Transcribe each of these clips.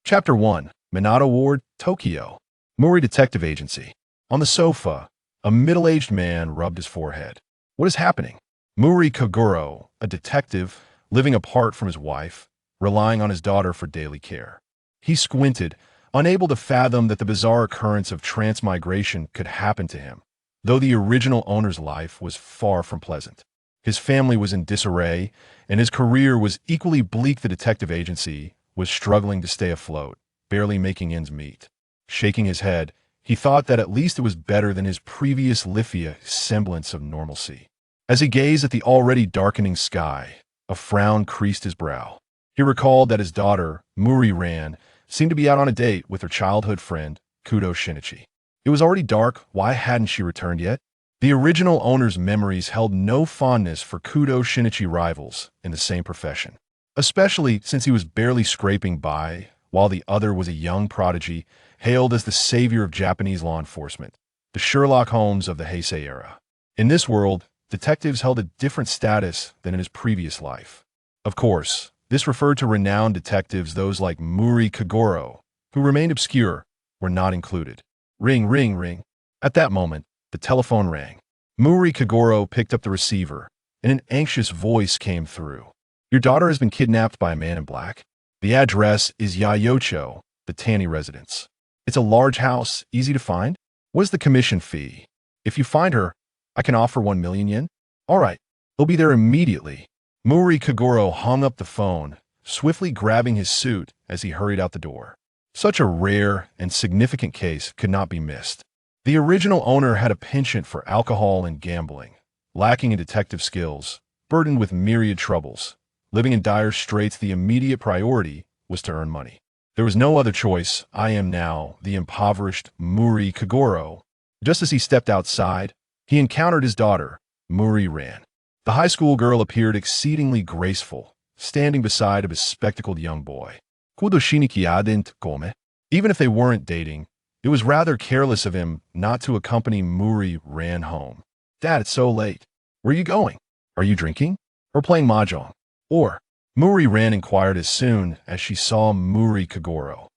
Chapter 1. Minato Ward, Tokyo. Mouri Detective Agency. On the sofa, a middle-aged man rubbed his forehead. What is happening? Mouri Kogoro, a detective, living apart from his wife, relying on his daughter for daily care. He squinted, unable to fathom that the bizarre occurrence of transmigration could happen to him, though the original owner's life was far from pleasant. His family was in disarray, and his career was equally bleak. The detective agency was struggling to stay afloat, barely making ends meet. Shaking his head, he thought that at least it was better than his previous Lifia semblance of normalcy. As he gazed at the already darkening sky, a frown creased his brow. He recalled that his daughter, Mouri Ran, seemed to be out on a date with her childhood friend, Kudo Shinichi. It was already dark. Why hadn't she returned yet? The original owner's memories held no fondness for Kudo Shinichi rivals in the same profession, especially since he was barely scraping by, while the other was a young prodigy, hailed as the savior of Japanese law enforcement, the Sherlock Holmes of the Heisei era. In this world, detectives held a different status than in his previous life. Of course, this referred to renowned detectives. Those like Mouri Kogoro, who remained obscure, were not included. Ring, ring, ring. At that moment, the telephone rang. Mouri Kogoro picked up the receiver, and an anxious voice came through. Your daughter has been kidnapped by a man in black. The address is Yayocho, the Tani residence. It's a large house, easy to find. What is the commission fee? If you find her, I can offer 1 million yen. All right, he'll be there immediately. Mouri Kogoro hung up the phone, swiftly grabbing his suit as he hurried out the door. Such a rare and significant case could not be missed. The original owner had a penchant for alcohol and gambling, lacking in detective skills, burdened with myriad troubles. Living in dire straits, the immediate priority was to earn money. There was no other choice. I am now the impoverished Mouri Kogoro. Just as he stepped outside, he encountered his daughter, Mouri Ran. The high school girl appeared exceedingly graceful, standing beside a bespectacled young boy. Kudo Shinichi adent come. Even if they weren't dating, it was rather careless of him not to accompany Mouri Ran home. Dad, it's so late. Where are you going? Are you drinking? Or playing mahjong? Or, Mouri Ran inquired as soon as she saw Mouri Kogoro.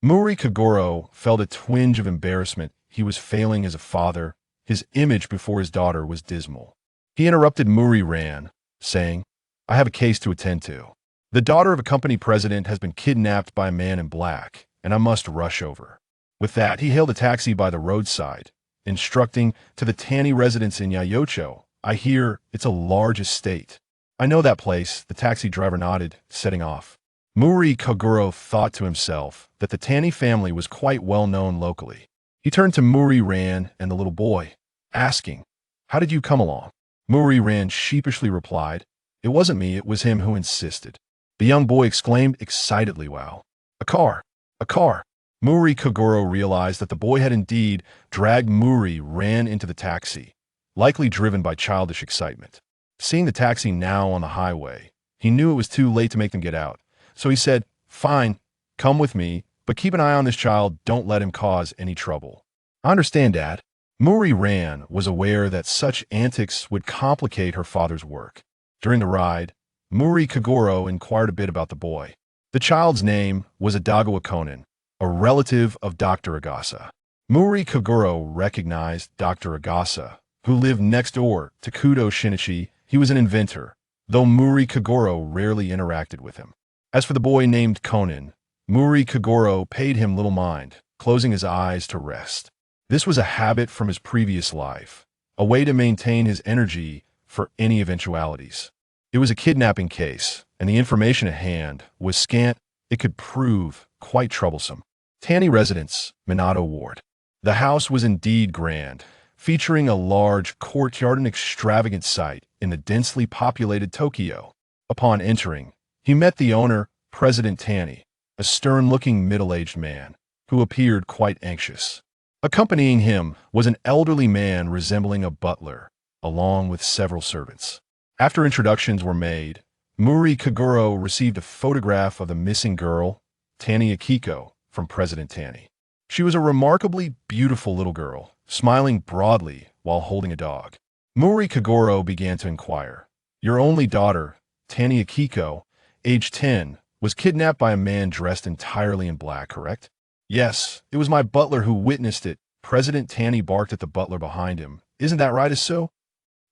Mouri Kogoro felt a twinge of embarrassment. He was failing as a father. His image before his daughter was dismal. He interrupted Mouri Ran, saying, I have a case to attend to. The daughter of a company president has been kidnapped by a man in black, and I must rush over. With that, he hailed a taxi by the roadside, instructing to the Tani residence in Yayocho. I hear it's a large estate. I know that place, the taxi driver nodded, setting off. Mouri Kogoro thought to himself that the Tani family was quite well known locally. He turned to Mouri Ran and the little boy, asking, How did you come along? Mouri Ran sheepishly replied, It wasn't me, it was him who insisted. The young boy exclaimed excitedly, Wow. A car! A car! Mouri Kogoro realized that the boy had indeed dragged Mouri Ran into the taxi, likely driven by childish excitement. Seeing the taxi now on the highway, he knew it was too late to make them get out. So he said, Fine, come with me, but keep an eye on this child. Don't let him cause any trouble. I understand, Dad. Mouri Ran was aware that such antics would complicate her father's work. During the ride, Mouri Kogoro inquired a bit about the boy. The child's name was Edogawa Conan, a relative of Dr. Agasa. Mouri Kogoro recognized Dr. Agasa, who lived next door to Kudo Shinichi. He was an inventor, though Mouri Kogoro rarely interacted with him. As for the boy named Conan, Mouri Kogoro paid him little mind, closing his eyes to rest. This was a habit from his previous life, a way to maintain his energy for any eventualities. It was a kidnapping case, and the information at hand was scant. It could prove quite troublesome. Tani residence, Minato Ward. The house was indeed grand, featuring a large courtyard, an extravagant sight in the densely populated Tokyo. Upon entering, he met the owner, President Tani, a stern-looking middle-aged man, who appeared quite anxious. Accompanying him was an elderly man resembling a butler, along with several servants. After introductions were made, Mouri Kogoro received a photograph of the missing girl, Tani Akiko, from President Tani. She was a remarkably beautiful little girl, smiling broadly while holding a dog. Mouri Kogoro began to inquire. Your only daughter, Tani Akiko, age 10, was kidnapped by a man dressed entirely in black, correct? Yes, it was my butler who witnessed it. President Tanny barked at the butler behind him. Isn't that right, Asu?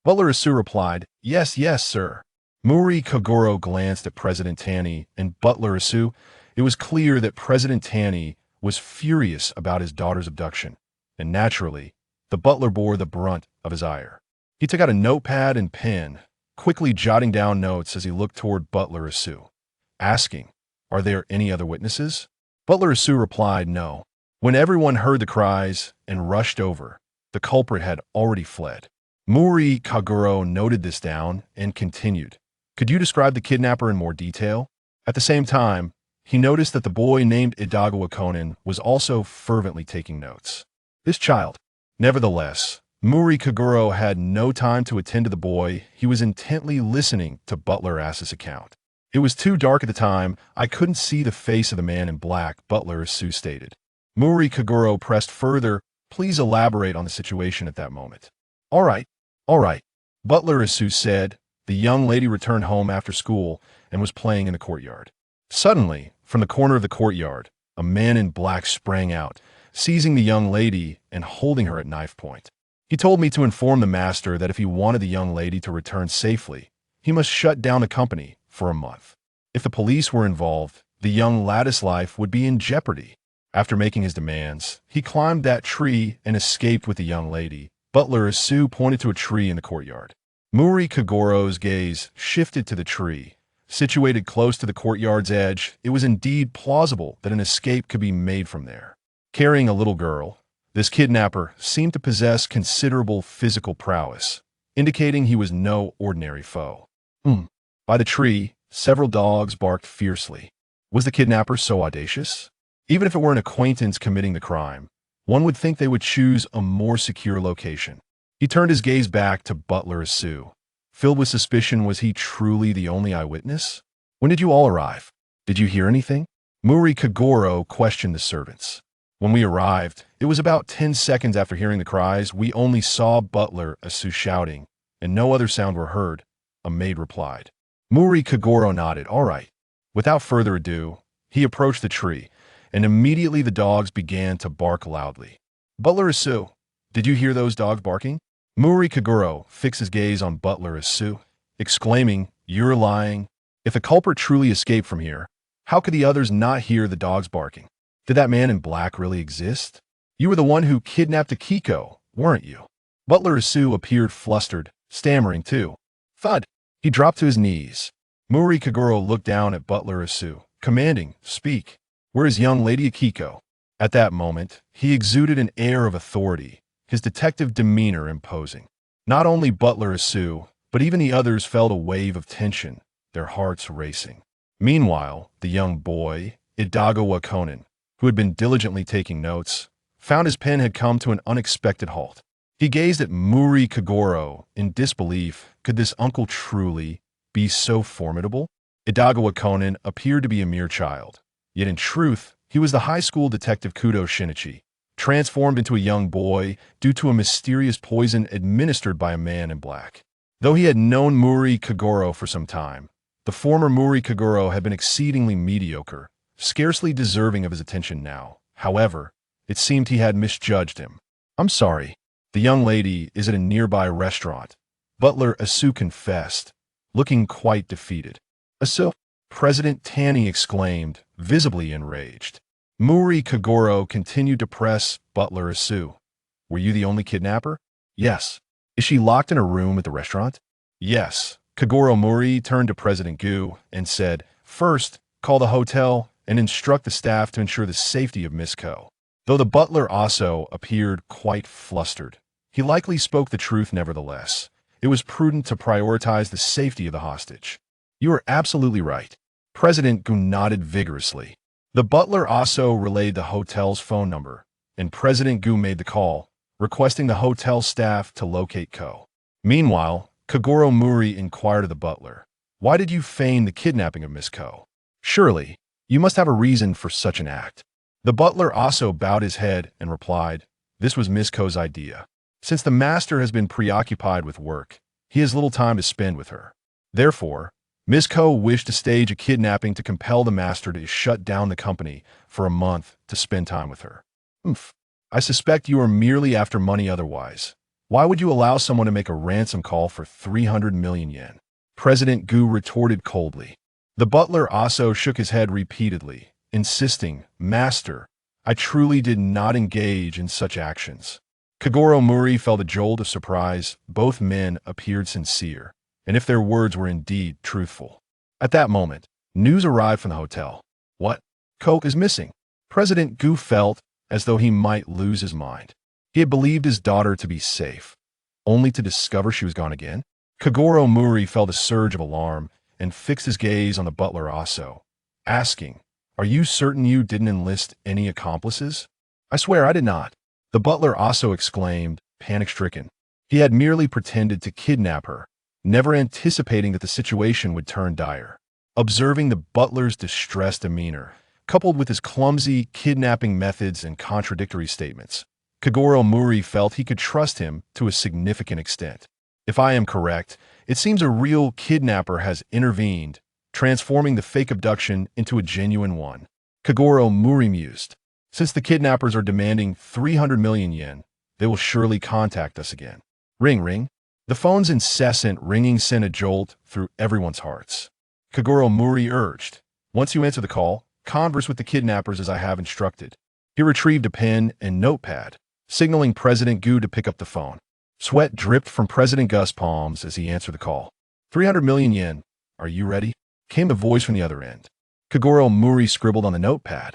Butler Asu replied, yes, yes, sir. Mouri Kogoro glanced at President Tanny and Butler Asu. It was clear that President Tanny was furious about his daughter's abduction, and naturally, the butler bore the brunt of his ire. He took out a notepad and pen, quickly jotting down notes as he looked toward Butler Asu, asking, are there any other witnesses? Butler Asu replied, no. When everyone heard the cries and rushed over, the culprit had already fled. Mouri Kogoro noted this down and continued, could you describe the kidnapper in more detail? At the same time, he noticed that the boy named Edogawa Conan was also fervently taking notes. This child. Nevertheless, Mouri Kogoro had no time to attend to the boy. He was intently listening to Butler As's account. It was too dark at the time. I couldn't see the face of the man in black, Butler Asu stated. Mouri Kogoro pressed further, please elaborate on the situation at that moment. All right. Butler Asu said. The young lady returned home after school and was playing in the courtyard. Suddenly, from the corner of the courtyard, a man in black sprang out, seizing the young lady and holding her at knife point. He told me to inform the master that if he wanted the young lady to return safely, he must shut down the company for a month. If the police were involved, the young lad's life would be in jeopardy. After making his demands, he climbed that tree and escaped with the young lady. Butler Asu pointed to a tree in the courtyard. Mouri Kogoro's gaze shifted to the tree. Situated close to the courtyard's edge, it was indeed plausible that an escape could be made from there. Carrying a little girl, this kidnapper seemed to possess considerable physical prowess, indicating he was no ordinary foe. By the tree, several dogs barked fiercely. Was the kidnapper so audacious? Even if it were an acquaintance committing the crime, one would think they would choose a more secure location. He turned his gaze back to Butler Asu. Filled with suspicion, was he truly the only eyewitness? When did you all arrive? Did you hear anything? Mouri Kogoro questioned the servants. When we arrived, it was about 10 seconds after hearing the cries. We only saw Butler Asu shouting, and no other sound were heard, a maid replied. Mouri Kogoro nodded. All right. Without further ado, he approached the tree, and immediately the dogs began to bark loudly. Butler Asu, did you hear those dogs barking? Mouri Kogoro fixed his gaze on Butler Asu, exclaiming, you're lying. If the culprit truly escaped from here, how could the others not hear the dogs barking? Did that man in black really exist? You were the one who kidnapped Akiko, weren't you? Butler Asu appeared flustered, stammering too. Thud! He dropped to his knees. Mouri Kogoro looked down at Butler Asu, commanding, speak. Where is young Lady Akiko? At that moment, he exuded an air of authority, his detective demeanor imposing. Not only Butler Asu, but even the others felt a wave of tension, their hearts racing. Meanwhile, the young boy, Edogawa Conan, who had been diligently taking notes, found his pen had come to an unexpected halt. He gazed at Mouri Kogoro in disbelief. Could this uncle truly be so formidable? Edogawa Conan appeared to be a mere child, yet in truth, he was the high school detective Kudo Shinichi, transformed into a young boy due to a mysterious poison administered by a man in black. Though he had known Mouri Kogoro for some time, the former Mouri Kogoro had been exceedingly mediocre, scarcely deserving of his attention now. However, it seemed he had misjudged him. I'm sorry. The young lady is at a nearby restaurant, Butler Asu confessed, looking quite defeated. Asu, President Tanny exclaimed, visibly enraged. Mouri Kogoro continued to press Butler Asu. Were you the only kidnapper? Yes. Is she locked in a room at the restaurant? Yes. Kogoro Mouri turned to President Gu and said, first, call the hotel and instruct the staff to ensure the safety of Miss Ko. Though the butler also appeared quite flustered, he likely spoke the truth nevertheless. It was prudent to prioritize the safety of the hostage. You are absolutely right. President Gu nodded vigorously. The butler also relayed the hotel's phone number, and President Gu made the call, requesting the hotel staff to locate Ko. Meanwhile, Kogoro Mouri inquired of the butler, why did you feign the kidnapping of Miss Ko? Surely, you must have a reason for such an act. The butler also bowed his head and replied, this was Miss Ko's idea. Since the master has been preoccupied with work, he has little time to spend with her. Therefore, Ms. Ko wished to stage a kidnapping to compel the master to shut down the company for a month to spend time with her. Oomph. I suspect you are merely after money otherwise. Why would you allow someone to make a ransom call for 300 million yen? President Gu retorted coldly. The butler also shook his head repeatedly, insisting, Master, I truly did not engage in such actions. Kogoro Mouri felt a jolt of surprise. Both men appeared sincere, and if their words were indeed truthful. At that moment, news arrived from the hotel. What? Ko is missing. President Gu felt as though he might lose his mind. He had believed his daughter to be safe, only to discover she was gone again. Kogoro Mouri felt a surge of alarm and fixed his gaze on the butler also, asking, Are you certain you didn't enlist any accomplices? I swear I did not. The butler also exclaimed, panic-stricken. He had merely pretended to kidnap her, never anticipating that the situation would turn dire. Observing the butler's distressed demeanor, coupled with his clumsy kidnapping methods and contradictory statements, Kogoro Mouri felt he could trust him to a significant extent. If I am correct, it seems a real kidnapper has intervened, transforming the fake abduction into a genuine one. Kogoro Mouri mused. Since the kidnappers are demanding 300 million yen, they will surely contact us again. Ring, ring. The phone's incessant ringing sent a jolt through everyone's hearts. Kogoro Mouri urged, Once you answer the call, converse with the kidnappers as I have instructed. He retrieved a pen and notepad, signaling President Gu to pick up the phone. Sweat dripped from President Gu's palms as he answered the call. 300 million yen. Are you ready? Came the voice from the other end. Kogoro Mouri scribbled on the notepad.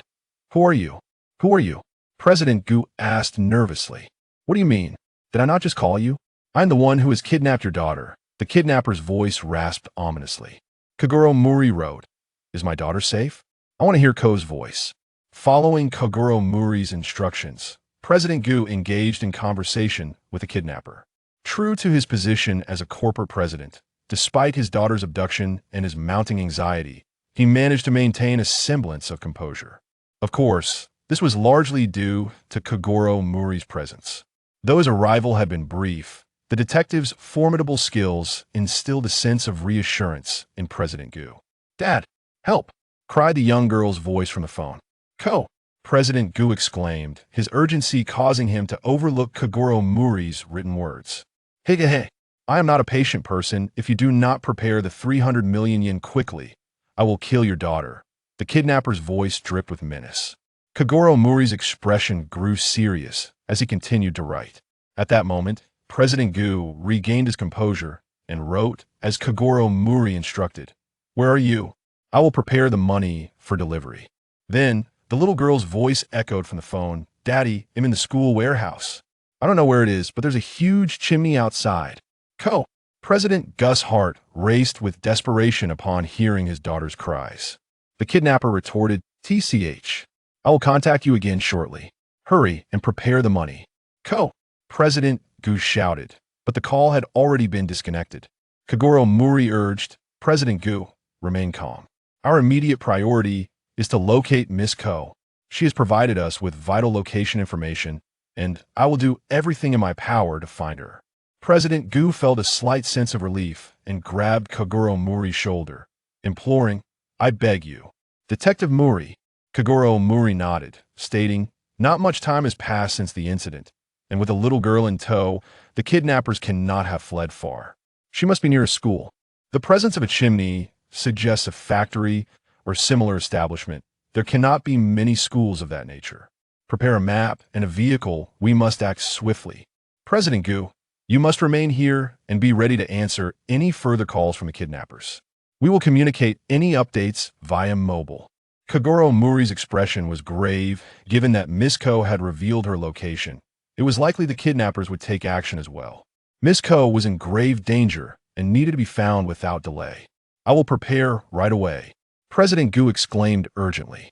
Who are you? Who are you? President Gu asked nervously. What do you mean? Did I not just call you? I'm the one who has kidnapped your daughter. The kidnapper's voice rasped ominously. Kogoro Mouri wrote, Is my daughter safe? I want to hear Ko's voice. Following Kogoro Mouri's instructions, President Gu engaged in conversation with the kidnapper. True to his position as a corporate president, despite his daughter's abduction and his mounting anxiety, he managed to maintain a semblance of composure. Of course, this was largely due to Kogoro Mouri's presence. Though his arrival had been brief, the detective's formidable skills instilled a sense of reassurance in President Gu. Dad, help! Cried the young girl's voice from the phone. Ko! President Gu exclaimed, his urgency causing him to overlook Kogoro Mouri's written words. Hey, I am not a patient person. If you do not prepare the 300 million yen quickly, I will kill your daughter. The kidnapper's voice dripped with menace. Kogoro Mouri's expression grew serious as he continued to write. At that moment, President Gu regained his composure and wrote as Kogoro Mouri instructed. Where are you? I will prepare the money for delivery. Then, the little girl's voice echoed from the phone. Daddy, I'm in the school warehouse. I don't know where it is, but there's a huge chimney outside. Ko! President Gu's heart raced with desperation upon hearing his daughter's cries. The kidnapper retorted, TCH. I will contact you again shortly. Hurry and prepare the money. Ko! President Gu shouted, but the call had already been disconnected. Kogoro Mouri urged, President Gu, remain calm. Our immediate priority is to locate Miss Ko. She has provided us with vital location information, and I will do everything in my power to find her. President Gu felt a slight sense of relief and grabbed Kogoro Mouri's shoulder, imploring, I beg you. Detective Mouri. Kogoro Mouri nodded, stating, Not much time has passed since the incident, and with a little girl in tow, the kidnappers cannot have fled far. She must be near a school. The presence of a chimney suggests a factory or similar establishment. There cannot be many schools of that nature. Prepare a map and a vehicle. We must act swiftly. President Gu, you must remain here and be ready to answer any further calls from the kidnappers. We will communicate any updates via mobile. Kogoro Mouri's expression was grave, given that Miss Ko had revealed her location. It was likely the kidnappers would take action as well. Miss Ko was in grave danger and needed to be found without delay. I will prepare right away. President Gu exclaimed urgently.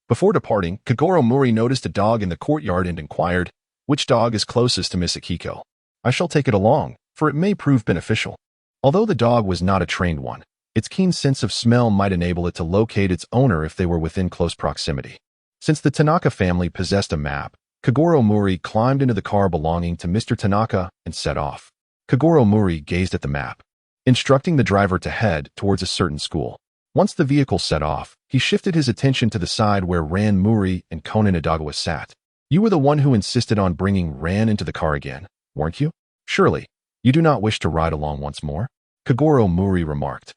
Before departing, Kogoro Mouri noticed a dog in the courtyard and inquired, Which dog is closest to Miss Akiko? I shall take it along, for it may prove beneficial. Although the dog was not a trained one, its keen sense of smell might enable it to locate its owner if they were within close proximity. Since the Tanaka family possessed a map, Kogoro Mouri climbed into the car belonging to Mr. Tanaka and set off. Kogoro Mouri gazed at the map. instructing the driver to head towards a certain school. Once the vehicle set off, he shifted his attention to the side where Ran Mouri and Conan Edogawa sat. You were the one who insisted on bringing Ran into the car again, weren't you? Surely, you do not wish to ride along once more? Kogoro Mouri remarked.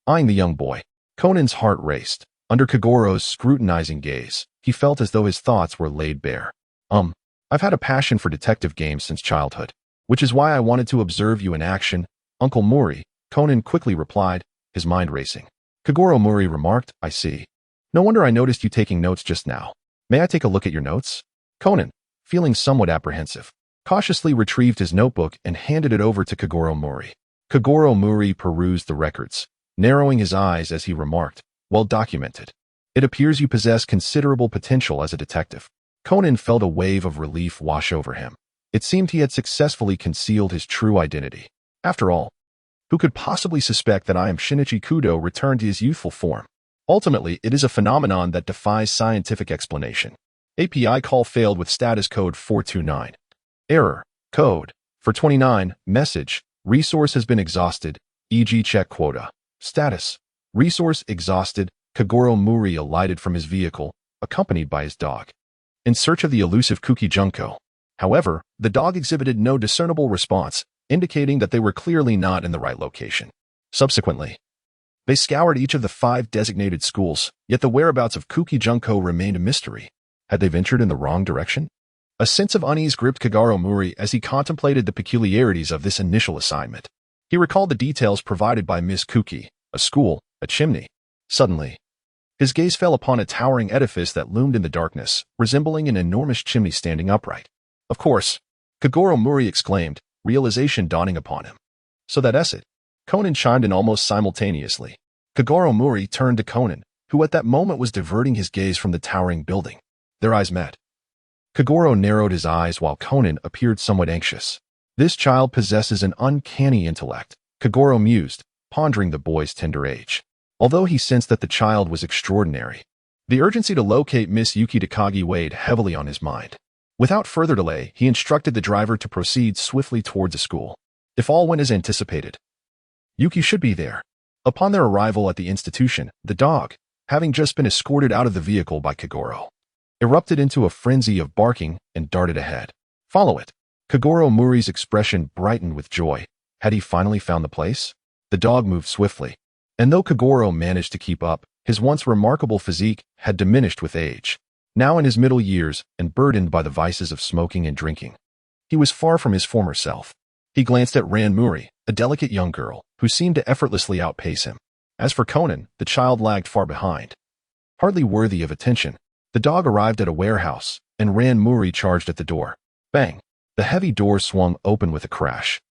Eyeing the young boy, Conan's heart raced. Under Kogoro's scrutinizing gaze, he felt as though his thoughts were laid bare. I've had a passion for detective games since childhood, which is why I wanted to observe you in action, Uncle Mouri, Conan quickly replied, his mind racing. Kogoro Mouri remarked, I see. No wonder I noticed you taking notes just now. May I take a look at your notes? Conan, feeling somewhat apprehensive, cautiously retrieved his notebook and handed it over to Kogoro Mouri. Kogoro Mouri perused the records, narrowing his eyes as he remarked, well documented. It appears you possess considerable potential as a detective. Conan felt a wave of relief wash over him. It seemed he had successfully concealed his true identity. After all, who could possibly suspect that I am Shinichi Kudo returned to his youthful form? Ultimately, it is a phenomenon that defies scientific explanation. API call failed with status code 429. Error. Code. For 29. Message. Resource has been exhausted. E.g. check quota. Status. Resource exhausted. Kogoro Mouri alighted from his vehicle, accompanied by his dog, in search of the elusive Kuki Junko. However, the dog exhibited no discernible response, indicating that they were clearly not in the right location. Subsequently, they scoured each of the 5 designated schools, yet the whereabouts of Kuki Junko remained a mystery. Had they ventured in the wrong direction? A sense of unease gripped Kogoro Mouri as he contemplated the peculiarities of this initial assignment. He recalled the details provided by Miss Kuki, a school, a chimney. Suddenly, his gaze fell upon a towering edifice that loomed in the darkness, resembling an enormous chimney standing upright. Of course, Kogoro Mouri exclaimed, realization dawning upon him. So that's it. Conan chimed in almost simultaneously. Kogoro Mouri turned to Conan, who at that moment was diverting his gaze from the towering building. Their eyes met. Kogoro narrowed his eyes while Conan appeared somewhat anxious. This child possesses an uncanny intellect, Kogoro mused, pondering the boy's tender age. Although he sensed that the child was extraordinary, the urgency to locate Miss Yuki Takagi weighed heavily on his mind. Without further delay, he instructed the driver to proceed swiftly towards the school. If all went as anticipated, Yuki should be there. Upon their arrival at the institution, the dog, having just been escorted out of the vehicle by Kogoro, erupted into a frenzy of barking and darted ahead. Follow it. Kogoro Mouri's expression brightened with joy. Had he finally found the place? The dog moved swiftly, and though Kogoro managed to keep up, his once remarkable physique had diminished with age. Now in his middle years and burdened by the vices of smoking and drinking, he was far from his former self. He glanced at Ran Mouri, a delicate young girl, who seemed to effortlessly outpace him. As for Conan, the child lagged far behind. Hardly worthy of attention, the dog arrived at a warehouse, and Ran Mouri charged at the door. Bang! The heavy door swung open with a crash,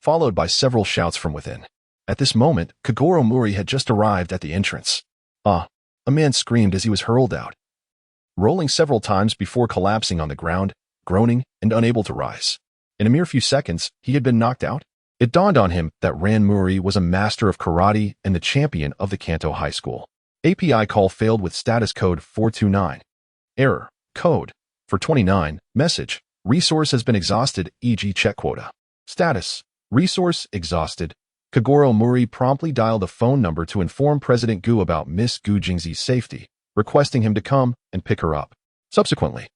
followed by several shouts from within. At this moment, Kogoro Mouri had just arrived at the entrance. A man screamed as he was hurled out, rolling several times before collapsing on the ground, groaning and unable to rise. In a mere few seconds, he had been knocked out. It dawned on him that Ran Mouri was a master of karate and the champion of the Kanto High School. API call failed with status code 429. Error. Code. For 29. Message. Resource has been exhausted, e.g. check quota. Status. Resource exhausted. Kogoro Mouri promptly dialed a phone number to inform President Gu about Miss Gu Jingzi's safety, requesting him to come and pick her up. Subsequently,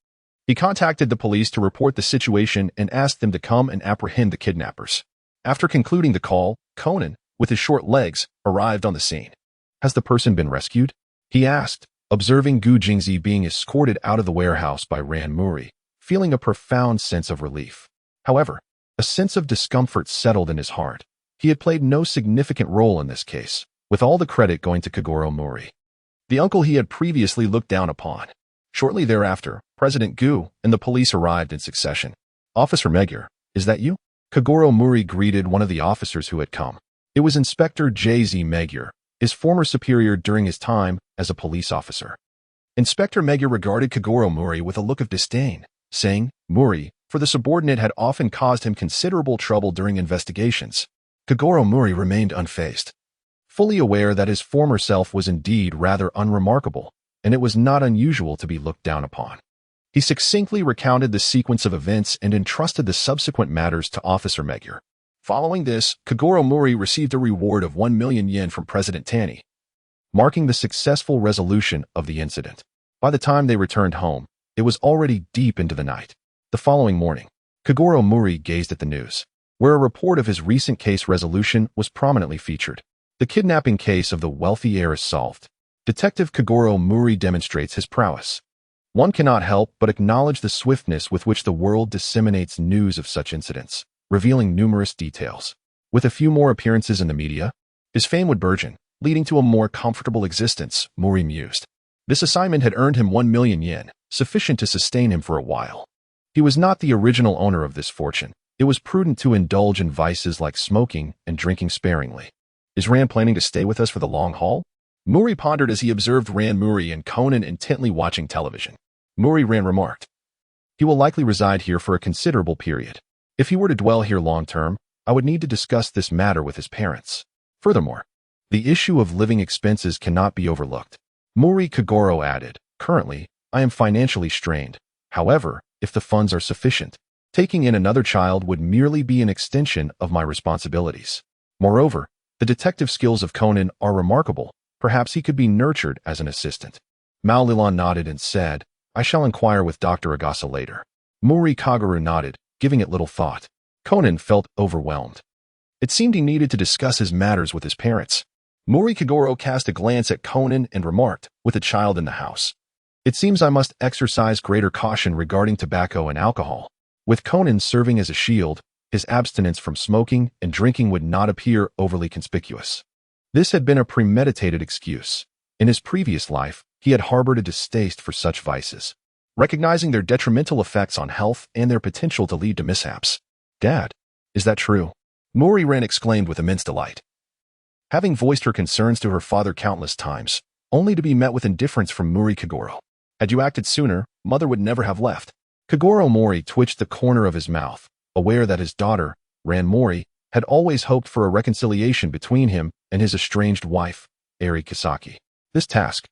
he contacted the police to report the situation and asked them to come and apprehend the kidnappers. After concluding the call, Conan, with his short legs, arrived on the scene. Has the person been rescued? He asked, observing Gu Jingzi being escorted out of the warehouse by Ran Mouri, feeling a profound sense of relief. However, a sense of discomfort settled in his heart. He had played no significant role in this case, with all the credit going to Kogoro Mouri, the uncle he had previously looked down upon. Shortly thereafter, President Gu and the police arrived in succession. Officer Magyar, is that you? Kogoro Mouri greeted one of the officers who had come. It was Inspector J.Z. Magyar, his former superior during his time as a police officer. Inspector Magyar regarded Kogoro Mouri with a look of disdain, saying, Mouri, for the subordinate had often caused him considerable trouble during investigations. Kogoro Mouri remained unfazed, fully aware that his former self was indeed rather unremarkable, and it was not unusual to be looked down upon. He succinctly recounted the sequence of events and entrusted the subsequent matters to Officer Magyar. Following this, Kogoro Mouri received a reward of 1 million yen from President Tani, marking the successful resolution of the incident. By the time they returned home, it was already deep into the night. The following morning, Kogoro Mouri gazed at the news, where a report of his recent case resolution was prominently featured. The kidnapping case of the wealthy heiress solved. Detective Kogoro Mouri demonstrates his prowess. One cannot help but acknowledge the swiftness with which the world disseminates news of such incidents, revealing numerous details. With a few more appearances in the media, his fame would burgeon, leading to a more comfortable existence, Mouri mused. This assignment had earned him 1 million yen, sufficient to sustain him for a while. He was not the original owner of this fortune. It was prudent to indulge in vices like smoking and drinking sparingly. Is Ran planning to stay with us for the long haul? Mouri pondered as he observed Ran Mouri and Conan intently watching television. Ran remarked, "He will likely reside here for a considerable period. If he were to dwell here long-term, I would need to discuss this matter with his parents. Furthermore, the issue of living expenses cannot be overlooked." Kogoro added, "Currently, I am financially strained. However, if the funds are sufficient, taking in another child would merely be an extension of my responsibilities. Moreover, the detective skills of Conan are remarkable. Perhaps he could be nurtured as an assistant." Mao Lilan nodded and said, "I shall inquire with Dr. Agasa later." Kogoro nodded, giving it little thought. Conan felt overwhelmed. It seemed he needed to discuss his matters with his parents. Kogoro cast a glance at Conan and remarked, "With a child in the house, it seems I must exercise greater caution regarding tobacco and alcohol." With Conan serving as a shield, his abstinence from smoking and drinking would not appear overly conspicuous. This had been a premeditated excuse. In his previous life, he had harbored a distaste for such vices, recognizing their detrimental effects on health and their potential to lead to mishaps. "Dad, is that true?" Ran exclaimed with immense delight. Having voiced her concerns to her father countless times, only to be met with indifference from Kogoro. "Had you acted sooner, Mother would never have left." Kogoro Mouri twitched the corner of his mouth, aware that his daughter, Ran Mouri, had always hoped for a reconciliation between him and his estranged wife, Eri Kisaki. This task,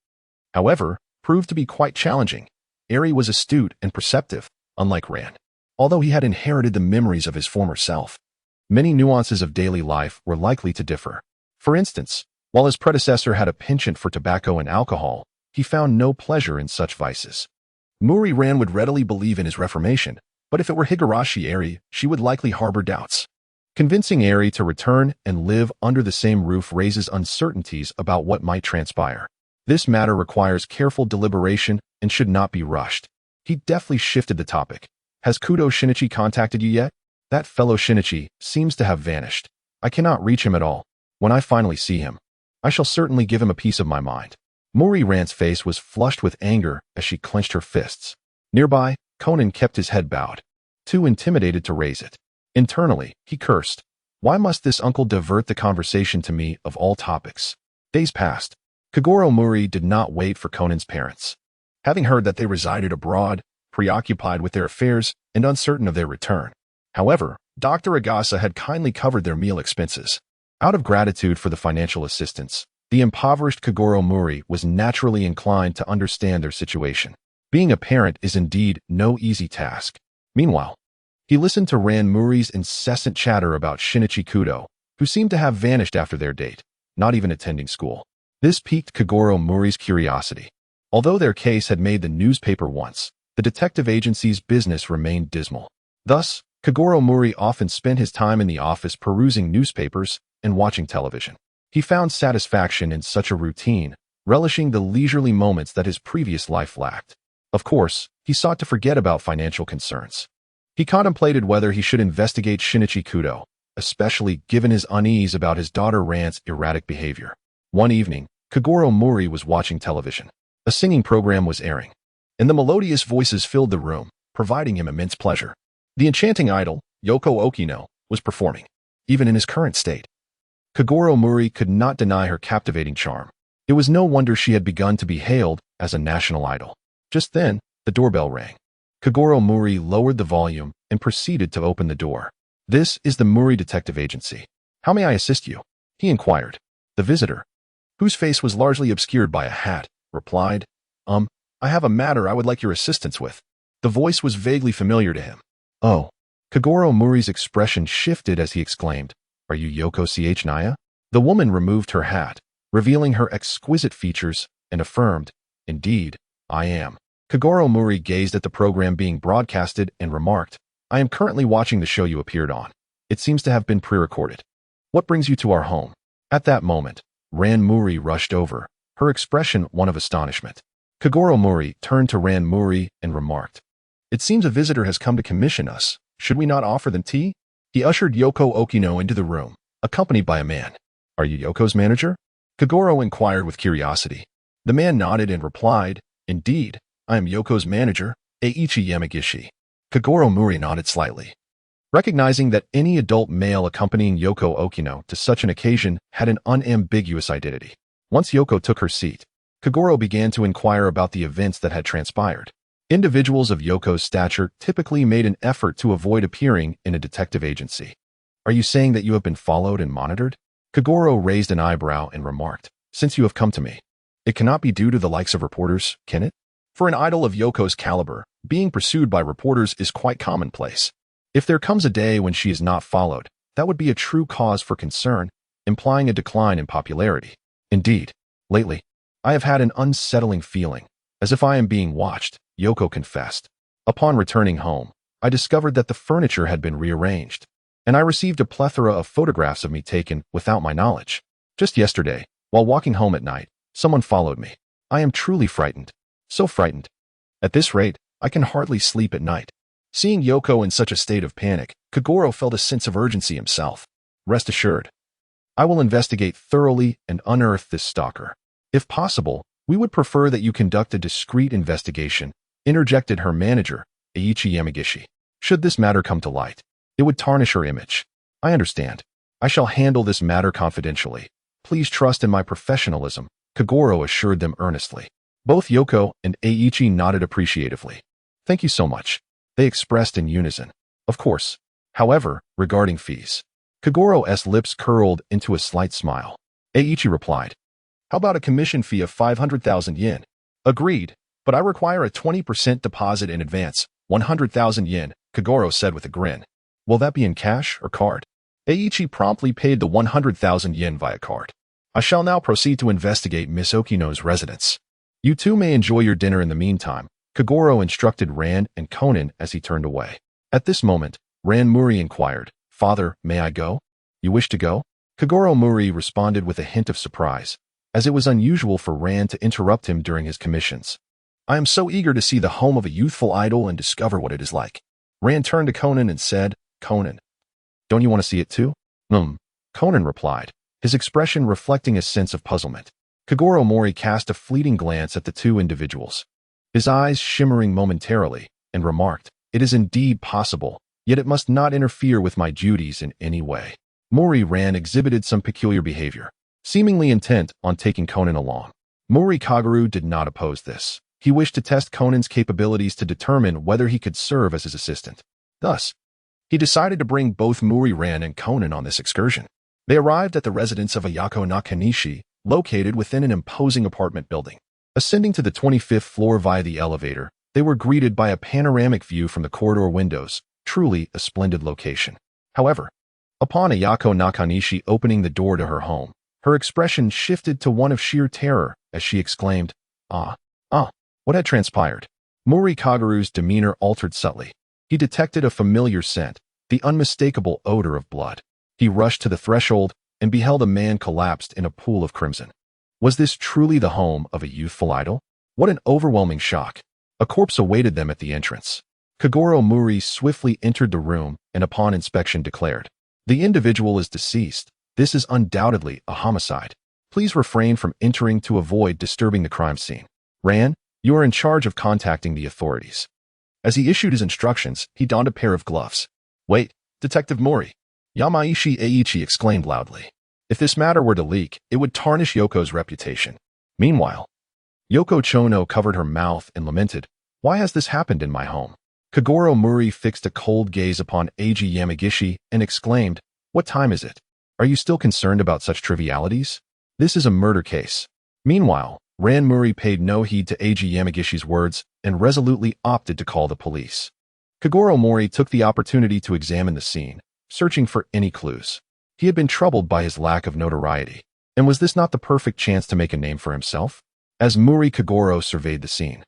however, proved to be quite challenging. Eri was astute and perceptive, unlike Ran. Although he had inherited the memories of his former self, many nuances of daily life were likely to differ. For instance, while his predecessor had a penchant for tobacco and alcohol, he found no pleasure in such vices. Ran would readily believe in his reformation, but if it were Higurashi Eri, she would likely harbor doubts. Convincing Eri to return and live under the same roof raises uncertainties about what might transpire. This matter requires careful deliberation and should not be rushed. He deftly shifted the topic. "Has Kudo Shinichi contacted you yet? That fellow Shinichi seems to have vanished. I cannot reach him at all. When I finally see him, I shall certainly give him a piece of my mind." Ran's face was flushed with anger as she clenched her fists. Nearby, Conan kept his head bowed, too intimidated to raise it. Internally, he cursed. Why must this uncle divert the conversation to me of all topics? Days passed. Kogoro Mouri did not wait for Conan's parents. Having heard that they resided abroad, preoccupied with their affairs and uncertain of their return. However, Dr. Agasa had kindly covered their meal expenses. Out of gratitude for the financial assistance, the impoverished Kogoro Mouri was naturally inclined to understand their situation. Being a parent is indeed no easy task. Meanwhile, he listened to Ran Mouri's incessant chatter about Shinichi Kudo, who seemed to have vanished after their date, not even attending school. This piqued Kogoro Mouri's curiosity. Although their case had made the newspaper once, the detective agency's business remained dismal. Thus, Kogoro Mouri often spent his time in the office perusing newspapers and watching television. He found satisfaction in such a routine, relishing the leisurely moments that his previous life lacked. Of course, he sought to forget about financial concerns. He contemplated whether he should investigate Shinichi Kudo, especially given his unease about his daughter Ran's erratic behavior. One evening, Kogoro Mouri was watching television. A singing program was airing, and the melodious voices filled the room, providing him immense pleasure. The enchanting idol, Yoko Okino, was performing, even in his current state. Kogoro Mouri could not deny her captivating charm. It was no wonder she had begun to be hailed as a national idol. Just then, the doorbell rang. Kogoro Mouri lowered the volume and proceeded to open the door. "This is the Mouri Detective Agency. How may I assist you?" he inquired. The visitor, whose face was largely obscured by a hat, replied, I have a matter I would like your assistance with." The voice was vaguely familiar to him. "Oh." Kogoro Mouri's expression shifted as he exclaimed, "Are you Yoko Naya?" The woman removed her hat, revealing her exquisite features, and affirmed, "Indeed, I am." Kogoro Mouri gazed at the program being broadcasted and remarked, "I am currently watching the show you appeared on. It seems to have been pre-recorded. What brings you to our home?" At that moment, Ran Mouri rushed over, her expression one of astonishment. Kogoro Mouri turned to Ran Mouri and remarked, "It seems a visitor has come to commission us. Should we not offer them tea?" He ushered Yoko Okino into the room, accompanied by a man. "Are you Yoko's manager?" Kogoro inquired with curiosity. The man nodded and replied, "Indeed, I am Yoko's manager, Eiichi Yamagishi." Kogoro Mouri nodded slightly, recognizing that any adult male accompanying Yoko Okino to such an occasion had an unambiguous identity. Once Yoko took her seat, Kogoro began to inquire about the events that had transpired. Individuals of Yoko's stature typically made an effort to avoid appearing in a detective agency. "Are you saying that you have been followed and monitored?" Kogoro raised an eyebrow and remarked, "Since you have come to me, it cannot be due to the likes of reporters, can it? For an idol of Yoko's caliber, being pursued by reporters is quite commonplace. If there comes a day when she is not followed, that would be a true cause for concern, implying a decline in popularity. Indeed, lately, I have had an unsettling feeling, as if I am being watched," Yoko confessed. "Upon returning home, I discovered that the furniture had been rearranged, and I received a plethora of photographs of me taken without my knowledge. Just yesterday, while walking home at night, someone followed me. I am truly frightened. So frightened. At this rate, I can hardly sleep at night." Seeing Yoko in such a state of panic, Kogoro felt a sense of urgency himself. "Rest assured, I will investigate thoroughly and unearth this stalker. If possible, we would prefer that you conduct a discreet investigation," interjected her manager, Eiichi Yamagishi. "Should this matter come to light, it would tarnish her image." "I understand. I shall handle this matter confidentially. Please trust in my professionalism," Kogoro assured them earnestly. Both Yoko and Eiichi nodded appreciatively. "Thank you so much," they expressed in unison. "Of course. However, regarding fees." Kogoro's lips curled into a slight smile. Eiichi replied, "How about a commission fee of 500,000 yen?" "Agreed, but I require a 20% deposit in advance, 100,000 yen, Kogoro said with a grin. "Will that be in cash or card?" Eiichi promptly paid the 100,000 yen via card. "I shall now proceed to investigate Miss Okino's residence. You two may enjoy your dinner in the meantime," Kogoro instructed Ran and Conan as he turned away. At this moment, Ran Mouri inquired, "Father, may I go?" "You wish to go?" Kogoro Mouri responded with a hint of surprise, as it was unusual for Ran to interrupt him during his commissions. "I am so eager to see the home of a youthful idol and discover what it is like." Ran turned to Conan and said, "Conan, don't you want to see it too?" Conan replied, his expression reflecting a sense of puzzlement. Kogoro Mouri cast a fleeting glance at the two individuals, his eyes shimmering momentarily, and remarked, "It is indeed possible, yet it must not interfere with my duties in any way." Mouri Ran exhibited some peculiar behavior, seemingly intent on taking Conan along. Mouri Kogoro did not oppose this. He wished to test Conan's capabilities to determine whether he could serve as his assistant. Thus, he decided to bring both Mouri Ran and Conan on this excursion. They arrived at the residence of Ayako Nakanishi, located within an imposing apartment building. Ascending to the 25th floor via the elevator, they were greeted by a panoramic view from the corridor windows, truly a splendid location. However, upon Ayako Nakanishi opening the door to her home, her expression shifted to one of sheer terror as she exclaimed, what had transpired? Mouri Kogoro's demeanor altered subtly. He detected a familiar scent, the unmistakable odor of blood. He rushed to the threshold and beheld a man collapsed in a pool of crimson. Was this truly the home of a youthful idol? What an overwhelming shock. A corpse awaited them at the entrance. Kogoro Mouri swiftly entered the room and upon inspection declared, "The individual is deceased. This is undoubtedly a homicide. Please refrain from entering to avoid disturbing the crime scene. Ran, you are in charge of contacting the authorities." As he issued his instructions, he donned a pair of gloves. "Wait, Detective Mouri," Yamaishi Eiichi exclaimed loudly. If this matter were to leak, it would tarnish Yoko's reputation. Meanwhile, Yoko Chono covered her mouth and lamented, "Why has this happened in my home?" Kogoro Mouri fixed a cold gaze upon Eiji Yamagishi and exclaimed, "What time is it? Are you still concerned about such trivialities? This is a murder case." Meanwhile, Ran Mouri paid no heed to Eiji Yamagishi's words and resolutely opted to call the police. Kogoro Mouri took the opportunity to examine the scene, searching for any clues. He had been troubled by his lack of notoriety, and was this not the perfect chance to make a name for himself? As Mouri Kogoro surveyed the scene,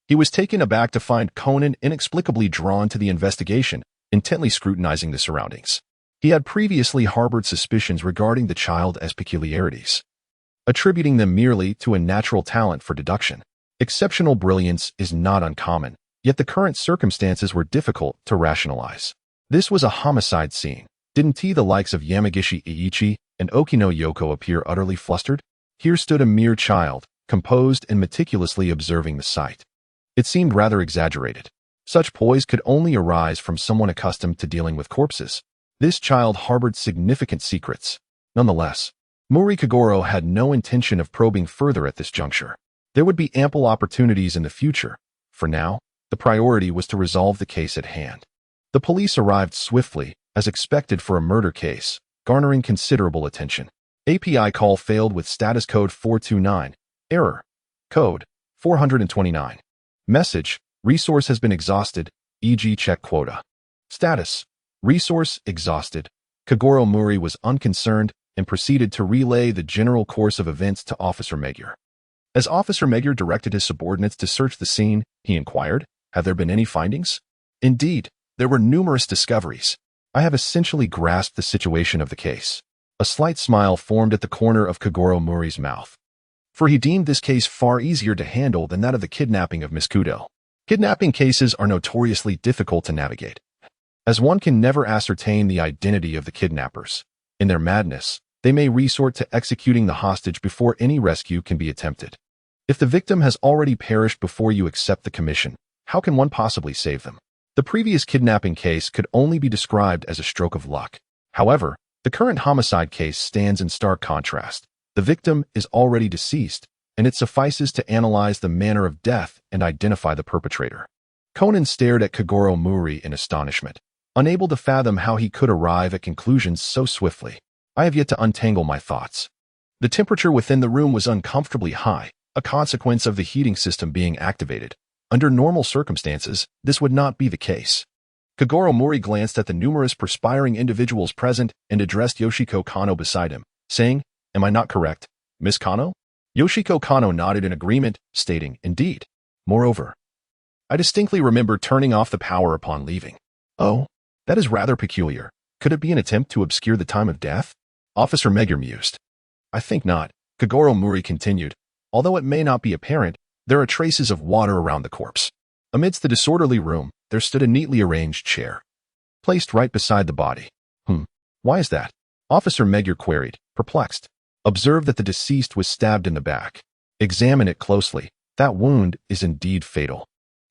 he was taken aback to find Conan inexplicably drawn to the investigation, intently scrutinizing the surroundings. He had previously harbored suspicions regarding the child as peculiarities, attributing them merely to a natural talent for deduction. Exceptional brilliance is not uncommon, yet the current circumstances were difficult to rationalize. This was a homicide scene. Didn't the likes of Yamagishi Eiichi and Okino Yoko appear utterly flustered? Here stood a mere child, composed and meticulously observing the sight. It seemed rather exaggerated. Such poise could only arise from someone accustomed to dealing with corpses. This child harbored significant secrets. Nonetheless, Mouri Kogoro had no intention of probing further at this juncture. There would be ample opportunities in the future. For now, the priority was to resolve the case at hand. The police arrived swiftly, as expected for a murder case, garnering considerable attention. API call failed with status code 429. Error. Code 429. Message. Resource has been exhausted, e.g. check quota. Status. Resource exhausted. Kogoro Mouri was unconcerned and proceeded to relay the general course of events to Officer Magyar. As Officer Magyar directed his subordinates to search the scene, he inquired, "Have there been any findings?" "Indeed, there were numerous discoveries. I have essentially grasped the situation of the case." A slight smile formed at the corner of Kogoro Mouri's mouth, for he deemed this case far easier to handle than that of the kidnapping of Miss Kudo. Kidnapping cases are notoriously difficult to navigate, as one can never ascertain the identity of the kidnappers. In their madness, they may resort to executing the hostage before any rescue can be attempted. If the victim has already perished before you accept the commission, how can one possibly save them? The previous kidnapping case could only be described as a stroke of luck. However, the current homicide case stands in stark contrast. The victim is already deceased, and it suffices to analyze the manner of death and identify the perpetrator. Conan stared at Kogoro Mouri in astonishment, unable to fathom how he could arrive at conclusions so swiftly. I have yet to untangle my thoughts. The temperature within the room was uncomfortably high, a consequence of the heating system being activated. Under normal circumstances, this would not be the case. Kogoro Mouri glanced at the numerous perspiring individuals present and addressed Yoshiko Kano beside him, saying, "Am I not correct, Miss Kano?" Yoshiko Kano nodded in agreement, stating, "Indeed. Moreover, I distinctly remember turning off the power upon leaving." "Oh, that is rather peculiar. Could it be an attempt to obscure the time of death?" Officer Magyar mused. "I think not," Kogoro Mouri continued. "Although it may not be apparent, there are traces of water around the corpse." Amidst the disorderly room, there stood a neatly arranged chair, placed right beside the body. Why is that?" Officer Magyar queried, perplexed. "Observe that the deceased was stabbed in the back. Examine it closely. That wound is indeed fatal,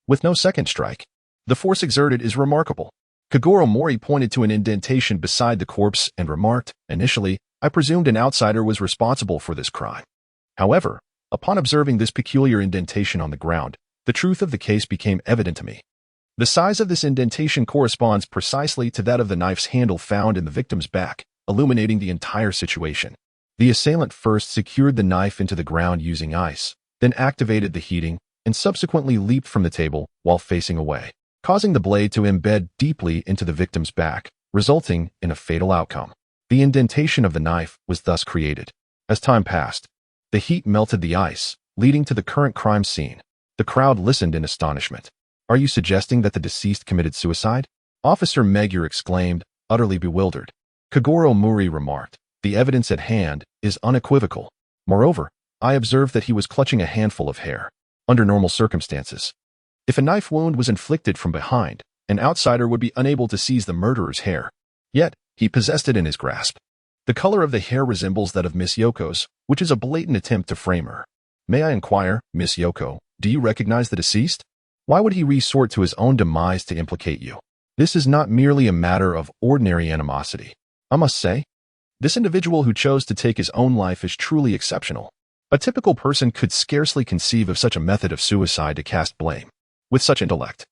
with no second strike. The force exerted is remarkable." Kogoro Mouri pointed to an indentation beside the corpse and remarked, "Initially, I presumed an outsider was responsible for this crime. However, upon observing this peculiar indentation on the ground, the truth of the case became evident to me. The size of this indentation corresponds precisely to that of the knife's handle found in the victim's back, illuminating the entire situation. The assailant first secured the knife into the ground using ice, then activated the heating, and subsequently leaped from the table while facing away, causing the blade to embed deeply into the victim's back, resulting in a fatal outcome. The indentation of the knife was thus created. As time passed, the heat melted the ice, leading to the current crime scene. The crowd listened in astonishment. "Are you suggesting that the deceased committed suicide?" Officer Magyar exclaimed, utterly bewildered. Kogoro Mouri remarked, "The evidence at hand is unequivocal. Moreover, I observed that he was clutching a handful of hair. Under normal circumstances, if a knife wound was inflicted from behind, an outsider would be unable to seize the murderer's hair. Yet, he possessed it in his grasp. The color of the hair resembles that of Miss Yoko's, which is a blatant attempt to frame her. May I inquire, Miss Yoko, do you recognize the deceased? Why would he resort to his own demise to implicate you? This is not merely a matter of ordinary animosity. I must say, this individual who chose to take his own life is truly exceptional. A typical person could scarcely conceive of such a method of suicide to cast blame. With such intellect,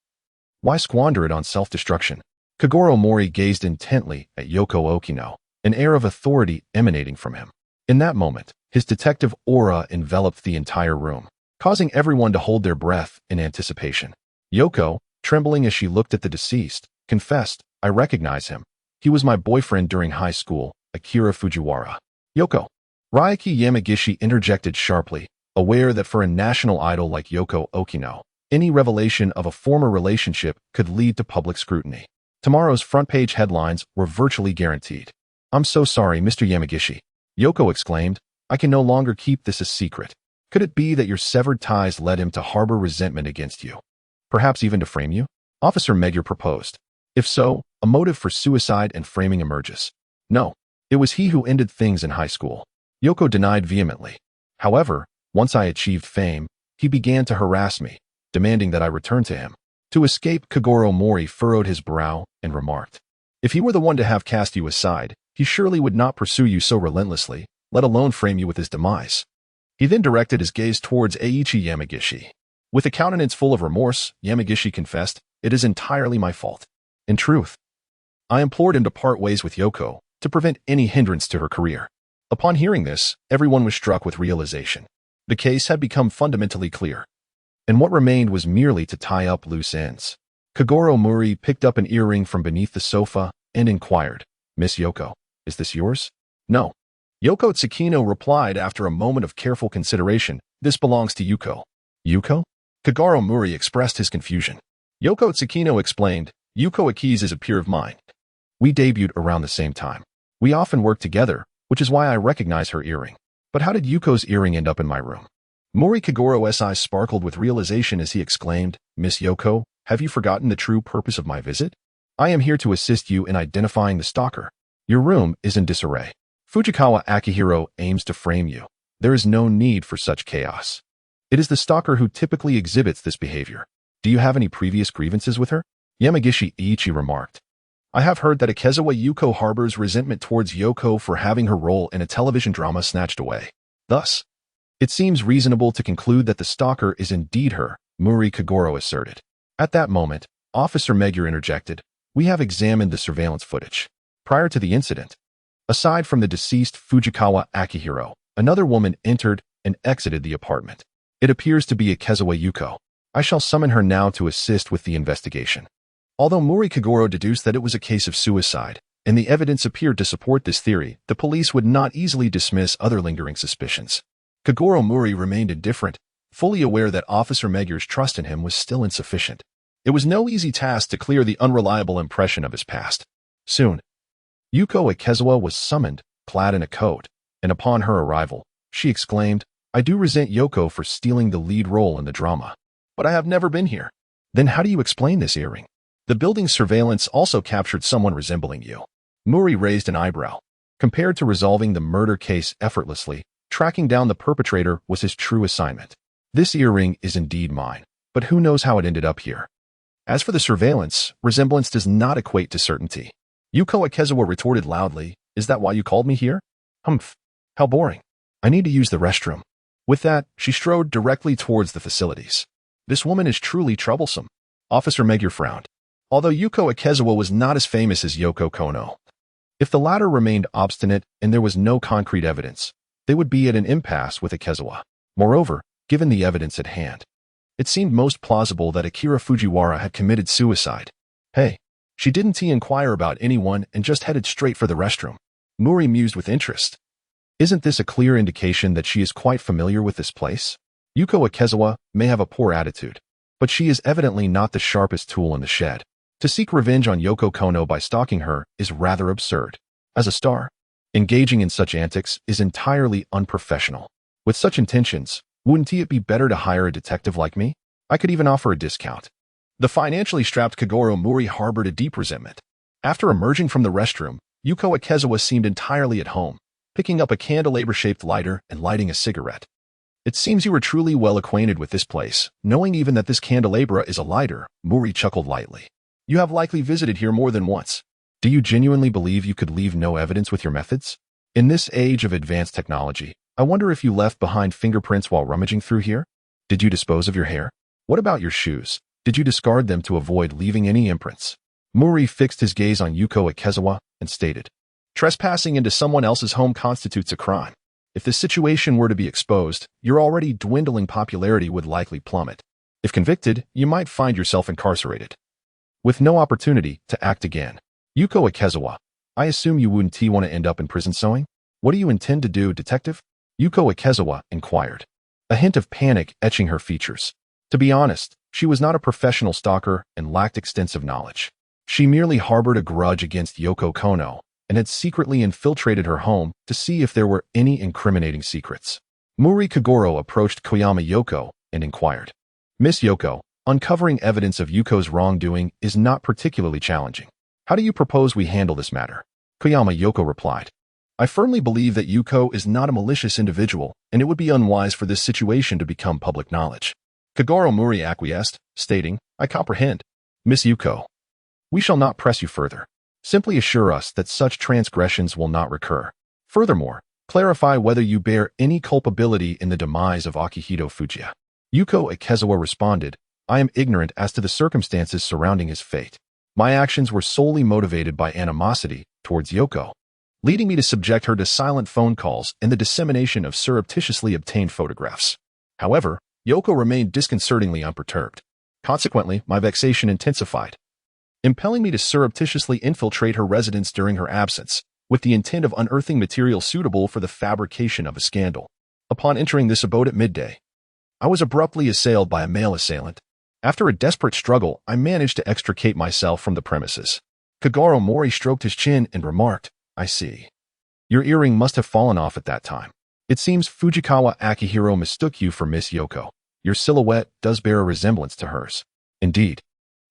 why squander it on self-destruction?" Kogoro Mouri gazed intently at Yoko Okino, an air of authority emanating from him. In that moment, his detective aura enveloped the entire room, causing everyone to hold their breath in anticipation. Yoko, trembling as she looked at the deceased, confessed, "I recognize him. He was my boyfriend during high school, Akira Fujiwara." Yoko. Ryuki Yamagishi interjected sharply, aware that for a national idol like Yoko Okino, any revelation of a former relationship could lead to public scrutiny. Tomorrow's front-page headlines were virtually guaranteed. "I'm so sorry, Mr. Yamagishi," Yoko exclaimed. "I can no longer keep this a secret. Could it be that your severed ties led him to harbor resentment against you? Perhaps even to frame you?" Officer Magyar proposed. "If so, a motive for suicide and framing emerges." "No, it was he who ended things in high school," Yoko denied vehemently. "However, once I achieved fame, he began to harass me, demanding that I return to him." To escape, Kogoro Mouri furrowed his brow and remarked, "If he were the one to have cast you aside, he surely would not pursue you so relentlessly, let alone frame you with his demise." He then directed his gaze towards Eiichi Yamagishi. With a countenance full of remorse, Yamagishi confessed, "It is entirely my fault. In truth, I implored him to part ways with Yoko to prevent any hindrance to her career." Upon hearing this, everyone was struck with realization. The case had become fundamentally clear, and what remained was merely to tie up loose ends. Kogoro Mouri picked up an earring from beneath the sofa and inquired, "Miss Yoko, is this yours?" "No." Yoko Tsukino replied after a moment of careful consideration, "This belongs to Yuko." "Yuko?" Kogoro Mouri expressed his confusion. Yoko Tsukino explained, "Yuko Aki's is a peer of mine. We debuted around the same time. We often work together, which is why I recognize her earring. But how did Yuko's earring end up in my room?" Mouri Kogoro's eyes sparkled with realization as he exclaimed, "Miss Yoko, have you forgotten the true purpose of my visit? I am here to assist you in identifying the stalker. Your room is in disarray. Fujikawa Akihiro aims to frame you. There is no need for such chaos. It is the stalker who typically exhibits this behavior. Do you have any previous grievances with her?" Yamagishi Eiichi remarked, "I have heard that Ikezawa Yuko harbors resentment towards Yoko for having her role in a television drama snatched away. Thus, it seems reasonable to conclude that the stalker is indeed her," Mouri Kogoro asserted. At that moment, Officer Magyar interjected, "We have examined the surveillance footage. Prior to the incident, aside from the deceased Fujikawa Akihiro, another woman entered and exited the apartment. It appears to be Ikezawa Yuko. I shall summon her now to assist with the investigation." Although Mouri Kogoro deduced that it was a case of suicide, and the evidence appeared to support this theory, the police would not easily dismiss other lingering suspicions. Kogoro Mouri remained indifferent, fully aware that Officer Magyar's trust in him was still insufficient. It was no easy task to clear the unreliable impression of his past. Soon, Yuko Ikezawa was summoned, clad in a coat, and upon her arrival, she exclaimed, "I do resent Yoko for stealing the lead role in the drama. But I have never been here." "Then how do you explain this earring?" "The building's surveillance also captured someone resembling you." Mouri raised an eyebrow. Compared to resolving the murder case effortlessly, tracking down the perpetrator was his true assignment. "This earring is indeed mine, but who knows how it ended up here? As for the surveillance, resemblance does not equate to certainty." Yuko Ikezawa retorted loudly, "Is that why you called me here? Humph. How boring. I need to use the restroom." With that, she strode directly towards the facilities. "This woman is truly troublesome." Officer Magyar frowned. Although Yuko Ikezawa was not as famous as Yoko Kono, if the latter remained obstinate and there was no concrete evidence, they would be at an impasse with Ikezawa. Moreover, given the evidence at hand, it seemed most plausible that Akira Fujiwara had committed suicide. "Hey." She didn't inquire about anyone and just headed straight for the restroom. Mouri mused with interest. Isn't this a clear indication that she is quite familiar with this place? Yuko Ikezawa may have a poor attitude, but she is evidently not the sharpest tool in the shed. To seek revenge on Yoko Kono by stalking her is rather absurd. As a star, engaging in such antics is entirely unprofessional. With such intentions, wouldn't it be better to hire a detective like me? I could even offer a discount. The financially strapped Kogoro Mouri harbored a deep resentment. After emerging from the restroom, Yuko Ikezawa seemed entirely at home, picking up a candelabra-shaped lighter and lighting a cigarette. "It seems you are truly well acquainted with this place, knowing even that this candelabra is a lighter," Mouri chuckled lightly. "You have likely visited here more than once. Do you genuinely believe you could leave no evidence with your methods? In this age of advanced technology, I wonder if you left behind fingerprints while rummaging through here? Did you dispose of your hair? What about your shoes? Did you discard them to avoid leaving any imprints?" Mouri fixed his gaze on Yuko Ikezawa and stated, "Trespassing into someone else's home constitutes a crime. If this situation were to be exposed, your already dwindling popularity would likely plummet. If convicted, you might find yourself incarcerated, with no opportunity to act again. Yuko Ikezawa, I assume you wouldn't want to end up in prison sewing? What do you intend to do, detective? Yuko Ikezawa inquired, a hint of panic etching her features. To be honest, she was not a professional stalker and lacked extensive knowledge. She merely harbored a grudge against Yoko Kono and had secretly infiltrated her home to see if there were any incriminating secrets. Mouri Kogoro approached Koyama Yoko and inquired, Miss Yoko, uncovering evidence of Yuko's wrongdoing is not particularly challenging. How do you propose we handle this matter? Koyama Yoko replied, I firmly believe that Yuko is not a malicious individual, and it would be unwise for this situation to become public knowledge. Kogoro Mouri acquiesced, stating, I comprehend. Miss Yuko, we shall not press you further. Simply assure us that such transgressions will not recur. Furthermore, clarify whether you bear any culpability in the demise of Akihito Fujiya. Yuko Ikezawa responded, I am ignorant as to the circumstances surrounding his fate. My actions were solely motivated by animosity towards Yoko, leading me to subject her to silent phone calls and the dissemination of surreptitiously obtained photographs. However, Yoko remained disconcertingly unperturbed. Consequently, my vexation intensified, impelling me to surreptitiously infiltrate her residence during her absence, with the intent of unearthing material suitable for the fabrication of a scandal. Upon entering this abode at midday, I was abruptly assailed by a male assailant. After a desperate struggle, I managed to extricate myself from the premises. Kogoro Mouri stroked his chin and remarked, I see. Your earring must have fallen off at that time. It seems Fujikawa Akihiro mistook you for Miss Yoko. Your silhouette does bear a resemblance to hers. Indeed.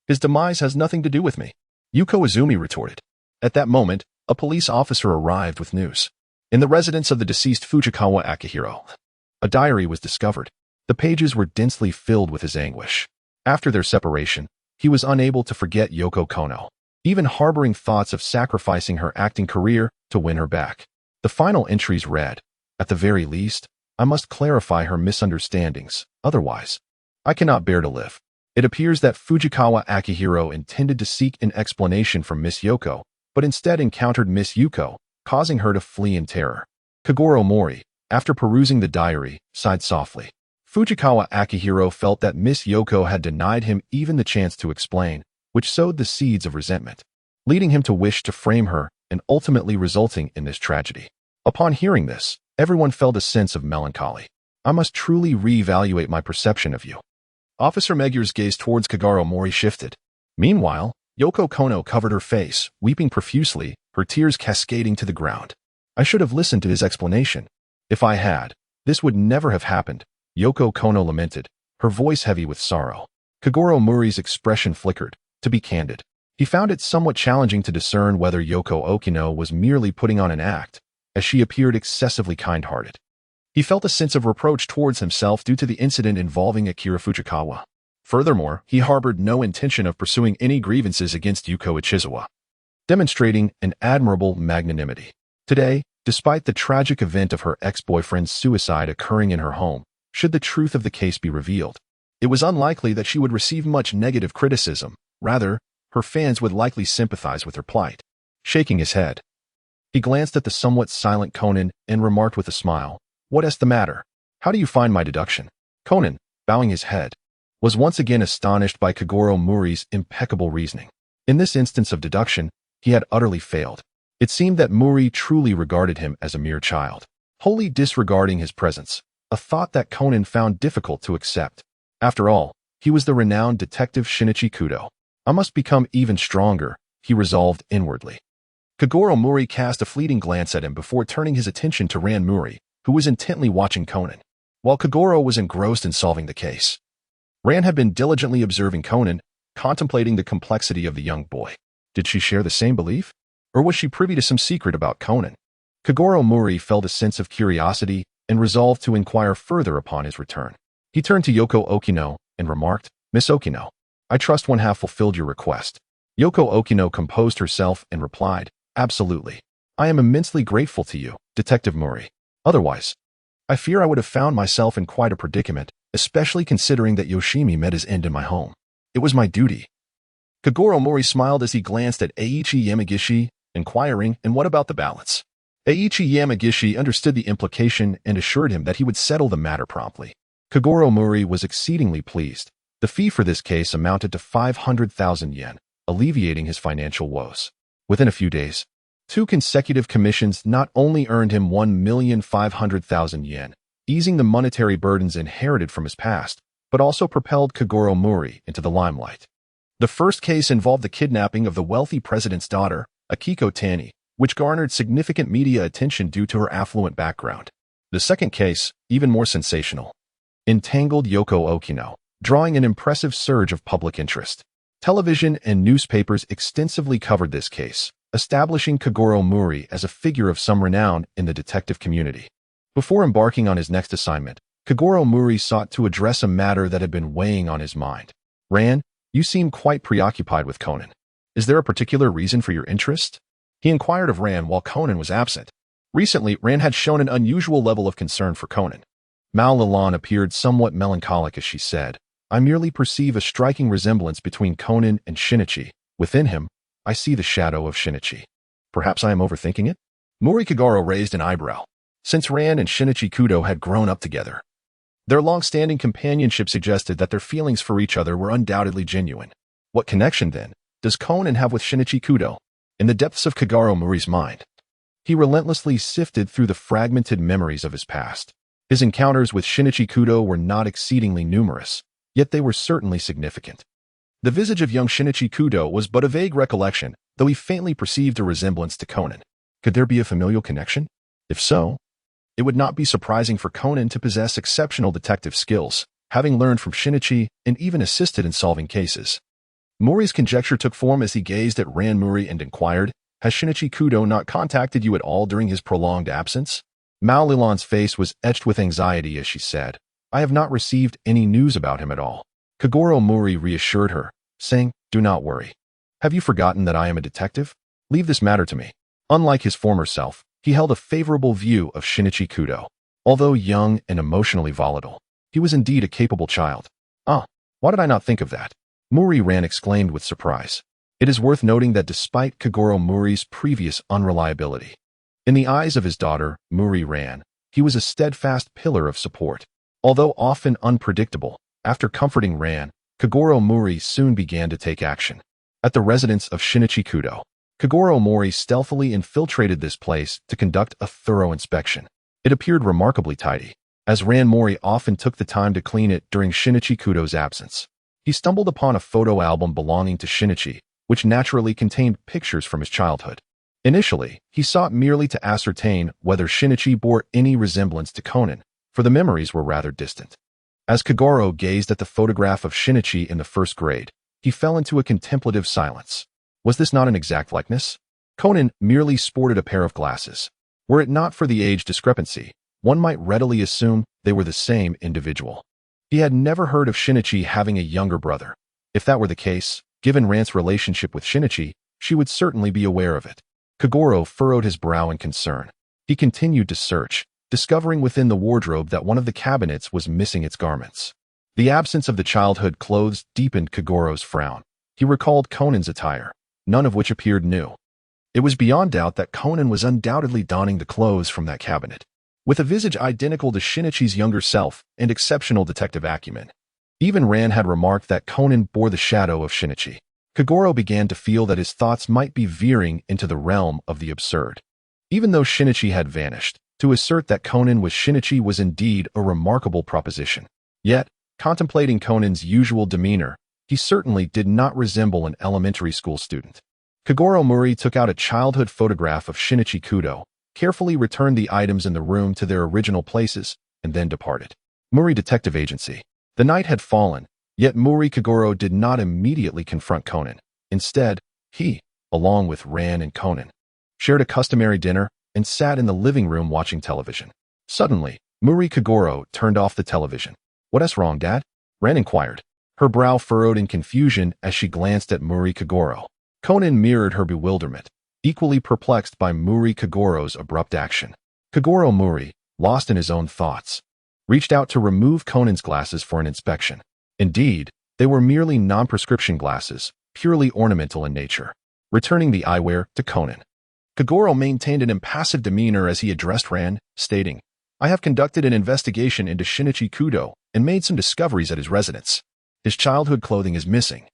His demise has nothing to do with me, Yuko Izumi retorted. At that moment, a police officer arrived with news. In the residence of the deceased Fujikawa Akihiro, a diary was discovered. The pages were densely filled with his anguish. After their separation, he was unable to forget Yoko Kono, even harboring thoughts of sacrificing her acting career to win her back. The final entries read, At the very least, I must clarify her misunderstandings, otherwise, I cannot bear to live. It appears that Fujikawa Akihiro intended to seek an explanation from Miss Yoko, but instead encountered Miss Yuko, causing her to flee in terror. Kogoro Mouri, after perusing the diary, sighed softly. Fujikawa Akihiro felt that Miss Yoko had denied him even the chance to explain, which sowed the seeds of resentment, leading him to wish to frame her and ultimately resulting in this tragedy. Upon hearing this, everyone felt a sense of melancholy. I must truly reevaluate my perception of you. Officer Megur's gaze towards Kogoro Mouri shifted. Meanwhile, Yoko Kono covered her face, weeping profusely, her tears cascading to the ground. I should have listened to his explanation. If I had, this would never have happened, Yoko Kono lamented, her voice heavy with sorrow. Kogoro Mouri's expression flickered. To be candid, he found it somewhat challenging to discern whether Yoko Okino was merely putting on an act, as she appeared excessively kind-hearted. He felt a sense of reproach towards himself due to the incident involving Akira Fujikawa. Furthermore, he harbored no intention of pursuing any grievances against Yuko Ikezawa, demonstrating an admirable magnanimity. Today, despite the tragic event of her ex-boyfriend's suicide occurring in her home, should the truth of the case be revealed, it was unlikely that she would receive much negative criticism. Rather, her fans would likely sympathize with her plight. Shaking his head, he glanced at the somewhat silent Conan and remarked with a smile, What is the matter? How do you find my deduction? Conan, bowing his head, was once again astonished by Kogoro Mouri's impeccable reasoning. In this instance of deduction, he had utterly failed. It seemed that Mouri truly regarded him as a mere child, wholly disregarding his presence, a thought that Conan found difficult to accept. After all, he was the renowned detective Shinichi Kudo. I must become even stronger, he resolved inwardly. Kogoro Mouri cast a fleeting glance at him before turning his attention to Ran Mouri, who was intently watching Conan, while Kogoro was engrossed in solving the case. Ran had been diligently observing Conan, contemplating the complexity of the young boy. Did she share the same belief? Or was she privy to some secret about Conan? Kogoro Mouri felt a sense of curiosity and resolved to inquire further upon his return. He turned to Yoko Okino and remarked, Miss Okino, I trust one have fulfilled your request. Yoko Okino composed herself and replied, Absolutely. I am immensely grateful to you, Detective Mouri. Otherwise, I fear I would have found myself in quite a predicament, especially considering that Yoshimi met his end in my home. It was my duty. Kogoro Mouri smiled as he glanced at Eiichi Yamagishi, inquiring, And what about the balance? Eiichi Yamagishi understood the implication and assured him that he would settle the matter promptly. Kogoro Mouri was exceedingly pleased. The fee for this case amounted to 500,000 yen, alleviating his financial woes. Within a few days, 2 consecutive commissions not only earned him 1,500,000 yen, easing the monetary burdens inherited from his past, but also propelled Kogoro Mouri into the limelight. The first case involved the kidnapping of the wealthy president's daughter, Akiko Tani, which garnered significant media attention due to her affluent background. The second case, even more sensational, entangled Yoko Okino, drawing an impressive surge of public interest. Television and newspapers extensively covered this case, establishing Kogoro Mouri as a figure of some renown in the detective community. Before embarking on his next assignment, Kogoro Mouri sought to address a matter that had been weighing on his mind. "Ran, you seem quite preoccupied with Conan. Is there a particular reason for your interest?" He inquired of Ran while Conan was absent. Recently, Ran had shown an unusual level of concern for Conan. Mao Lilan appeared somewhat melancholic as she said, "I merely perceive a striking resemblance between Conan and Shinichi. Within him, I see the shadow of Shinichi. Perhaps I am overthinking it?" Mouri Kogoro raised an eyebrow. Since Ran and Shinichi Kudo had grown up together, their long-standing companionship suggested that their feelings for each other were undoubtedly genuine. What connection, then, does Conan have with Shinichi Kudo? In the depths of Kogoro Mouri's mind, he relentlessly sifted through the fragmented memories of his past. His encounters with Shinichi Kudo were not exceedingly numerous, yet they were certainly significant. The visage of young Shinichi Kudo was but a vague recollection, though he faintly perceived a resemblance to Conan. Could there be a familial connection? If so, it would not be surprising for Conan to possess exceptional detective skills, having learned from Shinichi and even assisted in solving cases. Mouri's conjecture took form as he gazed at Ran Mouri and inquired, "Has Shinichi Kudo not contacted you at all during his prolonged absence?" Mao Lilan's face was etched with anxiety as she said, "I have not received any news about him at all." Kogoro Mouri reassured her, saying, "Do not worry. Have you forgotten that I am a detective? Leave this matter to me." Unlike his former self, he held a favorable view of Shinichi Kudo. Although young and emotionally volatile, he was indeed a capable child. "Ah, why did I not think of that?" Mouri Ran exclaimed with surprise. It is worth noting that despite Kogoro Mouri's previous unreliability, in the eyes of his daughter, Mouri Ran, he was a steadfast pillar of support. Although often unpredictable, after comforting Ran, Kogoro Mouri soon began to take action. At the residence of Shinichi Kudo, Kogoro Mouri stealthily infiltrated this place to conduct a thorough inspection. It appeared remarkably tidy, as Ran Mouri often took the time to clean it during Shinichi Kudo's absence. He stumbled upon a photo album belonging to Shinichi, which naturally contained pictures from his childhood. Initially, he sought merely to ascertain whether Shinichi bore any resemblance to Conan, for the memories were rather distant. As Kogoro gazed at the photograph of Shinichi in the first grade, he fell into a contemplative silence. Was this not an exact likeness? Conan merely sported a pair of glasses. Were it not for the age discrepancy, one might readily assume they were the same individual. He had never heard of Shinichi having a younger brother. If that were the case, given Ran's relationship with Shinichi, she would certainly be aware of it. Kogoro furrowed his brow in concern. He continued to search, discovering within the wardrobe that one of the cabinets was missing its garments. The absence of the childhood clothes deepened Kogoro's frown. He recalled Conan's attire, none of which appeared new. It was beyond doubt that Conan was undoubtedly donning the clothes from that cabinet. With a visage identical to Shinichi's younger self and exceptional detective acumen, even Ran had remarked that Conan bore the shadow of Shinichi. Kogoro began to feel that his thoughts might be veering into the realm of the absurd. Even though Shinichi had vanished, to assert that Conan was Shinichi was indeed a remarkable proposition. Yet, contemplating Conan's usual demeanor, he certainly did not resemble an elementary school student. Kogoro Mouri took out a childhood photograph of Shinichi Kudo, carefully returned the items in the room to their original places, and then departed. Mouri Detective Agency. The night had fallen, yet Mouri Kogoro did not immediately confront Conan. Instead, he, along with Ran and Conan, shared a customary dinner and sat in the living room watching television. Suddenly, Mouri Kogoro turned off the television. "What's wrong, Dad?" Ran inquired. Her brow furrowed in confusion as she glanced at Mouri Kogoro. Conan mirrored her bewilderment, equally perplexed by Mouri Kogoro's abrupt action. Kogoro Mouri, lost in his own thoughts, reached out to remove Conan's glasses for an inspection. Indeed, they were merely non-prescription glasses, purely ornamental in nature. Returning the eyewear to Conan, Kogoro maintained an impassive demeanor as he addressed Ran, stating, "I have conducted an investigation into Shinichi Kudo and made some discoveries at his residence. His childhood clothing is missing,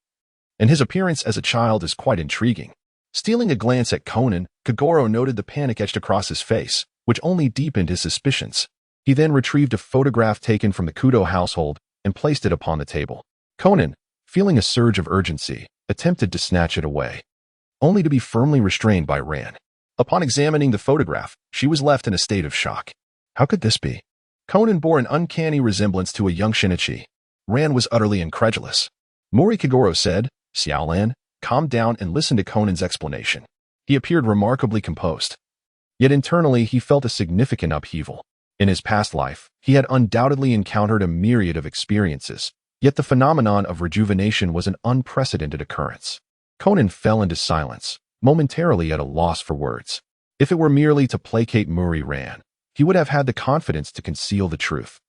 and his appearance as a child is quite intriguing. Stealing a glance at Conan, Kogoro noted the panic etched across his face, which only deepened his suspicions. He then retrieved a photograph taken from the Kudo household and placed it upon the table. Conan, feeling a surge of urgency, attempted to snatch it away, only to be firmly restrained by Ran. Upon examining the photograph, she was left in a state of shock. How could this be? Conan bore an uncanny resemblance to a young Shinichi. Ran was utterly incredulous. Mouri Kogoro said, "Xiaolan, calm down and listen to Conan's explanation." He appeared remarkably composed. Yet internally he felt a significant upheaval. In his past life, he had undoubtedly encountered a myriad of experiences, yet the phenomenon of rejuvenation was an unprecedented occurrence. Conan fell into silence, momentarily at a loss for words. If it were merely to placate Mouri Ran, he would have had the confidence to conceal the truth.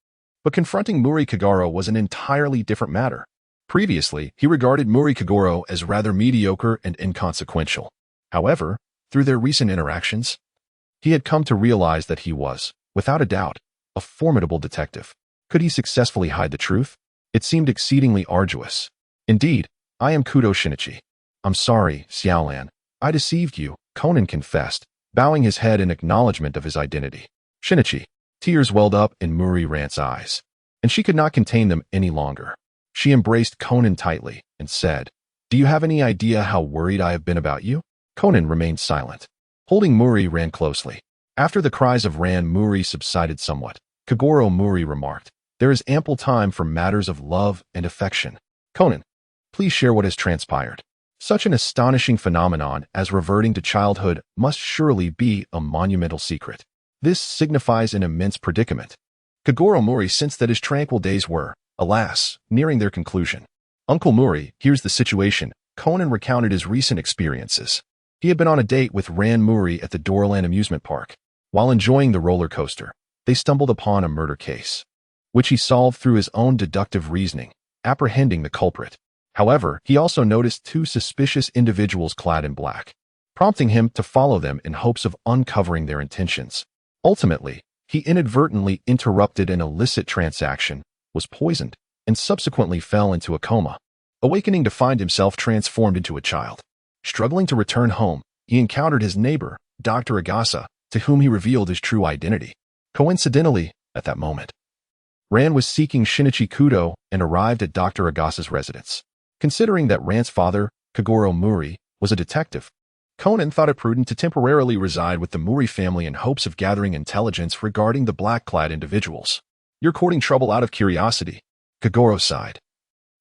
But confronting Mouri Kogoro was an entirely different matter. Previously, he regarded Mouri Kogoro as rather mediocre and inconsequential. However, through their recent interactions, he had come to realize that he was, without a doubt, a formidable detective. Could he successfully hide the truth? It seemed exceedingly arduous. Indeed, I am Kudo Shinichi. I'm sorry, Xiaolan. I deceived you, Conan confessed, bowing his head in acknowledgement of his identity. Shinichi. Tears welled up in Mouri Ran's eyes, and she could not contain them any longer. She embraced Conan tightly and said, "Do you have any idea how worried I have been about you?" Conan remained silent, holding Mouri Ran closely. After the cries of Ran Mouri subsided somewhat, Kogoro Mouri remarked, "There is ample time for matters of love and affection. Conan, please share what has transpired." Such an astonishing phenomenon as reverting to childhood must surely be a monumental secret. This signifies an immense predicament. Kogoro Mouri sensed that his tranquil days were, alas, nearing their conclusion. "Uncle Mouri, here's the situation." Conan recounted his recent experiences. He had been on a date with Ran Mouri at the Doorland amusement park. While enjoying the roller coaster, they stumbled upon a murder case, which he solved through his own deductive reasoning, apprehending the culprit. However, he also noticed two suspicious individuals clad in black, prompting him to follow them in hopes of uncovering their intentions. Ultimately, he inadvertently interrupted an illicit transaction, was poisoned, and subsequently fell into a coma, awakening to find himself transformed into a child. Struggling to return home, he encountered his neighbor, Dr. Agasa, to whom he revealed his true identity. Coincidentally, at that moment, Ran was seeking Shinichi Kudo and arrived at Dr. Agasa's residence. Considering that Ran's father, Kogoro Mouri, was a detective, Conan thought it prudent to temporarily reside with the Mouri family in hopes of gathering intelligence regarding the black-clad individuals. "You're courting trouble out of curiosity," Kogoro sighed,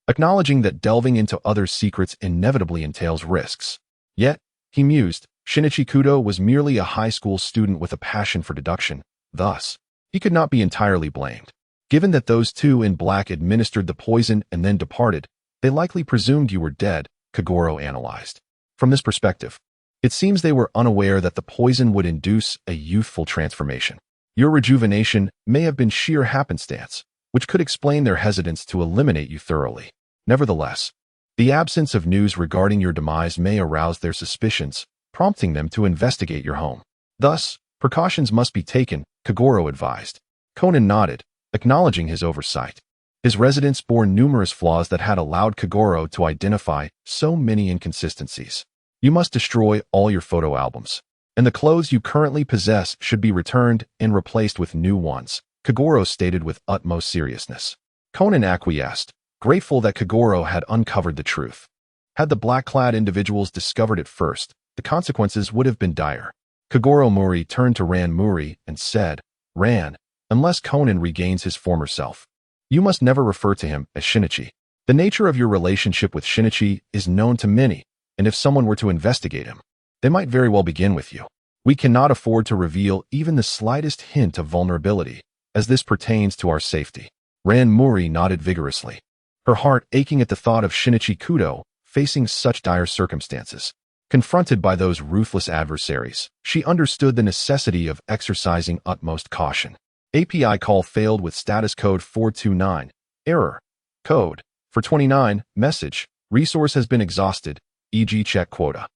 acknowledging that delving into others' secrets inevitably entails risks. Yet, he mused, Shinichi Kudo was merely a high school student with a passion for deduction. Thus, he could not be entirely blamed. Given that those two in black administered the poison and then departed, they likely presumed you were dead, Kogoro analyzed. From this perspective, it seems they were unaware that the poison would induce a youthful transformation. Your rejuvenation may have been sheer happenstance, which could explain their hesitance to eliminate you thoroughly. Nevertheless, the absence of news regarding your demise may arouse their suspicions, prompting them to investigate your home. Thus, precautions must be taken, Kogoro advised. Conan nodded, acknowledging his oversight. His residence bore numerous flaws that had allowed Kogoro to identify so many inconsistencies. You must destroy all your photo albums, and the clothes you currently possess should be returned and replaced with new ones, Kogoro stated with utmost seriousness. Conan acquiesced, grateful that Kogoro had uncovered the truth. Had the black-clad individuals discovered it first, the consequences would have been dire. Kogoro Mouri turned to Ran Mouri and said, "Ran, unless Conan regains his former self, you must never refer to him as Shinichi. The nature of your relationship with Shinichi is known to many, and if someone were to investigate him, they might very well begin with you. We cannot afford to reveal even the slightest hint of vulnerability, as this pertains to our safety." Ran Mouri nodded vigorously, her heart aching at the thought of Shinichi Kudo facing such dire circumstances. Confronted by those ruthless adversaries, she understood the necessity of exercising utmost caution. API call failed with status code 429. Error. Code. For 29. Message. Resource has been exhausted, e.g. check quota.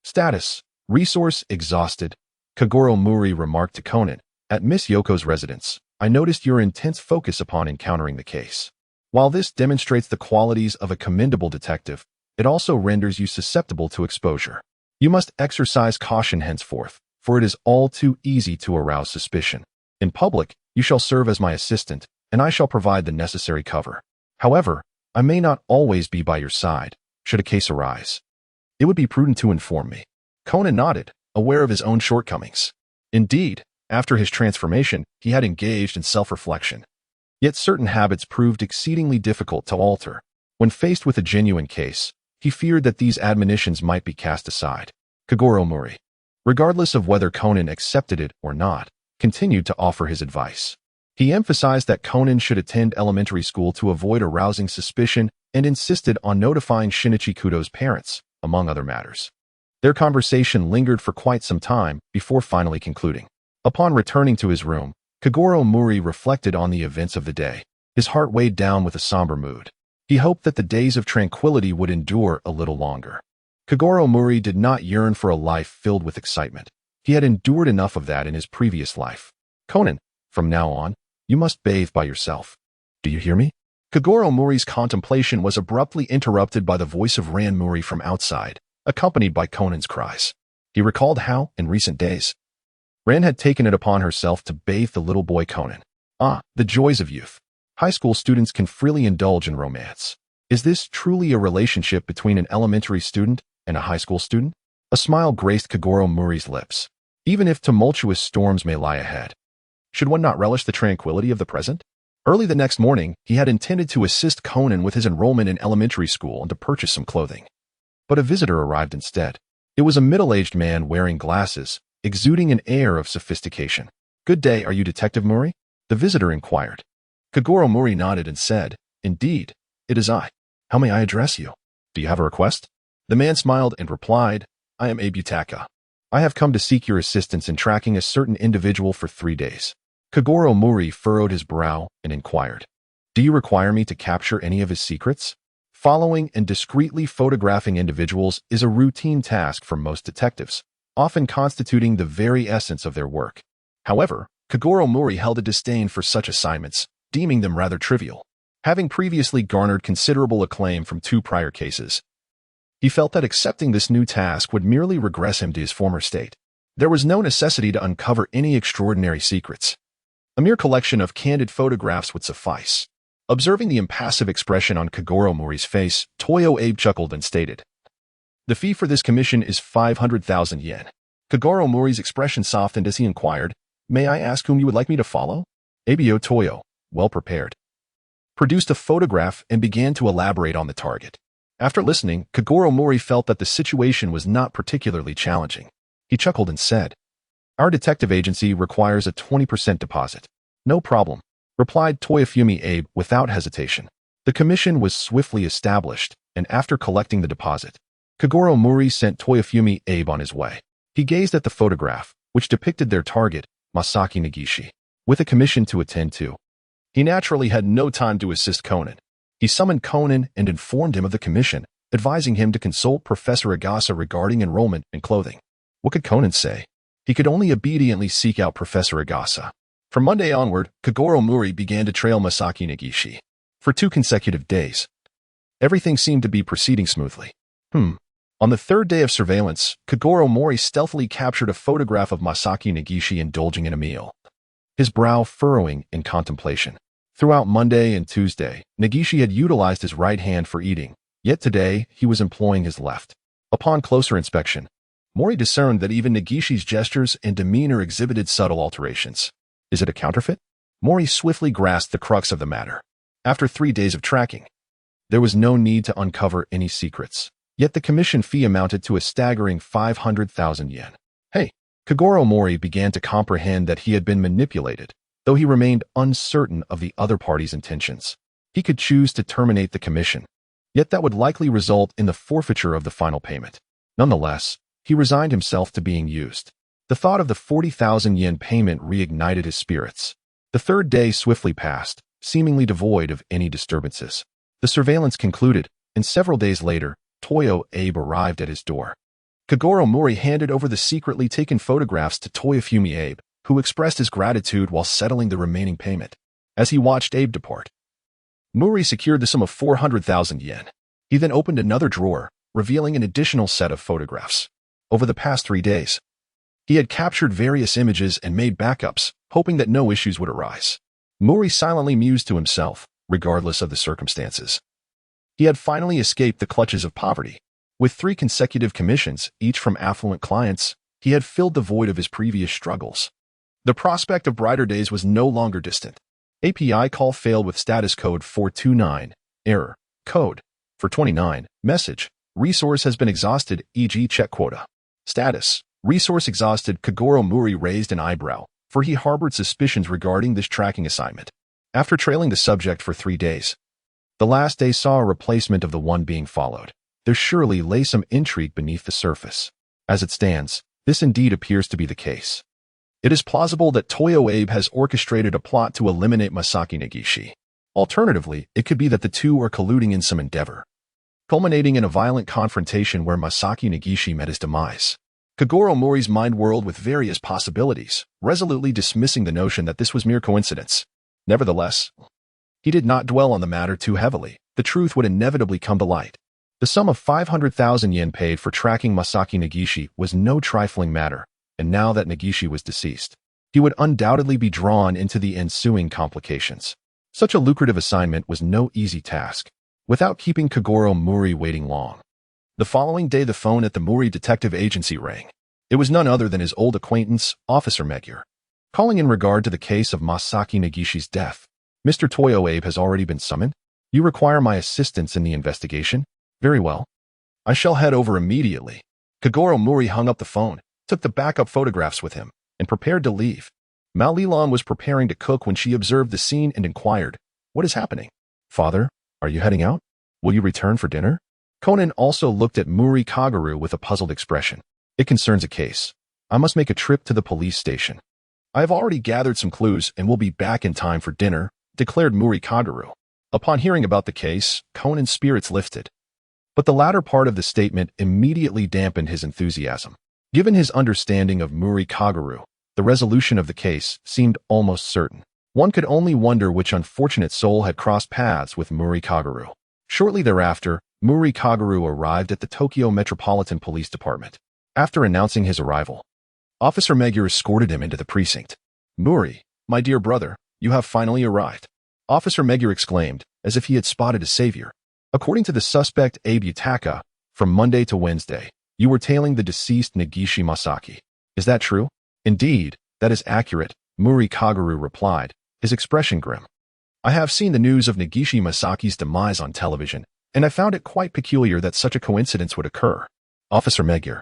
Status. Resource exhausted. Kogoro Mouri remarked to Conan, "At Miss Yoko's residence, I noticed your intense focus upon encountering the case. While this demonstrates the qualities of a commendable detective, it also renders you susceptible to exposure. You must exercise caution henceforth, for it is all too easy to arouse suspicion. In public, you shall serve as my assistant, and I shall provide the necessary cover. However, I may not always be by your side, should a case arise. It would be prudent to inform me. Conan nodded, aware of his own shortcomings. Indeed, after his transformation, he had engaged in self-reflection. Yet certain habits proved exceedingly difficult to alter. When faced with a genuine case, he feared that these admonitions might be cast aside. Kogoro Mouri, regardless of whether Conan accepted it or not, continued to offer his advice. He emphasized that Conan should attend elementary school to avoid arousing suspicion and insisted on notifying Shinichi Kudo's parents, among other matters. Their conversation lingered for quite some time before finally concluding. Upon returning to his room, Kogoro Mouri reflected on the events of the day. His heart weighed down with a somber mood. He hoped that the days of tranquility would endure a little longer. Kogoro Mouri did not yearn for a life filled with excitement. He had endured enough of that in his previous life. Conan, from now on, you must bathe by yourself. Do you hear me? Kogoro Mouri's contemplation was abruptly interrupted by the voice of Ran Mouri from outside, accompanied by Conan's cries. He recalled how, in recent days, Ran had taken it upon herself to bathe the little boy Conan. Ah, the joys of youth. High school students can freely indulge in romance. Is this truly a relationship between an elementary student and a high school student? A smile graced Kogoro Mouri's lips. Even if tumultuous storms may lie ahead, should one not relish the tranquility of the present? Early the next morning, he had intended to assist Conan with his enrollment in elementary school and to purchase some clothing. But a visitor arrived instead. It was a middle-aged man wearing glasses, exuding an air of sophistication. "Good day, are you Detective Mouri?" the visitor inquired. Kogoro Mouri nodded and said, "Indeed, it is I. How may I address you? Do you have a request?" The man smiled and replied, "I am Abe Utaka. I have come to seek your assistance in tracking a certain individual for 3 days." Kogoro Mouri furrowed his brow and inquired, "Do you require me to capture any of his secrets?" Following and discreetly photographing individuals is a routine task for most detectives, often constituting the very essence of their work. However, Kogoro Mouri held a disdain for such assignments, deeming them rather trivial. Having previously garnered considerable acclaim from 2 prior cases, he felt that accepting this new task would merely regress him to his former state. There was no necessity to uncover any extraordinary secrets. A mere collection of candid photographs would suffice. Observing the impassive expression on Kogoro Mouri's face, Toyo Abe chuckled and stated, "The fee for this commission is 500,000 yen. Kogoro Mouri's expression softened as he inquired, "May I ask whom you would like me to follow?" Abio Toyo, well prepared, produced a photograph and began to elaborate on the target. After listening, Kogoro Mouri felt that the situation was not particularly challenging. He chuckled and said, "Our detective agency requires a 20% deposit." "No problem," replied Toyofumi Abe without hesitation. The commission was swiftly established, and after collecting the deposit, Kogoro Mouri sent Toyofumi Abe on his way. He gazed at the photograph, which depicted their target, Masaki Negishi, with a commission to attend to. He naturally had no time to assist Conan. He summoned Conan and informed him of the commission, advising him to consult Professor Agasa regarding enrollment and clothing. What could Conan say? He could only obediently seek out Professor Agasa. From Monday onward, Kogoro Mouri began to trail Masaki Negishi. For 2 consecutive days, everything seemed to be proceeding smoothly. On the 3rd day of surveillance, Kogoro Mouri stealthily captured a photograph of Masaki Negishi indulging in a meal, his brow furrowing in contemplation. Throughout Monday and Tuesday, Negishi had utilized his right hand for eating, yet today he was employing his left. Upon closer inspection, Mouri discerned that even Negishi's gestures and demeanor exhibited subtle alterations. Is it a counterfeit? Mouri swiftly grasped the crux of the matter. After 3 days of tracking, there was no need to uncover any secrets. Yet the commission fee amounted to a staggering 500,000 yen. Hey, Kogoro Mouri began to comprehend that he had been manipulated, though he remained uncertain of the other party's intentions. He could choose to terminate the commission, yet that would likely result in the forfeiture of the final payment. Nonetheless, he resigned himself to being used. The thought of the 40,000 yen payment reignited his spirits. The 3rd day swiftly passed, seemingly devoid of any disturbances. The surveillance concluded, and several days later, Toyo Abe arrived at his door. Kogoro Mouri handed over the secretly taken photographs to Toyofumi Abe, who expressed his gratitude while settling the remaining payment. As he watched Abe depart, Mouri secured the sum of 400,000 yen. He then opened another drawer, revealing an additional set of photographs. Over the past 3 days, he had captured various images and made backups, hoping that no issues would arise. Mouri silently mused to himself, regardless of the circumstances. He had finally escaped the clutches of poverty. With 3 consecutive commissions, each from affluent clients, he had filled the void of his previous struggles. The prospect of brighter days was no longer distant. API call failed with status code 429, error, code, for 29, message, resource has been exhausted, e.g. check quota. Status, resource exhausted. Kogoro Mouri raised an eyebrow, for he harbored suspicions regarding this tracking assignment. After trailing the subject for 3 days, the last day saw a replacement of the one being followed. There surely lay some intrigue beneath the surface. As it stands, this indeed appears to be the case. It is plausible that Toyo Abe has orchestrated a plot to eliminate Masaki Negishi. Alternatively, it could be that the two are colluding in some endeavor, culminating in a violent confrontation where Masaki Negishi met his demise. Kogoro Mouri's mind whirled with various possibilities, resolutely dismissing the notion that this was mere coincidence. Nevertheless, he did not dwell on the matter too heavily. The truth would inevitably come to light. The sum of 500,000 yen paid for tracking Masaki Negishi was no trifling matter, and now that Negishi was deceased, he would undoubtedly be drawn into the ensuing complications. Such a lucrative assignment was no easy task, without keeping Kogoro Mouri waiting long. The following day the phone at the Mouri Detective Agency rang. It was none other than his old acquaintance, Officer Megure, calling in regard to the case of Masaki Negishi's death. Mr. Toyo Abe has already been summoned? You require my assistance in the investigation? Very well. I shall head over immediately. Kogoro Mouri hung up the phone, took the backup photographs with him, and prepared to leave. Malilan was preparing to cook when she observed the scene and inquired, "What is happening? Father, are you heading out? Will you return for dinner?" Conan also looked at Mouri Kogoro with a puzzled expression. "It concerns a case. I must make a trip to the police station. I have already gathered some clues and will be back in time for dinner," declared Mouri Kogoro. Upon hearing about the case, Conan's spirits lifted. But the latter part of the statement immediately dampened his enthusiasm. Given his understanding of Mouri Kogoro, the resolution of the case seemed almost certain. One could only wonder which unfortunate soul had crossed paths with Mouri Kogoro. Shortly thereafter, Mouri Kogoro arrived at the Tokyo Metropolitan Police Department. After announcing his arrival, Officer Megure escorted him into the precinct. "Mouri, my dear brother, you have finally arrived," Officer Megure exclaimed, as if he had spotted a savior. "According to the suspect Abe Yutaka, from Monday to Wednesday, you were tailing the deceased Negishi Masaki. Is that true?" "Indeed, that is accurate," Mouri Kogoro replied, his expression grim. "I have seen the news of Negishi Masaki's demise on television, and I found it quite peculiar that such a coincidence would occur. Officer Megure,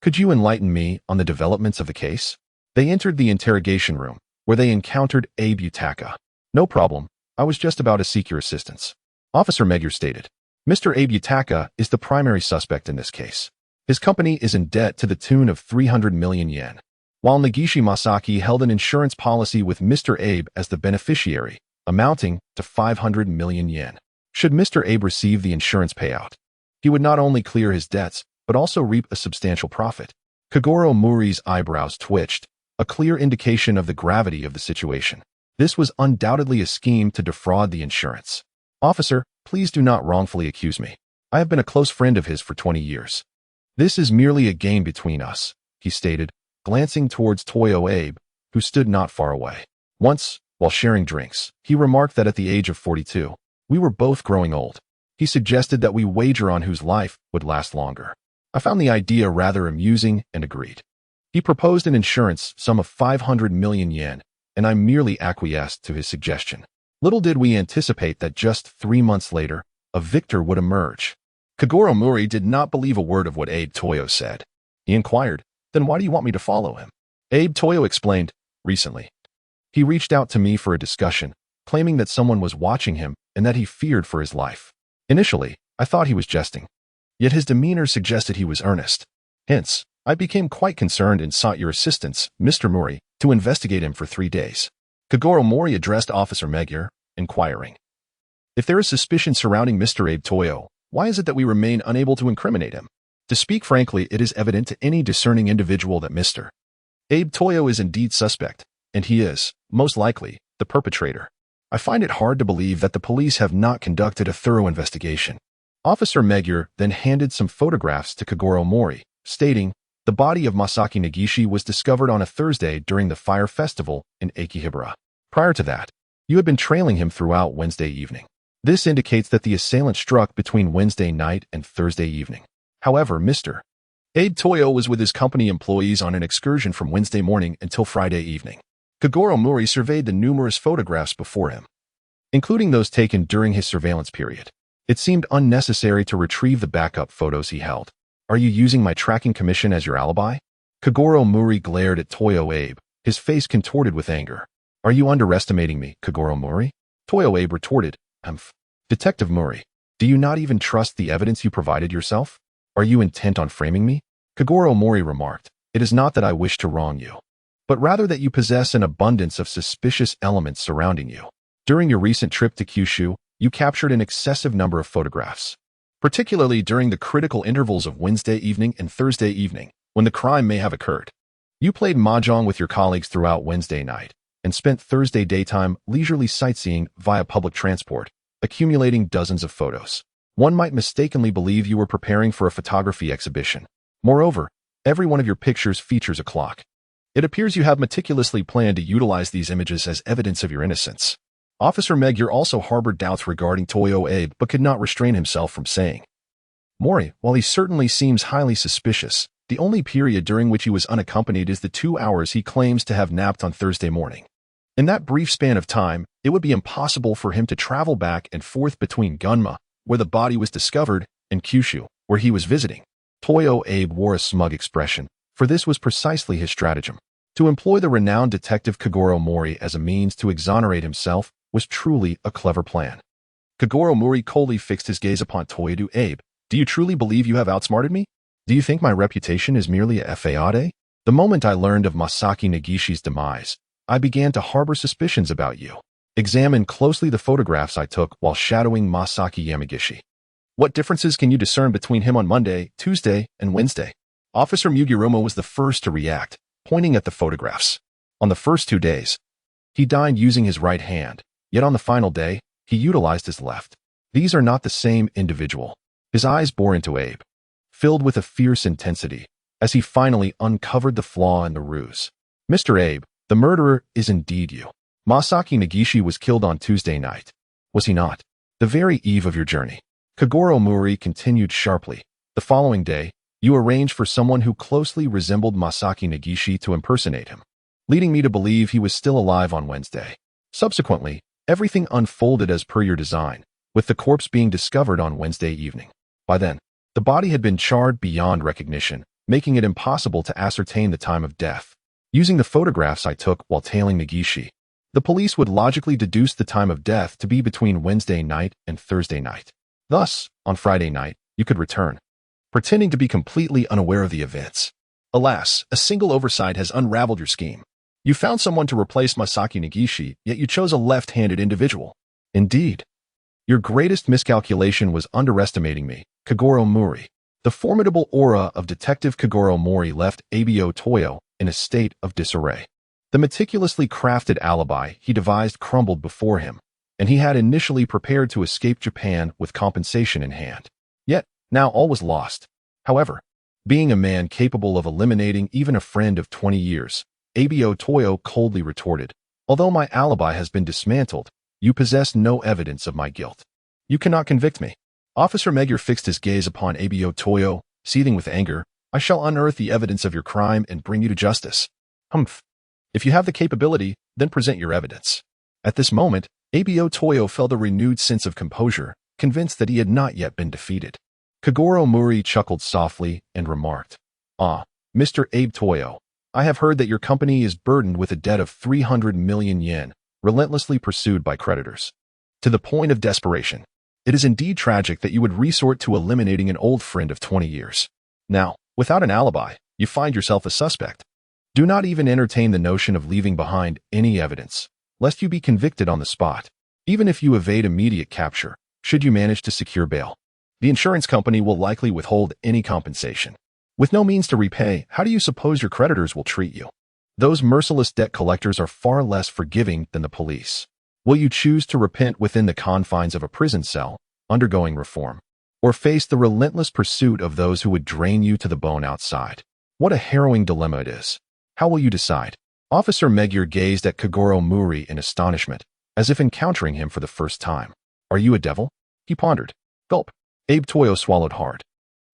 could you enlighten me on the developments of the case?" They entered the interrogation room, where they encountered Abe Yutaka. "No problem. I was just about to seek your assistance," Officer Megure stated. "Mr. Abe Yutaka is the primary suspect in this case. His company is in debt to the tune of 300 million yen, while Negishi Masaki held an insurance policy with Mr. Abe as the beneficiary, amounting to 500 million yen. Should Mr. Abe receive the insurance payout, he would not only clear his debts, but also reap a substantial profit." Kogoro Mouri's eyebrows twitched, a clear indication of the gravity of the situation. This was undoubtedly a scheme to defraud the insurance. "Officer, please do not wrongfully accuse me. I have been a close friend of his for 20 years. This is merely a game between us," he stated, glancing towards Toyo Abe, who stood not far away. Once, while sharing drinks, he remarked that at the age of 42, we were both growing old. He suggested that we wager on whose life would last longer. I found the idea rather amusing and agreed. He proposed an insurance sum of 500 million yen, and I merely acquiesced to his suggestion. Little did we anticipate that just 3 months later, a victor would emerge. Kogoro Mouri did not believe a word of what Abe Toyo said. He inquired, "Then why do you want me to follow him?" Abe Toyo explained, "Recently, he reached out to me for a discussion, claiming that someone was watching him and that he feared for his life. Initially, I thought he was jesting, yet his demeanor suggested he was earnest. Hence, I became quite concerned and sought your assistance, Mr. Mouri, to investigate him for 3 days." Kogoro Mouri addressed Officer Megure, inquiring, "If there is suspicion surrounding Mr. Abe Toyo, why is it that we remain unable to incriminate him? To speak frankly, it is evident to any discerning individual that Mr. Abe Toyo is indeed suspect, and he is, most likely, the perpetrator." I find it hard to believe that the police have not conducted a thorough investigation. Officer Magyar then handed some photographs to Kogoro Mouri, stating, "The body of Masaki Negishi was discovered on a Thursday during the fire festival in Akihibara. Prior to that, you had been trailing him throughout Wednesday evening. This indicates that the assailant struck between Wednesday night and Thursday evening. However, Mr. Aide Toyo was with his company employees on an excursion from Wednesday morning until Friday evening." Kogoro Mouri surveyed the numerous photographs before him, including those taken during his surveillance period. It seemed unnecessary to retrieve the backup photos he held. "Are you using my tracking commission as your alibi?" Kogoro Mouri glared at Toyo Abe, his face contorted with anger. "Are you underestimating me, Kogoro Mouri?" Toyo Abe retorted, Detective Mouri, do you not even trust the evidence you provided yourself? Are you intent on framing me?" Kogoro Mouri remarked, "It is not that I wish to wrong you, but rather that you possess an abundance of suspicious elements surrounding you. During your recent trip to Kyushu, you captured an excessive number of photographs, particularly during the critical intervals of Wednesday evening and Thursday evening, when the crime may have occurred. You played mahjong with your colleagues throughout Wednesday night and spent Thursday daytime leisurely sightseeing via public transport, accumulating dozens of photos. One might mistakenly believe you were preparing for a photography exhibition. Moreover, every one of your pictures features a clock. It appears you have meticulously planned to utilize these images as evidence of your innocence." Officer Magyar also harbored doubts regarding Toyo Abe but could not restrain himself from saying, "Mouri, while he certainly seems highly suspicious, the only period during which he was unaccompanied is the 2 hours he claims to have napped on Thursday morning. In that brief span of time, it would be impossible for him to travel back and forth between Gunma, where the body was discovered, and Kyushu, where he was visiting." Toyo Abe wore a smug expression, for this was precisely his stratagem. To employ the renowned detective Kogoro Mouri as a means to exonerate himself was truly a clever plan. Kogoro Mouri coldly fixed his gaze upon Toyo Abe. "Do you truly believe you have outsmarted me? Do you think my reputation is merely a fade? The moment I learned of Masaki Negishi's demise, I began to harbor suspicions about you. Examine closely the photographs I took while shadowing Masaki Yamagishi. What differences can you discern between him on Monday, Tuesday, and Wednesday?" Officer Mugirumo was the first to react, pointing at the photographs. "On the first 2 days, he dined using his right hand, yet on the final day, he utilized his left. These are not the same individual." His eyes bore into Abe, filled with a fierce intensity, as he finally uncovered the flaw in the ruse. "Mr. Abe, the murderer is indeed you. Masaki Negishi was killed on Tuesday night, was he not? The very eve of your journey." Kogoro Mouri continued sharply. "The following day, you arranged for someone who closely resembled Masaki Negishi to impersonate him, leading me to believe he was still alive on Wednesday. Subsequently, everything unfolded as per your design, with the corpse being discovered on Wednesday evening. By then, the body had been charred beyond recognition, making it impossible to ascertain the time of death. Using the photographs I took while tailing Negishi, the police would logically deduce the time of death to be between Wednesday night and Thursday night. Thus, on Friday night, you could return, pretending to be completely unaware of the events. Alas, a single oversight has unraveled your scheme. You found someone to replace Masaki Negishi, yet you chose a left-handed individual. Indeed, your greatest miscalculation was underestimating me, Kogoro Mouri." The formidable aura of Detective Kogoro Mouri left Abo Toyo in a state of disarray. The meticulously crafted alibi he devised crumbled before him, and he had initially prepared to escape Japan with compensation in hand. Yet, now all was lost. However, being a man capable of eliminating even a friend of 20 years, Abo Toyo coldly retorted, "Although my alibi has been dismantled, you possess no evidence of my guilt. You cannot convict me." Officer Magyar fixed his gaze upon Abo Toyo, seething with anger. "I shall unearth the evidence of your crime and bring you to justice." "Humph. If you have the capability, then present your evidence." At this moment, Abo Toyo felt a renewed sense of composure, convinced that he had not yet been defeated. Kogoro Mouri chuckled softly and remarked, "Ah, Mr. Abe Toyo, I have heard that your company is burdened with a debt of 300 million yen, relentlessly pursued by creditors, to the point of desperation. It is indeed tragic that you would resort to eliminating an old friend of 20 years. Now, without an alibi, you find yourself a suspect. Do not even entertain the notion of leaving behind any evidence, lest you be convicted on the spot. Even if you evade immediate capture, should you manage to secure bail, the insurance company will likely withhold any compensation. With no means to repay, how do you suppose your creditors will treat you? Those merciless debt collectors are far less forgiving than the police. Will you choose to repent within the confines of a prison cell, undergoing reform, or face the relentless pursuit of those who would drain you to the bone outside? What a harrowing dilemma it is. How will you decide? Officer Magyar gazed at Kogoro Mouri in astonishment, as if encountering him for the first time. Are you a devil? He pondered. Gulp. Abe Toyo swallowed hard.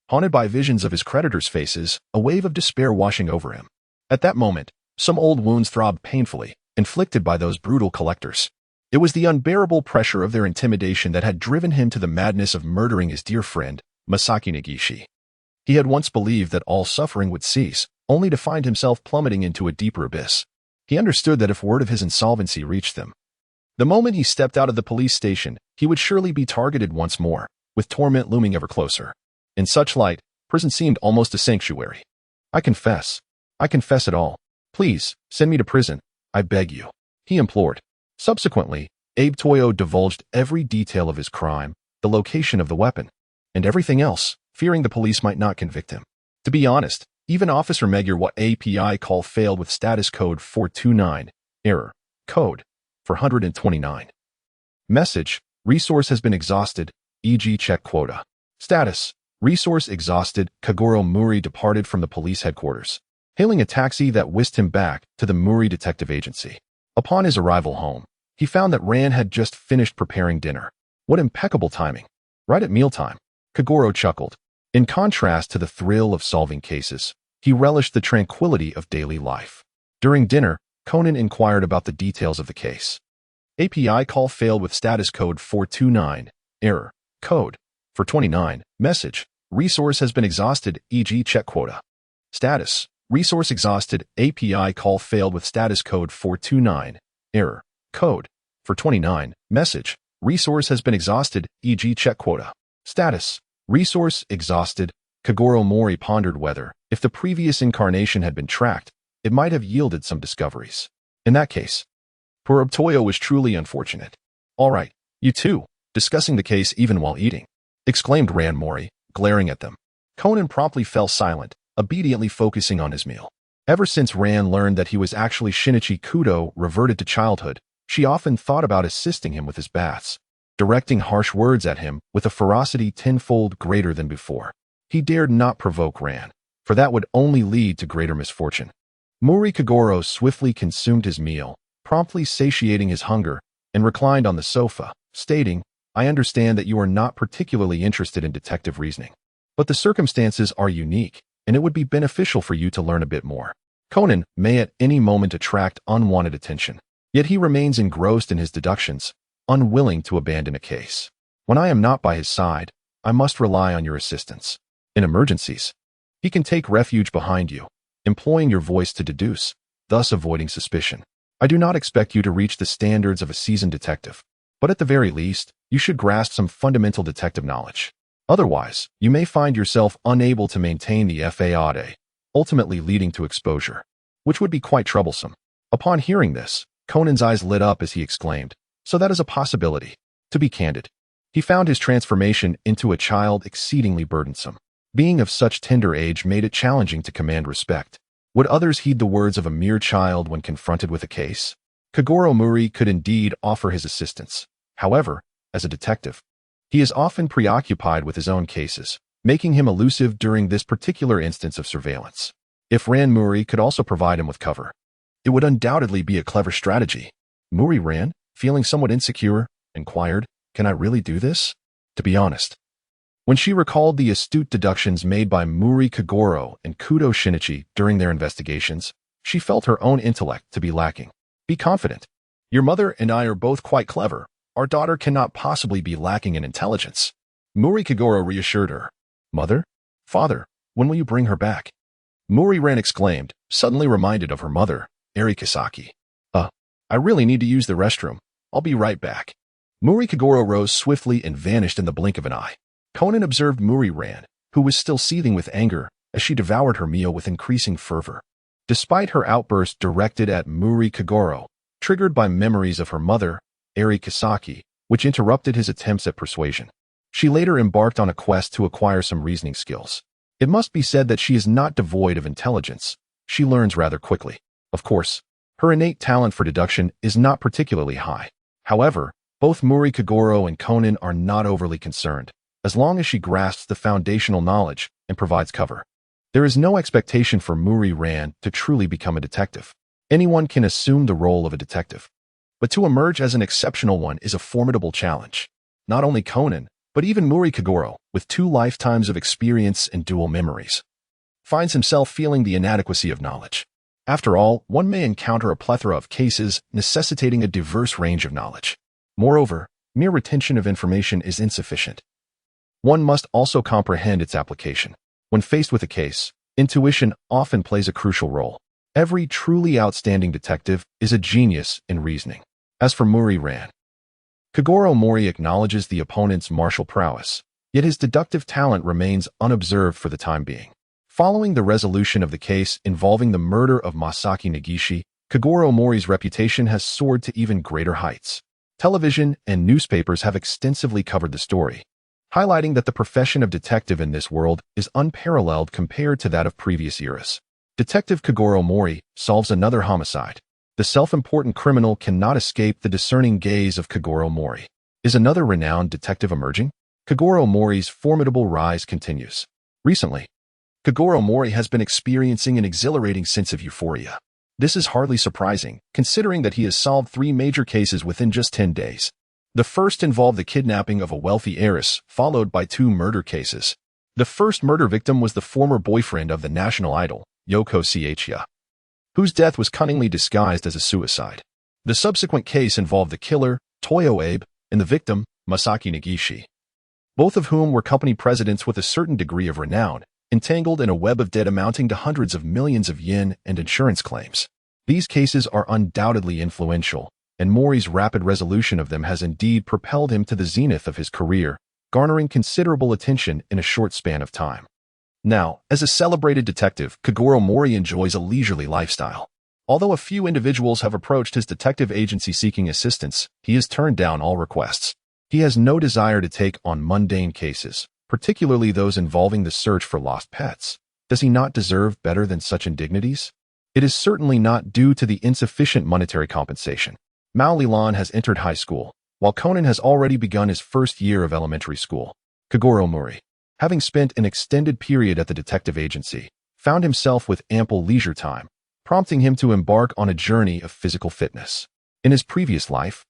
Haunted by visions of his creditors' faces, a wave of despair washing over him. At that moment, some old wounds throbbed painfully, inflicted by those brutal collectors. It was the unbearable pressure of their intimidation that had driven him to the madness of murdering his dear friend, Masaki Negishi. He had once believed that all suffering would cease, only to find himself plummeting into a deeper abyss. He understood that if word of his insolvency reached them, the moment he stepped out of the police station, he would surely be targeted once more, with torment looming ever closer. In such light, prison seemed almost a sanctuary. I confess it all. Please, send me to prison, I beg you, he implored. Subsequently, Abe Toyo divulged every detail of his crime, the location of the weapon, and everything else, fearing the police might not convict him. To be honest, even Officer Magyar what API call failed with status code 429, error, code 429. Message, resource has been exhausted, e.g. check quota. Status, resource exhausted, Kogoro Mouri departed from the police headquarters, hailing a taxi that whisked him back to the Mouri Detective Agency. Upon his arrival home, he found that Ran had just finished preparing dinner. What impeccable timing. Right at mealtime. Kogoro chuckled. In contrast to the thrill of solving cases, he relished the tranquility of daily life. During dinner, Conan inquired about the details of the case. API call failed with status code 429, error, code 429, message, resource has been exhausted, e.g. check quota. Status, resource exhausted, API call failed with status code 429, error, code 429, message, resource has been exhausted, e.g. check quota. Status, resource exhausted. Kogoro Mouri pondered whether, if the previous incarnation had been tracked, it might have yielded some discoveries. In that case, poor Abe Toyo was truly unfortunate. All right, you two, discussing the case even while eating, exclaimed Ran Mouri, glaring at them. Conan promptly fell silent, obediently focusing on his meal. Ever since Ran learned that he was actually Shinichi Kudo reverted to childhood, she often thought about assisting him with his baths, directing harsh words at him with a ferocity tenfold greater than before. He dared not provoke Ran, for that would only lead to greater misfortune. Mouri Kogoro swiftly consumed his meal, promptly satiating his hunger, and reclined on the sofa, stating, I understand that you are not particularly interested in detective reasoning, but the circumstances are unique, and it would be beneficial for you to learn a bit more. Conan may at any moment attract unwanted attention, yet he remains engrossed in his deductions, unwilling to abandon a case. When I am not by his side, I must rely on your assistance. In emergencies, he can take refuge behind you, employing your voice to deduce, thus avoiding suspicion. I do not expect you to reach the standards of a seasoned detective, but at the very least, you should grasp some fundamental detective knowledge. Otherwise, you may find yourself unable to maintain the aide, ultimately leading to exposure, which would be quite troublesome. Upon hearing this, Conan's eyes lit up as he exclaimed, so that is a possibility. To be candid, he found his transformation into a child exceedingly burdensome. Being of such tender age made it challenging to command respect. Would others heed the words of a mere child when confronted with a case? Kogoro Mouri could indeed offer his assistance. However, as a detective, he is often preoccupied with his own cases, making him elusive during this particular instance of surveillance. If Ran Mouri could also provide him with cover, it would undoubtedly be a clever strategy. Mouri Ran, feeling somewhat insecure, inquired, Can I really do this? To be honest, when she recalled the astute deductions made by Mouri Kogoro and Kudo Shinichi during their investigations, she felt her own intellect to be lacking. Be confident. Your mother and I are both quite clever. Our daughter cannot possibly be lacking in intelligence. Mouri Kogoro reassured her. Mother? Father, when will you bring her back? Mouri Ran exclaimed, suddenly reminded of her mother, Eri Kisaki. I really need to use the restroom. I'll be right back. Mouri Kogoro rose swiftly and vanished in the blink of an eye. Conan observed Mouri Ran, who was still seething with anger, as she devoured her meal with increasing fervor. Despite her outburst directed at Mouri Kogoro, triggered by memories of her mother, Eri Kisaki, which interrupted his attempts at persuasion, she later embarked on a quest to acquire some reasoning skills. It must be said that she is not devoid of intelligence. She learns rather quickly. Of course, her innate talent for deduction is not particularly high. However, both Mouri Kogoro and Conan are not overly concerned, as long as she grasps the foundational knowledge and provides cover. There is no expectation for Mouri Ran to truly become a detective. Anyone can assume the role of a detective, but to emerge as an exceptional one is a formidable challenge. Not only Conan, but even Mouri Kogoro, with 2 lifetimes of experience and dual memories, finds himself feeling the inadequacy of knowledge. After all, one may encounter a plethora of cases necessitating a diverse range of knowledge. Moreover, mere retention of information is insufficient. One must also comprehend its application. When faced with a case, intuition often plays a crucial role. Every truly outstanding detective is a genius in reasoning. As for Mouri Ran, Kogoro Mouri acknowledges the opponent's martial prowess, yet his deductive talent remains unobserved for the time being. Following the resolution of the case involving the murder of Masaki Negishi, Kogoro Mouri's reputation has soared to even greater heights. Television and newspapers have extensively covered the story, highlighting that the profession of detective in this world is unparalleled compared to that of previous eras. Detective Kogoro Mouri solves another homicide. The self-important criminal cannot escape the discerning gaze of Kogoro Mouri. Is another renowned detective emerging? Kogoro Mouri's formidable rise continues. Recently, Kogoro Mouri has been experiencing an exhilarating sense of euphoria. This is hardly surprising, considering that he has solved 3 major cases within just 10 days. The first involved the kidnapping of a wealthy heiress, followed by 2 murder cases. The first murder victim was the former boyfriend of the national idol, Yoko Chiya, whose death was cunningly disguised as a suicide. The subsequent case involved the killer, Toyo Abe, and the victim, Masaki Negishi, both of whom were company presidents with a certain degree of renown, entangled in a web of debt amounting to hundreds of millions of yen and insurance claims. These cases are undoubtedly influential, and Mouri's rapid resolution of them has indeed propelled him to the zenith of his career, garnering considerable attention in a short span of time. Now, as a celebrated detective, Kogoro Mouri enjoys a leisurely lifestyle. Although a few individuals have approached his detective agency seeking assistance, he has turned down all requests. He has no desire to take on mundane cases, particularly those involving the search for lost pets. Does he not deserve better than such indignities? It is certainly not due to the insufficient monetary compensation. Mao Lilan has entered high school, while Conan has already begun his first year of elementary school. Kogoro Mouri, having spent an extended period at the detective agency, found himself with ample leisure time, prompting him to embark on a journey of physical fitness. In his previous life,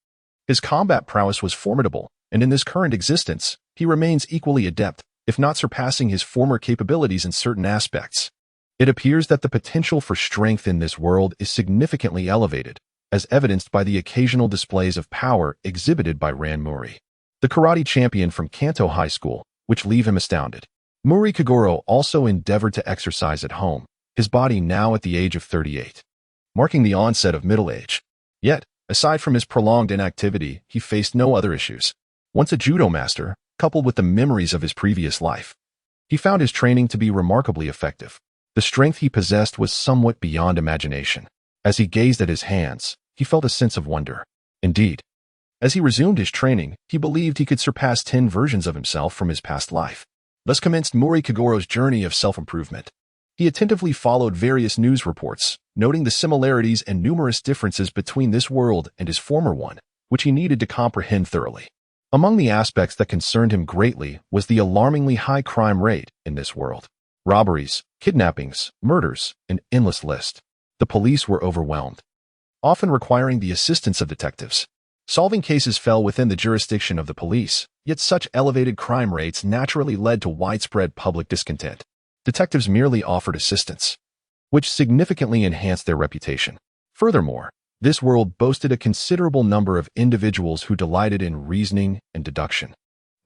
his combat prowess was formidable, and in this current existence, he remains equally adept, if not surpassing his former capabilities in certain aspects. It appears that the potential for strength in this world is significantly elevated, as evidenced by the occasional displays of power exhibited by Ran Mouri, the karate champion from Kanto High School, which leave him astounded. Mouri Kogoro also endeavored to exercise at home, his body now at the age of 38, marking the onset of middle age. Yet, aside from his prolonged inactivity, he faced no other issues. Once a judo master, coupled with the memories of his previous life, he found his training to be remarkably effective. The strength he possessed was somewhat beyond imagination. As he gazed at his hands, he felt a sense of wonder. Indeed, as he resumed his training, he believed he could surpass 10 versions of himself from his past life. Thus commenced Mouri Kogoro's journey of self-improvement. He attentively followed various news reports, noting the similarities and numerous differences between this world and his former one, which he needed to comprehend thoroughly. Among the aspects that concerned him greatly was the alarmingly high crime rate in this world. Robberies, kidnappings, murders, an endless list. The police were overwhelmed, often requiring the assistance of detectives. Solving cases fell within the jurisdiction of the police, yet such elevated crime rates naturally led to widespread public discontent. Detectives merely offered assistance, which significantly enhanced their reputation. Furthermore, this world boasted a considerable number of individuals who delighted in reasoning and deduction,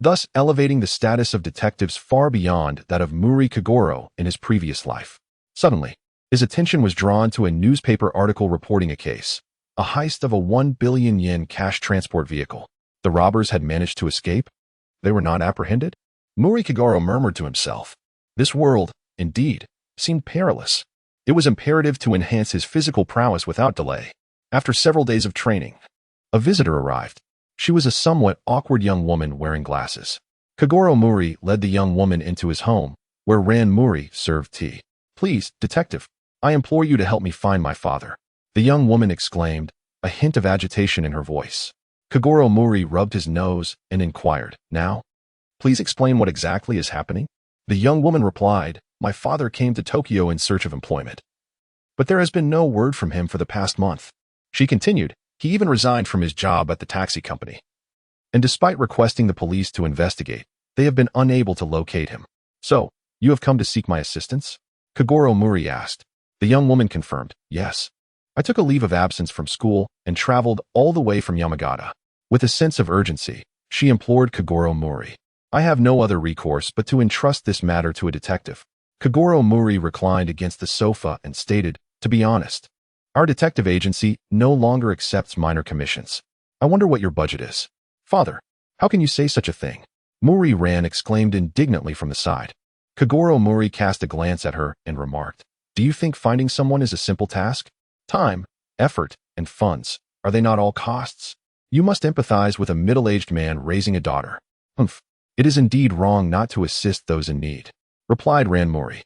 thus elevating the status of detectives far beyond that of Mouri Kogoro in his previous life. Suddenly, his attention was drawn to a newspaper article reporting a case, a heist of a 1 billion yen cash transport vehicle. The robbers had managed to escape? They were not apprehended? Mouri Kogoro murmured to himself. This world, indeed, seemed perilous. It was imperative to enhance his physical prowess without delay. After several days of training, a visitor arrived. She was a somewhat awkward young woman wearing glasses. Kogoro Mouri led the young woman into his home, where Ran Mouri served tea. "Please, detective, I implore you to help me find my father," the young woman exclaimed, a hint of agitation in her voice. Kogoro Mouri rubbed his nose and inquired, "Now? Please explain what exactly is happening?" The young woman replied, "My father came to Tokyo in search of employment, but there has been no word from him for the past month." She continued, "He even resigned from his job at the taxi company. And despite requesting the police to investigate, they have been unable to locate him. So, you have come to seek my assistance?" Kogoro Mouri asked. The young woman confirmed, "Yes. I took a leave of absence from school and traveled all the way from Yamagata." With a sense of urgency, she implored Kogoro Mouri, "I have no other recourse but to entrust this matter to a detective." Kogoro Mouri reclined against the sofa and stated, "To be honest, our detective agency no longer accepts minor commissions. I wonder what your budget is." "Father, how can you say such a thing?" Mouri Ran exclaimed indignantly from the side. Kogoro Mouri cast a glance at her and remarked, "Do you think finding someone is a simple task? Time, effort, and funds, are they not all costs? You must empathize with a middle-aged man raising a daughter." "Humph, it is indeed wrong not to assist those in need," replied Ran Mouri.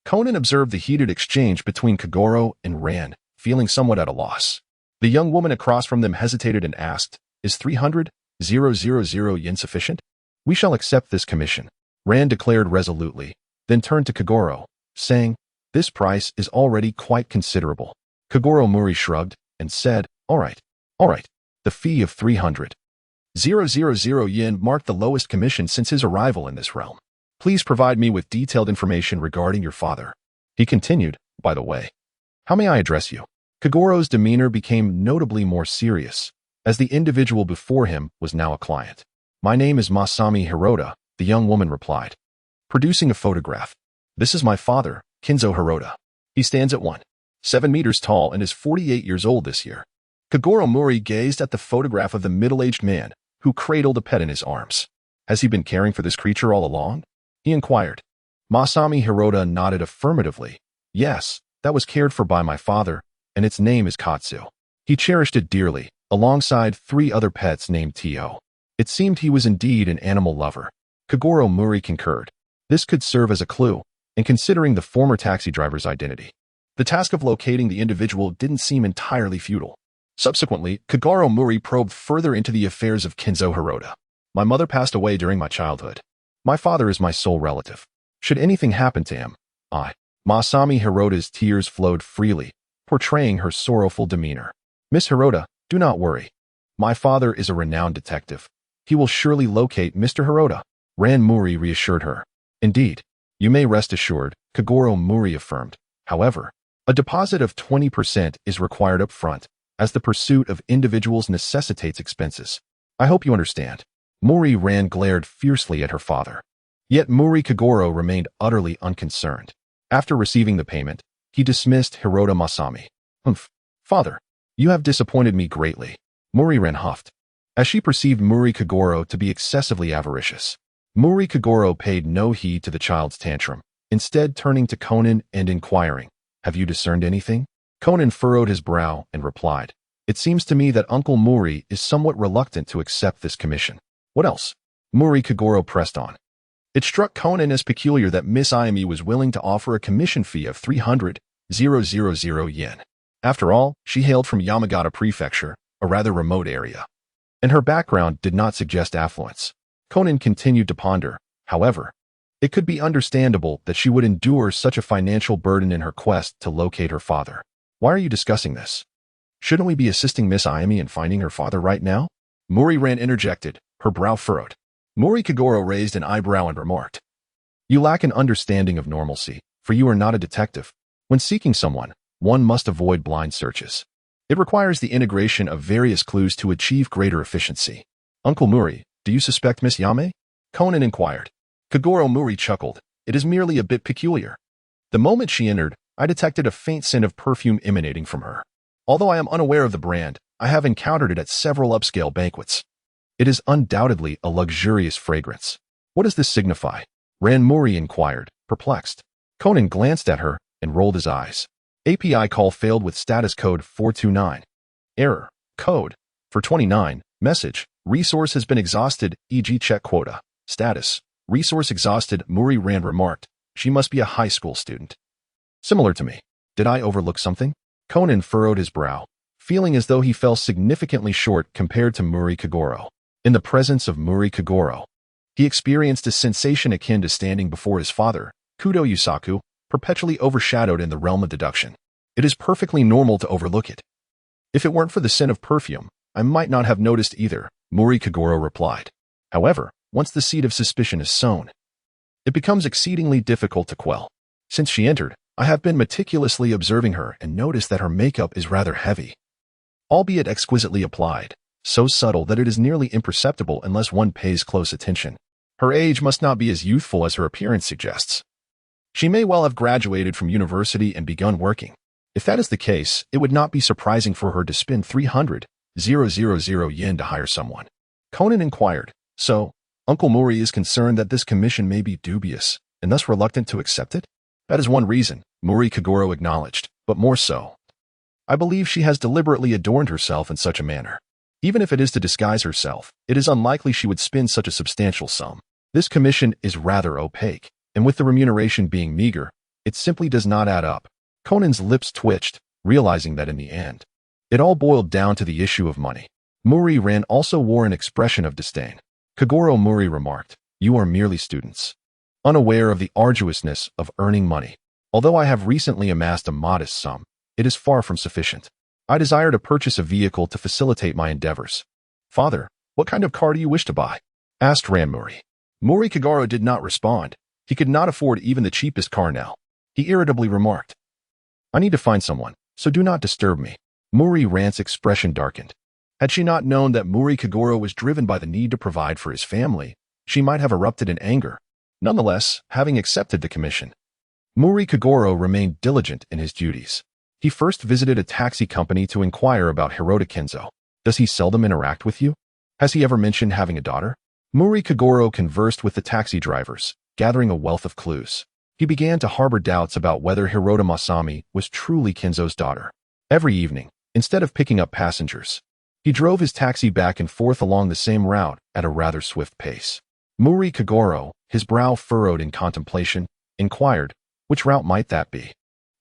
Conan observed the heated exchange between Kogoro and Ran, feeling somewhat at a loss. The young woman across from them hesitated and asked, "Is 300,000 yen sufficient?" "We shall accept this commission," Ran declared resolutely, then turned to Kogoro, saying, "This price is already quite considerable." Kogoro Mouri shrugged and said, All right. The fee of 300,000 yen marked the lowest commission since his arrival in this realm. "Please provide me with detailed information regarding your father." He continued, "By the way, how may I address you?" Kogoro's demeanor became notably more serious, as the individual before him was now a client. "My name is Masami Hirota," the young woman replied, producing a photograph. "This is my father, Kinzo Hirota. He stands at 1.7 meters tall and is 48 years old this year." Kogoro Mouri gazed at the photograph of the middle-aged man who cradled a pet in his arms. "Has he been caring for this creature all along?" he inquired. Masami Hirota nodded affirmatively. "Yes, that was cared for by my father, and its name is Katsu. He cherished it dearly, alongside 3 other pets named Tio. It seemed he was indeed an animal lover." Kogoro Mouri concurred. This could serve as a clue, in considering the former taxi driver's identity. The task of locating the individual didn't seem entirely futile. Subsequently, Kogoro Mouri probed further into the affairs of Kinzo Hirota. "My mother passed away during my childhood. My father is my sole relative. Should anything happen to him, Masami Hirota's tears flowed freely, portraying her sorrowful demeanor. "Miss Hirota, do not worry. My father is a renowned detective. He will surely locate Mr. Hirota," Ran Mouri reassured her. "Indeed, you may rest assured," Kogoro Mouri affirmed. "However, a deposit of 20% is required up front, as the pursuit of individuals necessitates expenses. I hope you understand." Mouri Ran glared fiercely at her father. Yet Mouri Kogoro remained utterly unconcerned. After receiving the payment, he dismissed Hirota Masami. "Humph, father, you have disappointed me greatly," Mouri Ran huffed, as she perceived Mouri Kogoro to be excessively avaricious. Mouri Kogoro paid no heed to the child's tantrum, instead turning to Conan and inquiring, "Have you discerned anything?" Conan furrowed his brow and replied, "It seems to me that Uncle Mouri is somewhat reluctant to accept this commission." "What else?" Mouri Kogoro pressed on. It struck Conan as peculiar that Miss Ayami was willing to offer a commission fee of 300,000 yen. After all, she hailed from Yamagata Prefecture, a rather remote area, and her background did not suggest affluence. Conan continued to ponder. However, it could be understandable that she would endure such a financial burden in her quest to locate her father. "Why are you discussing this? Shouldn't we be assisting Miss Ayami in finding her father right now?" Mouri Ran interjected, her brow furrowed. Mouri Kogoro raised an eyebrow and remarked, "You lack an understanding of normalcy, for you are not a detective. When seeking someone, one must avoid blind searches. It requires the integration of various clues to achieve greater efficiency." "Uncle Mouri, do you suspect Miss Yame?" Conan inquired. Kogoro Mouri chuckled. "It is merely a bit peculiar. The moment she entered, I detected a faint scent of perfume emanating from her. Although I am unaware of the brand, I have encountered it at several upscale banquets. It is undoubtedly a luxurious fragrance." "What does this signify?" Ran Mouri inquired, perplexed. Conan glanced at her and rolled his eyes. "API call failed with status code 429. Error. Code 429. Message. Resource has been exhausted, e.g. check quota. Status. Resource exhausted." Mouri Ran remarked. "She must be a high school student. Similar to me. Did I overlook something?" Conan furrowed his brow, feeling as though he fell significantly short compared to Mouri Kogoro. In the presence of Mouri Kogoro, he experienced a sensation akin to standing before his father, Kudo Yusaku, perpetually overshadowed in the realm of deduction. It is perfectly normal to overlook it. If it weren't for the scent of perfume, I might not have noticed either, Mouri Kogoro replied. However, once the seed of suspicion is sown, it becomes exceedingly difficult to quell. Since she entered, I have been meticulously observing her and noticed that her makeup is rather heavy, albeit exquisitely applied, so subtle that it is nearly imperceptible unless one pays close attention. Her age must not be as youthful as her appearance suggests. She may well have graduated from university and begun working. If that is the case, it would not be surprising for her to spend 300,000 yen to hire someone. Conan inquired, so, Uncle Mouri is concerned that this commission may be dubious, and thus reluctant to accept it? That is one reason, Mouri Kogoro acknowledged, but more so. I believe she has deliberately adorned herself in such a manner. Even if it is to disguise herself, it is unlikely she would spend such a substantial sum. This commission is rather opaque, and with the remuneration being meager, it simply does not add up. Conan's lips twitched, realizing that in the end, it all boiled down to the issue of money. Mouri Ran also wore an expression of disdain. Kogoro Mouri remarked, "You are merely students, unaware of the arduousness of earning money. Although I have recently amassed a modest sum, it is far from sufficient. I desire to purchase a vehicle to facilitate my endeavors." "Father, what kind of car do you wish to buy?" asked Ran Mouri. Mouri Kogoro did not respond. He could not afford even the cheapest car now. He irritably remarked, "I need to find someone, so do not disturb me." Mouri Ran's expression darkened. Had she not known that Mouri Kogoro was driven by the need to provide for his family, she might have erupted in anger. Nonetheless, having accepted the commission, Mouri Kogoro remained diligent in his duties. He first visited a taxi company to inquire about Hirota Kenzo. "Does he seldom interact with you? Has he ever mentioned having a daughter?" Mouri Kogoro conversed with the taxi drivers, gathering a wealth of clues. He began to harbor doubts about whether Hirota Masami was truly Kenzo's daughter. Every evening, instead of picking up passengers, he drove his taxi back and forth along the same route at a rather swift pace. Mouri Kogoro, his brow furrowed in contemplation, inquired, which route might that be?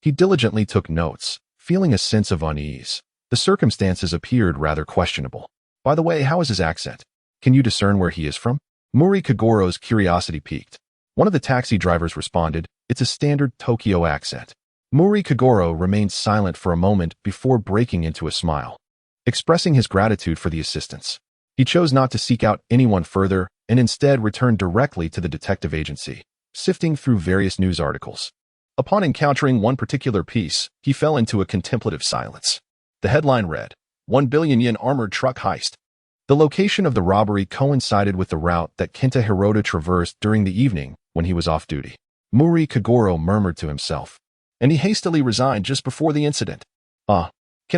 He diligently took notes, feeling a sense of unease. The circumstances appeared rather questionable. "By the way, how is his accent? Can you discern where he is from?" Mouri Kogoro's curiosity piqued. One of the taxi drivers responded, "It's a standard Tokyo accent." Mouri Kogoro remained silent for a moment before breaking into a smile, expressing his gratitude for the assistance. He chose not to seek out anyone further and instead returned directly to the detective agency, sifting through various news articles. Upon encountering one particular piece, he fell into a contemplative silence. The headline read, 1 billion yen armored truck heist. The location of the robbery coincided with the route that Kenta Hirota traversed during the evening when he was off duty. Mouri Kogoro murmured to himself, and he hastily resigned just before the incident. Kenta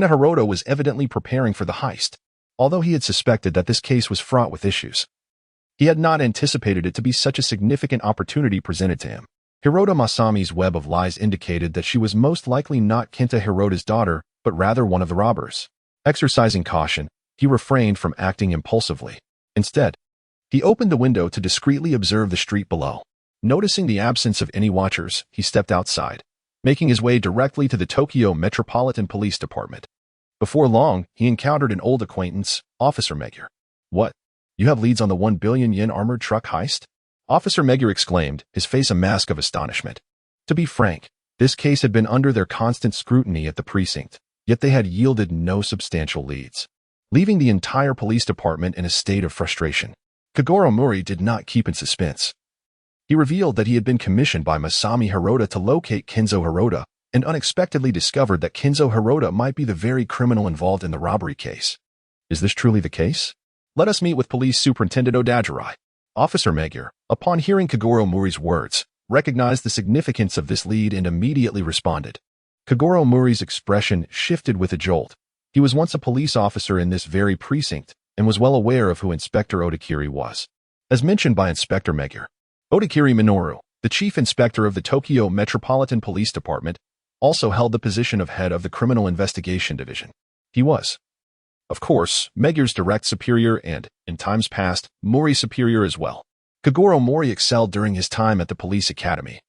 Hirota was evidently preparing for the heist. Although he had suspected that this case was fraught with issues, he had not anticipated it to be such a significant opportunity presented to him. Hirota Masami's web of lies indicated that she was most likely not Kenta Hirota's daughter, but rather one of the robbers. Exercising caution, he refrained from acting impulsively. Instead, he opened the window to discreetly observe the street below. Noticing the absence of any watchers, he stepped outside, making his way directly to the Tokyo Metropolitan Police Department. Before long, he encountered an old acquaintance, Officer Magyar. "What? You have leads on the 1 billion yen armored truck heist?" Officer Magyar exclaimed, his face a mask of astonishment. To be frank, this case had been under their constant scrutiny at the precinct, yet they had yielded no substantial leads, leaving the entire police department in a state of frustration. Kogoro Mouri did not keep in suspense. He revealed that he had been commissioned by Masami Hirota to locate Kenzo Hirota and unexpectedly discovered that Kenzo Hirota might be the very criminal involved in the robbery case. "Is this truly the case? Let us meet with Police Superintendent Odajirai." Officer Magyar, upon hearing Kogoro Mouri's words, recognized the significance of this lead and immediately responded. Kogoro Mouri's expression shifted with a jolt. He was once a police officer in this very precinct and was well aware of who Inspector Odakiri was. As mentioned by Inspector Magyar, Odakiri Minoru, the chief inspector of the Tokyo Metropolitan Police Department, also held the position of head of the Criminal Investigation Division. He was, of course, Magyar's direct superior and, in times past, Mouri's superior as well. Kogoro Mouri excelled during his time at the police academy,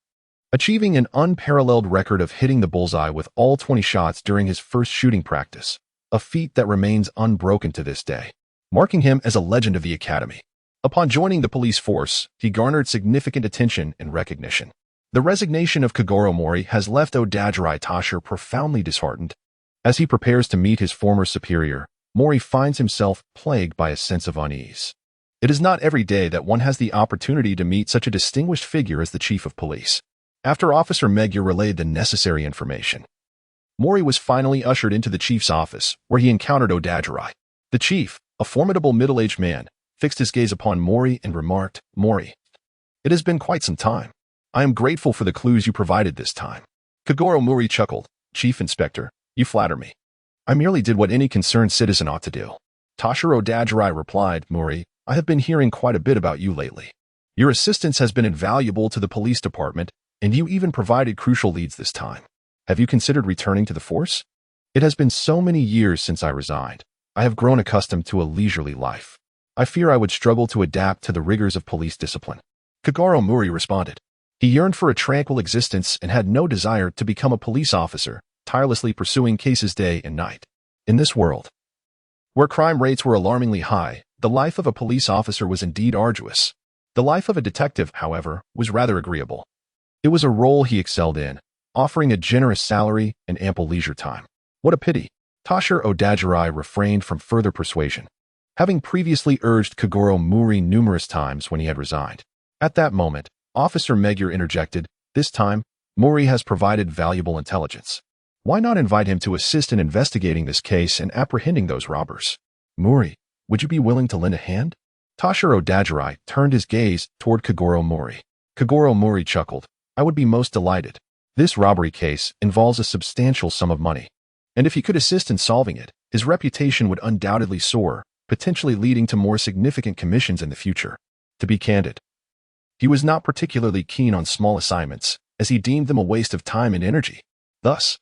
achieving an unparalleled record of hitting the bullseye with all 20 shots during his first shooting practice. a feat that remains unbroken to this day, marking him as a legend of the academy. Upon joining the police force, he garnered significant attention and recognition. The resignation of Kogoro Mouri has left Odajirai Tasher profoundly disheartened. As he prepares to meet his former superior, Mouri finds himself plagued by a sense of unease. It is not every day that one has the opportunity to meet such a distinguished figure as the chief of police. After Officer Magyar relayed the necessary information, Mouri was finally ushered into the chief's office, where he encountered Odajirai. The chief, a formidable middle-aged man, fixed his gaze upon Mouri and remarked, "Mouri, it has been quite some time. I am grateful for the clues you provided this time." Kogoro Mouri chuckled, "Chief Inspector, you flatter me. I merely did what any concerned citizen ought to do." Tasher Odajirai replied, "Mouri, I have been hearing quite a bit about you lately. Your assistance has been invaluable to the police department, and you even provided crucial leads this time. Have you considered returning to the force? It has been so many years since I resigned. I have grown accustomed to a leisurely life. I fear I would struggle to adapt to the rigors of police discipline." Kogoro Mouri responded. He yearned for a tranquil existence and had no desire to become a police officer, tirelessly pursuing cases day and night. In this world, where crime rates were alarmingly high, the life of a police officer was indeed arduous. The life of a detective, however, was rather agreeable. It was a role he excelled in, offering a generous salary and ample leisure time. What a pity. Tasher Odajirai refrained from further persuasion, having previously urged Kogoro Mouri numerous times when he had resigned. At that moment, Officer Magyar interjected, "This time, Mouri has provided valuable intelligence. Why not invite him to assist in investigating this case and apprehending those robbers? Mouri, would you be willing to lend a hand?" Tasher Odajirai turned his gaze toward Kogoro Mouri. Kogoro Mouri chuckled, "I would be most delighted. This robbery case involves a substantial sum of money, and if he could assist in solving it, his reputation would undoubtedly soar, potentially leading to more significant commissions in the future." To be candid, he was not particularly keen on small assignments, as he deemed them a waste of time and energy. Thus,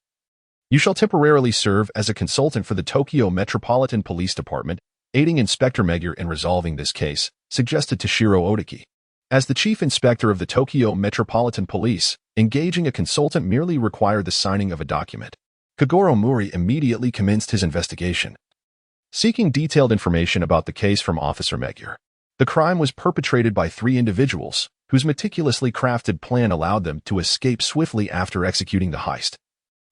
"You shall temporarily serve as a consultant for the Tokyo Metropolitan Police Department, aiding Inspector Magyar in resolving this case," suggested Toshiro Odaki. As the chief inspector of the Tokyo Metropolitan Police, engaging a consultant merely required the signing of a document. Kogoro Mouri immediately commenced his investigation, seeking detailed information about the case from Officer Magyar. The crime was perpetrated by 3 individuals, whose meticulously crafted plan allowed them to escape swiftly after executing the heist,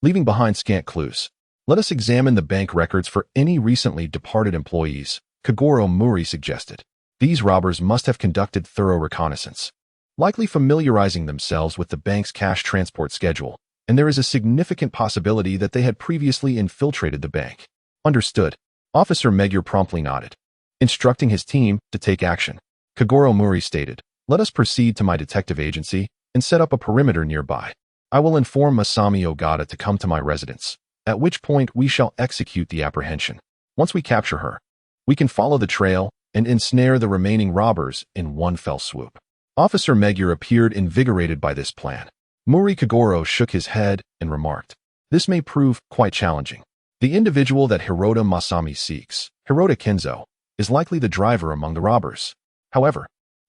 leaving behind scant clues. "Let us examine the bank records for any recently departed employees," Kogoro Mouri suggested. "These robbers must have conducted thorough reconnaissance, likely familiarizing themselves with the bank's cash transport schedule, and there is a significant possibility that they had previously infiltrated the bank." "Understood." Officer Magyar promptly nodded, instructing his team to take action. Kogoro Mouri stated, "Let us proceed to my detective agency and set up a perimeter nearby. I will inform Masami Ogata to come to my residence, at which point we shall execute the apprehension. Once we capture her, we can follow the trail and ensnare the remaining robbers in one fell swoop." Officer Magyar appeared invigorated by this plan. Mouri Kogoro shook his head and remarked, "This may prove quite challenging. The individual that Hirota Masami seeks, Hirota Kenzo, is likely the driver among the robbers. However,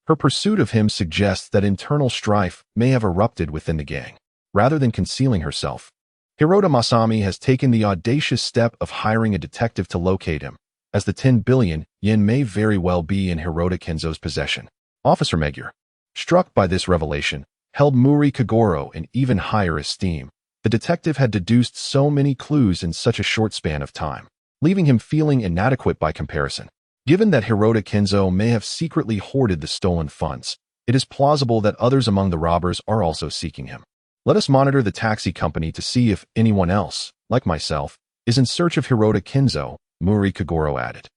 her pursuit of him suggests that internal strife may have erupted within the gang. Rather than concealing herself, Hirota Masami has taken the audacious step of hiring a detective to locate him, as the 10 billion yen may very well be in Hirota Kenzo's possession." Officer Magyar, struck by this revelation, held Mouri Kogoro in even higher esteem. The detective had deduced so many clues in such a short span of time, leaving him feeling inadequate by comparison. Given that Hirota Kenzo may have secretly hoarded the stolen funds, it is plausible that others among the robbers are also seeking him. "Let us monitor the taxi company to see if anyone else, like myself, is in search of Hirota Kenzo," Mouri Kogoro added.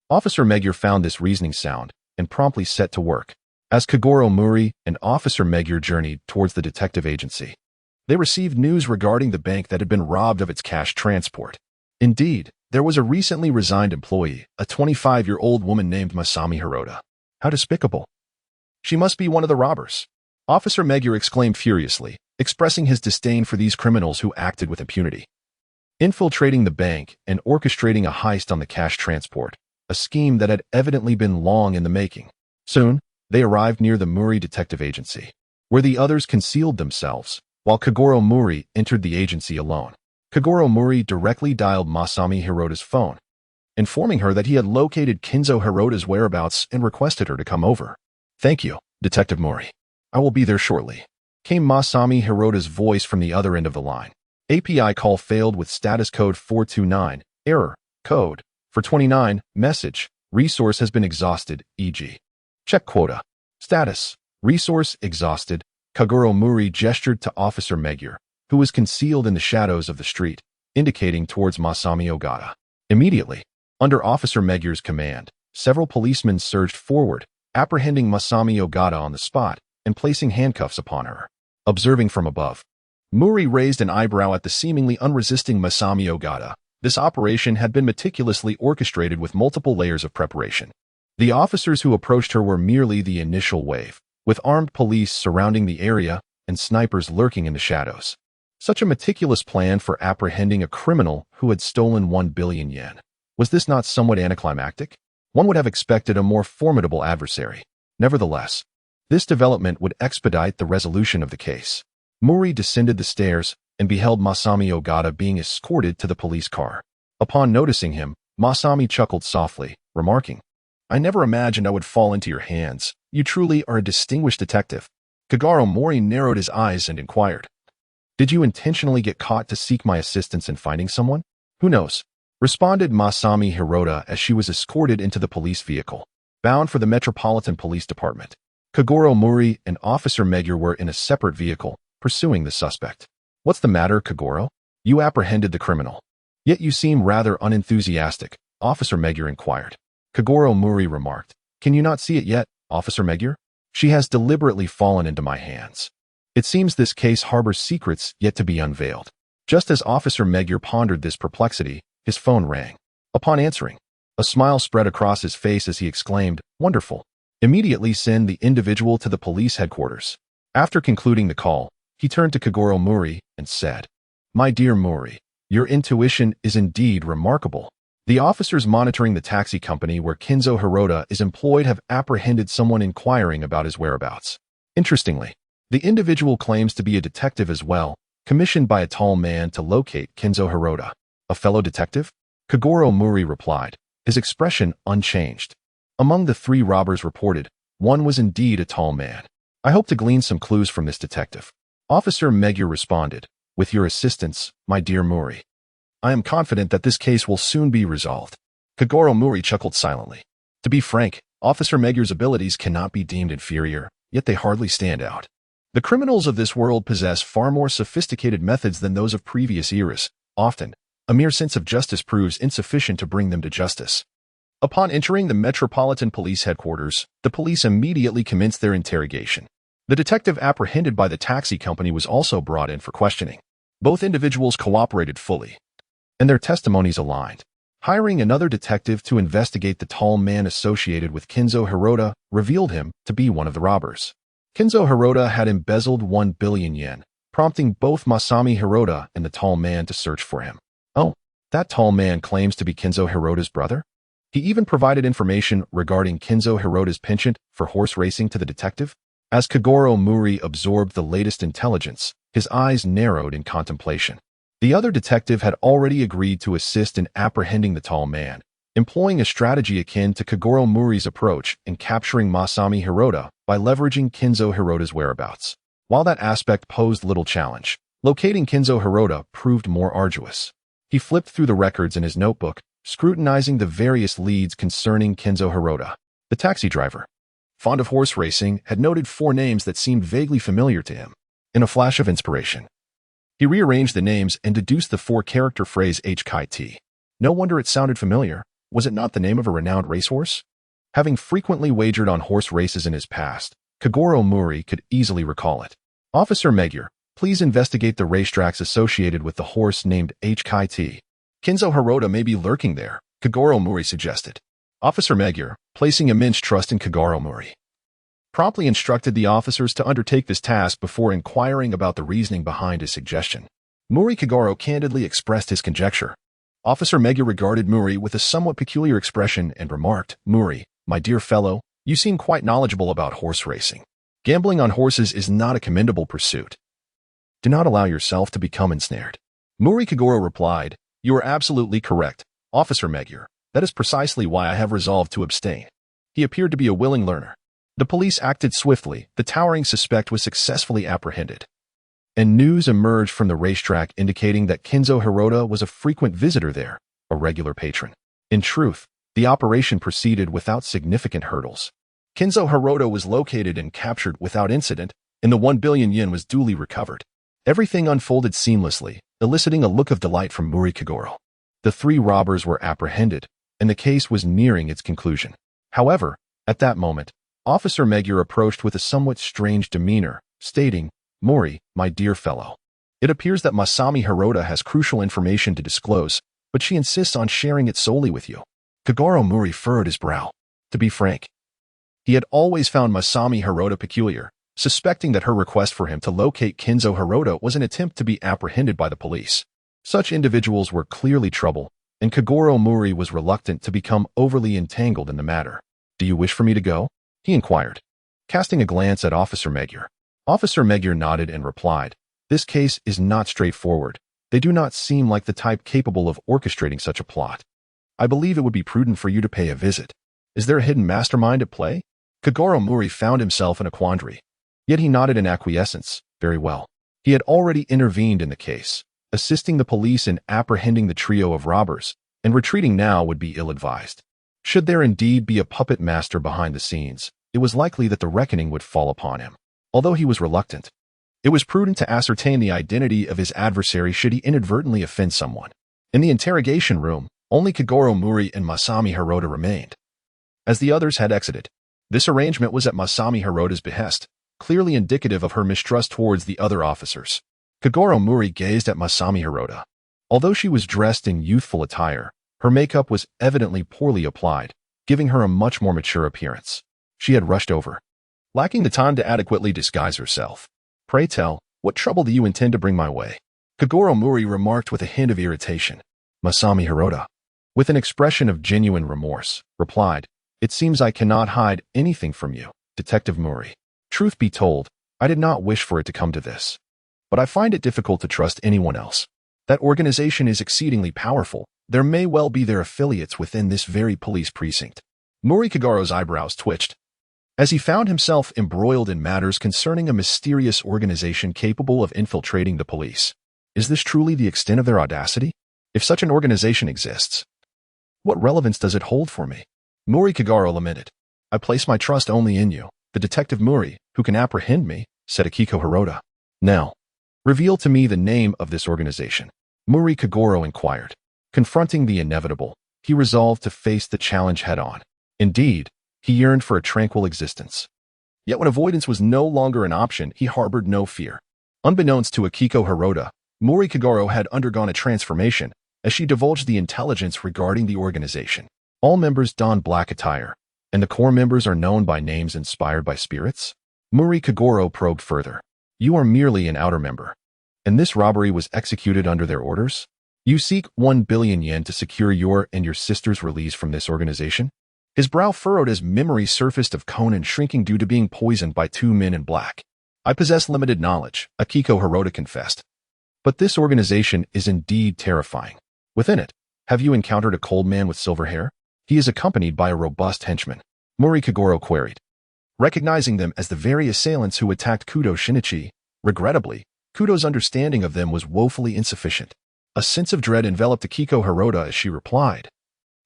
Officer Magyar found this reasoning sound and promptly set to work. As Kogoro Mouri and Officer Magyar journeyed towards the detective agency, they received news regarding the bank that had been robbed of its cash transport. Indeed, there was a recently resigned employee, a 25-year-old woman named Masami Hirota. How despicable. She must be one of the robbers. Officer Magyar exclaimed furiously, expressing his disdain for these criminals who acted with impunity, infiltrating the bank and orchestrating a heist on the cash transport, a scheme that had evidently been long in the making. Soon, they arrived near the Mouri detective agency, where the others concealed themselves, while Kogoro Mouri entered the agency alone. Kogoro Mouri directly dialed Masami Hirota's phone, informing her that he had located Kinzo Hirota's whereabouts and requested her to come over. "Thank you, Detective Mouri. I will be there shortly," came Masami Hirota's voice from the other end of the line. API call failed with status code 429, error, code, for 29, message, resource has been exhausted, e.g. check quota. Status, resource exhausted. Kogoro Mouri gestured to Officer Megure, who was concealed in the shadows of the street, indicating towards Masami Ogata. Immediately, under Officer Megure's command, several policemen surged forward, apprehending Masami Ogata on the spot and placing handcuffs upon her. Observing from above, Mouri raised an eyebrow at the seemingly unresisting Masami Ogata. This operation had been meticulously orchestrated with multiple layers of preparation. The officers who approached her were merely the initial wave, with armed police surrounding the area and snipers lurking in the shadows. Such a meticulous plan for apprehending a criminal who had stolen 1 billion yen. Was this not somewhat anticlimactic? One would have expected a more formidable adversary. Nevertheless, this development would expedite the resolution of the case. Mouri descended the stairs and beheld Masami Ogata being escorted to the police car. Upon noticing him, Masami chuckled softly, remarking, "I never imagined I would fall into your hands. You truly are a distinguished detective." Kogoro Mouri narrowed his eyes and inquired, "Did you intentionally get caught to seek my assistance in finding someone?" "Who knows?" responded Masami Hirota as she was escorted into the police vehicle, bound for the Metropolitan Police Department. Kogoro Mouri and Officer Megure were in a separate vehicle, pursuing the suspect. "What's the matter, Kogoro? You apprehended the criminal. Yet you seem rather unenthusiastic," Officer Megure inquired. Kogoro Mouri remarked, "Can you not see it yet, Officer Megure? She has deliberately fallen into my hands. It seems this case harbors secrets yet to be unveiled." Just as Officer Megure pondered this perplexity, his phone rang. Upon answering, a smile spread across his face as he exclaimed, "Wonderful. Immediately send the individual to the police headquarters." After concluding the call, he turned to Kogoro Mouri and said, "My dear Mouri, your intuition is indeed remarkable. The officers monitoring the taxi company where Kinzo Hirota is employed have apprehended someone inquiring about his whereabouts. Interestingly, the individual claims to be a detective as well, commissioned by a tall man to locate Kinzo Hirota." "A fellow detective?" Kogoro Mouri replied, his expression unchanged. Among the 3 robbers reported, one was indeed a tall man. "I hope to glean some clues from this detective." Officer Megure responded, "With your assistance, my dear Mouri. I am confident that this case will soon be resolved." Kogoro Mouri chuckled silently. To be frank, Officer Megure's abilities cannot be deemed inferior, yet they hardly stand out. The criminals of this world possess far more sophisticated methods than those of previous eras. Often, a mere sense of justice proves insufficient to bring them to justice. Upon entering the Metropolitan Police headquarters, the police immediately commenced their interrogation. The detective apprehended by the taxi company was also brought in for questioning. Both individuals cooperated fully, and their testimonies aligned. Hiring another detective to investigate the tall man associated with Kinzo Hirota revealed him to be one of the robbers. Kinzo Hirota had embezzled 1 billion yen, prompting both Masami Hirota and the tall man to search for him. "Oh, that tall man claims to be Kinzo Hirota's brother?" He even provided information regarding Kinzo Hirota's penchant for horse racing to the detective. As Kogoro Mouri absorbed the latest intelligence, his eyes narrowed in contemplation. The other detective had already agreed to assist in apprehending the tall man, employing a strategy akin to Kogoro Mouri's approach in capturing Masami Hirota by leveraging Kinzo Hirota's whereabouts. While that aspect posed little challenge, locating Kinzo Hirota proved more arduous. He flipped through the records in his notebook, scrutinizing the various leads concerning Kinzo Hirota. The taxi driver, fond of horse racing, had noted 4 names that seemed vaguely familiar to him. In a flash of inspiration, he rearranged the names and deduced the 4-character phrase HKT. No wonder it sounded familiar. Was it not the name of a renowned racehorse? Having frequently wagered on horse races in his past, Kogoro Mouri could easily recall it. "Officer Megure, please investigate the racetracks associated with the horse named HKT. Kinzo Hirota may be lurking there," Kogoro Mouri suggested. Officer Megure, placing immense trust in Kogoro Mouri, promptly instructed the officers to undertake this task before inquiring about the reasoning behind his suggestion. Mouri Kogoro candidly expressed his conjecture. Officer Megure regarded Mouri with a somewhat peculiar expression and remarked, "Mouri, my dear fellow, you seem quite knowledgeable about horse racing. Gambling on horses is not a commendable pursuit. Do not allow yourself to become ensnared." Mouri Kogoro replied, "You are absolutely correct, Officer Magyar. That is precisely why I have resolved to abstain." He appeared to be a willing learner. The police acted swiftly. The towering suspect was successfully apprehended. And news emerged from the racetrack indicating that Kinzo Hirota was a frequent visitor there, a regular patron. In truth, the operation proceeded without significant hurdles. Kinzo Hirota was located and captured without incident, and the 1 billion yen was duly recovered. Everything unfolded seamlessly, eliciting a look of delight from Mouri Kogoro. The 3 robbers were apprehended, and the case was nearing its conclusion. However, at that moment, Officer Magyar approached with a somewhat strange demeanor, stating, "Mouri, my dear fellow, it appears that Masami Hirota has crucial information to disclose, but she insists on sharing it solely with you." Kogoro Mouri furrowed his brow. To be frank, he had always found Masami Hirota peculiar, suspecting that her request for him to locate Kinzo Hirota was an attempt to be apprehended by the police. Such individuals were clearly trouble, and Kogoro Mouri was reluctant to become overly entangled in the matter. "Do you wish for me to go?" he inquired, casting a glance at Officer Magyar. Officer Magyar nodded and replied, "This case is not straightforward. They do not seem like the type capable of orchestrating such a plot. I believe it would be prudent for you to pay a visit. Is there a hidden mastermind at play?" Kogoro Mouri found himself in a quandary. Yet he nodded in acquiescence. Very well. He had already intervened in the case, assisting the police in apprehending the trio of robbers, and retreating now would be ill-advised. Should there indeed be a puppet master behind the scenes, it was likely that the reckoning would fall upon him. Although he was reluctant, it was prudent to ascertain the identity of his adversary should he inadvertently offend someone. In the interrogation room, only Kogoro Mouri and Masami Hirota remained, as the others had exited. This arrangement was at Masami Hirota's behest, clearly indicative of her mistrust towards the other officers. Kogoro Mouri gazed at Masami Hirota. Although she was dressed in youthful attire, her makeup was evidently poorly applied, giving her a much more mature appearance. She had rushed over, lacking the time to adequately disguise herself. "Pray tell, what trouble do you intend to bring my way?" Kogoro Mouri remarked with a hint of irritation. Masami Hirota, with an expression of genuine remorse, replied, "It seems I cannot hide anything from you, Detective Mouri. Truth be told, I did not wish for it to come to this. But I find it difficult to trust anyone else. That organization is exceedingly powerful. There may well be their affiliates within this very police precinct." Mouri Kogoro's eyebrows twitched, as he found himself embroiled in matters concerning a mysterious organization capable of infiltrating the police. Is this truly the extent of their audacity? If such an organization exists, what relevance does it hold for me? Mouri Kogoro lamented. "I place my trust only in you, the Detective Mouri, who can apprehend me," said Akiko Hirota. "Now, reveal to me the name of this organization," Mouri Kogoro inquired. Confronting the inevitable, he resolved to face the challenge head-on. Indeed, he yearned for a tranquil existence. Yet when avoidance was no longer an option, he harbored no fear. Unbeknownst to Akiko Hirota, Mouri Kogoro had undergone a transformation as she divulged the intelligence regarding the organization. All members don black attire, and the core members are known by names inspired by spirits? Mouri Kogoro probed further. "You are merely an outer member, and this robbery was executed under their orders? You seek 1 billion yen to secure your and your sister's release from this organization?" His brow furrowed as memory surfaced of Conan shrinking due to being poisoned by 2 men in black. "I possess limited knowledge," Akiko Hirota confessed. "But this organization is indeed terrifying. Within it, have you encountered a cold man with silver hair? He is accompanied by a robust henchman," Mouri Kogoro queried. Recognizing them as the very assailants who attacked Kudo Shinichi, regrettably, Kudo's understanding of them was woefully insufficient. A sense of dread enveloped Akiko Hirota as she replied,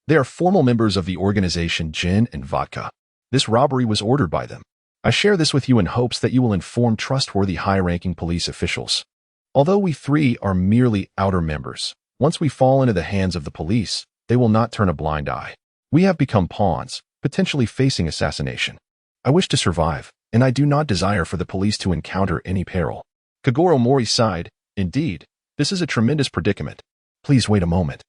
"They are formal members of the organization Gin and Vodka. This robbery was ordered by them. I share this with you in hopes that you will inform trustworthy high-ranking police officials. Although we 3 are merely outer members, once we fall into the hands of the police, they will not turn a blind eye. We have become pawns, potentially facing assassination. I wish to survive, and I do not desire for the police to encounter any peril." Kogoro Mouri sighed. "Indeed, this is a tremendous predicament. Please wait a moment.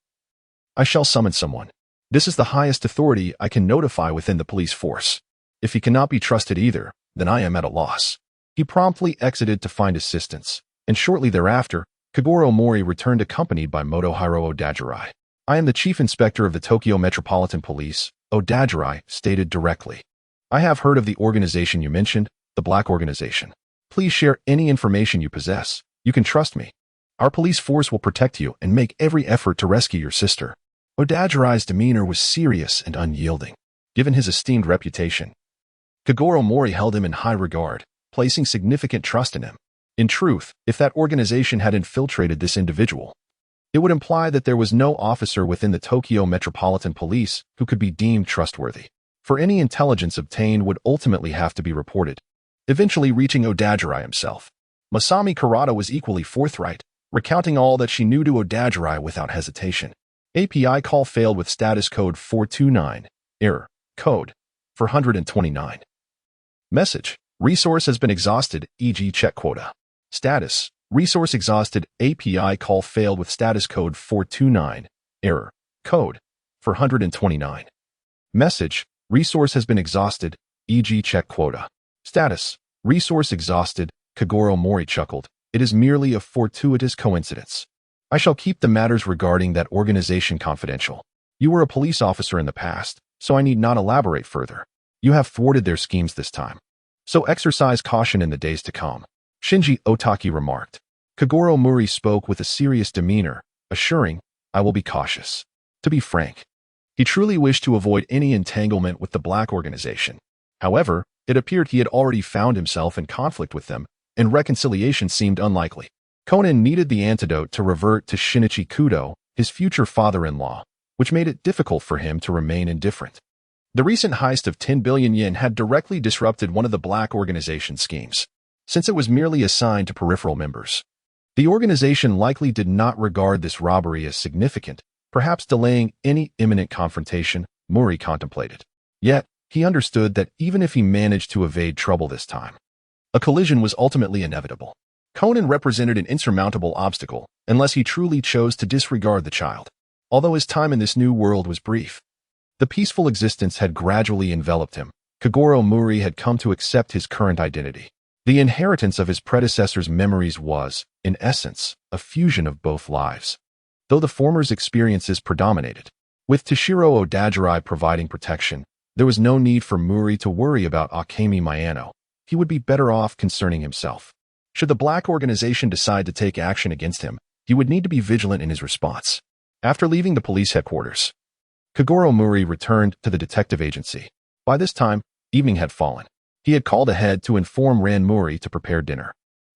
I shall summon someone. This is the highest authority I can notify within the police force. If he cannot be trusted either, then I am at a loss." He promptly exited to find assistance, and shortly thereafter, Kogoro Mouri returned accompanied by Motohiro Odajirai. "I am the Chief Inspector of the Tokyo Metropolitan Police," Odajirai stated directly. "I have heard of the organization you mentioned, the Black Organization. Please share any information you possess. You can trust me." Our police force will protect you and make every effort to rescue your sister. Odajirai's demeanor was serious and unyielding, given his esteemed reputation. Kogoro Mouri held him in high regard, placing significant trust in him. In truth, if that organization had infiltrated this individual, it would imply that there was no officer within the Tokyo Metropolitan Police who could be deemed trustworthy, for any intelligence obtained would ultimately have to be reported, eventually reaching Odajirai himself. Masami Kurata was equally forthright, recounting all that she knew to Odajirai without hesitation. API call failed with status code 429, error, code 429. Message, resource has been exhausted, e.g. check quota. Status, resource exhausted, API call failed with status code 429, error, code 429. Message, resource has been exhausted, e.g. check quota. Status, resource exhausted. Kogoro Mouri chuckled. It is merely a fortuitous coincidence. I shall keep the matters regarding that organization confidential. You were a police officer in the past, so I need not elaborate further. You have thwarted their schemes this time, so exercise caution in the days to come. Shinji Otaki remarked. Kogoro Mouri spoke with a serious demeanor, assuring, I will be cautious. To be frank, he truly wished to avoid any entanglement with the Black Organization. However, it appeared he had already found himself in conflict with them, and reconciliation seemed unlikely. Conan needed the antidote to revert to Shinichi Kudo, his future father-in-law, which made it difficult for him to remain indifferent. The recent heist of 10 billion yen had directly disrupted one of the Black Organization schemes, since it was merely assigned to peripheral members. The organization likely did not regard this robbery as significant, perhaps delaying any imminent confrontation, Mouri contemplated. Yet, he understood that even if he managed to evade trouble this time, a collision was ultimately inevitable. Conan represented an insurmountable obstacle, unless he truly chose to disregard the child. Although his time in this new world was brief, the peaceful existence had gradually enveloped him. Kogoro Mouri had come to accept his current identity. The inheritance of his predecessor's memories was, in essence, a fusion of both lives, though the former's experiences predominated. With Toshiro Odajirai providing protection, there was no need for Mouri to worry about Akemi Miyano. He would be better off concerning himself. Should the Black Organization decide to take action against him, he would need to be vigilant in his response. After leaving the police headquarters, Kogoro Mouri returned to the detective agency. By this time, evening had fallen. He had called ahead to inform Ran Mouri to prepare dinner,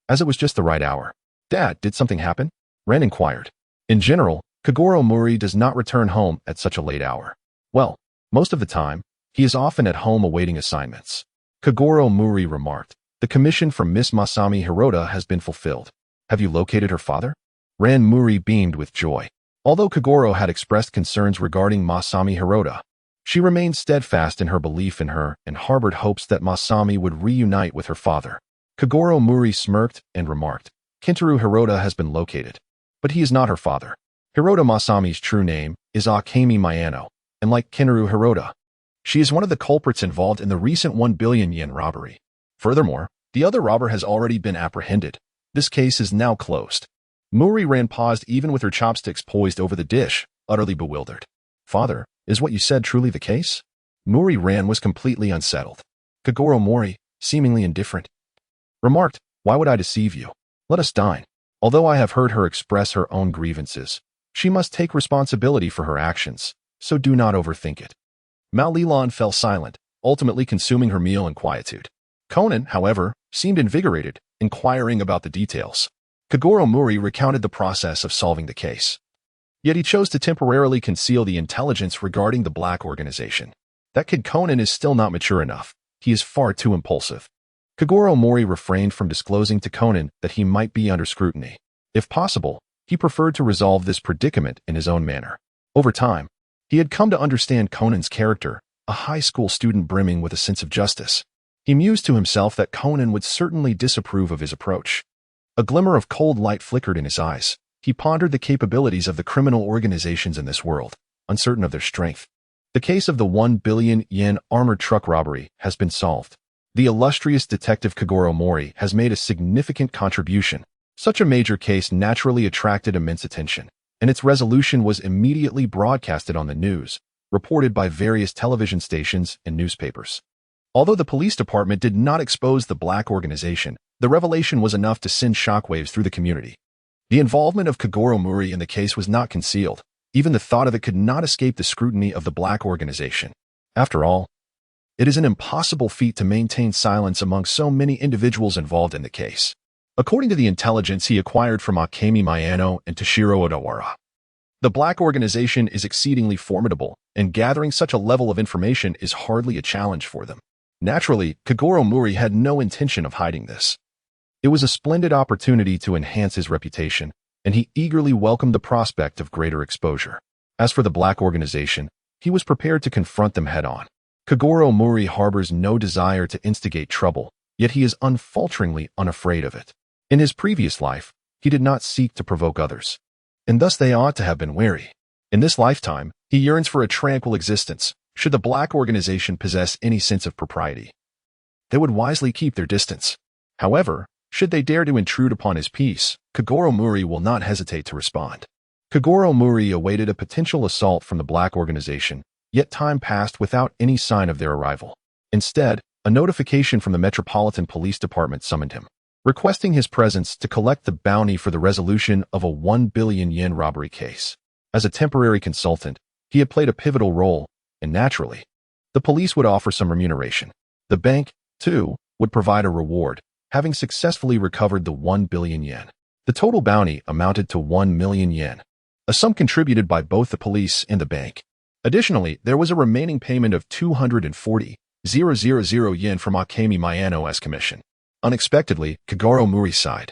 as it was just the right hour. Dad, did something happen? Ran inquired. In general, Kogoro Mouri does not return home at such a late hour. Well, most of the time, he is often at home awaiting assignments. Kogoro Mouri remarked. The commission from Miss Masami Hirota has been fulfilled. Have you located her father? Ran Mouri beamed with joy. Although Kogoro had expressed concerns regarding Masami Hirota, she remained steadfast in her belief in her and harbored hopes that Masami would reunite with her father. Kogoro Mouri smirked and remarked, Kentaro Hirota has been located, but he is not her father. Hirota Masami's true name is Akemi Miyano, and like Kentaro Hirota, she is one of the culprits involved in the recent 1 billion yen robbery. Furthermore, the other robber has already been apprehended. This case is now closed. Mouri Ran paused even with her chopsticks poised over the dish, utterly bewildered. Father, is what you said truly the case? Mouri Ran was completely unsettled. Kogoro Mouri, seemingly indifferent, remarked, Why would I deceive you? Let us dine. Although I have heard her express her own grievances, she must take responsibility for her actions, so do not overthink it. Mao Lilan fell silent, ultimately consuming her meal in quietude. Conan, however, seemed invigorated, inquiring about the details. Kogoro Mouri recounted the process of solving the case. Yet he chose to temporarily conceal the intelligence regarding the Black Organization. That kid Conan is still not mature enough. He is far too impulsive. Kogoro Mouri refrained from disclosing to Conan that he might be under scrutiny. If possible, he preferred to resolve this predicament in his own manner. Over time, he had come to understand Conan's character, a high school student brimming with a sense of justice. He mused to himself that Conan would certainly disapprove of his approach. A glimmer of cold light flickered in his eyes. He pondered the capabilities of the criminal organizations in this world, uncertain of their strength. The case of the 1 billion yen armored truck robbery has been solved. The illustrious detective Kogoro Mouri has made a significant contribution. Such a major case naturally attracted immense attention, and its resolution was immediately broadcasted on the news, reported by various television stations and newspapers. Although the police department did not expose the Black Organization, the revelation was enough to send shockwaves through the community. The involvement of Kogoro Mouri in the case was not concealed. Even the thought of it could not escape the scrutiny of the black organization. After all, it is an impossible feat to maintain silence among so many individuals involved in the case. According to the intelligence he acquired from Akemi Miyano and Toshiro Odawara, the black organization is exceedingly formidable, and gathering such a level of information is hardly a challenge for them. Naturally, Kogoro Mouri had no intention of hiding this. It was a splendid opportunity to enhance his reputation, and he eagerly welcomed the prospect of greater exposure. As for the black organization, he was prepared to confront them head-on. Kogoro Mouri harbors no desire to instigate trouble, yet he is unfalteringly unafraid of it. In his previous life, he did not seek to provoke others, and thus they ought to have been wary. In this lifetime, he yearns for a tranquil existence. Should the black organization possess any sense of propriety, they would wisely keep their distance. However, should they dare to intrude upon his peace, Kogoro Mouri will not hesitate to respond. Kogoro Mouri awaited a potential assault from the black organization, yet time passed without any sign of their arrival. Instead, a notification from the Metropolitan Police Department summoned him, requesting his presence to collect the bounty for the resolution of a 1 billion yen robbery case. As a temporary consultant, he had played a pivotal role, and naturally, the police would offer some remuneration. The bank, too, would provide a reward, having successfully recovered the 1 billion yen. The total bounty amounted to 1 million yen, a sum contributed by both the police and the bank. Additionally, there was a remaining payment of 240,000 yen from Akemi Miyano as commission. Unexpectedly, Kogoro Mouri sighed,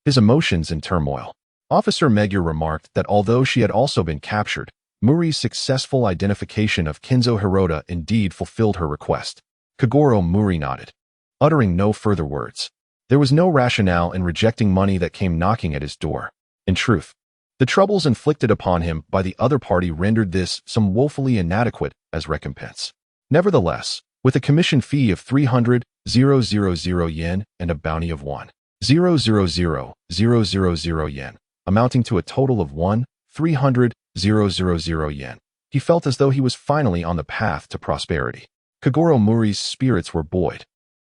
his emotions in turmoil. Officer Megure remarked that although she had also been captured, Mouri's successful identification of Kenzo Hirota indeed fulfilled her request. Kogoro Mouri nodded, uttering no further words. There was no rationale in rejecting money that came knocking at his door. In truth, the troubles inflicted upon him by the other party rendered this some woefully inadequate as recompense. Nevertheless, with a commission fee of 300,000 yen and a bounty of 1,000,000 yen, amounting to a total of 1,300,000 yen, he felt as though he was finally on the path to prosperity. Kogoro Mouri's spirits were buoyed.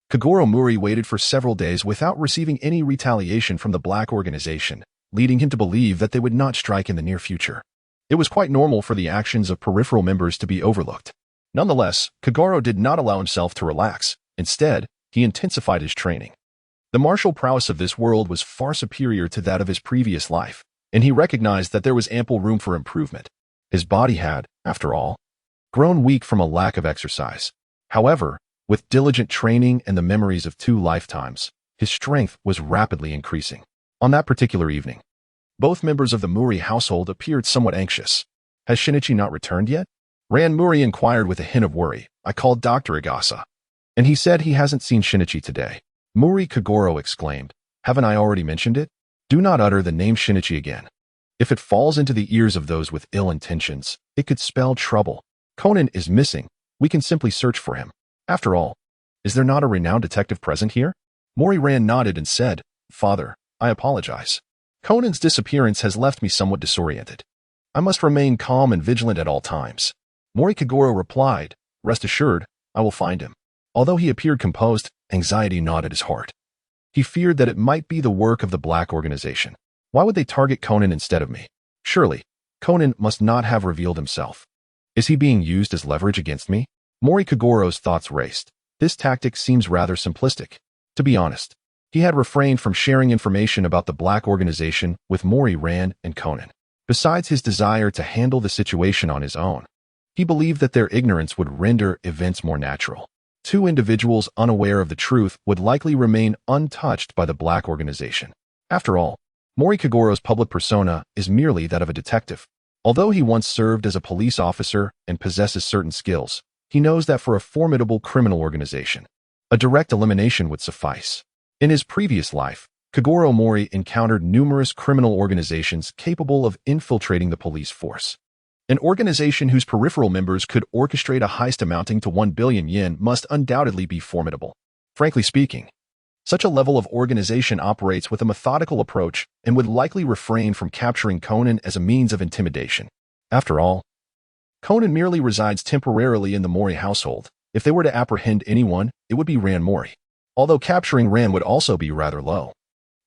Kogoro Mouri waited for several days without receiving any retaliation from the black organization, leading him to believe that they would not strike in the near future. It was quite normal for the actions of peripheral members to be overlooked. Nonetheless, Kogoro did not allow himself to relax. Instead, he intensified his training. The martial prowess of this world was far superior to that of his previous life, and he recognized that there was ample room for improvement. His body had, after all, grown weak from a lack of exercise. However, with diligent training and the memories of 2 lifetimes, his strength was rapidly increasing. On that particular evening, both members of the Mouri household appeared somewhat anxious. Has Shinichi not returned yet? Ran Mouri inquired with a hint of worry. I called Dr. Igasa, and he said he hasn't seen Shinichi today. Mouri Kogoro exclaimed, haven't I already mentioned it? Do not utter the name Shinichi again. If it falls into the ears of those with ill intentions, it could spell trouble. Conan is missing. We can simply search for him. After all, is there not a renowned detective present here? Mouri Ran nodded and said, Father, I apologize. Conan's disappearance has left me somewhat disoriented. I must remain calm and vigilant at all times. Mouri Kogoro replied, rest assured, I will find him. Although he appeared composed, anxiety gnawed at his heart. He feared that it might be the work of the black organization. Why would they target Conan instead of me? Surely, Conan must not have revealed himself. Is he being used as leverage against me? Mouri Kogoro's thoughts raced. This tactic seems rather simplistic. To be honest, he had refrained from sharing information about the black organization with Mouri Ran and Conan. Besides his desire to handle the situation on his own, he believed that their ignorance would render events more natural. 2 individuals unaware of the truth would likely remain untouched by the black organization. After all, Mouri Kogoro's public persona is merely that of a detective. Although he once served as a police officer and possesses certain skills, he knows that for a formidable criminal organization, a direct elimination would suffice. In his previous life, Kogoro Mouri encountered numerous criminal organizations capable of infiltrating the police force. An organization whose peripheral members could orchestrate a heist amounting to 1 billion yen must undoubtedly be formidable. Frankly speaking, such a level of organization operates with a methodical approach and would likely refrain from capturing Conan as a means of intimidation. After all, Conan merely resides temporarily in the Mouri household. If they were to apprehend anyone, it would be Ran Mouri. Although capturing Ran would also be rather low.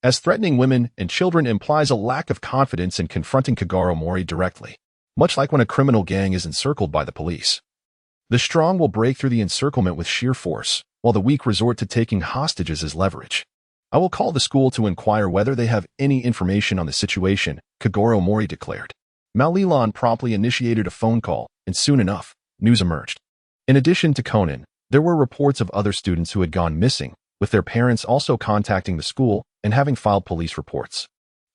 as threatening women and children implies a lack of confidence in confronting Kogoro Mouri directly, much like when a criminal gang is encircled by the police. The strong will break through the encirclement with sheer force, while the weak resort to taking hostages as leverage. I will call the school to inquire whether they have any information on the situation, Kogoro Mouri declared. Malilan promptly initiated a phone call, and soon enough, news emerged. In addition to Conan, there were reports of other students who had gone missing, with their parents also contacting the school and having filed police reports.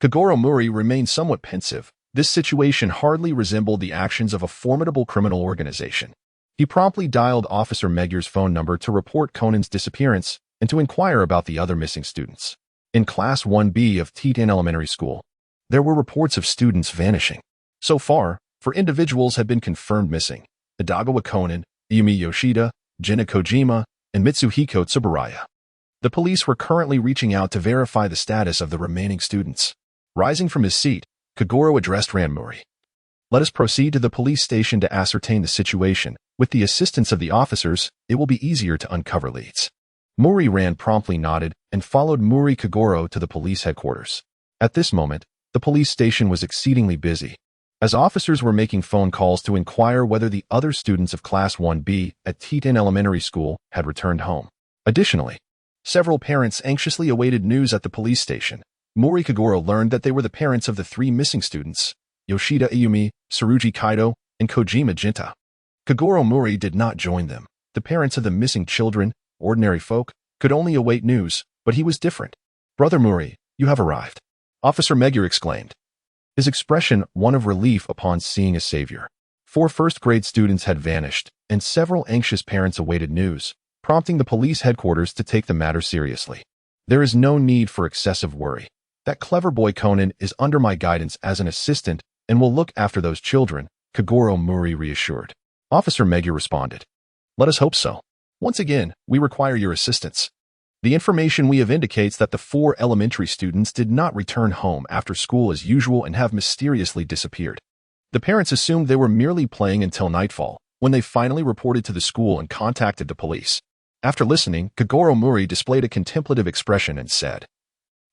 Kogoro Mouri remained somewhat pensive. This situation hardly resembled the actions of a formidable criminal organization. He promptly dialed Officer Megur's phone number to report Conan's disappearance and to inquire about the other missing students. In Class 1B of Titan Elementary School, there were reports of students vanishing. So far, 4 individuals had been confirmed missing: Edogawa Conan, Yumi Yoshida, Jina Kojima, and Mitsuhiko Tsuburaya. The police were currently reaching out to verify the status of the remaining students. Rising from his seat, Kogoro addressed Ran Mouri. Let us proceed to the police station to ascertain the situation. With the assistance of the officers, it will be easier to uncover leads. Mouri Ran promptly nodded and followed Mouri Kogoro to the police headquarters. At this moment, the police station was exceedingly busy, as officers were making phone calls to inquire whether the other students of Class 1B at Titan Elementary School had returned home. Additionally, several parents anxiously awaited news at the police station. Mouri Kogoro learned that they were the parents of the 3 missing students: Yoshida Ayumi, Tsurugi Kaido, and Kojima Jinta. Kogoro Mouri did not join them. The parents of the missing children, ordinary folk, could only await news, but he was different. "Brother Mouri, you have arrived," Officer Megur exclaimed, his expression one of relief upon seeing a savior. 4 first-grade students had vanished, and several anxious parents awaited news, prompting the police headquarters to take the matter seriously. "There is no need for excessive worry. That clever boy Conan is under my guidance as an assistant and will look after those children," Kogoro Mouri reassured. Officer Megur responded, "Let us hope so. Once again, we require your assistance. The information we have indicates that the 4 elementary students did not return home after school as usual and have mysteriously disappeared. The parents assumed they were merely playing until nightfall, when they finally reported to the school and contacted the police." After listening, Kogoro Mouri displayed a contemplative expression and said,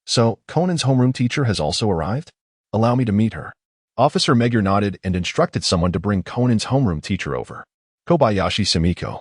"So, Conan's homeroom teacher has also arrived? Allow me to meet her." Officer Megur nodded and instructed someone to bring Conan's homeroom teacher over. Kobayashi Sumiko,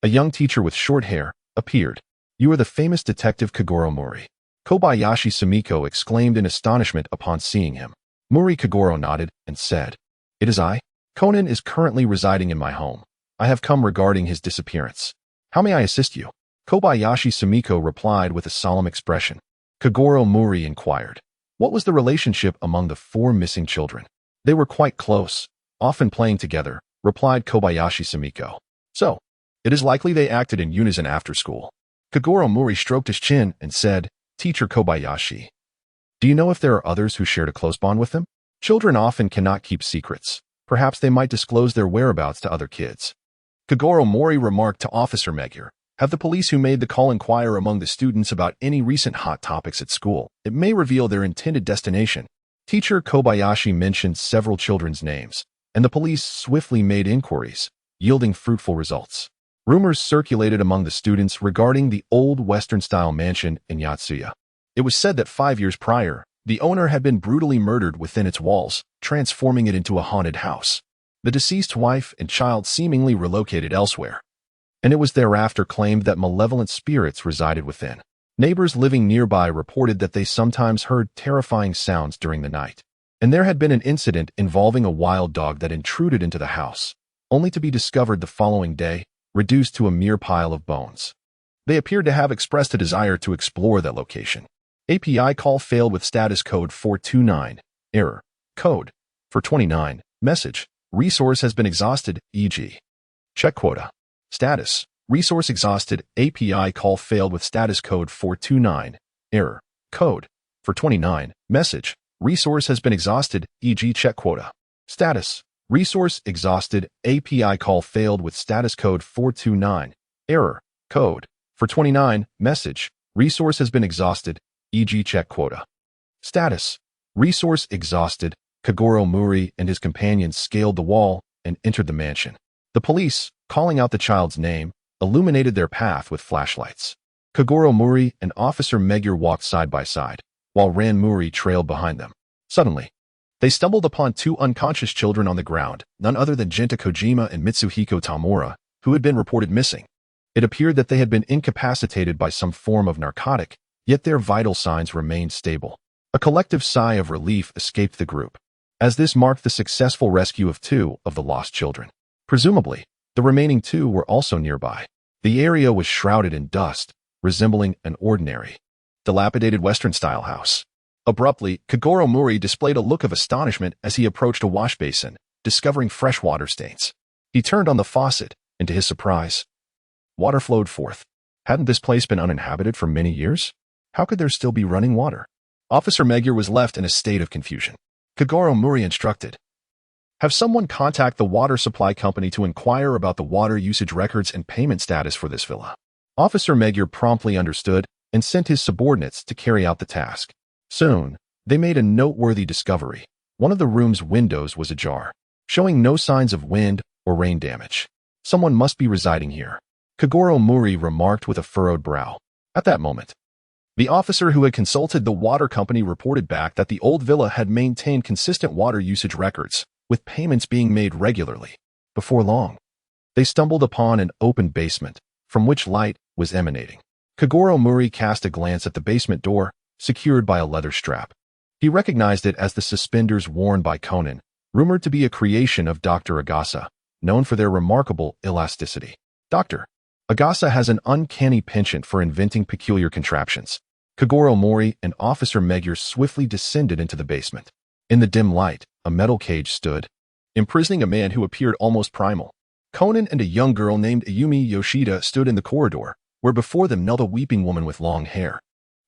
a young teacher with short hair, appeared. "You are the famous detective Kogoro Mouri," Kobayashi Sumiko exclaimed in astonishment upon seeing him. Mouri Kogoro nodded and said, "It is I. Conan is currently residing in my home. I have come regarding his disappearance. How may I assist you?" Kobayashi Sumiko replied with a solemn expression. Kogoro Mouri inquired, "What was the relationship among the 4 missing children?" "They were quite close, often playing together," replied Kobayashi Sumiko. "So, it is likely they acted in unison after school." Kogoro Mouri stroked his chin and said, "Teacher Kobayashi, do you know if there are others who shared a close bond with them? Children often cannot keep secrets. Perhaps they might disclose their whereabouts to other kids." Kogoro Mouri remarked to Officer Megur, "Have the police who made the call inquire among the students about any recent hot topics at school. It may reveal their intended destination." Teacher Kobayashi mentioned several children's names, and the police swiftly made inquiries, yielding fruitful results. Rumors circulated among the students regarding the old Western-style mansion in Yatsuya. It was said that 5 years prior, the owner had been brutally murdered within its walls, transforming it into a haunted house. The deceased wife and child seemingly relocated elsewhere, and it was thereafter claimed that malevolent spirits resided within. Neighbors living nearby reported that they sometimes heard terrifying sounds during the night, and there had been an incident involving a wild dog that intruded into the house, only to be discovered the following day, reduced to a mere pile of bones. They appeared to have expressed a desire to explore that location. API call failed with status code 429. Error. Code 429. Message. Resource has been exhausted, e.g. check quota. Status. Resource exhausted. API call failed with status code 429. Error. Code 429. Message. Resource has been exhausted, e.g. check quota. Status. Resource exhausted. API call failed with status code 429. Error. Code 429. Message. Resource has been exhausted, e.g. check quota. Status. Resource exhausted. Kogoro Mouri and his companions scaled the wall and entered the mansion. The police, calling out the child's name, illuminated their path with flashlights. Kogoro Mouri and Officer Megur walked side by side, while Ran Mouri trailed behind them. Suddenly, they stumbled upon two unconscious children on the ground, none other than Jinta Kojima and Mitsuhiko Tamura, who had been reported missing. It appeared that they had been incapacitated by some form of narcotic, yet their vital signs remained stable. A collective sigh of relief escaped the group, as this marked the successful rescue of two of the lost children. Presumably, the remaining two were also nearby. The area was shrouded in dust, resembling an ordinary, dilapidated Western-style house. Abruptly, Kogoro Mouri displayed a look of astonishment as he approached a wash basin, discovering fresh water stains. He turned on the faucet, and to his surprise, water flowed forth. Hadn't this place been uninhabited for many years? How could there still be running water? Officer Magyar was left in a state of confusion. Kogoro Mouri instructed, "Have someone contact the water supply company to inquire about the water usage records and payment status for this villa." Officer Magyar promptly understood and sent his subordinates to carry out the task. Soon, they made a noteworthy discovery. One of the room's windows was ajar, showing no signs of wind or rain damage. Someone must be residing here, Kogoro Mouri remarked with a furrowed brow. At that moment, the officer who had consulted the water company reported back that the old villa had maintained consistent water usage records, with payments being made regularly. Before long, they stumbled upon an open basement, from which light was emanating. Kogoro Mouri cast a glance at the basement door, secured by a leather strap. He recognized it as the suspenders worn by Conan, rumored to be a creation of Dr. Agasa, known for their remarkable elasticity. Dr. Agasa has an uncanny penchant for inventing peculiar contraptions. Kogoro Mouri and Officer Magyar swiftly descended into the basement. In the dim light, a metal cage stood, imprisoning a man who appeared almost primal. Conan and a young girl named Ayumi Yoshida stood in the corridor, where before them knelt a weeping woman with long hair.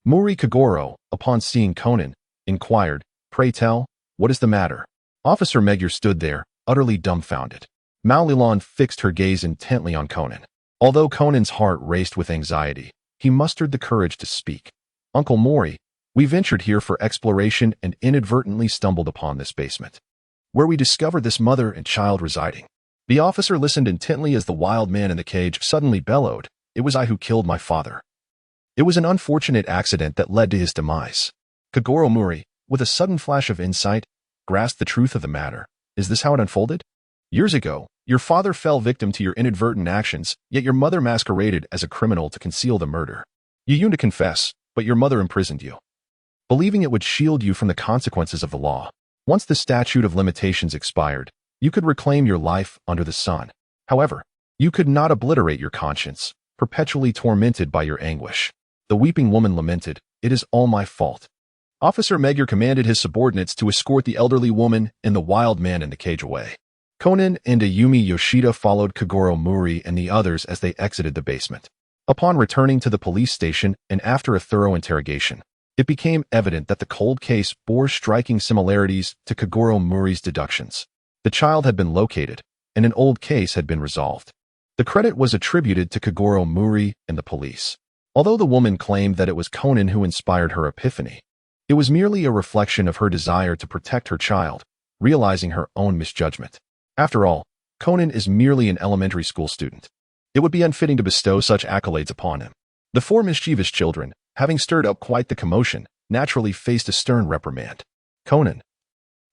Mouri Kogoro, upon seeing Conan, inquired, "Pray tell, what is the matter?" Officer Magyar stood there, utterly dumbfounded. Maulilon fixed her gaze intently on Conan. Although Conan's heart raced with anxiety, he mustered the courage to speak. "Uncle Mouri, we ventured here for exploration and inadvertently stumbled upon this basement, where we discovered this mother and child residing." The officer listened intently as the wild man in the cage suddenly bellowed, "It was I who killed my father. It was an unfortunate accident that led to his demise." Kogoro Mouri, with a sudden flash of insight, grasped the truth of the matter. "Is this how it unfolded? Years ago, your father fell victim to your inadvertent actions, yet your mother masqueraded as a criminal to conceal the murder. You yearned to confess, but your mother imprisoned you, believing it would shield you from the consequences of the law. Once the statute of limitations expired, you could reclaim your life under the sun. However, you could not obliterate your conscience, perpetually tormented by your anguish." The weeping woman lamented, "It is all my fault." Officer Magyar commanded his subordinates to escort the elderly woman and the wild man in the cage away. Conan and Ayumi Yoshida followed Kogoro Mouri and the others as they exited the basement. Upon returning to the police station and after a thorough interrogation, it became evident that the cold case bore striking similarities to Kogoro Mouri's deductions. The child had been located, and an old case had been resolved. The credit was attributed to Kogoro Mouri and the police. Although the woman claimed that it was Conan who inspired her epiphany, it was merely a reflection of her desire to protect her child, realizing her own misjudgment. After all, Conan is merely an elementary school student. It would be unfitting to bestow such accolades upon him. The four mischievous children, having stirred up quite the commotion, naturally faced a stern reprimand. "Conan,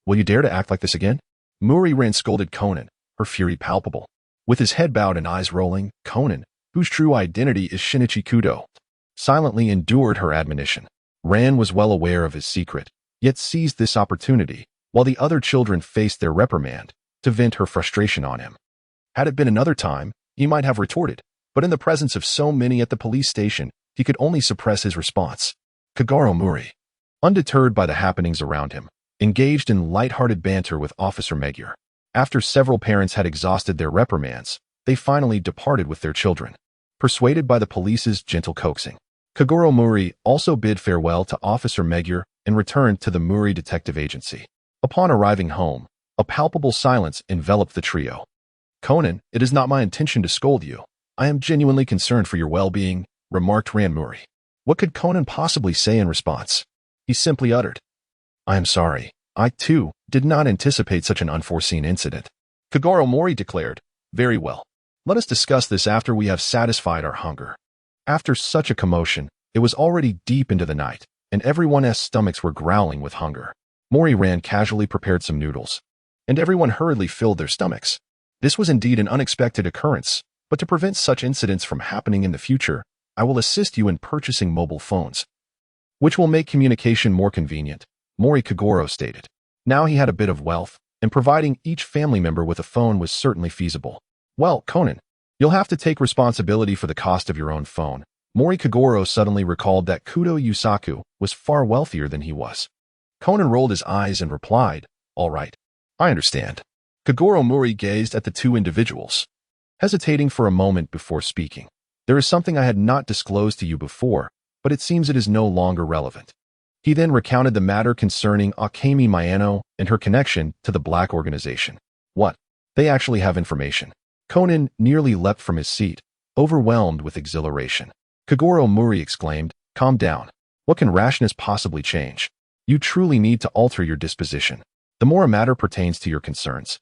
will you dare to act like this again?" Mouri ran scolded Conan, her fury palpable. With his head bowed and eyes rolling, Conan, whose true identity is Shinichi Kudo, silently endured her admonition. Ran was well aware of his secret, yet seized this opportunity, while the other children faced their reprimand, to vent her frustration on him. Had it been another time, he might have retorted, but in the presence of so many at the police station, he could only suppress his response. Kogoro Mouri, undeterred by the happenings around him, engaged in light-hearted banter with Officer Magyar. After several parents had exhausted their reprimands, they finally departed with their children, persuaded by the police's gentle coaxing. Kogoro Mouri also bid farewell to Officer Magyar and returned to the Mouri Detective Agency. Upon arriving home, a palpable silence enveloped the trio. "Conan, it is not my intention to scold you. I am genuinely concerned for your well-being," remarked Ran Mouri. What could Conan possibly say in response? He simply uttered, "I am sorry. I, too, did not anticipate such an unforeseen incident." Kogoro Mouri declared, "Very well. Let us discuss this after we have satisfied our hunger." After such a commotion, it was already deep into the night, and everyone's stomachs were growling with hunger. Mouri Ran casually prepared some noodles, and everyone hurriedly filled their stomachs. This was indeed an unexpected occurrence, but to prevent such incidents from happening in the future, I will assist you in purchasing mobile phones, which will make communication more convenient, Mouri Kogoro stated. Now he had a bit of wealth, and providing each family member with a phone was certainly feasible. Well, Conan, you'll have to take responsibility for the cost of your own phone. Mouri Kogoro suddenly recalled that Kudo Yusaku was far wealthier than he was. Conan rolled his eyes and replied, "All right, I understand." Kogoro Mouri gazed at the two individuals, hesitating for a moment before speaking. "There is something I had not disclosed to you before, but it seems it is no longer relevant." He then recounted the matter concerning Akemi Mayano and her connection to the Black organization. What? They actually have information. Conan nearly leapt from his seat, overwhelmed with exhilaration. Kogoro Mouri exclaimed, "Calm down. What can rashness possibly change? You truly need to alter your disposition. The more a matter pertains to your concerns,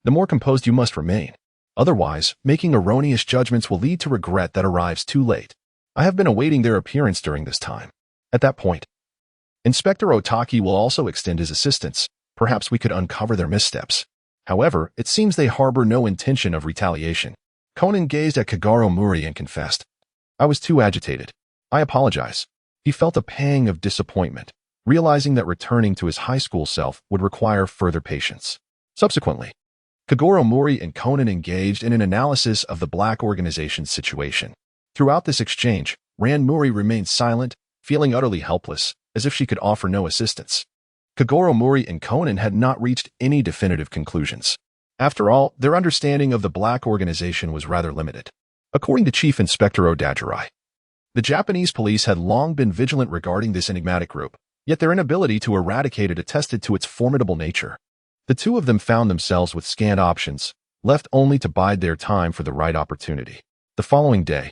the more composed you must remain. Otherwise, making erroneous judgments will lead to regret that arrives too late. I have been awaiting their appearance during this time." At that point, Inspector Otaki will also extend his assistance. Perhaps we could uncover their missteps. However, it seems they harbor no intention of retaliation. Conan gazed at Kogoro Mouri and confessed, "I was too agitated. I apologize." He felt a pang of disappointment, realizing that returning to his high school self would require further patience. Subsequently, Kogoro Mouri and Conan engaged in an analysis of the Black organization's situation. Throughout this exchange, Ran Mouri remained silent, feeling utterly helpless, as if she could offer no assistance. Kogoro Mouri and Conan had not reached any definitive conclusions. After all, their understanding of the Black organization was rather limited. According to Chief Inspector Odajirai, the Japanese police had long been vigilant regarding this enigmatic group, yet their inability to eradicate it attested to its formidable nature. The two of them found themselves with scant options, left only to bide their time for the right opportunity. The following day,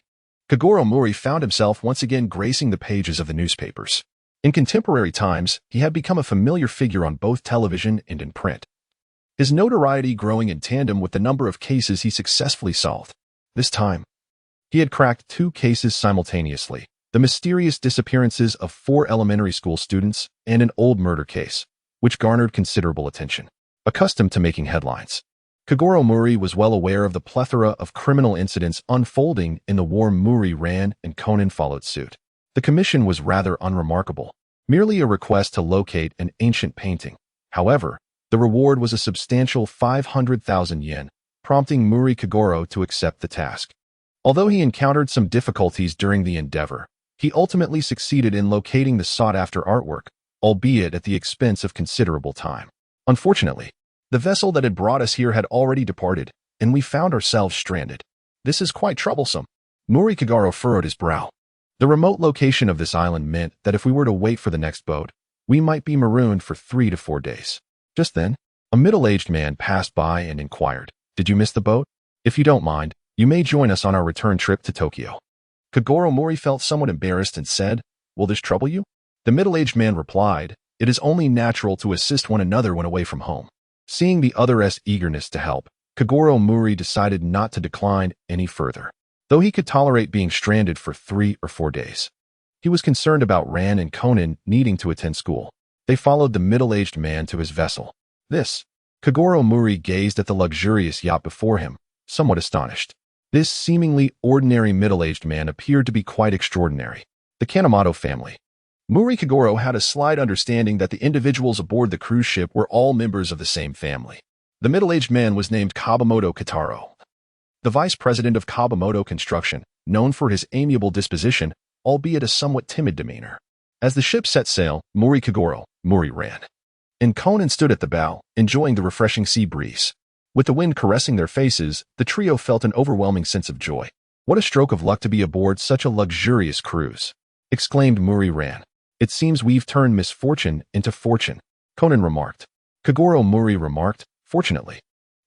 Kogoro Mouri found himself once again gracing the pages of the newspapers. In contemporary times, he had become a familiar figure on both television and in print, his notoriety growing in tandem with the number of cases he successfully solved. This time, he had cracked 2 cases simultaneously: the mysterious disappearances of 4 elementary school students and an old murder case, which garnered considerable attention. Accustomed to making headlines, Kogoro Mouri was well aware of the plethora of criminal incidents unfolding in the war. Mouri Ran and Conan followed suit. The commission was rather unremarkable, merely a request to locate an ancient painting. However, the reward was a substantial 500,000 yen, prompting Mouri Kogoro to accept the task. Although he encountered some difficulties during the endeavor, he ultimately succeeded in locating the sought-after artwork, albeit at the expense of considerable time. Unfortunately, the vessel that had brought us here had already departed, and we found ourselves stranded. This is quite troublesome. Mouri Kogoro furrowed his brow. The remote location of this island meant that if we were to wait for the next boat, we might be marooned for 3 to 4 days. Just then, a middle-aged man passed by and inquired, "Did you miss the boat? If you don't mind, you may join us on our return trip to Tokyo." Kogoro Mouri felt somewhat embarrassed and said, "Will this trouble you?" The middle-aged man replied, "It is only natural to assist one another when away from home." Seeing the other's eagerness to help, Kogoro Mouri decided not to decline any further. Though he could tolerate being stranded for 3 or 4 days, he was concerned about Ran and Conan needing to attend school. They followed the middle-aged man to his vessel. Kogoro Mouri gazed at the luxurious yacht before him, somewhat astonished. This seemingly ordinary middle-aged man appeared to be quite extraordinary. The Kanemoto family. Mouri Kogoro had a slight understanding that the individuals aboard the cruise ship were all members of the same family. The middle-aged man was named Kabamoto Kitaro, the vice president of Kabamoto Construction, known for his amiable disposition, albeit a somewhat timid demeanor. As the ship set sail, Mouri Kogoro, Mouri Ran, and Conan stood at the bow, enjoying the refreshing sea breeze. With the wind caressing their faces, the trio felt an overwhelming sense of joy. "What a stroke of luck to be aboard such a luxurious cruise," exclaimed Mouri Ran. "It seems we've turned misfortune into fortune," Conan remarked. Kogoro Mouri remarked, "Fortunately,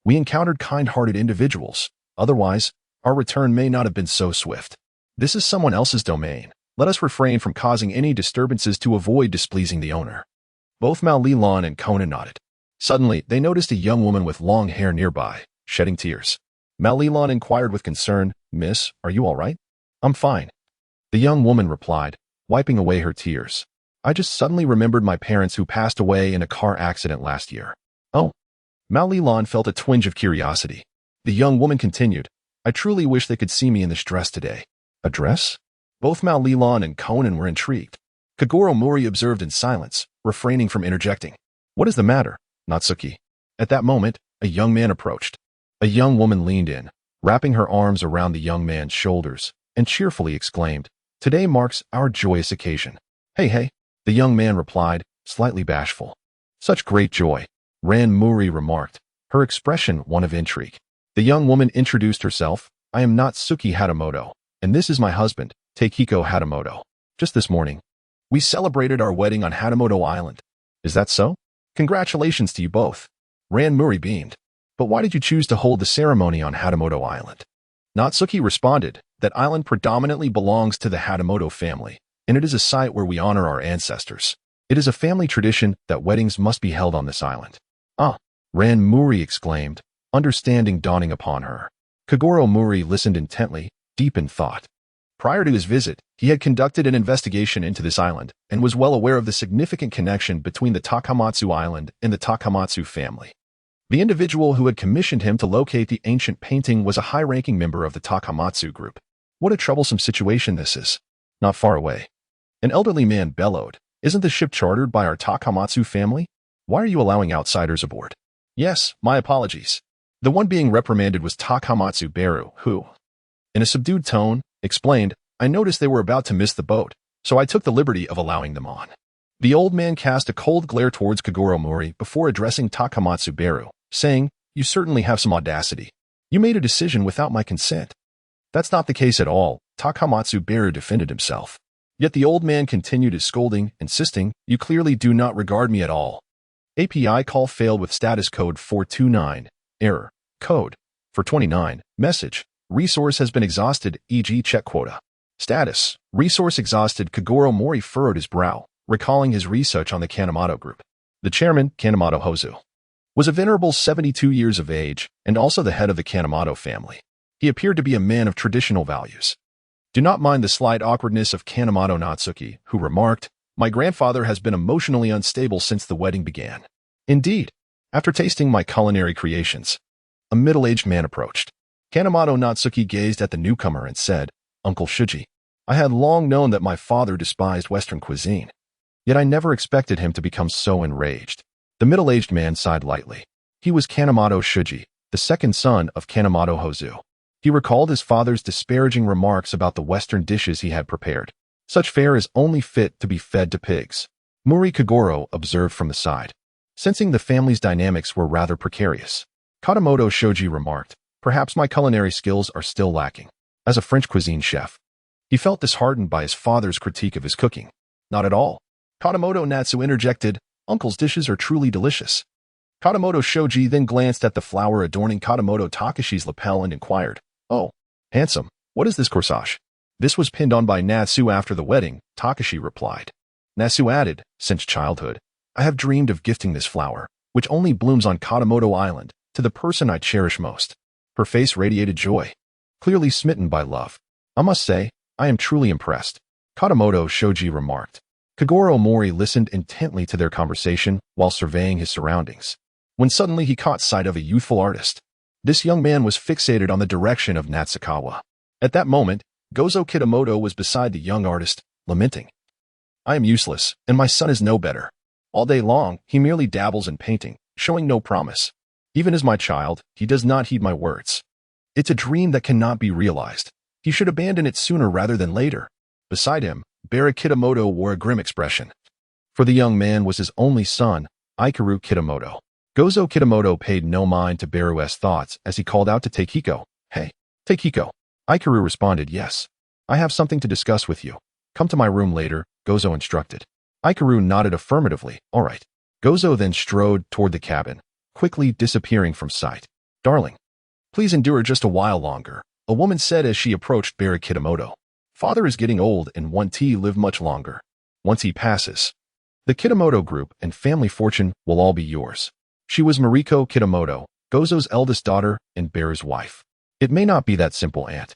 we encountered kind-hearted individuals. Otherwise, our return may not have been so swift. This is someone else's domain. Let us refrain from causing any disturbances to avoid displeasing the owner." Both Malilan and Conan nodded. Suddenly, they noticed a young woman with long hair nearby, shedding tears. Malilan inquired with concern, "Miss, are you all right?" "I'm fine," the young woman replied, wiping away her tears. I just suddenly remembered my parents who passed away in a car accident last year. Oh. Mao Lilan felt a twinge of curiosity. The young woman continued, I truly wish they could see me in this dress today. A dress? Both Mao Lilan and Conan were intrigued. Kogoro Mouri observed in silence, refraining from interjecting. What is the matter, Natsuki? At that moment, a young man approached. A young woman leaned in, wrapping her arms around the young man's shoulders, and cheerfully exclaimed, Today marks our joyous occasion. Hey, the young man replied, slightly bashful. Such great joy, Ran Mouri remarked, her expression one of intrigue. The young woman introduced herself, I am Natsuki Hatamoto, and this is my husband, Takehiko Hatamoto. Just this morning, we celebrated our wedding on Hatamoto Island. Is that so? Congratulations to you both. Ran Mouri beamed. But why did you choose to hold the ceremony on Hatamoto Island? Natsuki responded, that island predominantly belongs to the Hatamoto family, and it is a site where we honor our ancestors. It is a family tradition that weddings must be held on this island. Ah, Ran Mouri exclaimed, understanding dawning upon her. Kogoro Mouri listened intently, deep in thought. Prior to his visit, he had conducted an investigation into this island and was well aware of the significant connection between the Takamatsu Island and the Takamatsu family. The individual who had commissioned him to locate the ancient painting was a high-ranking member of the Takamatsu group. What a troublesome situation this is. Not far away. An elderly man bellowed, Isn't the ship chartered by our Takamatsu family? Why are you allowing outsiders aboard? Yes, my apologies. The one being reprimanded was Takamatsu Beru, who, in a subdued tone, explained, I noticed they were about to miss the boat, so I took the liberty of allowing them on. The old man cast a cold glare towards Kogoro Mouri before addressing Takamatsu Beru, saying, You certainly have some audacity. You made a decision without my consent. That's not the case at all, Takamatsu Beru defended himself. Yet the old man continued his scolding, insisting, You clearly do not regard me at all. API call failed with status code 429. Error. Code. 429. Message. Resource has been exhausted, e.g. check quota. Status. Resource exhausted. Kogoro Mouri furrowed his brow, recalling his research on the Kanemoto group. The chairman, Kanemoto Hozu, was a venerable 72 years of age and also the head of the Kanemoto family. He appeared to be a man of traditional values. Do not mind the slight awkwardness of Kanemoto Natsuki, who remarked, My grandfather has been emotionally unstable since the wedding began. Indeed, after tasting my culinary creations, a middle-aged man approached. Kanemoto Natsuki gazed at the newcomer and said, Uncle Shuji, I had long known that my father despised Western cuisine. Yet I never expected him to become so enraged. The middle-aged man sighed lightly. He was Kanemoto Shuji, the second son of Kanemoto Hozu. He recalled his father's disparaging remarks about the Western dishes he had prepared. Such fare is only fit to be fed to pigs. Mouri Kogoro observed from the side, sensing the family's dynamics were rather precarious. Katamoto Shoji remarked, Perhaps my culinary skills are still lacking. As a French cuisine chef, he felt disheartened by his father's critique of his cooking. Not at all. Katamoto Natsu interjected, Uncle's dishes are truly delicious. Katamoto Shoji then glanced at the flower adorning Katamoto Takashi's lapel and inquired, Oh, handsome, what is this corsage? This was pinned on by Natsu after the wedding, Takashi replied. Natsu added, Since childhood, I have dreamed of gifting this flower, which only blooms on Katamoto Island, to the person I cherish most. Her face radiated joy, clearly smitten by love. I must say, I am truly impressed, Katamoto Shoji remarked. Kogoro Mouri listened intently to their conversation while surveying his surroundings, when suddenly he caught sight of a youthful artist. This young man was fixated on the direction of Natsukawa. At that moment, Gozo Kitamoto was beside the young artist, lamenting. I am useless, and my son is no better. All day long, he merely dabbles in painting, showing no promise. Even as my child, he does not heed my words. It's a dream that cannot be realized. He should abandon it sooner rather than later. Beside him, Bara Kitamoto wore a grim expression. For the young man was his only son, Ikaru Kitamoto. Gozo Kitamoto paid no mind to Baru's thoughts as he called out to Takehiko. Hey, Takehiko. Ikaru responded, Yes. I have something to discuss with you. Come to my room later, Gozo instructed. Ikaru nodded affirmatively. All right. Gozo then strode toward the cabin, quickly disappearing from sight. Darling, please endure just a while longer, a woman said as she approached Bara Kitamoto. Father is getting old and won't live much longer. Once he passes, the Kitamoto group and family fortune will all be yours. She was Mariko Kitamoto, Gozo's eldest daughter and Baru's wife. It may not be that simple, aunt.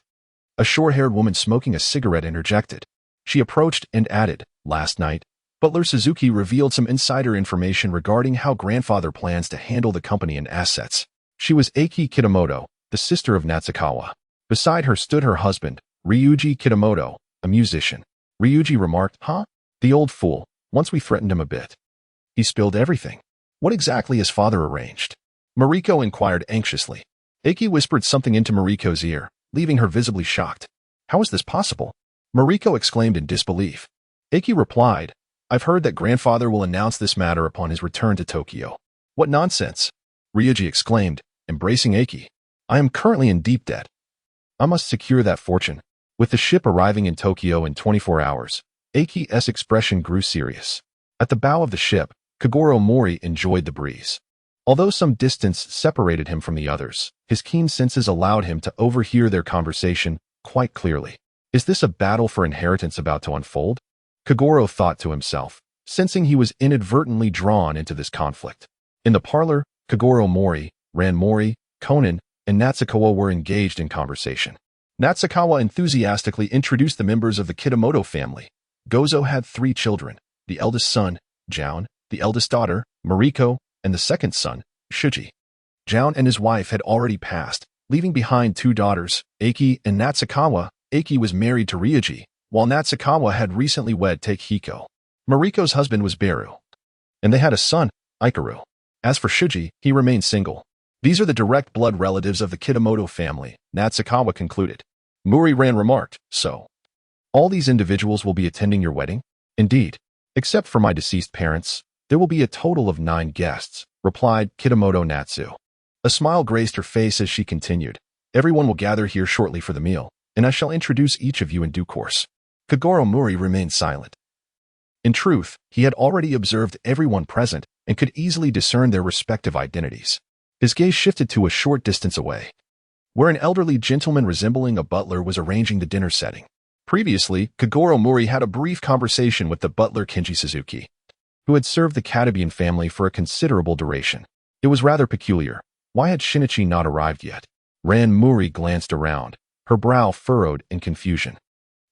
A short-haired woman smoking a cigarette interjected. She approached and added, Last night, Butler Suzuki revealed some insider information regarding how grandfather plans to handle the company and assets. She was Eiki Kitamoto, the sister of Natsukawa. Beside her stood her husband, Ryuji Kitamoto, a musician. Ryuji remarked, "Huh? The old fool. Once we threatened him a bit. He spilled everything. What exactly has father arranged?" Mariko inquired anxiously. Eiki whispered something into Mariko's ear, leaving her visibly shocked. "How is this possible?" Mariko exclaimed in disbelief. Eiki replied, "I've heard that grandfather will announce this matter upon his return to Tokyo." "What nonsense!" Ryuji exclaimed, embracing Eiki. "I am currently in deep debt. I must secure that fortune." With the ship arriving in Tokyo in 24 hours, Eiki's expression grew serious. At the bow of the ship, Kogoro Mouri enjoyed the breeze. Although some distance separated him from the others, his keen senses allowed him to overhear their conversation quite clearly. Is this a battle for inheritance about to unfold? Kogoro thought to himself, sensing he was inadvertently drawn into this conflict. In the parlor, Kogoro Mouri, Ran Mouri, Conan, and Natsukawa were engaged in conversation. Natsukawa enthusiastically introduced the members of the Kitamoto family. Gozo had 3 children, the eldest son, Jaun, the eldest daughter, Mariko, and the second son, Shuji. Jaun and his wife had already passed, leaving behind 2 daughters, Eiki and Natsukawa. Eiki was married to Ryuji, while Natsukawa had recently wed Takehiko. Mariko's husband was Beru, and they had a son, Ikaru. As for Shuji, he remained single. These are the direct blood relatives of the Kitamoto family, Natsukawa concluded. Mouri Ran remarked, "So, all these individuals will be attending your wedding?" "Indeed. Except for my deceased parents, there will be a total of 9 guests," replied Kitamoto Natsu. A smile graced her face as she continued, "Everyone will gather here shortly for the meal, and I shall introduce each of you in due course." Kogoro Mouri remained silent. In truth, he had already observed everyone present and could easily discern their respective identities. His gaze shifted to a short distance away, where an elderly gentleman resembling a butler was arranging the dinner setting. Previously, Kogoro Mouri had a brief conversation with the butler Kenji Suzuki, who had served the Katabian family for a considerable duration. It was rather peculiar. Why had Shinichi not arrived yet? Ran Mouri glanced around, her brow furrowed in confusion.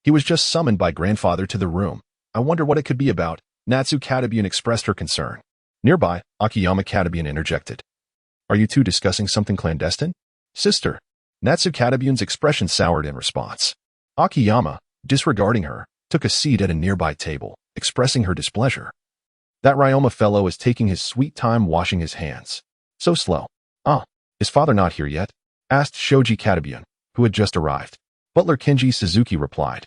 He was just summoned by grandfather to the room. I wonder what it could be about. Natsu Katabian expressed her concern. Nearby, Akiyama Katabian interjected. "Are you two discussing something clandestine?" "Sister." Natsu Katabian's expression soured in response. Akiyama, disregarding her, took a seat at a nearby table, expressing her displeasure. "That Ryoma fellow is taking his sweet time washing his hands. So slow." "Ah, is father not here yet?" asked Shoji Katabian, who had just arrived. Butler Kenji Suzuki replied.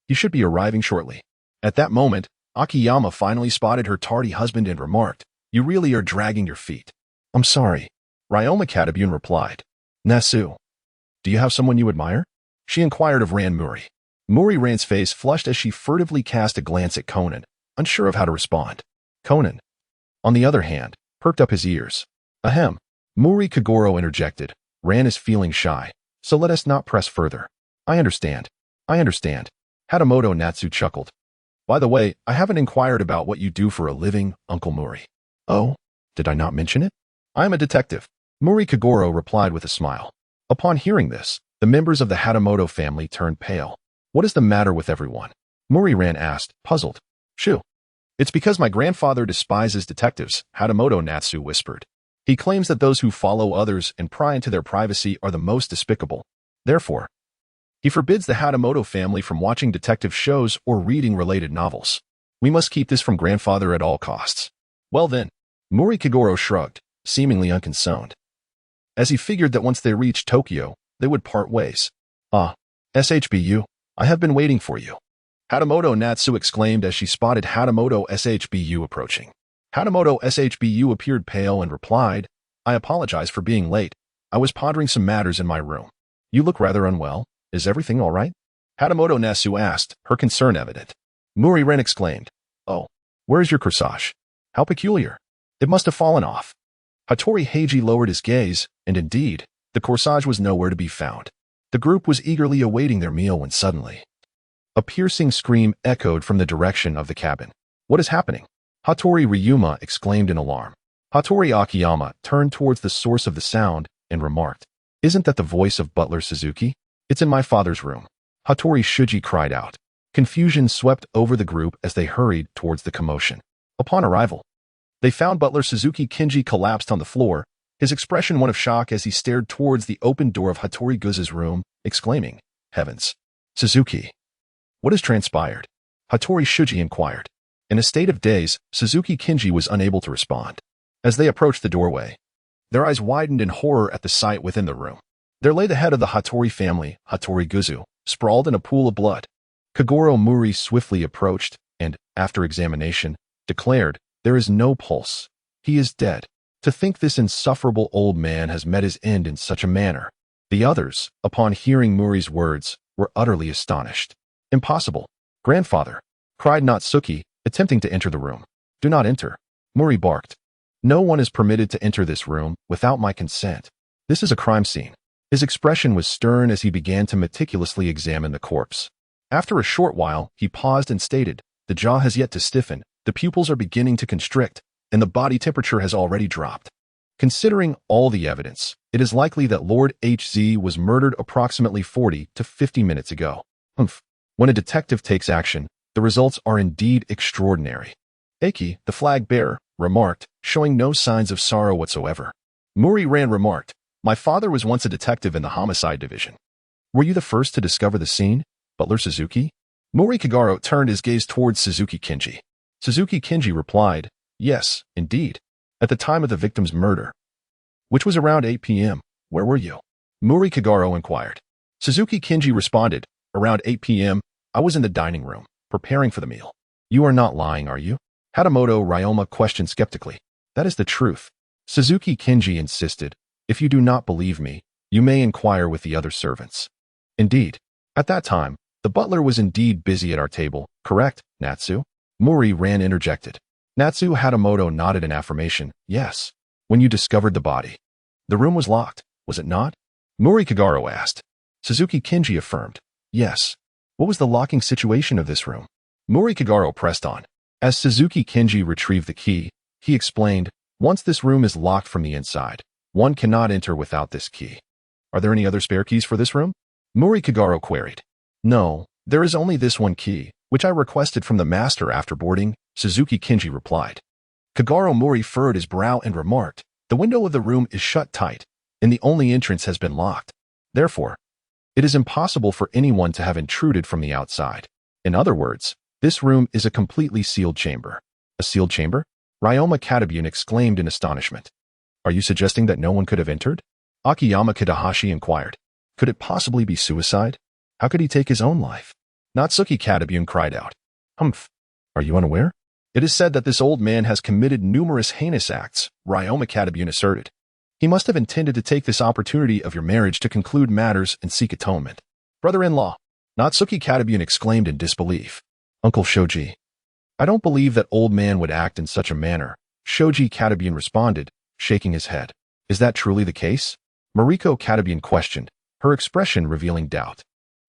"He should be arriving shortly." At that moment, Akiyama finally spotted her tardy husband and remarked, "You really are dragging your feet." "I'm sorry." Ryoma Katabian replied. "Nasu, do you have someone you admire?" she inquired of Ran Mouri. Mouri Ran's face flushed as she furtively cast a glance at Conan, unsure of how to respond. Conan, on the other hand, perked up his ears. "Ahem." Mouri Kogoro interjected. "Ran is feeling shy, so let us not press further." I understand. Hatamoto Natsu chuckled. "By the way, I haven't inquired about what you do for a living, Uncle Mouri." "Oh, did I not mention it?" "I am a detective," Mouri Kogoro replied with a smile. Upon hearing this, the members of the Hatamoto family turned pale. "What is the matter with everyone?" Mouri Ran asked, puzzled. "Shoo. It's because my grandfather despises detectives," Hatamoto Natsu whispered. "He claims that those who follow others and pry into their privacy are the most despicable. Therefore, he forbids the Hatamoto family from watching detective shows or reading related novels. We must keep this from grandfather at all costs." "Well then," Mouri Kogoro shrugged, seemingly unconcerned, as he figured that once they reached Tokyo, they would part ways. "Ah, SHBU, I have been waiting for you," Hatamoto Natsu exclaimed as she spotted Hatamoto SHBU approaching. Hatamoto SHBU appeared pale and replied, "I apologize for being late. I was pondering some matters in my room." "You look rather unwell. Is everything all right?" Hatamoto Natsu asked, her concern evident. Mouri Ren exclaimed, "Oh, where is your corsage? How peculiar. It must have fallen off." Hattori Heiji lowered his gaze, and indeed, the corsage was nowhere to be found. The group was eagerly awaiting their meal when suddenly a piercing scream echoed from the direction of the cabin. "What is happening?" Hattori Ryuma exclaimed in alarm. Hattori Akiyama turned towards the source of the sound and remarked, "Isn't that the voice of Butler Suzuki? It's in my father's room." Hattori Shuji cried out. Confusion swept over the group as they hurried towards the commotion. Upon arrival, they found butler Suzuki Kinji collapsed on the floor, his expression one of shock as he stared towards the open door of Hattori Guzu's room, exclaiming, "Heavens! Suzuki! What has transpired?" Hattori Shuji inquired. In a state of daze, Suzuki Kinji was unable to respond. As they approached the doorway, their eyes widened in horror at the sight within the room. There lay the head of the Hattori family, Hattori Guzu, sprawled in a pool of blood. Kogoro Mouri swiftly approached and, after examination, declared, "There is no pulse. He is dead. To think this insufferable old man has met his end in such a manner." The others, upon hearing Mouri's words, were utterly astonished. "Impossible. Grandfather!" cried Natsuki, attempting to enter the room. "Do not enter," Mouri barked. "No one is permitted to enter this room without my consent. This is a crime scene." His expression was stern as he began to meticulously examine the corpse. After a short while, he paused and stated, "The jaw has yet to stiffen, the pupils are beginning to constrict, and the body temperature has already dropped. Considering all the evidence, it is likely that Lord HZ was murdered approximately 40 to 50 minutes ago." When a detective takes action, the results are indeed extraordinary. Aki, the flag bearer, remarked, showing no signs of sorrow whatsoever. Ran remarked, "My father was once a detective in the homicide division." "Were you the first to discover the scene, Butler Suzuki?" Kogoro turned his gaze towards Suzuki Kinji. Suzuki Kinji replied, "Yes, indeed. At the time of the victim's murder, which was around 8 p.m., where were you?" Kogoro inquired. Suzuki Kinji responded, "Around 8 p.m., I was in the dining room, preparing for the meal." "You are not lying, are you?" Hatamoto Ryoma questioned skeptically. "That is the truth," Suzuki Kinji insisted. "If you do not believe me, you may inquire with the other servants." "Indeed. At that time, the butler was indeed busy at our table, correct, Natsu?" Ran interjected. Natsu Hatamoto nodded in affirmation. "Yes. When you discovered the body, the room was locked, was it not?" Kogoro asked. Suzuki Kinji affirmed. "Yes." "What was the locking situation of this room?" Kogoro pressed on. As Suzuki Kinji retrieved the key, he explained, "Once this room is locked from the inside, one cannot enter without this key." "Are there any other spare keys for this room?" Kogoro queried. "No, there is only this one key, which I requested from the master after boarding," Suzuki Kinji replied. Kogoro Mouri furrowed his brow and remarked, "The window of the room is shut tight, and the only entrance has been locked. Therefore, it is impossible for anyone to have intruded from the outside. In other words, this room is a completely sealed chamber." "A sealed chamber?" Ryoma Katabune exclaimed in astonishment. "Are you suggesting that no one could have entered?" Akiyama Kadahashi inquired. "Could it possibly be suicide? How could he take his own life?" Natsuki Katabune cried out. "Humph. Are you unaware? It is said that this old man has committed numerous heinous acts," Ryoma Katabune asserted. "He must have intended to take this opportunity of your marriage to conclude matters and seek atonement." "Brother-in-law," Natsuki Katabune exclaimed in disbelief. "Uncle Shoji, I don't believe that old man would act in such a manner," Shoji Katabune responded, shaking his head. "Is that truly the case?" Mariko Katabune questioned, her expression revealing doubt.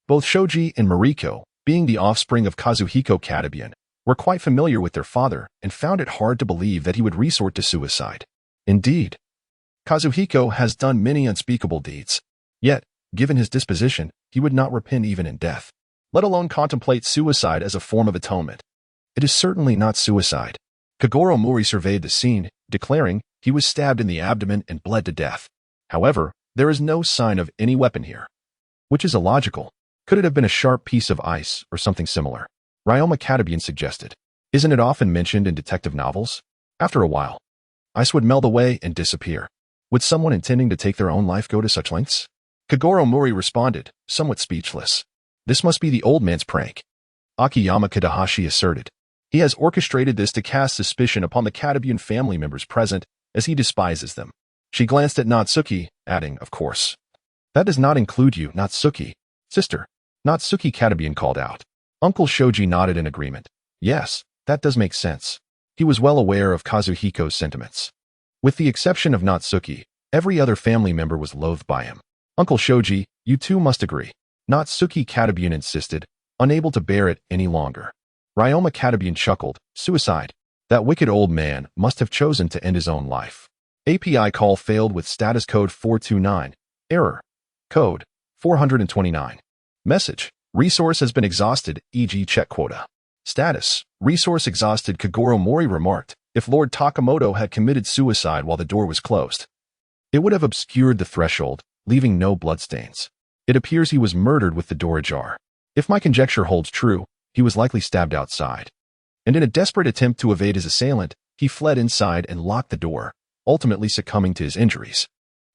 Both Shoji and Mariko, being the offspring of Kazuhiko Katabune, were quite familiar with their father and found it hard to believe that he would resort to suicide. Indeed, Kazuhiko has done many unspeakable deeds. Yet, given his disposition, he would not repent even in death, let alone contemplate suicide as a form of atonement. It is certainly not suicide. Kogoro Mouri surveyed the scene, declaring he was stabbed in the abdomen and bled to death. However, there is no sign of any weapon here, which is illogical. Could it have been a sharp piece of ice or something similar? Ryoma Katabune suggested. Isn't it often mentioned in detective novels? After a while, ice would melt away and disappear. Would someone intending to take their own life go to such lengths? Kogoro Mouri responded, somewhat speechless. This must be the old man's prank, Akiyama Kadahashi asserted. He has orchestrated this to cast suspicion upon the Katabune family members present, as he despises them. She glanced at Natsuki, adding, of course. That does not include you, Natsuki. Sister, Natsuki Katabune called out. Uncle Shoji nodded in agreement. Yes, that does make sense. He was well aware of Kazuhiko's sentiments. With the exception of Natsuki, every other family member was loathed by him. Uncle Shoji, you too must agree. Natsuki Katabune insisted, unable to bear it any longer. Ryoma Katabune chuckled. Suicide. That wicked old man must have chosen to end his own life. API call failed with status code 429. Error. Code 429. Message. Resource has been exhausted, e.g. check quota. Status. Resource exhausted. Kogoro Mouri remarked, if Lord Takamoto had committed suicide while the door was closed, it would have obscured the threshold, leaving no bloodstains. It appears he was murdered with the door ajar. If my conjecture holds true, he was likely stabbed outside. And in a desperate attempt to evade his assailant, he fled inside and locked the door, ultimately succumbing to his injuries.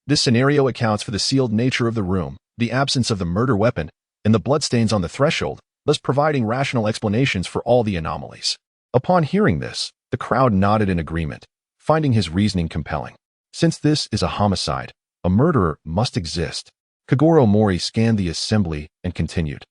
This scenario accounts for the sealed nature of the room, the absence of the murder weapon, and the bloodstains on the threshold, thus providing rational explanations for all the anomalies. Upon hearing this, the crowd nodded in agreement, finding his reasoning compelling. Since this is a homicide, a murderer must exist. Kogoro Mouri scanned the assembly and continued.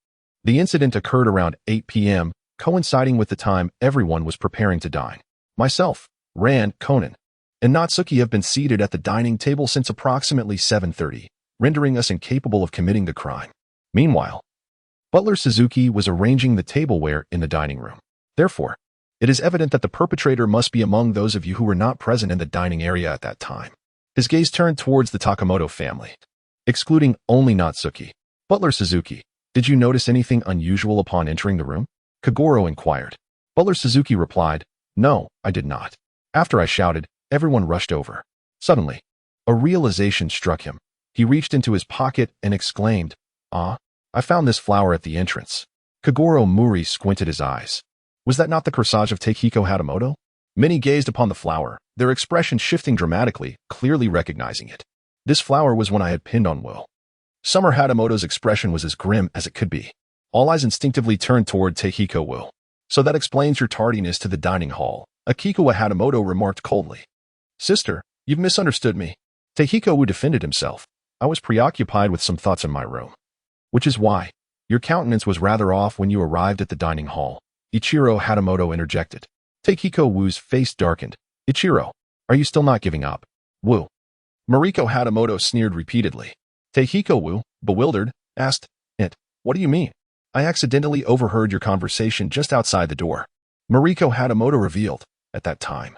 The incident occurred around 8 p.m., coinciding with the time everyone was preparing to dine. Myself, Ran, Conan, and Natsuki have been seated at the dining table since approximately 7:30, rendering us incapable of committing the crime. Meanwhile, Butler Suzuki was arranging the tableware in the dining room. Therefore, it is evident that the perpetrator must be among those of you who were not present in the dining area at that time. His gaze turned towards the Takamoto family, excluding only Natsuki. Butler Suzuki, did you notice anything unusual upon entering the room? Kogoro inquired. Butler Suzuki replied, no, I did not. After I shouted, everyone rushed over. Suddenly, a realization struck him. He reached into his pocket and exclaimed, ah, I found this flower at the entrance. Kogoro Mouri squinted his eyes. Was that not the corsage of Takehiko Hatamoto? Many gazed upon the flower, their expression shifting dramatically, clearly recognizing it. This flower was one I had pinned on Will. Summer Hatamoto's expression was as grim as it could be. All eyes instinctively turned toward Takehiko Will. So that explains your tardiness to the dining hall, Akiko Hatamoto remarked coldly. Sister, you've misunderstood me. Takehiko Wu defended himself. I was preoccupied with some thoughts in my room. Which is why your countenance was rather off when you arrived at the dining hall, Ichiro Hatamoto interjected. Takehiko Wu's face darkened. Ichiro, are you still not giving up? Wu. Mariko Hatamoto sneered repeatedly. Takehiko Wu, bewildered, asked, what do you mean? I accidentally overheard your conversation just outside the door. Mariko Hatamoto revealed, at that time.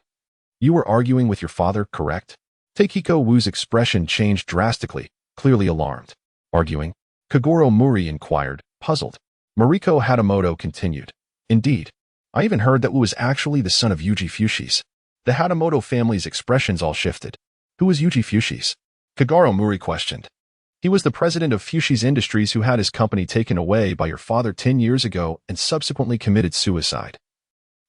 You were arguing with your father, correct? Takehiko Wu's expression changed drastically, clearly alarmed. Arguing? Kogoro Mouri inquired, puzzled. Mariko Hatamoto continued. Indeed. I even heard that Wu was actually the son of Yuji Fushis. The Hatamoto family's expressions all shifted. Who was Yuji Fushis? Kogoro Mouri questioned. He was the president of Fushis Industries who had his company taken away by your father 10 years ago and subsequently committed suicide.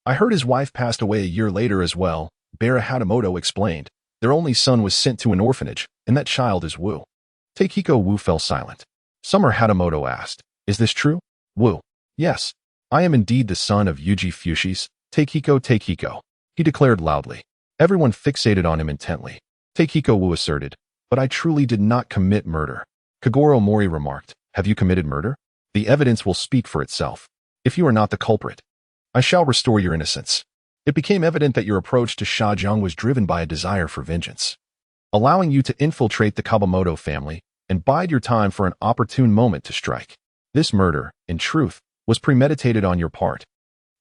I heard his wife passed away a year later as well, Bara Hatamoto explained. Their only son was sent to an orphanage, and that child is Wu. Takehiko Wu fell silent. Summer Hatamoto asked, is this true? Wu. Yes. I am indeed the son of Yuji Fushis, Takehiko. He declared loudly. Everyone fixated on him intently. Takehiko Wu asserted, but I truly did not commit murder. Kogoro Mouri remarked, have you committed murder? The evidence will speak for itself. If you are not the culprit, I shall restore your innocence. It became evident that your approach to Shajiang was driven by a desire for vengeance, allowing you to infiltrate the Kabamoto family and bide your time for an opportune moment to strike. This murder, in truth, was premeditated on your part.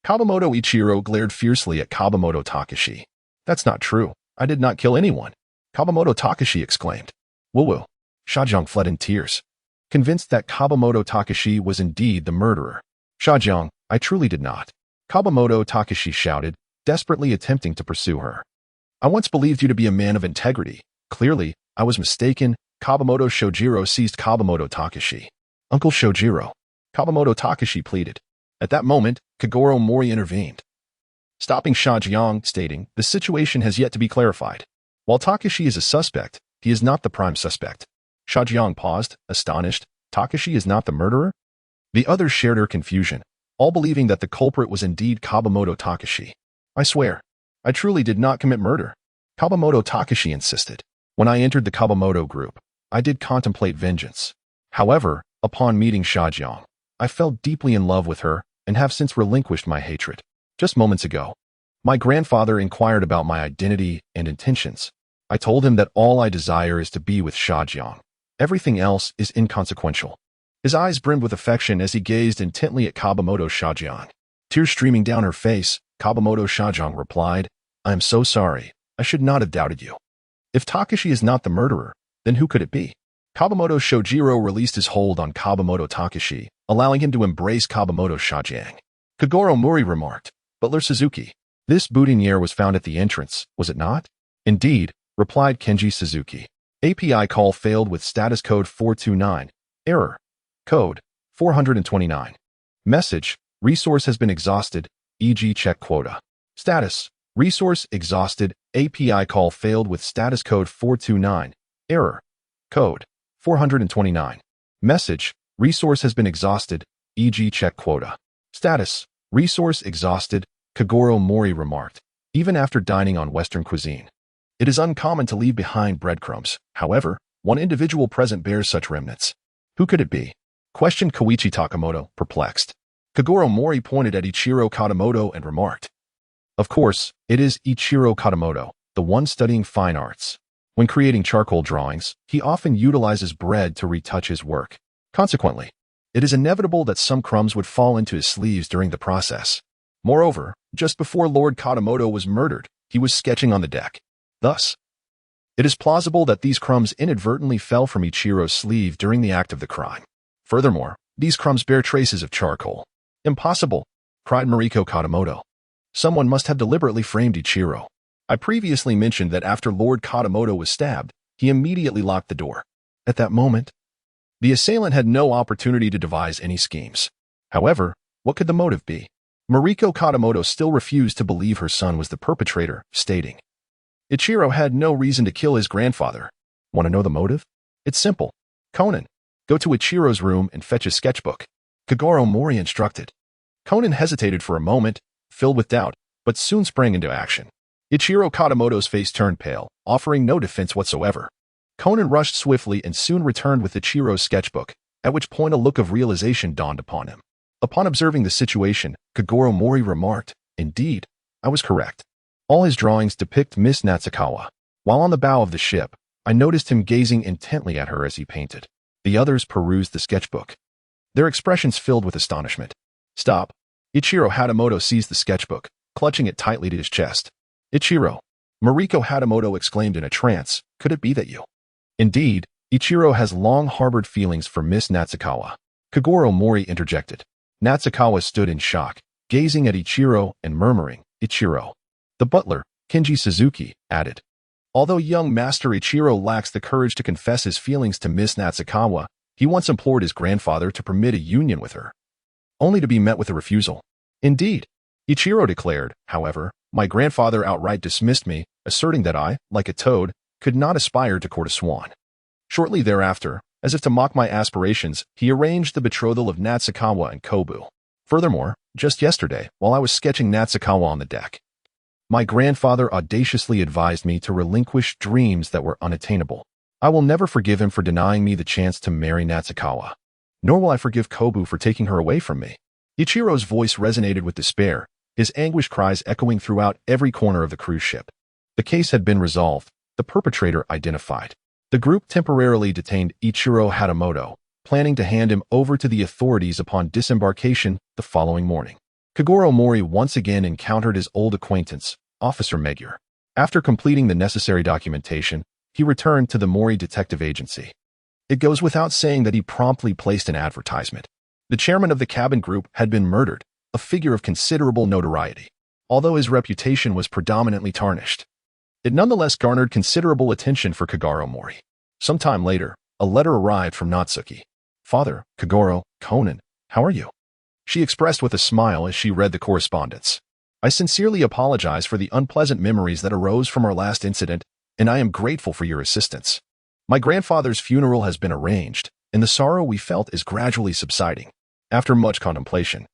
Kabamoto Ichiro glared fiercely at Kabamoto Takashi. That's not true. I did not kill anyone. Kabamoto Takashi exclaimed. Woo-woo. Shajiang fled in tears, convinced that Kabamoto Takashi was indeed the murderer. Shajiang, I truly did not. Kabamoto Takashi shouted, desperately attempting to pursue her. I once believed you to be a man of integrity. Clearly, I was mistaken. Kabamoto Shojiro seized Kabamoto Takashi. Uncle Shojiro. Kabamoto Takashi pleaded. At that moment, Kogoro Mouri intervened, stopping Shajiang, stating, the situation has yet to be clarified. While Takashi is a suspect, he is not the prime suspect. Shajiang paused, astonished. Takashi is not the murderer? The others shared her confusion, all believing that the culprit was indeed Kabamoto Takashi. I swear, I truly did not commit murder. Kabamoto Takashi insisted. When I entered the Kabamoto group, I did contemplate vengeance. However, upon meeting Shajiang, I fell deeply in love with her and have since relinquished my hatred. Just moments ago, my grandfather inquired about my identity and intentions. I told him that all I desire is to be with Shajiang. Everything else is inconsequential. His eyes brimmed with affection as he gazed intently at Kabamoto Shajiang. Tears streaming down her face, Kabamoto Shajiang replied, I am so sorry. I should not have doubted you. If Takashi is not the murderer, then who could it be? Kabamoto Shojiro released his hold on Kabamoto Takashi, allowing him to embrace Kabamoto's Shajiang. Kogoro Mouri remarked, "Butler Suzuki, this boutonniere was found at the entrance, was it not?" "Indeed," replied Kenji Suzuki. "API call failed with status code 429. Error. Code 429. Message, resource has been exhausted, e.g. check quota. Status, resource exhausted, API call failed with status code 429. Error. Code 429. Message, resource has been exhausted, e.g. check quota. Status, resource exhausted," Kogoro Mouri remarked, even after dining on Western cuisine. It is uncommon to leave behind breadcrumbs. However, one individual present bears such remnants. Who could it be? Questioned Koichi Takamoto, perplexed. Kogoro Mouri pointed at Ichiro Katamoto and remarked, "Of course, it is Ichiro Katamoto, the one studying fine arts. When creating charcoal drawings, he often utilizes bread to retouch his work. Consequently, it is inevitable that some crumbs would fall into his sleeves during the process. Moreover, just before Lord Katamoto was murdered, he was sketching on the deck. Thus, it is plausible that these crumbs inadvertently fell from Ichiro's sleeve during the act of the crime. Furthermore, these crumbs bear traces of charcoal." "Impossible," cried Mariko Katamoto. "Someone must have deliberately framed Ichiro. I previously mentioned that after Lord Katamoto was stabbed, he immediately locked the door. At that moment, the assailant had no opportunity to devise any schemes. However, what could the motive be?" Mariko Katamoto still refused to believe her son was the perpetrator, stating, "Ichiro had no reason to kill his grandfather. Want to know the motive? It's simple. Conan, go to Ichiro's room and fetch his sketchbook," Kogoro Mouri instructed. Conan hesitated for a moment, filled with doubt, but soon sprang into action. Ichiro Katamoto's face turned pale, offering no defense whatsoever. Conan rushed swiftly and soon returned with Ichiro's sketchbook, at which point a look of realization dawned upon him. Upon observing the situation, Kogoro Mouri remarked, "Indeed, I was correct. All his drawings depict Miss Natsukawa. While on the bow of the ship, I noticed him gazing intently at her as he painted. The others perused the sketchbook, their expressions filled with astonishment." "Stop." Ichiro Hatamoto seized the sketchbook, clutching it tightly to his chest. "Ichiro," Mariko Hatamoto exclaimed in a trance, "could it be that you—" "Indeed, Ichiro has long harbored feelings for Miss Natsukawa," Kogoro Mouri interjected. Natsukawa stood in shock, gazing at Ichiro and murmuring, "Ichiro." The butler, Kenji Suzuki, added, "Although young Master Ichiro lacks the courage to confess his feelings to Miss Natsukawa, he once implored his grandfather to permit a union with her, only to be met with a refusal. Indeed, Ichiro declared, however, my grandfather outright dismissed me, asserting that I, like a toad, could not aspire to court a swan. Shortly thereafter, as if to mock my aspirations, he arranged the betrothal of Natsukawa and Kobu. Furthermore, just yesterday, while I was sketching Natsukawa on the deck, my grandfather audaciously advised me to relinquish dreams that were unattainable. I will never forgive him for denying me the chance to marry Natsukawa. Nor will I forgive Kobu for taking her away from me." Ichiro's voice resonated with despair, his anguished cries echoing throughout every corner of the cruise ship. The case had been resolved, the perpetrator identified. The group temporarily detained Ichiro Hatamoto, planning to hand him over to the authorities upon disembarkation the following morning. Kogoro Mouri once again encountered his old acquaintance, Officer Megure. After completing the necessary documentation, he returned to the Mouri Detective Agency. It goes without saying that he promptly placed an advertisement. The chairman of the cabin group had been murdered, a figure of considerable notoriety. Although his reputation was predominantly tarnished, it nonetheless garnered considerable attention for Kogoro Mouri. Sometime later, a letter arrived from Natsuki. "Father, Kogoro, Conan, how are you?" She expressed with a smile as she read the correspondence. "I sincerely apologize for the unpleasant memories that arose from our last incident, and I am grateful for your assistance. My grandfather's funeral has been arranged, and the sorrow we felt is gradually subsiding. After much contemplation,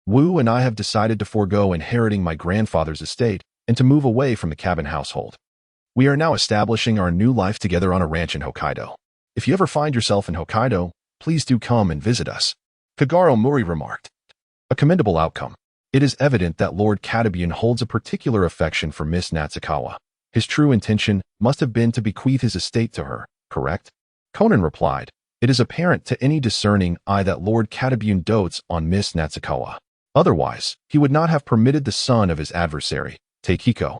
Wu and I have decided to forego inheriting my grandfather's estate and to move away from the cabin household. We are now establishing our new life together on a ranch in Hokkaido. If you ever find yourself in Hokkaido, please do come and visit us," Kogoro Mouri remarked. "A commendable outcome. It is evident that Lord Katabian holds a particular affection for Miss Natsukawa. His true intention must have been to bequeath his estate to her, correct?" Conan replied, "It is apparent to any discerning eye that Lord Katabian dotes on Miss Natsukawa. Otherwise, he would not have permitted the son of his adversary, Takehiko,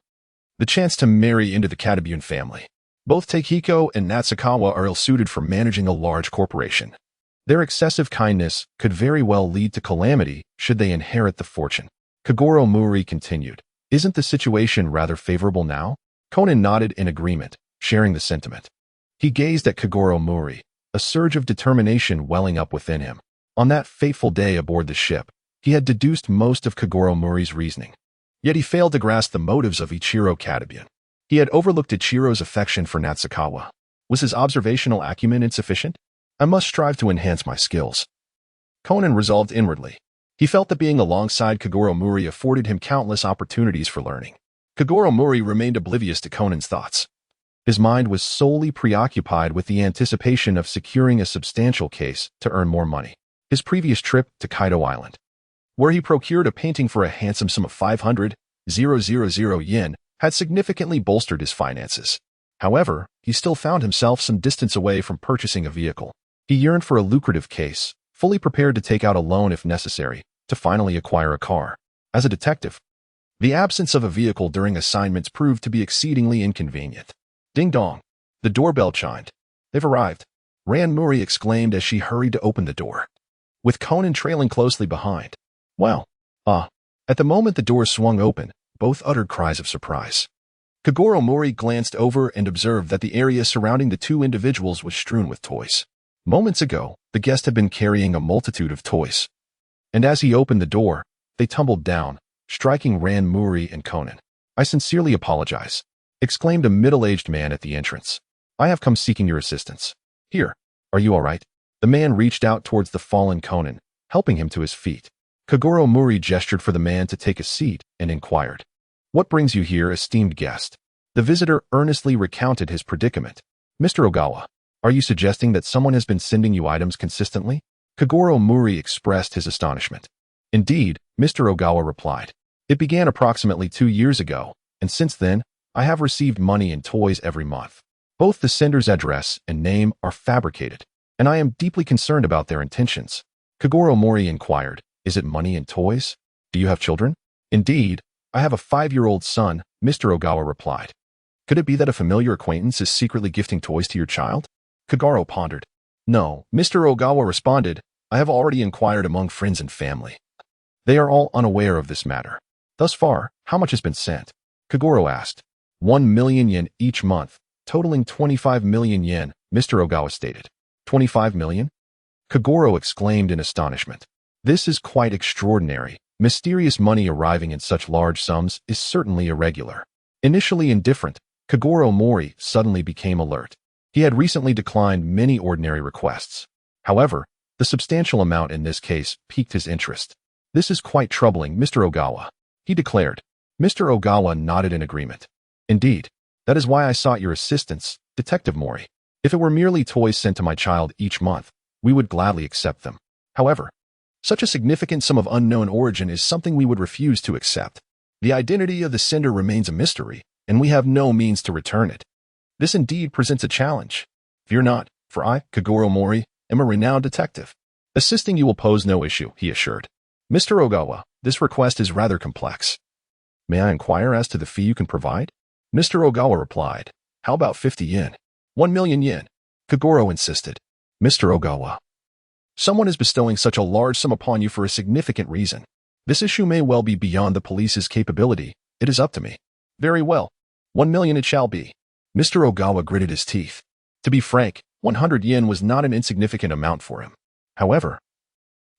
the chance to marry into the Katabian family. Both Takehiko and Natsukawa are ill-suited for managing a large corporation. Their excessive kindness could very well lead to calamity should they inherit the fortune. Kogoro Mouri continued. Isn't the situation rather favorable now? Conan nodded in agreement, sharing the sentiment. He gazed at Kogoro Mouri, a surge of determination welling up within him. On that fateful day aboard the ship, he had deduced most of Kogoro Mouri's reasoning. Yet he failed to grasp the motives of Ichiro Katabuin. He had overlooked Ichiro's affection for Natsukawa. Was his observational acumen insufficient? I must strive to enhance my skills. Conan resolved inwardly. He felt that being alongside Kogoro Mouri afforded him countless opportunities for learning. Kogoro Mouri remained oblivious to Conan's thoughts. His mind was solely preoccupied with the anticipation of securing a substantial case to earn more money. His previous trip to Kaido Island, where he procured a painting for a handsome sum of 500,000 yen, had significantly bolstered his finances. However, he still found himself some distance away from purchasing a vehicle. He yearned for a lucrative case, fully prepared to take out a loan if necessary, to finally acquire a car. As a detective, the absence of a vehicle during assignments proved to be exceedingly inconvenient. Ding dong. The doorbell chimed. They've arrived, Ran Mouri exclaimed as she hurried to open the door, with Conan trailing closely behind. Well, At the moment the door swung open, both uttered cries of surprise. Kogoro Mouri glanced over and observed that the area surrounding the two individuals was strewn with toys. Moments ago, the guest had been carrying a multitude of toys. And as he opened the door, they tumbled down, striking Ran Mouri and Conan. I sincerely apologize, exclaimed a middle-aged man at the entrance. I have come seeking your assistance. Here, are you all right? The man reached out towards the fallen Conan, helping him to his feet. Kogoro Mouri gestured for the man to take a seat and inquired. What brings you here, esteemed guest? The visitor earnestly recounted his predicament. Mr. Ogawa, are you suggesting that someone has been sending you items consistently? Kogoro Mouri expressed his astonishment. Indeed, Mr. Ogawa replied. It began approximately 2 years ago, and since then, I have received money and toys every month. Both the sender's address and name are fabricated, and I am deeply concerned about their intentions. Kogoro Mouri inquired, is it money and toys? Do you have children? Indeed, I have a 5-year-old son, Mr. Ogawa replied. Could it be that a familiar acquaintance is secretly gifting toys to your child? Kogoro pondered. No, Mr. Ogawa responded, I have already inquired among friends and family. They are all unaware of this matter. Thus far, how much has been sent? Kogoro asked. 1 million yen each month, totaling 25 million yen, Mr. Ogawa stated. 25 million? Kogoro exclaimed in astonishment. This is quite extraordinary. Mysterious money arriving in such large sums is certainly irregular. Initially indifferent, Kogoro Mouri suddenly became alert. He had recently declined many ordinary requests. However, the substantial amount in this case piqued his interest. This is quite troubling, Mr. Ogawa, he declared. Mr. Ogawa nodded in agreement. Indeed, that is why I sought your assistance, Detective Mouri. If it were merely toys sent to my child each month, we would gladly accept them. However, such a significant sum of unknown origin is something we would refuse to accept. The identity of the sender remains a mystery, and we have no means to return it. This indeed presents a challenge. Fear not, for I, Kogoro Mouri, am a renowned detective. Assisting you will pose no issue, he assured. Mr. Ogawa, this request is rather complex. May I inquire as to the fee you can provide? Mr. Ogawa replied. How about 50 yen? 1 million yen? Kogoro insisted. Mr. Ogawa, someone is bestowing such a large sum upon you for a significant reason. This issue may well be beyond the police's capability. It is up to me. Very well. 1 million it shall be. Mr. Ogawa gritted his teeth. To be frank, 100 yen was not an insignificant amount for him. However,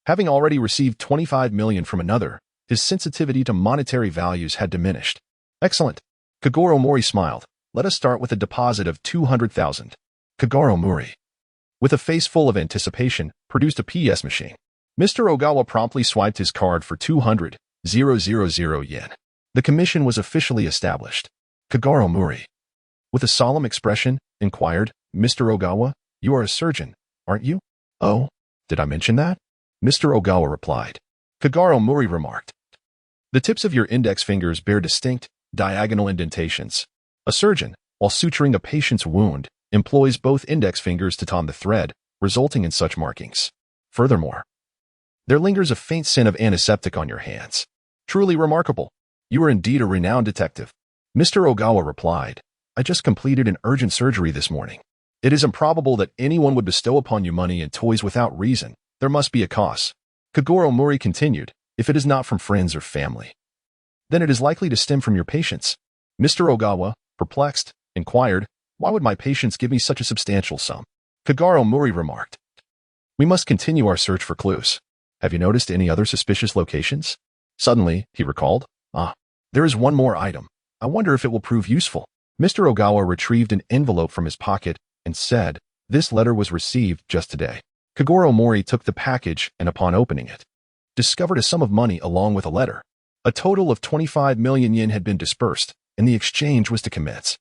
having already received 25 million from another, his sensitivity to monetary values had diminished. Excellent. Kogoro Mouri smiled. Let us start with a deposit of 200,000. Kogoro Mouri, with a face full of anticipation, produced a PS machine. Mr. Ogawa promptly swiped his card for 200,000 yen. The commission was officially established. Kogoro Mouri, with a solemn expression, inquired, Mr. Ogawa, you are a surgeon, aren't you? Oh, did I mention that? Mr. Ogawa replied. Kogoro Mouri remarked. The tips of your index fingers bear distinct, diagonal indentations. A surgeon, while suturing a patient's wound, employs both index fingers to tom the thread, resulting in such markings. Furthermore, there lingers a faint scent of antiseptic on your hands. Truly remarkable. You are indeed a renowned detective. Mr. Ogawa replied. I just completed an urgent surgery this morning. It is improbable that anyone would bestow upon you money and toys without reason. There must be a cause. Kogoro Mouri continued, if it is not from friends or family, then it is likely to stem from your patients. Mr. Ogawa, perplexed, inquired, why would my patients give me such a substantial sum? Kogoro Mouri remarked, we must continue our search for clues. Have you noticed any other suspicious locations? Suddenly, he recalled, there is one more item. I wonder if it will prove useful. Mr. Ogawa retrieved an envelope from his pocket and said, this letter was received just today. Kogoro Mouri took the package and upon opening it, discovered a sum of money along with a letter. A total of 25 million yen had been dispersed, and the exchange was to commence.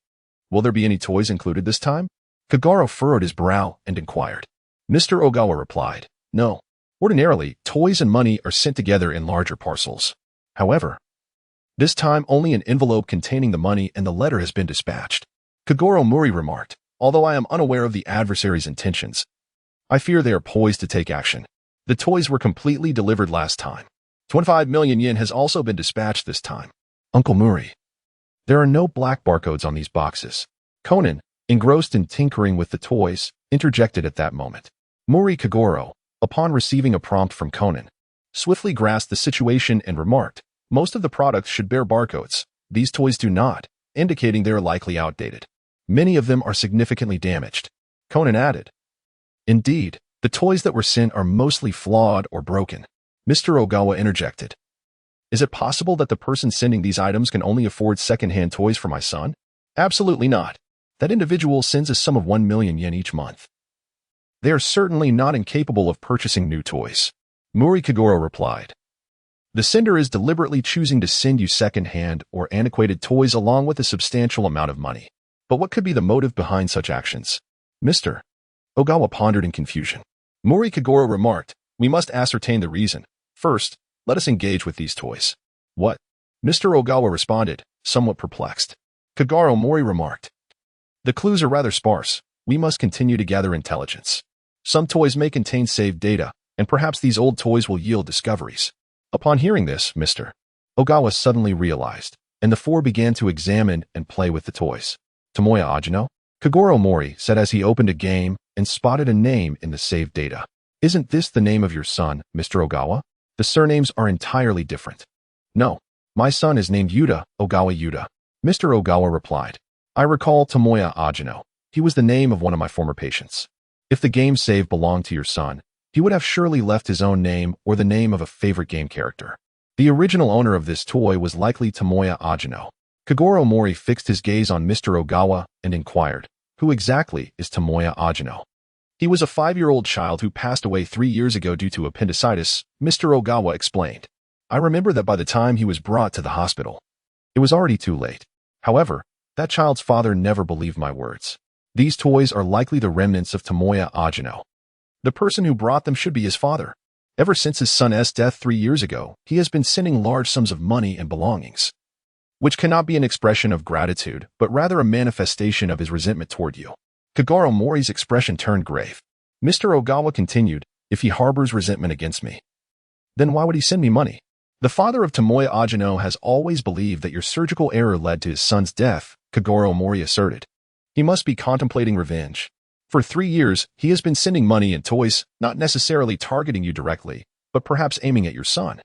Will there be any toys included this time? Kogoro furrowed his brow and inquired. Mr. Ogawa replied, no. Ordinarily, toys and money are sent together in larger parcels. However, this time only an envelope containing the money and the letter has been dispatched. Kogoro Mouri remarked, although I am unaware of the adversary's intentions, I fear they are poised to take action. The toys were completely delivered last time. 25 million yen has also been dispatched this time. Uncle Mouri, there are no black barcodes on these boxes. Conan, engrossed in tinkering with the toys, interjected at that moment. Mouri Kogoro, upon receiving a prompt from Conan, swiftly grasped the situation and remarked, most of the products should bear barcodes. These toys do not, indicating they are likely outdated. Many of them are significantly damaged. Conan added, indeed, the toys that were sent are mostly flawed or broken. Mr. Ogawa interjected, is it possible that the person sending these items can only afford second-hand toys for my son? Absolutely not. That individual sends a sum of 1 million yen each month. They are certainly not incapable of purchasing new toys. Mouri Kogoro replied, the sender is deliberately choosing to send you second-hand or antiquated toys along with a substantial amount of money. But what could be the motive behind such actions? Mr. Ogawa pondered in confusion. Mouri Kogoro remarked, we must ascertain the reason. First, let us engage with these toys. What? Mr. Ogawa responded, somewhat perplexed. Kogoro Mouri remarked, the clues are rather sparse. We must continue to gather intelligence. Some toys may contain saved data, and perhaps these old toys will yield discoveries. Upon hearing this, Mr. Ogawa suddenly realized, and the four began to examine and play with the toys. Tomoya Ajino? Kogoro Mouri said as he opened a game and spotted a name in the saved data. Isn't this the name of your son, Mr. Ogawa? The surnames are entirely different. No, my son is named Yuta, Ogawa Yuta. Mr. Ogawa replied. I recall Tomoya Ajino. He was the name of one of my former patients. If the game save belonged to your son, he would have surely left his own name or the name of a favorite game character. The original owner of this toy was likely Tomoya Ajino. Kogoro Mouri fixed his gaze on Mr. Ogawa and inquired, who exactly is Tomoya Ajino? He was a 5-year-old child who passed away 3 years ago due to appendicitis, Mr. Ogawa explained. I remember that by the time he was brought to the hospital, it was already too late. However, that child's father never believed my words. These toys are likely the remnants of Tomoya Ajino. The person who brought them should be his father. Ever since his son's death 3 years ago, he has been sending large sums of money and belongings, which cannot be an expression of gratitude, but rather a manifestation of his resentment toward you. Kogoro Mouri's expression turned grave. Mr. Ogawa continued, if he harbors resentment against me, then why would he send me money? The father of Tomoya Ajino has always believed that your surgical error led to his son's death, Kogoro Mouri asserted. He must be contemplating revenge. For 3 years, he has been sending money and toys, not necessarily targeting you directly, but perhaps aiming at your son.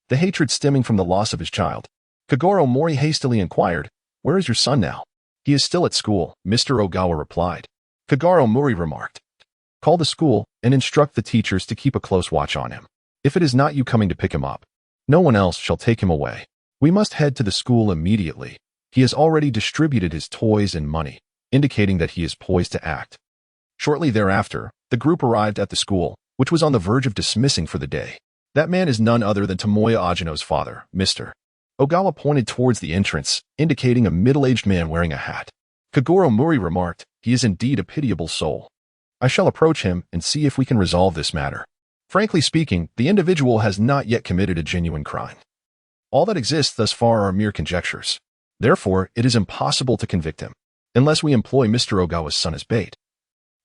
The hatred stemming from the loss of his child. Kogoro Mouri hastily inquired, where is your son now? He is still at school, Mr. Ogawa replied. Kogoro Mouri remarked, call the school and instruct the teachers to keep a close watch on him. If it is not you coming to pick him up, no one else shall take him away. We must head to the school immediately. He has already distributed his toys and money, indicating that he is poised to act. Shortly thereafter, the group arrived at the school, which was on the verge of dismissing for the day. That man is none other than Tomoya Ajino's father, Mr. Ogawa pointed towards the entrance, indicating a middle-aged man wearing a hat. Kogoro Mouri remarked, he is indeed a pitiable soul. I shall approach him and see if we can resolve this matter. Frankly speaking, the individual has not yet committed a genuine crime. All that exists thus far are mere conjectures. Therefore, it is impossible to convict him, unless we employ Mr. Ogawa's son as bait,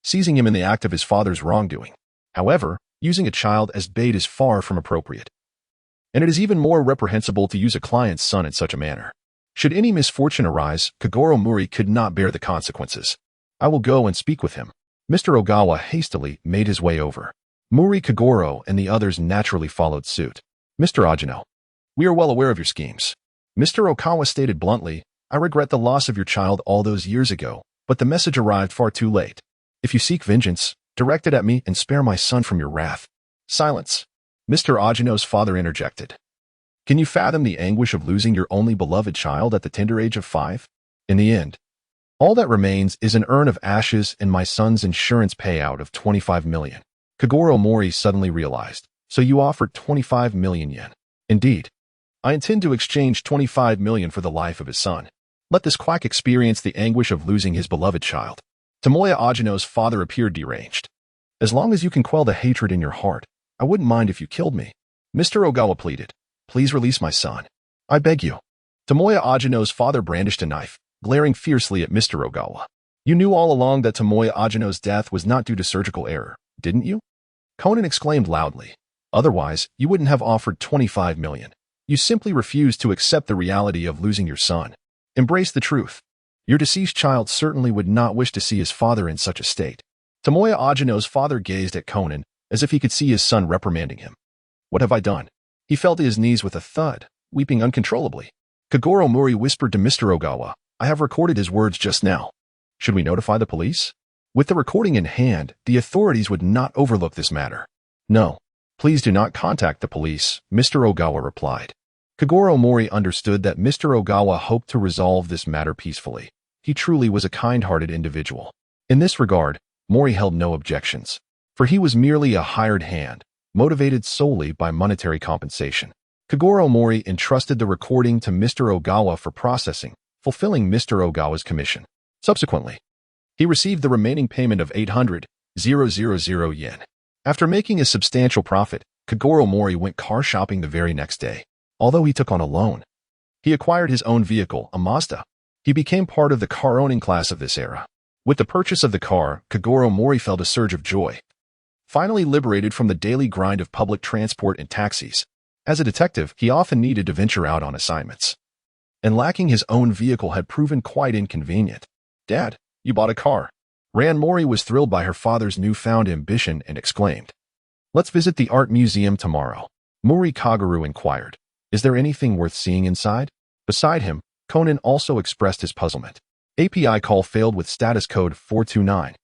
seizing him in the act of his father's wrongdoing. However, using a child as bait is far from appropriate, and it is even more reprehensible to use a client's son in such a manner. Should any misfortune arise, Kogoro Mouri could not bear the consequences. I will go and speak with him. Mr. Ogawa hastily made his way over. Mouri, Kogoro, and the others naturally followed suit. Mr. Ajino, we are well aware of your schemes. Mr. Okawa stated bluntly, I regret the loss of your child all those years ago, but the message arrived far too late. If you seek vengeance, direct it at me and spare my son from your wrath. Silence. Mr. Ajino's father interjected. Can you fathom the anguish of losing your only beloved child at the tender age of 5? In the end, all that remains is an urn of ashes and my son's insurance payout of 25 million. Kogoro Mouri suddenly realized. So you offered 25 million yen. Indeed. I intend to exchange 25 million for the life of his son. Let this quack experience the anguish of losing his beloved child. Tomoya Ajino's father appeared deranged. As long as you can quell the hatred in your heart, I wouldn't mind if you killed me. Mr. Ogawa pleaded. Please release my son. I beg you. Tomoya Ajino's father brandished a knife, glaring fiercely at Mr. Ogawa. You knew all along that Tomoya Ajino's death was not due to surgical error, didn't you? Conan exclaimed loudly. Otherwise, you wouldn't have offered 25 million. You simply refused to accept the reality of losing your son. Embrace the truth. Your deceased child certainly would not wish to see his father in such a state. Tomoya Ajino's father gazed at Conan as if he could see his son reprimanding him. What have I done? He fell to his knees with a thud, weeping uncontrollably. Kogoro Mouri whispered to Mr. Ogawa, I have recorded his words just now. Should we notify the police? With the recording in hand, the authorities would not overlook this matter. No. Please do not contact the police, Mr. Ogawa replied. Kogoro Mouri understood that Mr. Ogawa hoped to resolve this matter peacefully. He truly was a kind-hearted individual. In this regard, Mouri held no objections, for he was merely a hired hand, motivated solely by monetary compensation. Kogoro Mouri entrusted the recording to Mr. Ogawa for processing, fulfilling Mr. Ogawa's commission. Subsequently, he received the remaining payment of 800,000 yen. After making a substantial profit, Kogoro Mouri went car shopping the very next day. Although he took on a loan, he acquired his own vehicle, a Mazda. He became part of the car-owning class of this era. With the purchase of the car, Kogoro Mouri felt a surge of joy. Finally liberated from the daily grind of public transport and taxis, as a detective, he often needed to venture out on assignments. And lacking his own vehicle had proven quite inconvenient. Dad, you bought a car. Ran Mouri was thrilled by her father's newfound ambition and exclaimed, Let's visit the art museum tomorrow. Mouri Kogoro inquired, Is there anything worth seeing inside? Beside him, Conan also expressed his puzzlement. API call failed with status code 429.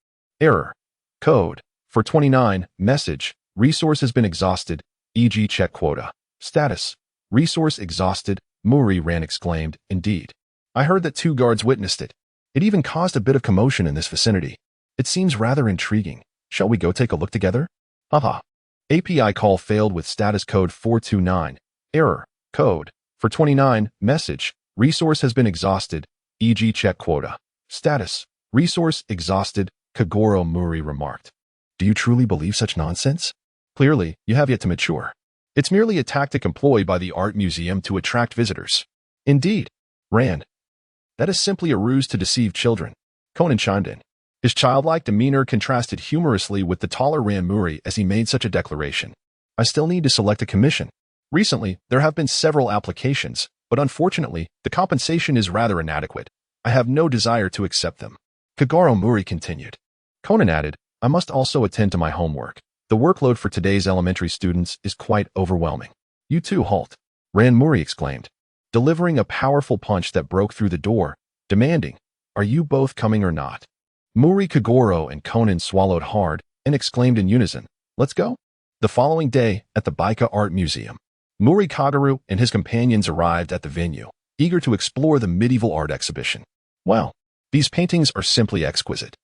Error. Code 429. Message. Resource has been exhausted, e.g. check quota. Status. Resource exhausted, Mouri Ran exclaimed. Indeed. I heard that 2 guards witnessed it. It even caused a bit of commotion in this vicinity. It seems rather intriguing. Shall we go take a look together? Haha. API call failed with status code 429. Error. Code 429. Message. Resource has been exhausted, e.g. check quota. Status. Resource exhausted, Kogoro Mouri remarked. Do you truly believe such nonsense? Clearly, you have yet to mature. It's merely a tactic employed by the art museum to attract visitors. Indeed. Ran. That is simply a ruse to deceive children. Conan chimed in. His childlike demeanor contrasted humorously with the taller Ran Mouri as he made such a declaration. I still need to select a commission. Recently, there have been several applications, but unfortunately, the compensation is rather inadequate. I have no desire to accept them. Kogoro Mouri continued. Conan added, I must also attend to my homework. The workload for today's elementary students is quite overwhelming. You too, halt. Ran Mouri exclaimed, delivering a powerful punch that broke through the door, demanding, Are you both coming or not? Mouri, Kogoro, and Conan swallowed hard and exclaimed in unison, Let's go. The following day, at the Baika Art Museum, Mouri Kogoro and his companions arrived at the venue, eager to explore the medieval art exhibition. Wow, these paintings are simply exquisite,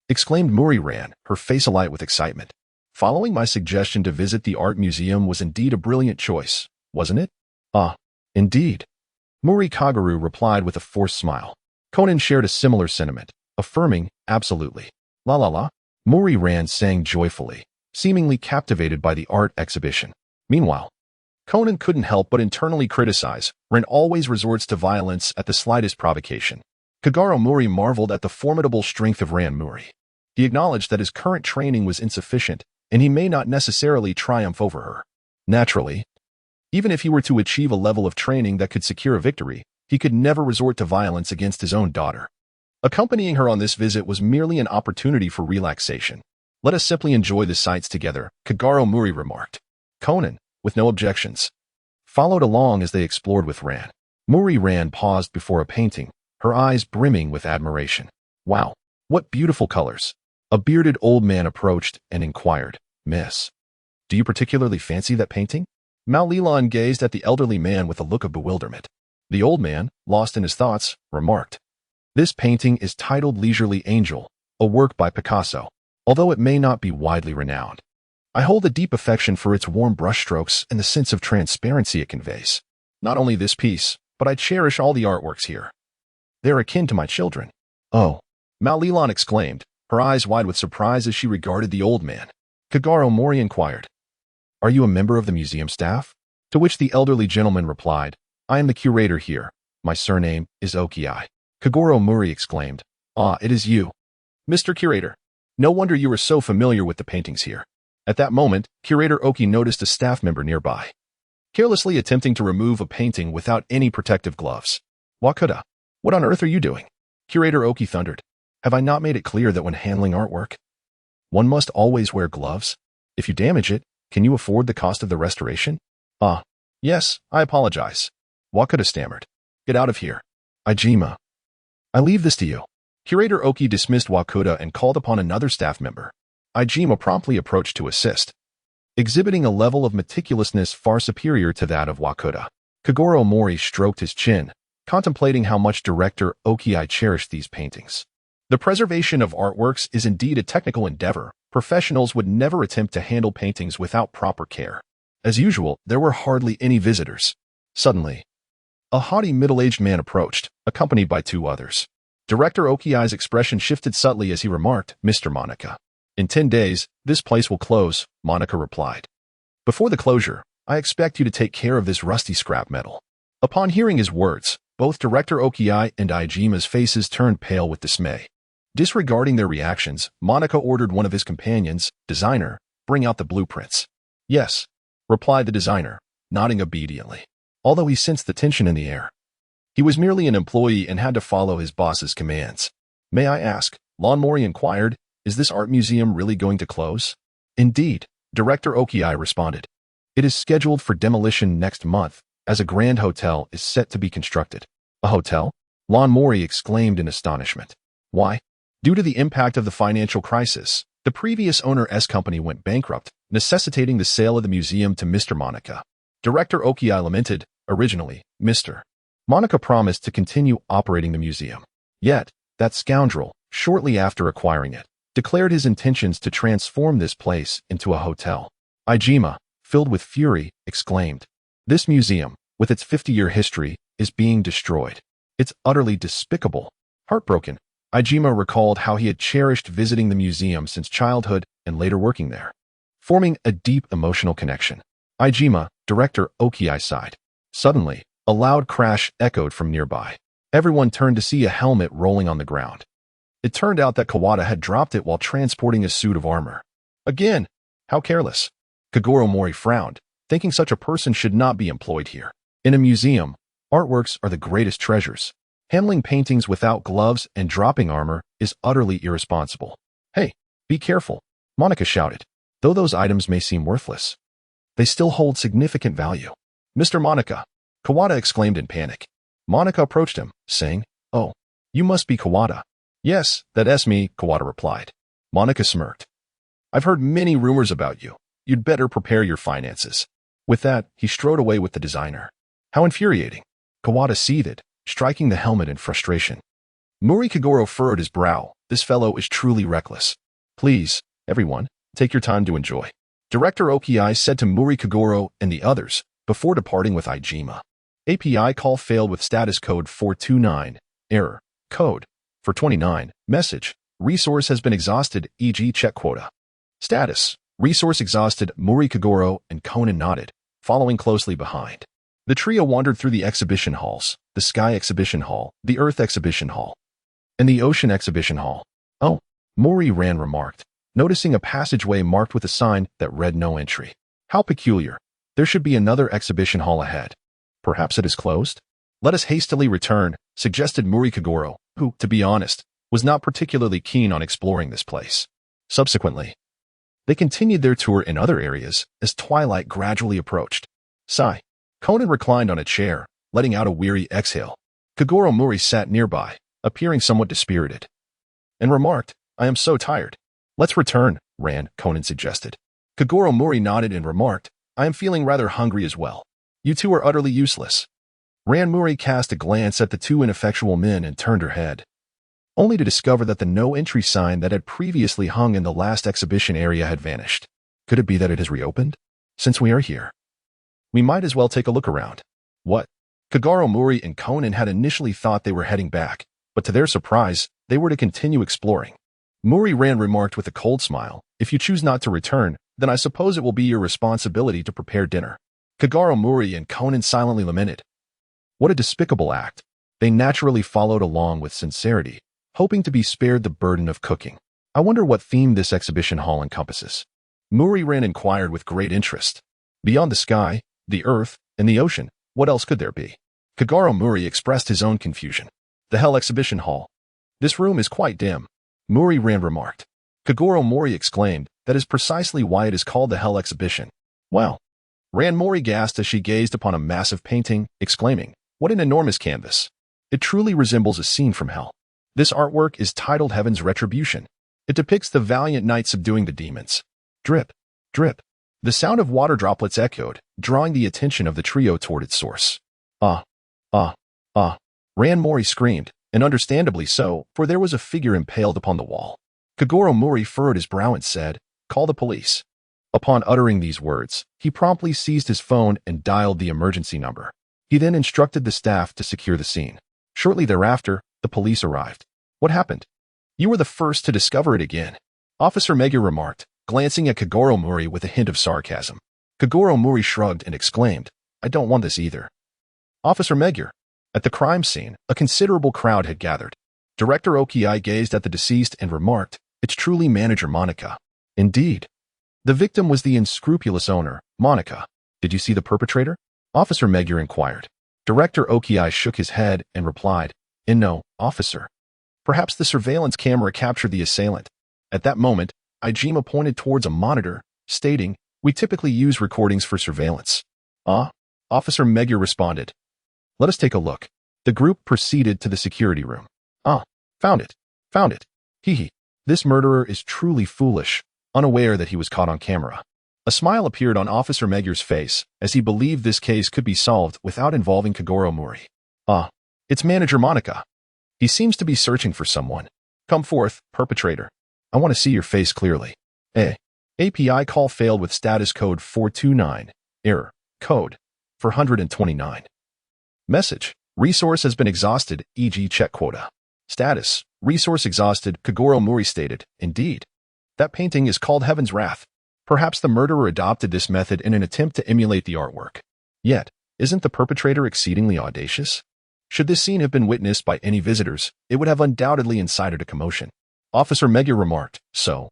exclaimed Mouri Ran, her face alight with excitement. Following my suggestion to visit the art museum was indeed a brilliant choice, wasn't it? Ah, indeed. Mouri Kogoro replied with a forced smile. Conan shared a similar sentiment, affirming, absolutely. La la la. Mouri Ran sang joyfully, seemingly captivated by the art exhibition. Meanwhile, Conan couldn't help but internally criticize. Ran always resorts to violence at the slightest provocation. Kogoro Mouri marveled at the formidable strength of Ran Mouri. He acknowledged that his current training was insufficient, and he may not necessarily triumph over her. Naturally, even if he were to achieve a level of training that could secure a victory, he could never resort to violence against his own daughter. Accompanying her on this visit was merely an opportunity for relaxation. Let us simply enjoy the sights together, Kogoro Mouri remarked. Conan, with no objections, followed along as they explored with Ran. Ran paused before a painting, her eyes brimming with admiration. Wow, what beautiful colors. A bearded old man approached and inquired, Miss, do you particularly fancy that painting? Lilan gazed at the elderly man with a look of bewilderment. The old man, lost in his thoughts, remarked, this painting is titled Leisurely Angel, a work by Picasso. Although it may not be widely renowned, I hold a deep affection for its warm brushstrokes and the sense of transparency it conveys. Not only this piece, but I cherish all the artworks here. They're akin to my children. Oh, Lilan exclaimed, her eyes wide with surprise as she regarded the old man. Kogoro Mouri inquired, are you a member of the museum staff? To which the elderly gentleman replied, I am the curator here. My surname is Okiai. Kogoro Mouri exclaimed, ah, it is you, Mr. Curator. No wonder you are so familiar with the paintings here. At that moment, Curator Oki noticed a staff member nearby, carelessly attempting to remove a painting without any protective gloves. Wakuda, what on earth are you doing? Curator Oki thundered. Have I not made it clear that when handling artwork, one must always wear gloves? If you damage it, can you afford the cost of the restoration? Ah, yes, I apologize. Wakuda stammered. Get out of here. Ijima, I leave this to you. Curator Oki dismissed Wakuda and called upon another staff member. Ijima promptly approached to assist, exhibiting a level of meticulousness far superior to that of Wakuda. Kogoro Mouri stroked his chin, contemplating how much director Okiai cherished these paintings. The preservation of artworks is indeed a technical endeavor. Professionals would never attempt to handle paintings without proper care. As usual, there were hardly any visitors. Suddenly, a haughty middle-aged man approached, accompanied by two others. Director Okiai's expression shifted subtly as he remarked, Mr. Monica. In 10 days, this place will close, Monica replied. Before the closure, I expect you to take care of this rusty scrap metal. Upon hearing his words, both Director Okiai and Ijima's faces turned pale with dismay. Disregarding their reactions, Monica ordered one of his companions, designer, bring out the blueprints. Yes, replied the designer, nodding obediently. Although he sensed the tension in the air, he was merely an employee and had to follow his boss's commands. May I ask, Ran Mouri inquired, is this art museum really going to close? Indeed, Director Okiai responded. It is scheduled for demolition next month, as a grand hotel is set to be constructed. A hotel? Ran Mouri exclaimed in astonishment. Why? Due to the impact of the financial crisis, the previous owner's company went bankrupt, necessitating the sale of the museum to Mr. Monica. Director Okiai lamented, originally, Mr. Monica promised to continue operating the museum. Yet, that scoundrel, shortly after acquiring it, declared his intentions to transform this place into a hotel. Ijima, filled with fury, exclaimed, this museum, with its 50-year history, is being destroyed. It's utterly despicable. Heartbroken, Ijima recalled how he had cherished visiting the museum since childhood and later working there, forming a deep emotional connection. Ijima, Director Okiai sighed. Suddenly, a loud crash echoed from nearby. Everyone turned to see a helmet rolling on the ground. It turned out that Kawada had dropped it while transporting a suit of armor. Again, how careless. Kogoro Mouri frowned, thinking such a person should not be employed here. In a museum, artworks are the greatest treasures. Handling paintings without gloves and dropping armor is utterly irresponsible. Hey, be careful, Monica shouted. Though those items may seem worthless, they still hold significant value. Mr. Monica, Kawada exclaimed in panic. Monica approached him, saying, oh, you must be Kawada. Yes, that's me, Kawada replied. Monica smirked. I've heard many rumors about you. You'd better prepare your finances. With that, he strode away with the designer. How infuriating. Kawada seethed, striking the helmet in frustration. Mouri Kogoro furrowed his brow. This fellow is truly reckless. Please, everyone, take your time to enjoy. Director Okiai said to Mouri Kogoro and the others, before departing with Ijima. API call failed with status code 429. Error. Code. 429. Message. Resource has been exhausted, e.g. check quota. Status. Resource exhausted. Mouri Kogoro and Conan nodded, following closely behind. The trio wandered through the exhibition halls, the Sky Exhibition Hall, the Earth Exhibition Hall, and the Ocean Exhibition Hall. Oh, Ran remarked, noticing a passageway marked with a sign that read no entry. How peculiar. There should be another exhibition hall ahead. Perhaps it is closed? Let us hastily return, suggested Mouri Kogoro, who, to be honest, was not particularly keen on exploring this place. Subsequently, they continued their tour in other areas as twilight gradually approached. Sigh. Conan reclined on a chair, letting out a weary exhale. Kogoro Mouri sat nearby, appearing somewhat dispirited, and remarked, "I am so tired." "Let's return," Conan suggested. Kogoro Mouri nodded and remarked, "I am feeling rather hungry as well. You two are utterly useless." Ran Mouri cast a glance at the two ineffectual men and turned her head, only to discover that the no-entry sign that had previously hung in the last exhibition area had vanished. Could it be that it has reopened? Since we are here, we might as well take a look around. What? Kogoro Mouri and Conan had initially thought they were heading back, but to their surprise, they were to continue exploring. Mouri Ran remarked with a cold smile, "If you choose not to return, then I suppose it will be your responsibility to prepare dinner." Kogoro Mouri and Conan silently lamented. What a despicable act. They naturally followed along with sincerity, hoping to be spared the burden of cooking. "I wonder what theme this exhibition hall encompasses." Mouri Ran inquired with great interest. Beyond the sky, the earth, and the ocean, what else could there be? Kogoro Mouri expressed his own confusion. "The Hell Exhibition Hall. This room is quite dim," Mouri Ran remarked. Kogoro Mouri exclaimed, "That is precisely why it is called the Hell Exhibition." "Well," Ran Mouri gasped as she gazed upon a massive painting, exclaiming, "What an enormous canvas. It truly resembles a scene from hell. This artwork is titled Heaven's Retribution. It depicts the valiant knight subduing the demons." Drip, drip. The sound of water droplets echoed, drawing the attention of the trio toward its source. Ah, ah, ah. Ran Mouri screamed, and understandably so, for there was a figure impaled upon the wall. Kogoro Mouri furrowed his brow and said, "Call the police." Upon uttering these words, he promptly seized his phone and dialed the emergency number. He then instructed the staff to secure the scene. Shortly thereafter, the police arrived. "What happened?" "You were the first to discover it again," Officer Meguer remarked, glancing at Kogoro Mouri with a hint of sarcasm. Kogoro Mouri shrugged and exclaimed, "I don't want this either." "Officer Meguer." At the crime scene, a considerable crowd had gathered. Director Okiai gazed at the deceased and remarked, "It's truly Manager Monica." "Indeed. The victim was the unscrupulous owner, Monica. Did you see the perpetrator?" Officer Meguer inquired. Director Okiai shook his head and replied, "No, officer. Perhaps the surveillance camera captured the assailant." At that moment, Ijima pointed towards a monitor, stating, "We typically use recordings for surveillance." "Ah?" Officer Meguer responded. "Let us take a look." The group proceeded to the security room. "Ah, found it. Found it. Hee. This murderer is truly foolish, unaware that he was caught on camera." A smile appeared on Officer Meguer's face, as he believed this case could be solved without involving Kogoro Mouri. "Ah, it's Manager Monica. He seems to be searching for someone. Come forth, perpetrator. I want to see your face clearly." API call failed with status code 429. Error. Code 429. Message. Resource has been exhausted, e.g. check quota. Status. Resource exhausted, Kogoro Mouri stated. "Indeed. That painting is called Heaven's Wrath. Perhaps the murderer adopted this method in an attempt to emulate the artwork. Yet, isn't the perpetrator exceedingly audacious? Should this scene have been witnessed by any visitors, it would have undoubtedly incited a commotion." Officer Meguer remarked, "So,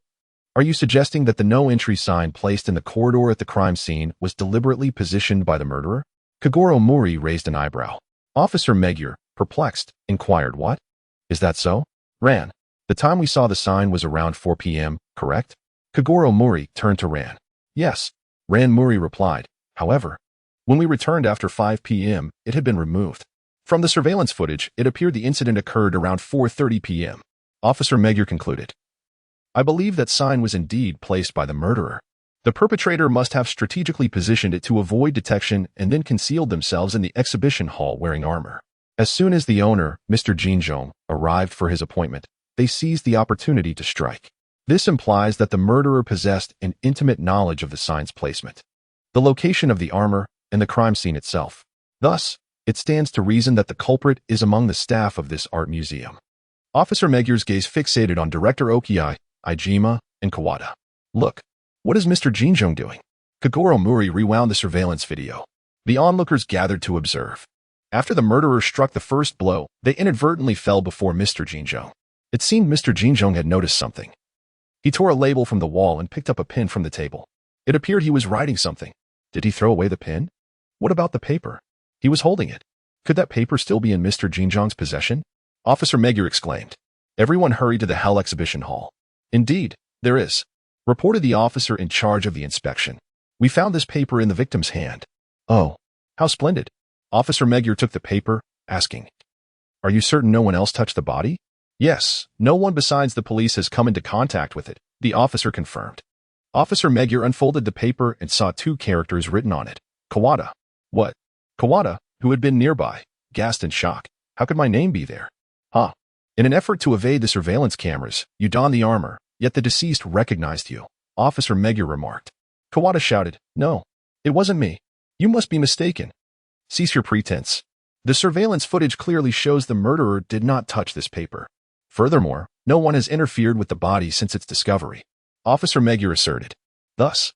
are you suggesting that the no-entry sign placed in the corridor at the crime scene was deliberately positioned by the murderer?" Kogoro Mouri raised an eyebrow. Officer Meguer, perplexed, inquired, "What? Is that so?" "Ran, the time we saw the sign was around 4 p.m., correct?" Kogoro Mouri turned to Ran. "Yes," Ran Mouri replied. "However, when we returned after 5 p.m., it had been removed. From the surveillance footage, it appeared the incident occurred around 4:30 p.m. Officer Meguer concluded, "I believe that sign was indeed placed by the murderer. The perpetrator must have strategically positioned it to avoid detection and then concealed themselves in the exhibition hall wearing armor. As soon as the owner, Mr. Jinzhong, arrived for his appointment, they seized the opportunity to strike. This implies that the murderer possessed an intimate knowledge of the sign's placement, the location of the armor, and the crime scene itself. Thus, it stands to reason that the culprit is among the staff of this art museum." Officer Meguer's gaze fixated on Director Okiai, Ijima, and Kawada. "Look, what is Mr. Jinzhong doing?" Kogoro Mouri rewound the surveillance video. The onlookers gathered to observe. After the murderer struck the first blow, they inadvertently fell before Mr. Jinzhong. It seemed Mr. Jinzhong had noticed something. He tore a label from the wall and picked up a pen from the table. It appeared he was writing something. Did he throw away the pen? What about the paper? He was holding it. Could that paper still be in Mr. Jinzhong's possession? Officer Meguer exclaimed. Everyone hurried to the Hell exhibition hall. Indeed, there is, reported the officer in charge of the inspection. We found this paper in the victim's hand. Oh, how splendid. Officer Magyar took the paper, asking, "Are you certain no one else touched the body?" "Yes, no one besides the police has come into contact with it," the officer confirmed. Officer Magyar unfolded the paper and saw 2 characters written on it. Kawada. What? Kawada, who had been nearby, gasped in shock. How could my name be there? Huh. In an effort to evade the surveillance cameras, you donned the armor, yet the deceased recognized you, Officer Magyar remarked. Kawada shouted, "No, it wasn't me. You must be mistaken. Cease your pretense. The surveillance footage clearly shows the murderer did not touch this paper. Furthermore, no one has interfered with the body since its discovery," Officer Magyar asserted. Thus,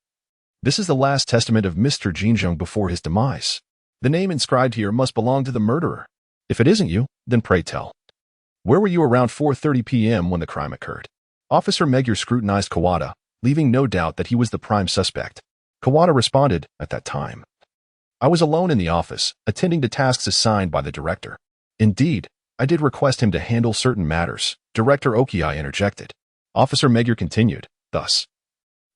this is the last testament of Mr. Jinjung before his demise. The name inscribed here must belong to the murderer. If it isn't you, then pray tell. Where were you around 4:30 p.m. when the crime occurred? Officer Magyar scrutinized Kawada, leaving no doubt that he was the prime suspect. Kawada responded, "At that time, I was alone in the office, attending to tasks assigned by the director. Indeed, I did request him to handle certain matters," Director Okiai interjected. Officer Magyar continued, "Thus,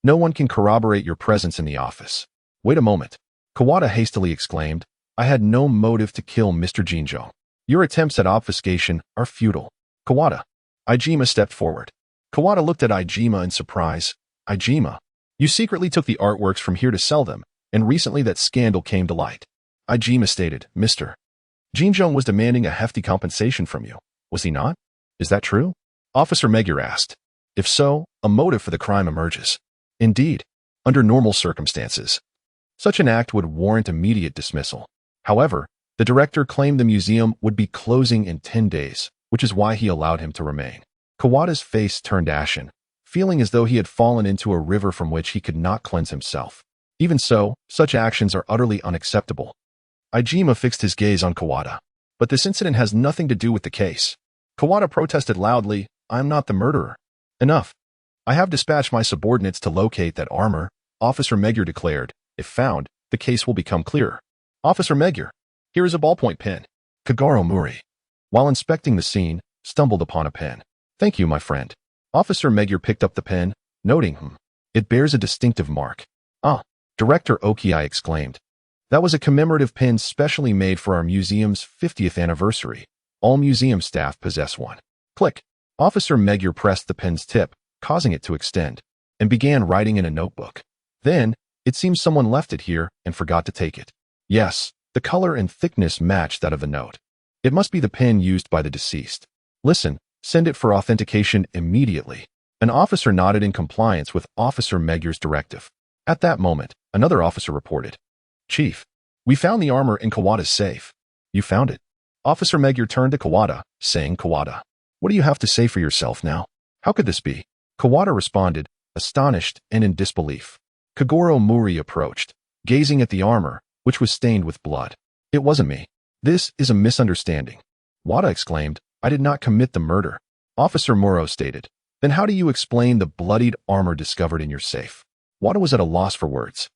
no one can corroborate your presence in the office." "Wait a moment," Kawada hastily exclaimed. "I had no motive to kill Mr. Jinjo. Your attempts at obfuscation are futile." "Kawada." Ijima stepped forward. Kawada looked at Ijima in surprise. "Ijima, you secretly took the artworks from here to sell them, and recently that scandal came to light." Ijima stated, "Mr. Jinjong was demanding a hefty compensation from you, was he not? Is that true?" Officer Magyar asked. "If so, a motive for the crime emerges." "Indeed, under normal circumstances, such an act would warrant immediate dismissal. However, the director claimed the museum would be closing in 10 days, which is why he allowed him to remain." Kawada's face turned ashen, feeling as though he had fallen into a river from which he could not cleanse himself. Even so, such actions are utterly unacceptable. Ijima fixed his gaze on Kawada. "But this incident has nothing to do with the case." Kawada protested loudly, "I am not the murderer." "Enough. I have dispatched my subordinates to locate that armor," Officer Magyar declared. "If found, the case will become clearer." "Officer Magyar, here is a ballpoint pen." Kogoro Mouri, while inspecting the scene, stumbled upon a pen. "Thank you, my friend." Officer Magyar picked up the pen, noting, "It bears a distinctive mark." "Ah," Director Okiai exclaimed. "That was a commemorative pin specially made for our museum's 50th anniversary. All museum staff possess one." Click. Officer Magyar pressed the pen's tip, causing it to extend, and began writing in a notebook. Then, it seems someone left it here and forgot to take it. Yes, the color and thickness matched that of the note. It must be the pen used by the deceased. Listen, send it for authentication immediately. An officer nodded in compliance with Officer Magyar's directive. At that moment, another officer reported, "Chief, we found the armor in Kawada's safe." "You found it?" Officer Magyar turned to Kawada, saying, "Kawada, what do you have to say for yourself now? How could this be?" Kawada responded, astonished and in disbelief. Kogoro Mouri approached, gazing at the armor, which was stained with blood. "It wasn't me. This is a misunderstanding." Wada exclaimed, "I did not commit the murder." Officer Muro stated, "Then how do you explain the bloodied armor discovered in your safe?" Wada was at a loss for words.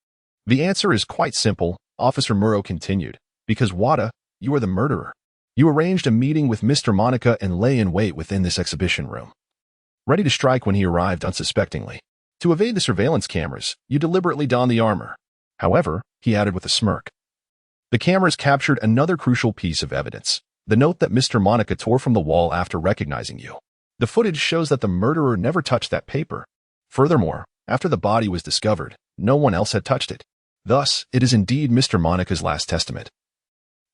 "The answer is quite simple," Officer Muro continued, "because Wada, you are the murderer. You arranged a meeting with Mr. Monica and lay in wait within this exhibition room, ready to strike when he arrived unsuspectingly. To evade the surveillance cameras, you deliberately donned the armor. However," he added with a smirk, "the cameras captured another crucial piece of evidence, the note that Mr. Monica tore from the wall after recognizing you. The footage shows that the murderer never touched that paper. Furthermore, after the body was discovered, no one else had touched it. Thus, it is indeed Mr. Monica's last testament,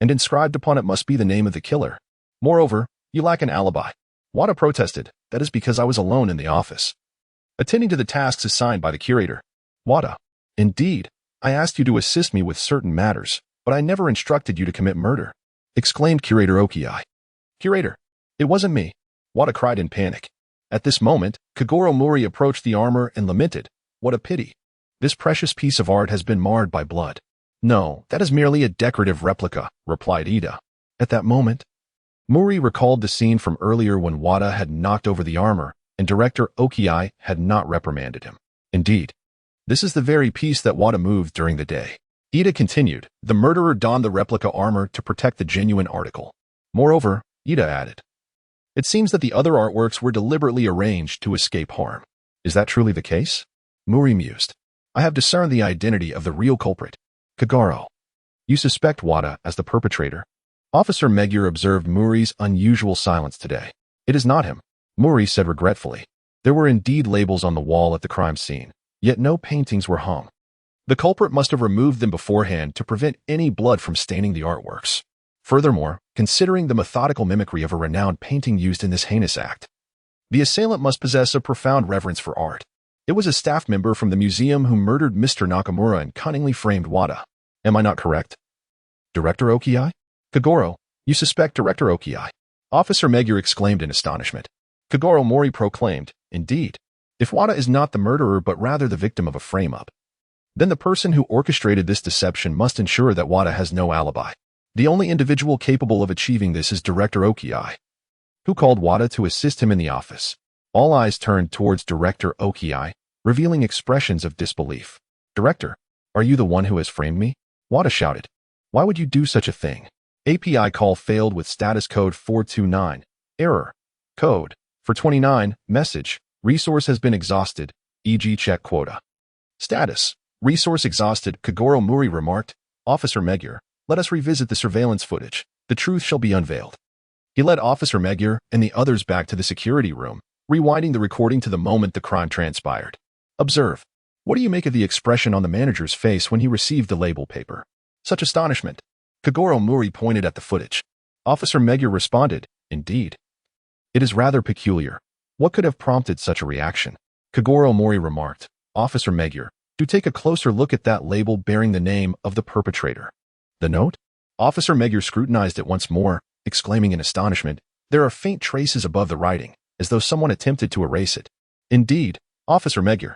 and inscribed upon it must be the name of the killer. Moreover, you lack an alibi." Wada protested, "That is because I was alone in the office, attending to the tasks assigned by the curator." Wada, "Indeed, I asked you to assist me with certain matters, but I never instructed you to commit murder," exclaimed Curator Okiai. "Curator, it wasn't me," Wada cried in panic. At this moment, Kogoro Mouri approached the armor and lamented, "What a pity. This precious piece of art has been marred by blood." "No, that is merely a decorative replica," replied Ida. At that moment, Mouri recalled the scene from earlier when Wada had knocked over the armor and Director Okiai had not reprimanded him. "Indeed, this is the very piece that Wada moved during the day." Ida continued, "The murderer donned the replica armor to protect the genuine article." Moreover, Ida added, It seems that the other artworks were deliberately arranged to escape harm. Is that truly the case? Mouri mused. I have discerned the identity of the real culprit. Kogoro. You suspect Wada as the perpetrator? Officer Megure observed Mouri's unusual silence today. It is not him, Mouri said regretfully. There were indeed labels on the wall at the crime scene, yet no paintings were hung. The culprit must have removed them beforehand to prevent any blood from staining the artworks. Furthermore, considering the methodical mimicry of a renowned painting used in this heinous act, the assailant must possess a profound reverence for art. It was a staff member from the museum who murdered Mr. Nakamura and cunningly framed Wada. Am I not correct? Director Okiai? Kogoro, you suspect Director Okiai? Officer Megure exclaimed in astonishment. Kogoro Mouri proclaimed, indeed. If Wada is not the murderer but rather the victim of a frame-up, then the person who orchestrated this deception must ensure that Wada has no alibi. The only individual capable of achieving this is Director Okiai, who called Wada to assist him in the office. All eyes turned towards Director Okiai, revealing expressions of disbelief. Director, are you the one who has framed me? Wada shouted. Why would you do such a thing? API call failed with status code 429. Error. Code. For 29. Message. Resource has been exhausted. E.g. check quota. Status. Resource exhausted, Kogoro Mouri remarked. Officer Megure, let us revisit the surveillance footage. The truth shall be unveiled. He led Officer Megure and the others back to the security room, rewinding the recording to the moment the crime transpired. Observe. What do you make of the expression on the manager's face when he received the label paper? Such astonishment. Kogoro Mouri pointed at the footage. Officer Megure responded, indeed. It is rather peculiar. What could have prompted such a reaction? Kogoro Mouri remarked. Officer Megure, do take a closer look at that label bearing the name of the perpetrator. The note? Officer Megure scrutinized it once more, exclaiming in astonishment, there are faint traces above the writing, as though someone attempted to erase it. Indeed, Officer Megure.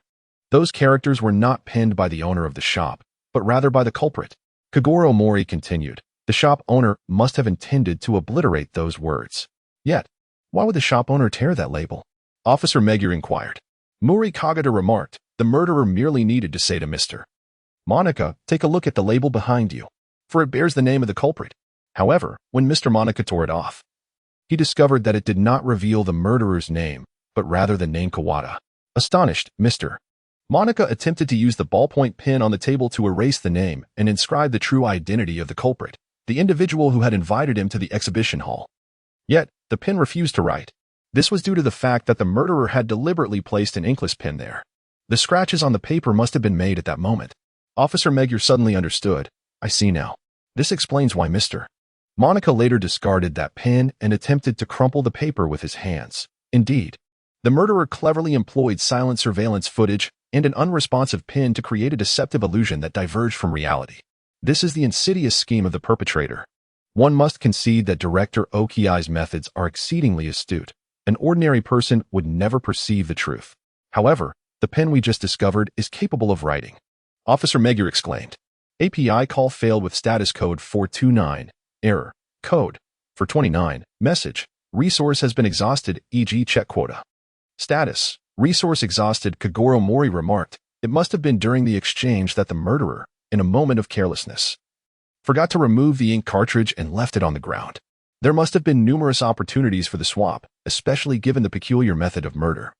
Those characters were not penned by the owner of the shop, but rather by the culprit. Kogoro Mouri continued, the shop owner must have intended to obliterate those words. Yet, why would the shop owner tear that label? Officer Megure inquired. Mouri Kagata remarked, the murderer merely needed to say to Mr. Monica, take a look at the label behind you, for it bears the name of the culprit. However, when Mr. Monica tore it off, he discovered that it did not reveal the murderer's name, but rather the name Kawada. Astonished, Mr. Monica attempted to use the ballpoint pen on the table to erase the name and inscribe the true identity of the culprit, the individual who had invited him to the exhibition hall. Yet, the pen refused to write. This was due to the fact that the murderer had deliberately placed an inkless pen there. The scratches on the paper must have been made at that moment. Officer Megure suddenly understood. I see now. This explains why Mr. Monica later discarded that pen and attempted to crumple the paper with his hands. Indeed, the murderer cleverly employed silent surveillance footage and an unresponsive pen to create a deceptive illusion that diverged from reality. This is the insidious scheme of the perpetrator. One must concede that Director Okiai's methods are exceedingly astute. An ordinary person would never perceive the truth. However, the pen we just discovered is capable of writing. Officer Megure exclaimed. API call failed with status code 429. Error. Code. For 29. Message. Resource has been exhausted, e.g. check quota. Status. Resource exhausted, Kogoro Mouri remarked. It must have been during the exchange that the murderer, in a moment of carelessness, forgot to remove the ink cartridge and left it on the ground. There must have been numerous opportunities for the swap, especially given the peculiar method of murder.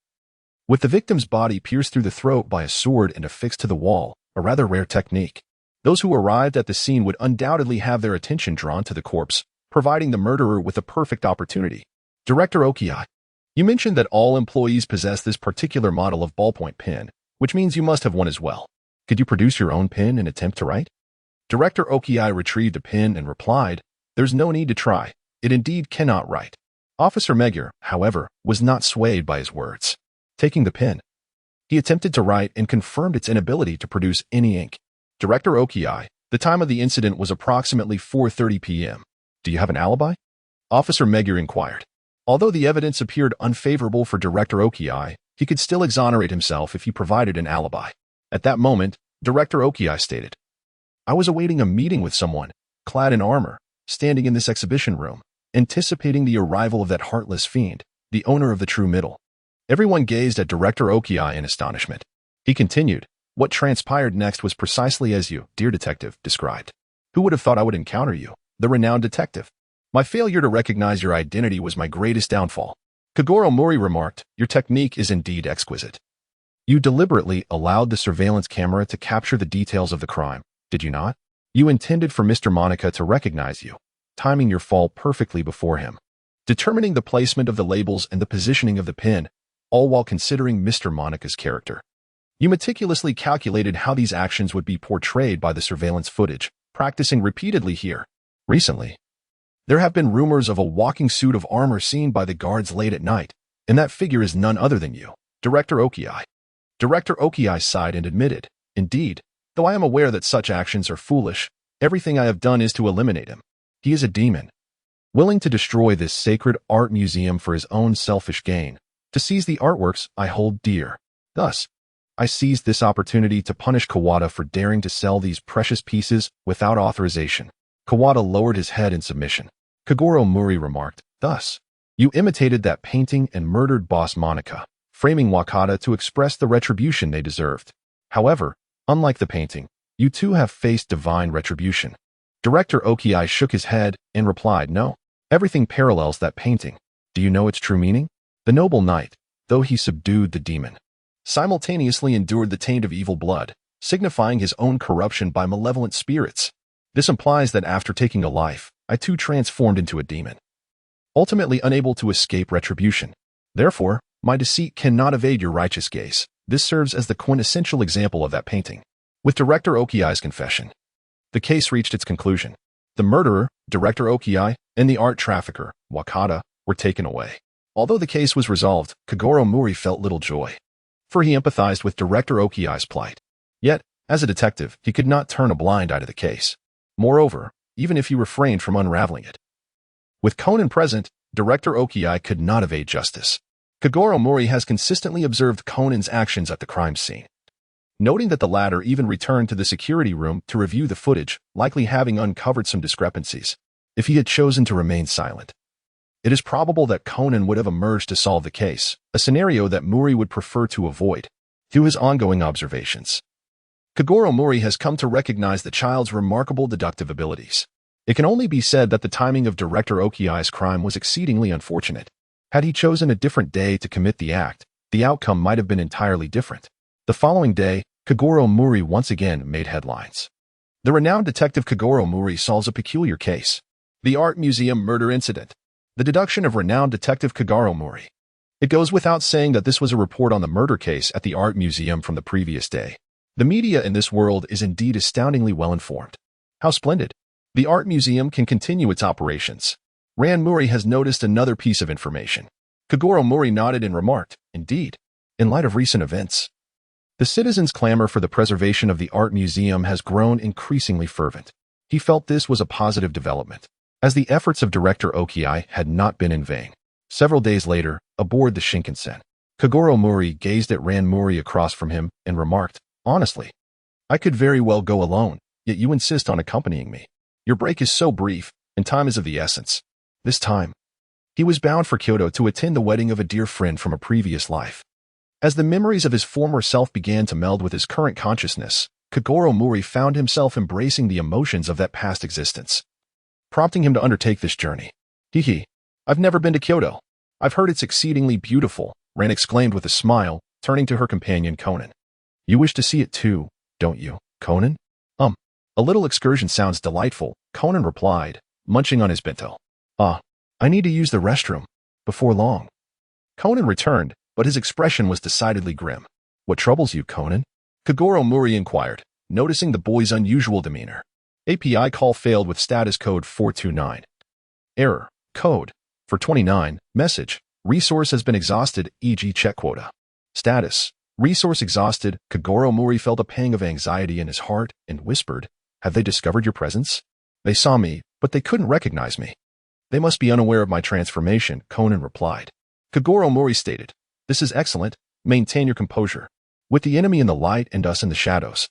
With the victim's body pierced through the throat by a sword and affixed to the wall, a rather rare technique, those who arrived at the scene would undoubtedly have their attention drawn to the corpse, providing the murderer with a perfect opportunity. Director Okiai, you mentioned that all employees possess this particular model of ballpoint pen, which means you must have one as well. Could you produce your own pen and attempt to write? Director Okiai retrieved a pen and replied, there's no need to try. It indeed cannot write. Officer Megure, however, was not swayed by his words. Taking the pen, he attempted to write and confirmed its inability to produce any ink. Director Okiai, the time of the incident was approximately 4:30 p.m. Do you have an alibi? Officer Megure inquired. Although the evidence appeared unfavorable for Director Okiai, he could still exonerate himself if he provided an alibi. At that moment, Director Okiai stated, I was awaiting a meeting with someone, clad in armor, standing in this exhibition room, anticipating the arrival of that heartless fiend, the owner of the true middle. Everyone gazed at Director Okiai in astonishment. He continued, what transpired next was precisely as you, dear detective, described. Who would have thought I would encounter you, the renowned detective? My failure to recognize your identity was my greatest downfall. Kogoro Mouri remarked, your technique is indeed exquisite. You deliberately allowed the surveillance camera to capture the details of the crime, did you not? You intended for Mr. Monica to recognize you, timing your fall perfectly before him, determining the placement of the labels and the positioning of the pin, all while considering Mr. Monica's character. You meticulously calculated how these actions would be portrayed by the surveillance footage, practicing repeatedly here. Recently, there have been rumors of a walking suit of armor seen by the guards late at night, and that figure is none other than you, Director Okiai. Director Okiai sighed and admitted, indeed, though I am aware that such actions are foolish, everything I have done is to eliminate him. He is a demon, willing to destroy this sacred art museum for his own selfish gain, to seize the artworks I hold dear. Thus, I seized this opportunity to punish Kawada for daring to sell these precious pieces without authorization. Kawada lowered his head in submission. Kogoro Mouri remarked, thus, you imitated that painting and murdered boss Monica, framing Wakata to express the retribution they deserved. However, unlike the painting, you too have faced divine retribution. Director Okiai shook his head and replied, no, everything parallels that painting. Do you know its true meaning? The noble knight, though he subdued the demon, simultaneously endured the taint of evil blood, signifying his own corruption by malevolent spirits. This implies that after taking a life, I too transformed into a demon, ultimately unable to escape retribution. Therefore, my deceit cannot evade your righteous gaze. This serves as the quintessential example of that painting. With Director Okiai's confession, the case reached its conclusion. The murderer, Director Okiai, and the art trafficker, Wakata, were taken away. Although the case was resolved, Kogoro Mouri felt little joy, for he empathized with Director Okiai's plight. Yet, as a detective, he could not turn a blind eye to the case. Moreover, even if he refrained from unraveling it, with Conan present, Director Okiai could not evade justice. Kogoro Mouri has consistently observed Conan's actions at the crime scene, noting that the latter even returned to the security room to review the footage, likely having uncovered some discrepancies. If he had chosen to remain silent, it is probable that Conan would have emerged to solve the case, a scenario that Mouri would prefer to avoid. Through his ongoing observations, Kogoro Mouri has come to recognize the child's remarkable deductive abilities. It can only be said that the timing of Director Okiai's crime was exceedingly unfortunate. Had he chosen a different day to commit the act, the outcome might have been entirely different. The following day, Kogoro Mouri once again made headlines. The renowned detective Kogoro Mouri solves a peculiar case. The Art Museum murder incident. The deduction of renowned detective Kogoro Mouri. It goes without saying that this was a report on the murder case at the Art Museum from the previous day. The media in this world is indeed astoundingly well informed. How splendid! The Art Museum can continue its operations. Ran Mouri has noticed another piece of information. Kogoro Mouri nodded and remarked, indeed, in light of recent events, the citizens' clamor for the preservation of the Art Museum has grown increasingly fervent. He felt this was a positive development, as the efforts of Director Okiai had not been in vain. Several days later, aboard the Shinkansen, Kogoro Mouri gazed at Ran Mouri across from him and remarked, honestly, I could very well go alone, yet you insist on accompanying me. Your break is so brief, and time is of the essence. This time, he was bound for Kyoto to attend the wedding of a dear friend from a previous life. As the memories of his former self began to meld with his current consciousness, Kogoro Mouri found himself embracing the emotions of that past existence, prompting him to undertake this journey. I've never been to Kyoto. I've heard it's exceedingly beautiful, Ran exclaimed with a smile, turning to her companion Conan. You wish to see it too, don't you, Conan? A little excursion sounds delightful, Conan replied, munching on his bento. I need to use the restroom. Before long. Conan returned, but his expression was decidedly grim. What troubles you, Conan? Kogoro Mouri inquired, noticing the boy's unusual demeanor. API call failed with status code 429. Error. Code. For 29. Message. Resource has been exhausted, e.g. check quota. Status. Resource exhausted. Kogoro Mouri felt a pang of anxiety in his heart and whispered, have they discovered your presence? They saw me, but they couldn't recognize me. They must be unaware of my transformation, Conan replied. Kogoro Mouri stated, this is excellent, maintain your composure. With the enemy in the light and us in the shadows,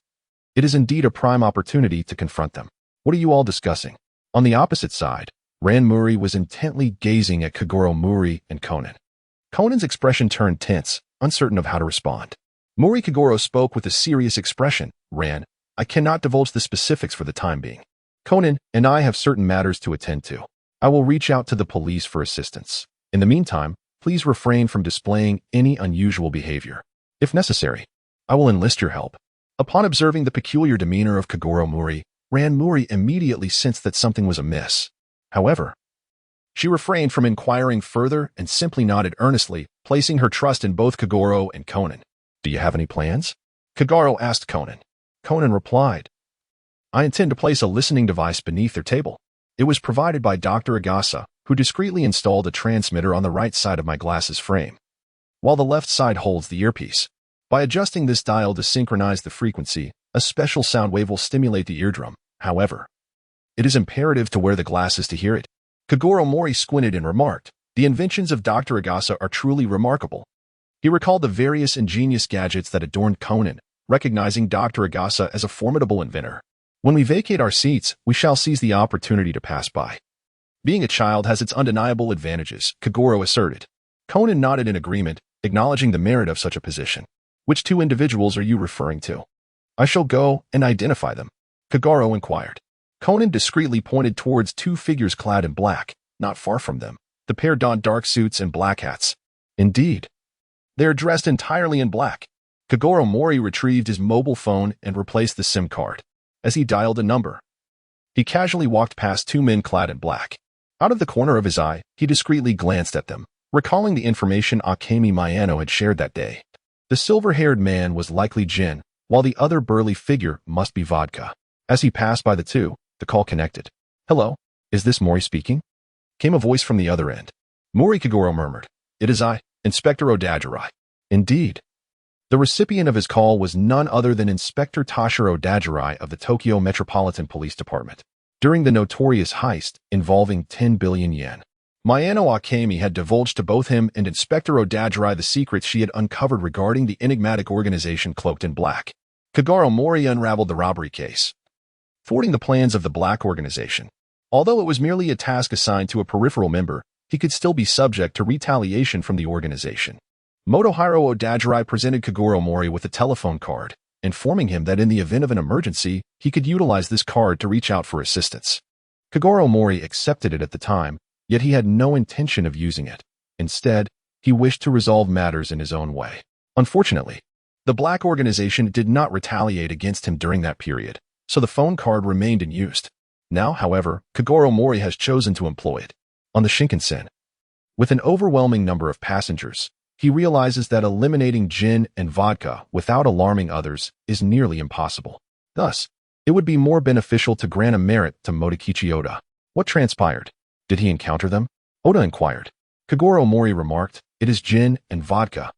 it is indeed a prime opportunity to confront them. What are you all discussing? On the opposite side, Ran Mouri was intently gazing at Kogoro Mouri and Conan. Conan's expression turned tense, uncertain of how to respond. Mouri Kogoro spoke with a serious expression. Ran, I cannot divulge the specifics for the time being. Conan and I have certain matters to attend to. I will reach out to the police for assistance. In the meantime, please refrain from displaying any unusual behavior. If necessary, I will enlist your help. Upon observing the peculiar demeanor of Kogoro Mouri, Ran Mouri immediately sensed that something was amiss. However, she refrained from inquiring further and simply nodded earnestly, placing her trust in both Kogoro and Conan. Do you have any plans? Kogoro asked Conan. Conan replied, I intend to place a listening device beneath their table. It was provided by Dr. Agasa, who discreetly installed a transmitter on the right side of my glasses frame, while the left side holds the earpiece. By adjusting this dial to synchronize the frequency, a special sound wave will stimulate the eardrum. However, it is imperative to wear the glasses to hear it. Kogoro Mouri squinted and remarked, the inventions of Dr. Agasa are truly remarkable. He recalled the various ingenious gadgets that adorned Conan, recognizing Dr. Agasa as a formidable inventor. When we vacate our seats, we shall seize the opportunity to pass by. Being a child has its undeniable advantages, Kogoro asserted. Conan nodded in agreement, acknowledging the merit of such a position. Which two individuals are you referring to? I shall go and identify them, Kogoro inquired. Conan discreetly pointed towards two figures clad in black. Not far from them, the pair donned dark suits and black hats. Indeed, they are dressed entirely in black. Kogoro Mouri retrieved his mobile phone and replaced the SIM card. As he dialed a number, he casually walked past two men clad in black. Out of the corner of his eye, he discreetly glanced at them, recalling the information Akemi Mayano had shared that day. The silver-haired man was likely Jin, while the other burly figure must be Vodka. As he passed by the two, the call connected. Hello, is this Mouri speaking? Came a voice from the other end. Mouri, Kogoro murmured. It is I, Inspector Odajirai. Indeed. The recipient of his call was none other than Inspector Toshiro Odajirai of the Tokyo Metropolitan Police Department. During the notorious heist involving 10 billion yen, Mayano Akemi had divulged to both him and Inspector Odajirai the secrets she had uncovered regarding the enigmatic organization cloaked in black. Kogoro Mouri unraveled the robbery case, thwarting the plans of the black organization. Although it was merely a task assigned to a peripheral member, he could still be subject to retaliation from the organization. Motohiro Odajirai presented Kogoro Mouri with a telephone card, informing him that in the event of an emergency, he could utilize this card to reach out for assistance. Kogoro Mouri accepted it at the time, yet he had no intention of using it. Instead, he wished to resolve matters in his own way. Unfortunately, the black organization did not retaliate against him during that period, so the phone card remained in use. Now, however, Kogoro Mouri has chosen to employ it. On the Shinkansen, with an overwhelming number of passengers, he realizes that eliminating gin and vodka without alarming others is nearly impossible. Thus, it would be more beneficial to grant a merit to Motokichi Oda. What transpired? Did he encounter them? Oda inquired. Kogoro Mouri remarked, it is gin and vodka,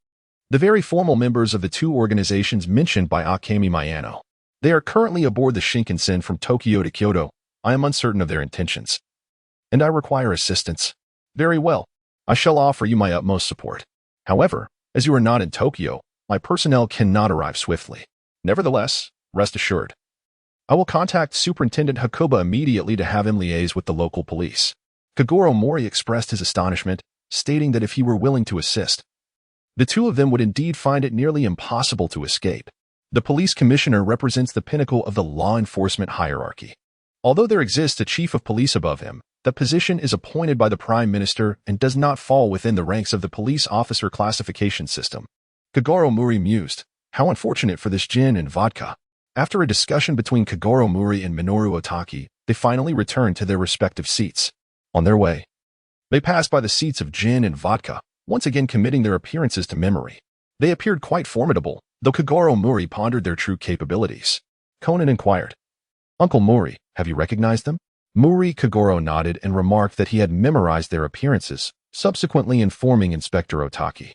the very formal members of the two organizations mentioned by Akemi Mayano. They are currently aboard the Shinkansen from Tokyo to Kyoto. I am uncertain of their intentions, and I require assistance. Very well. I shall offer you my utmost support. However, as you are not in Tokyo, my personnel cannot arrive swiftly. Nevertheless, rest assured, I will contact Superintendent Hakuba immediately to have him liaise with the local police. Kogoro Mouri expressed his astonishment, stating that if he were willing to assist, the two of them would indeed find it nearly impossible to escape. The police commissioner represents the pinnacle of the law enforcement hierarchy. Although there exists a chief of police above him, the position is appointed by the prime minister and does not fall within the ranks of the police officer classification system. Kogoro Mouri mused, how unfortunate for this gin and vodka. After a discussion between Kogoro Mouri and Minoru Otaki, they finally returned to their respective seats. On their way, they passed by the seats of gin and vodka, once again committing their appearances to memory. They appeared quite formidable, though Kogoro Mouri pondered their true capabilities. Conan inquired, Uncle Mouri, have you recognized them? Mouri Kogoro nodded and remarked that he had memorized their appearances, subsequently informing Inspector Otaki,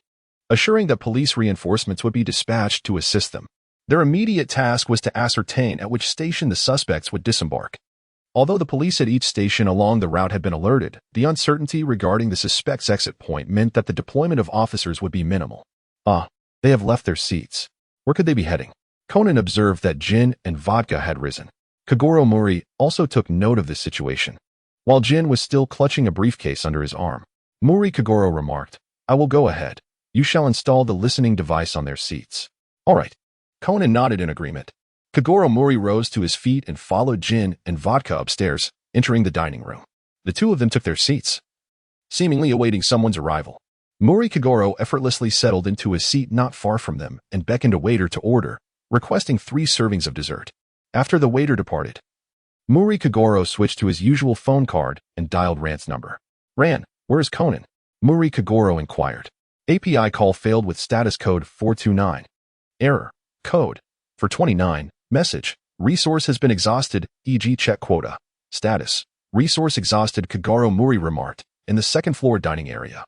assuring that police reinforcements would be dispatched to assist them. Their immediate task was to ascertain at which station the suspects would disembark. Although the police at each station along the route had been alerted, the uncertainty regarding the suspect's exit point meant that the deployment of officers would be minimal. They have left their seats. Where could they be heading? Conan observed that gin and vodka had risen. Kogoro Mouri also took note of this situation. While Jin was still clutching a briefcase under his arm, Mouri Kogoro remarked, I will go ahead. You shall install the listening device on their seats. All right. Conan nodded in agreement. Kogoro Mouri rose to his feet and followed gin and vodka upstairs, entering the dining room. The two of them took their seats, seemingly awaiting someone's arrival. Mouri Kogoro effortlessly settled into a seat not far from them and beckoned a waiter to order, requesting 3 servings of dessert. After the waiter departed, Mouri Kogoro switched to his usual phone card and dialed Ran's number. "Ran, where is Conan?" Mouri Kogoro inquired. API call failed with status code 429. Error. Code. For 29. Message. Resource has been exhausted, e.g. check quota. Status. Resource exhausted, Kogoro Mouri remarked, in the second floor dining area.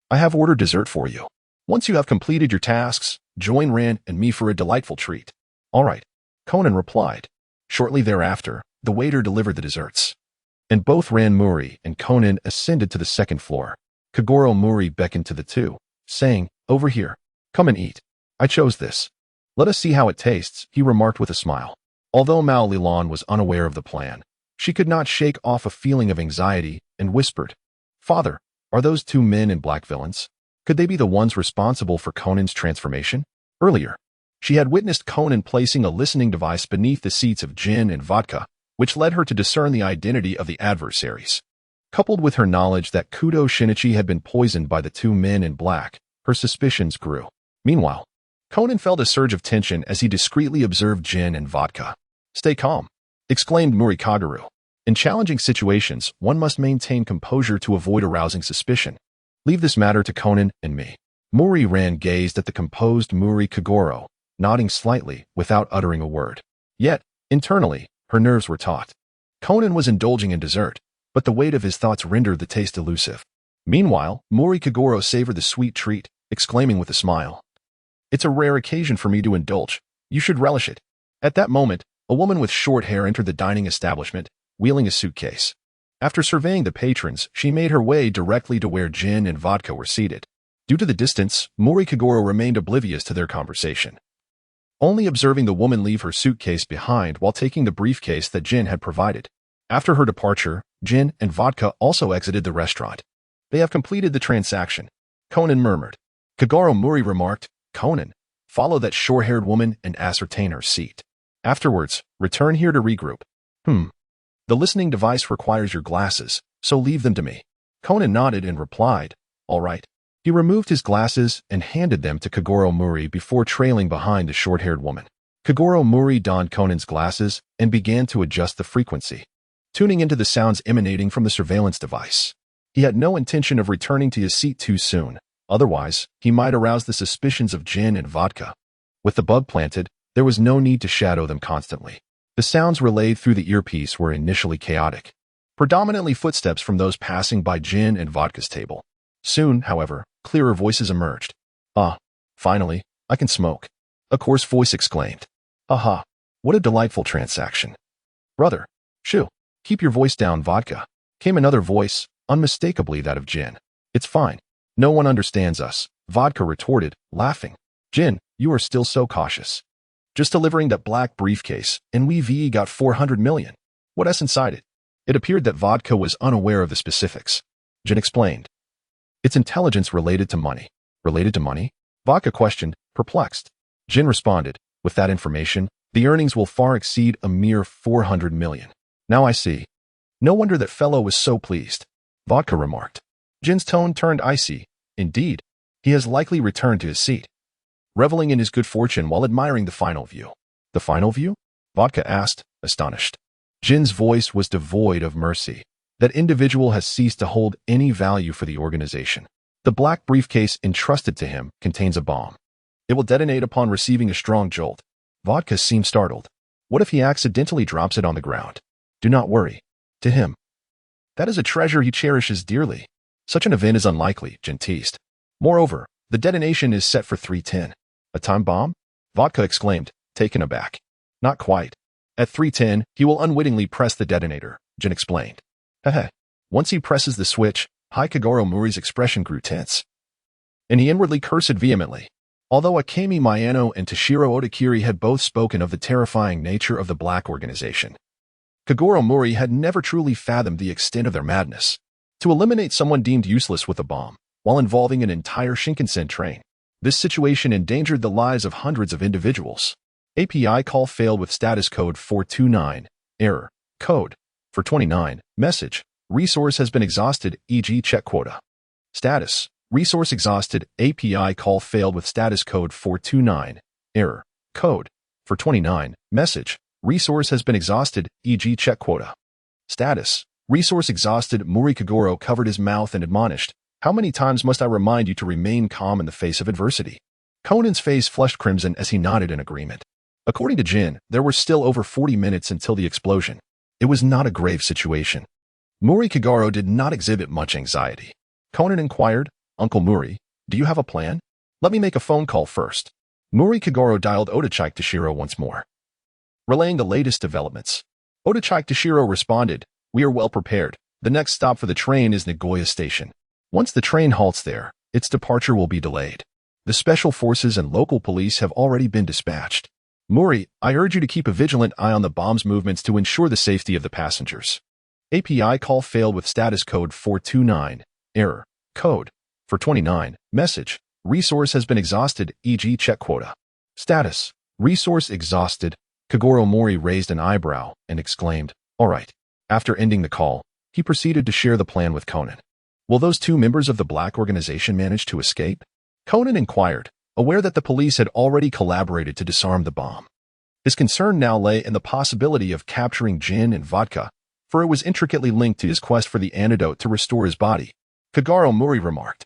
"I have ordered dessert for you. Once you have completed your tasks, join Ran and me for a delightful treat." "All right," Conan replied. Shortly thereafter, the waiter delivered the desserts, and both Ran Mouri and Conan ascended to the second floor. Kogoro Mouri beckoned to the two, saying, "Over here. Come and eat. I chose this. Let us see how it tastes," he remarked with a smile. Although Mao Lilan was unaware of the plan, she could not shake off a feeling of anxiety and whispered, "Father, are those 2 men in black villains? Could they be the ones responsible for Conan's transformation?" Earlier, she had witnessed Conan placing a listening device beneath the seats of gin and vodka, which led her to discern the identity of the adversaries. Coupled with her knowledge that Kudo Shinichi had been poisoned by the 2 men in black, her suspicions grew. Meanwhile, Conan felt a surge of tension as he discreetly observed gin and vodka. "Stay calm," exclaimed Mouri Kogoro. "In challenging situations, one must maintain composure to avoid arousing suspicion. Leave this matter to Conan and me." Mouri Ran gazed at the composed Mouri Kogoro, nodding slightly without uttering a word. Yet, internally, her nerves were taut. Conan was indulging in dessert, but the weight of his thoughts rendered the taste elusive. Meanwhile, Mouri Kogoro savored the sweet treat, exclaiming with a smile, "It's a rare occasion for me to indulge. You should relish it." At that moment, a woman with short hair entered the dining establishment, wheeling a suitcase. After surveying the patrons, she made her way directly to where gin and vodka were seated. Due to the distance, Mouri Kogoro remained oblivious to their conversation, only observing the woman leave her suitcase behind while taking the briefcase that Jin had provided. After her departure, gin and vodka also exited the restaurant. "They have completed the transaction," Conan murmured. Kogoro Mouri remarked, "Conan, follow that short-haired woman and ascertain her seat. Afterwards, return here to regroup." The listening device requires your glasses, so leave them to me." Conan nodded and replied, "All right." He removed his glasses and handed them to Kogoro Mouri before trailing behind the short-haired woman. Kogoro Mouri donned Conan's glasses and began to adjust the frequency, tuning into the sounds emanating from the surveillance device. He had no intention of returning to his seat too soon, otherwise, he might arouse the suspicions of gin and vodka. With the bug planted, there was no need to shadow them constantly. The sounds relayed through the earpiece were initially chaotic, predominantly footsteps from those passing by gin and vodka's table. Soon, however, clearer voices emerged. "Ah, finally, I can smoke," a coarse voice exclaimed. "Aha, what a delightful transaction." "Brother, shoo, keep your voice down, vodka," came another voice, unmistakably that of Jin. "It's fine. No one understands us," vodka retorted, laughing. "Jin, you are still so cautious. Just delivering that black briefcase, and we got 400 million. What else inside it?" It appeared that vodka was unaware of the specifics. Jin explained, "It's intelligence related to money." "Related to money?" Vodka questioned, perplexed. Jin responded, "With that information, the earnings will far exceed a mere 400 million. Now I see. No wonder that fellow was so pleased," Vodka remarked. Jin's tone turned icy. "Indeed, he has likely returned to his seat, reveling in his good fortune while admiring the final view." "The final view?" Vodka asked, astonished. Jin's voice was devoid of mercy. "That individual has ceased to hold any value for the organization. The black briefcase entrusted to him contains a bomb. It will detonate upon receiving a strong jolt." Vodka seemed startled. "What if he accidentally drops it on the ground?" "Do not worry. To him, that is a treasure he cherishes dearly. Such an event is unlikely," Jin teased. "Moreover, the detonation is set for 3:10. "A time bomb?" Vodka exclaimed, taken aback. "Not quite. At 3:10, he will unwittingly press the detonator," Jin explained. "Heh. Once he presses the switch," Kogoro Mouri's expression grew tense, and he inwardly cursed vehemently. Although Akemi Mayano and Toshiro Otakiri had both spoken of the terrifying nature of the Black Organization, Kogoro Mouri had never truly fathomed the extent of their madness. To eliminate someone deemed useless with a bomb, while involving an entire Shinkansen train, this situation endangered the lives of hundreds of individuals. API call failed with status code 429. Error. Code. For 29. Message. Resource has been exhausted, e.g. check quota. Status. Resource exhausted. API call failed with status code 429. Error. Code. For 29. Message. Resource has been exhausted, e.g. check quota. Status. Resource exhausted. Mouri Kogoro covered his mouth and admonished, "How many times must I remind you to remain calm in the face of adversity?" Conan's face flushed crimson as he nodded in agreement. According to Jin, there were still over 40 minutes until the explosion. It was not a grave situation. Mouri Kogoro did not exhibit much anxiety. Conan inquired, "Uncle Mouri, do you have a plan? Let me make a phone call first." Mouri Kogoro dialed Odachi Toshiro once more, relaying the latest developments. Odachi Toshiro responded, "We are well prepared. The next stop for the train is Nagoya Station. Once the train halts there, its departure will be delayed. The special forces and local police have already been dispatched. Mouri, I urge you to keep a vigilant eye on the bomb's movements to ensure the safety of the passengers." API call failed with status code 429. Error. Code. For 29. Message. Resource has been exhausted, e.g. check quota. Status. Resource exhausted. Kogoro Mouri raised an eyebrow and exclaimed, "All right." After ending the call, he proceeded to share the plan with Conan. "Will those two members of the Black Organization manage to escape?" Conan inquired, aware that the police had already collaborated to disarm the bomb. His concern now lay in the possibility of capturing gin and vodka, for it was intricately linked to his quest for the antidote to restore his body. Kogoro Mouri remarked,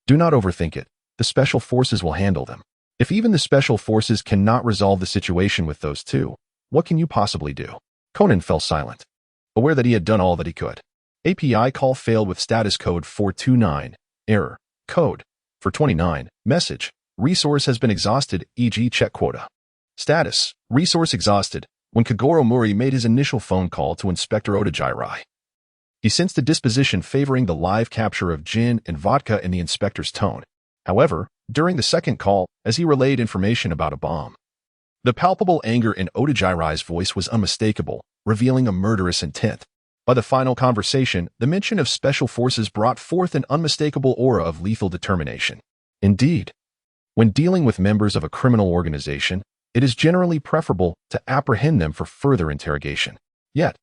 "Do not overthink it. The special forces will handle them. If even the special forces cannot resolve the situation with those two, what can you possibly do?" Conan fell silent, aware that he had done all that he could. API call failed with status code 429. Error. Code. For 29. Message. Resource has been exhausted, e.g. check quota. Status. Resource exhausted. When Kogoro Mouri made his initial phone call to Inspector Odajirai, he sensed a disposition favoring the live capture of gin and vodka in the inspector's tone. However, during the second call, as he relayed information about a bomb, the palpable anger in Odajirai's voice was unmistakable, revealing a murderous intent. By the final conversation, the mention of special forces brought forth an unmistakable aura of lethal determination. Indeed, when dealing with members of a criminal organization, it is generally preferable to apprehend them for further interrogation. Yet,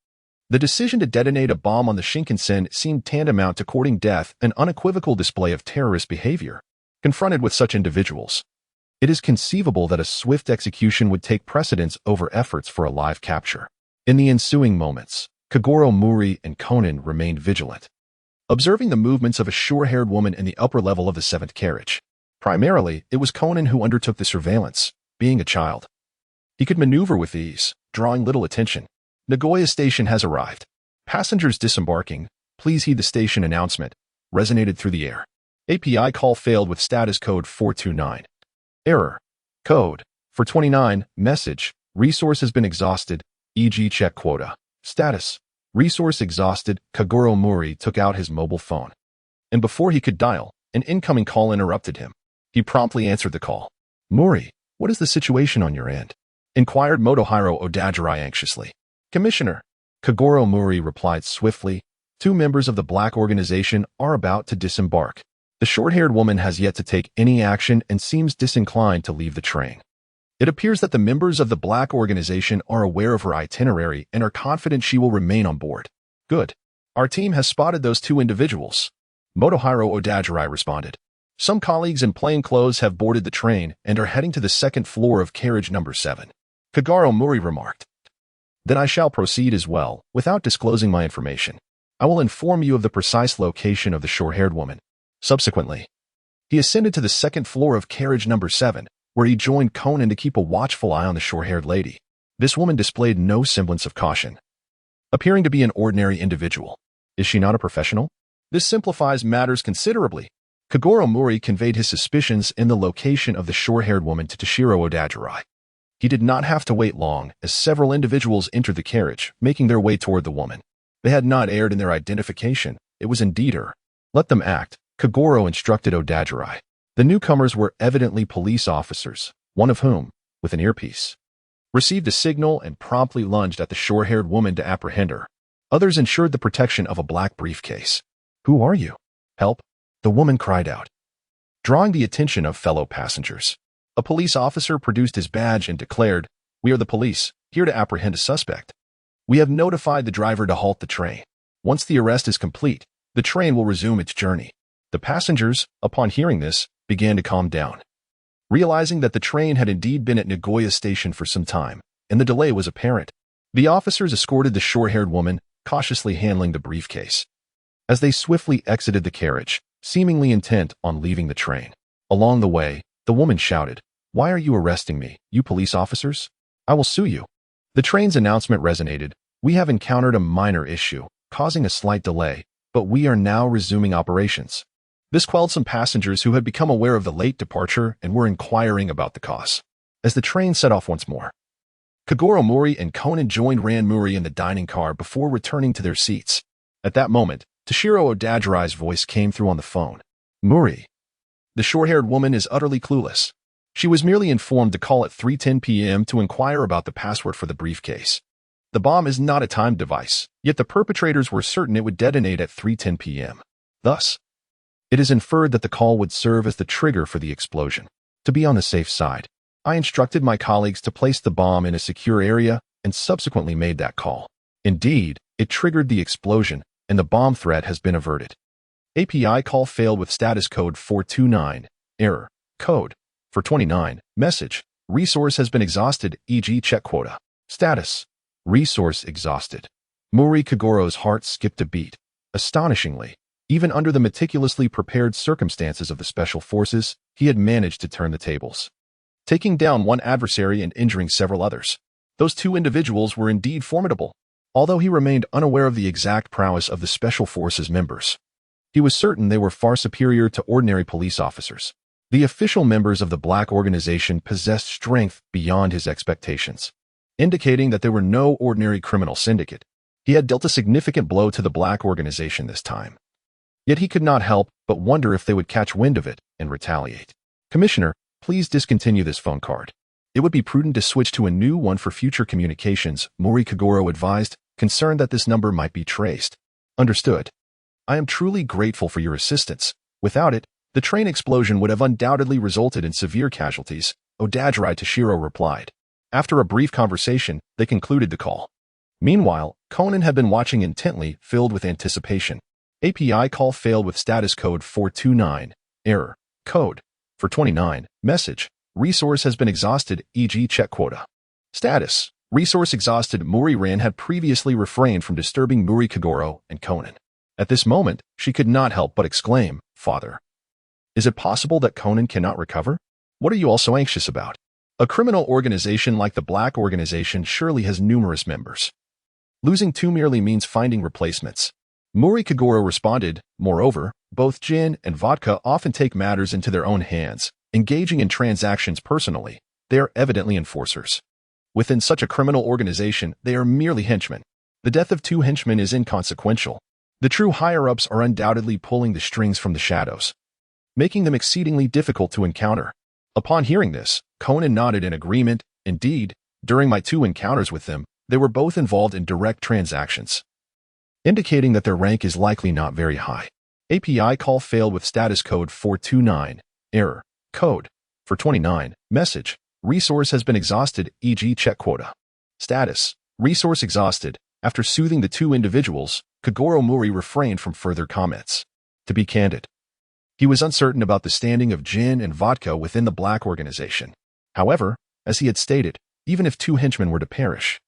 the decision to detonate a bomb on the Shinkansen seemed tantamount to courting death, an unequivocal display of terrorist behavior. Confronted with such individuals, it is conceivable that a swift execution would take precedence over efforts for a live capture. In the ensuing moments, Kogoro Mouri and Conan remained vigilant, observing the movements of a short-haired woman in the upper level of the 7th carriage. Primarily, it was Conan who undertook the surveillance. Being a child, he could maneuver with ease, drawing little attention. Nagoya Station has arrived. Passengers disembarking, please heed the station announcement, resonated through the air. API call failed with status code 429. Error. Code. For 29. Message. Resource has been exhausted, e.g. check quota. Status. Resource exhausted. Kogoro Mouri took out his mobile phone, and before he could dial, an incoming call interrupted him. He promptly answered the call. "Mouri, what is the situation on your end?" inquired Motohiro Odajirai anxiously. "Commissioner," Kogoro Mouri replied swiftly, "two members of the Black Organization are about to disembark. The short-haired woman has yet to take any action and seems disinclined to leave the train. It appears that the members of the Black Organization are aware of her itinerary and are confident she will remain on board." "Good. Our team has spotted those two individuals," Motohiro Odajirai responded. "Some colleagues in plain clothes have boarded the train and are heading to the 2nd floor of carriage number 7. Kogoro Mouri remarked, "Then I shall proceed as well, without disclosing my information. I will inform you of the precise location of the short-haired woman." Subsequently, he ascended to the 2nd floor of carriage number 7, where he joined Conan to keep a watchful eye on the short-haired lady. This woman displayed no semblance of caution, appearing to be an ordinary individual. Is she not a professional? This simplifies matters considerably. Kogoro Mouri conveyed his suspicions in the location of the short-haired woman to Toshiro Odajirai. He did not have to wait long, as several individuals entered the carriage, making their way toward the woman. They had not erred in their identification. It was indeed her. "Let them act," Kogoro instructed Odajirai. The newcomers were evidently police officers, one of whom, with an earpiece, received a signal and promptly lunged at the short-haired woman to apprehend her. Others ensured the protection of a black briefcase. "Who are you? Help!" the woman cried out, drawing the attention of fellow passengers. A police officer produced his badge and declared, "We are the police, here to apprehend a suspect. We have notified the driver to halt the train." Once the arrest is complete, the train will resume its journey. The passengers, upon hearing this, began to calm down. Realizing that the train had indeed been at Nagoya Station for some time, and the delay was apparent, the officers escorted the short-haired woman, cautiously handling the briefcase. As they swiftly exited the carriage, seemingly intent on leaving the train. Along the way, the woman shouted, "Why are you arresting me, you police officers? I will sue you." The train's announcement resonated. "We have encountered a minor issue, causing a slight delay, but we are now resuming operations." This quelled some passengers who had become aware of the late departure and were inquiring about the cause. As the train set off once more, Kogoro Mouri and Conan joined Ran Mouri in the dining car before returning to their seats. At that moment, Toshiro Odajirai's voice came through on the phone. "Mouri." The short-haired woman is utterly clueless. She was merely informed to call at 3:10 p.m. to inquire about the password for the briefcase. The bomb is not a timed device, yet the perpetrators were certain it would detonate at 3:10 p.m. Thus, it is inferred that the call would serve as the trigger for the explosion. To be on the safe side, I instructed my colleagues to place the bomb in a secure area and subsequently made that call. Indeed, it triggered the explosion, and the bomb threat has been averted. API call failed with status code 429, error, code, 429, message, resource has been exhausted, e.g. check quota. Status, resource exhausted. Mouri Kogoro's heart skipped a beat. Astonishingly, even under the meticulously prepared circumstances of the Special Forces, he had managed to turn the tables, taking down one adversary and injuring several others. Those two individuals were indeed formidable, although he remained unaware of the exact prowess of the Special Forces members. He was certain they were far superior to ordinary police officers. The official members of the Black Organization possessed strength beyond his expectations, indicating that they were no ordinary criminal syndicate. He had dealt a significant blow to the Black Organization this time. Yet he could not help but wonder if they would catch wind of it and retaliate. "Commissioner, please discontinue this phone card. It would be prudent to switch to a new one for future communications," Mouri Kogoro advised, concerned that this number might be traced. "Understood. I am truly grateful for your assistance. Without it, the train explosion would have undoubtedly resulted in severe casualties," Odajirai Toshiro replied. After a brief conversation, they concluded the call. Meanwhile, Conan had been watching intently, filled with anticipation. API call failed with status code 429, error, code, 429, message, resource has been exhausted, e.g. check quota. Status, resource exhausted. Mouri Ran had previously refrained from disturbing Mouri Kogoro and Conan. At this moment, she could not help but exclaim, "Father, is it possible that Conan cannot recover? What are you all so anxious about? A criminal organization like the Black Organization surely has numerous members. Losing two merely means finding replacements." Mouri Kogoro responded, "Moreover, both gin and vodka often take matters into their own hands, engaging in transactions personally. They are evidently enforcers. Within such a criminal organization, they are merely henchmen. The death of two henchmen is inconsequential. The true higher-ups are undoubtedly pulling the strings from the shadows, making them exceedingly difficult to encounter." Upon hearing this, Conan nodded in agreement. Indeed, during my two encounters with them, they were both involved in direct transactions, indicating that their rank is likely not very high. API call failed with status code 429, error, code, 429, message, resource has been exhausted, e.g. check quota. Status, resource exhausted. After soothing the two individuals, Kogoro Mouri refrained from further comments. To be candid, he was uncertain about the standing of gin and vodka within the Black Organization. However, as he had stated, even if two henchmen were to perish,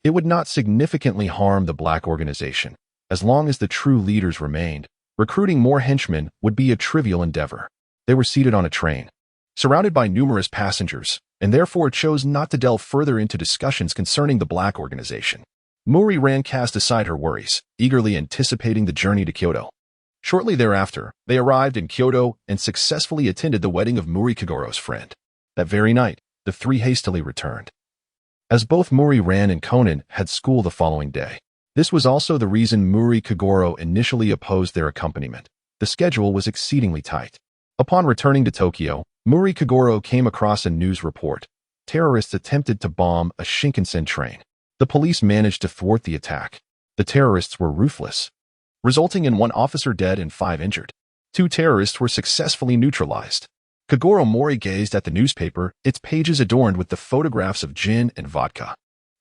it would not significantly harm the Black Organization. As long as the true leaders remained, recruiting more henchmen would be a trivial endeavor. They were seated on a train, surrounded by numerous passengers, and therefore chose not to delve further into discussions concerning the Black Organization. Mouri Ran cast aside her worries, eagerly anticipating the journey to Kyoto. Shortly thereafter, they arrived in Kyoto and successfully attended the wedding of Mouri Kogoro's friend. That very night, the three hastily returned, as both Mouri Ran and Conan had school the following day. This was also the reason Mouri Kogoro initially opposed their accompaniment. The schedule was exceedingly tight. Upon returning to Tokyo, Mouri Kogoro came across a news report. Terrorists attempted to bomb a Shinkansen train. The police managed to thwart the attack. The terrorists were ruthless, resulting in one officer dead and 5 injured. 2 terrorists were successfully neutralized. Kogoro Mouri gazed at the newspaper, its pages adorned with the photographs of gin and vodka.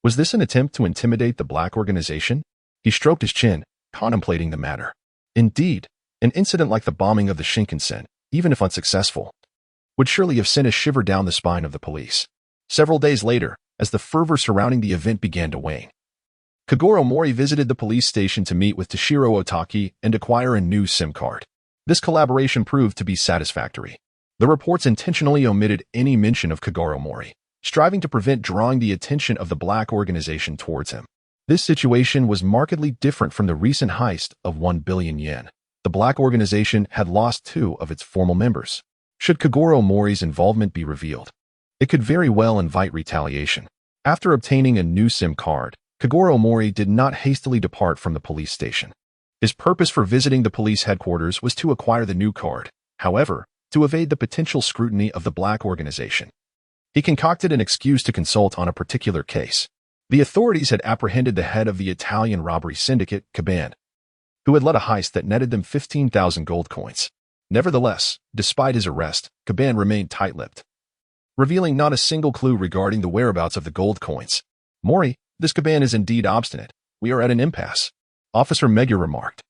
Was this an attempt to intimidate the Black Organization? He stroked his chin, contemplating the matter. Indeed, an incident like the bombing of the Shinkansen, even if unsuccessful, would surely have sent a shiver down the spine of the police. Several days later, as the fervor surrounding the event began to wane, Kogoro Mouri visited the police station to meet with Toshiro Otaki and acquire a new SIM card. This collaboration proved to be satisfactory. The reports intentionally omitted any mention of Kogoro Mouri, striving to prevent drawing the attention of the black organization towards him. This situation was markedly different from the recent heist of 1 billion yen. The black organization had lost 2 of its formal members. Should Kogoro Mouri's involvement be revealed, it could very well invite retaliation. After obtaining a new SIM card, Kogoro Mouri did not hastily depart from the police station. His purpose for visiting the police headquarters was to acquire the new card. However, to evade the potential scrutiny of the black organization, he concocted an excuse to consult on a particular case. The authorities had apprehended the head of the Italian robbery syndicate, Conan, who had led a heist that netted them 15,000 gold coins. Nevertheless, despite his arrest, Conan remained tight-lipped, revealing not a single clue regarding the whereabouts of the gold coins. "Mouri, this Conan is indeed obstinate. We are at an impasse," Officer Meguer remarked.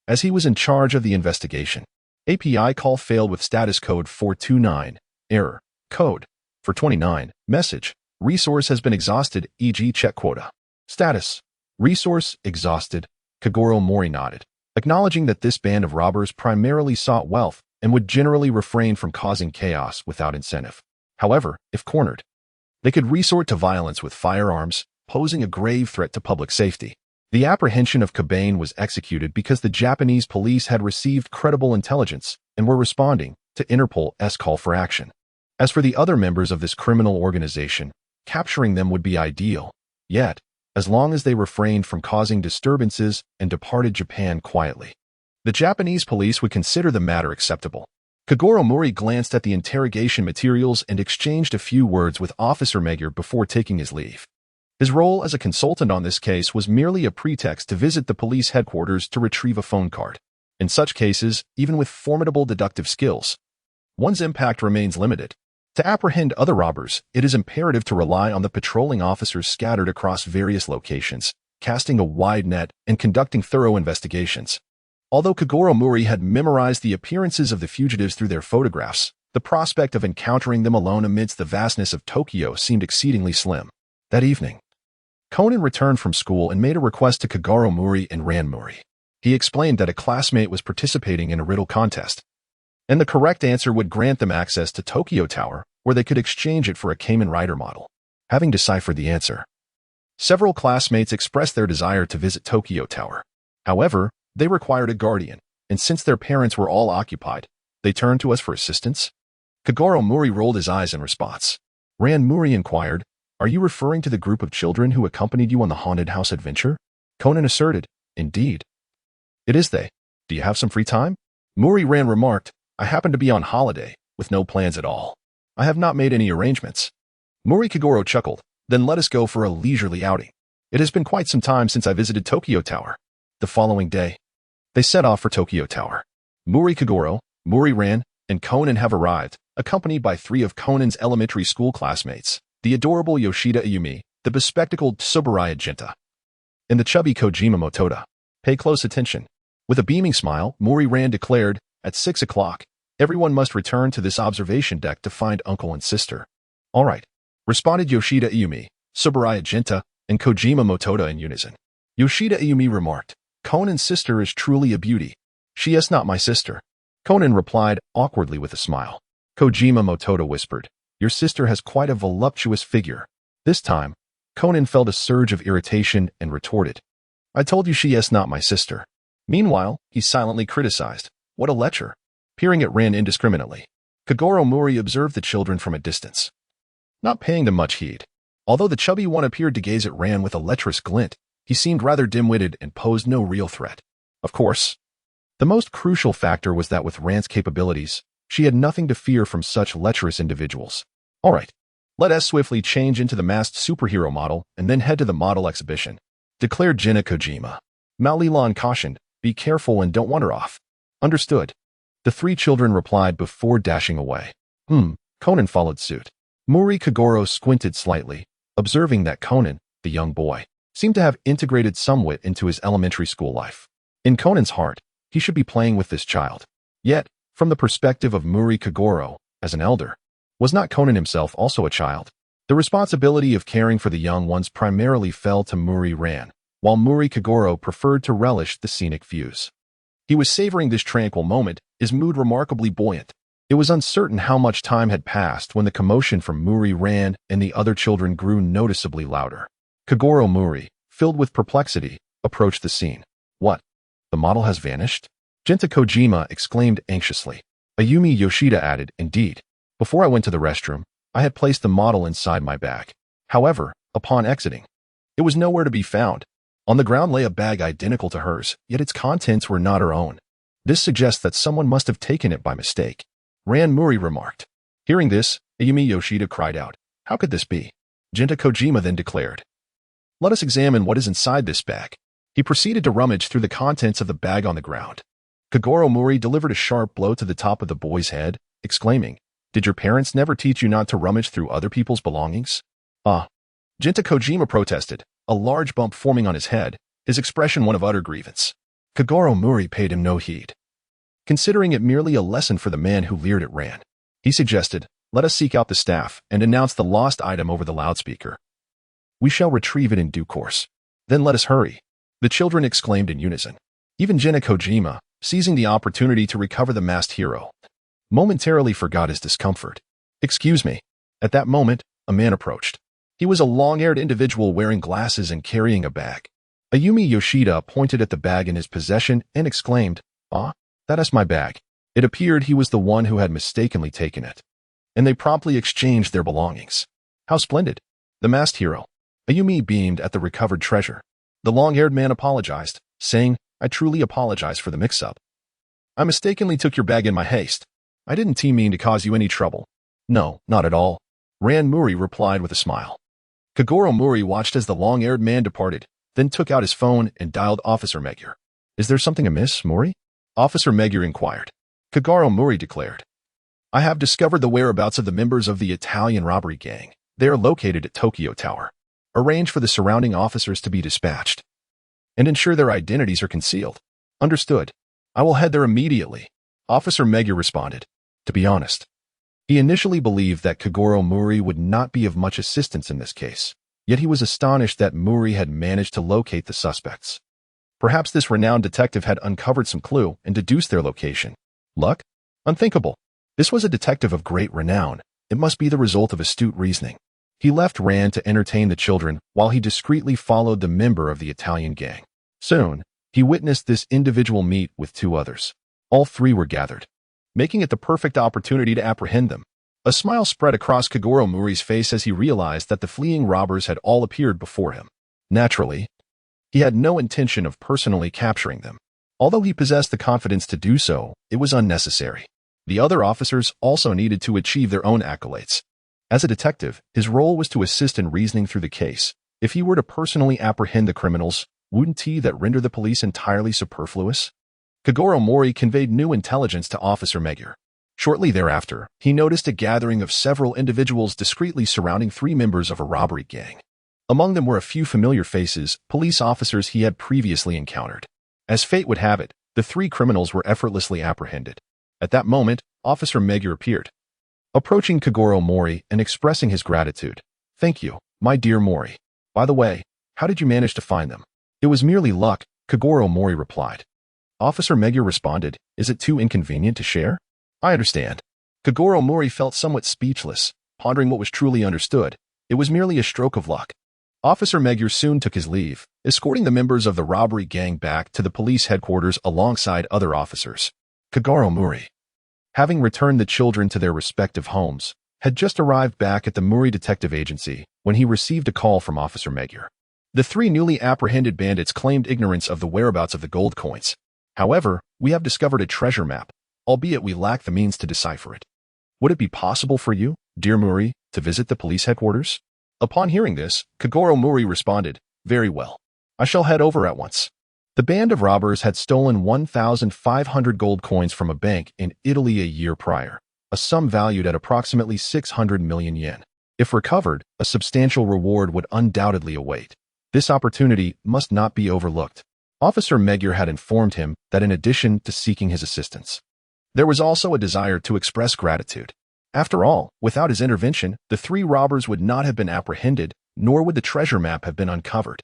As he was in charge of the investigation, API call failed with status code 429, error, code 429, message, resource has been exhausted, e.g. check quota. Status, resource exhausted. Kogoro Mouri nodded, acknowledging that this band of robbers primarily sought wealth and would generally refrain from causing chaos without incentive. However, if cornered, they could resort to violence with firearms, posing a grave threat to public safety. The apprehension of Conan was executed because the Japanese police had received credible intelligence and were responding to Interpol's call for action. As for the other members of this criminal organization, capturing them would be ideal. Yet, as long as they refrained from causing disturbances and departed Japan quietly, the Japanese police would consider the matter acceptable. Kogoro Mouri glanced at the interrogation materials and exchanged a few words with Officer Meguer before taking his leave. His role as a consultant on this case was merely a pretext to visit the police headquarters to retrieve a phone card. In such cases, even with formidable deductive skills, one's impact remains limited. To apprehend other robbers, it is imperative to rely on the patrolling officers scattered across various locations, casting a wide net and conducting thorough investigations. Although Kogoro Mouri had memorized the appearances of the fugitives through their photographs, the prospect of encountering them alone amidst the vastness of Tokyo seemed exceedingly slim. That evening, Conan returned from school and made a request to Kogoro Mouri and Ran Mouri. He explained that a classmate was participating in a riddle contest, and the correct answer would grant them access to Tokyo Tower, where they could exchange it for a Kamen Rider model. Having deciphered the answer, several classmates expressed their desire to visit Tokyo Tower. However, they required a guardian, and since their parents were all occupied, they turned to us for assistance. Kogoro Mouri rolled his eyes in response. Ran Mouri inquired, "Are you referring to the group of children who accompanied you on the haunted house adventure?" Conan asserted, "Indeed. It is they. Do you have some free time?" Mouri Ran remarked, "I happen to be on holiday, with no plans at all. I have not made any arrangements." Mouri Kogoro chuckled, "Then let us go for a leisurely outing. It has been quite some time since I visited Tokyo Tower." The following day, they set off for Tokyo Tower. Mouri Kogoro, Mouri Ran, and Conan have arrived, accompanied by 3 of Conan's elementary school classmates, the adorable Yoshida Ayumi, the bespectacled Tsuburaya Genta, and the chubby Kojima Motoda. Pay close attention. With a beaming smile, Mouri Ran declared, "At 6 o'clock, everyone must return to this observation deck to find uncle and sister." "All right," responded Yoshida Ayumi, Tsuburaya Genta, and Kojima Motoda in unison. Yoshida Ayumi remarked, "Conan's sister is truly a beauty." "She is not my sister," Conan replied awkwardly with a smile. Kojima Motoda whispered, "Your sister has quite a voluptuous figure." This time, Conan felt a surge of irritation and retorted, "I told you she is not my sister." Meanwhile, he silently criticized, "What a lecher," peering at Ran indiscriminately. Kogoro Mouri observed the children from a distance, not paying them much heed. Although the chubby one appeared to gaze at Ran with a lecherous glint, he seemed rather dim-witted and posed no real threat. Of course, the most crucial factor was that with Ran's capabilities, she had nothing to fear from such lecherous individuals. "All right, let us swiftly change into the masked superhero model and then head to the model exhibition," declared Jenna Kojima. Malilan cautioned, "Be careful and don't wander off." "Understood," the 3 children replied before dashing away. Conan followed suit. Mouri Kogoro squinted slightly, observing that Conan, the young boy, seemed to have integrated somewhat into his elementary school life. In Conan's heart, he should be playing with this child. Yet, from the perspective of Mouri Kogoro, as an elder, was not Conan himself also a child? The responsibility of caring for the young ones primarily fell to Mouri Ran, while Mouri Kogoro preferred to relish the scenic views. He was savoring this tranquil moment, his mood remarkably buoyant. It was uncertain how much time had passed when the commotion from Mouri Ran and the other children grew noticeably louder. Kogoro Mouri, filled with perplexity, approached the scene. What? The model has vanished? Genta Kojima exclaimed anxiously. Ayumi Yoshida added, Indeed. Before I went to the restroom, I had placed the model inside my bag. However, upon exiting, it was nowhere to be found. On the ground lay a bag identical to hers, yet its contents were not her own. This suggests that someone must have taken it by mistake. Ran Mouri remarked. Hearing this, Ayumi Yoshida cried out, How could this be? Genta Kojima then declared, Let us examine what is inside this bag. He proceeded to rummage through the contents of the bag on the ground. Kogoro Mouri delivered a sharp blow to the top of the boy's head, exclaiming, Did your parents never teach you not to rummage through other people's belongings? Genta Kojima protested, a large bump forming on his head, his expression one of utter grievance. Kogoro Mouri paid him no heed. Considering it merely a lesson for the man who leered at Ran, he suggested, Let us seek out the staff and announce the lost item over the loudspeaker. We shall retrieve it in due course. Then let us hurry. The children exclaimed in unison. Even Genta Kojima, seizing the opportunity to recover the masked hero, momentarily forgot his discomfort. Excuse me. At that moment, a man approached. He was a long-haired individual wearing glasses and carrying a bag. Ayumi Yoshida pointed at the bag in his possession and exclaimed, That is my bag. It appeared he was the one who had mistakenly taken it. And they promptly exchanged their belongings. How splendid. The masked hero. Ayumi beamed at the recovered treasure. The long-haired man apologized, saying, I truly apologize for the mix-up. I mistakenly took your bag in my haste. I didn't mean to cause you any trouble. No, not at all. Ran Mouri replied with a smile. Kogoro Mouri watched as the long-haired man departed, then took out his phone and dialed Officer Magyar. Is there something amiss, Mouri? Officer Magyar inquired. Kogoro Mouri declared. I have discovered the whereabouts of the members of the Italian robbery gang. They are located at Tokyo Tower. Arrange for the surrounding officers to be dispatched and ensure their identities are concealed. Understood. I will head there immediately. Officer Magyar responded. To be honest, he initially believed that Kogoro Mouri would not be of much assistance in this case, yet he was astonished that Mouri had managed to locate the suspects. Perhaps this renowned detective had uncovered some clue and deduced their location. Luck? Unthinkable. This was a detective of great renown. It must be the result of astute reasoning. He left Ran to entertain the children while he discreetly followed the member of the Italian gang. Soon, he witnessed this individual meet with two others. All three were gathered, making it the perfect opportunity to apprehend them. A smile spread across Kogoro Mouri's face as he realized that the fleeing robbers had all appeared before him. Naturally, he had no intention of personally capturing them. Although he possessed the confidence to do so, it was unnecessary. The other officers also needed to achieve their own accolades. As a detective, his role was to assist in reasoning through the case. If he were to personally apprehend the criminals, wouldn't that render the police entirely superfluous? Kogoro Mouri conveyed new intelligence to Officer Magyar. Shortly thereafter, he noticed a gathering of several individuals discreetly surrounding three members of a robbery gang. Among them were a few familiar faces, police officers he had previously encountered. As fate would have it, the three criminals were effortlessly apprehended. At that moment, Officer Magyar appeared. Approaching Kogoro Mouri and expressing his gratitude. Thank you, my dear Mouri. By the way, how did you manage to find them? It was merely luck, Kogoro Mouri replied. Officer Magyar responded, Is it too inconvenient to share? I understand. Kogoro Mouri felt somewhat speechless, pondering what was truly understood. It was merely a stroke of luck. Officer Magyar soon took his leave, escorting the members of the robbery gang back to the police headquarters alongside other officers. Kogoro Mouri, having returned the children to their respective homes, had just arrived back at the Mouri Detective Agency when he received a call from Officer Magyar. The three newly apprehended bandits claimed ignorance of the whereabouts of the gold coins. However, we have discovered a treasure map, albeit we lack the means to decipher it. Would it be possible for you, dear Mouri, to visit the police headquarters? Upon hearing this, Kogoro Mouri responded, Very well. I shall head over at once. The band of robbers had stolen 1,500 gold coins from a bank in Italy a year prior, a sum valued at approximately 600 million yen. If recovered, a substantial reward would undoubtedly await. This opportunity must not be overlooked. Officer Magyar had informed him that in addition to seeking his assistance, there was also a desire to express gratitude. After all, without his intervention, the three robbers would not have been apprehended, nor would the treasure map have been uncovered.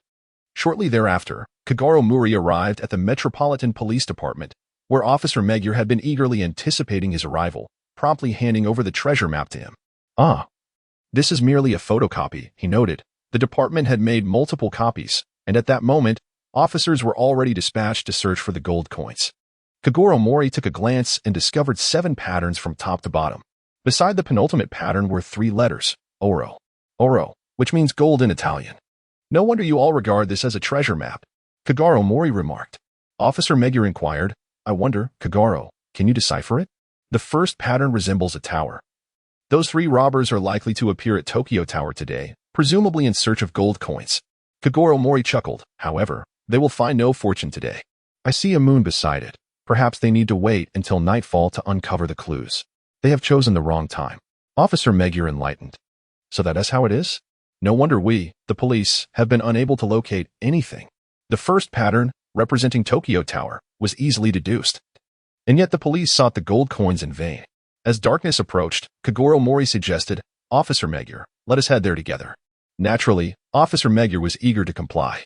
Shortly thereafter, Kogoro Mouri arrived at the Metropolitan Police Department, where Officer Magyar had been eagerly anticipating his arrival, promptly handing over the treasure map to him. "Ah, this is merely a photocopy," he noted. The department had made multiple copies, and at that moment, officers were already dispatched to search for the gold coins. Kogoro Mouri took a glance and discovered 7 patterns from top to bottom. Beside the penultimate pattern were 3 letters, oro, oro, which means gold in Italian. "No wonder you all regard this as a treasure map," Kogoro Mouri remarked. Officer Magyar inquired, "I wonder, Kogoro, can you decipher it?" "The first pattern resembles a tower. Those 3 robbers are likely to appear at Tokyo Tower today, presumably in search of gold coins." Kogoro Mouri chuckled. "However, they will find no fortune today. I see a moon beside it. Perhaps they need to wait until nightfall to uncover the clues. They have chosen the wrong time." Officer Magyar enlightened. "So that is how it is? No wonder we, the police, have been unable to locate anything." The first pattern, representing Tokyo Tower, was easily deduced. And yet the police sought the gold coins in vain. As darkness approached, Kogoro Mouri suggested, "Officer Magyar, let us head there together." Naturally, Officer Magyar was eager to comply,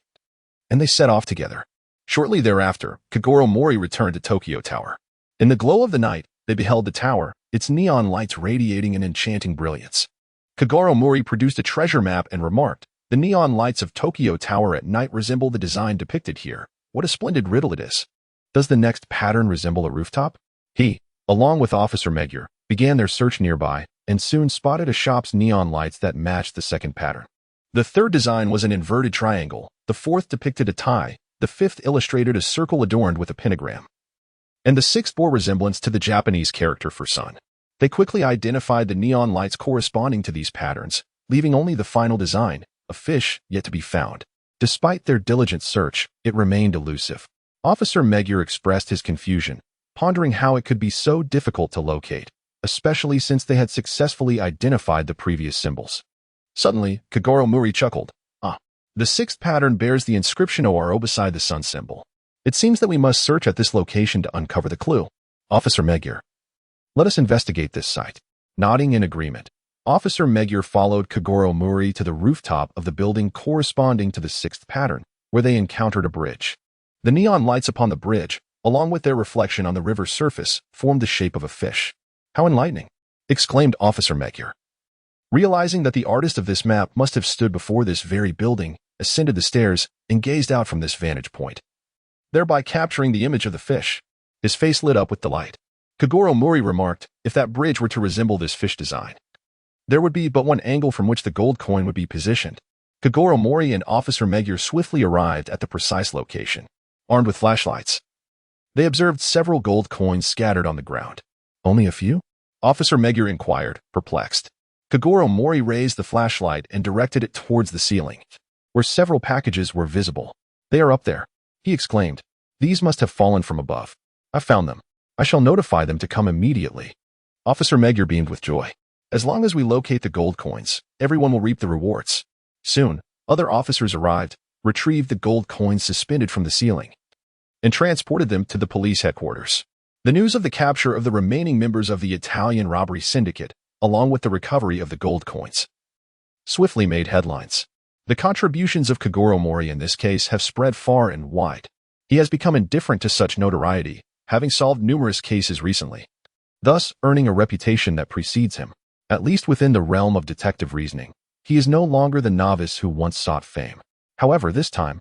and they set off together. Shortly thereafter, Kogoro Mouri returned to Tokyo Tower. In the glow of the night, they beheld the tower, its neon lights radiating an enchanting brilliance. Kogoro Mouri produced a treasure map and remarked, "The neon lights of Tokyo Tower at night resemble the design depicted here. What a splendid riddle it is. Does the next pattern resemble a rooftop?" He, along with Officer Magyar, began their search nearby and soon spotted a shop's neon lights that matched the second pattern. The third design was an inverted triangle, the fourth depicted a tie, the fifth illustrated a circle adorned with a pentagram, and the sixth bore resemblance to the Japanese character for sun. They quickly identified the neon lights corresponding to these patterns, leaving only the final design, a fish, yet to be found. Despite their diligent search, it remained elusive. Officer Magyar expressed his confusion, pondering how it could be so difficult to locate, especially since they had successfully identified the previous symbols. Suddenly, Kogoro Mouri chuckled. "Ah, the sixth pattern bears the inscription Oro beside the sun symbol. It seems that we must search at this location to uncover the clue. Officer Magyar, let us investigate this site." Nodding in agreement, Officer Magyar followed Kogoro Mouri to the rooftop of the building corresponding to the sixth pattern, where they encountered a bridge. The neon lights upon the bridge, along with their reflection on the river's surface, formed the shape of a fish. "How enlightening!" exclaimed Officer Magyar. Realizing that the artist of this map must have stood before this very building, ascended the stairs, and gazed out from this vantage point, thereby capturing the image of the fish. His face lit up with delight. Kogoro Mouri remarked, "If that bridge were to resemble this fish design, there would be but one angle from which the gold coin would be positioned." Kogoro Mouri and Officer Magyar swiftly arrived at the precise location. Armed with flashlights, they observed several gold coins scattered on the ground. "Only a few?" Officer Magyar inquired, perplexed. Kogoro Mouri raised the flashlight and directed it towards the ceiling, where several packages were visible. "They are up there," he exclaimed. "These must have fallen from above. I found them. I shall notify them to come immediately." Officer Magyar beamed with joy. "As long as we locate the gold coins, everyone will reap the rewards." Soon, other officers arrived, retrieved the gold coins suspended from the ceiling, and transported them to the police headquarters. The news of the capture of the remaining members of the Italian robbery syndicate, along with the recovery of the gold coins, swiftly made headlines. The contributions of Kogoro Mouri in this case have spread far and wide. He has become indifferent to such notoriety, having solved numerous cases recently, thus earning a reputation that precedes him. At least within the realm of detective reasoning, he is no longer the novice who once sought fame. However, this time,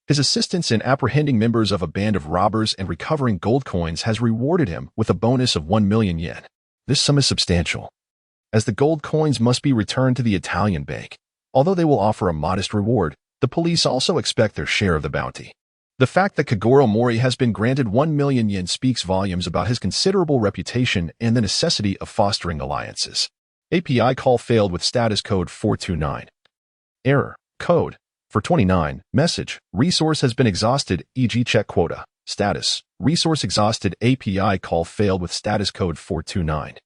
his assistance in apprehending members of a band of robbers and recovering gold coins has rewarded him with a bonus of 1 million yen. This sum is substantial, as the gold coins must be returned to the Italian bank. Although they will offer a modest reward, the police also expect their share of the bounty. The fact that Kogoro Mouri has been granted 1 million yen speaks volumes about his considerable reputation and the necessity of fostering alliances. API call failed with status code 429. Error. Code 429. Message. Resource has been exhausted, e.g. check quota. Status. Resource exhausted. API call failed with status code 429.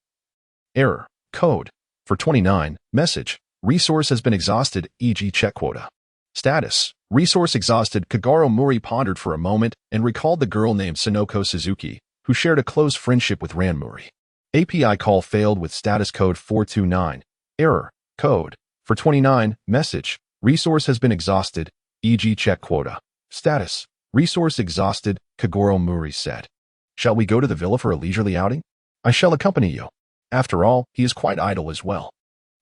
Error. Code 429. Message. Resource has been exhausted, e.g. check quota. Status. Resource exhausted, Kogoro Mouri pondered for a moment and recalled the girl named Sonoko Suzuki, who shared a close friendship with Ran Mouri. API call failed with status code 429. Error. Code. For 29. Message. Resource has been exhausted, e.g. check quota. Status. Resource exhausted, Kogoro Mouri said. Shall we go to the villa for a leisurely outing? I shall accompany you. After all, he is quite idle as well.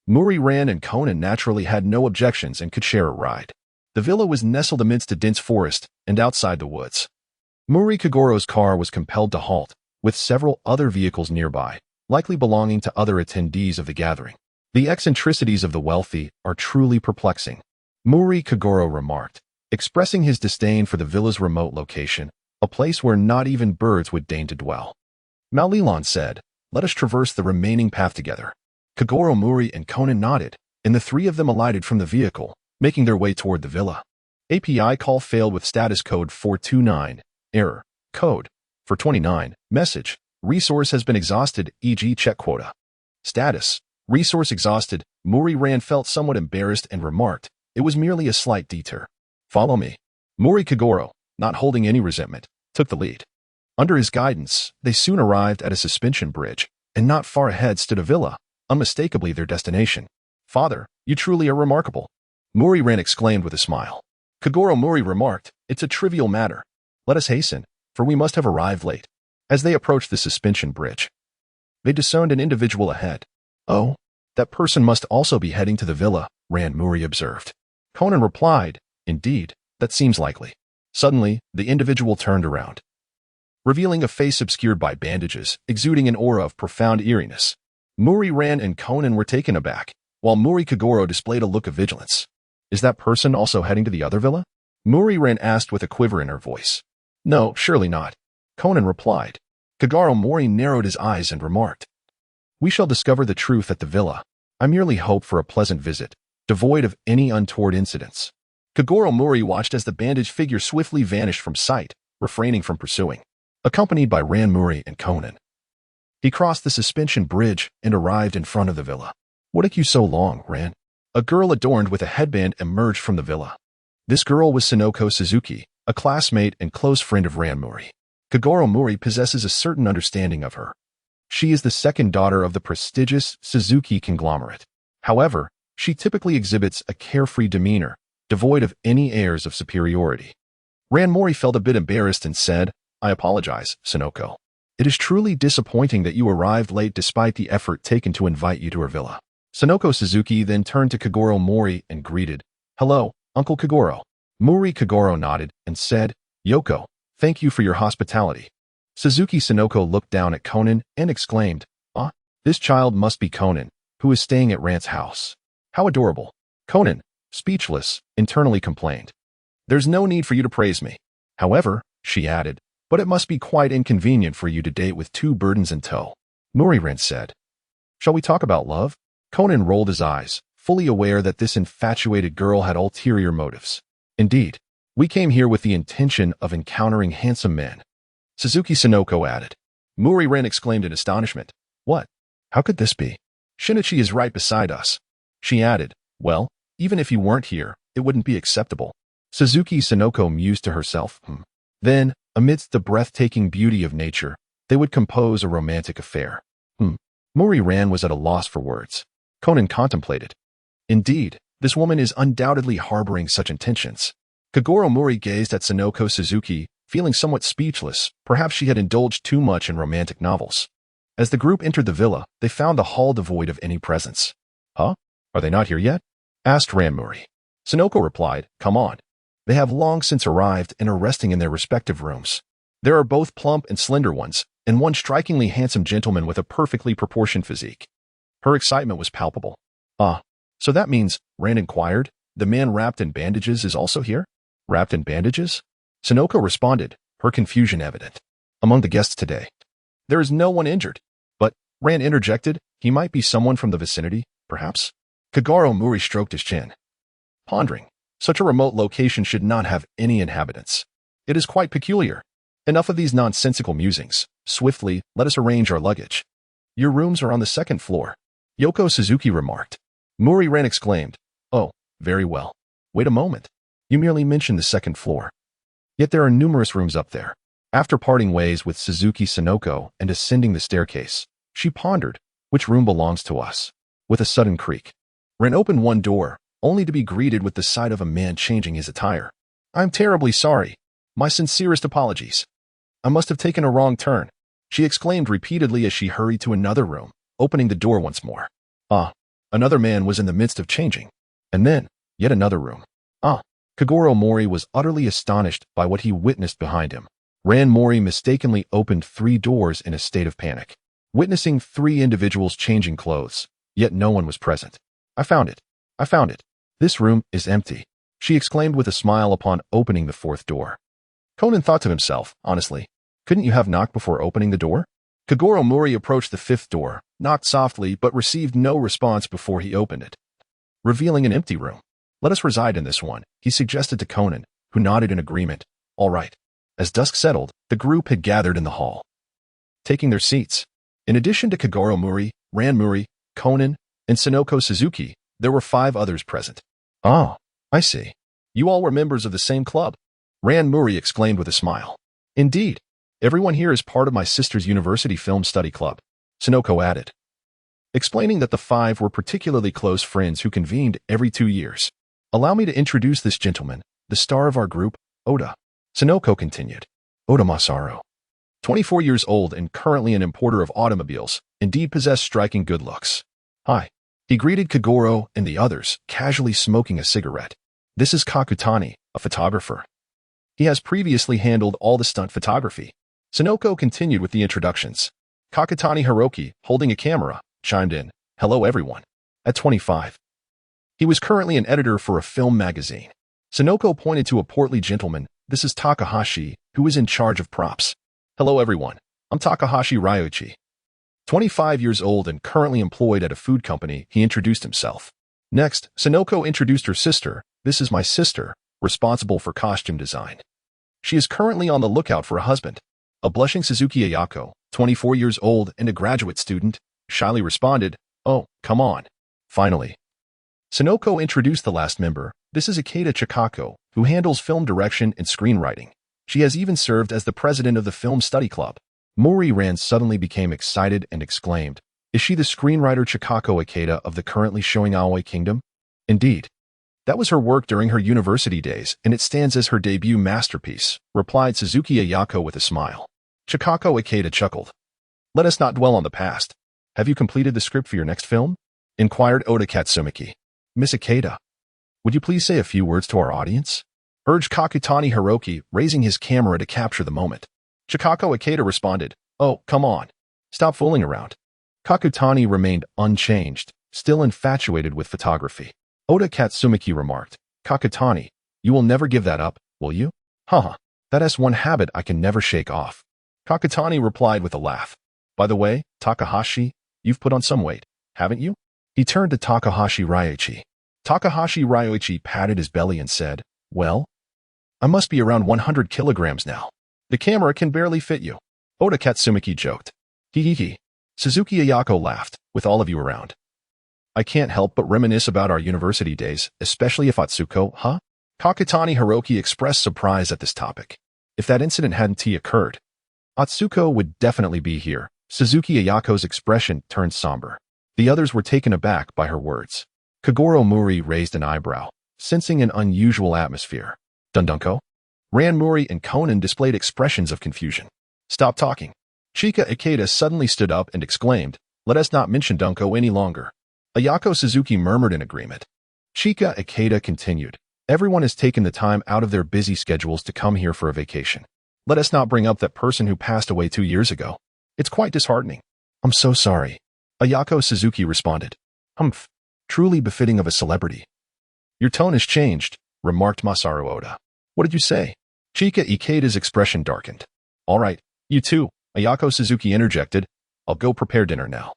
Mouri, Ran, and Conan naturally had no objections and could share a ride. The villa was nestled amidst a dense forest and outside the woods. Mouri Kogoro's car was compelled to halt, with several other vehicles nearby, likely belonging to other attendees of the gathering. The eccentricities of the wealthy are truly perplexing, Mouri Kogoro remarked, expressing his disdain for the villa's remote location, a place where not even birds would deign to dwell. Malilan said, let us traverse the remaining path together. Kogoro Mouri and Conan nodded, and the three of them alighted from the vehicle, making their way toward the villa. API call failed with status code 429. Error. Code. For 29. Message. Resource has been exhausted, e.g. check quota. Status. Resource exhausted. Mouri Ran felt somewhat embarrassed and remarked, it was merely a slight detour. Follow me. Mouri Kogoro, not holding any resentment, took the lead. Under his guidance, they soon arrived at a suspension bridge, and not far ahead stood a villa, unmistakably their destination. Father, you truly are remarkable, Mouri Ran exclaimed with a smile. Kogoro Mouri remarked, it's a trivial matter. Let us hasten, for we must have arrived late. As they approached the suspension bridge, they discerned an individual ahead. Oh, that person must also be heading to the villa, Ran Mouri observed. Conan replied, indeed, that seems likely. Suddenly, the individual turned around, revealing a face obscured by bandages, exuding an aura of profound eeriness. Mouri Ran and Conan were taken aback, while Mouri Kogoro displayed a look of vigilance. Is that person also heading to the other villa? Mouri Ran asked with a quiver in her voice. No, surely not, Conan replied. Kogoro Mouri narrowed his eyes and remarked, we shall discover the truth at the villa. I merely hope for a pleasant visit, devoid of any untoward incidents. Kogoro Mouri watched as the bandaged figure swiftly vanished from sight, refraining from pursuing. Accompanied by Ran Mouri and Conan, he crossed the suspension bridge and arrived in front of the villa. What took you so long, Ran? A girl adorned with a headband emerged from the villa. This girl was Sonoko Suzuki, a classmate and close friend of Ran Mouri. Kogoro Mouri possesses a certain understanding of her. She is the second daughter of the prestigious Suzuki conglomerate. However, she typically exhibits a carefree demeanor, devoid of any airs of superiority. Ran Mouri felt a bit embarrassed and said, I apologize, Sonoko. It is truly disappointing that you arrived late despite the effort taken to invite you to her villa. Sonoko Suzuki then turned to Kogoro Mouri and greeted, hello, Uncle Kogoro. Mouri Kogoro nodded and said, Yoko, thank you for your hospitality. Suzuki Sonoko looked down at Conan and exclaimed, this child must be Conan, who is staying at Ran's house. How adorable. Conan, speechless, internally complained. There's no need for you to praise me. However, she added, but it must be quite inconvenient for you to date with two burdens in tow. Mouri Ran said, shall we talk about love? Conan rolled his eyes, fully aware that this infatuated girl had ulterior motives. Indeed, we came here with the intention of encountering handsome men. Suzuki Sonoko added. Mouri Ran exclaimed in astonishment. What? How could this be? Shinichi is right beside us. She added, well, even if you weren't here, it wouldn't be acceptable. Suzuki Sonoko mused to herself. Then, amidst the breathtaking beauty of nature, they would compose a romantic affair. Mouri Ran was at a loss for words. Conan contemplated. Indeed, this woman is undoubtedly harboring such intentions. Kogoro Mouri gazed at Sonoko Suzuki, feeling somewhat speechless. Perhaps she had indulged too much in romantic novels. As the group entered the villa, they found the hall devoid of any presence. Huh? Are they not here yet? Asked Ran Mouri. Sonoko replied, come on. They have long since arrived and are resting in their respective rooms. There are both plump and slender ones, and one strikingly handsome gentleman with a perfectly proportioned physique. Her excitement was palpable. So that means, Ran inquired, the man wrapped in bandages is also here? Wrapped in bandages? Sonoko responded, her confusion evident. Among the guests today, there is no one injured. But, Ran interjected, he might be someone from the vicinity, perhaps? Kogoro Mouri stroked his chin, pondering. Such a remote location should not have any inhabitants. It is quite peculiar. Enough of these nonsensical musings. Swiftly, let us arrange our luggage. Your rooms are on the second floor, Yoko Suzuki remarked. Mouri Ran exclaimed, oh, very well. Wait a moment. You merely mentioned the second floor. Yet there are numerous rooms up there. After parting ways with Suzuki Sonoko and ascending the staircase, she pondered, which room belongs to us? With a sudden creak, Ran opened one door, only to be greeted with the sight of a man changing his attire. I'm terribly sorry. My sincerest apologies. I must have taken a wrong turn, she exclaimed repeatedly as she hurried to another room, opening the door once more. Another man was in the midst of changing. And then, yet another room. Kogoro Mouri was utterly astonished by what he witnessed behind him. Ran Mouri mistakenly opened 3 doors in a state of panic, witnessing 3 individuals changing clothes, yet no one was present. I found it. I found it. This room is empty, she exclaimed with a smile upon opening the 4th door. Conan thought to himself, honestly, couldn't you have knocked before opening the door? Kogoro Mouri approached the 5th door, knocked softly but received no response before he opened it, revealing an empty room. Let us reside in this one, he suggested to Conan, who nodded in agreement. All right. As dusk settled, the group had gathered in the hall, taking their seats. In addition to Kogoro Mouri, Ran Mouri, Conan, and Sonoko Suzuki, there were 5 others present. Oh, I see. You all were members of the same club, Ran Mouri exclaimed with a smile. Indeed. Everyone here is part of my sister's university film study club, Sonoko added, explaining that the 5 were particularly close friends who convened every 2 years. Allow me to introduce this gentleman, the star of our group, Oda. Sonoko continued. Oda Masaru. 24 years old and currently an importer of automobiles, indeed possessed striking good looks. Hi. He greeted Kogoro and the others, casually smoking a cigarette. This is Kakutani, a photographer. He has previously handled all the stunt photography. Sonoko continued with the introductions. Kakutani Hiroki, holding a camera, chimed in. Hello everyone. At 25. He was currently an editor for a film magazine. Sonoko pointed to a portly gentleman. This is Takahashi, who is in charge of props. Hello everyone. I'm Takahashi Ryuichi. 25 years old and currently employed at a food company, he introduced himself. Next, Sonoko introduced her sister. This is my sister, responsible for costume design. She is currently on the lookout for a husband. A blushing Suzuki Ayako, 24 years old and a graduate student, shyly responded, Oh, come on. Finally, Sonoko introduced the last member. This is Ikeda Chikako, who handles film direction and screenwriting. She has even served as the president of the film study club. Mouri Ran suddenly became excited and exclaimed, Is she the screenwriter Chikako Ikeda of the currently showing Aoi Kingdom? Indeed. That was her work during her university days, and it stands as her debut masterpiece, replied Suzuki Ayako with a smile. Chikako Ikeda chuckled. Let us not dwell on the past. Have you completed the script for your next film? Inquired Oda Katsumaki. Miss Ikeda, would you please say a few words to our audience? Urged Kakutani Hiroki, raising his camera to capture the moment. Chikako Ikeda responded, Oh, come on. Stop fooling around. Kakutani remained unchanged, still infatuated with photography. Oda Katsumaki remarked, Kakutani, you will never give that up, will you? Haha, that is one habit I can never shake off. Kakutani replied with a laugh. By the way, Takahashi, you've put on some weight, haven't you? He turned to Takahashi Ryuichi. Takahashi Ryuichi patted his belly and said, Well, I must be around 100 kilograms now. The camera can barely fit you. Oda Katsumaki joked. Hee. Suzuki Ayako laughed, with all of you around. I can't help but reminisce about our university days, especially if Atsuko, huh? Kakutani Hiroki expressed surprise at this topic. If that incident hadn't occurred, Atsuko would definitely be here. Suzuki Ayako's expression turned somber. The others were taken aback by her words. Kogoro Mouri raised an eyebrow, sensing an unusual atmosphere. Dundunko? Ran Mouri and Conan displayed expressions of confusion. Stop talking. Chika Ikeda suddenly stood up and exclaimed, Let us not mention Dunko any longer. Ayako Suzuki murmured in agreement. Chika Ikeda continued. Everyone has taken the time out of their busy schedules to come here for a vacation. Let us not bring up that person who passed away 2 years ago. It's quite disheartening. I'm so sorry. Ayako Suzuki responded. Humph. Truly befitting of a celebrity. Your tone has changed, remarked Masaru Oda. What did you say? Chika Ikeda's expression darkened. All right, you too, Ayako Suzuki interjected. I'll go prepare dinner now.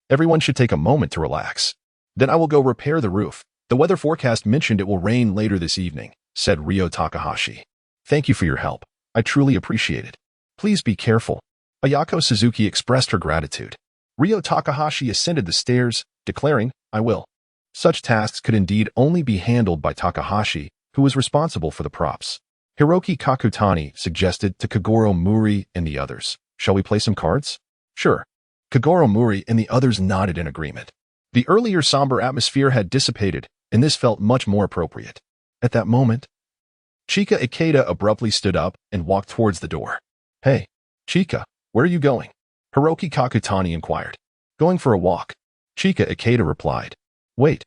Everyone should take a moment to relax. Then I will go repair the roof. The weather forecast mentioned it will rain later this evening, said Ryo Takahashi. Thank you for your help. I truly appreciate it. Please be careful. Ayako Suzuki expressed her gratitude. Ryo Takahashi ascended the stairs, declaring, I will. Such tasks could indeed only be handled by Takahashi, who was responsible for the props. Hiroki Kakutani suggested to Kogoro Mouri and the others. Shall we play some cards? Sure. Kogoro Mouri and the others nodded in agreement. The earlier somber atmosphere had dissipated, and this felt much more appropriate. At that moment, Chika Ikeda abruptly stood up and walked towards the door. Hey, Chika, where are you going? Hiroki Kakutani inquired. Going for a walk. Chika Ikeda replied. Wait,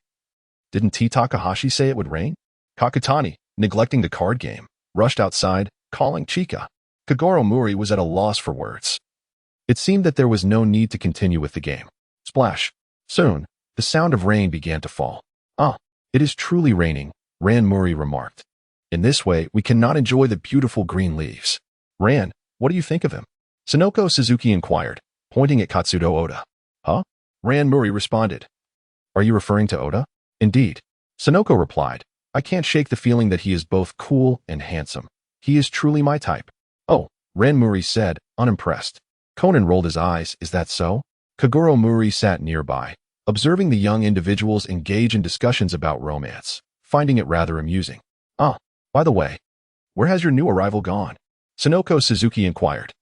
didn't T. Takahashi say it would rain? Kakutani, neglecting the card game, rushed outside, calling Chika. Kogoro Mouri was at a loss for words. It seemed that there was no need to continue with the game. Splash. Soon, the sound of rain began to fall. Ah, it is truly raining, Ran Mouri remarked. In this way, we cannot enjoy the beautiful green leaves. Ran, what do you think of him? Sonoko Suzuki inquired, pointing at Katsudo Oda. Huh? Ran Mouri responded. Are you referring to Oda? Indeed. Sonoko replied. I can't shake the feeling that he is both cool and handsome. He is truly my type. Oh, Ran Mouri said, unimpressed. Conan rolled his eyes. Is that so? Kogoro Mouri sat nearby, observing the young individuals engage in discussions about romance, finding it rather amusing. Ah, by the way, where has your new arrival gone? Sonoko Suzuki inquired.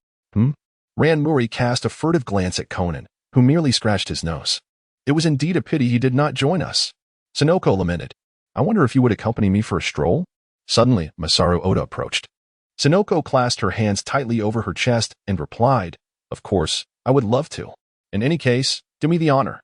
Ran Mouri cast a furtive glance at Conan, who merely scratched his nose. It was indeed a pity he did not join us. Sonoko lamented. I wonder if you would accompany me for a stroll? Suddenly, Masaru Oda approached. Sonoko clasped her hands tightly over her chest and replied, Of course, I would love to. In any case, do me the honor.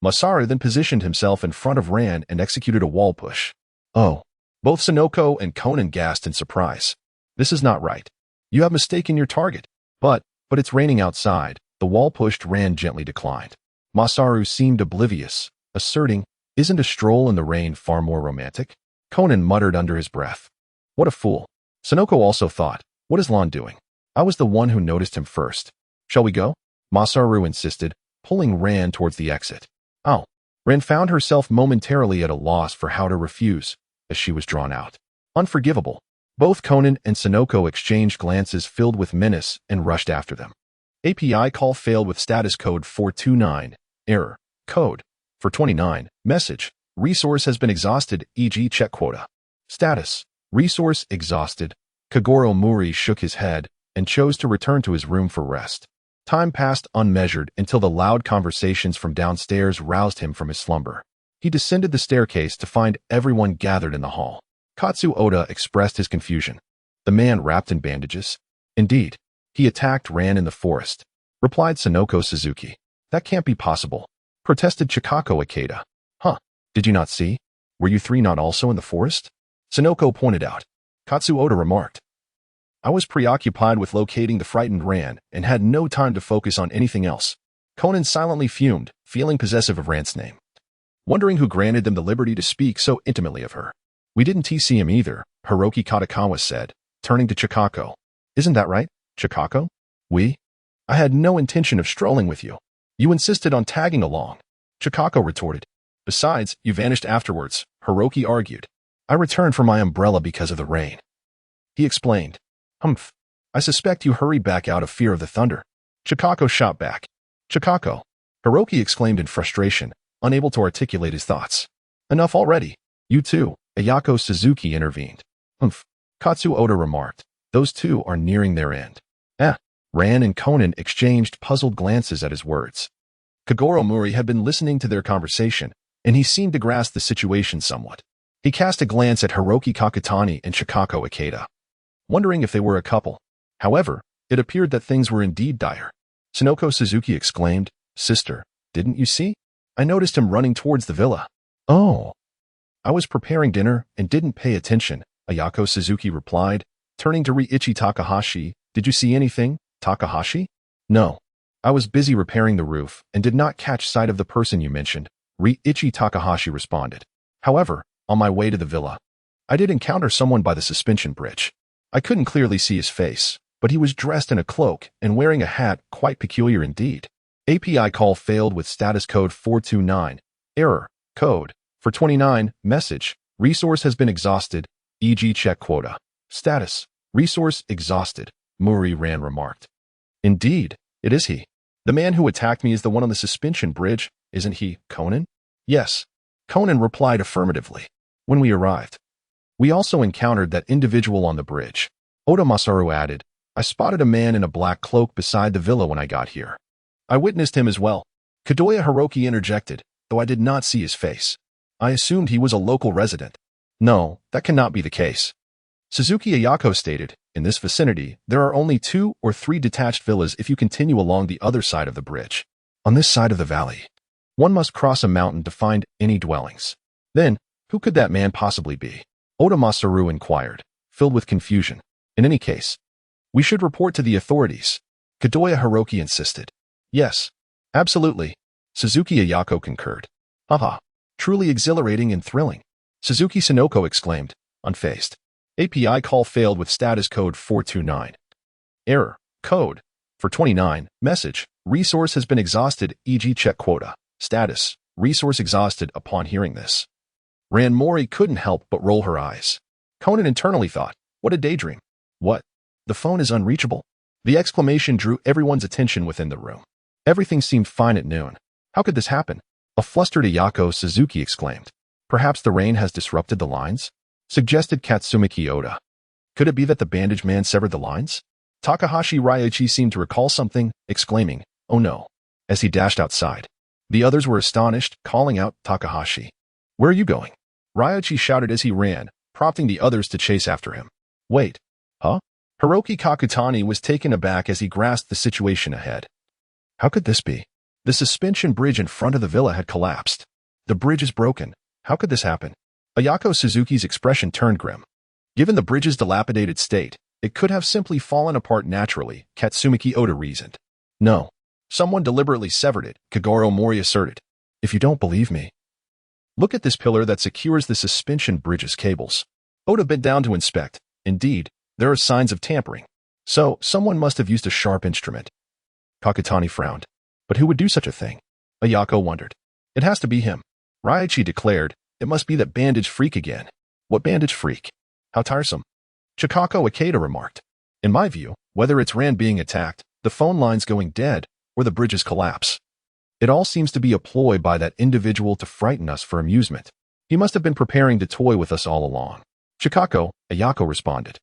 Masaru then positioned himself in front of Ran and executed a wall push. Oh. Both Sonoko and Conan gasped in surprise. This is not right. You have mistaken your target. But it's raining outside. The wall pushed Ran gently declined. Masaru seemed oblivious, asserting, Isn't a stroll in the rain far more romantic? Conan muttered under his breath. What a fool. Sonoko also thought, what is Lan doing? I was the one who noticed him first. Shall we go? Masaru insisted, pulling Ran towards the exit. Oh. Ran found herself momentarily at a loss for how to refuse, as she was drawn out. Unforgivable. Both Conan and Sonoko exchanged glances filled with menace and rushed after them. API call failed with status code 429. Error. Code. For 29. Message. Resource has been exhausted, e.g. check quota. Status. Resource exhausted. Kogoro Mouri shook his head and chose to return to his room for rest. Time passed unmeasured until the loud conversations from downstairs roused him from his slumber. He descended the staircase to find everyone gathered in the hall. Katsu Oda expressed his confusion. The man wrapped in bandages? Indeed. He attacked Ran in the forest, replied Sonoko Suzuki. That can't be possible, protested Chikako Ikeda. Huh, did you not see? Were you three not also in the forest? Sonoko pointed out. Katsu Oda remarked. I was preoccupied with locating the frightened Ran and had no time to focus on anything else. Conan silently fumed, feeling possessive of Ran's name, wondering who granted them the liberty to speak so intimately of her. We didn't see him either, Hiroki Katakawa said, turning to Chikako. Isn't that right, Chikako? I had no intention of strolling with you. You insisted on tagging along. Chikako retorted. Besides, you vanished afterwards, Hiroki argued. I returned for my umbrella because of the rain. He explained. Humph. I suspect you hurried back out of fear of the thunder. Chikako shot back. Chikako. Hiroki exclaimed in frustration, unable to articulate his thoughts. Enough already. You too. Ayako Suzuki intervened. Humph. Katsu Oda remarked. Those two are nearing their end. Ran and Conan exchanged puzzled glances at his words. Kogoro Mouri had been listening to their conversation, and he seemed to grasp the situation somewhat. He cast a glance at Hiroki Kakutani and Chikako Ikeda, wondering if they were a couple. However, it appeared that things were indeed dire. Sonoko Suzuki exclaimed, Sister, didn't you see? I noticed him running towards the villa. Oh. I was preparing dinner and didn't pay attention, Ayako Suzuki replied, turning to Riichi Takahashi. Did you see anything, Takahashi? No. I was busy repairing the roof and did not catch sight of the person you mentioned, Riichi Takahashi responded. However, on my way to the villa, I did encounter someone by the suspension bridge. I couldn't clearly see his face, but he was dressed in a cloak and wearing a hat quite peculiar indeed. API call failed with status code 429. Error. Code. For 29. Message. Resource has been exhausted, e.g. check quota. Status. Resource exhausted, Mouri Ran remarked. Indeed, it is he. The man who attacked me is the one on the suspension bridge, isn't he, Conan? Yes. Conan replied affirmatively. When we arrived, We also encountered that individual on the bridge. Oda Masaru added, I spotted a man in a black cloak beside the villa when I got here. I witnessed him as well. Kadoya Hiroki interjected, though I did not see his face. I assumed he was a local resident. No, that cannot be the case. Suzuki Ayako stated, in this vicinity, there are only 2 or 3 detached villas if you continue along the other side of the bridge. On this side of the valley, one must cross a mountain to find any dwellings. Then, who could that man possibly be? Oda Masaru inquired, filled with confusion. In any case, we should report to the authorities. Kadoya Hiroki insisted. Yes, absolutely. Suzuki Ayako concurred. Haha, truly exhilarating and thrilling. Suzuki Sonoko exclaimed, unfazed. API call failed with status code 429. Error. Code. For 29. Message. Resource has been exhausted, e.g. check quota. Status. Resource exhausted upon hearing this. Ran Mouri couldn't help but roll her eyes. Conan internally thought, what a daydream. What? The phone is unreachable? The exclamation drew everyone's attention within the room. Everything seemed fine at noon. How could this happen? A flustered Ayako Suzuki exclaimed. Perhaps the rain has disrupted the lines? Suggested Katsumiki Oda. Could it be that the bandage man severed the lines? Takahashi Ryuichi seemed to recall something, exclaiming, oh no, as he dashed outside. The others were astonished, calling out, Takahashi. Where are you going? Ryuichi shouted as he ran, prompting the others to chase after him. Wait. Huh? Hiroki Kakutani was taken aback as he grasped the situation ahead. How could this be? The suspension bridge in front of the villa had collapsed. The bridge is broken. How could this happen? Ayako Suzuki's expression turned grim. Given the bridge's dilapidated state, it could have simply fallen apart naturally, Katsumiki Oda reasoned. No. Someone deliberately severed it, Kogoro Mouri asserted. If you don't believe me, look at this pillar that secures the suspension bridge's cables. Oda bent down to inspect. Indeed, there are signs of tampering. So, someone must have used a sharp instrument. Kakutani frowned. But who would do such a thing? Ayako wondered. It has to be him. Ryuichi declared, it must be that bandage freak again. What bandage freak? How tiresome. Chikako Ikeda remarked. In my view, whether it's Ran being attacked, the phone lines going dead, or the bridge's collapse, it all seems to be a ploy by that individual to frighten us for amusement. He must have been preparing to toy with us all along. Chikako, Ayako responded.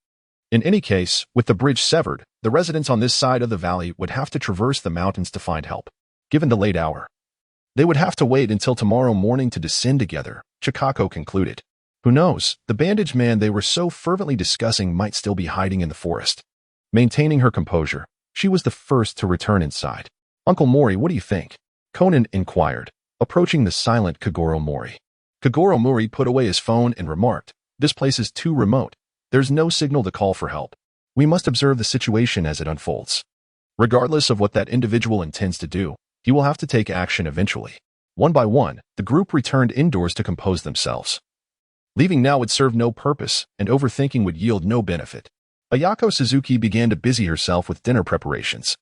In any case, with the bridge severed, the residents on this side of the valley would have to traverse the mountains to find help. Given the late hour, they would have to wait until tomorrow morning to descend together, Chikako concluded. Who knows, the bandage man they were so fervently discussing might still be hiding in the forest. Maintaining her composure, she was the first to return inside. Uncle Mouri, what do you think? Conan inquired, approaching the silent Kogoro Mouri. Kogoro Mouri put away his phone and remarked, this place is too remote. There's no signal to call for help. We must observe the situation as it unfolds. Regardless of what that individual intends to do, he will have to take action eventually. One by one, the group returned indoors to compose themselves. Leaving now would serve no purpose, and overthinking would yield no benefit. Ayako Suzuki began to busy herself with dinner preparations,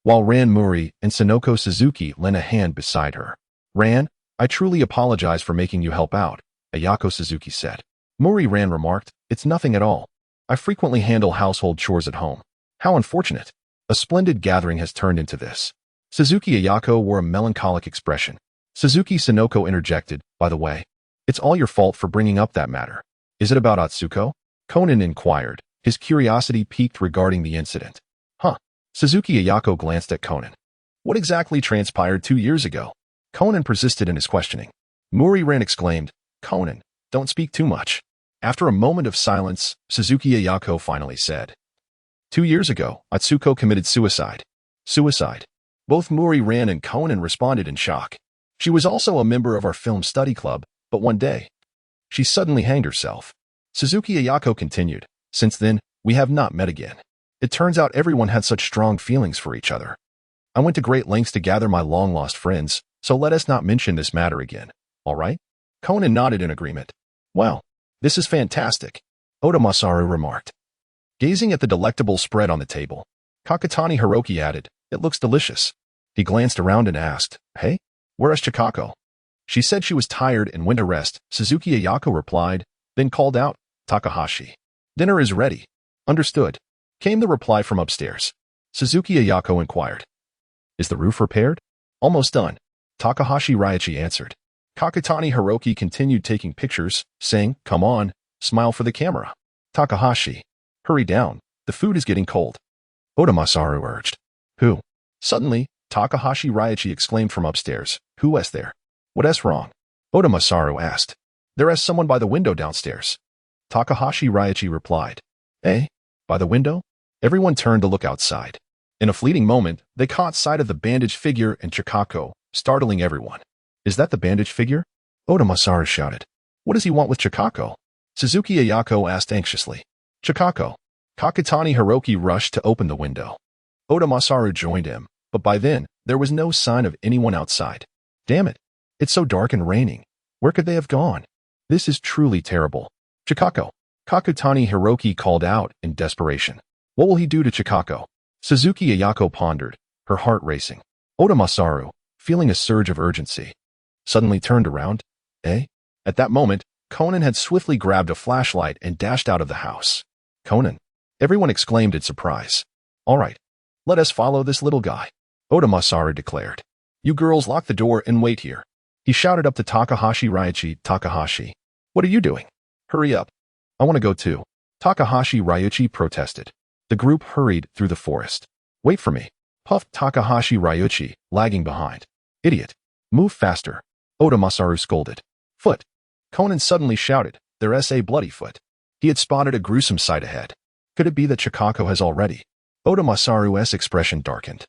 while Ran Mouri and Sonoko Suzuki lent a hand beside her. Ran, I truly apologize for making you help out, Ayako Suzuki said. Mouri Ran remarked, it's nothing at all. I frequently handle household chores at home. How unfortunate. A splendid gathering has turned into this. Suzuki Ayako wore a melancholic expression. Suzuki Sonoko interjected, by the way, it's all your fault for bringing up that matter. Is it about Atsuko? Conan inquired, his curiosity piqued regarding the incident. Huh. Suzuki Ayako glanced at Conan. What exactly transpired 2 years ago? Conan persisted in his questioning. Mouri Ran exclaimed, Conan, don't speak too much. After a moment of silence, Suzuki Ayako finally said, 2 years ago, Atsuko committed suicide. Suicide. Both Mouri Ran and Conan responded in shock. She was also a member of our film study club, but one day, she suddenly hanged herself. Suzuki Ayako continued, since then, we have not met again. It turns out everyone had such strong feelings for each other. I went to great lengths to gather my long-lost friends, so let us not mention this matter again, all right? Conan nodded in agreement. Well, this is fantastic, Oda Masaru remarked. Gazing at the delectable spread on the table, Kakutani Hiroki added, it looks delicious. He glanced around and asked, hey, where is Chikako? She said she was tired and went to rest, Suzuki Ayako replied, then called out, Takahashi. Dinner is ready. Understood. Came the reply from upstairs. Suzuki Ayako inquired. Is the roof repaired? Almost done. Takahashi Ryuichi answered. Kakutani Hiroki continued taking pictures, saying, come on, Smile for the camera. Takahashi, hurry down. The food is getting cold. Oda Masaru urged. Who? Suddenly, Takahashi Raichi exclaimed from upstairs. Who is there? What is wrong? Oda Masaru asked. There is someone by the window downstairs. Takahashi Raichi replied. Eh? By the window? Everyone turned to look outside. In a fleeting moment, they caught sight of the bandaged figure and Chikako, startling everyone. Is that the bandaged figure? Oda Masaru shouted. What does he want with Chikako? Suzuki Ayako asked anxiously. Chikako. Kakutani Hiroki rushed to open the window. Oda Masaru joined him, but by then, there was no sign of anyone outside. Damn it. It's so dark and raining. Where could they have gone? This is truly terrible. Chikako. Kakutani Hiroki called out in desperation. What will he do to Chikako? Suzuki Ayako pondered, her heart racing. Oda Masaru, feeling a surge of urgency, suddenly turned around. Eh? At that moment, Conan had swiftly grabbed a flashlight and dashed out of the house. Conan. Everyone exclaimed in surprise. All right. Let us follow this little guy. Oda Masaru declared. You girls lock the door and wait here. He shouted up to Takahashi Raichi. Takahashi. What are you doing? Hurry up. I want to go too. Takahashi Raichi protested. The group hurried through the forest. Wait for me. Puffed Takahashi Raichi, lagging behind. Idiot. Move faster. Oda Masaru scolded. Foot. Conan suddenly shouted. There's a bloody foot. He had spotted a gruesome sight ahead. Could it be that Chikako has already? Oda Masaru's expression darkened.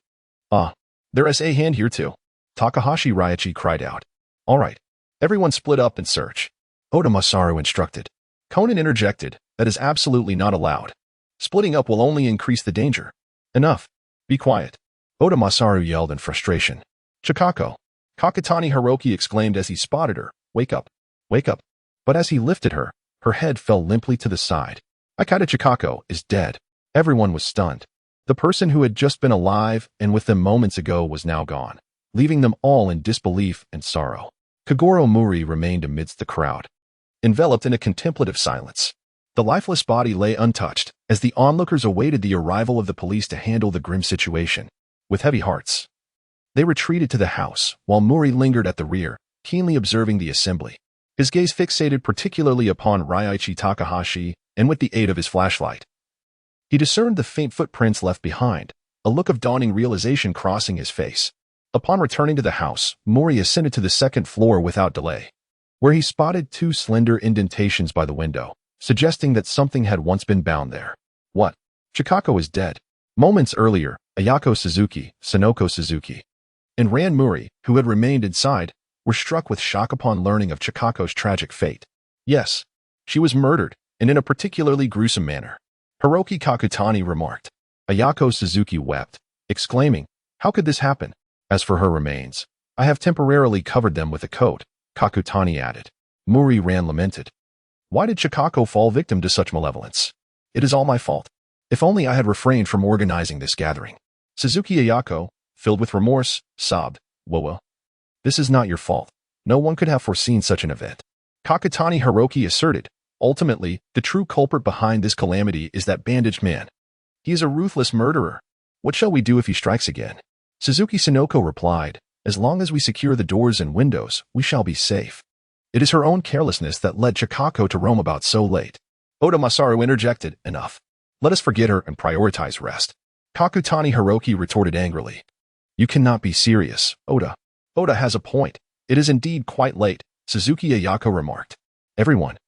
Ah, there is a hand here too. Takahashi Raichi cried out. All right. Everyone split up and search. Oda Masaru instructed. Conan interjected. That is absolutely not allowed. Splitting up will only increase the danger. Enough. Be quiet. Oda Masaru yelled in frustration. Chikako. Kakutani Hiroki exclaimed as he spotted her. Wake up. Wake up. But as he lifted her, her head fell limply to the side. Akata Chikako is dead. Everyone was stunned. The person who had just been alive and with them moments ago was now gone, leaving them all in disbelief and sorrow. Kogoro Mouri remained amidst the crowd, enveloped in a contemplative silence. The lifeless body lay untouched as the onlookers awaited the arrival of the police to handle the grim situation. With heavy hearts, they retreated to the house while Mouri lingered at the rear, keenly observing the assembly. His gaze fixated particularly upon Raichi Takahashi, and with the aid of his flashlight, he discerned the faint footprints left behind, a look of dawning realization crossing his face. Upon returning to the house, Mouri ascended to the second floor without delay, where he spotted two slender indentations by the window, suggesting that something had once been bound there. What? Chikako is dead. Moments earlier, Ayako Suzuki, Sonoko Suzuki, and Ran Mouri, who had remained inside, were struck with shock upon learning of Chikako's tragic fate. Yes, she was murdered, and in a particularly gruesome manner. Hiroki Kakutani remarked. Ayako Suzuki wept, exclaiming, How could this happen? As for her remains, I have temporarily covered them with a coat, Kakutani added. Mouri Ran lamented. Why did Chikako fall victim to such malevolence? It is all my fault. If only I had refrained from organizing this gathering. Suzuki Ayako, filled with remorse, sobbed. Whoa. This is not your fault. No one could have foreseen such an event. Kakutani Hiroki asserted. Ultimately, the true culprit behind this calamity is that bandaged man. He is a ruthless murderer. What shall we do if he strikes again? Suzuki Sonoko replied, As long as we secure the doors and windows, we shall be safe. It is her own carelessness that led Chikako to roam about so late. Oda Masaru interjected, Enough. Let us forget her and prioritize rest. Kakutani Hiroki retorted angrily. You cannot be serious, Oda. Oda has a point. It is indeed quite late, Suzuki Ayako remarked. Everyone,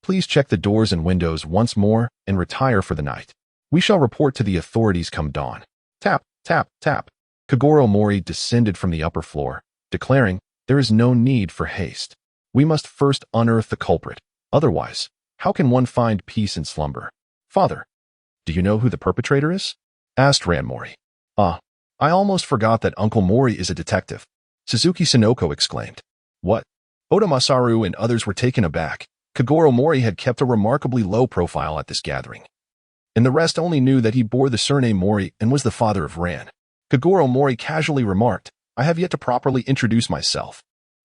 please check the doors and windows once more and retire for the night. We shall report to the authorities come dawn. Tap, tap, tap. Kogoro Mouri descended from the upper floor, declaring, There is no need for haste. We must first unearth the culprit. Otherwise, how can one find peace in slumber? Father, do you know who the perpetrator is? Asked Ran Mouri. Ah, I almost forgot that Uncle Mouri is a detective. Suzuki Sonoko exclaimed. What? Oda Masaru and others were taken aback. Kogoro Mouri had kept a remarkably low profile at this gathering, and the rest only knew that he bore the surname Mouri and was the father of Ran. Kogoro Mouri casually remarked, I have yet to properly introduce myself.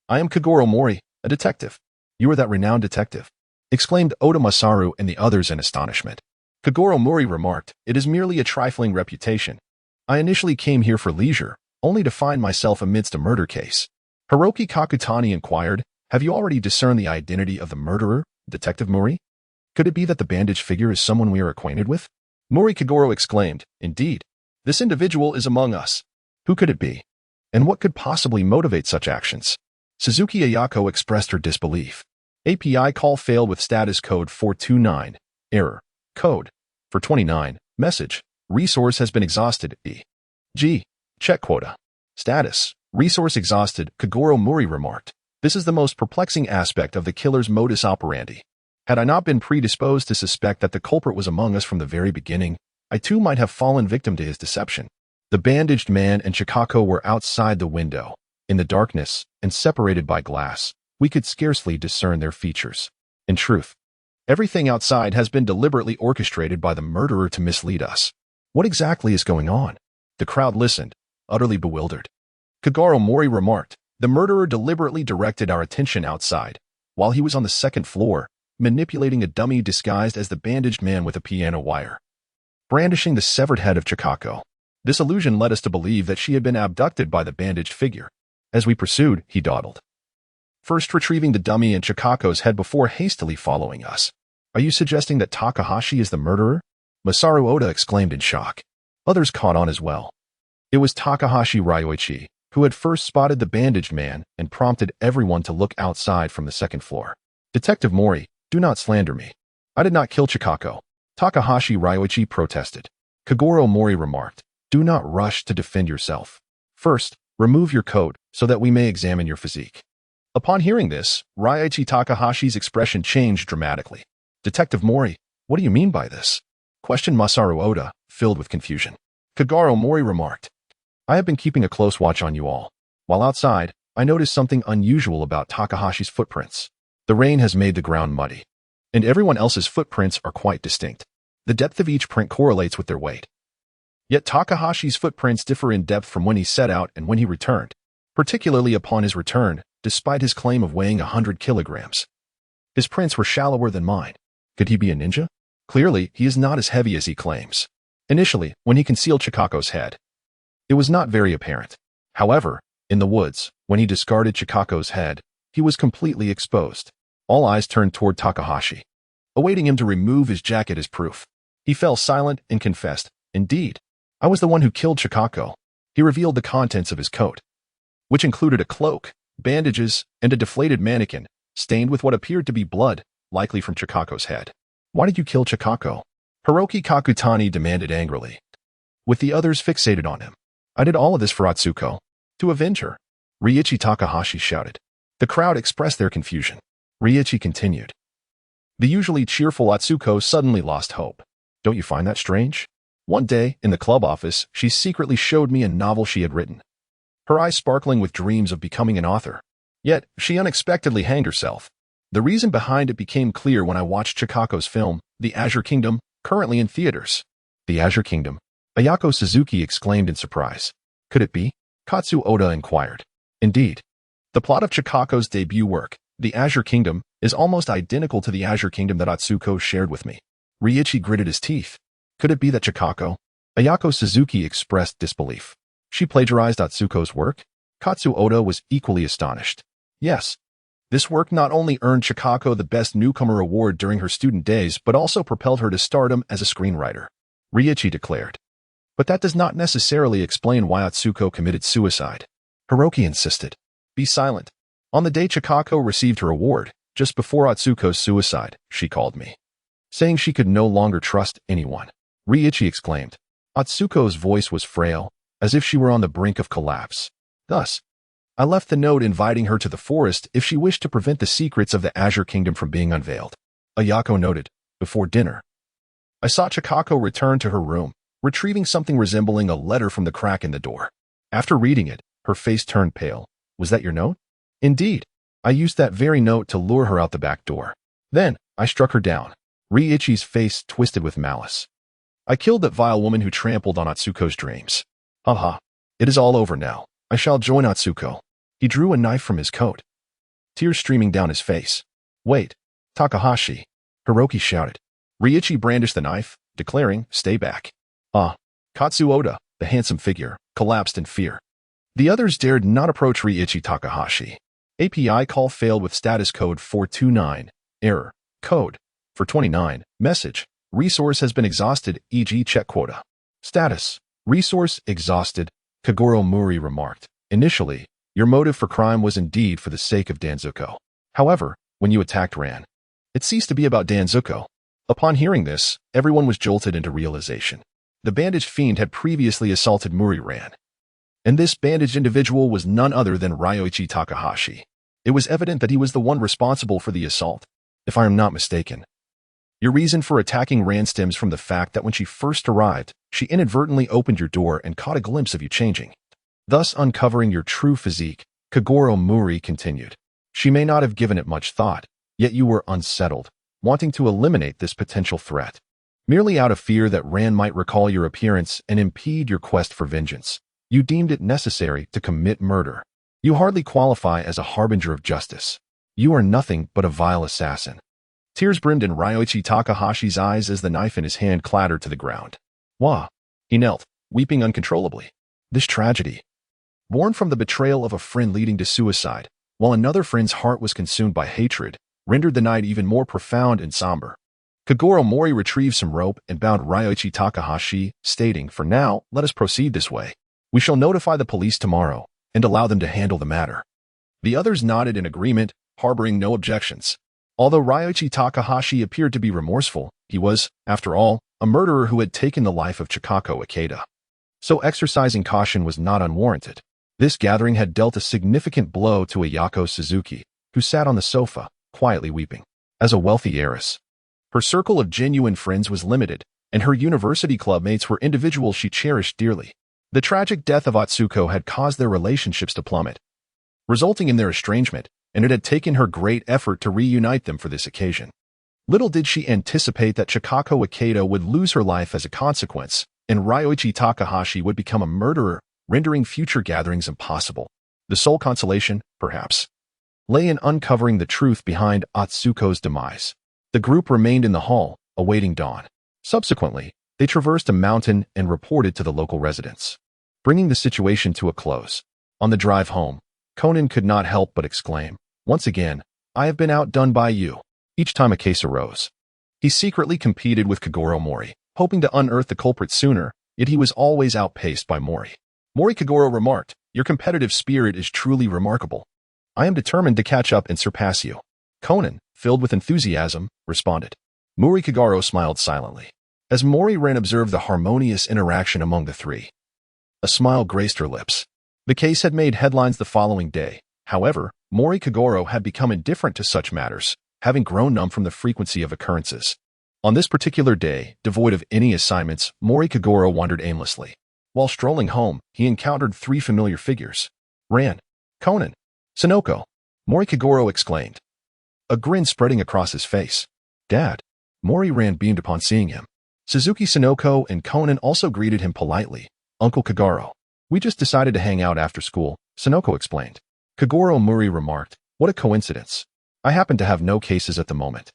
I am Kogoro Mouri, a detective. You are that renowned detective, exclaimed Oda Masaru and the others in astonishment. Kogoro Mouri remarked, It is merely a trifling reputation. I initially came here for leisure, only to find myself amidst a murder case. Hiroki Kakutani inquired, Have you already discerned the identity of the murderer, Detective Mouri? Could it be that the bandaged figure is someone we are acquainted with? Mouri Kogoro exclaimed, Indeed. This individual is among us. Who could it be? And what could possibly motivate such actions? Suzuki Ayako expressed her disbelief. API call failed with status code 429. Error. Code. For 29. Message. Resource has been exhausted. E.g. Check quota. Status. Resource exhausted, Kogoro Mouri remarked. This is the most perplexing aspect of the killer's modus operandi. Had I not been predisposed to suspect that the culprit was among us from the very beginning, I too might have fallen victim to his deception. The bandaged man and Chikako were outside the window. In the darkness, and separated by glass, we could scarcely discern their features. In truth, everything outside has been deliberately orchestrated by the murderer to mislead us. What exactly is going on? The crowd listened, utterly bewildered. Kogoro Mouri remarked, the murderer deliberately directed our attention outside, while he was on the second floor, manipulating a dummy disguised as the bandaged man with a piano wire, brandishing the severed head of Chikako. This illusion led us to believe that she had been abducted by the bandaged figure. As we pursued, he dawdled, first retrieving the dummy and Chikako's head before hastily following us. Are you suggesting that Takahashi is the murderer? Masaru Oda exclaimed in shock. Others caught on as well. It was Takahashi Ryoichi, who had first spotted the bandaged man and prompted everyone to look outside from the second floor. Detective Mouri, do not slander me. I did not kill Chikako. Takahashi Ryoichi protested. Kogoro Mouri remarked, do not rush to defend yourself. First, remove your coat so that we may examine your physique. Upon hearing this, Ryoichi Takahashi's expression changed dramatically. Detective Mouri, what do you mean by this? Questioned Masaru Oda, filled with confusion. Kogoro Mouri remarked, I have been keeping a close watch on you all. While outside, I noticed something unusual about Takahashi's footprints. The rain has made the ground muddy, and everyone else's footprints are quite distinct. The depth of each print correlates with their weight. Yet Takahashi's footprints differ in depth from when he set out and when he returned, particularly upon his return, despite his claim of weighing 100 kilograms. His prints were shallower than mine. Could he be a ninja? Clearly, he is not as heavy as he claims. Initially, when he concealed Chikako's head, it was not very apparent. However, in the woods, when he discarded Chikako's head, he was completely exposed. All eyes turned toward Takahashi, awaiting him to remove his jacket as proof. He fell silent and confessed, Indeed, I was the one who killed Chikako. He revealed the contents of his coat, which included a cloak, bandages, and a deflated mannequin, stained with what appeared to be blood, likely from Chikako's head. Why did you kill Chikako? Hiroki Kakutani demanded angrily, with the others fixated on him. I did all of this for Atsuko, to avenge her, Ryuichi Takahashi shouted. The crowd expressed their confusion. Ryuichi continued. The usually cheerful Atsuko suddenly lost hope. Don't you find that strange? One day, in the club office, she secretly showed me a novel she had written, her eyes sparkling with dreams of becoming an author. Yet, she unexpectedly hanged herself. The reason behind it became clear when I watched Chikako's film, The Azure Kingdom, currently in theaters. The Azure Kingdom? Ayako Suzuki exclaimed in surprise. Could it be? Katsu Oda inquired. Indeed. The plot of Chikako's debut work, The Azure Kingdom, is almost identical to the Azure Kingdom that Atsuko shared with me. Ryuichi gritted his teeth. Could it be that Chikako? Ayako Suzuki expressed disbelief. She plagiarized Atsuko's work? Katsu Oda was equally astonished. Yes. This work not only earned Chikako the Best Newcomer Award during her student days, but also propelled her to stardom as a screenwriter, Ryuichi declared. But that does not necessarily explain why Atsuko committed suicide. Hiroki insisted. Be silent. On the day Chikako received her award, just before Atsuko's suicide, she called me, saying she could no longer trust anyone. Ryuichi exclaimed. Atsuko's voice was frail, as if she were on the brink of collapse. Thus, I left the note inviting her to the forest if she wished to prevent the secrets of the Azure Kingdom from being unveiled. Ayako noted, before dinner, I saw Chikako return to her room, retrieving something resembling a letter from the crack in the door. After reading it, her face turned pale. Was that your note? Indeed. I used that very note to lure her out the back door. Then, I struck her down. Ryuichi's face twisted with malice. I killed that vile woman who trampled on Atsuko's dreams. Haha. It is all over now. I shall join Atsuko. He drew a knife from his coat, tears streaming down his face. Wait, Takahashi, Hiroki shouted. Ryuichi brandished the knife, declaring, stay back. Katsu Oda, the handsome figure, collapsed in fear. The others dared not approach Ryuichi Takahashi. API call failed with status code 429. Error. Code. For 29, message. Resource has been exhausted, e.g. check quota. Status. Resource exhausted, Kogoro Mouri remarked. Initially, your motive for crime was indeed for the sake of Danzuko. However, when you attacked Ran, it ceased to be about Danzuko. Upon hearing this, everyone was jolted into realization. The bandaged fiend had previously assaulted Mouri Ran, and this bandaged individual was none other than Ryoichi Takahashi. It was evident that he was the one responsible for the assault, if I am not mistaken. Your reason for attacking Ran stems from the fact that when she first arrived, she inadvertently opened your door and caught a glimpse of you changing, thus uncovering your true physique, Kogoro Mouri continued. She may not have given it much thought, yet you were unsettled, wanting to eliminate this potential threat. Merely out of fear that Ran might recall your appearance and impede your quest for vengeance, you deemed it necessary to commit murder. You hardly qualify as a harbinger of justice. You are nothing but a vile assassin. Tears brimmed in Ryoichi Takahashi's eyes as the knife in his hand clattered to the ground. Wah! He knelt, weeping uncontrollably. This tragedy, born from the betrayal of a friend leading to suicide, while another friend's heart was consumed by hatred, rendered the night even more profound and somber. Kogoro Mouri retrieved some rope and bound Ryoichi Takahashi, stating, "For now, let us proceed this way. We shall notify the police tomorrow and allow them to handle the matter." The others nodded in agreement, harboring no objections. Although Ryoichi Takahashi appeared to be remorseful, he was, after all, a murderer who had taken the life of Chikako Ikeda. So exercising caution was not unwarranted. This gathering had dealt a significant blow to Ayako Suzuki, who sat on the sofa, quietly weeping. As a wealthy heiress, her circle of genuine friends was limited, and her university clubmates were individuals she cherished dearly. The tragic death of Atsuko had caused their relationships to plummet, resulting in their estrangement, and it had taken her great effort to reunite them for this occasion. Little did she anticipate that Chikako Ikeda would lose her life as a consequence, and Ryoichi Takahashi would become a murderer, rendering future gatherings impossible. The sole consolation, perhaps, lay in uncovering the truth behind Atsuko's demise. The group remained in the hall, awaiting dawn. Subsequently, they traversed a mountain and reported to the local residents, bringing the situation to a close. On the drive home, Conan could not help but exclaim, "Once again, I have been outdone by you." Each time a case arose, he secretly competed with Kogoro Mouri, hoping to unearth the culprit sooner, yet he was always outpaced by Mouri. Mouri Kogoro remarked, "Your competitive spirit is truly remarkable. I am determined to catch up and surpass you." Conan, filled with enthusiasm, responded. Mouri Kogoro smiled silently. As Mouri Ran observed the harmonious interaction among the three, a smile graced her lips. The case had made headlines the following day. However, Mouri Kogoro had become indifferent to such matters, having grown numb from the frequency of occurrences. On this particular day, devoid of any assignments, Mouri Kogoro wandered aimlessly. While strolling home, he encountered three familiar figures. Ran, Conan, Sonoko. Mouri Kogoro exclaimed, a grin spreading across his face. "Dad." Mouri Ran beamed upon seeing him. Suzuki Sonoko and Conan also greeted him politely. "Uncle Kogoro. We just decided to hang out after school," Sonoko explained. Kogoro Mouri remarked, "What a coincidence. I happen to have no cases at the moment,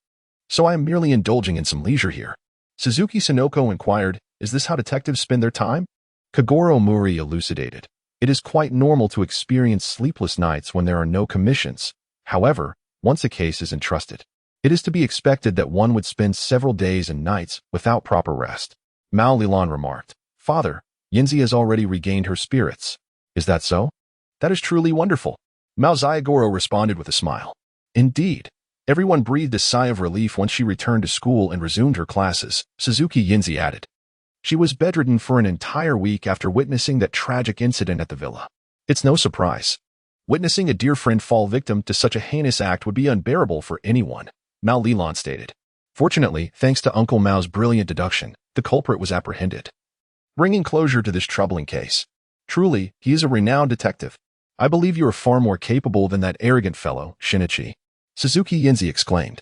so I am merely indulging in some leisure here." Suzuki Sonoko inquired, "Is this how detectives spend their time?" Kogoro Mouri elucidated, "It is quite normal to experience sleepless nights when there are no commissions. However, once a case is entrusted, it is to be expected that one would spend several days and nights without proper rest." Mao Lilan remarked, "Father, Yinzi has already regained her spirits. Is that so?" "That is truly wonderful." Mao Zayagoro responded with a smile. Indeed. Everyone breathed a sigh of relief once she returned to school and resumed her classes, Suzuki Yinzi added. She was bedridden for an entire week after witnessing that tragic incident at the villa. It's no surprise. Witnessing a dear friend fall victim to such a heinous act would be unbearable for anyone, Mao Lilan stated. Fortunately, thanks to Uncle Mao's brilliant deduction, the culprit was apprehended, bringing closure to this troubling case. Truly, he is a renowned detective. I believe you are far more capable than that arrogant fellow, Shinichi, Suzuki Yinzi exclaimed.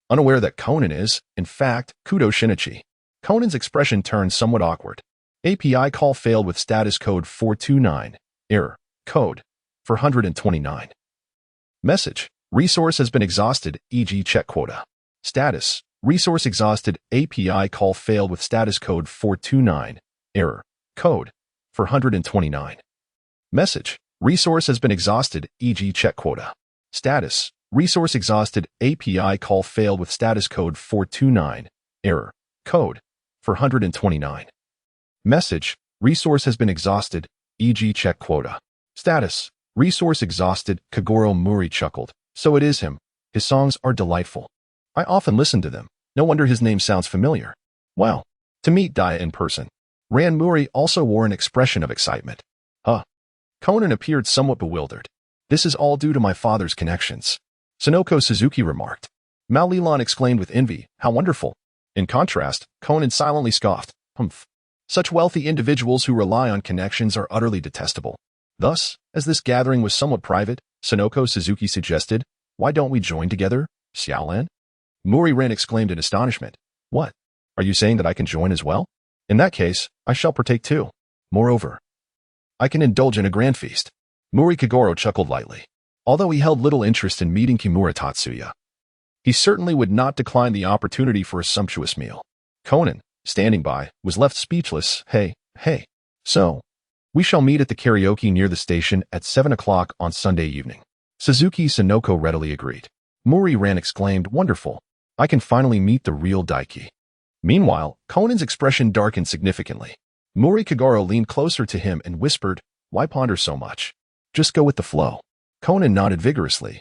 Unaware that Conan is, in fact, Kudo Shinichi. Conan's expression turned somewhat awkward. API call failed with status code 429. Error. Code 429. Message. Resource has been exhausted, e.g. check quota. Status. Resource exhausted. API call failed with status code 429. Error. Code 429. Message. Resource has been exhausted, e.g. check quota. Status. Resource exhausted. API call failed with status code 429. Error. Code 429. Message. Resource has been exhausted, e.g. check quota. Status. Resource exhausted. Kogoro Mouri chuckled. So it is him. His songs are delightful. I often listen to them. No wonder his name sounds familiar. Wow. To meet Dia in person. Ran Mouri also wore an expression of excitement. Conan appeared somewhat bewildered. This is all due to my father's connections. Sonoko Suzuki remarked. Malilan exclaimed with envy, how wonderful. In contrast, Conan silently scoffed. Humph. Such wealthy individuals who rely on connections are utterly detestable. Thus, as this gathering was somewhat private, Sonoko Suzuki suggested, why don't we join together, Xiaolan? Mouri Ran exclaimed in astonishment. What? Are you saying that I can join as well? In that case, I shall partake too. Moreover, I can indulge in a grand feast. Mouri Kogoro chuckled lightly. Although he held little interest in meeting Kimura Tatsuya, he certainly would not decline the opportunity for a sumptuous meal. Conan, standing by, was left speechless. Hey. So, we shall meet at the karaoke near the station at 7 o'clock on Sunday evening. Suzuki Sonoko readily agreed. Mouri Ran exclaimed, wonderful. I can finally meet the real Daiki. Meanwhile, Conan's expression darkened significantly. Mouri Kogoro leaned closer to him and whispered, why ponder so much? Just go with the flow. Conan nodded vigorously,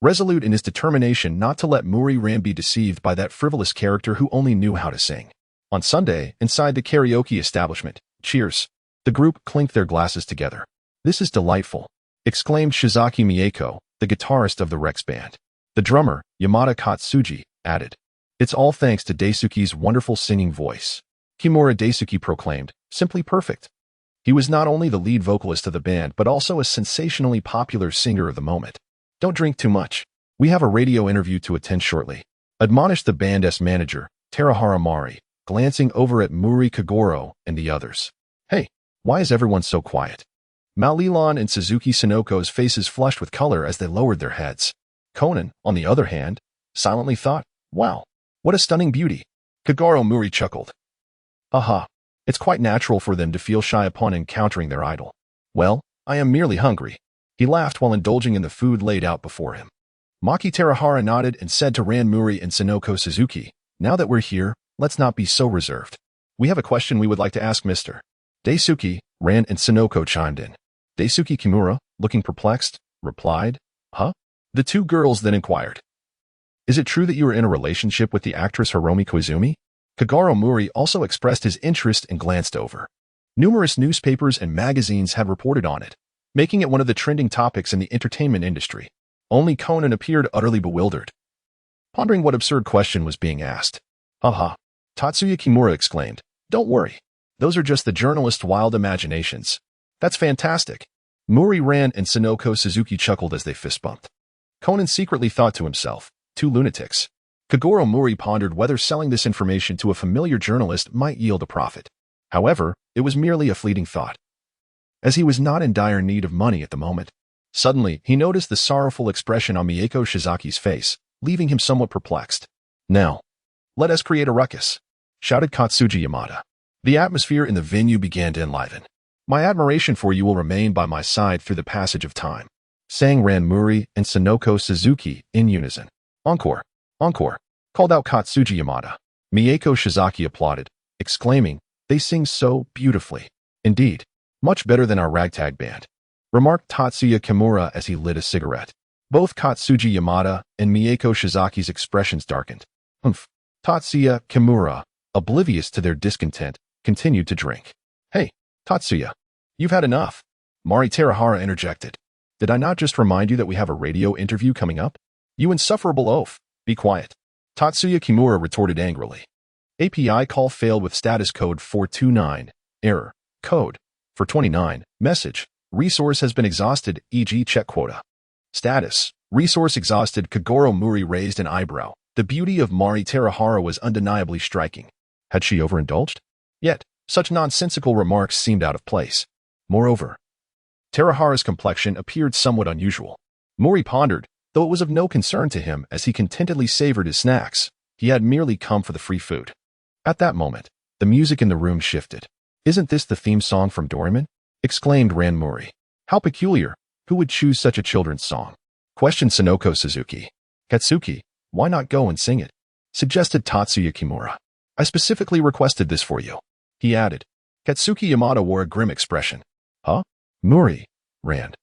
resolute in his determination not to let Mouri Ran be deceived by that frivolous character who only knew how to sing. On Sunday, inside the karaoke establishment, cheers. The group clinked their glasses together. This is delightful, exclaimed Shizaki Mieko, the guitarist of the Rex band. The drummer, Yamada Katsuji, added, it's all thanks to Daisuke's wonderful singing voice. Kimura Daisuke proclaimed, simply perfect. He was not only the lead vocalist of the band but also a sensationally popular singer of the moment. Don't drink too much. We have a radio interview to attend shortly, admonished the band's manager, Terahara Mari, glancing over at Mouri Kogoro and the others. Hey, why is everyone so quiet? Malilan and Suzuki Sonoko's faces flushed with color as they lowered their heads. Conan, on the other hand, silently thought, wow, what a stunning beauty. Kogoro Mouri chuckled. Haha, it's quite natural for them to feel shy upon encountering their idol. Well, I am merely hungry. He laughed while indulging in the food laid out before him. Maki Terahara nodded and said to Ran Mouri and Sonoko Suzuki, now that we're here, let's not be so reserved. We have a question we would like to ask Mr. Daisuke. Ran and Sonoko chimed in. Daisuke Kimura, looking perplexed, replied, The two girls then inquired, is it true that you are in a relationship with the actress Hiromi Koizumi? Kogoro Mouri also expressed his interest and glanced over. Numerous newspapers and magazines had reported on it, making it one of the trending topics in the entertainment industry. Only Conan appeared utterly bewildered, pondering what absurd question was being asked. Tatsuya Kimura exclaimed, don't worry. Those are just the journalist's wild imaginations. That's fantastic. Mouri Ran and Sonoko Suzuki chuckled as they fist-bumped. Conan secretly thought to himself, two lunatics. Kogoro Mouri pondered whether selling this information to a familiar journalist might yield a profit. However, it was merely a fleeting thought, as he was not in dire need of money at the moment. Suddenly, he noticed the sorrowful expression on Mieko Shizaki's face, leaving him somewhat perplexed. Now, let us create a ruckus, shouted Katsuji Yamada. The atmosphere in the venue began to enliven. My admiration for you will remain by my side through the passage of time, sang Ran Mouri and Sonoko Suzuki in unison. Encore, encore, called out Katsuji Yamada. Mieko Shizaki applauded, exclaiming, they sing so beautifully. Indeed, much better than our ragtag band, remarked Tatsuya Kimura as he lit a cigarette. Both Katsuji Yamada and Mieko Shizaki's expressions darkened. Tatsuya Kimura, oblivious to their discontent, continued to drink. Hey, Tatsuya, you've had enough. Mari Terahara interjected. Did I not just remind you that we have a radio interview coming up? You insufferable oaf. Be quiet. Tatsuya Kimura retorted angrily. API call failed with status code 429. Error. Code. 429. Message. Resource has been exhausted, e.g. check quota. Status. Resource exhausted. Kogoro Mouri raised an eyebrow. The beauty of Mari Terahara was undeniably striking. Had she overindulged? Yet, such nonsensical remarks seemed out of place. Moreover, Terahara's complexion appeared somewhat unusual. Mouri pondered, though it was of no concern to him as he contentedly savored his snacks. He had merely come for the free food. At that moment, the music in the room shifted. Isn't this the theme song from Doraemon? Exclaimed Ran Mouri. How peculiar. Who would choose such a children's song? Questioned Sonoko Suzuki. Katsuki, why not go and sing it? Suggested Tatsuya Kimura. I specifically requested this for you. He added. Katsuki Yamada wore a grim expression. Huh? Mouri, Ran,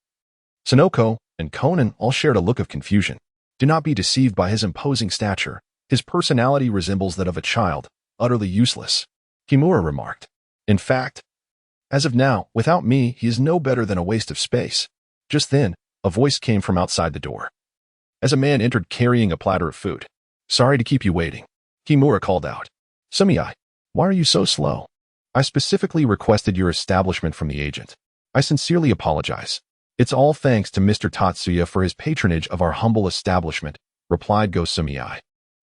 Sonoko, and Conan all shared a look of confusion. Do not be deceived by his imposing stature. His personality resembles that of a child, utterly useless. Kimura remarked. In fact, as of now, without me, he is no better than a waste of space. Just then, a voice came from outside the door. As a man entered carrying a platter of food. Sorry to keep you waiting. Kimura called out. Sumiyai, why are you so slow? I specifically requested your establishment from the agent. I sincerely apologize. It's all thanks to Mr. Tatsuya for his patronage of our humble establishment, replied Go Sumiyai,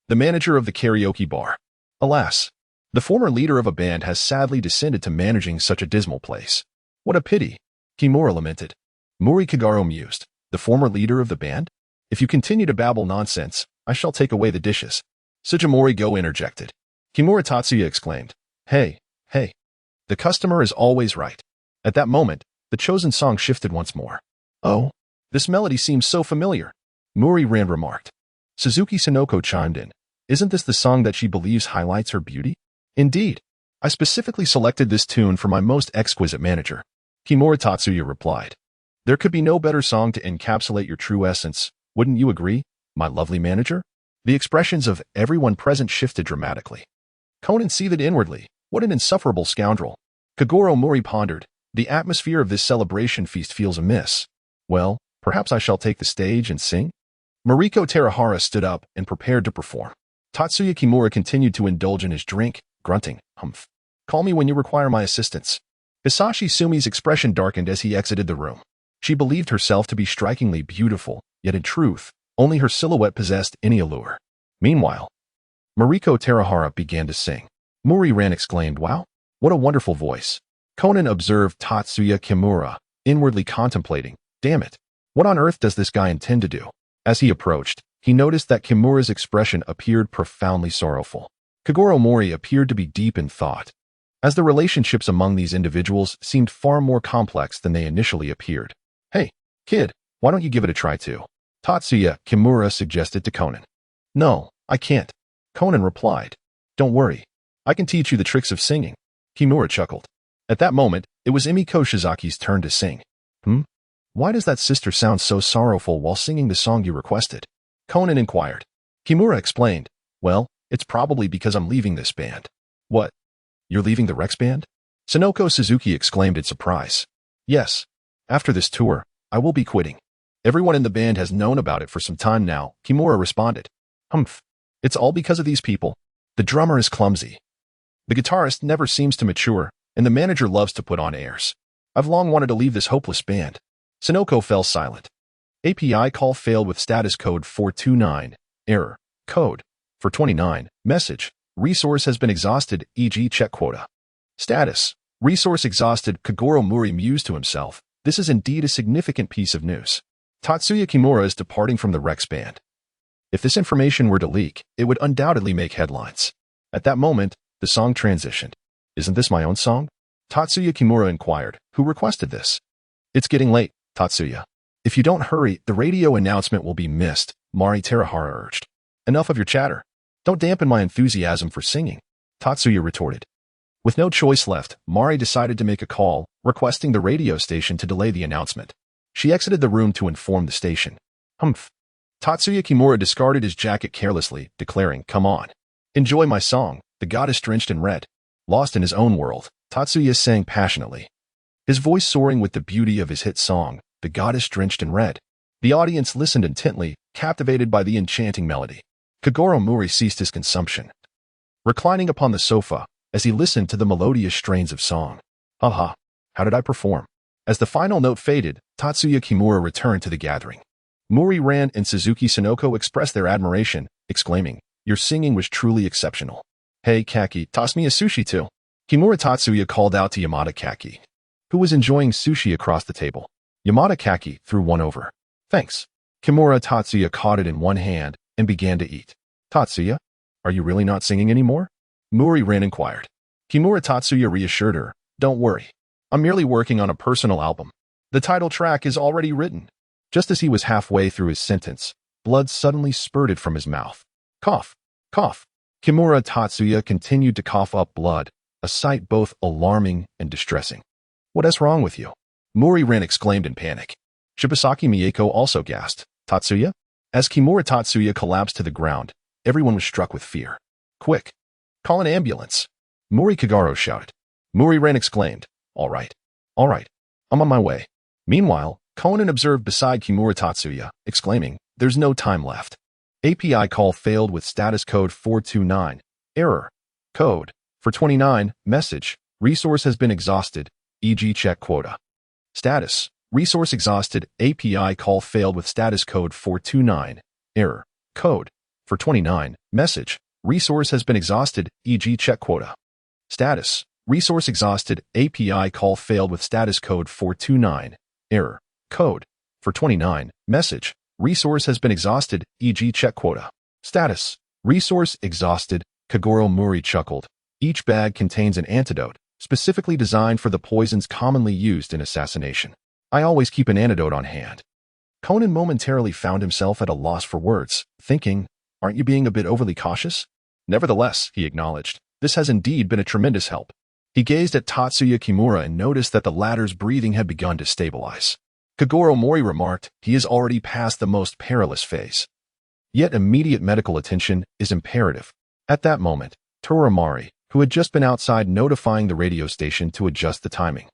the manager of the karaoke bar. Alas, the former leader of a band has sadly descended to managing such a dismal place. What a pity, Kimura lamented. Mouri Kogoro mused. The former leader of the band? If you continue to babble nonsense, I shall take away the dishes. Sujimori Go interjected. Kimura Tatsuya exclaimed. Hey. The customer is always right. At that moment, the chosen song shifted once more. Oh, this melody seems so familiar, Mouri Ran remarked. Suzuki Sonoko chimed in. Isn't this the song that she believes highlights her beauty? Indeed. I specifically selected this tune for my most exquisite manager. Kimura Tatsuya replied. There could be no better song to encapsulate your true essence, wouldn't you agree, my lovely manager? The expressions of everyone present shifted dramatically. Conan seethed inwardly. What an insufferable scoundrel. Kogoro Mouri pondered. The atmosphere of this celebration feast feels amiss. Well, perhaps I shall take the stage and sing? Mariko Terahara stood up and prepared to perform. Tatsuya Kimura continued to indulge in his drink, grunting, humph. Call me when you require my assistance. Hisashi Sumi's expression darkened as he exited the room. She believed herself to be strikingly beautiful, yet in truth, only her silhouette possessed any allure. Meanwhile, Mariko Terahara began to sing. Mouri Ran exclaimed, wow, what a wonderful voice. Conan observed Tatsuya Kimura, inwardly contemplating, damn it, what on earth does this guy intend to do? As he approached, he noticed that Kimura's expression appeared profoundly sorrowful. Kogoro Mouri appeared to be deep in thought, as the relationships among these individuals seemed far more complex than they initially appeared. Hey, kid, why don't you give it a try too? Tatsuya Kimura suggested to Conan. No, I can't. Conan replied. Don't worry. I can teach you the tricks of singing. Kimura chuckled. At that moment, it was Emiko Shizaki's turn to sing. Why does that sister sound so sorrowful while singing the song you requested? Conan inquired. Kimura explained. Well, it's probably because I'm leaving this band. What? You're leaving the Rex band? Sonoko Suzuki exclaimed in surprise. Yes. After this tour, I will be quitting. Everyone in the band has known about it for some time now, Kimura responded. Humph. It's all because of these people. The drummer is clumsy. The guitarist never seems to mature, and the manager loves to put on airs. I've long wanted to leave this hopeless band. Sonoko fell silent. API call failed with status code 429. Error. Code. 429. Message. Resource has been exhausted, e.g. check quota. Status. Resource exhausted. Kogoro Mouri mused to himself. This is indeed a significant piece of news. Tatsuya Kimura is departing from the Rex band. If this information were to leak, it would undoubtedly make headlines. At that moment, the song transitioned. Isn't this my own song? Tatsuya Kimura inquired. Who requested this? It's getting late, Tatsuya. If you don't hurry, the radio announcement will be missed, Mari Terahara urged. Enough of your chatter. Don't dampen my enthusiasm for singing, Tatsuya retorted. With no choice left, Mari decided to make a call, requesting the radio station to delay the announcement. She exited the room to inform the station. Humph. Tatsuya Kimura discarded his jacket carelessly, declaring, come on. Enjoy my song, The Goddess Drenched in Red. Lost in his own world, Tatsuya sang passionately, his voice soaring with the beauty of his hit song, The Goddess Drenched in Red. The audience listened intently, captivated by the enchanting melody. Kogoro Mouri ceased his consumption, reclining upon the sofa as he listened to the melodious strains of song. Haha, how did I perform? As the final note faded, Tatsuya Kimura returned to the gathering. Mouri Ran and Suzuki Sonoko expressed their admiration, exclaiming, your singing was truly exceptional. Hey Kaki, toss me a sushi too. Kimura Tatsuya called out to Yamada Kaki, who was enjoying sushi across the table. Yamada Kaki threw one over. Thanks. Kimura Tatsuya caught it in one hand and began to eat. Tatsuya, are you really not singing anymore? Mouri Ran inquired. Kimura Tatsuya reassured her, don't worry. I'm merely working on a personal album. The title track is already written. Just as he was halfway through his sentence, blood suddenly spurted from his mouth. Cough, cough. Kimura Tatsuya continued to cough up blood, a sight both alarming and distressing. What's wrong with you? Mouri-ran exclaimed in panic. Shibasaki Mieko also gasped. Tatsuya? As Kimura Tatsuya collapsed to the ground, everyone was struck with fear. Quick! Call an ambulance! Mouri Kogoro shouted. Mouri-ran exclaimed. All right. I'm on my way. Meanwhile, Conan observed beside Kimura Tatsuya, exclaiming, There's no time left. API call failed with status code 429. Error. Code. For 29. Message. Resource has been exhausted. E.g. check quota. Status. Resource exhausted. API call failed with status code 429. Error. Code. For 29. Message. Resource has been exhausted. E.g. check quota. Status. Resource exhausted. API call failed with status code 429. Error. Code. For 29. Message. Resource has been exhausted. E.g. check quota. Status. Resource exhausted. Kogoro Mouri chuckled. Each bag contains an antidote, specifically designed for the poisons commonly used in assassination. I always keep an antidote on hand. Conan momentarily found himself at a loss for words, thinking, Aren't you being a bit overly cautious? Nevertheless, he acknowledged, this has indeed been a tremendous help. He gazed at Tatsuya Kimura and noticed that the latter's breathing had begun to stabilize. Kogoro Mouri remarked, he is already past the most perilous phase. Yet immediate medical attention is imperative. At that moment, Toramari, who had just been outside notifying the radio station to adjust the timing,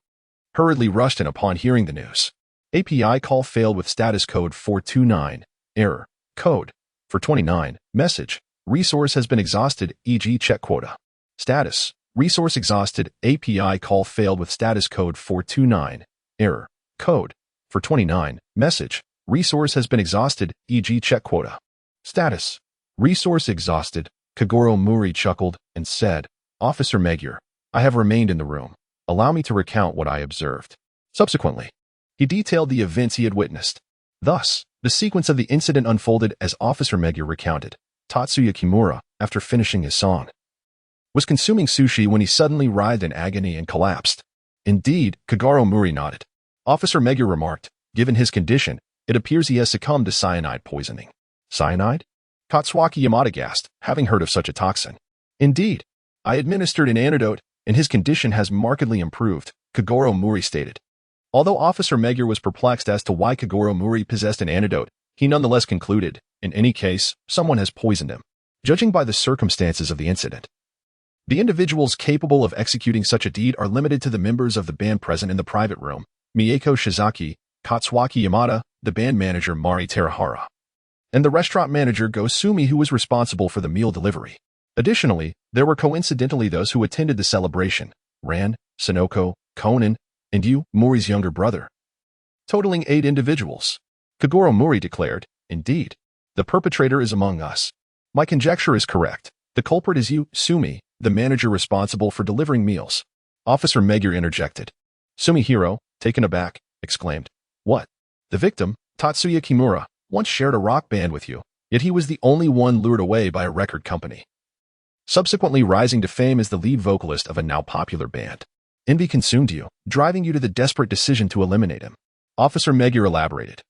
hurriedly rushed in upon hearing the news. API call failed with status code 429. Error. Code. For 29. Message. Resource has been exhausted. E.g. check quota. Status. Resource exhausted. API call failed with status code 429. Error. Code. For 29. Message. Resource has been exhausted. E.g. check quota. Status. Resource exhausted. Kogoro Mouri chuckled and said, Officer Magyar, I have remained in the room. Allow me to recount what I observed. Subsequently, he detailed the events he had witnessed. Thus, the sequence of the incident unfolded as Officer Magyar recounted. Tatsuya Kimura, after finishing his song, was consuming sushi when he suddenly writhed in agony and collapsed. Indeed, Kogoro Mouri nodded. Officer Magyar remarked, given his condition, it appears he has succumbed to cyanide poisoning. Cyanide? Katsuaki Yamada gasped, having heard of such a toxin. Indeed, I administered an antidote, and his condition has markedly improved, Kogoro Mouri stated. Although Officer Magyar was perplexed as to why Kogoro Mouri possessed an antidote, he nonetheless concluded, in any case, someone has poisoned him. Judging by the circumstances of the incident, the individuals capable of executing such a deed are limited to the members of the band present in the private room, Mieko Shizaki, Katsuaki Yamada, the band manager Mari Terahara, and the restaurant manager Go Sumi, who was responsible for the meal delivery. Additionally, there were coincidentally those who attended the celebration, Ran, Sonoko, Conan, and you, Mouri's younger brother, totaling 8 individuals. Kogoro Mouri declared, Indeed, the perpetrator is among us. My conjecture is correct. The culprit is you, Sumi, the manager responsible for delivering meals. Officer Magyar interjected. Sumihiro, taken aback, exclaimed, What? The victim, Tatsuya Kimura, once shared a rock band with you, yet he was the only one lured away by a record company, subsequently rising to fame as the lead vocalist of a now popular band. Envy consumed you, driving you to the desperate decision to eliminate him. Officer Magyar elaborated.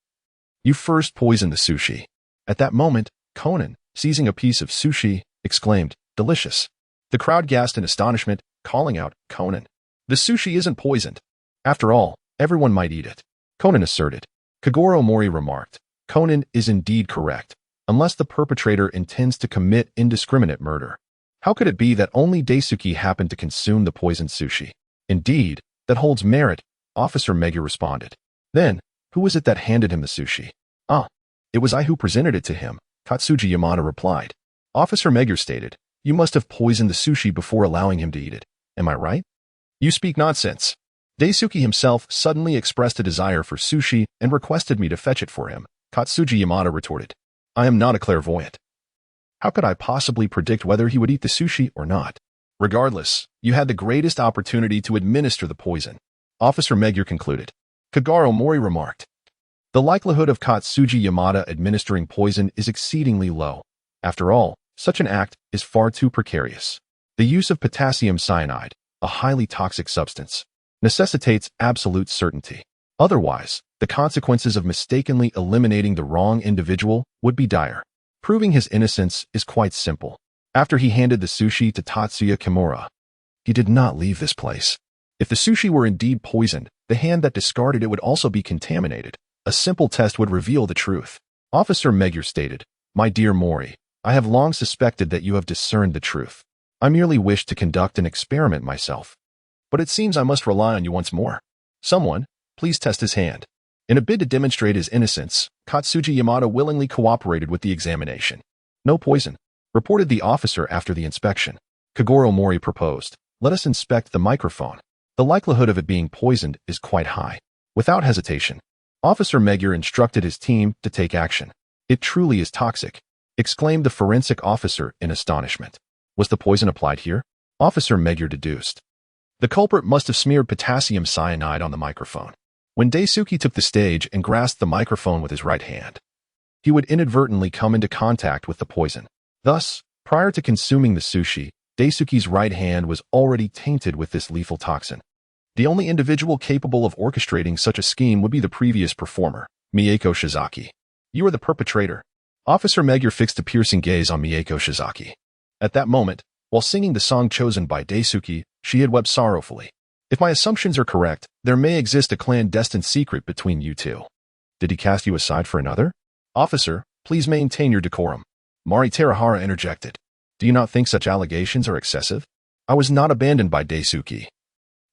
You first poisoned the sushi. At that moment, Conan, seizing a piece of sushi, exclaimed, Delicious. The crowd gasped in astonishment, calling out, Conan, the sushi isn't poisoned. After all, everyone might eat it. Conan asserted. Kogoro Mouri remarked, Conan is indeed correct, unless the perpetrator intends to commit indiscriminate murder. How could it be that only Daisuke happened to consume the poisoned sushi? Indeed, that holds merit, Officer Magyar responded. Then, who was it that handed him the sushi? It was I who presented it to him, Katsuji Yamada replied. Officer Magyar stated, You must have poisoned the sushi before allowing him to eat it. Am I right? You speak nonsense. Daisuke himself suddenly expressed a desire for sushi and requested me to fetch it for him, Katsuji Yamada retorted. I am not a clairvoyant. How could I possibly predict whether he would eat the sushi or not? Regardless, you had the greatest opportunity to administer the poison, Officer Magyar concluded. Kogoro Mouri remarked. The likelihood of Katsuji Yamada administering poison is exceedingly low. After all, such an act is far too precarious. The use of potassium cyanide, a highly toxic substance, necessitates absolute certainty. Otherwise, the The consequences of mistakenly eliminating the wrong individual would be dire. Proving his innocence is quite simple. After he handed the sushi to Tatsuya Kimura, he did not leave this place. If the sushi were indeed poisoned, the hand that discarded it would also be contaminated. A simple test would reveal the truth. Officer Megure stated, "My dear Mouri, I have long suspected that you have discerned the truth. I merely wished to conduct an experiment myself. But it seems I must rely on you once more. Someone, please test his hand." In a bid to demonstrate his innocence, Katsuji Yamada willingly cooperated with the examination. "No poison," reported the officer after the inspection. Kogoro Mouri proposed, "Let us inspect the microphone. The likelihood of it being poisoned is quite high." Without hesitation, Officer Megure instructed his team to take action. "It truly is toxic," exclaimed the forensic officer in astonishment. "Was the poison applied here?" Officer Megure deduced. The culprit must have smeared potassium cyanide on the microphone. When Daisuke took the stage and grasped the microphone with his right hand, he would inadvertently come into contact with the poison. Thus, prior to consuming the sushi, Daisuke's right hand was already tainted with this lethal toxin. The only individual capable of orchestrating such a scheme would be the previous performer, Mieko Shizaki. "You are the perpetrator." Officer Megure fixed a piercing gaze on Mieko Shizaki. At that moment, while singing the song chosen by Daisuke, she had wept sorrowfully. "If my assumptions are correct, there may exist a clandestine secret between you two. Did he cast you aside for another?" "Officer, please maintain your decorum," Mari Terahara interjected. "Do you not think such allegations are excessive? I was not abandoned by Daisuke.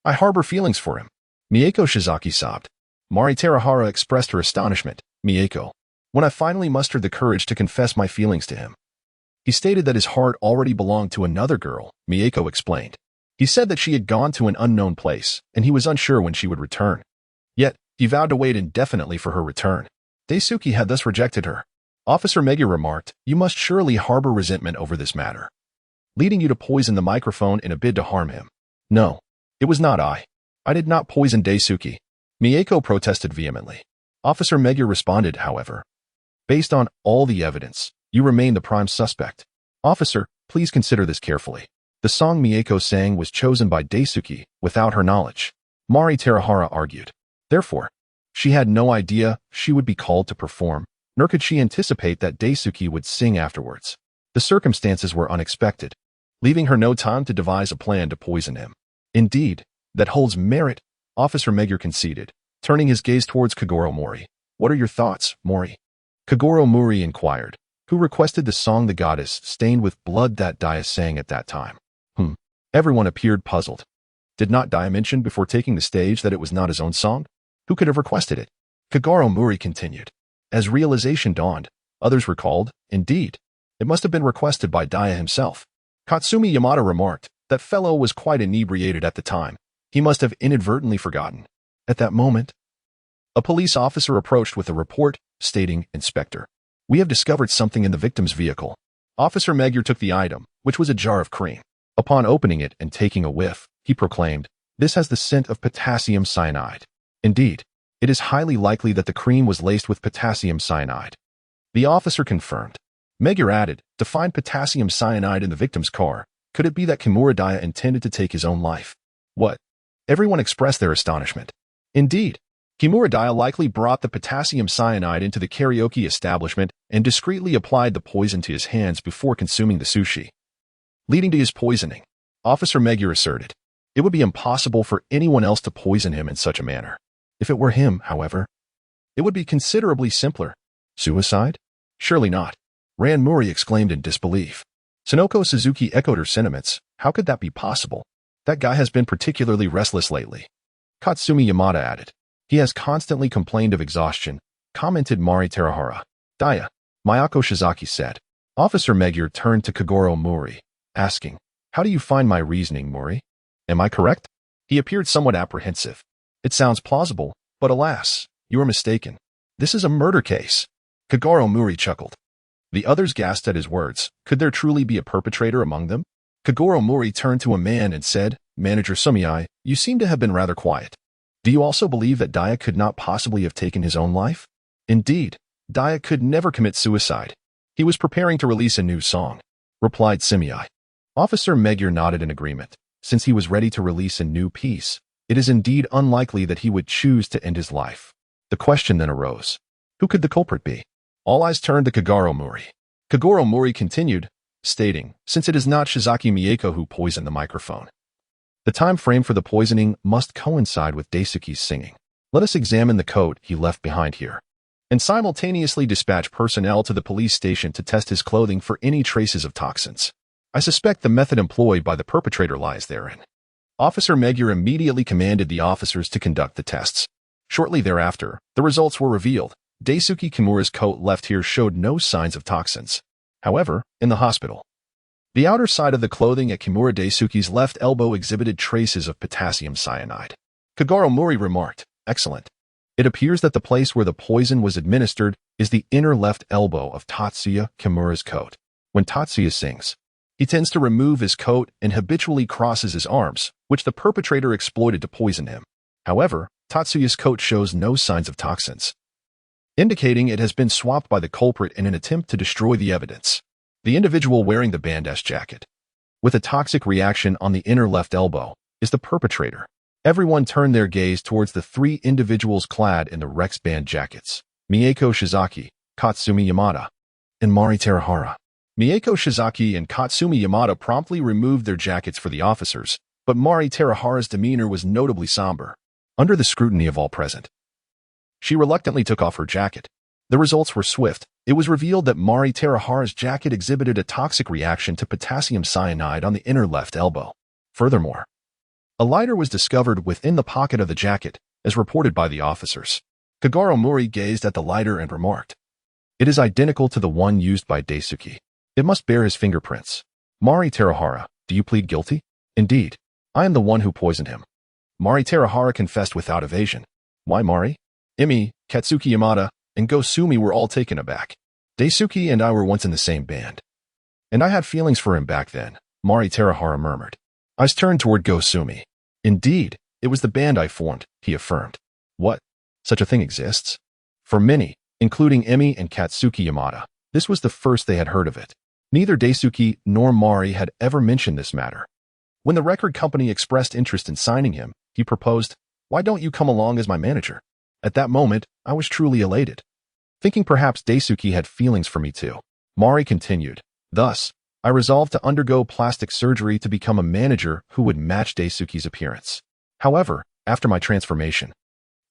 I harbor feelings for him." Mieko Shizaki sobbed. Mari Terahara expressed her astonishment. "Mieko, when I finally mustered the courage to confess my feelings to him, he stated that his heart already belonged to another girl," Mieko explained. "He said that she had gone to an unknown place, and he was unsure when she would return. Yet, he vowed to wait indefinitely for her return. Daisuke had thus rejected her." Officer Megure remarked, "You must surely harbor resentment over this matter, leading you to poison the microphone in a bid to harm him." "No, it was not I. I did not poison Daisuke," Mieko protested vehemently. Officer Megure responded, however, "Based on all the evidence, you remain the prime suspect. Officer, please consider this carefully. The song Mieko sang was chosen by Daisuke without her knowledge," Mari Terahara argued. "Therefore, she had no idea she would be called to perform, nor could she anticipate that Daisuke would sing afterwards. The circumstances were unexpected, leaving her no time to devise a plan to poison him." "Indeed, that holds merit," Officer Megure conceded, turning his gaze towards Kogoro Mouri. "What are your thoughts, Mouri?" Kogoro Mouri inquired, "Who requested the song the goddess stained with blood that Daya sang at that time?" Everyone appeared puzzled. Did not Daya mention before taking the stage that it was not his own song? Who could have requested it? Kogoro Mouri continued. As realization dawned, others recalled, "Indeed, it must have been requested by Daya himself." Katsumi Yamada remarked, "That fellow was quite inebriated at the time. He must have inadvertently forgotten." At that moment, a police officer approached with a report, stating, "Inspector, we have discovered something in the victim's vehicle." Officer Megure took the item, which was a jar of cream. Upon opening it and taking a whiff, he proclaimed, "This has the scent of potassium cyanide." Indeed, it is highly likely that the cream was laced with potassium cyanide. The officer confirmed. Megure added, "To find potassium cyanide in the victim's car, could it be that Kimura Daya intended to take his own life?" "What?" Everyone expressed their astonishment. Indeed, Kimura Daya likely brought the potassium cyanide into the karaoke establishment and discreetly applied the poison to his hands before consuming the sushi, leading to his poisoning. Officer Megure asserted, "It would be impossible for anyone else to poison him in such a manner. If it were him, however, it would be considerably simpler." "Suicide? Surely not," Ran Mouri exclaimed in disbelief. Sonoko Suzuki echoed her sentiments. "How could that be possible? That guy has been particularly restless lately." Katsumi Yamada added, "He has constantly complained of exhaustion," commented Mari Terahara. "Daya," Mayako Shizaki said. Officer Megure turned to Kogoro Mouri, asking, "How do you find my reasoning, Mouri? Am I correct?" He appeared somewhat apprehensive. "It sounds plausible, but alas, you are mistaken. This is a murder case." Kogoro Mouri chuckled. The others gasped at his words. Could there truly be a perpetrator among them? Kogoro Mouri turned to a man and said, "Manager Sumiai, you seem to have been rather quiet. Do you also believe that Daya could not possibly have taken his own life?" "Indeed, Daya could never commit suicide. He was preparing to release a new song," replied Sumiai. Officer Megure nodded in agreement. Since he was ready to release a new piece, it is indeed unlikely that he would choose to end his life. The question then arose. Who could the culprit be? All eyes turned to Kogoro Mouri. Kogoro Mouri continued, stating, since it is not Shizaki Mieko who poisoned the microphone, the time frame for the poisoning must coincide with Daisuke's singing. Let us examine the coat he left behind here, and simultaneously dispatch personnel to the police station to test his clothing for any traces of toxins. I suspect the method employed by the perpetrator lies therein. Officer Megure immediately commanded the officers to conduct the tests. Shortly thereafter, the results were revealed. Daisuke Kimura's coat left here showed no signs of toxins. However, in the hospital, the outer side of the clothing at Kimura Daisuke's left elbow exhibited traces of potassium cyanide. Kogoro Mouri remarked, excellent. It appears that the place where the poison was administered is the inner left elbow of Tatsuya Kimura's coat. When Tatsuya sings, he tends to remove his coat and habitually crosses his arms, which the perpetrator exploited to poison him. However, Tatsuya's coat shows no signs of toxins, indicating it has been swapped by the culprit in an attempt to destroy the evidence. The individual wearing the bandash jacket, with a toxic reaction on the inner left elbow, is the perpetrator. Everyone turned their gaze towards the three individuals clad in the Rex band jackets, Mieko Shizaki, Katsumi Yamada, and Mari Terahara. Mieko Shizaki and Katsumi Yamada promptly removed their jackets for the officers, but Mari Terahara's demeanor was notably somber. Under the scrutiny of all present, she reluctantly took off her jacket. The results were swift. It was revealed that Mari Terahara's jacket exhibited a toxic reaction to potassium cyanide on the inner left elbow. Furthermore, a lighter was discovered within the pocket of the jacket, as reported by the officers. Kogoro Mouri gazed at the lighter and remarked, it is identical to the one used by Daisuke. It must bear his fingerprints. Mari Terahara, do you plead guilty? Indeed, I am the one who poisoned him. Mari Terahara confessed without evasion. Why Mari? Imi, Katsuki Yamada, and Gosumi were all taken aback. Daisuke and I were once in the same band, and I had feelings for him back then, Mari Terahara murmured. Eyes turned toward Gosumi. Indeed, it was the band I formed, he affirmed. What? Such a thing exists? For many, including Emi and Katsuki Yamada, this was the first they had heard of it. Neither Daisuke nor Mari had ever mentioned this matter. When the record company expressed interest in signing him, he proposed, why don't you come along as my manager? At that moment, I was truly elated, thinking perhaps Daisuke had feelings for me too. Mari continued, thus, I resolved to undergo plastic surgery to become a manager who would match Daisuke's appearance. However, after my transformation,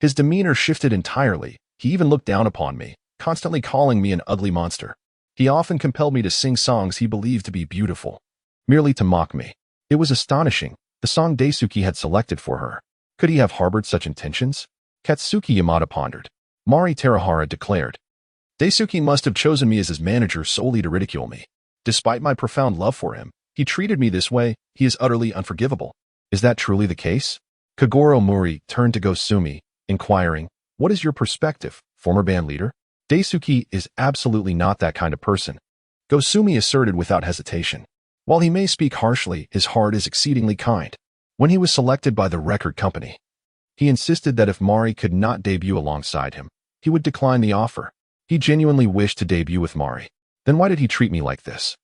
his demeanor shifted entirely. He even looked down upon me, constantly calling me an ugly monster. He often compelled me to sing songs he believed to be beautiful, merely to mock me. It was astonishing, the song Daisuke had selected for her. Could he have harbored such intentions? Katsuki Yamada pondered. Mari Terahara declared, Daisuke must have chosen me as his manager solely to ridicule me. Despite my profound love for him, he treated me this way. He is utterly unforgivable. Is that truly the case? Kogoro Mouri turned to Gosumi, inquiring, what is your perspective, former band leader? Daisuke is absolutely not that kind of person, Gosumi asserted without hesitation. While he may speak harshly, his heart is exceedingly kind. When he was selected by the record company, he insisted that if Mari could not debut alongside him, he would decline the offer. He genuinely wished to debut with Mari. Then why did he treat me like this?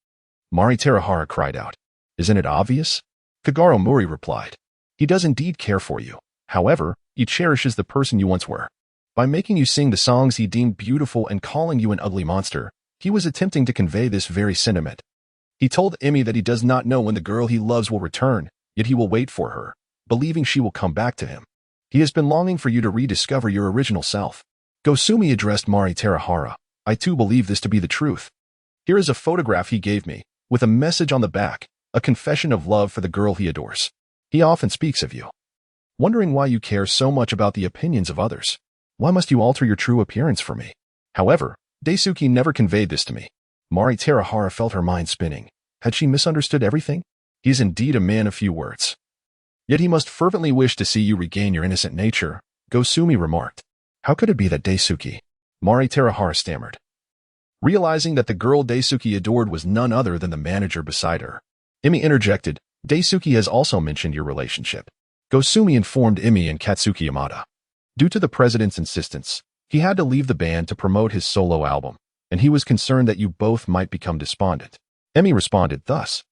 Mari Terahara cried out. Isn't it obvious? Kogoro Mouri replied. He does indeed care for you. However, he cherishes the person you once were. By making you sing the songs he deemed beautiful and calling you an ugly monster, he was attempting to convey this very sentiment. He told Emi that he does not know when the girl he loves will return, yet he will wait for her, believing she will come back to him. He has been longing for you to rediscover your original self. Gosumi addressed Mari Terahara. I too believe this to be the truth. Here is a photograph he gave me, with a message on the back, a confession of love for the girl he adores. He often speaks of you, wondering why you care so much about the opinions of others. Why must you alter your true appearance for me? However, Daisuke never conveyed this to me. Mari Terahara felt her mind spinning. Had she misunderstood everything? He is indeed a man of few words. Yet he must fervently wish to see you regain your innocent nature, Gosumi remarked. How could it be that Daisuke? Mari Terahara stammered, realizing that the girl Daisuke adored was none other than the manager beside her. Emi interjected, Daisuke has also mentioned your relationship. Gosumi informed Emi and Katsuki Yamada. Due to the president's insistence, he had to leave the band to promote his solo album, and he was concerned that you both might become despondent. Emi responded thus.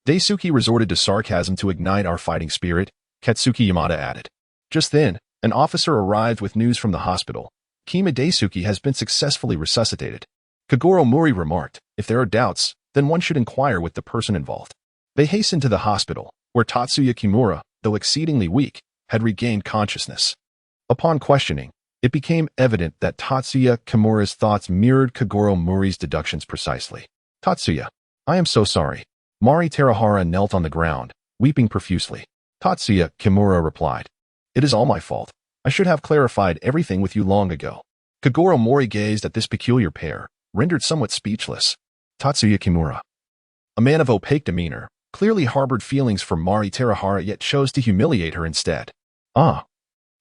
Daisuke resorted to sarcasm to ignite our fighting spirit, Katsuki Yamada added. Just then, an officer arrived with news from the hospital. Kima Daisuke has been successfully resuscitated. Kogoro Mouri remarked, if there are doubts, then one should inquire with the person involved. They hastened to the hospital, where Tatsuya Kimura, though exceedingly weak, had regained consciousness. Upon questioning, it became evident that Tatsuya Kimura's thoughts mirrored Kogoro Mouri's deductions precisely. Tatsuya, I am so sorry. Mari Terahara knelt on the ground, weeping profusely. Tatsuya Kimura replied, it is all my fault. I should have clarified everything with you long ago. Kogoro Mouri gazed at this peculiar pair, rendered somewhat speechless. Tatsuya Kimura, a man of opaque demeanor, clearly harbored feelings for Mari Terahara yet chose to humiliate her instead.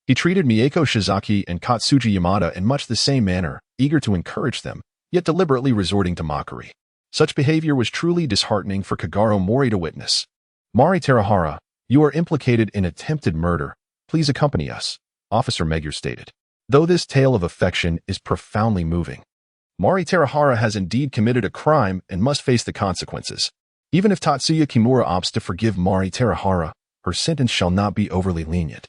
He treated Mieko Shizaki and Katsuji Yamada in much the same manner, eager to encourage them, yet deliberately resorting to mockery. Such behavior was truly disheartening for Kogoro Mouri to witness. Mari Terahara, you are implicated in attempted murder. Please accompany us, Officer Megure stated. Though this tale of affection is profoundly moving, Mari Terahara has indeed committed a crime and must face the consequences. Even if Tatsuya Kimura opts to forgive Mari Terahara, her sentence shall not be overly lenient,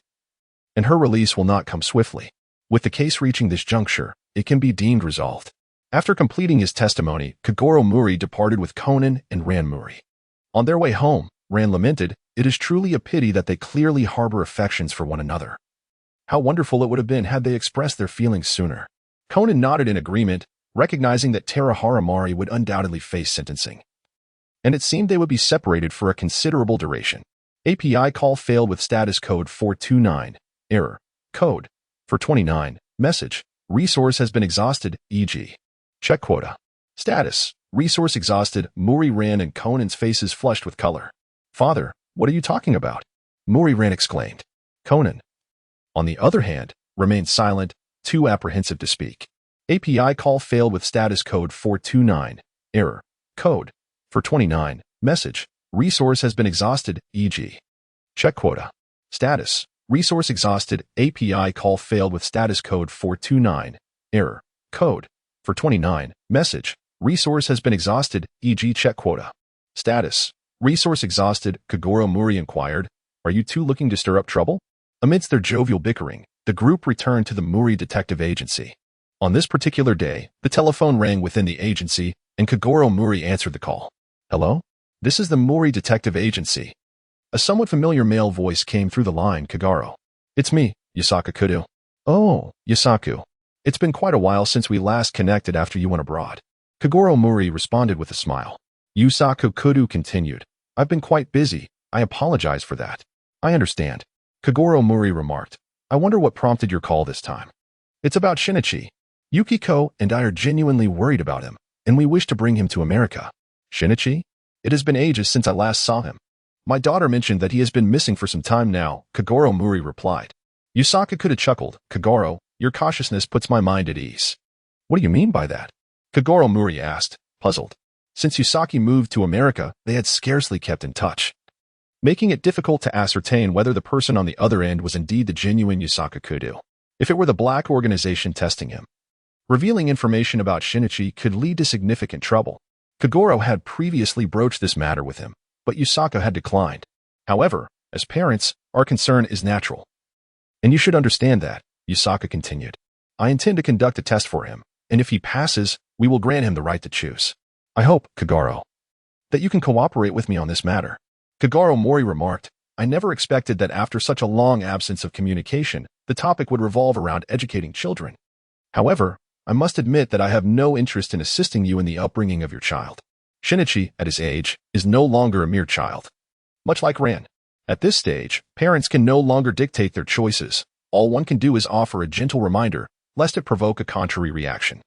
and her release will not come swiftly. With the case reaching this juncture, it can be deemed resolved. After completing his testimony, Kogoro Mouri departed with Conan and Ran Mouri. On their way home, Ran lamented, it is truly a pity that they clearly harbor affections for one another. How wonderful it would have been had they expressed their feelings sooner. Conan nodded in agreement, recognizing that Terahara Mari would undoubtedly face sentencing, and it seemed they would be separated for a considerable duration. API call failed with status code 429. Error. Code. For 29. Message. Resource has been exhausted, e.g. Check quota. Status. Resource exhausted. Mouri Ran and Conan's faces flushed with color. Father, what are you talking about? Mouri Ran exclaimed. Conan, on the other hand, remained silent, too apprehensive to speak. API call failed with status code 429. Error. Code. For 29. Message. Resource has been exhausted, e.g. Check quota. Status. Resource exhausted. API call failed with status code 429. Error. Code. For 29. Message. Resource has been exhausted, e.g. check quota. Status. Resource exhausted. Kogoro Mouri inquired, are you two looking to stir up trouble? Amidst their jovial bickering, the group returned to the Mouri Detective Agency. On this particular day, the telephone rang within the agency, and Kogoro Mouri answered the call. Hello? This is the Mouri Detective Agency. A somewhat familiar male voice came through the line. Kogoro. It's me, Yusaku Kudo. Oh, Yusaku. It's been quite a while since we last connected after you went abroad. Kogoro Mouri responded with a smile. Yusaku Kudo continued. I've been quite busy. I apologize for that. I understand. Kogoro Mouri remarked. I wonder what prompted your call this time. It's about Shinichi. Yukiko and I are genuinely worried about him, and we wish to bring him to America. Shinichi? It has been ages since I last saw him. My daughter mentioned that he has been missing for some time now, Kogoro Mouri replied. Yusaku Kudo chuckled. Kogoro, your cautiousness puts my mind at ease. What do you mean by that? Kogoro Mouri asked, puzzled. Since Yusaki moved to America, they had scarcely kept in touch, making it difficult to ascertain whether the person on the other end was indeed the genuine Yusaku Kudo, if it were the black organization testing him. Revealing information about Shinichi could lead to significant trouble. Kogoro had previously broached this matter with him, but Yusaku had declined. However, as parents, our concern is natural. And you should understand that, Yusaku continued. I intend to conduct a test for him, and if he passes, we will grant him the right to choose. I hope, Kogoro, that you can cooperate with me on this matter. Kogoro Mouri remarked, I never expected that after such a long absence of communication, the topic would revolve around educating children. However, I must admit that I have no interest in assisting you in the upbringing of your child. Shinichi, at his age, is no longer a mere child. Much like Ran. At this stage, parents can no longer dictate their choices. All one can do is offer a gentle reminder, lest it provoke a contrary reaction.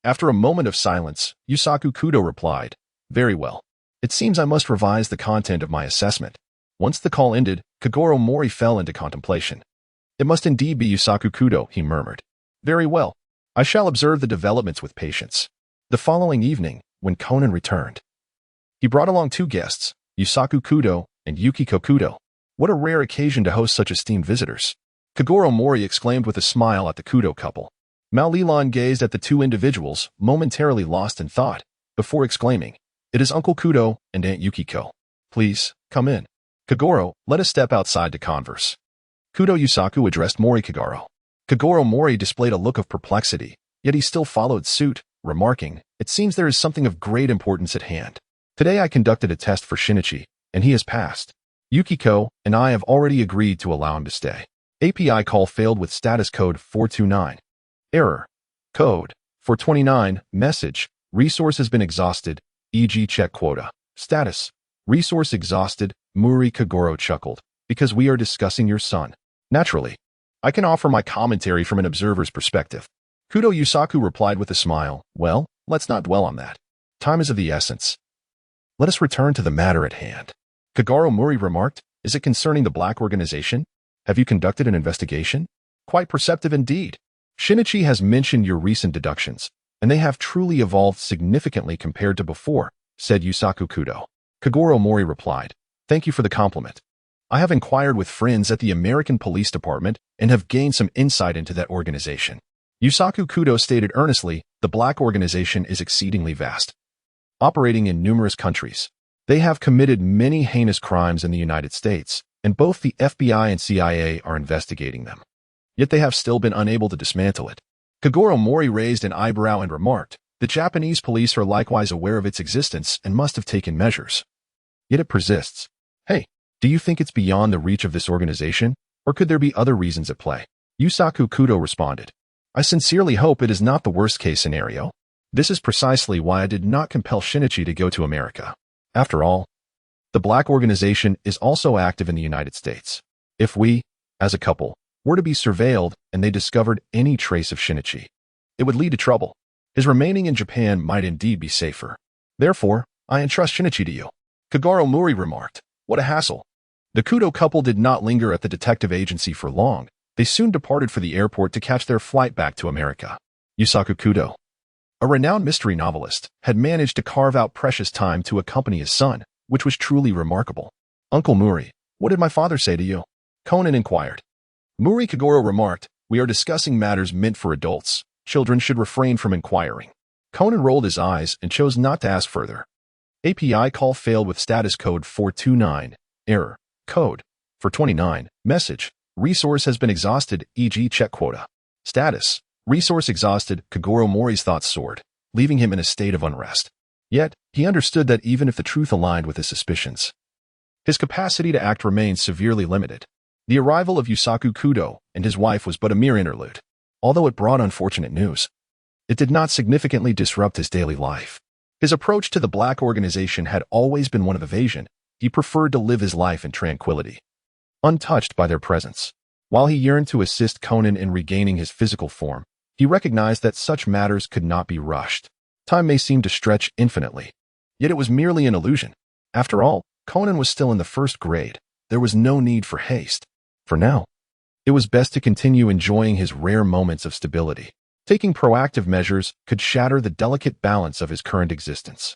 After a moment of silence, Yusaku Kudo replied, Very well. It seems I must revise the content of my assessment. Once the call ended, Kogoro Mouri fell into contemplation. It must indeed be Yusaku Kudo, he murmured. Very well. I shall observe the developments with patience. The following evening, when Conan returned, he brought along two guests, Yusaku Kudo and Yukiko Kudo. What a rare occasion to host such esteemed visitors. Kogoro Mouri exclaimed with a smile at the Kudo couple. Mao Lilan gazed at the two individuals, momentarily lost in thought, before exclaiming, It is Uncle Kudo and Aunt Yukiko. Please, come in. Kogoro, let us step outside to converse. Kudo Yusaku addressed Mouri Kogoro. Kogoro Mouri displayed a look of perplexity, yet he still followed suit, remarking, "It seems there is something of great importance at hand. Today I conducted a test for Shinichi, and he has passed. Yukiko and I have already agreed to allow him to stay. API call failed with status code 429. Error. Code 429. Message. Resource has been exhausted, e.g. check quota. Status. Resource exhausted." Mouri Kogoro chuckled. "Because we are discussing your son. Naturally, I can offer my commentary from an observer's perspective." Kudo Yusaku replied with a smile, "Well, let's not dwell on that. Time is of the essence. Let us return to the matter at hand." Kogoro Mouri remarked, "Is it concerning the Black Organization? Have you conducted an investigation?" "Quite perceptive indeed. Shinichi has mentioned your recent deductions, and they have truly evolved significantly compared to before," said Yusaku Kudo. Kogoro Mouri replied, "Thank you for the compliment. I have inquired with friends at the American Police Department and have gained some insight into that organization." Yusaku Kudo stated earnestly, "The Black Organization is exceedingly vast, operating in numerous countries. They have committed many heinous crimes in the United States, and both the FBI and CIA are investigating them. Yet they have still been unable to dismantle it." Kogoro Mouri raised an eyebrow and remarked, "The Japanese police are likewise aware of its existence and must have taken measures. Yet it persists. Hey, do you think it's beyond the reach of this organization, or could there be other reasons at play?" Yusaku Kudo responded, "I sincerely hope it is not the worst-case scenario. This is precisely why I did not compel Shinichi to go to America. After all, the Black Organization is also active in the United States. If we, as a couple, were to be surveilled and they discovered any trace of Shinichi, it would lead to trouble. His remaining in Japan might indeed be safer. Therefore, I entrust Shinichi to you." Kogoro Mouri remarked, "What a hassle." The Kudo couple did not linger at the detective agency for long. They soon departed for the airport to catch their flight back to America. Yusaku Kudo, a renowned mystery novelist, had managed to carve out precious time to accompany his son, which was truly remarkable. "Uncle Mouri, what did my father say to you?" Conan inquired. Mouri Kogoro remarked, "We are discussing matters meant for adults. Children should refrain from inquiring." Conan rolled his eyes and chose not to ask further. API call failed with status code 429. Error. Code 429. Message. Resource has been exhausted, e.g. check quota. Status. Resource exhausted. Kogoro Mouri's thoughts soared, leaving him in a state of unrest. Yet, he understood that even if the truth aligned with his suspicions, his capacity to act remained severely limited. The arrival of Yusaku Kudo and his wife was but a mere interlude. Although it brought unfortunate news, it did not significantly disrupt his daily life. His approach to the Black Organization had always been one of evasion. He preferred to live his life in tranquility, untouched by their presence. While he yearned to assist Conan in regaining his physical form, he recognized that such matters could not be rushed. Time may seem to stretch infinitely, yet it was merely an illusion. After all, Conan was still in the first grade. There was no need for haste. For now, it was best to continue enjoying his rare moments of stability. Taking proactive measures could shatter the delicate balance of his current existence.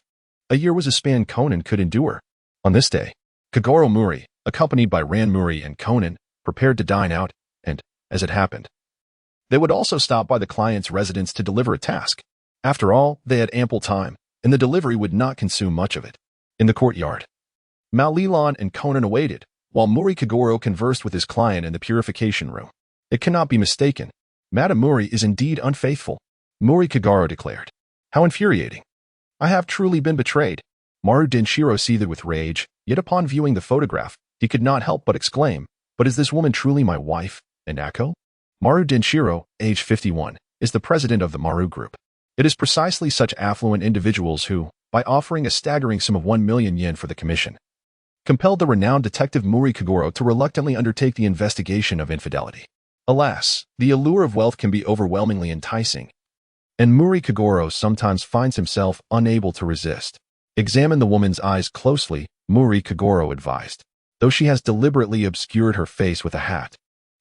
A year was a span Conan could endure. On this day, Kogoro Mouri, accompanied by Ran Mouri and Conan, prepared to dine out, and, as it happened, they would also stop by the client's residence to deliver a task. After all, they had ample time, and the delivery would not consume much of it. In the courtyard, Malilan and Conan awaited, while Mouri Kogoro conversed with his client in the purification room. "It cannot be mistaken. Madame Mouri is indeed unfaithful," Mouri Kogoro declared. "How infuriating. I have truly been betrayed." Maru Denshiro seethed with rage, yet upon viewing the photograph, he could not help but exclaim, "But is this woman truly my wife, Inako?" Maru Denshiro, age 51, is the president of the Maru Group. It is precisely such affluent individuals who, by offering a staggering sum of 1 million yen for the commission, compelled the renowned detective Mouri Kogoro to reluctantly undertake the investigation of infidelity. Alas, the allure of wealth can be overwhelmingly enticing, and Mouri Kogoro sometimes finds himself unable to resist. "Examine the woman's eyes closely," Mouri Kogoro advised. "Though she has deliberately obscured her face with a hat,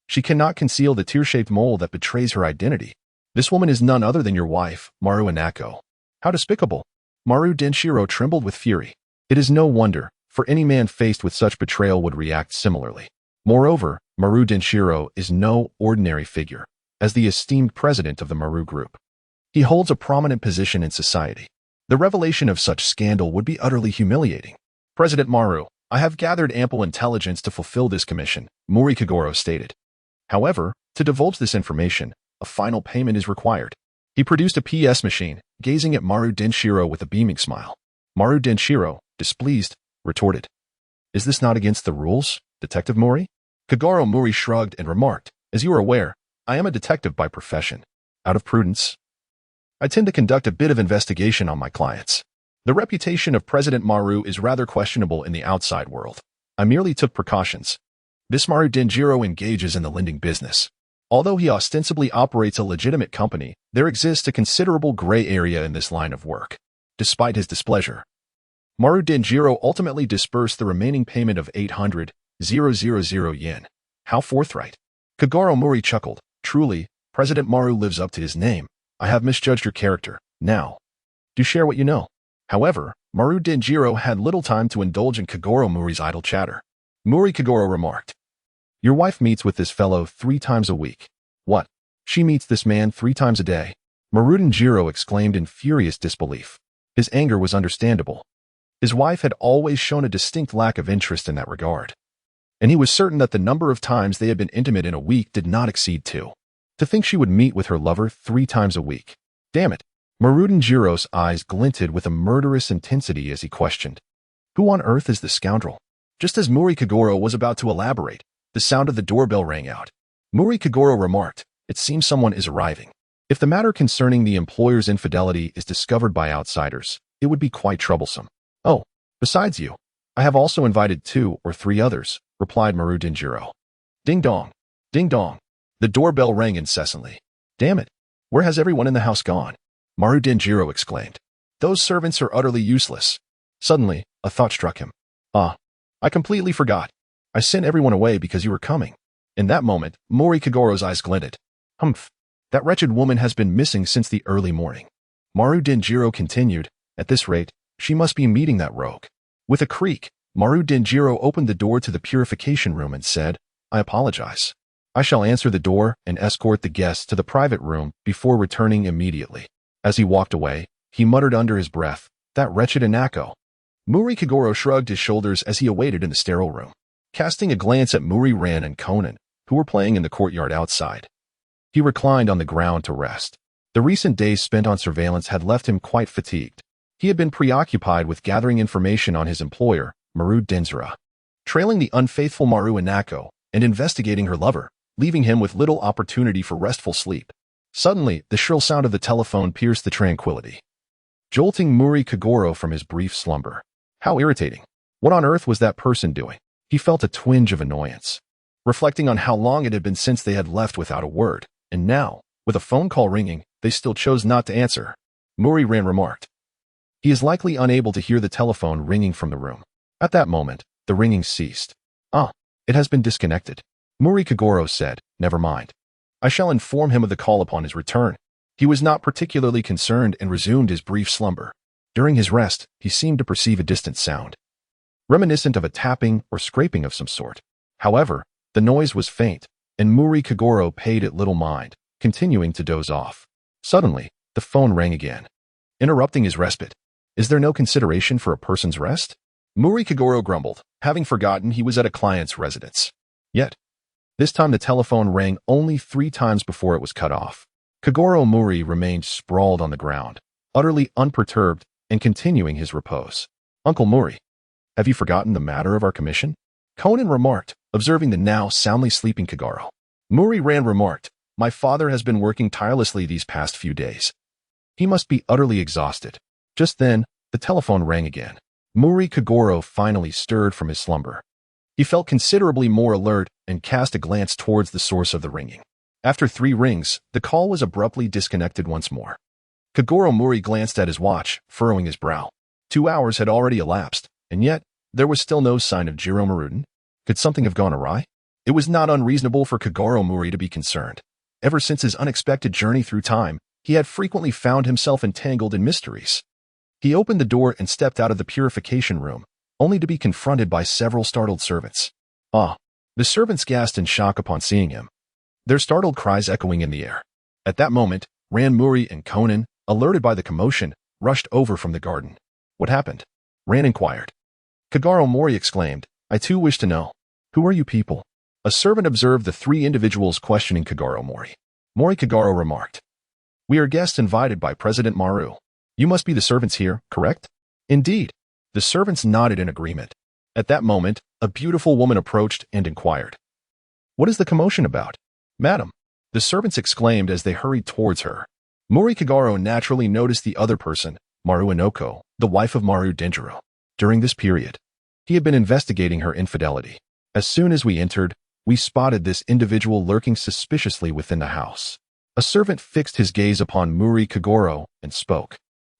she cannot conceal the tear-shaped mole that betrays her identity. This woman is none other than your wife, Maru Inako." "How despicable!" Maru Denshiro trembled with fury. It is no wonder, for any man faced with such betrayal would react similarly. Moreover, Maru Denshiro is no ordinary figure. As the esteemed president of the Maru Group, he holds a prominent position in society. The revelation of such scandal would be utterly humiliating. "President Maru, I have gathered ample intelligence to fulfill this commission," Mouri Kogoro stated. "However, To divulge this information, a final payment is required. He produced a PS machine, gazing at Maru Denshiro with a beaming smile. Maru Denshiro, displeased, retorted, "Is this not against the rules, Detective Mouri?" Kogoro Mouri shrugged and remarked, "As you are aware, I am a detective by profession. Out of prudence, I tend to conduct a bit of investigation on my clients. The reputation of President Maru is rather questionable in the outside world. I merely took precautions. This Maru Denjiro engages in the lending business. Although he ostensibly operates a legitimate company, there exists a considerable gray area in this line of work. Despite his displeasure, Maru Denjiro ultimately disbursed the remaining payment of 800,000 yen. How forthright. Kogoro Mouri chuckled. Truly, President Maru lives up to his name. I have misjudged your character. Now, do share what you know. However, Maru Denjiro had little time to indulge in Kogoro Mouri's idle chatter. Mouri Kogoro remarked, "Your wife meets with this fellow 3 times a week." "What? She meets this man 3 times a day?" Maru Denjiro exclaimed in furious disbelief. His anger was understandable. His wife had always shown a distinct lack of interest in that regard, and he was certain that the number of times they had been intimate in a week did not exceed 2. To think she would meet with her lover 3 times a week. Damn it. Maru Denjiro's eyes glinted with a murderous intensity as he questioned, "Who on earth is this scoundrel?" Just as Mouri Kogoro was about to elaborate, the sound of the doorbell rang out. Mouri Kogoro remarked, "It seems someone is arriving. If the matter concerning the employer's infidelity is discovered by outsiders, it would be quite troublesome." "Oh, besides you, I have also invited 2 or 3 others," replied Maru Denjiro. Ding dong. Ding dong. The doorbell rang incessantly. "Damn it. Where has everyone in the house gone?" Maru Denjiro exclaimed. "Those servants are utterly useless." Suddenly, a thought struck him. I completely forgot. I sent everyone away because you were coming." In that moment, Mouri Kogoro's eyes glinted. "Humph. That wretched woman has been missing since the early morning." Maru Denjiro continued, "At this rate, she must be meeting that rogue." With a creak, Maru Denjiro opened the door to the purification room and said, "I apologize. I shall answer the door and escort the guests to the private room before returning immediately." As he walked away, he muttered under his breath, "That wretched Inako." Mouri Kogoro shrugged his shoulders as he awaited in the sterile room, casting a glance at Mouri, Ran, and Conan, who were playing in the courtyard outside. He reclined on the ground to rest. The recent days spent on surveillance had left him quite fatigued. He had been preoccupied with gathering information on his employer, Maru Denjiro, trailing the unfaithful Maru Inako, and investigating her lover, leaving him with little opportunity for restful sleep. Suddenly, the shrill sound of the telephone pierced the tranquility, jolting Mouri Kogoro from his brief slumber. How irritating. What on earth was that person doing? He felt a twinge of annoyance, reflecting on how long it had been since they had left without a word, and now, with a phone call ringing, they still chose not to answer. Mouri Ran remarked, "He is likely unable to hear the telephone ringing from the room." At that moment, the ringing ceased. It has been disconnected." Mouri Kogoro said, "Never mind. I shall inform him of the call upon his return." He was not particularly concerned and resumed his brief slumber. During his rest, he seemed to perceive a distant sound, reminiscent of a tapping or scraping of some sort. However, the noise was faint, and Mouri Kogoro paid it little mind, continuing to doze off. Suddenly, the phone rang again, interrupting his respite. Is there no consideration for a person's rest? Mouri Kogoro grumbled, having forgotten he was at a client's residence. Yet, this time the telephone rang only 3 times before it was cut off. Kogoro Mouri remained sprawled on the ground, utterly unperturbed and continuing his repose. "Uncle Mouri, have you forgotten the matter of our commission?" Conan remarked, observing the now soundly sleeping Kogoro. Mouri Ran remarked, "My father has been working tirelessly these past few days. He must be utterly exhausted." Just then, the telephone rang again. Mouri Kogoro finally stirred from his slumber. He felt considerably more alert and cast a glance towards the source of the ringing. After 3 rings, the call was abruptly disconnected once more. Kogoro Mouri glanced at his watch, furrowing his brow. 2 hours had already elapsed, and yet, there was still no sign of Jiro Maruden. Could something have gone awry? It was not unreasonable for Kogoro Mouri to be concerned. Ever since his unexpected journey through time, he had frequently found himself entangled in mysteries. He opened the door and stepped out of the purification room, only to be confronted by several startled servants. The servants gasped in shock upon seeing him, their startled cries echoing in the air. At that moment, Ran Mouri and Conan, alerted by the commotion, rushed over from the garden. "What happened?" Ran inquired. Kogoro Mouri exclaimed, "I too wish to know. Who are you people? A servant observed the three individuals questioning Kogoro Mouri. Kogoro remarked, "We are guests invited by President Maru. You must be the servants here, correct?" "Indeed." The servants nodded in agreement. At that moment, a beautiful woman approached and inquired, "What is the commotion about?" "Madam," the servants exclaimed as they hurried towards her. Kogoro naturally noticed the other person, Maru Inoko, the wife of Maru Denjiro. During this period, he had been investigating her infidelity. As soon as we entered, we spotted this individual lurking suspiciously within the house. A servant fixed his gaze upon Kogoro and spoke.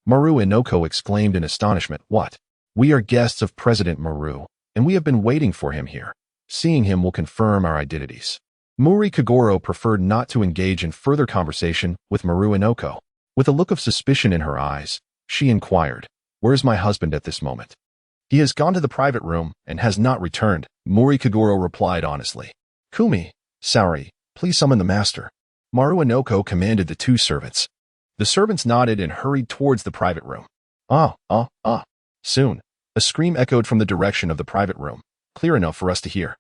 Maru Inoko exclaimed in astonishment, "What? We are guests of President Maru, and we have been waiting for him here. Seeing him will confirm our identities." Kogoro preferred not to engage in further conversation with Maru Inoko. With a look of suspicion in her eyes, she inquired, "Where is my husband at this moment?" "He has gone to the private room and has not returned," Kogoro replied honestly. "Kumi, Saori, please summon the master." Maru Inoko commanded the two servants. The servants nodded and hurried towards the private room. Soon, a scream echoed from the direction of the private room, clear enough for us to hear.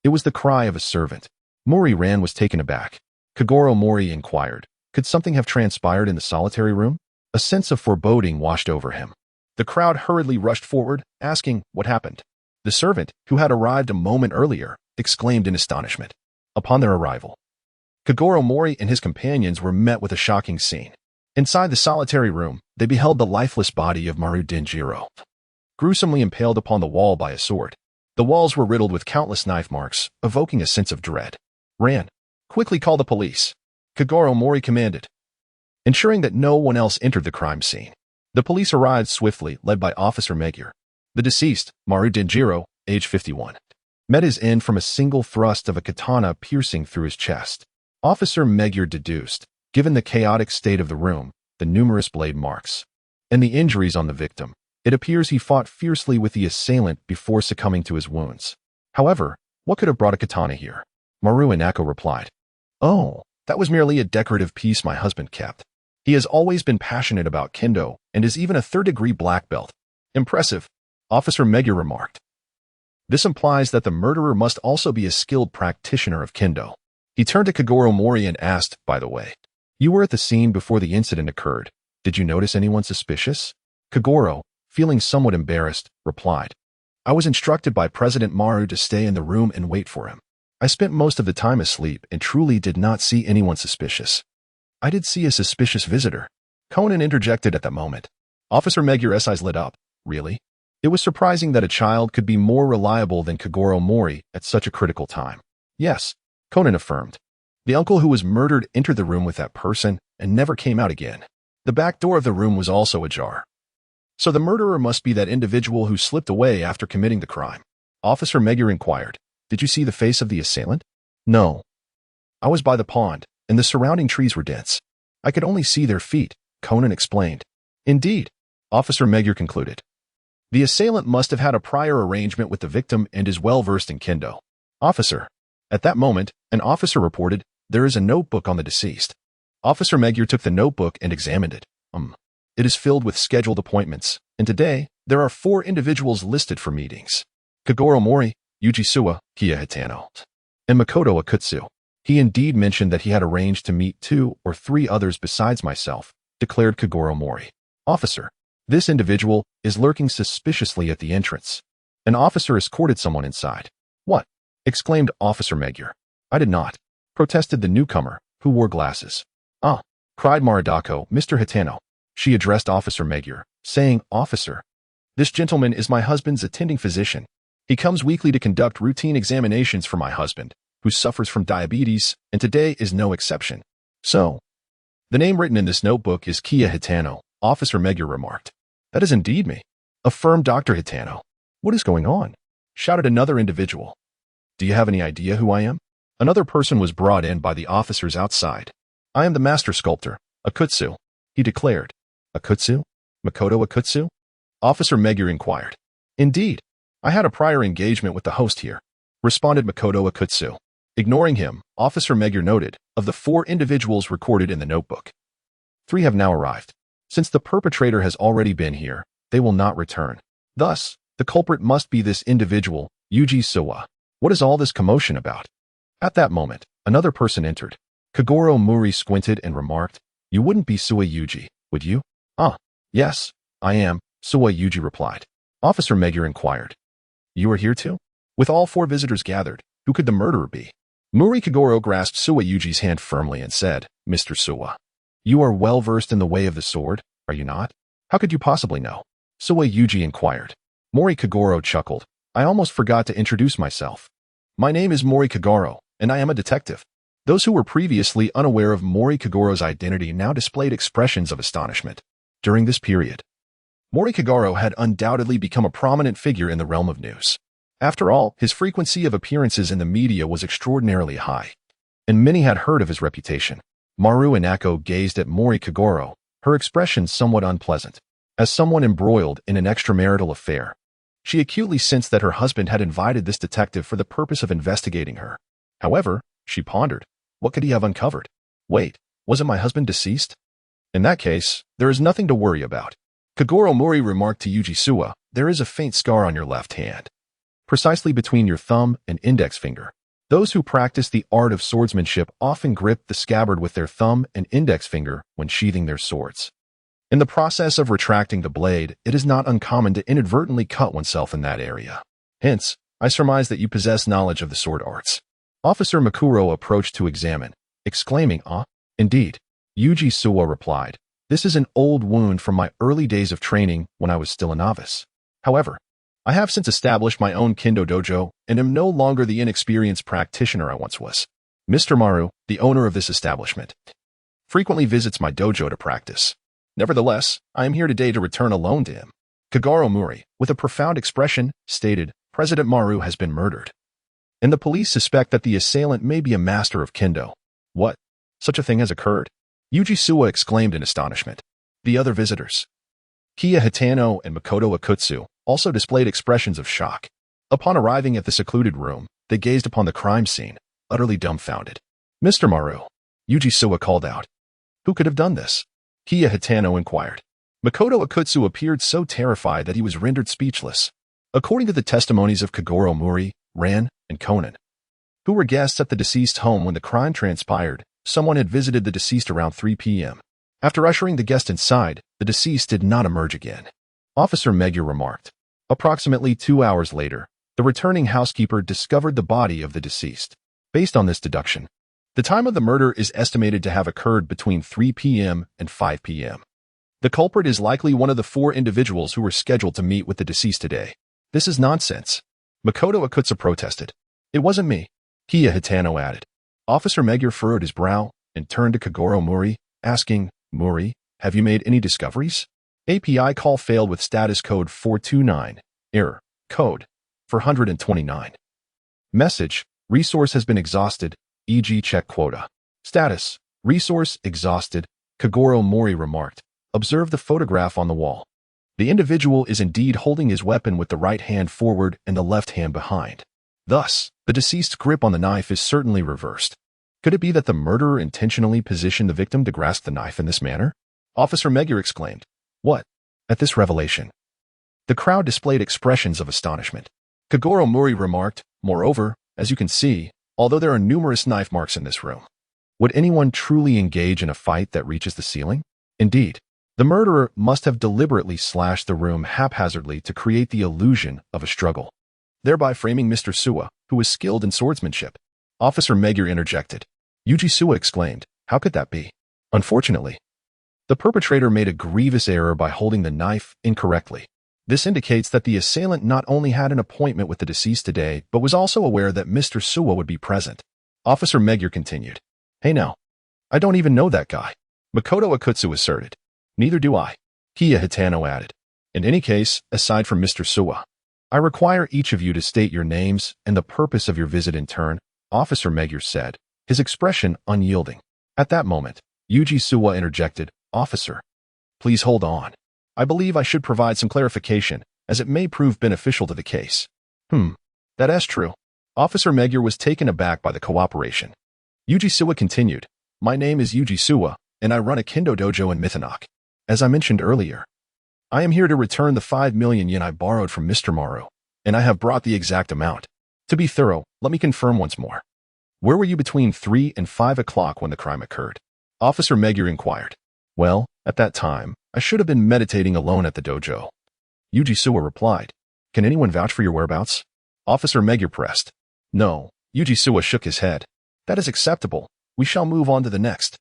It was the cry of a servant. Ran was taken aback. Kogoro Mouri inquired, "Could something have transpired in the solitary room?" A sense of foreboding washed over him. The crowd hurriedly rushed forward, asking, "What happened?" The servant, who had arrived a moment earlier, exclaimed in astonishment. Upon their arrival, Kogoro Mouri and his companions were met with a shocking scene. Inside the solitary room, they beheld the lifeless body of Maru Denjiro, gruesomely impaled upon the wall by a sword. The walls were riddled with countless knife marks, evoking a sense of dread. "Ran, quickly call the police," Kogoro Mouri commanded, ensuring that no one else entered the crime scene. The police arrived swiftly, led by Officer Magyar. The deceased, Maru Denjiro, age 51, met his end from a single thrust of a katana piercing through his chest. Officer Magyar deduced, given the chaotic state of the room, the numerous blade marks, and the injuries on the victim, it appears he fought fiercely with the assailant before succumbing to his wounds. However, what could have brought a katana here? Maru Inoko replied, "Oh, that was merely a decorative piece my husband kept. He has always been passionate about kendo and is even a third-degree black belt." "Impressive," Officer Magyar remarked. This implies that the murderer must also be a skilled practitioner of kendo. He turned to Kogoro Mouri and asked, "By the way, you were at the scene before the incident occurred. Did you notice anyone suspicious?" Kogoro, feeling somewhat embarrassed, replied, "I was instructed by President Maru to stay in the room and wait for him. I spent most of the time asleep and truly did not see anyone suspicious." "I did see a suspicious visitor," Conan interjected at that moment. Officer Magyar's eyes lit up. "Really?" It was surprising that a child could be more reliable than Kogoro Mouri at such a critical time. "Yes," Conan affirmed. "The uncle who was murdered entered the room with that person and never came out again. The back door of the room was also ajar. So the murderer must be that individual who slipped away after committing the crime." Officer Magyar inquired, "Did you see the face of the assailant?" "No. I was by the pond, and the surrounding trees were dense. I could only see their feet," Conan explained. "Indeed," Officer Magyar concluded. "The assailant must have had a prior arrangement with the victim and is well-versed in kendo." "Officer." At that moment, an officer reported, "There is a notebook on the deceased." Officer Magyar took the notebook and examined it. It is filled with scheduled appointments, and today, there are 4 individuals listed for meetings. Kogoro Mouri, Yuji Suwa, Kiya Hitano, and Makoto Akutsu. "He indeed mentioned that he had arranged to meet 2 or 3 others besides myself," declared Kogoro Mouri. "Officer, this individual is lurking suspiciously at the entrance." An officer escorted someone inside. "What?" exclaimed Officer Magyar. "I did not," protested the newcomer, who wore glasses. "Ah," cried Maridako, "Mr. Hitano." She addressed Officer Magyar, saying, "Officer, this gentleman is my husband's attending physician. He comes weekly to conduct routine examinations for my husband, who suffers from diabetes, and today is no exception." "So, the name written in this notebook is Kiya Hitano," Officer Magyar remarked. "That is indeed me," affirmed Dr. Hitano. "What is going on?" shouted another individual. "Do you have any idea who I am?" Another person was brought in by the officers outside. "I am the master sculptor, Akutsu," he declared. "Akutsu? Makoto Akutsu?" Officer Magyar inquired. "Indeed. I had a prior engagement with the host here," responded Makoto Akutsu. Ignoring him, Officer Magyar noted, of the 4 individuals recorded in the notebook, 3 have now arrived. Since the perpetrator has already been here, they will not return. Thus, the culprit must be this individual, Yuji Suwa. What is all this commotion about? At that moment, another person entered. Kogoro Mouri squinted and remarked, "You wouldn't be Suwa Yuji, would you?" "Ah, yes, I am," Suwa Yuji replied. Officer Megure inquired, "You are here too?" With all four visitors gathered, who could the murderer be? Mouri Kogoro grasped Suwa Yuji's hand firmly and said, "Mr. Suwa, you are well versed in the way of the sword, are you not? How could you possibly know?" Suwa Yuji inquired. Mouri Kogoro chuckled. "I almost forgot to introduce myself. My name is Mouri Kogoro, and I am a detective." Those who were previously unaware of Mouri Kogoro's identity now displayed expressions of astonishment. During this period, Mouri Kogoro had undoubtedly become a prominent figure in the realm of news. After all, his frequency of appearances in the media was extraordinarily high, and many had heard of his reputation. Maru Inako gazed at Mouri Kogoro, her expression somewhat unpleasant. As someone embroiled in an extramarital affair, she acutely sensed that her husband had invited this detective for the purpose of investigating her. However, she pondered, what could he have uncovered? Wait, wasn't my husband deceased? In that case, there is nothing to worry about. Kogoro Mouri remarked to Yuji Suwa, "There is a faint scar on your left hand, precisely between your thumb and index finger. Those who practice the art of swordsmanship often grip the scabbard with their thumb and index finger when sheathing their swords. In the process of retracting the blade, it is not uncommon to inadvertently cut oneself in that area. Hence, I surmise that you possess knowledge of the sword arts." Officer Makuro approached to examine, exclaiming, "Ah, indeed." Yuji Suwa replied, "This is an old wound from my early days of training when I was still a novice. However, I have since established my own kendo dojo and am no longer the inexperienced practitioner I once was. Mr. Maru, the owner of this establishment, frequently visits my dojo to practice. Nevertheless, I am here today to return a loan to him." Kogoro Mouri, with a profound expression, stated, "President Maru has been murdered, and the police suspect that the assailant may be a master of kendo." "What? Such a thing has occurred?" Yuji Suwa exclaimed in astonishment. The other visitors, Kiya Hitano and Makoto Akutsu, also displayed expressions of shock. Upon arriving at the secluded room, they gazed upon the crime scene, utterly dumbfounded. "Mr. Maru," Yuji Suwa called out. "Who could have done this?" Kiya Hitano inquired. Makoto Akutsu appeared so terrified that he was rendered speechless. According to the testimonies of Kogoro Mouri, Ran, and Conan, who were guests at the deceased's home when the crime transpired, someone had visited the deceased around 3 p.m. After ushering the guest inside, the deceased did not emerge again. Officer Megure remarked. Approximately 2 hours later, the returning housekeeper discovered the body of the deceased. Based on this deduction, the time of the murder is estimated to have occurred between 3 p.m. and 5 p.m. The culprit is likely one of the 4 individuals who were scheduled to meet with the deceased today. "This is nonsense," Makoto Akutsu protested. "It wasn't me," Kiya Hitano added. Officer Megure furrowed his brow and turned to Kogoro Mouri, asking, "Mouri, have you made any discoveries?" API call failed with status code 429. Error. Code 429. Message. Resource has been exhausted, e.g. check quota. Status. Resource exhausted, Kogoro Mouri remarked. Observe the photograph on the wall. The individual is indeed holding his weapon with the right hand forward and the left hand behind. Thus, the deceased's grip on the knife is certainly reversed. Could it be that the murderer intentionally positioned the victim to grasp the knife in this manner? Officer Megure exclaimed. "What?" At this revelation, the crowd displayed expressions of astonishment. Kogoro Mouri remarked, "Moreover, as you can see, although there are numerous knife marks in this room, would anyone truly engage in a fight that reaches the ceiling? Indeed, the murderer must have deliberately slashed the room haphazardly to create the illusion of a struggle, thereby framing Mr. Suwa, who was skilled in swordsmanship." Officer Megure interjected. Yuji Suwa exclaimed, "How could that be?" Unfortunately, the perpetrator made a grievous error by holding the knife incorrectly. This indicates that the assailant not only had an appointment with the deceased today, but was also aware that Mr. Suwa would be present. Officer Megure continued. "Hey now, I don't even know that guy," Makoto Akutsu asserted. "Neither do I," Kiya Hitano added. "In any case, aside from Mr. Suwa, I require each of you to state your names and the purpose of your visit in turn," Officer Megure said, his expression unyielding. At that moment, Yuji Suwa interjected, "Officer, please hold on. I believe I should provide some clarification, as it may prove beneficial to the case." That is true." Officer Megure was taken aback by the cooperation. Yuji Suwa continued, "My name is Yuji Suwa, and I run a kendo dojo in Mithanok. As I mentioned earlier, I am here to return the 5 million yen I borrowed from Mr. Maru, and I have brought the exact amount. To be thorough, let me confirm once more. Where were you between 3 and 5 o'clock when the crime occurred? Officer Megure inquired. Well, at that time, I should have been meditating alone at the dojo. Yuji Suwa replied. Can anyone vouch for your whereabouts? Officer Megure pressed. No. Yuji Suwa shook his head. That is acceptable. We shall move on to the next.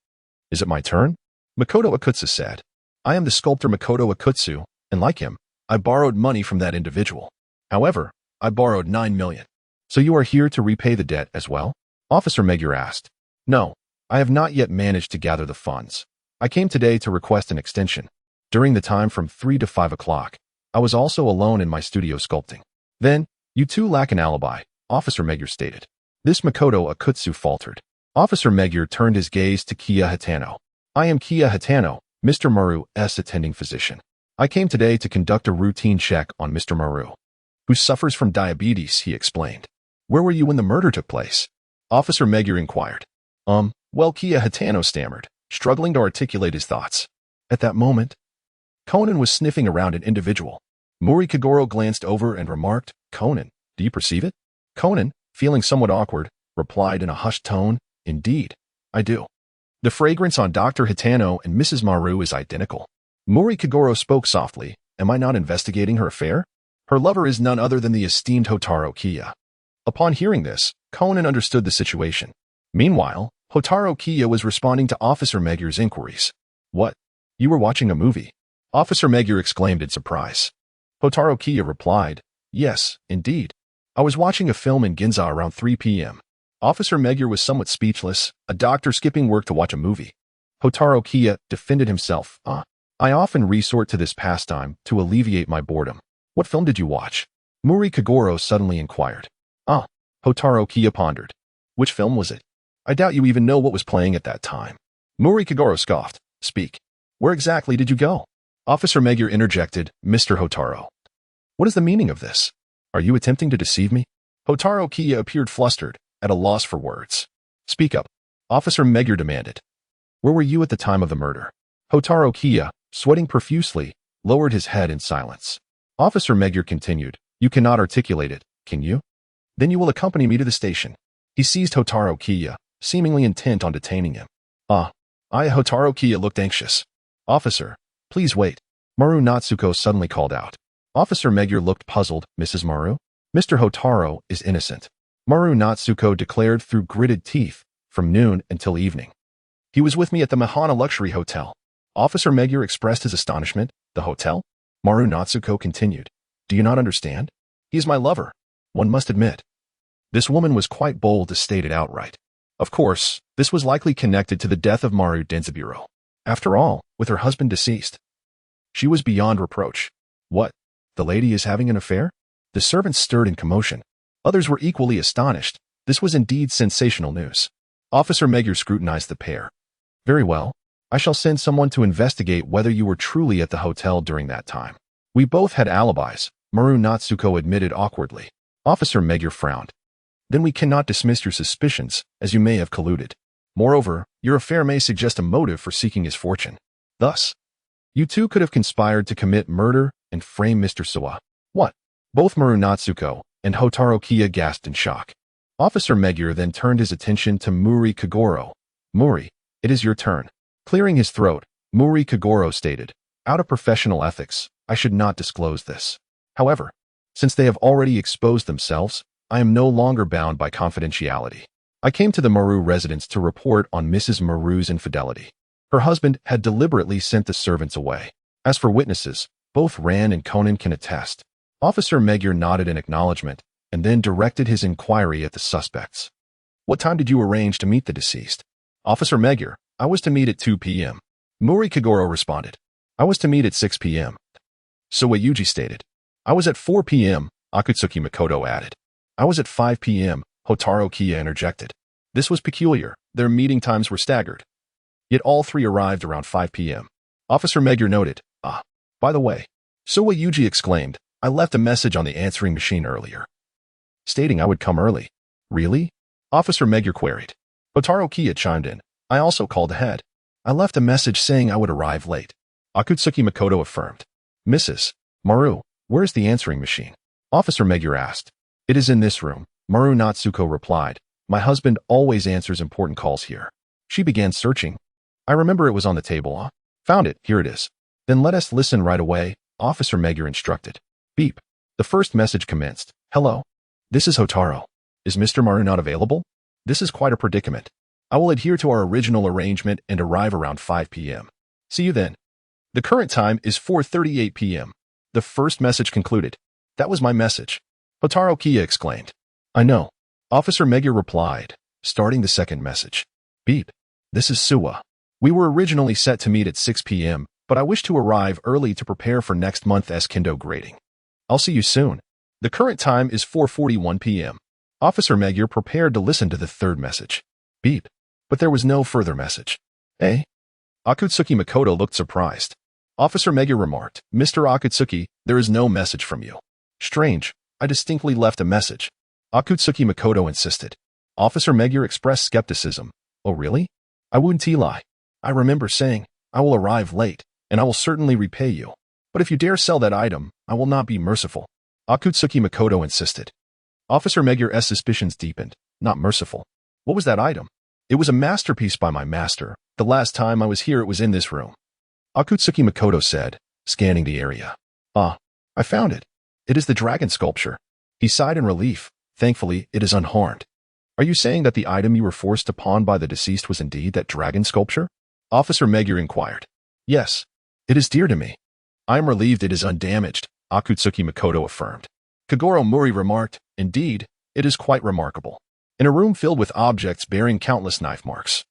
Is it my turn? Makoto Akutsu said. I am the sculptor Makoto Akutsu, and like him, I borrowed money from that individual. However, I borrowed 9 million. So you are here to repay the debt as well? Officer Megure asked. No, I have not yet managed to gather the funds. I came today to request an extension. During the time from 3 to 5 o'clock, I was also alone in my studio sculpting. Then, you two lack an alibi, Officer Megure stated. This Makoto Akutsu faltered. Officer Megure turned his gaze to Kiya Hitano. I am Kiya Hitano, Mr. Maru's attending physician. I came today to conduct a routine check on Mr. Maru, who suffers from diabetes, he explained. Where were you when the murder took place? Officer Megure inquired. Well, Kiya Hitano stammered, struggling to articulate his thoughts. At that moment, Conan was sniffing around an individual. Mouri Kogoro glanced over and remarked, Conan, do you perceive it? Conan, feeling somewhat awkward, replied in a hushed tone, Indeed, I do. The fragrance on Dr. Hitano and Mrs. Maru is identical. Mouri Kogoro spoke softly. Am I not investigating her affair? Her lover is none other than the esteemed Hotaro Kiya. Upon hearing this, Conan understood the situation. Meanwhile, Hotaro Kiya was responding to Officer Megure's inquiries. What? You were watching a movie? Officer Megure exclaimed in surprise. Hotaro Kiya replied, Yes, indeed. I was watching a film in Ginza around 3 p.m. Officer Megure was somewhat speechless, a doctor skipping work to watch a movie. Hotaro Kiya defended himself. I often resort to this pastime to alleviate my boredom. What film did you watch? Mouri Kogoro suddenly inquired. Hotaro Kiya pondered. Which film was it? I doubt you even know what was playing at that time. Mouri Kogoro scoffed. Speak. Where exactly did you go? Officer Megure interjected, Mr. Hotaro. What is the meaning of this? Are you attempting to deceive me? Hotaro Kiya appeared flustered, at a loss for words. Speak up. Officer Megure demanded. Where were you at the time of the murder? Hotaro Kiya, sweating profusely, lowered his head in silence. Officer Megure continued. You cannot articulate it, can you? Then you will accompany me to the station. He seized Hotaro Kiya, seemingly intent on detaining him. Hotaro Kiya looked anxious. Officer, please wait. Maru Natsuko suddenly called out. Officer Megure looked puzzled. Mrs. Maru? Mr. Hotaro is innocent. Maru Natsuko declared through gritted teeth, from noon until evening. He was with me at the Mahana Luxury Hotel. Officer Megure expressed his astonishment. The hotel? Maru Natsuko continued. Do you not understand? He is my lover. One must admit. This woman was quite bold to state it outright. Of course, this was likely connected to the death of Maru Denzaburo. After all, with her husband deceased, she was beyond reproach. What? The lady is having an affair? The servants stirred in commotion. Others were equally astonished. This was indeed sensational news. Officer Megure scrutinized the pair. Very well. I shall send someone to investigate whether you were truly at the hotel during that time. We both had alibis, Maru Natsuko admitted awkwardly. Officer Megure frowned. Then we cannot dismiss your suspicions, as you may have colluded. Moreover, your affair may suggest a motive for seeking his fortune. Thus, you two could have conspired to commit murder and frame Mr. Suwa. What? Both Maru Natsuko and Hotaro Kiya gasped in shock. Officer Megure then turned his attention to Mouri Kogoro. Mouri, it is your turn. Clearing his throat, Mouri Kogoro stated, out of professional ethics, I should not disclose this. However, since they have already exposed themselves, I am no longer bound by confidentiality. I came to the Maru residence to report on Mrs. Maru's infidelity. Her husband had deliberately sent the servants away. As for witnesses, both Ran and Conan can attest. Officer Megure nodded in acknowledgement and then directed his inquiry at the suspects. What time did you arrange to meet the deceased? Officer Megure, I was to meet at 2 p.m. Mouri Kogoro responded. I was to meet at 6 p.m. Suwa Yuji stated. I was at 4 p.m., Akutsuki Makoto added. I was at 5 p.m., Hotaro Kiya interjected. This was peculiar. Their meeting times were staggered. Yet all three arrived around 5 p.m. Officer Megure noted. By the way, Suwa Yuji exclaimed, I left a message on the answering machine earlier, stating I would come early. Really? Officer Megure queried. Hotaro Kiya chimed in. I also called ahead. I left a message saying I would arrive late. Akutsuki Makoto affirmed. Mrs. Maru, where's the answering machine? Officer Megure asked. It is in this room, Maru Natsuko replied. My husband always answers important calls here. She began searching. I remember it was on the table. Found it. Here it is. Then let us listen right away, Officer Magyar instructed. Beep. The first message commenced. Hello. This is Hotaro. Is Mr. Maru not available? This is quite a predicament. I will adhere to our original arrangement and arrive around 5 p.m. See you then. The current time is 4:38 p.m. The first message concluded. That was my message. Hotaro Kiya exclaimed. I know. Officer Magyar replied, starting the second message. Beep. This is Suwa. We were originally set to meet at 6 p.m., but I wish to arrive early to prepare for next month's Kendo grading. I'll see you soon. The current time is 4:41 p.m. Officer Magyar prepared to listen to the third message. Beep. But there was no further message. Eh? Akutsuki Makoto looked surprised. Officer Magyar remarked, Mr. Akutsuki, there is no message from you. Strange. I distinctly left a message. Akutsuki Makoto insisted. Officer Magyar expressed skepticism. Oh really? I wouldn't lie. I remember saying, I will arrive late, and I will certainly repay you. But if you dare sell that item, I will not be merciful. Akutsuki Makoto insisted. Officer Magyar's suspicions deepened. Not merciful. What was that item? It was a masterpiece by my master. The last time I was here it was in this room. Akutsuki Makoto said, scanning the area. Ah, I found it. It is the dragon sculpture. He sighed in relief. Thankfully, it is unharmed. Are you saying that the item you were forced to pawn by the deceased was indeed that dragon sculpture? Officer Magyar inquired. Yes. It is dear to me. I am relieved it is undamaged, Akutsuki Makoto affirmed. Kogoro Mouri remarked, Indeed, it is quite remarkable. In a room filled with objects bearing countless knife marks.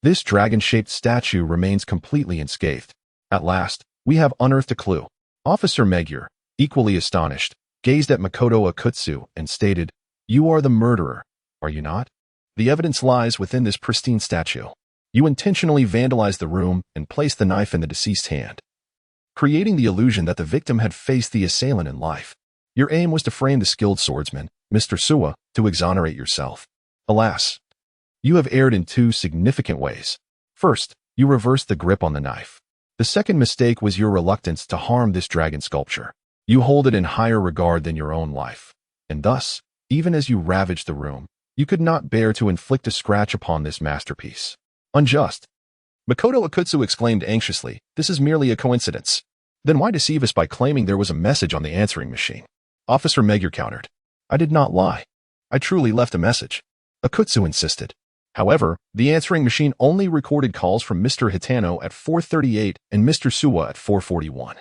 This dragon-shaped statue remains completely unscathed. At last, we have unearthed a clue. Officer Magyar, equally astonished, gazed at Makoto Akutsu and stated, You are the murderer, are you not? The evidence lies within this pristine statue. You intentionally vandalized the room and placed the knife in the deceased's hand, creating the illusion that the victim had faced the assailant in life. Your aim was to frame the skilled swordsman, Mr. Suwa, to exonerate yourself. Alas, you have erred in two significant ways. First, you reversed the grip on the knife. The second mistake was your reluctance to harm this dragon sculpture. You hold it in higher regard than your own life. And thus, even as you ravaged the room, you could not bear to inflict a scratch upon this masterpiece. Unjust. Makoto Akutsu exclaimed anxiously, This is merely a coincidence. Then why deceive us by claiming there was a message on the answering machine? Officer Magyar countered. I did not lie. I truly left a message. Akutsu insisted. However, the answering machine only recorded calls from Mr. Hitano at 4:38 and Mr. Suwa at 4:41.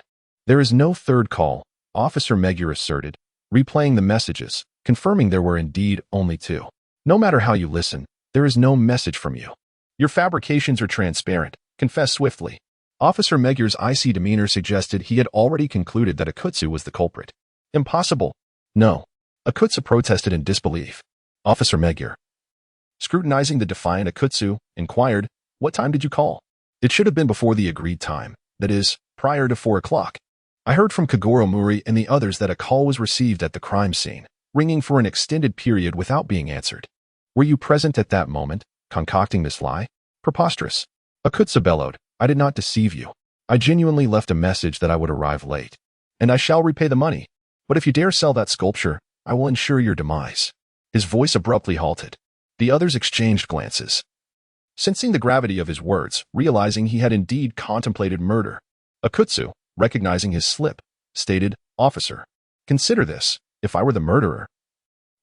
There is no third call, Officer Magyar asserted, replaying the messages, confirming there were indeed only two. No matter how you listen, there is no message from you. Your fabrications are transparent. Confess swiftly. Officer Magyar's icy demeanor suggested he had already concluded that Akutsu was the culprit. Impossible. No. Akutsu protested in disbelief. Officer Magyar, scrutinizing the defiant Akutsu, inquired, What time did you call? It should have been before the agreed time, that is, prior to 4 o'clock. I heard from Kogoro Mouri and the others that a call was received at the crime scene, ringing for an extended period without being answered. Were you present at that moment, concocting this lie? Preposterous. Akutsu bellowed, I did not deceive you. I genuinely left a message that I would arrive late. And I shall repay the money. But if you dare sell that sculpture, I will ensure your demise. His voice abruptly halted. The others exchanged glances. Sensing the gravity of his words, realizing he had indeed contemplated murder, Akutsu, recognizing his slip, stated, Officer, consider this. If I were the murderer,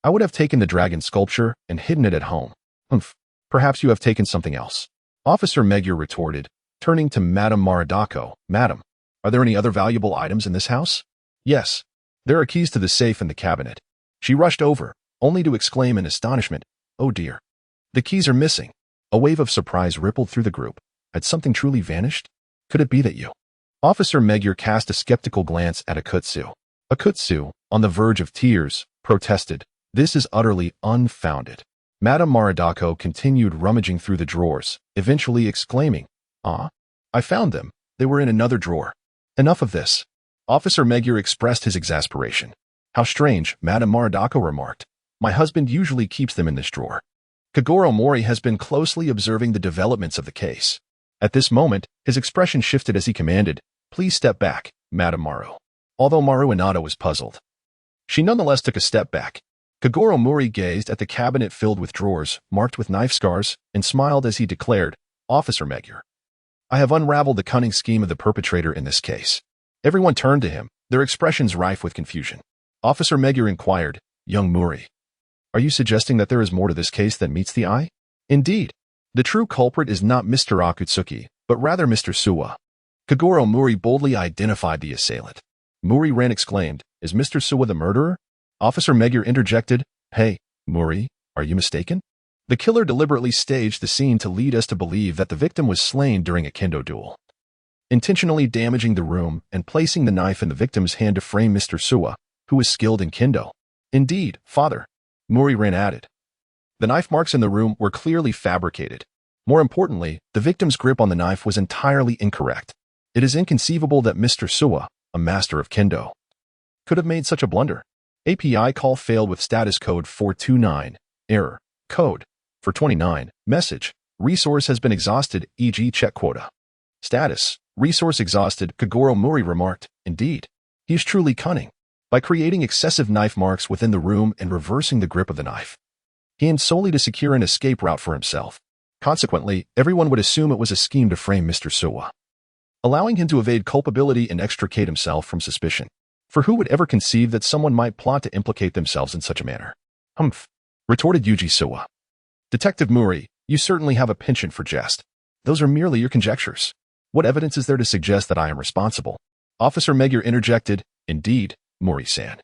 I would have taken the dragon sculpture and hidden it at home. Humph. Perhaps you have taken something else. Officer Magyar retorted, turning to Madame Maridako. Madam, are there any other valuable items in this house? Yes. There are keys to the safe in the cabinet. She rushed over, only to exclaim in astonishment, Oh dear. The keys are missing. A wave of surprise rippled through the group. Had something truly vanished? Could it be that you? Officer Magyar cast a skeptical glance at Akutsu. Akutsu, on the verge of tears, protested, This is utterly unfounded. Madame Maridako continued rummaging through the drawers, eventually exclaiming, Ah, I found them. They were in another drawer. Enough of this. Officer Magyar expressed his exasperation. How strange, Madame Maridako remarked. My husband usually keeps them in this drawer. Kogoro Mouri has been closely observing the developments of the case. At this moment, his expression shifted as he commanded, Please step back, Madame Maru. Although Maru Inada was puzzled, she nonetheless took a step back. Kogoro Mouri gazed at the cabinet filled with drawers, marked with knife scars, and smiled as he declared, "Officer Magyar, I have unraveled the cunning scheme of the perpetrator in this case." Everyone turned to him, their expressions rife with confusion. Officer Magyar inquired, "Young Mouri, are you suggesting that there is more to this case than meets the eye?" "Indeed. The true culprit is not Mr. Akutsuki, but rather Mr. Suwa." Kogoro Mouri boldly identified the assailant. Mouri Ran exclaimed, "Is Mr. Suwa the murderer?" Officer Magyar interjected, "Hey, Mouri, are you mistaken? The killer deliberately staged the scene to lead us to believe that the victim was slain during a kendo duel, intentionally damaging the room and placing the knife in the victim's hand to frame Mr. Suwa, who is skilled in kendo." "Indeed, father," Mouri Ran added. The knife marks in the room were clearly fabricated. More importantly, the victim's grip on the knife was entirely incorrect. It is inconceivable that Mr. Suwa, a master of kendo, could have made such a blunder. API call failed with status code 429. Error. Code 429. Message. Resource has been exhausted, e.g. check quota. Status. Resource exhausted, Kogoro Mouri remarked. Indeed. He is truly cunning. By creating excessive knife marks within the room and reversing the grip of the knife, he aimed solely to secure an escape route for himself. Consequently, everyone would assume it was a scheme to frame Mr. Suwa, allowing him to evade culpability and extricate himself from suspicion. For who would ever conceive that someone might plot to implicate themselves in such a manner? "Humph," retorted Yuji Suwa. "Detective Mouri, you certainly have a penchant for jest. Those are merely your conjectures. What evidence is there to suggest that I am responsible?" Officer Magyar interjected, "Indeed, Mouri-san.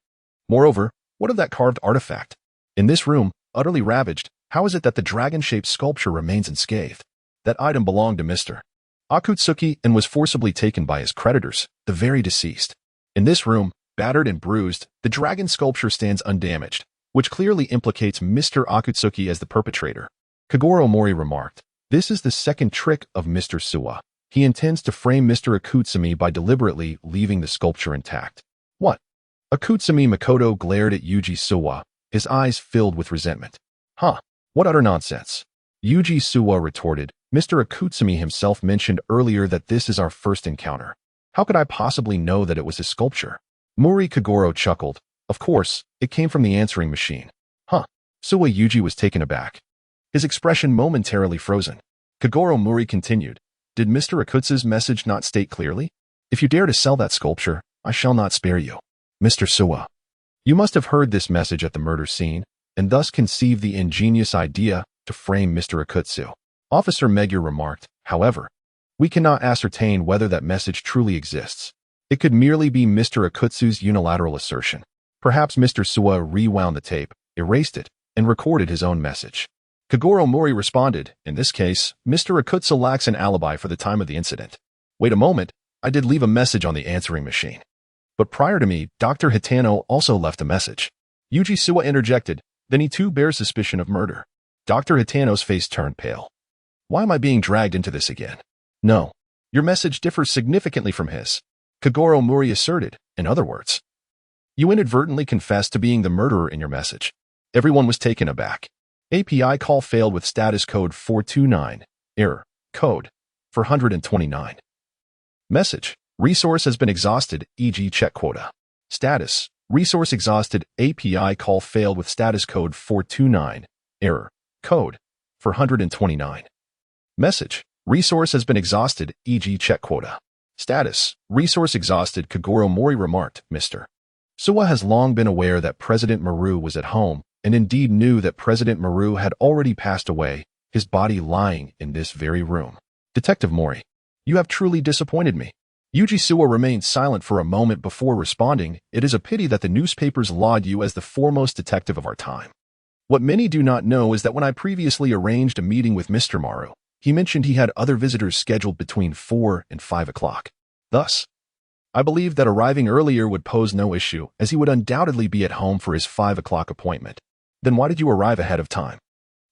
Moreover, what of that carved artifact? In this room, utterly ravaged, how is it that the dragon-shaped sculpture remains unscathed? That item belonged to Mr. Akutsuki and was forcibly taken by his creditors, the very deceased. In this room, battered and bruised, the dragon sculpture stands undamaged, which clearly implicates Mr. Akutsuki as the perpetrator." Kogoro Mouri remarked, "This is the second trick of Mr. Suwa. He intends to frame Mr. Akutsumi by deliberately leaving the sculpture intact." "What?" Akutsumi Makoto glared at Yuji Suwa, his eyes filled with resentment. "Huh, what utter nonsense." Yuji Suwa retorted, "Mr. Akutsumi himself mentioned earlier that this is our first encounter. How could I possibly know that it was his sculpture?" Mouri Kogoro chuckled. "Of course, it came from the answering machine." "Huh." Suwa Yuji was taken aback, his expression momentarily frozen. Kogoro Mouri continued, "Did Mr. Akutsu's message not state clearly? If you dare to sell that sculpture, I shall not spare you. Mr. Suwa, you must have heard this message at the murder scene, and thus conceived the ingenious idea to frame Mr. Akutsu." Officer Magyar remarked, "However, we cannot ascertain whether that message truly exists. It could merely be Mr. Akutsu's unilateral assertion. Perhaps Mr. Suwa rewound the tape, erased it, and recorded his own message." Kogoro Mouri responded, "In this case, Mr. Akutsu lacks an alibi for the time of the incident. Wait a moment, I did leave a message on the answering machine. But prior to me, Dr. Hitano also left a message." Yuji Suwa interjected, "Then he too bears suspicion of murder." Dr. Hitano's face turned pale. "Why am I being dragged into this again?" "No, your message differs significantly from his," Kogoro Mouri asserted. "In other words, you inadvertently confessed to being the murderer in your message." Everyone was taken aback. API call failed with status code 429. Error. Code 429. Message. Resource has been exhausted, e.g. check quota. Status. Resource exhausted. API call failed with status code 429. Error. Code 429. Message. Resource has been exhausted, e.g. check quota. Status. Resource exhausted. Kogoro Mouri remarked, "Mr. Suwa has long been aware that President Mouri was at home, and indeed knew that President Mouri had already passed away, his body lying in this very room." Detective Mouri, you have truly disappointed me. Yuji Suwa remained silent for a moment before responding. "It is a pity that the newspapers laud you as the foremost detective of our time. What many do not know is that when I previously arranged a meeting with Mr. Mouri, he mentioned he had other visitors scheduled between 4 and 5 o'clock. Thus, I believed that arriving earlier would pose no issue, as he would undoubtedly be at home for his 5 o'clock appointment. Then why did you arrive ahead of time?"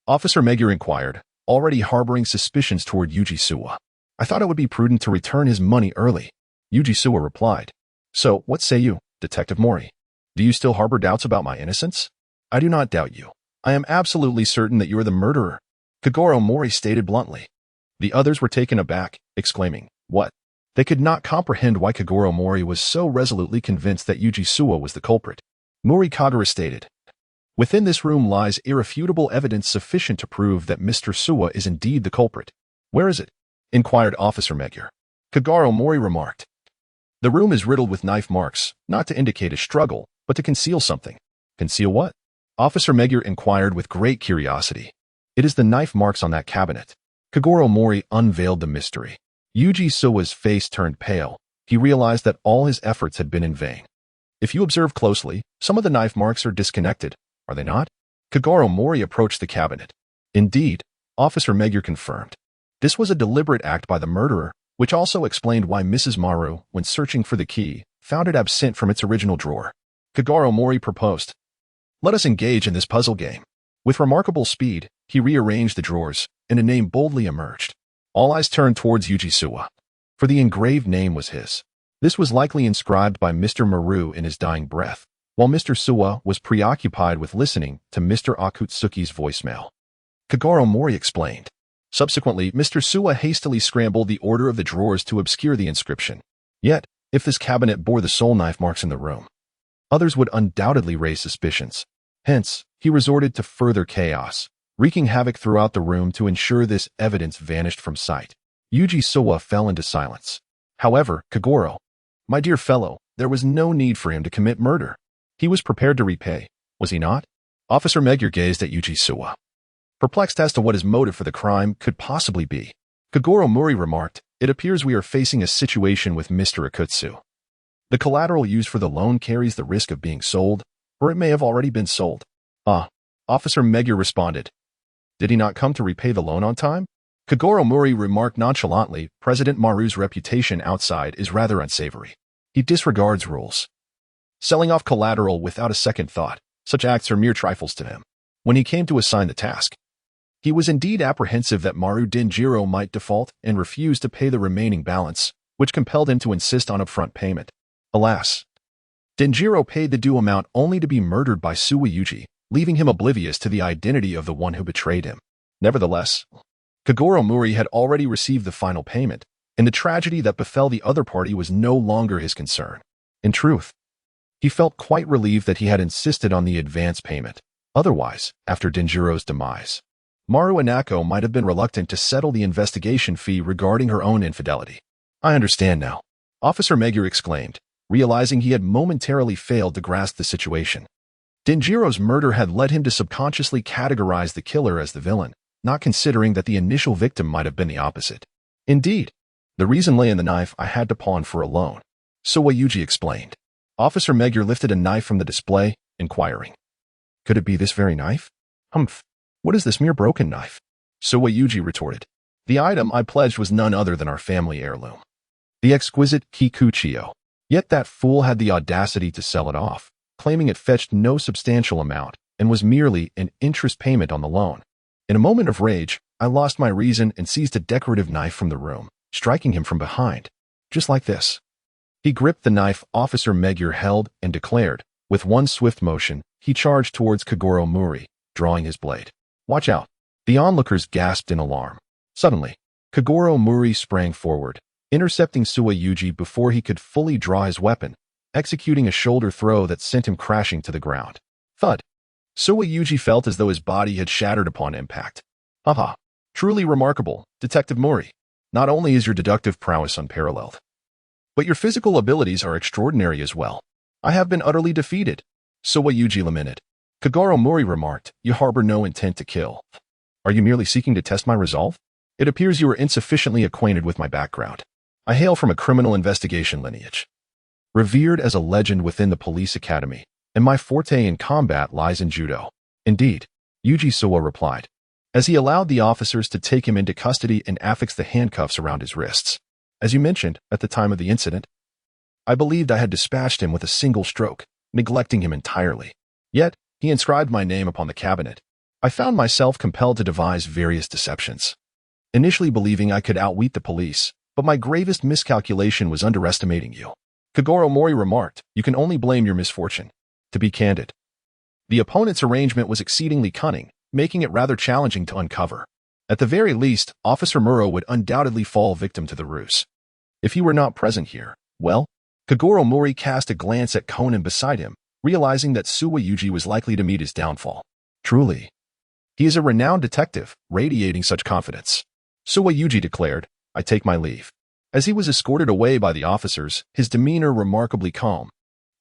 Officer Magyar inquired, already harboring suspicions toward Yuji Suwa. "I thought it would be prudent to return his money early." Yuji Suwa replied. "So, what say you, Detective Mouri? Do you still harbor doubts about my innocence?" "I do not doubt you. I am absolutely certain that you are the murderer," Kogoro Mouri stated bluntly. The others were taken aback, exclaiming, "What?" They could not comprehend why Kogoro Mouri was so resolutely convinced that Yuji Suwa was the culprit. Mouri Kagura stated, Within this room lies irrefutable evidence sufficient to prove that Mr. Suwa is indeed the culprit. Where is it? Inquired Officer Magyar. Kogoro Mouri remarked. The room is riddled with knife marks, not to indicate a struggle, but to conceal something. Conceal what? Officer Magyar inquired with great curiosity. It is the knife marks on that cabinet. Kogoro Mouri unveiled the mystery. Yuji Suwa's face turned pale. He realized that all his efforts had been in vain. If you observe closely, some of the knife marks are disconnected, are they not? Kogoro Mouri approached the cabinet. Indeed, Officer Magyar confirmed. This was a deliberate act by the murderer, which also explained why Mrs. Maru, when searching for the key, found it absent from its original drawer. Kogoro Mouri proposed. Let us engage in this puzzle game. With remarkable speed, he rearranged the drawers, and a name boldly emerged. All eyes turned towards Yuji Suwa. For the engraved name was his. This was likely inscribed by Mr. Maru in his dying breath, while Mr. Suwa was preoccupied with listening to Mr. Akutsuki's voicemail. Kogoro Mouri explained. Subsequently, Mr. Suwa hastily scrambled the order of the drawers to obscure the inscription. Yet, if this cabinet bore the sole knife marks in the room, others would undoubtedly raise suspicions. Hence, he resorted to further chaos, wreaking havoc throughout the room to ensure this evidence vanished from sight. Yuji Suwa fell into silence. However, Kogoro, my dear fellow, there was no need for him to commit murder. He was prepared to repay, was he not? Officer Magyar gazed at Yuji Suwa, perplexed as to what his motive for the crime could possibly be. Kogoro Mouri remarked, it appears we are facing a situation with Mr. Akutsu. The collateral used for the loan carries the risk of being sold, or it may have already been sold. Officer Magyar responded. Did he not come to repay the loan on time? Kogoro Mouri remarked nonchalantly, President Maru's reputation outside is rather unsavory. He disregards rules. Selling off collateral without a second thought, such acts are mere trifles to him. When he came to assign the task, he was indeed apprehensive that Maru Denjiro might default and refuse to pay the remaining balance, which compelled him to insist on upfront payment. Alas, Denjiro paid the due amount only to be murdered by Suwa Yuji, leaving him oblivious to the identity of the one who betrayed him. Nevertheless, Kogoro Mouri had already received the final payment, and the tragedy that befell the other party was no longer his concern. In truth, he felt quite relieved that he had insisted on the advance payment. Otherwise, after Denjiro's demise, Maru Anako might have been reluctant to settle the investigation fee regarding her own infidelity. I understand now, Officer Magyar exclaimed, realizing he had momentarily failed to grasp the situation. Denjiro's murder had led him to subconsciously categorize the killer as the villain, not considering that the initial victim might have been the opposite. Indeed, the reason lay in the knife I had to pawn for a loan. Suwa Yuji explained. Officer Magyar lifted a knife from the display, inquiring. Could it be this very knife? Humph. What is this mere broken knife? Suwa Yuji retorted. The item I pledged was none other than our family heirloom, the exquisite Kikuchiyo. Yet that fool had the audacity to sell it off, claiming it fetched no substantial amount and was merely an interest payment on the loan. In a moment of rage, I lost my reason and seized a decorative knife from the room, striking him from behind. Just like this. He gripped the knife Officer Magyar held and declared. With one swift motion, he charged towards Kogoro Mouri, drawing his blade. Watch out. The onlookers gasped in alarm. Suddenly, Kogoro Mouri sprang forward, intercepting Suwa Yuji before he could fully draw his weapon, executing a shoulder throw that sent him crashing to the ground. Thud. Suwa Yuji felt as though his body had shattered upon impact. Haha. Truly remarkable, Detective Mouri. Not only is your deductive prowess unparalleled, but your physical abilities are extraordinary as well. I have been utterly defeated, Suwa Yuji lamented. Kogoro Mouri remarked, you harbor no intent to kill. Are you merely seeking to test my resolve? It appears you are insufficiently acquainted with my background. I hail from a criminal investigation lineage, revered as a legend within the police academy, and my forte in combat lies in judo. Indeed, Yuji Suwa replied, as he allowed the officers to take him into custody and affix the handcuffs around his wrists. As you mentioned, at the time of the incident, I believed I had dispatched him with a single stroke, neglecting him entirely. Yet, he inscribed my name upon the cabinet. I found myself compelled to devise various deceptions, initially believing I could outwit the police, but my gravest miscalculation was underestimating you. Kogoro Mouri remarked, you can only blame your misfortune. To be candid, the opponent's arrangement was exceedingly cunning, making it rather challenging to uncover. At the very least, Officer Muro would undoubtedly fall victim to the ruse. If he were not present here, well, Kogoro Mouri cast a glance at Conan beside him, realizing that Suwa Yuji was likely to meet his downfall. Truly, he is a renowned detective, radiating such confidence. Suwa Yuji declared, "I take my leave." As he was escorted away by the officers, his demeanor remarkably calm.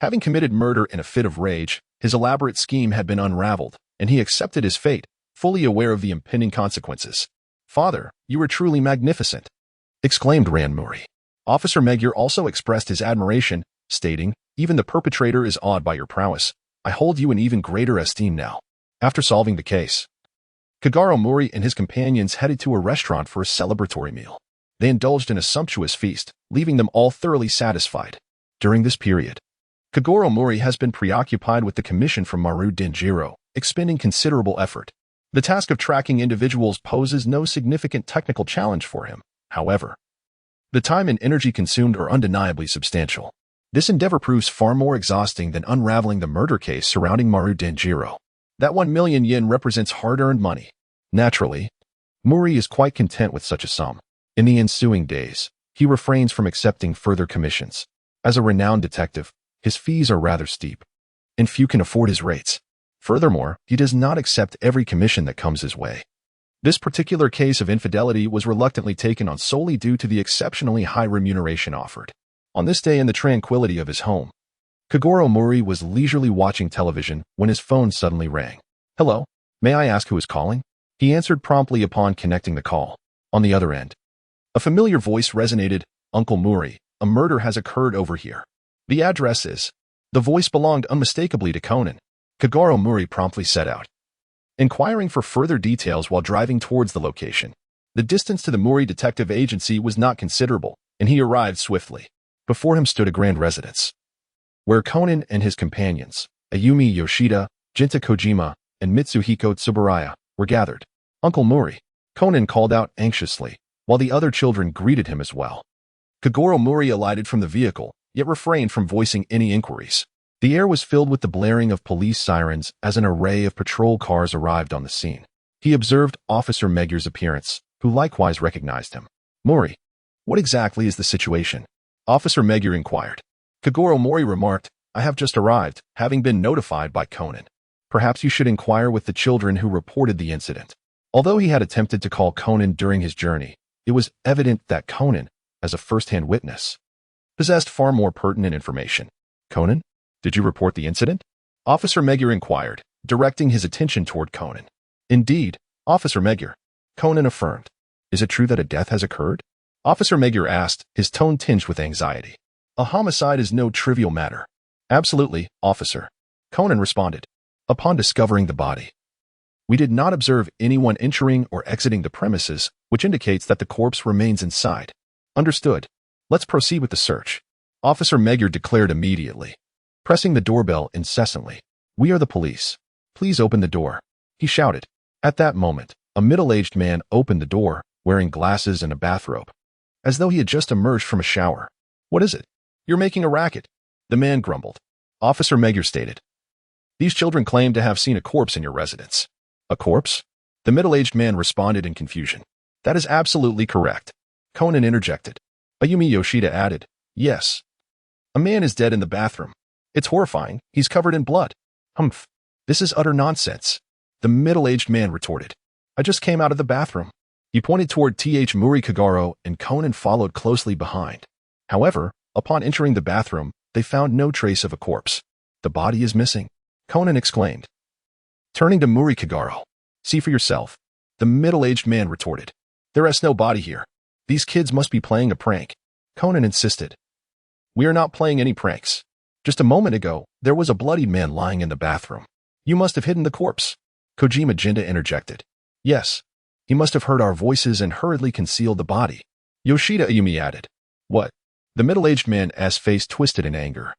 Having committed murder in a fit of rage, his elaborate scheme had been unraveled, and he accepted his fate, fully aware of the impending consequences. "Father, you are truly magnificent," exclaimed Ran Mouri. Officer Magyar also expressed his admiration, stating, "Even the perpetrator is awed by your prowess. I hold you in even greater esteem now." After solving the case, Kogoro Mouri and his companions headed to a restaurant for a celebratory meal. They indulged in a sumptuous feast, leaving them all thoroughly satisfied. During this period, Kogoro Mouri has been preoccupied with the commission from Maru Denjiro, expending considerable effort. The task of tracking individuals poses no significant technical challenge for him. However, the time and energy consumed are undeniably substantial. This endeavor proves far more exhausting than unraveling the murder case surrounding Maru Denjiro. That 1 million yen represents hard-earned money. Naturally, Mouri is quite content with such a sum. In the ensuing days, he refrains from accepting further commissions. As a renowned detective, his fees are rather steep, and few can afford his rates. Furthermore, he does not accept every commission that comes his way. This particular case of infidelity was reluctantly taken on solely due to the exceptionally high remuneration offered. On this day in the tranquility of his home, Kogoro Mouri was leisurely watching television when his phone suddenly rang. "Hello, may I ask who is calling?" He answered promptly upon connecting the call. On the other end, a familiar voice resonated, "Uncle Mouri, a murder has occurred over here. The address is..." The voice belonged unmistakably to Conan. Kogoro Mouri promptly set out, inquiring for further details while driving towards the location. The distance to the Mouri Detective Agency was not considerable, and he arrived swiftly. Before him stood a grand residence, where Conan and his companions, Ayumi Yoshida, Jinta Kojima, and Mitsuhiko Tsuburaya, were gathered. "Uncle Mouri," Conan called out anxiously, while the other children greeted him as well. Kogoro Mouri alighted from the vehicle, yet refrained from voicing any inquiries. The air was filled with the blaring of police sirens as an array of patrol cars arrived on the scene. He observed Officer Magyar's appearance, who likewise recognized him. "Mouri, what exactly is the situation?" Officer Magyar inquired. Kogoro Mouri remarked, "I have just arrived, having been notified by Conan. Perhaps you should inquire with the children who reported the incident." Although he had attempted to call Conan during his journey, it was evident that Conan, as a first-hand witness, possessed far more pertinent information. "Conan, did you report the incident?" Officer Magyar inquired, directing his attention toward Conan. "Indeed, Officer Magyar," Conan affirmed. "Is it true that a death has occurred?" Officer Magyar asked, his tone tinged with anxiety. "A homicide is no trivial matter." "Absolutely, officer," Conan responded. "Upon discovering the body, we did not observe anyone entering or exiting the premises, which indicates that the corpse remains inside." "Understood. Let's proceed with the search," Officer Magyar declared immediately, pressing the doorbell incessantly. "We are the police. Please open the door," he shouted. At that moment, a middle-aged man opened the door, wearing glasses and a bathrobe, as though he had just emerged from a shower. "What is it? You're making a racket," the man grumbled. Officer Magyar stated, "These children claim to have seen a corpse in your residence." "A corpse?" the middle-aged man responded in confusion. "That is absolutely correct," Conan interjected. Ayumi Yoshida added, "Yes. A man is dead in the bathroom. It's horrifying. He's covered in blood." "Humph. This is utter nonsense," the middle-aged man retorted. "I just came out of the bathroom." He pointed toward Mouri Kogoro, and Conan followed closely behind. However, upon entering the bathroom, they found no trace of a corpse. "The body is missing," Conan exclaimed. Turning to Mouri Kogoro, "See for yourself," the middle-aged man retorted. "There is no body here. These kids must be playing a prank," Conan insisted. "We are not playing any pranks. Just a moment ago, there was a bloodied man lying in the bathroom. You must have hidden the corpse," Kojima Jinta interjected. "Yes. He must have heard our voices and hurriedly concealed the body," Yoshida Ayumi added. "What?" The middle-aged man's face twisted in anger.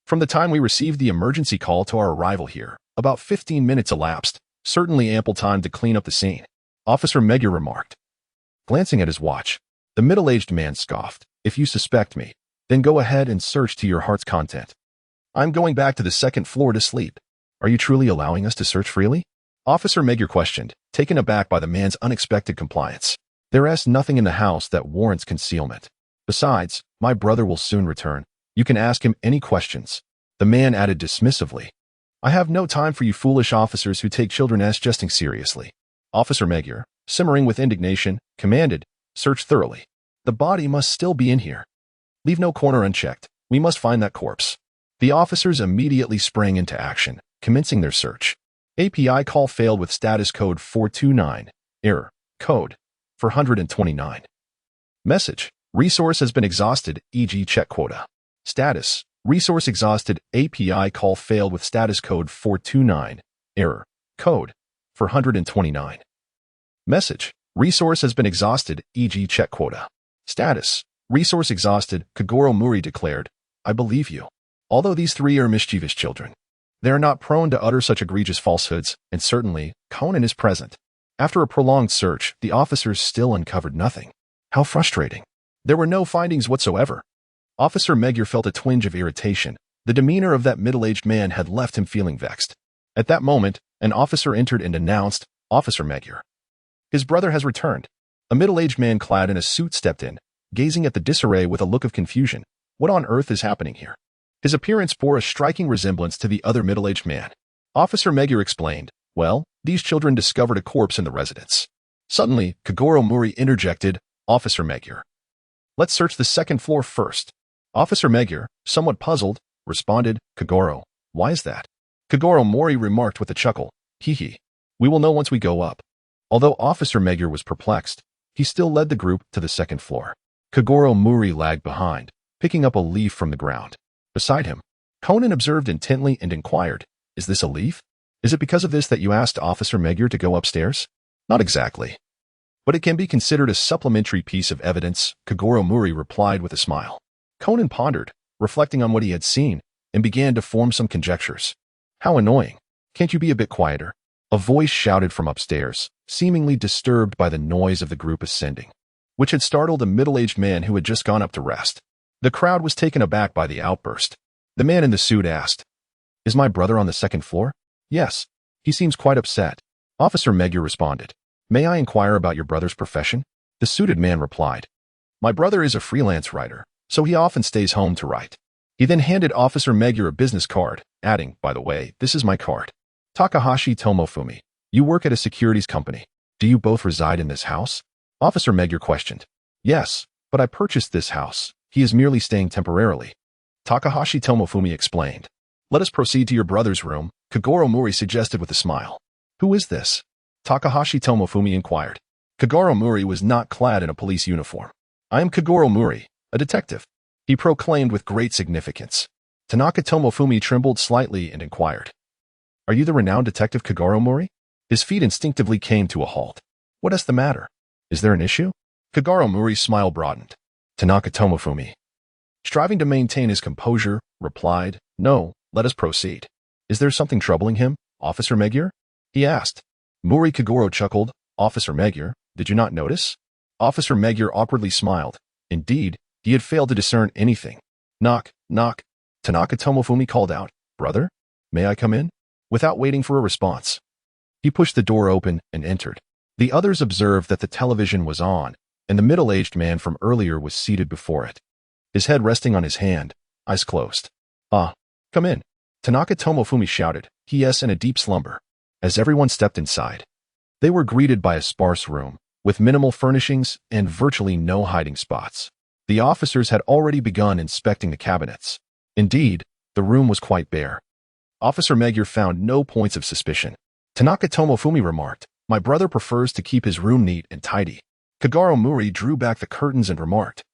"From the time we received the emergency call to our arrival here, about 15 minutes elapsed, certainly ample time to clean up the scene," Officer Magyar remarked. Glancing at his watch, the middle-aged man scoffed. "If you suspect me, then go ahead and search to your heart's content. I'm going back to the second floor to sleep." "Are you truly allowing us to search freely?" Officer Magyar questioned, taken aback by the man's unexpected compliance. "There is nothing in the house that warrants concealment. Besides, my brother will soon return. You can ask him any questions." The man added dismissively, I have no time for you foolish officers who take children's jesting seriously. Officer Magyar, simmering with indignation, commanded, search thoroughly. The body must still be in here. Leave no corner unchecked. We must find that corpse. The officers immediately sprang into action, commencing their search. API call failed with status code 429. Error. Code 429. Message. Resource has been exhausted, e.g. check quota. Status. Resource exhausted. API call failed with status code 429. Error. Code 429. Message. Resource has been exhausted, e.g. check quota. Status. Resource exhausted. Kogoro Mouri declared, I believe you. Although these three are mischievous children, they are not prone to utter such egregious falsehoods, and certainly, Conan is present. After a prolonged search, the officers still uncovered nothing. How frustrating. There were no findings whatsoever. Officer Magyar felt a twinge of irritation. The demeanor of that middle-aged man had left him feeling vexed. At that moment, an officer entered and announced, Officer Magyar. His brother has returned. A middle-aged man clad in a suit stepped in, gazing at the disarray with a look of confusion. What on earth is happening here? His appearance bore a striking resemblance to the other middle-aged man. Officer Magyar explained, well, these children discovered a corpse in the residence. Suddenly, Kogoro Mouri interjected, Officer Magyar. Let's search the second floor first. Officer Magyar, somewhat puzzled, responded, Kogoro, why is that? Kogoro Mouri remarked with a chuckle, hee. We will know once we go up. Although Officer Magyar was perplexed, he still led the group to the second floor. Kogoro Mouri lagged behind, picking up a leaf from the ground. Beside him, Conan observed intently and inquired, is this a leaf? Is it because of this that you asked Officer Magyar to go upstairs? Not exactly. But it can be considered a supplementary piece of evidence, Kogoro Mouri replied with a smile. Conan pondered, reflecting on what he had seen, and began to form some conjectures. How annoying. Can't you be a bit quieter? A voice shouted from upstairs, seemingly disturbed by the noise of the group ascending, which had startled a middle-aged man who had just gone up to rest. The crowd was taken aback by the outburst. The man in the suit asked, Is my brother on the second floor? Yes. He seems quite upset. Officer Magyar responded. May I inquire about your brother's profession? The suited man replied. My brother is a freelance writer, so he often stays home to write. He then handed Officer Magyar a business card, adding, by the way, this is my card. Takahashi Tomofumi, you work at a securities company. Do you both reside in this house? Officer Magyar questioned. Yes, but I purchased this house. He is merely staying temporarily. Takahashi Tomofumi explained. Let us proceed to your brother's room, Kogoro Mouri suggested with a smile. Who is this? Takahashi Tomofumi inquired. Kogoro Mouri was not clad in a police uniform. I am Kogoro Mouri, a detective, he proclaimed with great significance. Tanaka Tomofumi trembled slightly and inquired. Are you the renowned detective Kogoro Mouri? His feet instinctively came to a halt. What is the matter? Is there an issue? Kogoro Mouri's smile broadened. Tanaka Tomofumi, striving to maintain his composure, replied, No, let us proceed. Is there something troubling him, Officer Magyar? He asked. Mouri Kogoro chuckled. Officer Magyar, did you not notice? Officer Magyar awkwardly smiled. Indeed, he had failed to discern anything. Knock, knock. Tanaka Tomofumi called out, Brother, may I come in? Without waiting for a response. He pushed the door open and entered. The others observed that the television was on, and the middle-aged man from earlier was seated before it, his head resting on his hand, eyes closed. Ah, come in. Tanaka Tomofumi shouted, he-yes in a deep slumber, as everyone stepped inside. They were greeted by a sparse room, with minimal furnishings and virtually no hiding spots. The officers had already begun inspecting the cabinets. Indeed, the room was quite bare. Officer Magyar found no points of suspicion. Tanaka Tomofumi remarked, My brother prefers to keep his room neat and tidy. Kogoro Mouri drew back the curtains and remarked,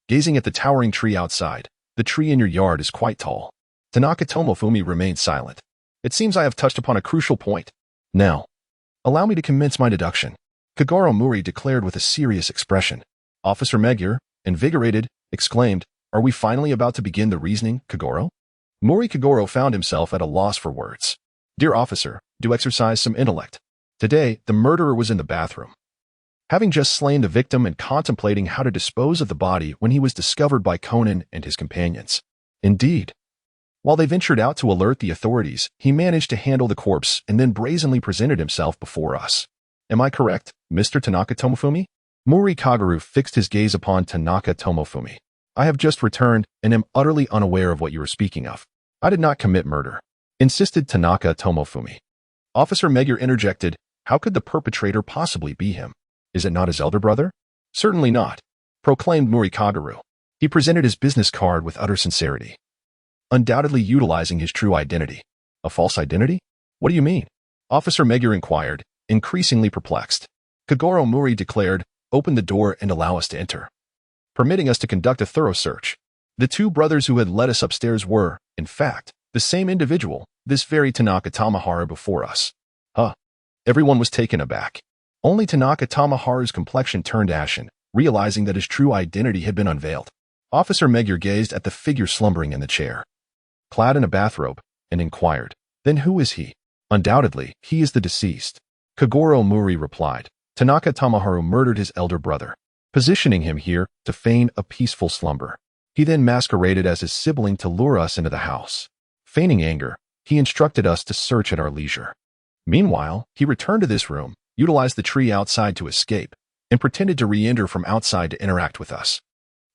Gazing at the towering tree outside, the tree in your yard is quite tall. Tanaka Tomofumi remained silent. It seems I have touched upon a crucial point. Now, allow me to commence my deduction. Kogoro Mouri declared with a serious expression. Officer Magyar, invigorated, exclaimed, Are we finally about to begin the reasoning, Kogoro? Mouri Kogoro found himself at a loss for words. Dear officer, do exercise some intellect. Today, the murderer was in the bathroom, having just slain the victim and contemplating how to dispose of the body when he was discovered by Conan and his companions. Indeed, while they ventured out to alert the authorities, he managed to handle the corpse and then brazenly presented himself before us. Am I correct, Mr. Tanaka Tomofumi? Mouri Kogoro fixed his gaze upon Tanaka Tomofumi. I have just returned and am utterly unaware of what you are speaking of. I did not commit murder, insisted Tanaka Tomofumi. Officer Megure interjected, how could the perpetrator possibly be him? Is it not his elder brother? Certainly not, proclaimed Mouri Kogoro. He presented his business card with utter sincerity, undoubtedly utilizing his true identity. A false identity? What do you mean? Officer Megure inquired, increasingly perplexed. Kogoro Mouri declared, open the door and allow us to enter, permitting us to conduct a thorough search. The two brothers who had led us upstairs were, in fact, the same individual, this very Tanaka Tamaharu before us. Huh. Everyone was taken aback. Only Tanaka Tamaharu's complexion turned ashen, realizing that his true identity had been unveiled. Officer Megure gazed at the figure slumbering in the chair, clad in a bathrobe, and inquired, then who is he? Undoubtedly, he is the deceased. Kogoro Mouri replied, Tanaka Tamaharu murdered his elder brother, positioning him here to feign a peaceful slumber. He then masqueraded as his sibling to lure us into the house. Feigning anger, he instructed us to search at our leisure. Meanwhile, he returned to this room, utilized the tree outside to escape, and pretended to re-enter from outside to interact with us.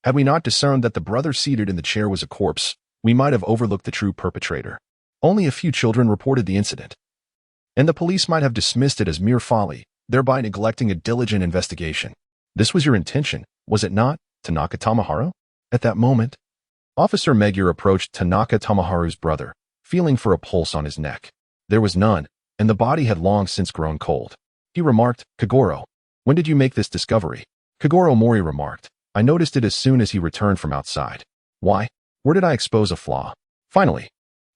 Had we not discerned that the brother seated in the chair was a corpse, we might have overlooked the true perpetrator. Only a few children reported the incident, and the police might have dismissed it as mere folly, thereby neglecting a diligent investigation. This was your intention, was it not, Tanaka Tamaharu? At that moment, Officer Megure approached Tanaka Tamaharu's brother, feeling for a pulse on his neck. There was none, and the body had long since grown cold. He remarked, Kogoro, when did you make this discovery? Kogoro Mouri remarked, I noticed it as soon as he returned from outside. Why? Where did I expose a flaw? Finally,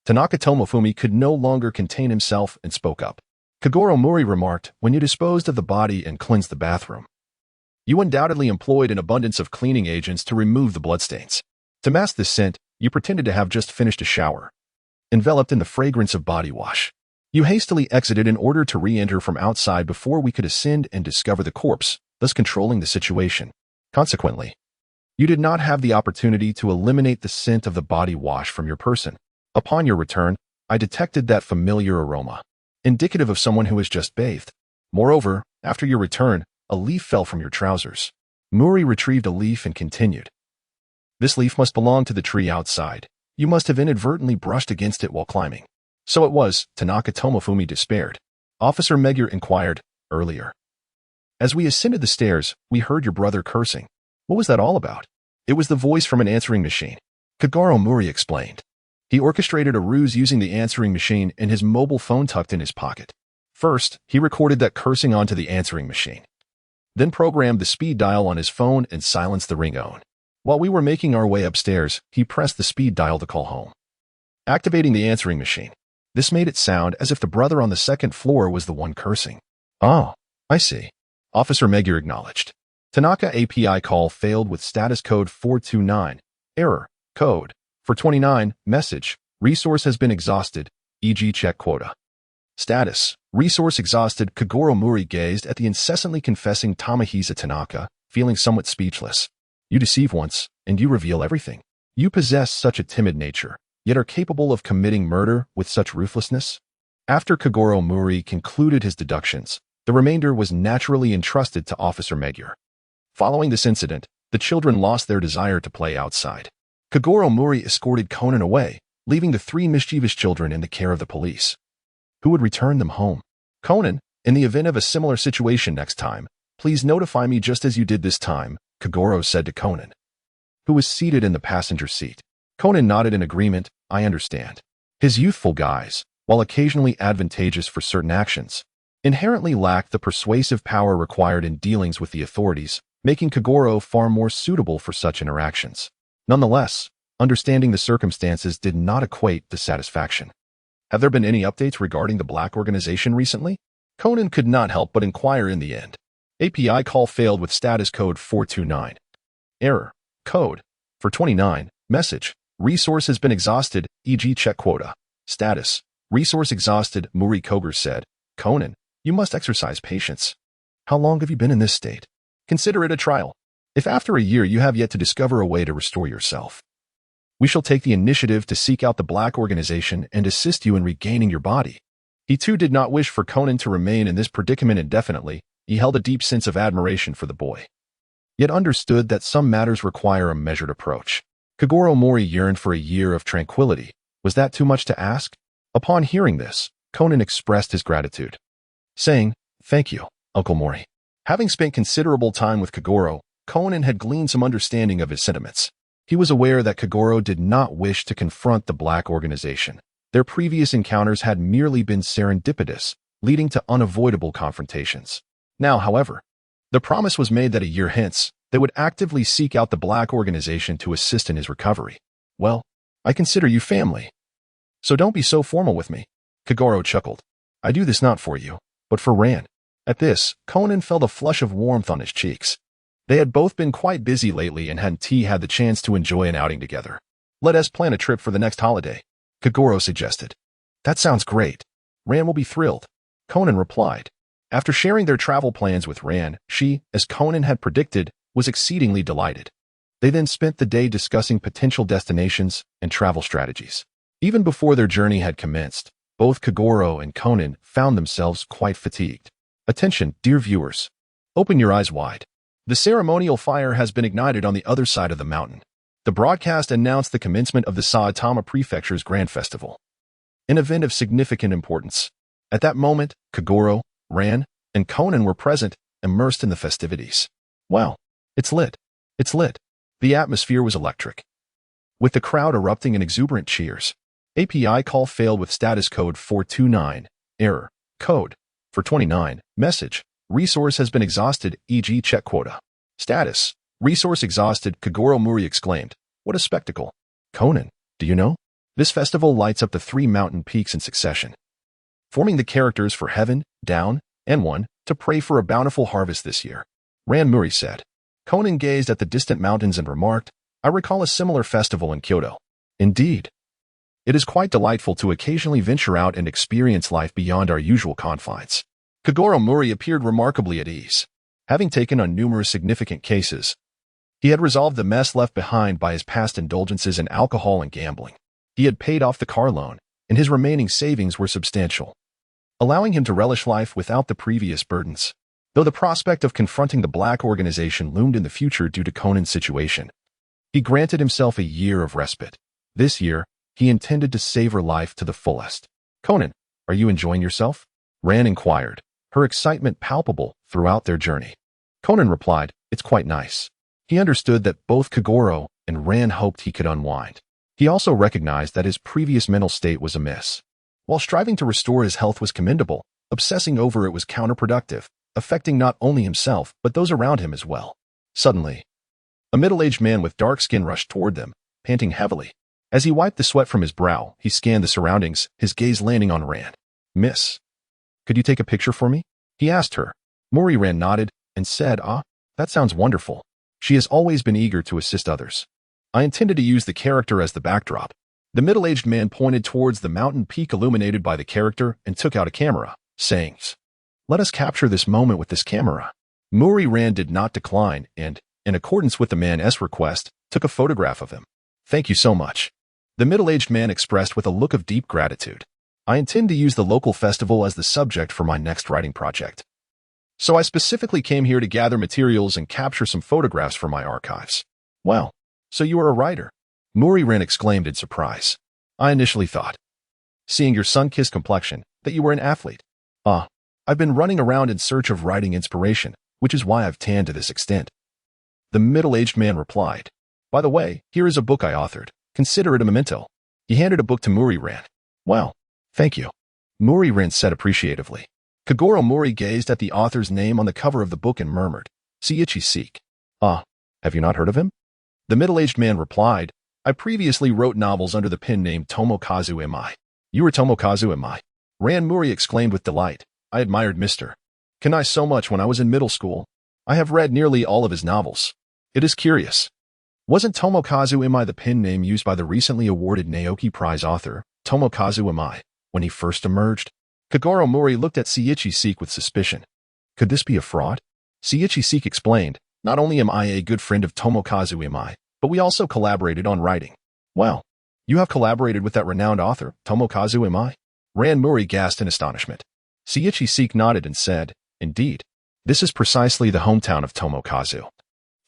Tanaka Tomofumi could no longer contain himself and spoke up. Kogoro Mouri remarked, when you disposed of the body and cleansed the bathroom, you undoubtedly employed an abundance of cleaning agents to remove the bloodstains. To mask this scent, you pretended to have just finished a shower, enveloped in the fragrance of body wash. You hastily exited in order to re-enter from outside before we could ascend and discover the corpse, thus controlling the situation. Consequently, you did not have the opportunity to eliminate the scent of the body wash from your person. Upon your return, I detected that familiar aroma, indicative of someone who has just bathed. Moreover, after your return, a leaf fell from your trousers. Mouri retrieved a leaf and continued. This leaf must belong to the tree outside. You must have inadvertently brushed against it while climbing. So it was, Tanaka Tomofumi despaired. Officer Megure inquired, earlier. As we ascended the stairs, we heard your brother cursing. What was that all about? It was the voice from an answering machine. Kogoro Mouri explained. He orchestrated a ruse using the answering machine and his mobile phone tucked in his pocket. First, he recorded that cursing onto the answering machine, then programmed the speed dial on his phone and silenced the ringtone. While we were making our way upstairs, he pressed the speed dial to call home, activating the answering machine. This made it sound as if the brother on the second floor was the one cursing. Oh, I see. Officer Megure acknowledged. Tanaka API call failed with status code 429. Error. Code. For 29. Message. Resource has been exhausted. E.g. check quota. Status. Resource exhausted. Kogoro Mouri gazed at the incessantly confessing Tamahisa Tanaka, feeling somewhat speechless. You deceive once, and you reveal everything. You possess such a timid nature, yet are capable of committing murder with such ruthlessness? After Kogoro Mouri concluded his deductions, the remainder was naturally entrusted to Officer Megure. Following this incident, the children lost their desire to play outside. Kogoro Mouri escorted Conan away, leaving the three mischievous children in the care of the police, who would return them home. Conan, in the event of a similar situation next time, please notify me just as you did this time, Kogoro said to Conan, who was seated in the passenger seat. Conan nodded in agreement, I understand. His youthful guise, while occasionally advantageous for certain actions, inherently lacked the persuasive power required in dealings with the authorities, making Kogoro far more suitable for such interactions. Nonetheless, understanding the circumstances did not equate to satisfaction. Have there been any updates regarding the Black organization recently? Conan could not help but inquire in the end. API call failed with status code 429. Error. Code. For 29. Message. Resource has been exhausted, e.g. check quota. Status. Resource exhausted, Mouri Kogoro said. Conan, you must exercise patience. How long have you been in this state? Consider it a trial. If after a year you have yet to discover a way to restore yourself, we shall take the initiative to seek out the Black organization and assist you in regaining your body. He too did not wish for Conan to remain in this predicament indefinitely. He held a deep sense of admiration for the boy, yet understood that some matters require a measured approach. Kogoro Mouri yearned for a year of tranquility, Was that too much to ask? Upon hearing this, Conan expressed his gratitude, saying, "Thank you, Uncle Mouri." Having spent considerable time with Kogoro, Conan had gleaned some understanding of his sentiments. He was aware that Kogoro did not wish to confront the Black Organization. Their previous encounters had merely been serendipitous, leading to unavoidable confrontations. Now, however, the promise was made that a year hence, they would actively seek out the Black Organization to assist in his recovery. "Well, I consider you family. So don't be so formal with me." Kogoro chuckled. "I do this not for you, but for Ran." At this, Conan felt a flush of warmth on his cheeks. They had both been quite busy lately and hadn't had the chance to enjoy an outing together. "Let us plan a trip for the next holiday," Kogoro suggested. "That sounds great. Ran will be thrilled," Conan replied. After sharing their travel plans with Ran, she, as Conan had predicted, was exceedingly delighted. They then spent the day discussing potential destinations and travel strategies. Even before their journey had commenced, both Kogoro and Conan found themselves quite fatigued. Attention, dear viewers. Open your eyes wide. The ceremonial fire has been ignited on the other side of the mountain. The broadcast announced the commencement of the Saitama Prefecture's Grand Festival, an event of significant importance. At that moment, Kogoro, Ran, and Conan were present, immersed in the festivities. "Wow, it's lit. It's lit." The atmosphere was electric, with the crowd erupting in exuberant cheers. API call failed with status code 429, error, code, 429, message, resource has been exhausted, e.g. check quota. Status, resource exhausted, Kogoro Mouri exclaimed. "What a spectacle." "Conan, do you know? This festival lights up the 3 mountain peaks in succession, forming the characters for heaven, down, and one, to pray for a bountiful harvest this year," Ran Mouri said. Conan gazed at the distant mountains and remarked, "I recall a similar festival in Kyoto." "Indeed. It is quite delightful to occasionally venture out and experience life beyond our usual confines." Kogoro Mouri appeared remarkably at ease. Having taken on numerous significant cases, he had resolved the mess left behind by his past indulgences in alcohol and gambling. He had paid off the car loan, and his remaining savings were substantial, allowing him to relish life without the previous burdens. Though the prospect of confronting the Black Organization loomed in the future due to Conan's situation, he granted himself a year of respite. This year, he intended to savor life to the fullest. "Conan, are you enjoying yourself?" Ran inquired, her excitement palpable throughout their journey. Conan replied, "It's quite nice." He understood that both Kogoro and Ran hoped he could unwind. He also recognized that his previous mental state was amiss. While striving to restore his health was commendable, obsessing over it was counterproductive, affecting not only himself but those around him as well. Suddenly, a middle-aged man with dark skin rushed toward them, panting heavily. As he wiped the sweat from his brow, he scanned the surroundings, his gaze landing on Ran. "Miss, could you take a picture for me?" he asked her. Mouri Ran nodded and said, "That sounds wonderful." She has always been eager to assist others. "I intended to use the character as the backdrop." The middle-aged man pointed towards the mountain peak illuminated by the character and took out a camera, saying, "Let us capture this moment with this camera." Mouri Ran did not decline and, in accordance with the man's request, took a photograph of him. "Thank you so much," the middle-aged man expressed with a look of deep gratitude. "I intend to use the local festival as the subject for my next writing project. So I specifically came here to gather materials and capture some photographs for my archives." "Wow, so you are a writer?" Mouri Ran exclaimed in surprise. "I initially thought, seeing your sun-kissed complexion, that you were an athlete. I've been running around in search of writing inspiration, which is why I've tanned to this extent." The middle-aged man replied, "By the way, here is a book I authored. Consider it a memento." He handed a book to Mouri Ran. "Wow, thank you," Mouri Ran said appreciatively. Kogoro Mouri gazed at the author's name on the cover of the book and murmured, "Seiichi Seek." Have you not heard of him?" The middle-aged man replied, "I previously wrote novels under the pen name Tomokazu Mi. "You are Tomokazu Mi?" Ran Mouri exclaimed with delight. "I admired Mr. Kanai so much when I was in middle school. I have read nearly all of his novels. It is curious. Wasn't Tomokazu Mi the pen name used by the recently awarded Naoki Prize author, Tomokazu Mi, when he first emerged?" Kogoro Mouri looked at Seiichi Seek with suspicion. Could this be a fraud? Seiichi Seek explained, "Not only am I a good friend of Tomokazu Mi, but we also collaborated on writing." "Wow, you have collaborated with that renowned author, Tomokazu Mi?" Ran Mouri gasped in astonishment. Seiichi Seek nodded and said, "Indeed. This is precisely the hometown of Tomokazu.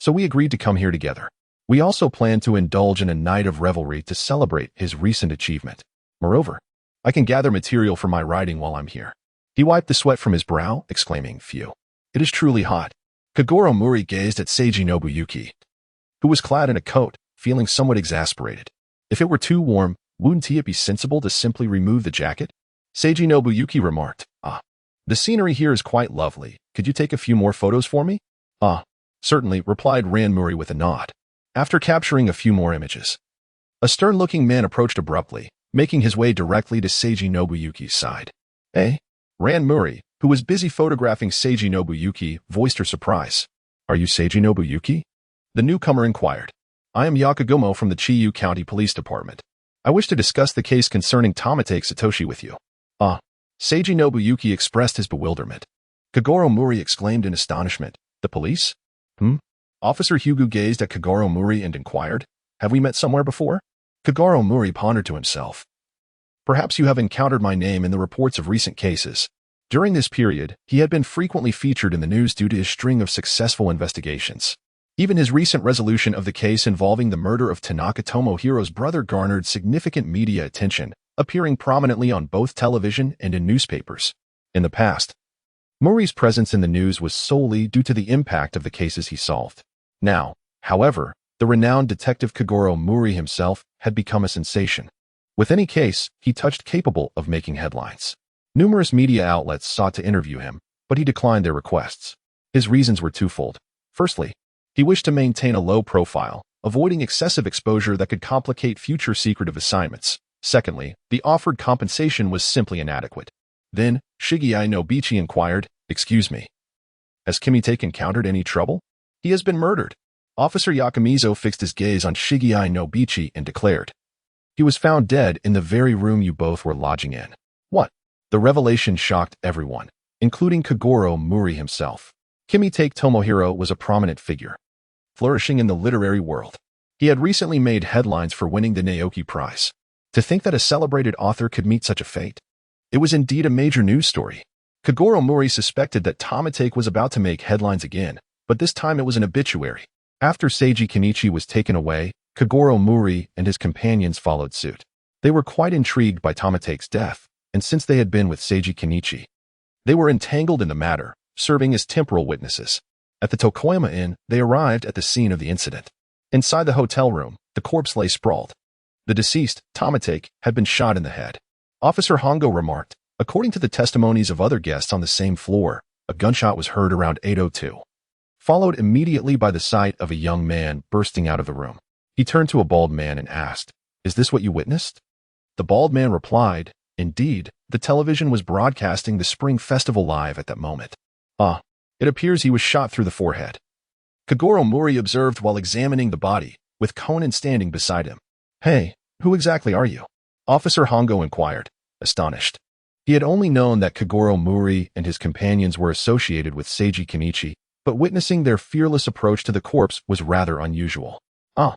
So we agreed to come here together. We also plan to indulge in a night of revelry to celebrate his recent achievement. Moreover, I can gather material for my writing while I'm here." He wiped the sweat from his brow, exclaiming, "Phew. It is truly hot." Kogoro Mouri gazed at Seiji Nobuyuki, who was clad in a coat, feeling somewhat exasperated. If it were too warm, wouldn't it be sensible to simply remove the jacket? Seiji Nobuyuki remarked, "The scenery here is quite lovely. Could you take a few more photos for me?" Certainly," replied Ran Mouri with a nod. After capturing a few more images, a stern-looking man approached abruptly, making his way directly to Seiji Nobuyuki's side. "Eh?" Ran Mouri, who was busy photographing Seiji Nobuyuki, voiced her surprise. "Are you Seiji Nobuyuki?" The newcomer inquired. "I am Yakugumo from the Chiyu County Police Department. I wish to discuss the case concerning Tamatake Satoshi with you." Seiji Nobuyuki expressed his bewilderment. Kogoro Mouri exclaimed in astonishment, "The police?" Officer Hugo gazed at Kogoro Mouri and inquired, "Have we met somewhere before?" Kogoro Mouri pondered to himself. "Perhaps you have encountered my name in the reports of recent cases." During this period, he had been frequently featured in the news due to his string of successful investigations. Even his recent resolution of the case involving the murder of Tanaka Tomohiro's brother garnered significant media attention, appearing prominently on both television and in newspapers. In the past, Mouri's presence in the news was solely due to the impact of the cases he solved. Now, however, the renowned detective Kogoro Mouri himself had become a sensation. With any case he touched capable of making headlines. Numerous media outlets sought to interview him, but he declined their requests. His reasons were twofold. Firstly, he wished to maintain a low profile, avoiding excessive exposure that could complicate future secretive assignments. Secondly, the offered compensation was simply inadequate. Then, Shigeai Nobichi inquired, "Excuse me. Has Kimitake encountered any trouble?" "He has been murdered." Officer Yakumizo fixed his gaze on Shigeai Nobichi and declared, "He was found dead in the very room you both were lodging in." What? The revelation shocked everyone, including Kogoro Mouri himself. Kimitake Tomohiro was a prominent figure, flourishing in the literary world. He had recently made headlines for winning the Naoki Prize. To think that a celebrated author could meet such a fate. It was indeed a major news story. Kogoro Mouri suspected that Tamatake was about to make headlines again, but this time it was an obituary. After Seiji Kenichi was taken away, Kogoro Mouri and his companions followed suit. They were quite intrigued by Tamatake's death, and since they had been with Seiji Kenichi, they were entangled in the matter, serving as temporal witnesses. At the Tokoyama Inn, they arrived at the scene of the incident. Inside the hotel room, the corpse lay sprawled. The deceased, Tamatake, had been shot in the head. Officer Hongo remarked, according to the testimonies of other guests on the same floor, a gunshot was heard around 8:02, followed immediately by the sight of a young man bursting out of the room. He turned to a bald man and asked, "Is this what you witnessed?" The bald man replied, "Indeed, the television was broadcasting the Spring Festival live at that moment." It appears he was shot through the forehead. Kogoro Mouri observed while examining the body, with Conan standing beside him. "Hey, who exactly are you?" Officer Hongo inquired, astonished. He had only known that Kogoro Mouri and his companions were associated with Seiji Kenichi, but witnessing their fearless approach to the corpse was rather unusual. "I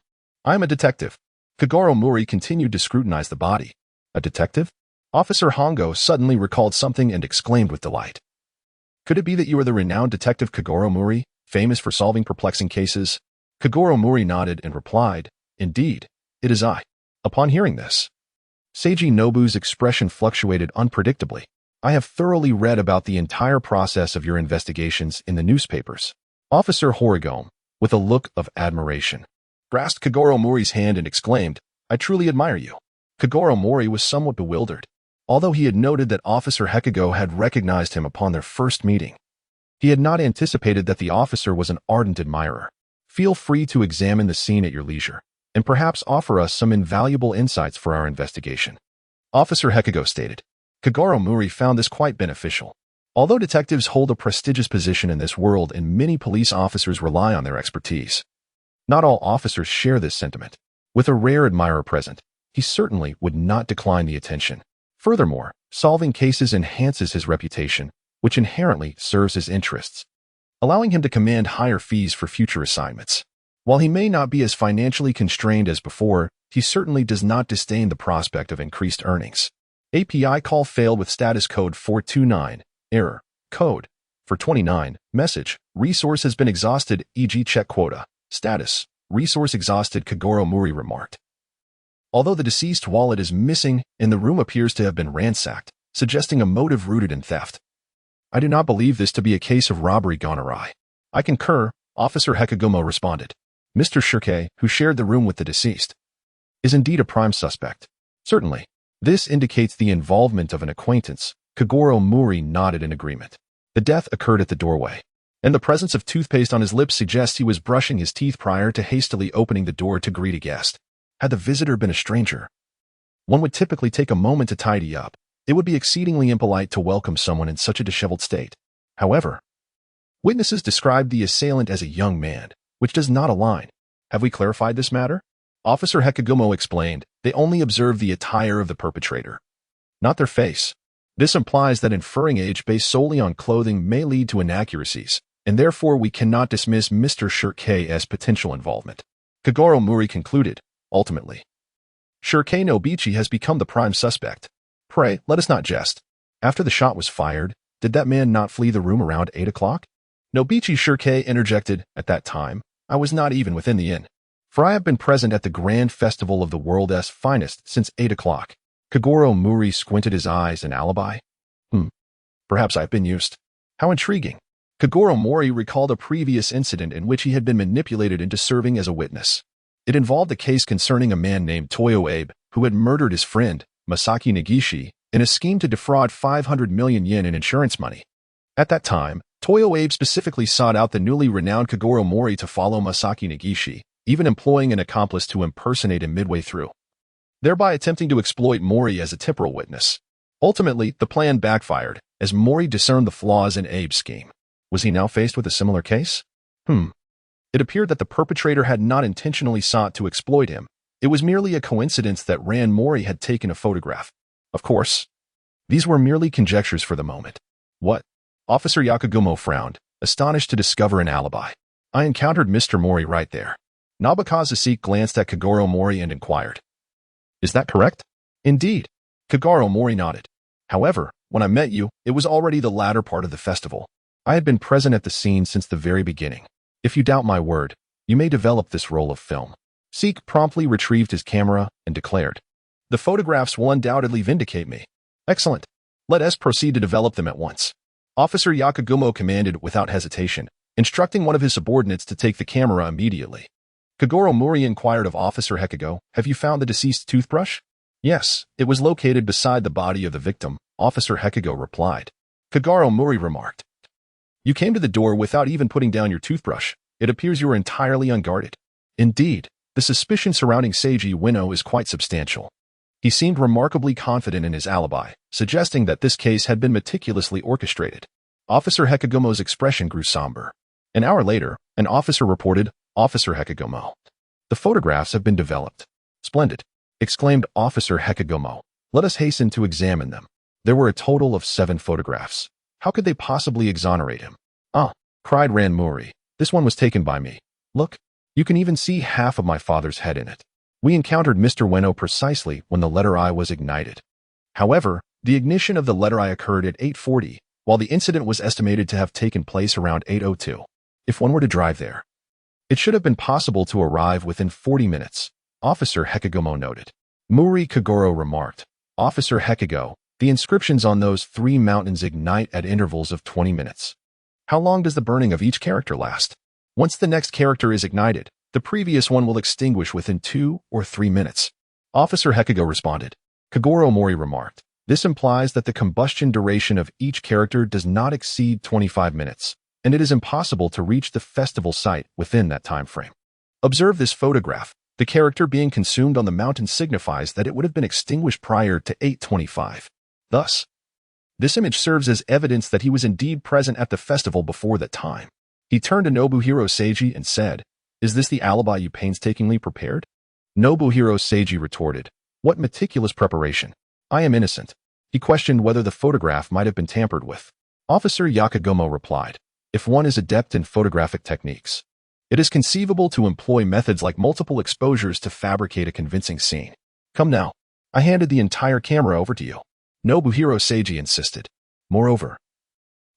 am a detective." Kogoro Mouri continued to scrutinize the body. "A detective?" Officer Hongo suddenly recalled something and exclaimed with delight. "Could it be that you are the renowned detective Kogoro Mouri, famous for solving perplexing cases?" Kogoro Mouri nodded and replied, "Indeed, it is I." Upon hearing this, Seiji Nobu's expression fluctuated unpredictably. "I have thoroughly read about the entire process of your investigations in the newspapers." Officer Horigome, with a look of admiration, grasped Kogoro Mouri's hand and exclaimed, "I truly admire you." Kogoro Mouri was somewhat bewildered. Although he had noted that Officer Hekago had recognized him upon their first meeting, he had not anticipated that the officer was an ardent admirer. "Feel free to examine the scene at your leisure, and perhaps offer us some invaluable insights for our investigation," Officer Hekago stated. Kogoro Mouri found this quite beneficial. Although detectives hold a prestigious position in this world and many police officers rely on their expertise, not all officers share this sentiment. With a rare admirer present, he certainly would not decline the attention. Furthermore, solving cases enhances his reputation, which inherently serves his interests, allowing him to command higher fees for future assignments. While he may not be as financially constrained as before, he certainly does not disdain the prospect of increased earnings. API call failed with status code 429, error, code, 429, message, resource has been exhausted, e.g. check quota, status, resource-exhausted Kogoro Mouri remarked. Although the deceased wallet is missing and the room appears to have been ransacked, suggesting a motive rooted in theft. I do not believe this to be a case of robbery gone awry. I concur, Officer Hekagomo responded. Mr. Shirke, who shared the room with the deceased, is indeed a prime suspect. Certainly. This indicates the involvement of an acquaintance. Kogoro Mouri nodded in agreement. The death occurred at the doorway, and the presence of toothpaste on his lips suggests he was brushing his teeth prior to hastily opening the door to greet a guest. Had the visitor been a stranger, one would typically take a moment to tidy up. It would be exceedingly impolite to welcome someone in such a disheveled state. However, witnesses described the assailant as a young man, which does not align. Have we clarified this matter? Officer Hekagomo explained, they only observed the attire of the perpetrator, not their face. This implies that inferring age based solely on clothing may lead to inaccuracies, and therefore we cannot dismiss Mr. Shirke as potential involvement. Kogoro Mouri concluded, ultimately, Shirke Nobichi has become the prime suspect. Pray, let us not jest. After the shot was fired, did that man not flee the room around 8 o'clock? Nobichi Shirke interjected, at that time, I was not even within the inn, for I have been present at the grand festival of the world's finest since 8 o'clock. Kogoro Mouri squinted his eyes. An alibi? Perhaps I've been used. How intriguing. Kogoro Mouri recalled a previous incident in which he had been manipulated into serving as a witness. It involved a case concerning a man named Toyo Abe who had murdered his friend, Masaki Negishi, in a scheme to defraud 500 million yen in insurance money. At that time, Toyo Abe specifically sought out the newly renowned Kogoro Mouri to follow Masaki Negishi, even employing an accomplice to impersonate him midway through, thereby attempting to exploit Mouri as a temporal witness. Ultimately, the plan backfired, as Mouri discerned the flaws in Abe's scheme. Was he now faced with a similar case? It appeared that the perpetrator had not intentionally sought to exploit him. It was merely a coincidence that Ran Mouri had taken a photograph. Of course, these were merely conjectures for the moment. What? Officer Yakugumo frowned, astonished to discover an alibi. I encountered Mr. Mouri right there. Nabakazuki glanced at Kogoro Mouri and inquired. Is that correct? Indeed. Kogoro Mouri nodded. However, when I met you, it was already the latter part of the festival. I had been present at the scene since the very beginning. If you doubt my word, you may develop this roll of film. Seek promptly retrieved his camera and declared, the photographs will undoubtedly vindicate me. Excellent. Let us proceed to develop them at once. Officer Yakugumo commanded without hesitation, instructing one of his subordinates to take the camera immediately. Kogoro Mouri inquired of Officer Hekago, have you found the deceased's toothbrush? Yes, it was located beside the body of the victim, Officer Hekago replied. Kogoro Mouri remarked, you came to the door without even putting down your toothbrush. It appears you were entirely unguarded. Indeed, the suspicion surrounding Seiji Ueno is quite substantial. He seemed remarkably confident in his alibi, suggesting that this case had been meticulously orchestrated. Officer Hekagomo's expression grew somber. An hour later, an officer reported, Officer Hekagomo, the photographs have been developed. Splendid, exclaimed Officer Hekagomo. Let us hasten to examine them. There were a total of 7 photographs. How could they possibly exonerate him? Ah, cried Ran Mouri. This one was taken by me. Look, you can even see half of my father's head in it. We encountered Mr. Ueno precisely when the letter I was ignited. However, the ignition of the letter I occurred at 8:40, while the incident was estimated to have taken place around 8:02. If one were to drive there, it should have been possible to arrive within 40 minutes, Officer Hekagomo noted. Mouri Kogoro remarked, Officer Hekago, the inscriptions on those 3 mountains ignite at intervals of 20 minutes. How long does the burning of each character last? Once the next character is ignited, the previous one will extinguish within 2 or 3 minutes. Officer Hekago responded. Kogoro Mouri remarked, this implies that the combustion duration of each character does not exceed 25 minutes, and it is impossible to reach the festival site within that time frame. Observe this photograph. The character being consumed on the mountain signifies that it would have been extinguished prior to 8:25. Thus, this image serves as evidence that he was indeed present at the festival before that time. He turned to Nobuhiro Seiji and said, is this the alibi you painstakingly prepared? Nobuhiro Seiji retorted, what meticulous preparation. I am innocent. He questioned whether the photograph might have been tampered with. Officer Yakugumo replied, if one is adept in photographic techniques, it is conceivable to employ methods like multiple exposures to fabricate a convincing scene. Come now. I handed the entire camera over to you. Nobuhiro Seiji insisted. Moreover,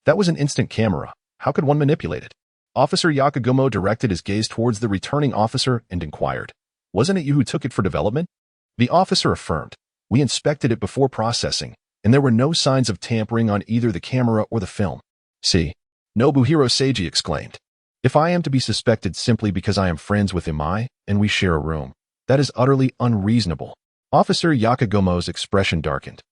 that was an instant camera. How could one manipulate it? Officer Yakagumo directed his gaze towards the returning officer and inquired, "Wasn't it you who took it for development?" The officer affirmed, "We inspected it before processing, and there were no signs of tampering on either the camera or the film." "See," Nobuhiro Seiji exclaimed. "If I am to be suspected simply because I am friends with Imai and we share a room, that is utterly unreasonable." Officer Yakagumo's expression darkened.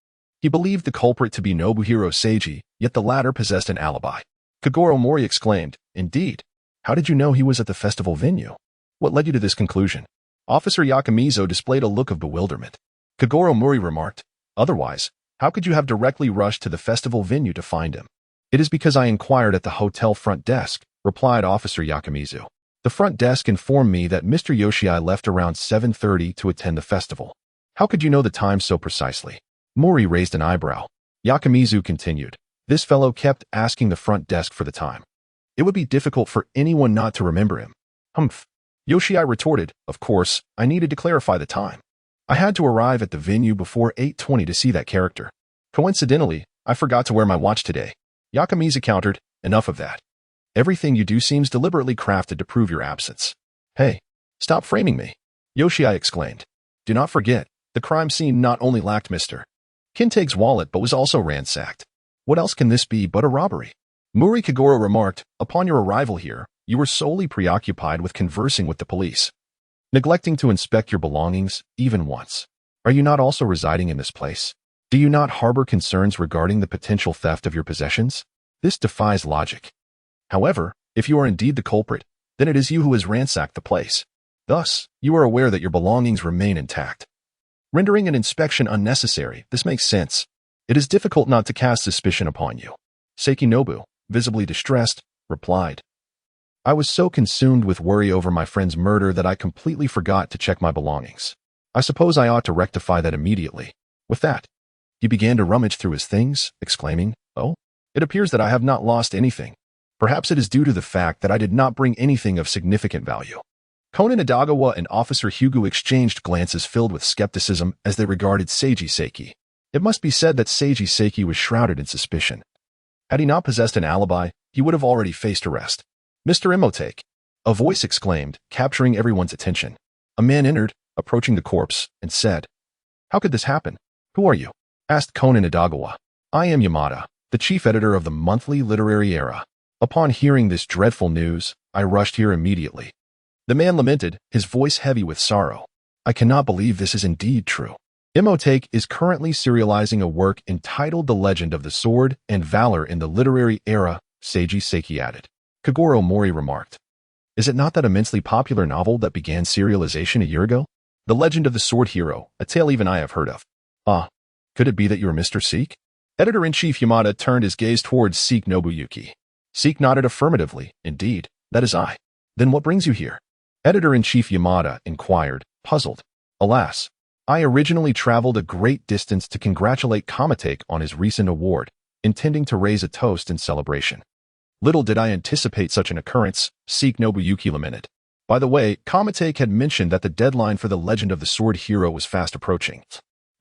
He believed the culprit to be Nobuhiro Seiji, yet the latter possessed an alibi. Kogoro Mouri exclaimed, "Indeed. How did you know he was at the festival venue? What led you to this conclusion?" Officer Yakamizo displayed a look of bewilderment. Kogoro Mouri remarked, "Otherwise, how could you have directly rushed to the festival venue to find him?" "It is because I inquired at the hotel front desk," replied Officer Yakamizo. "The front desk informed me that Mr. Yoshii left around 7:30 to attend the festival." "How could you know the time so precisely?" Mouri raised an eyebrow. Yakamizu continued, "This fellow kept asking the front desk for the time. It would be difficult for anyone not to remember him." "Humph." Yoshii retorted, "Of course, I needed to clarify the time. I had to arrive at the venue before 8:20 to see that character. Coincidentally, I forgot to wear my watch today." Yakamizu countered, "Enough of that. Everything you do seems deliberately crafted to prove your absence." "Hey, stop framing me," Yoshii exclaimed. "Do not forget, the crime scene not only lacked Mr. Kintake's wallet but was also ransacked. What else can this be but a robbery?" Mouri Kogoro remarked, "Upon your arrival here, you were solely preoccupied with conversing with the police, neglecting to inspect your belongings even once. Are you not also residing in this place? Do you not harbor concerns regarding the potential theft of your possessions? This defies logic. However, if you are indeed the culprit, then it is you who has ransacked the place. Thus, you are aware that your belongings remain intact, rendering an inspection unnecessary. This makes sense. It is difficult not to cast suspicion upon you." Seiki Nobu, visibly distressed, replied, "I was so consumed with worry over my friend's murder that I completely forgot to check my belongings. I suppose I ought to rectify that immediately." With that, he began to rummage through his things, exclaiming, "Oh, it appears that I have not lost anything. Perhaps it is due to the fact that I did not bring anything of significant value." Conan Edogawa and Officer Hugo exchanged glances filled with skepticism as they regarded Seiji Seiki. It must be said that Seiji Seiki was shrouded in suspicion. Had he not possessed an alibi, he would have already faced arrest. "Mr. Imotake," a voice exclaimed, capturing everyone's attention. A man entered, approaching the corpse, and said, "How could this happen?" "Who are you?" asked Conan Edogawa. "I am Yamada, the chief editor of the monthly literary era. Upon hearing this dreadful news, I rushed here immediately." The man lamented, his voice heavy with sorrow. "I cannot believe this is indeed true. Imotake is currently serializing a work entitled The Legend of the Sword and Valor in the Literary Era," Seiji Seiki added. Kogoro Mouri remarked, "Is it not that immensely popular novel that began serialization a year ago? The Legend of the Sword Hero, a tale even I have heard of." "Ah, could it be that you are Mr. Seek?" Editor-in-Chief Yamada turned his gaze towards Seek Nobuyuki. Seek nodded affirmatively. "Indeed, that is I." "Then what brings you here?" Editor-in-Chief Yamada inquired, puzzled. "Alas, I originally traveled a great distance to congratulate Kamatake on his recent award, intending to raise a toast in celebration. Little did I anticipate such an occurrence," Seek Nobuyuki lamented. By the way, Kamatake had mentioned that the deadline for the Legend of the Sword Hero was fast approaching.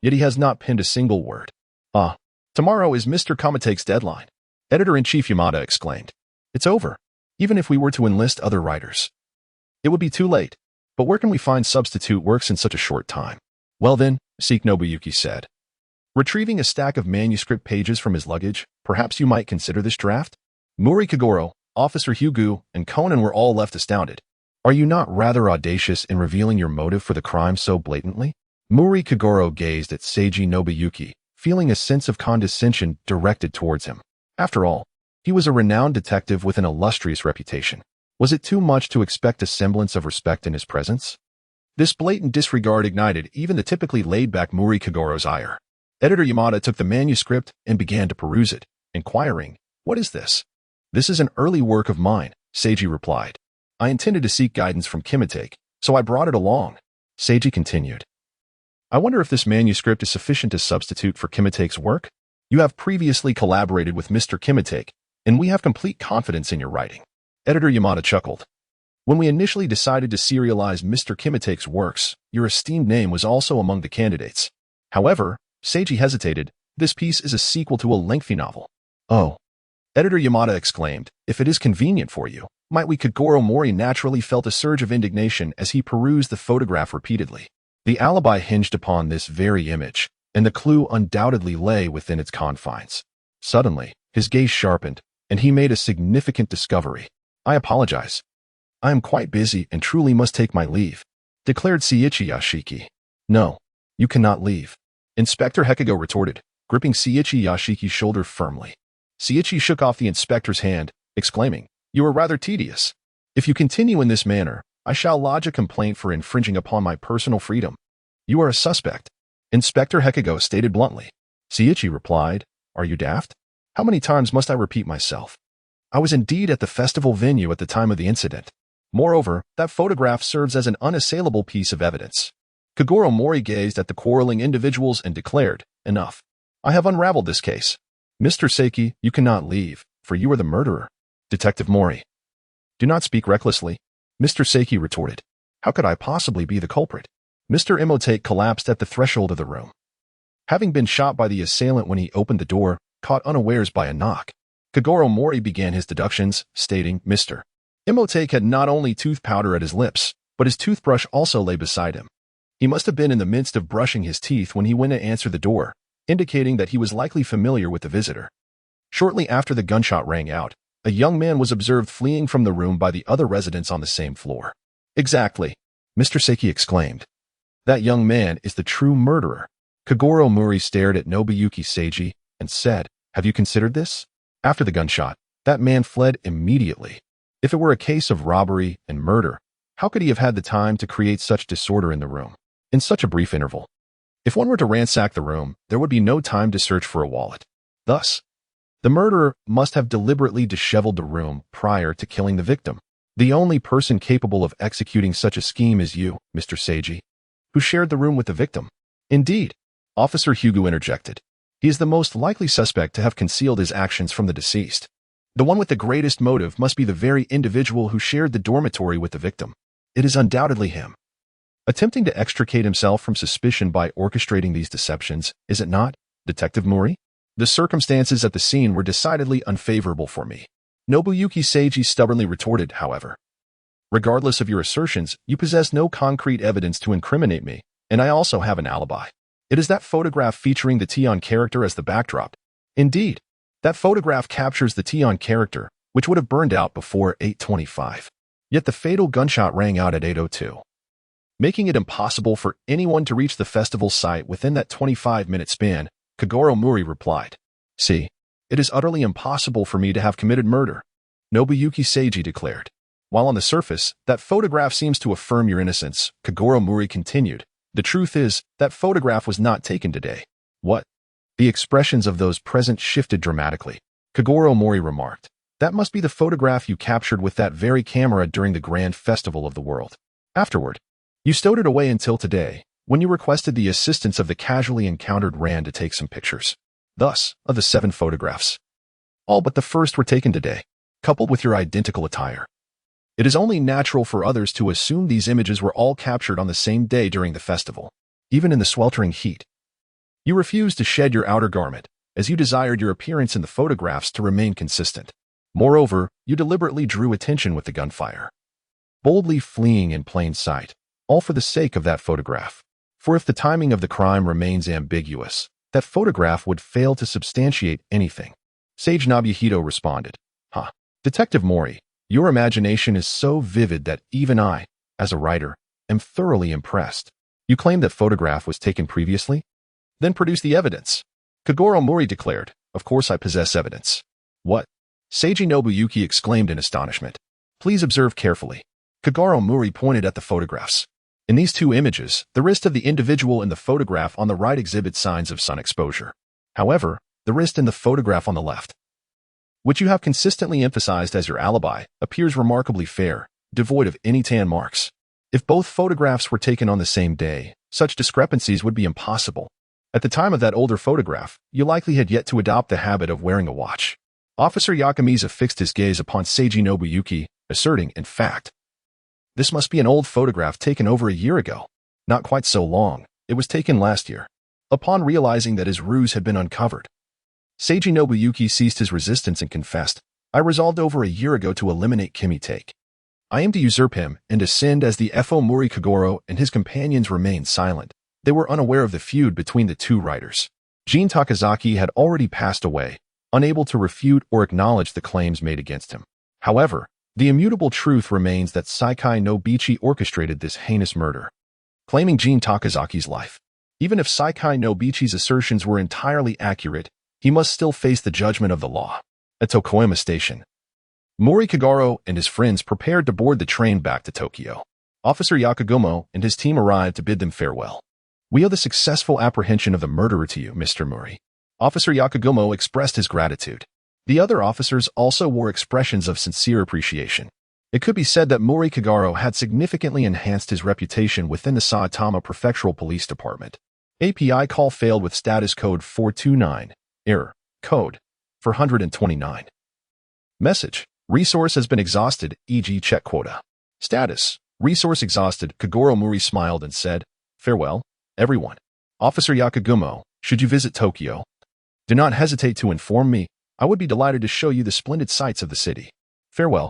Yet he has not penned a single word. "Ah, tomorrow is Mr. Kamatake's deadline," Editor-in-Chief Yamada exclaimed. "It's over. Even if we were to enlist other writers, it would be too late. But where can we find substitute works in such a short time?" "Well then," Seek Nobuyuki said, retrieving a stack of manuscript pages from his luggage, "perhaps you might consider this draft?" Mouri Kogoro, Officer Hugo, and Conan were all left astounded. "Are you not rather audacious in revealing your motive for the crime so blatantly?" Mouri Kogoro gazed at Seiji Nobuyuki, feeling a sense of condescension directed towards him. After all, he was a renowned detective with an illustrious reputation. Was it too much to expect a semblance of respect in his presence? This blatant disregard ignited even the typically laid-back Mouri Kogoro's ire. Editor Yamada took the manuscript and began to peruse it, inquiring, "What is this?" "This is an early work of mine," Seiji replied. "I intended to seek guidance from Kimitake, so I brought it along." Seiji continued, "I wonder if this manuscript is sufficient to substitute for Kimitake's work? You have previously collaborated with Mr. Kimitake, and we have complete confidence in your writing." Editor Yamada chuckled. "When we initially decided to serialize Mr. Kimitake's works, your esteemed name was also among the candidates. However," Seiji hesitated, "this piece is a sequel to a lengthy novel." "Oh," Editor Yamada exclaimed, "if it is convenient for you, Might we? Kogoro Mouri naturally felt a surge of indignation as he perused the photograph repeatedly. The alibi hinged upon this very image, and the clue undoubtedly lay within its confines. Suddenly, his gaze sharpened, and he made a significant discovery. "I apologize. I am quite busy and truly must take my leave," declared Seiichi Yashiki. "No, you cannot leave," Inspector Hekigo retorted, gripping Seiichi Yashiki's shoulder firmly. Seiichi shook off the inspector's hand, exclaiming, "You are rather tedious. If you continue in this manner, I shall lodge a complaint for infringing upon my personal freedom. You are a suspect," Inspector Hekigo stated bluntly. Seiichi replied, "Are you daft? How many times must I repeat myself? I was indeed at the festival venue at the time of the incident. Moreover, that photograph serves as an unassailable piece of evidence." Kogoro Mouri gazed at the quarreling individuals and declared, "Enough. I have unraveled this case. Mr. Seiki, you cannot leave, for you are the murderer." Detective Mouri. "Do not speak recklessly," Mr. Seiki retorted. "How could I possibly be the culprit?" Mr. Imotake collapsed at the threshold of the room. Having been shot by the assailant when he opened the door, caught unawares by a knock, Kogoro Mouri began his deductions, stating, "Mr. Imotake had not only tooth powder at his lips, but his toothbrush also lay beside him. He must have been in the midst of brushing his teeth when he went to answer the door, indicating that he was likely familiar with the visitor." Shortly after the gunshot rang out, a young man was observed fleeing from the room by the other residents on the same floor. "Exactly," Mr. Seiki exclaimed. "That young man is the true murderer." Kogoro Mouri stared at Nobuyuki Seiji and said, "Have you considered this? After the gunshot, that man fled immediately. If it were a case of robbery and murder, how could he have had the time to create such disorder in the room in such a brief interval? If one were to ransack the room, there would be no time to search for a wallet. Thus, the murderer must have deliberately disheveled the room prior to killing the victim. The only person capable of executing such a scheme is you, Mr. Seiji, who shared the room with the victim." "Indeed," Officer Hugo interjected. "He is the most likely suspect to have concealed his actions from the deceased. The one with the greatest motive must be the very individual who shared the dormitory with the victim. It is undoubtedly him. Attempting to extricate himself from suspicion by orchestrating these deceptions, is it not, Detective Mouri?" "The circumstances at the scene were decidedly unfavorable for me," Nobuyuki Seiji stubbornly retorted, "however. Regardless of your assertions, you possess no concrete evidence to incriminate me, and I also have an alibi. It is that photograph featuring the Tion character as the backdrop. Indeed, that photograph captures the Tion character, which would have burned out before 8:25. Yet the fatal gunshot rang out at 8:02, making it impossible for anyone to reach the festival site within that 25-minute span." Kogoro Mouri replied, "See, it is utterly impossible for me to have committed murder," Nobuyuki Seiji declared. "While on the surface, that photograph seems to affirm your innocence," Kogoro Mouri continued, "the truth is, that photograph was not taken today." "What?" The expressions of those present shifted dramatically. Kogoro Mouri remarked, "That must be the photograph you captured with that very camera during the grand festival of the world. Afterward, you stowed it away until today, when you requested the assistance of the casually encountered Ran to take some pictures. Thus, of the 7 photographs, all but the first were taken today, coupled with your identical attire. It is only natural for others to assume these images were all captured on the same day during the festival, even in the sweltering heat. You refused to shed your outer garment, as you desired your appearance in the photographs to remain consistent. Moreover, you deliberately drew attention with the gunfire, boldly fleeing in plain sight, all for the sake of that photograph. For if the timing of the crime remains ambiguous, that photograph would fail to substantiate anything." Sage Nobuhito responded, Detective Mouri, your imagination is so vivid that even I, as a writer, am thoroughly impressed. You claim that photograph was taken previously? Then produce the evidence." Kogoro Mouri declared, "Of course I possess evidence." "What?" Seiji Nobuyuki exclaimed in astonishment. "Please observe carefully." Kogoro Mouri pointed at the photographs. In these 2 images, the wrist of the individual in the photograph on the right exhibits signs of sun exposure. However, the wrist in the photograph on the left, which you have consistently emphasized as your alibi, appears remarkably fair, devoid of any tan marks. If both photographs were taken on the same day, such discrepancies would be impossible. At the time of that older photograph, you likely had yet to adopt the habit of wearing a watch. Officer Yakamiza fixed his gaze upon Seiji Nobuyuki, asserting, "In fact, this must be an old photograph taken over a year ago." "Not quite so long. It was taken last year." Upon realizing that his ruse had been uncovered, Seiji Nobuyuki ceased his resistance and confessed, I resolved over a year ago to eliminate Kimitake. I aim to usurp him and ascend as the FO Mouri. Kogoro and his companions remained silent. They were unaware of the feud between the two riders. Jin Takazaki had already passed away, unable to refute or acknowledge the claims made against him. However, the immutable truth remains that Saikai no Bichi orchestrated this heinous murder, claiming Jin Takazaki's life. Even if Saikai no Bichi's assertions were entirely accurate, he must still face the judgment of the law. At Tokoyama Station, Mouri Kogoro and his friends prepared to board the train back to Tokyo. Officer Yakugumo and his team arrived to bid them farewell. "We owe the successful apprehension of the murderer to you, Mr. Mouri." Officer Yakugumo expressed his gratitude. The other officers also wore expressions of sincere appreciation. It could be said that Mouri Kogoro had significantly enhanced his reputation within the Saitama Prefectural Police Department. API call failed with status code 429. Error. Code 429. Message. Resource has been exhausted, e.g. check quota. Status. Resource exhausted. Kogoro Mouri smiled and said, "Farewell, everyone. Officer Yakugumo, should you visit Tokyo, do not hesitate to inform me. I would be delighted to show you the splendid sights of the city. Farewell."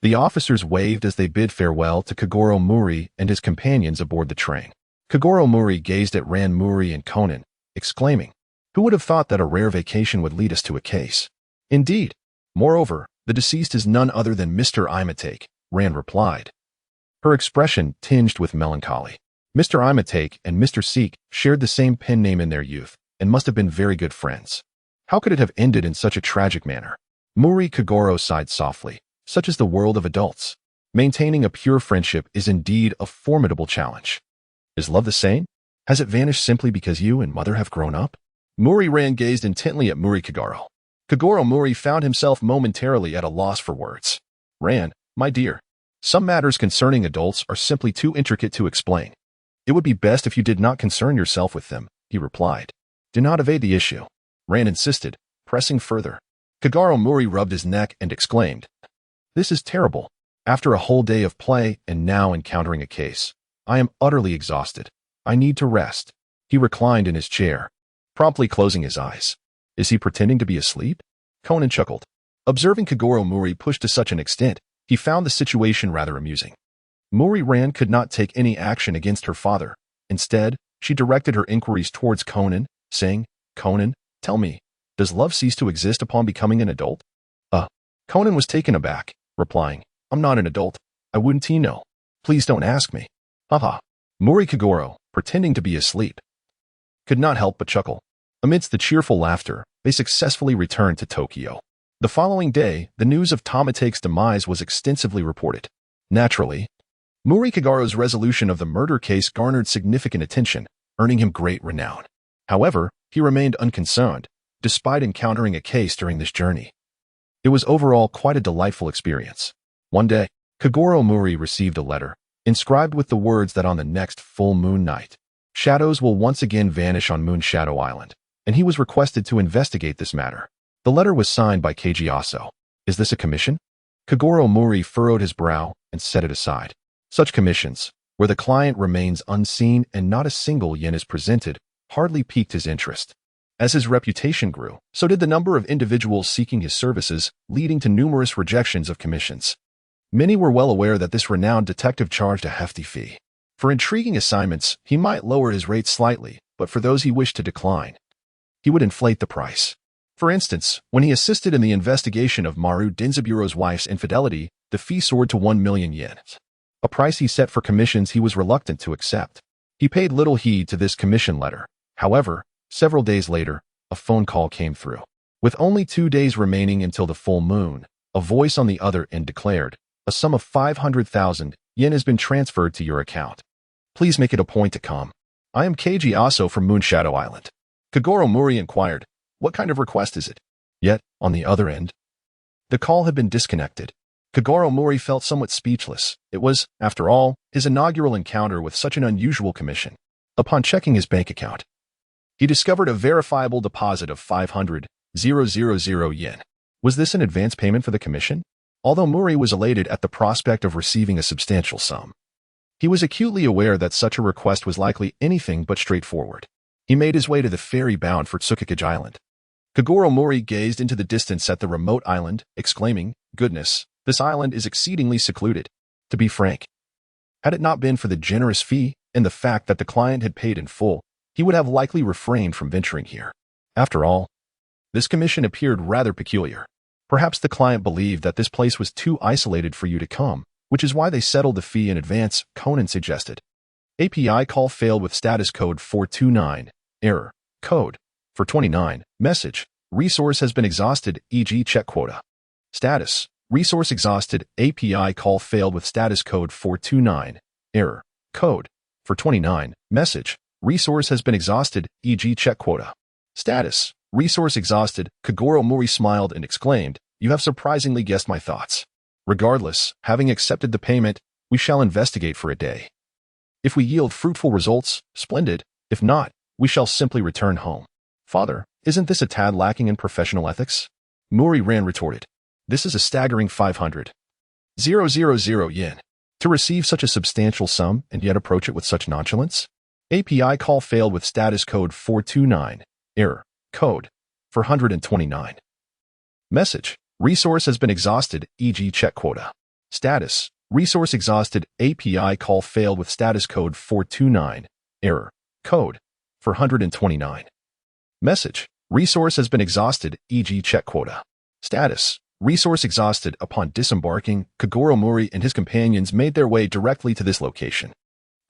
The officers waved as they bid farewell to Kogoro Mouri and his companions aboard the train. Kogoro Mouri gazed at Ran Mouri and Conan, exclaiming, "Who would have thought that a rare vacation would lead us to a case?" "Indeed. Moreover, the deceased is none other than Mr. Imatake," Ran replied, her expression tinged with melancholy. Mr. Imatake and Mr. Seek shared the same pen name in their youth and must have been very good friends. How could it have ended in such a tragic manner? Mouri Kogoro sighed softly. Such is the world of adults. Maintaining a pure friendship is indeed a formidable challenge. Is love the same? Has it vanished simply because you and mother have grown up? Mouri Ran gazed intently at Mouri Kogoro. Kogoro Mouri found himself momentarily at a loss for words. "Ran, my dear, some matters concerning adults are simply too intricate to explain. It would be best if you did not concern yourself with them," he replied. "Do not evade the issue," Ran insisted, pressing further. Kogoro Mouri rubbed his neck and exclaimed, "This is terrible. After a whole day of play and now encountering a case, I am utterly exhausted. I need to rest." He reclined in his chair, promptly closing his eyes. "Is he pretending to be asleep?" Conan chuckled. Observing Kogoro Mouri pushed to such an extent, he found the situation rather amusing. Mouri Ran could not take any action against her father. Instead, she directed her inquiries towards Conan, saying, "Conan, tell me, does love cease to exist upon becoming an adult?" Conan was taken aback, replying, "I'm not an adult. I wouldn't know. Please don't ask me." Haha. Mouri Kogoro, pretending to be asleep, could not help but chuckle. Amidst the cheerful laughter, they successfully returned to Tokyo. The following day, the news of Tamatake's demise was extensively reported. Naturally, Mouri Kogoro's resolution of the murder case garnered significant attention, earning him great renown. However, he remained unconcerned, despite encountering a case during this journey. It was overall quite a delightful experience. One day, Kogoro Mouri received a letter, inscribed with the words that on the next full moon night, shadows will once again vanish on Moon Shadow Island, and he was requested to investigate this matter. The letter was signed by Keiji Aso. "Is this a commission?" Kogoro Mouri furrowed his brow and set it aside. Such commissions, where the client remains unseen and not a single yen is presented, hardly piqued his interest. As his reputation grew, so did the number of individuals seeking his services, leading to numerous rejections of commissions. Many were well aware that this renowned detective charged a hefty fee. For intriguing assignments, he might lower his rate slightly, but for those he wished to decline, he would inflate the price. For instance, when he assisted in the investigation of Maru Denzaburo's wife's infidelity, the fee soared to 1 million yen, a price he set for commissions he was reluctant to accept. He paid little heed to this commission letter. However, several days later, a phone call came through. With only 2 days remaining until the full moon, a voice on the other end declared, "A sum of 500,000 yen has been transferred to your account. Please make it a point to come. I am Keiji Aso from Moon Shadow Island." Kogoro Mouri inquired, "What kind of request is it?" Yet, on the other end, the call had been disconnected. Kogoro Mouri felt somewhat speechless. It was, after all, his inaugural encounter with such an unusual commission. Upon checking his bank account, he discovered a verifiable deposit of 500,000 yen. Was this an advance payment for the commission? Although Mouri was elated at the prospect of receiving a substantial sum, he was acutely aware that such a request was likely anything but straightforward. He made his way to the ferry bound for Tsukikage Island. Kogoro Mouri gazed into the distance at the remote island, exclaiming, "Goodness, this island is exceedingly secluded." To be frank, had it not been for the generous fee and the fact that the client had paid in full, he would have likely refrained from venturing here. After all, this commission appeared rather peculiar. Perhaps the client believed that this place was too isolated for you to come, which is why they settled the fee in advance, Conan suggested. API call failed with status code 429. Error. Code. For 29. Message. Resource has been exhausted, e.g. check quota. Status. Resource exhausted. API call failed with status code 429. Error. Code. For 29. Message. Resource has been exhausted, e.g. check quota. Status. Resource exhausted. Kogoro Mouri smiled and exclaimed, "You have surprisingly guessed my thoughts. Regardless, having accepted the payment, we shall investigate for a day. If we yield fruitful results, splendid. If not, we shall simply return home." "Father, isn't this a tad lacking in professional ethics?" Mouri Ran retorted. "This is a staggering 500,000 yen. To receive such a substantial sum and yet approach it with such nonchalance?" API call failed with status code 429. Error. Code. For 129. Message. Resource has been exhausted, e.g. check quota. Status. Resource exhausted. API call failed with status code 429. Error. Code. For 129. Message. Resource has been exhausted, e.g. check quota. Status. Resource exhausted. Upon disembarking, Kogoro Mouri and his companions made their way directly to this location.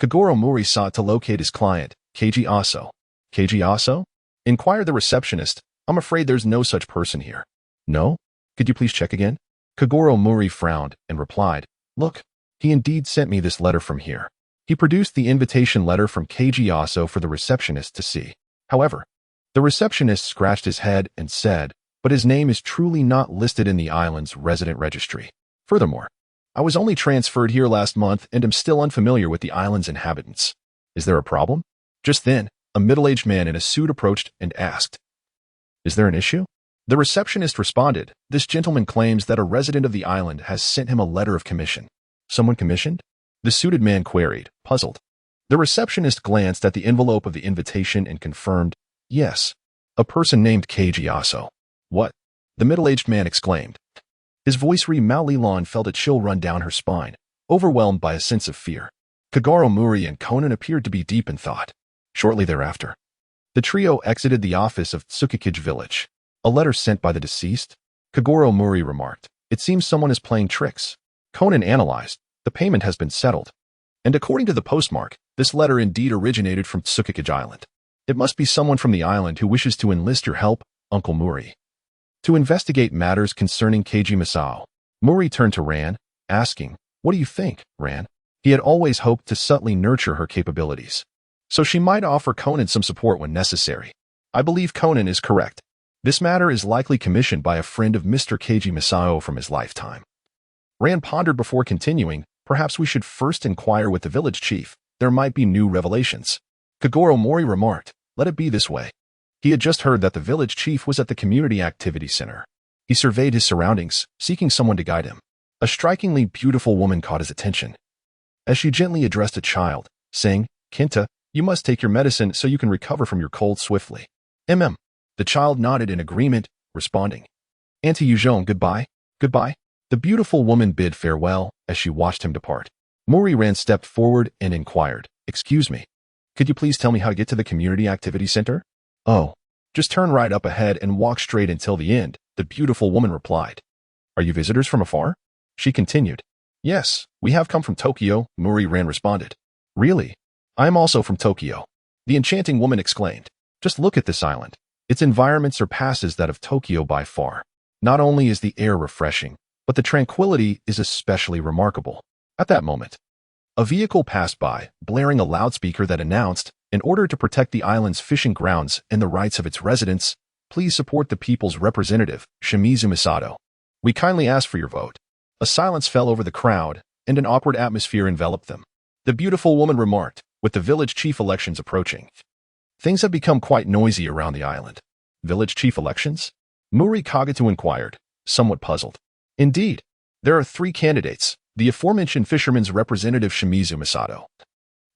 Kogoro Mouri sought to locate his client, Keiji Aso. "Keiji Aso?" inquired the receptionist. "I'm afraid there's no such person here." "No? Could you please check again?" Kogoro Mouri frowned and replied, "Look, he indeed sent me this letter from here." He produced the invitation letter from Keiji Aso for the receptionist to see. However, the receptionist scratched his head and said, "But his name is truly not listed in the island's resident registry. Furthermore, I was only transferred here last month and am still unfamiliar with the island's inhabitants. Is there a problem?" Just then, a middle-aged man in a suit approached and asked, "Is there an issue?" The receptionist responded, "This gentleman claims that a resident of the island has sent him a letter of commission." "Someone commissioned?" the suited man queried, puzzled. The receptionist glanced at the envelope of the invitation and confirmed, "Yes, a person named Keiji Aso." "What?" the middle-aged man exclaimed. His voice Malilon felt a chill run down her spine, overwhelmed by a sense of fear. Kogoro Mouri and Conan appeared to be deep in thought. Shortly thereafter, the trio exited the office of Tsukikage village. "A letter sent by the deceased?" Kogoro Mouri remarked. "It seems someone is playing tricks." Conan analyzed. The payment has been settled. And according to the postmark, this letter indeed originated from Tsukikage Island. It must be someone from the island who wishes to enlist your help, Uncle Mouri, to investigate matters concerning Keiji Masao. Mouri turned to Ran, asking, "What do you think, Ran?" He had always hoped to subtly nurture her capabilities, so she might offer Conan some support when necessary. "I believe Conan is correct. This matter is likely commissioned by a friend of Mr. Keiji Masao from his lifetime." Ran pondered before continuing, "Perhaps we should first inquire with the village chief. There might be new revelations." Kogoro Mouri remarked, "Let it be this way." He had just heard that the village chief was at the community activity center. He surveyed his surroundings, seeking someone to guide him. A strikingly beautiful woman caught his attention, as she gently addressed a child, saying, "Kenta, you must take your medicine so you can recover from your cold swiftly." The child nodded in agreement, responding, "Auntie Yujon, goodbye, goodbye." The beautiful woman bid farewell as she watched him depart. Mouri Ran stepped forward and inquired, "Excuse me, could you please tell me how to get to the community activity center?" "Oh, just turn right up ahead and walk straight until the end," the beautiful woman replied. "Are you visitors from afar?" She continued. "Yes, we have come from Tokyo," Mouri Ran responded. "Really? I am also from Tokyo," the enchanting woman exclaimed. "Just look at this island. Its environment surpasses that of Tokyo by far. Not only is the air refreshing, but the tranquility is especially remarkable." At that moment, a vehicle passed by, blaring a loudspeaker that announced, "In order to protect the island's fishing grounds and the rights of its residents, please support the people's representative, Shimizu Misato. We kindly ask for your vote." A silence fell over the crowd, and an awkward atmosphere enveloped them. The beautiful woman remarked, "With the village chief elections approaching, things have become quite noisy around the island." "Village chief elections?" Mouri Kagatu inquired, somewhat puzzled. "Indeed, there are 3 candidates, the aforementioned fisherman's representative Shimizu Misato,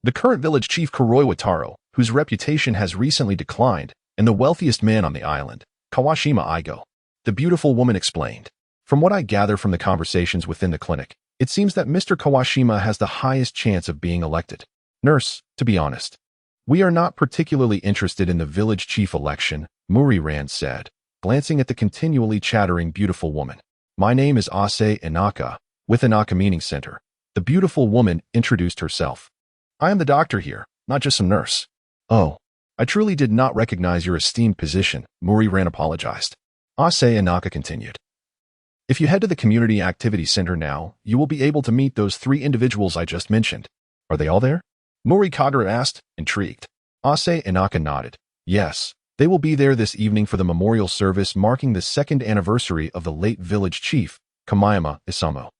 the current village chief Kuroi Wataro, whose reputation has recently declined, and the wealthiest man on the island, Kawashima Aigo. The beautiful woman explained. From what I gather from the conversations within the clinic, it seems that Mr. Kawashima has the highest chance of being elected. Nurse, to be honest, we are not particularly interested in the village chief election, Mouri Ran said, glancing at the continually chattering beautiful woman. My name is Ase Inaka, with Inaka Meaning Center. The beautiful woman introduced herself. I am the doctor here, not just some nurse. Oh, I truly did not recognize your esteemed position, Mouri Ran apologized. Ase Inaka continued. If you head to the Community Activity Center now, you will be able to meet those 3 individuals I just mentioned. Are they all there? Mouri Kogoro asked, intrigued. Ase Inaka nodded. Yes, they will be there this evening for the memorial service marking the 2nd anniversary of the late village chief, Kamayama Isamu.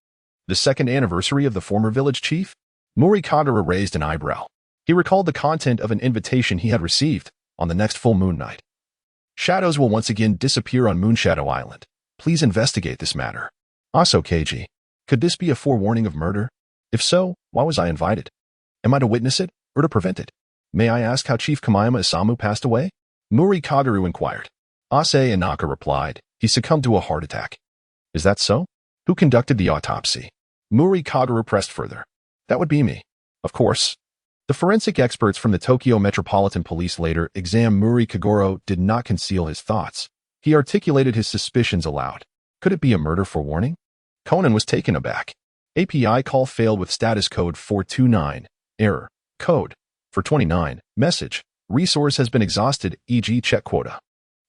The 2nd anniversary of the former village chief? Mouri Kogoro raised an eyebrow. He recalled the content of an invitation he had received on the next full moon night. Shadows will once again disappear on Moonshadow Island. Please investigate this matter. Also, Keiji, could this be a forewarning of murder? If so, why was I invited? Am I to witness it, or to prevent it? May I ask how Chief Kamayama Isamu passed away? Mouri Kogoro inquired. Ase Inaka replied, he succumbed to a heart attack. Is that so? Who conducted the autopsy? Mouri Kogoro pressed further. That would be me. Of course. The forensic experts from the Tokyo Metropolitan Police later examined Mouri Kogoro did not conceal his thoughts. He articulated his suspicions aloud. Could it be a murder forewarning? Conan was taken aback. API call failed with status code 429. Error. Code. 429. Message. Resource has been exhausted, e.g. check quota.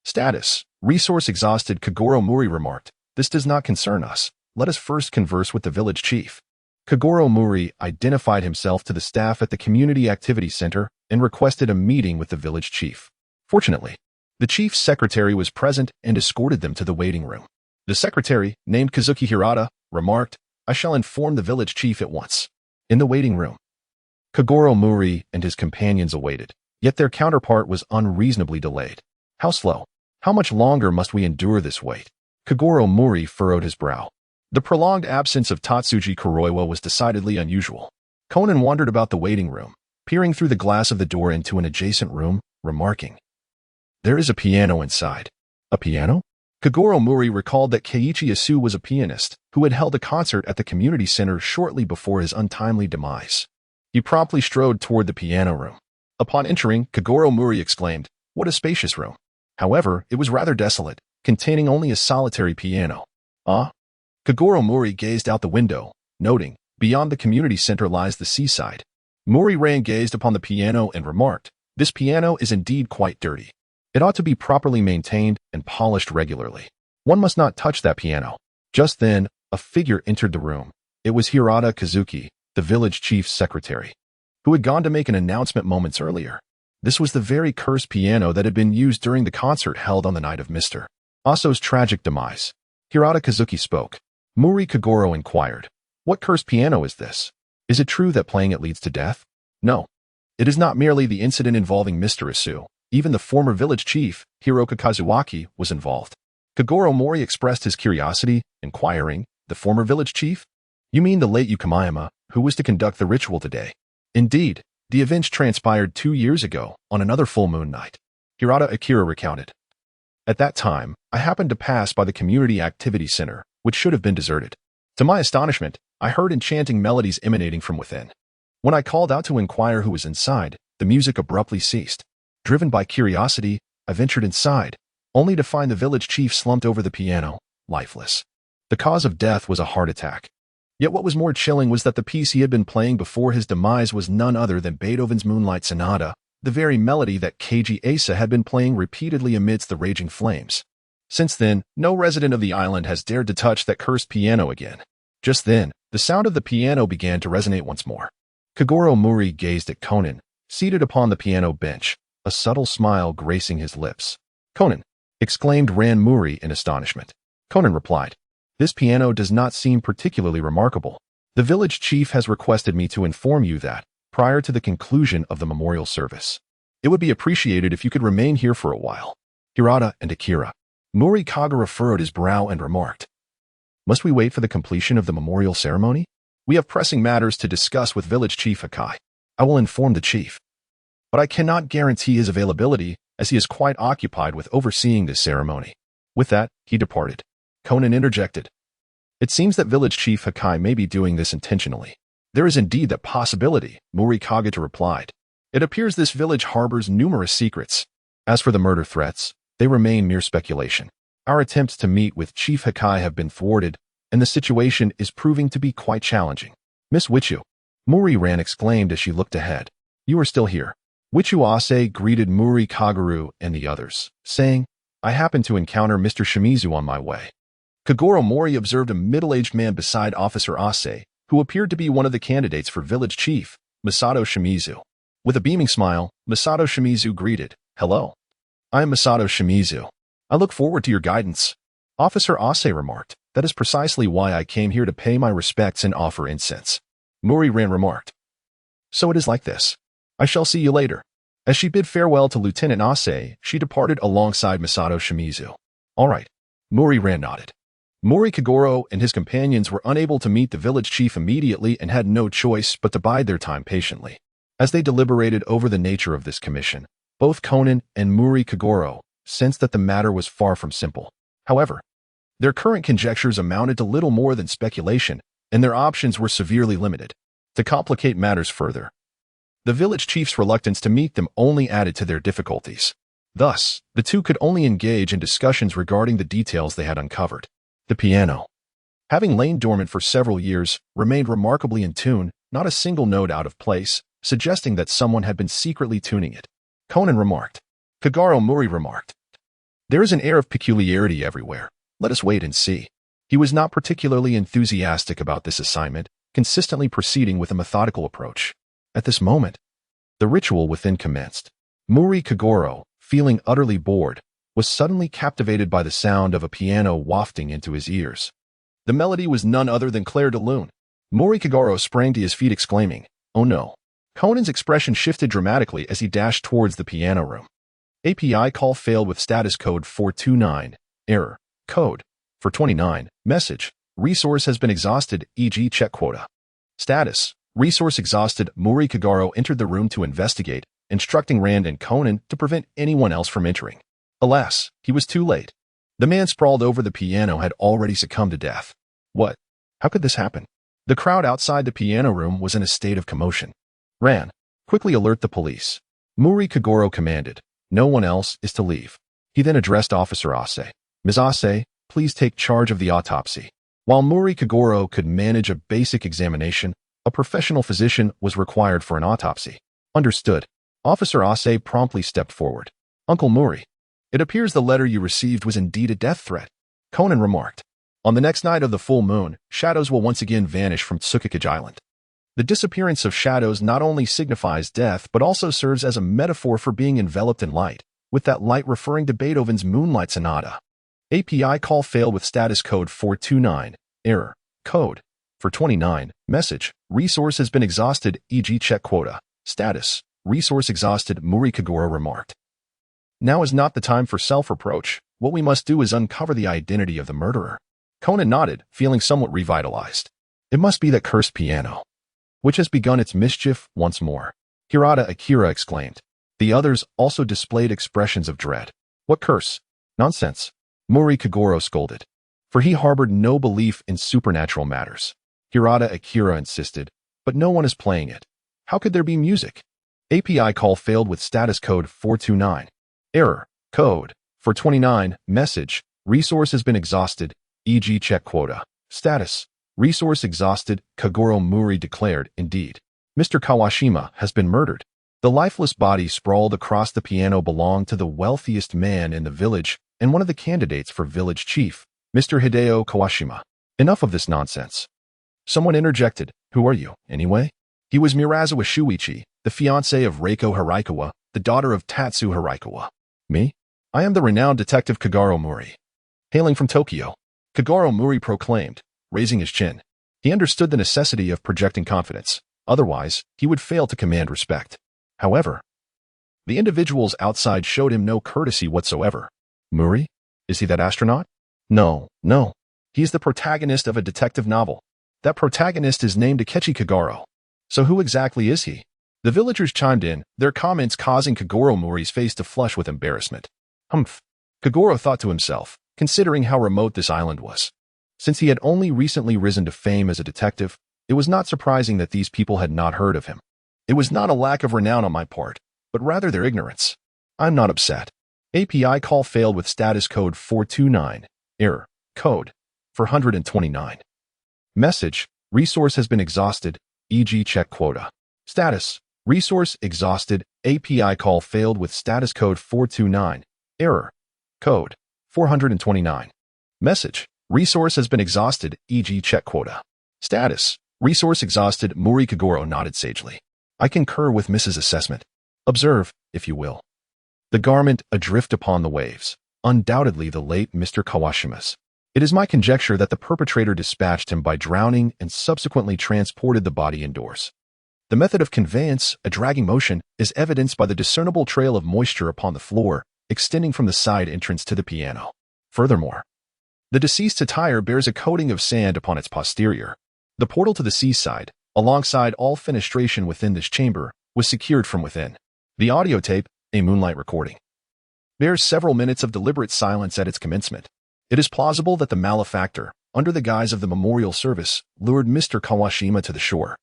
Status. Resource exhausted, Kogoro Mouri remarked. This does not concern us. Let us first converse with the village chief. Kogoro Mouri identified himself to the staff at the Community Activity Center and requested a meeting with the village chief. Fortunately, the chief's secretary was present and escorted them to the waiting room. The secretary, named Kazuki Hirata, remarked, I shall inform the village chief at once. In the waiting room, Kogoro Mouri and his companions awaited, yet their counterpart was unreasonably delayed. How slow? How much longer must we endure this wait? Kogoro Mouri furrowed his brow. The prolonged absence of Tatsuji Kuroiwa was decidedly unusual. Conan wandered about the waiting room, peering through the glass of the door into an adjacent room, remarking, there is a piano inside. A piano? Kogoro Mouri recalled that Keiichi Yasu was a pianist who had held a concert at the community center shortly before his untimely demise. He promptly strode toward the piano room. Upon entering, Kogoro Mouri exclaimed, what a spacious room. However, it was rather desolate, containing only a solitary piano. Ah? Kogoro Mouri gazed out the window, noting, beyond the community center lies the seaside. Mouri Ran gazed upon the piano and remarked, this piano is indeed quite dirty. It ought to be properly maintained and polished regularly. One must not touch that piano. Just then, a figure entered the room. It was Hirata Kazuki, the village chief's secretary, who had gone to make an announcement moments earlier. This was the very cursed piano that had been used during the concert held on the night of Mr. Aso's tragic demise. Hirata Kazuki spoke. Mouri Kogoro inquired, what cursed piano is this? Is it true that playing it leads to death? No. It is not merely the incident involving Mr. Isu. Even the former village chief, Hiroka Kazuaki, was involved. Kogoro Mouri expressed his curiosity, inquiring, the former village chief? You mean the late Yukamayama, who was to conduct the ritual today? Indeed, the events transpired 2 years ago, on another full moon night. Hirata Akira recounted. At that time, I happened to pass by the Community Activity Center, which should have been deserted. To my astonishment, I heard enchanting melodies emanating from within. When I called out to inquire who was inside, the music abruptly ceased. Driven by curiosity, I ventured inside, only to find the village chief slumped over the piano, lifeless. The cause of death was a heart attack. Yet what was more chilling was that the piece he had been playing before his demise was none other than Beethoven's Moonlight Sonata, the very melody that Keiji Asa had been playing repeatedly amidst the raging flames. Since then, no resident of the island has dared to touch that cursed piano again. Just then, the sound of the piano began to resonate once more. Kogoro Mouri gazed at Conan, seated upon the piano bench, a subtle smile gracing his lips. Conan, exclaimed Ran Mouri in astonishment. Conan replied, this piano does not seem particularly remarkable. The village chief has requested me to inform you that, prior to the conclusion of the memorial service, it would be appreciated if you could remain here for a while. Hirata and Akira. Mouri Kogoro furrowed his brow and remarked, must we wait for the completion of the memorial ceremony? We have pressing matters to discuss with village chief Hakai. I will inform the chief. But I cannot guarantee his availability as he is quite occupied with overseeing this ceremony. With that, he departed. Conan interjected. It seems that village chief Hakai may be doing this intentionally. There is indeed that possibility, Mouri Kagita replied. It appears this village harbors numerous secrets. As for the murder threats, they remain mere speculation. Our attempts to meet with Chief Hakai have been thwarted, and the situation is proving to be quite challenging. Miss Wichu, Mouri Ran exclaimed as she looked ahead. You are still here. Wichu Ase greeted Mouri Kaguru and the others, saying, I happened to encounter Mr. Shimizu on my way. Kogoro Mouri observed a middle-aged man beside Officer Ase, who appeared to be one of the candidates for village chief, Masato Shimizu. With a beaming smile, Masato Shimizu greeted, Hello. I am Masato Shimizu. I look forward to your guidance. Officer Ase remarked, That is precisely why I came here to pay my respects and offer incense. Mouri Ran remarked, So it is like this. I shall see you later. As she bid farewell to Lieutenant Ase, she departed alongside Masato Shimizu. All right. Mouri Ran nodded. Mouri Kogoro and his companions were unable to meet the village chief immediately and had no choice but to bide their time patiently. As they deliberated over the nature of this commission, both Conan and Mouri Kogoro sensed that the matter was far from simple. However, their current conjectures amounted to little more than speculation, and their options were severely limited. To complicate matters further, the village chief's reluctance to meet them only added to their difficulties. Thus, the two could only engage in discussions regarding the details they had uncovered. The piano, having lain dormant for several years, remained remarkably in tune, not a single note out of place, suggesting that someone had been secretly tuning it. Conan remarked. Kogoro Mouri remarked. There is an air of peculiarity everywhere. Let us wait and see. He was not particularly enthusiastic about this assignment, consistently proceeding with a methodical approach. At this moment, the ritual within commenced. Mouri Kogoro, feeling utterly bored, was suddenly captivated by the sound of a piano wafting into his ears. The melody was none other than Clair de Lune. Mouri Kogoro sprang to his feet exclaiming, Oh no. Conan's expression shifted dramatically as he dashed towards the piano room. API call failed with status code 429. Error. Code. 429. Message. Resource has been exhausted, e.g. check quota. Status. Resource exhausted. Mouri Kogoro entered the room to investigate, instructing Rand and Conan to prevent anyone else from entering. Alas, he was too late. The man sprawled over the piano had already succumbed to death. What? How could this happen? The crowd outside the piano room was in a state of commotion. Ran, quickly alert the police. Mouri Kogoro commanded. No one else is to leave. He then addressed Officer Ase. Ms. Ase, please take charge of the autopsy. While Mouri Kogoro could manage a basic examination, a professional physician was required for an autopsy. Understood. Officer Ase promptly stepped forward. Uncle Mouri, it appears the letter you received was indeed a death threat. Conan remarked. On the next night of the full moon, shadows will once again vanish from Tsukikage Island. The disappearance of shadows not only signifies death but also serves as a metaphor for being enveloped in light, with that light referring to Beethoven's Moonlight Sonata. API call failed with status code 429. Error. Code. 429. Message. Resource has been exhausted, e.g. check quota. Status. Resource exhausted, Mouri Kogoro remarked. Now is not the time for self-reproach. What we must do is uncover the identity of the murderer. Conan nodded, feeling somewhat revitalized. It must be that cursed piano, which has begun its mischief once more. Hirata Akira exclaimed. The others also displayed expressions of dread. What curse? Nonsense. Mouri Kogoro scolded. For he harbored no belief in supernatural matters. Hirata Akira insisted, but no one is playing it. How could there be music? API call failed with status code 429. Error. Code. 429. Message. Resource has been exhausted, e.g. check quota. Status. Resource exhausted, Kogoro Mouri declared. Indeed. Mr. Kawashima has been murdered. The lifeless body sprawled across the piano belonged to the wealthiest man in the village and one of the candidates for village chief, Mr. Hideo Kawashima. Enough of this nonsense. Someone interjected. Who are you, anyway? He was Murazawa Shuichi, the fiancé of Reiko Hiraikawa, the daughter of Tatsu Hiraikawa. Me? I am the renowned detective Kogoro Mouri. Hailing from Tokyo, Kogoro Mouri proclaimed, raising his chin. He understood the necessity of projecting confidence. Otherwise, he would fail to command respect. However, the individuals outside showed him no courtesy whatsoever. Mouri? Is he that astronaut? No. He is the protagonist of a detective novel. That protagonist is named Akechi Kogoro. So who exactly is he? The villagers chimed in, their comments causing Kogoro Mouri's face to flush with embarrassment. Humph. Kogoro thought to himself, considering how remote this island was. Since he had only recently risen to fame as a detective, it was not surprising that these people had not heard of him. It was not a lack of renown on my part, but rather their ignorance. I'm not upset. API call failed with status code 429. Error. Code 429. Message. Resource has been exhausted, e.g. check quota. Status. Resource exhausted. API call failed with status code 429. Error. Code 429. Message. Resource has been exhausted, e.g. check quota. Status. Resource exhausted. Mouri. Kogoro nodded sagely. I concur with Mrs. Assessment. Observe, if you will. The garment adrift upon the waves. Undoubtedly the late Mr. Kawashima's. It is my conjecture that the perpetrator dispatched him by drowning and subsequently transported the body indoors. The method of conveyance, a dragging motion, is evidenced by the discernible trail of moisture upon the floor, extending from the side entrance to the piano. Furthermore, the deceased's attire bears a coating of sand upon its posterior. The portal to the seaside, alongside all fenestration within this chamber, was secured from within. The audio tape, a moonlight recording, bears several minutes of deliberate silence at its commencement. It is plausible that the malefactor, under the guise of the memorial service, lured Mr. Kawashima to the shore,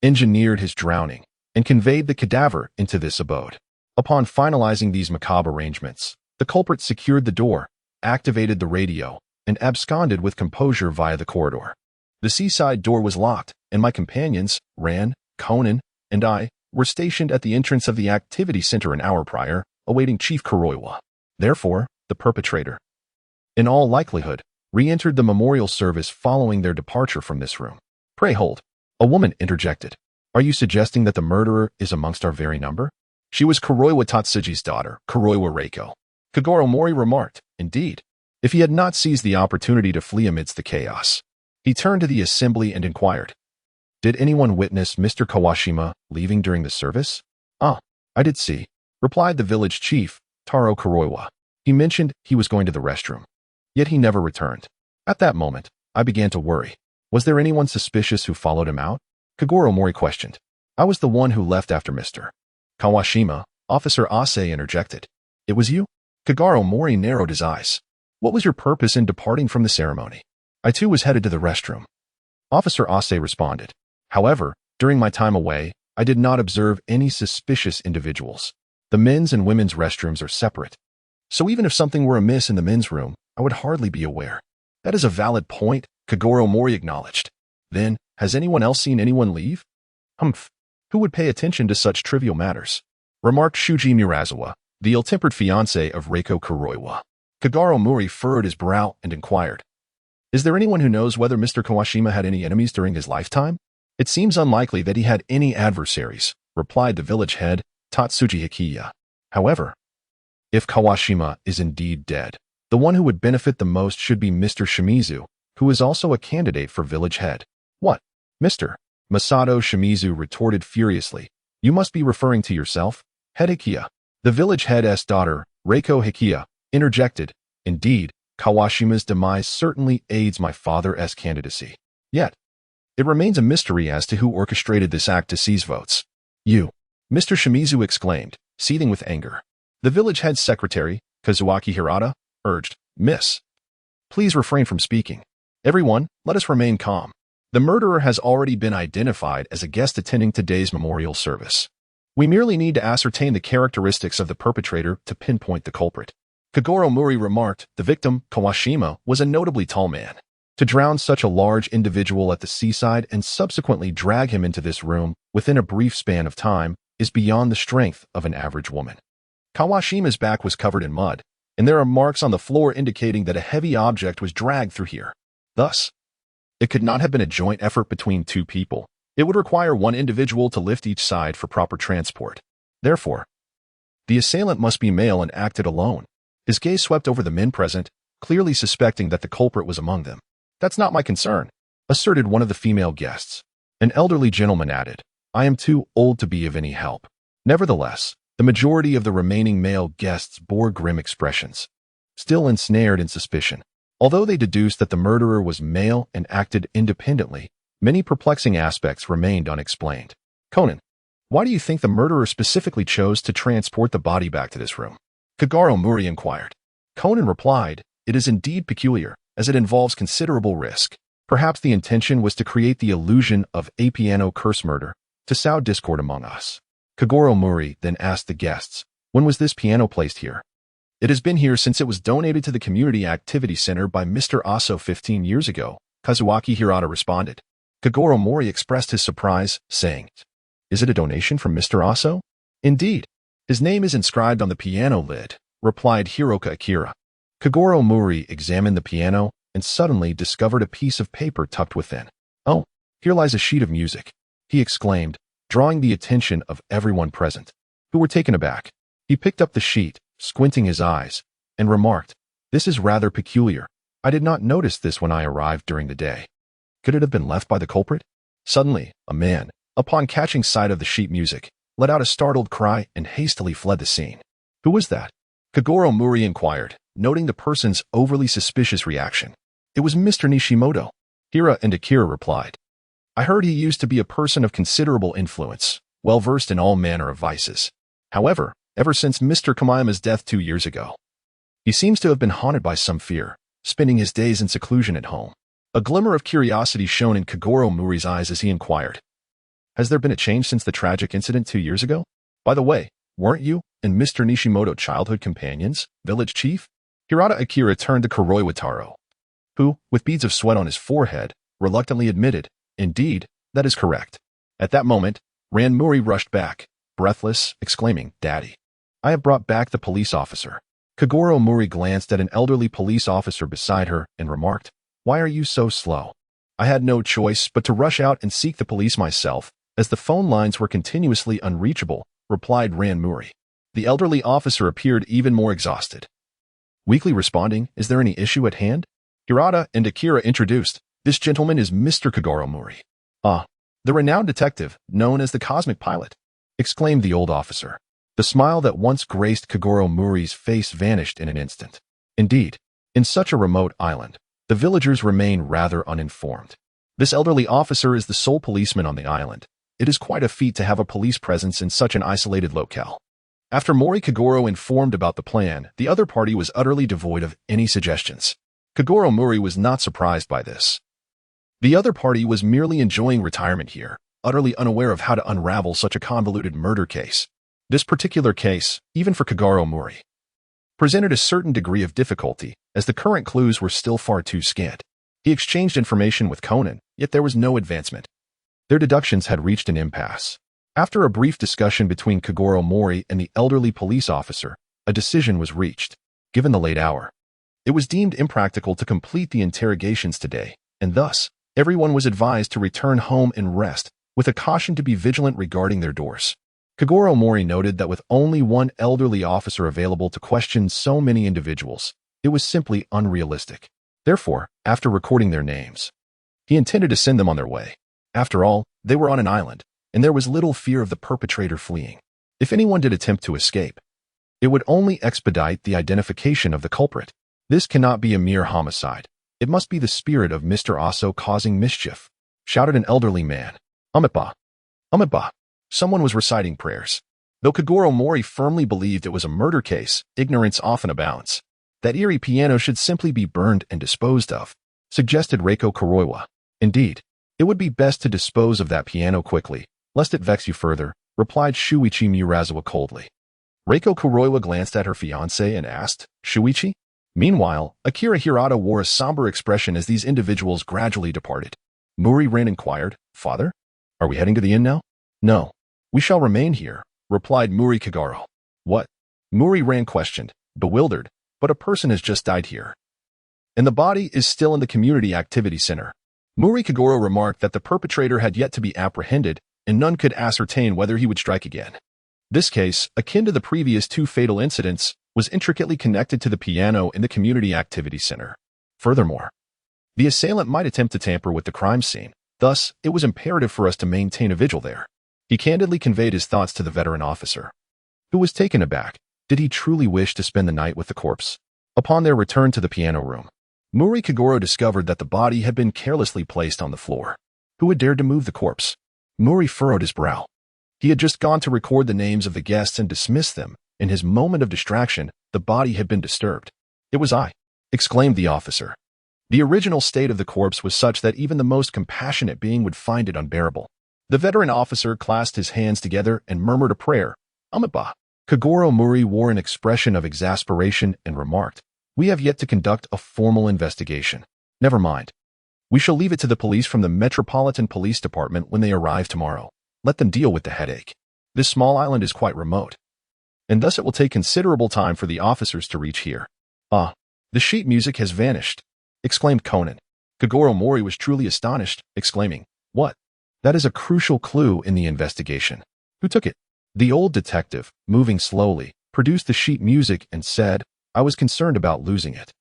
engineered his drowning, and conveyed the cadaver into this abode. Upon finalizing these macabre arrangements, the culprit secured the door, activated the radio, and absconded with composure via the corridor. The seaside door was locked, and my companions, Ran, Conan, and I, were stationed at the entrance of the activity center an hour prior, awaiting Chief Kuroiwa. Therefore, the perpetrator, in all likelihood, re-entered the memorial service following their departure from this room. Pray hold. A woman interjected. Are you suggesting that the murderer is amongst our very number? She was Kuroiwa Tatsuji's daughter, Kuroiwa Reiko. Kogoro Mouri remarked, indeed. If he had not seized the opportunity to flee amidst the chaos. He turned to the assembly and inquired, did anyone witness Mr. Kawashima leaving during the service? Ah, I did see, replied the village chief, Taro Kuroiwa. He mentioned he was going to the restroom. Yet he never returned. At that moment, I began to worry. Was there anyone suspicious who followed him out? Kogoro Mouri questioned. I was the one who left after Mr. Kawashima. Officer Ase interjected. It was you? Kogoro Mouri narrowed his eyes. What was your purpose in departing from the ceremony? I too was headed to the restroom. Officer Ase responded. However, during my time away, I did not observe any suspicious individuals. The men's and women's restrooms are separate. So even if something were amiss in the men's room, I would hardly be aware. That is a valid point, Kogoro Mouri acknowledged. Then, has anyone else seen anyone leave? Humph. Who would pay attention to such trivial matters? Remarked Shuji Murazawa, the ill-tempered fiancé of Reiko Kuroiwa. Kogoro Mouri furrowed his brow and inquired. Is there anyone who knows whether Mr. Kawashima had any enemies during his lifetime? It seems unlikely that he had any adversaries, replied the village head, Tatsuji Hikiya. However, if Kawashima is indeed dead, the one who would benefit the most should be Mr. Shimizu, who is also a candidate for village head. What? Mr. Masato Shimizu retorted furiously. You must be referring to yourself, Head Hikiya. The village head's daughter, Reiko Hikiya, interjected. Indeed, Kawashima's demise certainly aids my father's candidacy. Yet, it remains a mystery as to who orchestrated this act to seize votes. You, Mr. Shimizu exclaimed, seething with anger. The village head secretary, Kazuaki Hirata, urged, Miss, please refrain from speaking. Everyone, let us remain calm. The murderer has already been identified as a guest attending today's memorial service. We merely need to ascertain the characteristics of the perpetrator to pinpoint the culprit. Kogoro Mouri remarked, the victim, Kawashima, was a notably tall man. To drown such a large individual at the seaside and subsequently drag him into this room within a brief span of time is beyond the strength of an average woman. Kawashima's back was covered in mud, and there are marks on the floor indicating that a heavy object was dragged through here. Thus, it could not have been a joint effort between two people. It would require one individual to lift each side for proper transport. Therefore, the assailant must be male and acted alone. His gaze swept over the men present, clearly suspecting that the culprit was among them. That's not my concern, asserted one of the female guests. An elderly gentleman added, I am too old to be of any help. Nevertheless, the majority of the remaining male guests bore grim expressions, still ensnared in suspicion. Although they deduced that the murderer was male and acted independently, many perplexing aspects remained unexplained. Conan, Why do you think the murderer specifically chose to transport the body back to this room? Kogoro Mouri inquired. Conan replied, "It is indeed peculiar, as it involves considerable risk. Perhaps the intention was to create the illusion of a piano curse murder, to sow discord among us." Kogoro Mouri then asked the guests, "When was this piano placed here?" "It has been here since it was donated to the Community Activity Center by Mr. Aso 15 years ago," Kazuaki Hirata responded. Kogoro Mouri expressed his surprise, saying, "Is it a donation from Mr. Aso?" "Indeed. His name is inscribed on the piano lid," replied Hiroka Akira. Kogoro Mouri examined the piano and suddenly discovered a piece of paper tucked within. "Oh, here lies a sheet of music," he exclaimed, drawing the attention of everyone present, who were taken aback. He picked up the sheet, squinting his eyes, and remarked, "This is rather peculiar. I did not notice this when I arrived during the day. Could it have been left by the culprit?" Suddenly, a man, upon catching sight of the sheet music, let out a startled cry and hastily fled the scene. "Who was that?" Kogoro Mouri inquired, noting the person's overly suspicious reaction. "It was Mr. Nishimoto," Hira and Akira replied. "I heard he used to be a person of considerable influence, well-versed in all manner of vices. However, ever since Mr. Kamayama's death 2 years ago, he seems to have been haunted by some fear, spending his days in seclusion at home." A glimmer of curiosity shone in Kogoro Mouri's eyes as he inquired, "Has there been a change since the tragic incident 2 years ago? By the way, weren't you and Mr. Nishimoto childhood companions, village chief?" Hirata Akira turned to Kuroi Wataro, who, with beads of sweat on his forehead, reluctantly admitted, "Indeed, that is correct." At that moment, Ran Mouri rushed back, breathless, exclaiming, "Daddy, I have brought back the police officer." Kogoro Mouri glanced at an elderly police officer beside her and remarked, "Why are you so slow?" "I had no choice but to rush out and seek the police myself, as the phone lines were continuously unreachable," replied Ran Mouri. The elderly officer appeared even more exhausted. Weakly responding, "Is there any issue at hand?" Hirata and Akira introduced, "This gentleman is Mr. Kogoro Mouri." "Ah, the renowned detective, known as the Cosmic Pilot," exclaimed the old officer. The smile that once graced Kogoro Mouri's face vanished in an instant. Indeed, in such a remote island, the villagers remain rather uninformed. This elderly officer is the sole policeman on the island. It is quite a feat to have a police presence in such an isolated locale. After Mouri Kogoro informed about the plan, the other party was utterly devoid of any suggestions. Kogoro Mouri was not surprised by this. The other party was merely enjoying retirement here, utterly unaware of how to unravel such a convoluted murder case. This particular case, even for Kogoro Mouri, presented a certain degree of difficulty, as the current clues were still far too scant. He exchanged information with Conan, yet there was no advancement. Their deductions had reached an impasse. After a brief discussion between Kogoro Mouri and the elderly police officer, a decision was reached. Given the late hour, it was deemed impractical to complete the interrogations today, and thus, everyone was advised to return home and rest, with a caution to be vigilant regarding their doors. Kogoro Mouri noted that with only one elderly officer available to question so many individuals, it was simply unrealistic. Therefore, after recording their names, he intended to send them on their way. After all, they were on an island, and there was little fear of the perpetrator fleeing. If anyone did attempt to escape, it would only expedite the identification of the culprit. This cannot be a mere homicide. It must be the spirit of Mr. Aso causing mischief, shouted an elderly man. Amipa! Amipa! Someone was reciting prayers. Though Kogoro Mouri firmly believed it was a murder case, ignorance often abounds. That eerie piano should simply be burned and disposed of, suggested Reiko Kuroiwa. Indeed, it would be best to dispose of that piano quickly, lest it vex you further, replied Shuichi Murazawa coldly. Reiko Kuroiwa glanced at her fiancé and asked, "Shuichi?" Meanwhile, Akira Hirata wore a somber expression as these individuals gradually departed. Mouri-ran inquired, "Father? Are we heading to the inn now?" "No. We shall remain here," replied Mouri Kogoro. "What?" Mouri-ran questioned, bewildered, "But a person has just died here, and the body is still in the Community Activity Center." Mouri Kogoro remarked that the perpetrator had yet to be apprehended, and none could ascertain whether he would strike again. This case, akin to the previous 2 fatal incidents, was intricately connected to the piano in the Community Activity Center. Furthermore, the assailant might attempt to tamper with the crime scene. Thus, it was imperative for us to maintain a vigil there. He candidly conveyed his thoughts to the veteran officer, who was taken aback. Did he truly wish to spend the night with the corpse? Upon their return to the piano room, Mouri Kogoro discovered that the body had been carelessly placed on the floor. Who had dared to move the corpse? Mouri furrowed his brow. He had just gone to record the names of the guests and dismiss them. In his moment of distraction, the body had been disturbed. "It was I," exclaimed the officer. The original state of the corpse was such that even the most compassionate being would find it unbearable. The veteran officer clasped his hands together and murmured a prayer. "Amitabha." Kogoro Mouri wore an expression of exasperation and remarked, "We have yet to conduct a formal investigation. Never mind. We shall leave it to the police from the Metropolitan Police Department when they arrive tomorrow. Let them deal with the headache. This small island is quite remote, and thus it will take considerable time for the officers to reach here." "Ah, the sheet music has vanished," exclaimed Conan. Kogoro Mouri was truly astonished, exclaiming, "What? That is a crucial clue in the investigation. Who took it?" The old detective, moving slowly, produced the sheet music and said, "I was concerned about losing it,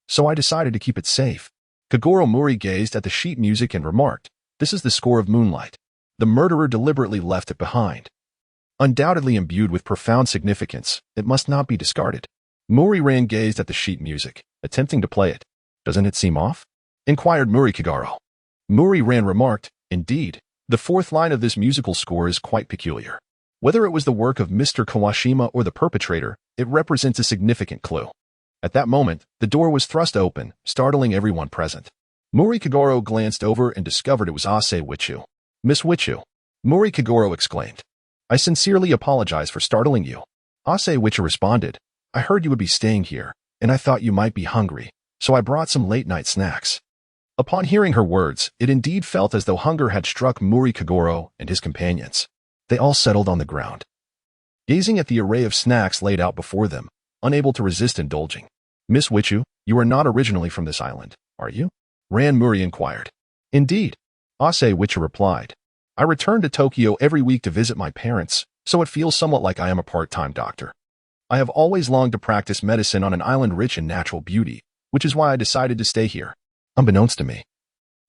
so I decided to keep it safe." Kogoro Mouri gazed at the sheet music and remarked, "This is the score of Moonlight. The murderer deliberately left it behind. Undoubtedly imbued with profound significance, it must not be discarded." Mouri gazed at the sheet music, attempting to play it. "Doesn't it seem off?" inquired Mouri Kogoro. Mouri remarked, "Indeed, the fourth line of this musical score is quite peculiar. Whether it was the work of Mr. Kawashima or the perpetrator, it represents a significant clue." At that moment, the door was thrust open, startling everyone present. Mouri Kogoro glanced over and discovered it was Ase Wichu. "Miss Wichu," Mouri Kogoro exclaimed, "I sincerely apologize for startling you." Ase Wichu responded, "I heard you would be staying here, and I thought you might be hungry, so I brought some late-night snacks." Upon hearing her words, it indeed felt as though hunger had struck Mouri Kogoro and his companions. They all settled on the ground, gazing at the array of snacks laid out before them, unable to resist indulging. "Miss Wichu, you are not originally from this island, are you?" Ran Mouri inquired. "Indeed," Ase Wichu replied. "I return to Tokyo every week to visit my parents, so it feels somewhat like I am a part-time doctor. I have always longed to practice medicine on an island rich in natural beauty, which is why I decided to stay here. Unbeknownst to me,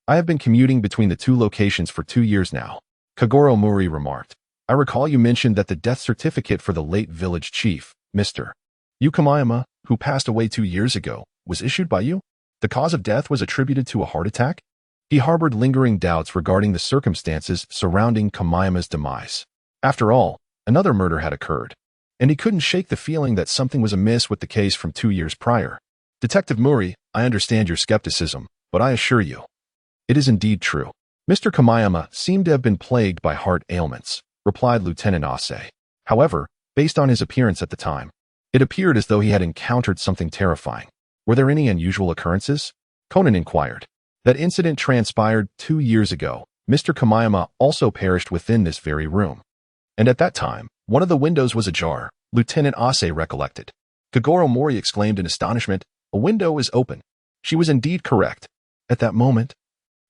I have been commuting between the two locations for 2 years now." Kogoro Mouri remarked, "I recall you mentioned that the death certificate for the late village chief, Mr. Yukamayama, who passed away 2 years ago, was issued by you? The cause of death was attributed to a heart attack?" He harbored lingering doubts regarding the circumstances surrounding Kamayama's demise. After all, another murder had occurred, and he couldn't shake the feeling that something was amiss with the case from 2 years prior. "Detective Mouri, I understand your skepticism, but I assure you, it is indeed true. Mr. Kamayama seemed to have been plagued by heart ailments," replied Lieutenant Ase. "However, based on his appearance at the time, it appeared as though he had encountered something terrifying. Were there any unusual occurrences?" Conan inquired. "That incident transpired 2 years ago. Mr. Kamayama also perished within this very room. And at that time, one of the windows was ajar," Lieutenant Ase recollected. Kogoro Mouri exclaimed in astonishment, "A window is open." She was indeed correct. At that moment,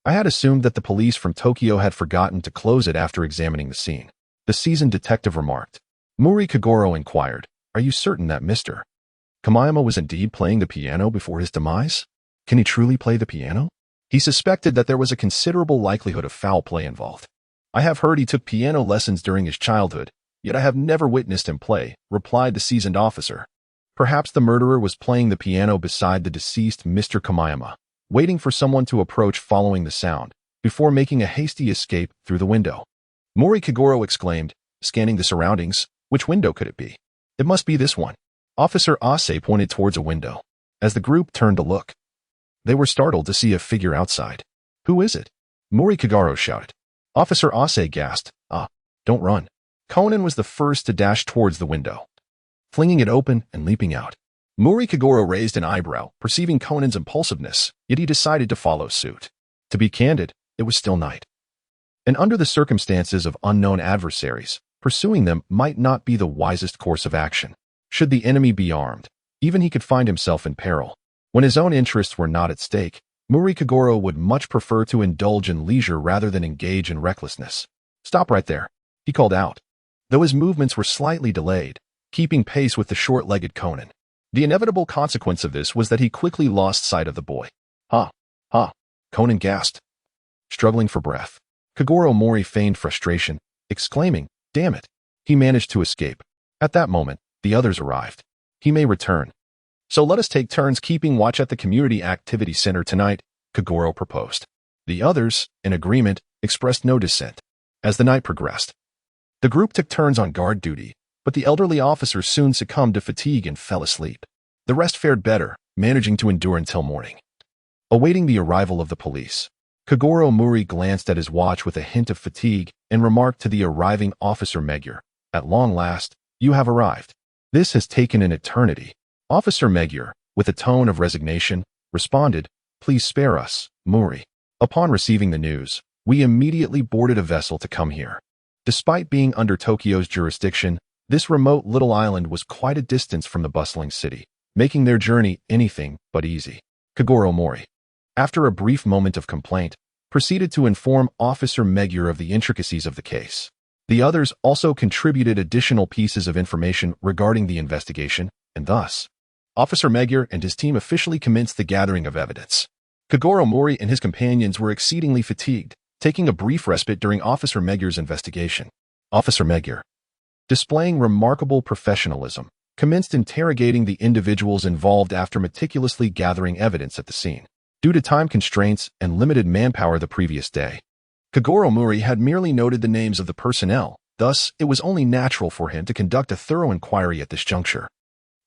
I had assumed that the police from Tokyo had forgotten to close it after examining the scene, the seasoned detective remarked. Mouri Kogoro inquired, "Are you certain that Mr. Kamayama was indeed playing the piano before his demise? Can he truly play the piano?" He suspected that there was a considerable likelihood of foul play involved. "I have heard he took piano lessons during his childhood, yet I have never witnessed him play," replied the seasoned officer. "Perhaps the murderer was playing the piano beside the deceased Mr. Kamayama, waiting for someone to approach following the sound, before making a hasty escape through the window." Mouri Kogoro exclaimed, scanning the surroundings, "Which window could it be?" "It must be this one." Officer Ase pointed towards a window. As the group turned to look, they were startled to see a figure outside. "Who is it?" Mouri Kogoro shouted. Officer Ase gasped, "Ah, don't run." Conan was the first to dash towards the window, flinging it open and leaping out. Mouri Kogoro raised an eyebrow, perceiving Conan's impulsiveness, yet he decided to follow suit. To be candid, it was still night, and under the circumstances of unknown adversaries, pursuing them might not be the wisest course of action. Should the enemy be armed, even he could find himself in peril. When his own interests were not at stake, Mouri Kogoro would much prefer to indulge in leisure rather than engage in recklessness. "Stop right there," he called out, though his movements were slightly delayed, keeping pace with the short-legged Conan. The inevitable consequence of this was that he quickly lost sight of the boy. "Ha! Ha!" Conan gasped, struggling for breath. Kogoro Mouri feigned frustration, exclaiming, "Damn it!" He managed to escape. At that moment, the others arrived. "He may return. So let us take turns keeping watch at the Community Activity Center tonight," Kogoro proposed. The others, in agreement, expressed no dissent. As the night progressed, The group took turns on guard duty, but the elderly officer soon succumbed to fatigue and fell asleep. The rest fared better, managing to endure until morning. Awaiting the arrival of the police, Kogoro Mouri glanced at his watch with a hint of fatigue and remarked to the arriving Officer Magyar, "At long last, you have arrived. This has taken an eternity." Officer Magyar, with a tone of resignation, responded, "Please spare us, Mouri." Upon receiving the news, we immediately boarded a vessel to come here. Despite being under Tokyo's jurisdiction, this remote little island was quite a distance from the bustling city, making their journey anything but easy. Kogoro Mouri, after a brief moment of complaint, proceeded to inform Officer Magyar of the intricacies of the case. The others also contributed additional pieces of information regarding the investigation, and thus, Officer Magyar and his team officially commenced the gathering of evidence. Kogoro Mouri and his companions were exceedingly fatigued, taking a brief respite during Officer Magyar's investigation. Officer Magyar, displaying remarkable professionalism, commenced interrogating the individuals involved after meticulously gathering evidence at the scene. Due to time constraints and limited manpower the previous day, Kogoro Mouri had merely noted the names of the personnel, thus it was only natural for him to conduct a thorough inquiry at this juncture.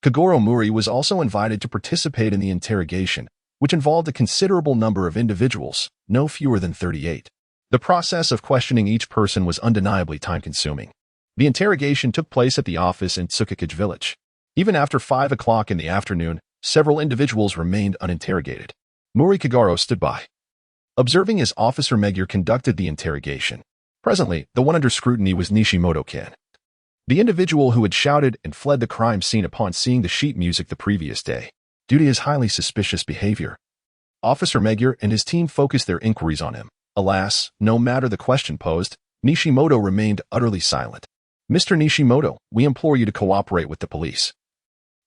Kogoro Mouri was also invited to participate in the interrogation, which involved a considerable number of individuals, no fewer than 38. The process of questioning each person was undeniably time-consuming. The interrogation took place at the office in Tsukikage village. Even after 5 o'clock in the afternoon, several individuals remained uninterrogated. Mouri Kogoro stood by, observing as Officer Magyar conducted the interrogation. Presently, the one under scrutiny was Nishimoto-kin, the individual who had shouted and fled the crime scene upon seeing the sheet music the previous day. Due to his highly suspicious behavior, Officer Magyar and his team focused their inquiries on him. Alas, no matter the question posed, Nishimoto remained utterly silent. "Mr. Nishimoto, we implore you to cooperate with the police.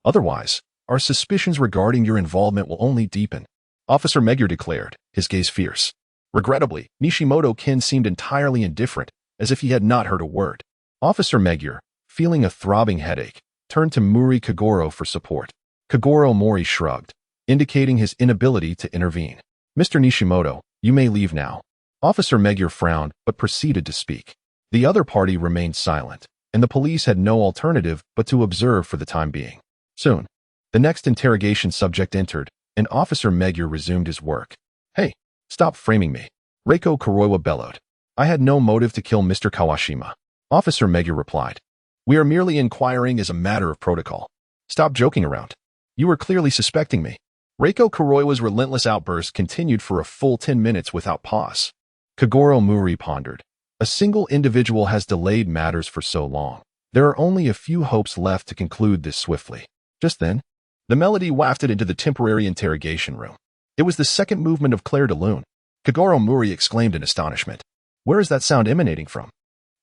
Otherwise, our suspicions regarding your involvement will only deepen," Officer Magyar declared, his gaze fierce. Regrettably, Nishimoto-kin seemed entirely indifferent, as if he had not heard a word. Officer Magyar, feeling a throbbing headache, turned to Mouri Kogoro for support. Kogoro Mouri shrugged, indicating his inability to intervene. "Mr. Nishimoto, you may leave now." Officer Magyar frowned but proceeded to speak. The other party remained silent, and the police had no alternative but to observe for the time being. Soon, the next interrogation subject entered, and Officer Magyar resumed his work. "Hey, stop framing me," Reiko Kuroiwa bellowed. "I had no motive to kill Mr. Kawashima." Officer Magyar replied, "We are merely inquiring as a matter of protocol. Stop joking around. You are clearly suspecting me." Reiko Kuroiwa's relentless outburst continued for a full 10 minutes without pause. Kogoro Mouri pondered. A single individual has delayed matters for so long. There are only a few hopes left to conclude this swiftly. Just then, the melody wafted into the temporary interrogation room. It was the second movement of Clair de Lune. Kogoro Mouri exclaimed in astonishment. "Where is that sound emanating from?"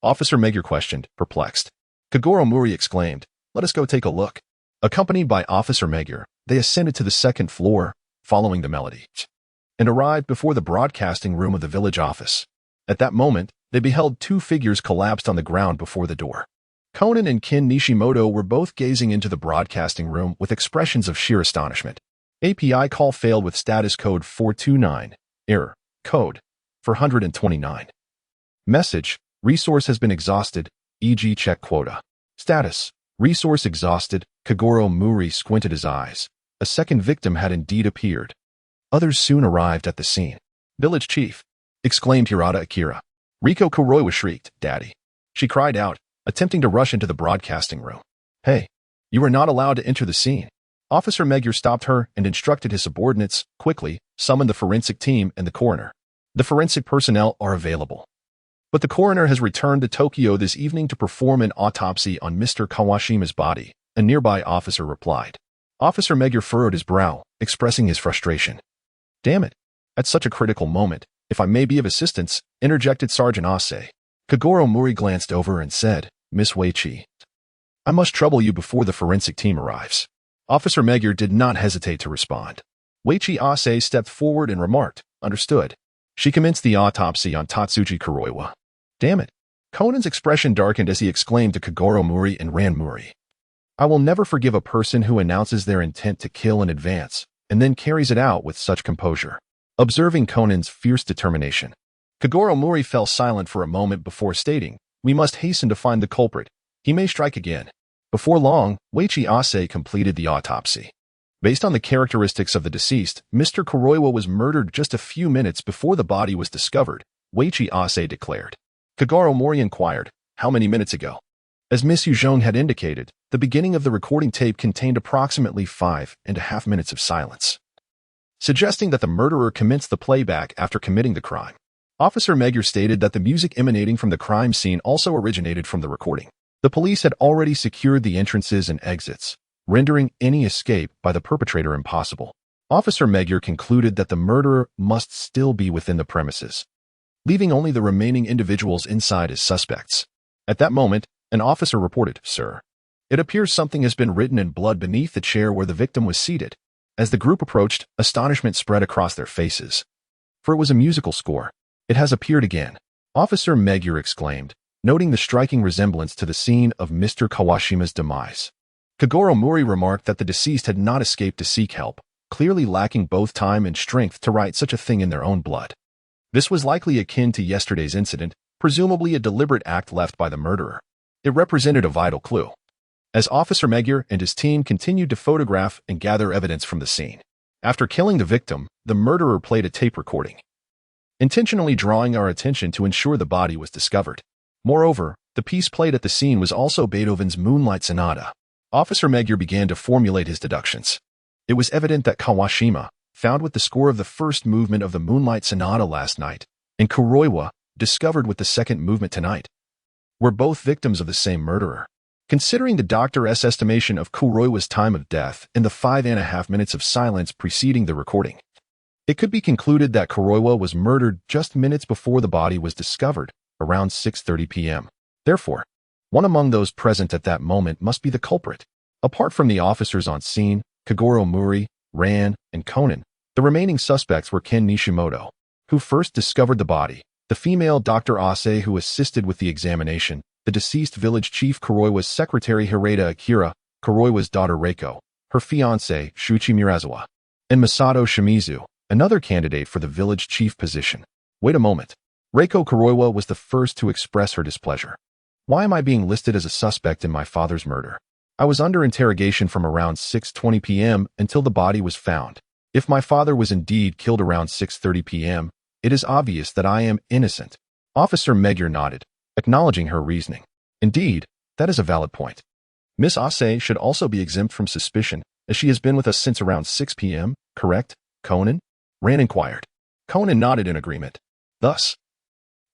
Officer Magyar questioned, perplexed. Kogoro Mouri exclaimed, "Let us go take a look." Accompanied by Officer Magyar, they ascended to the second floor, following the melody, and arrived before the broadcasting room of the village office. At that moment, they beheld two figures collapsed on the ground before the door. Conan and Kin Nishimoto were both gazing into the broadcasting room with expressions of sheer astonishment. API call failed with status code 429. Error. Code 429. Message. Resource has been exhausted, e.g. check quota. Status. Resource exhausted. Kogoro Mouri squinted his eyes. A second victim had indeed appeared. Others soon arrived at the scene. "Village chief," exclaimed Hirata Akira. Reiko Kuroiwa shrieked, "Daddy." She cried out, attempting to rush into the broadcasting room. "Hey, you are not allowed to enter the scene." Officer Magyar stopped her and instructed his subordinates, quickly, summon the forensic team and the coroner. The forensic personnel are available. But the coroner has returned to Tokyo this evening to perform an autopsy on Mr. Kawashima's body, a nearby officer replied. Officer Magyar furrowed his brow, expressing his frustration. "Damn it. At such a critical moment, if I may be of assistance," interjected Sergeant Ase. Kogoro Mouri glanced over and said, "Miss Weichi, I must trouble you before the forensic team arrives." Officer Magyar did not hesitate to respond. Weichi Ase stepped forward and remarked, "Understood." She commenced the autopsy on Tatsuji Kuroiwa. "Damn it." Conan's expression darkened as he exclaimed to Kogoro Mouri and Ran Mouri. "I will never forgive a person who announces their intent to kill in advance and then carries it out with such composure." Observing Conan's fierce determination, Kogoro Mouri fell silent for a moment before stating, We must hasten to find the culprit. He may strike again. Before long, Weiichi Ase completed the autopsy. Based on the characteristics of the deceased, Mr. Kuroiwa was murdered just a few minutes before the body was discovered, Weiichi Ase declared. Kogoro Mouri inquired, how many minutes ago? As Miss Yuzhong had indicated, the beginning of the recording tape contained approximately 5.5 minutes of silence, suggesting that the murderer commenced the playback after committing the crime. Officer Magyar stated that the music emanating from the crime scene also originated from the recording. The police had already secured the entrances and exits, rendering any escape by the perpetrator impossible. Officer Magyar concluded that the murderer must still be within the premises, leaving only the remaining individuals inside as suspects. At that moment, an officer reported, "Sir, it appears something has been written in blood beneath the chair where the victim was seated." As the group approached, astonishment spread across their faces. For it was a musical score. "It has appeared again," Officer Magyar exclaimed, noting the striking resemblance to the scene of Mr. Kawashima's demise. Kogoro Mouri remarked that the deceased had not escaped to seek help, clearly lacking both time and strength to write such a thing in their own blood. This was likely akin to yesterday's incident, presumably a deliberate act left by the murderer. It represented a vital clue. As Officer Magyar and his team continued to photograph and gather evidence from the scene. After killing the victim, the murderer played a tape recording, intentionally drawing our attention to ensure the body was discovered. Moreover, the piece played at the scene was also Beethoven's Moonlight Sonata. Officer Magyar began to formulate his deductions. It was evident that Kawashima, found with the score of the first movement of the Moonlight Sonata last night, and Kuroiwa, discovered with the second movement tonight, were both victims of the same murderer. Considering the doctor's estimation of Kuroiwa's time of death and the 5.5 minutes of silence preceding the recording, it could be concluded that Kuroiwa was murdered just minutes before the body was discovered, around 6:30 p.m. Therefore, one among those present at that moment must be the culprit. Apart from the officers on scene, Kogoro Mouri, Ran, and Conan, the remaining suspects were Ken Nishimoto, who first discovered the body, the female Dr. Ase who assisted with the examination, the deceased village chief Kuroiwa's secretary Hirata Akira, Kuroiwa's daughter Reiko, her fiancé Shuichi Murazawa, and Masato Shimizu, another candidate for the village chief position. Wait a moment. Reiko Kuroiwa was the first to express her displeasure. Why am I being listed as a suspect in my father's murder? I was under interrogation from around 6:20 p.m. until the body was found. If my father was indeed killed around 6:30 p.m., it is obvious that I am innocent. Officer Magyar nodded, acknowledging her reasoning. Indeed, that is a valid point. Miss Ase should also be exempt from suspicion, as she has been with us since around 6 p.m., correct, Conan? Ran inquired. Conan nodded in agreement. Thus,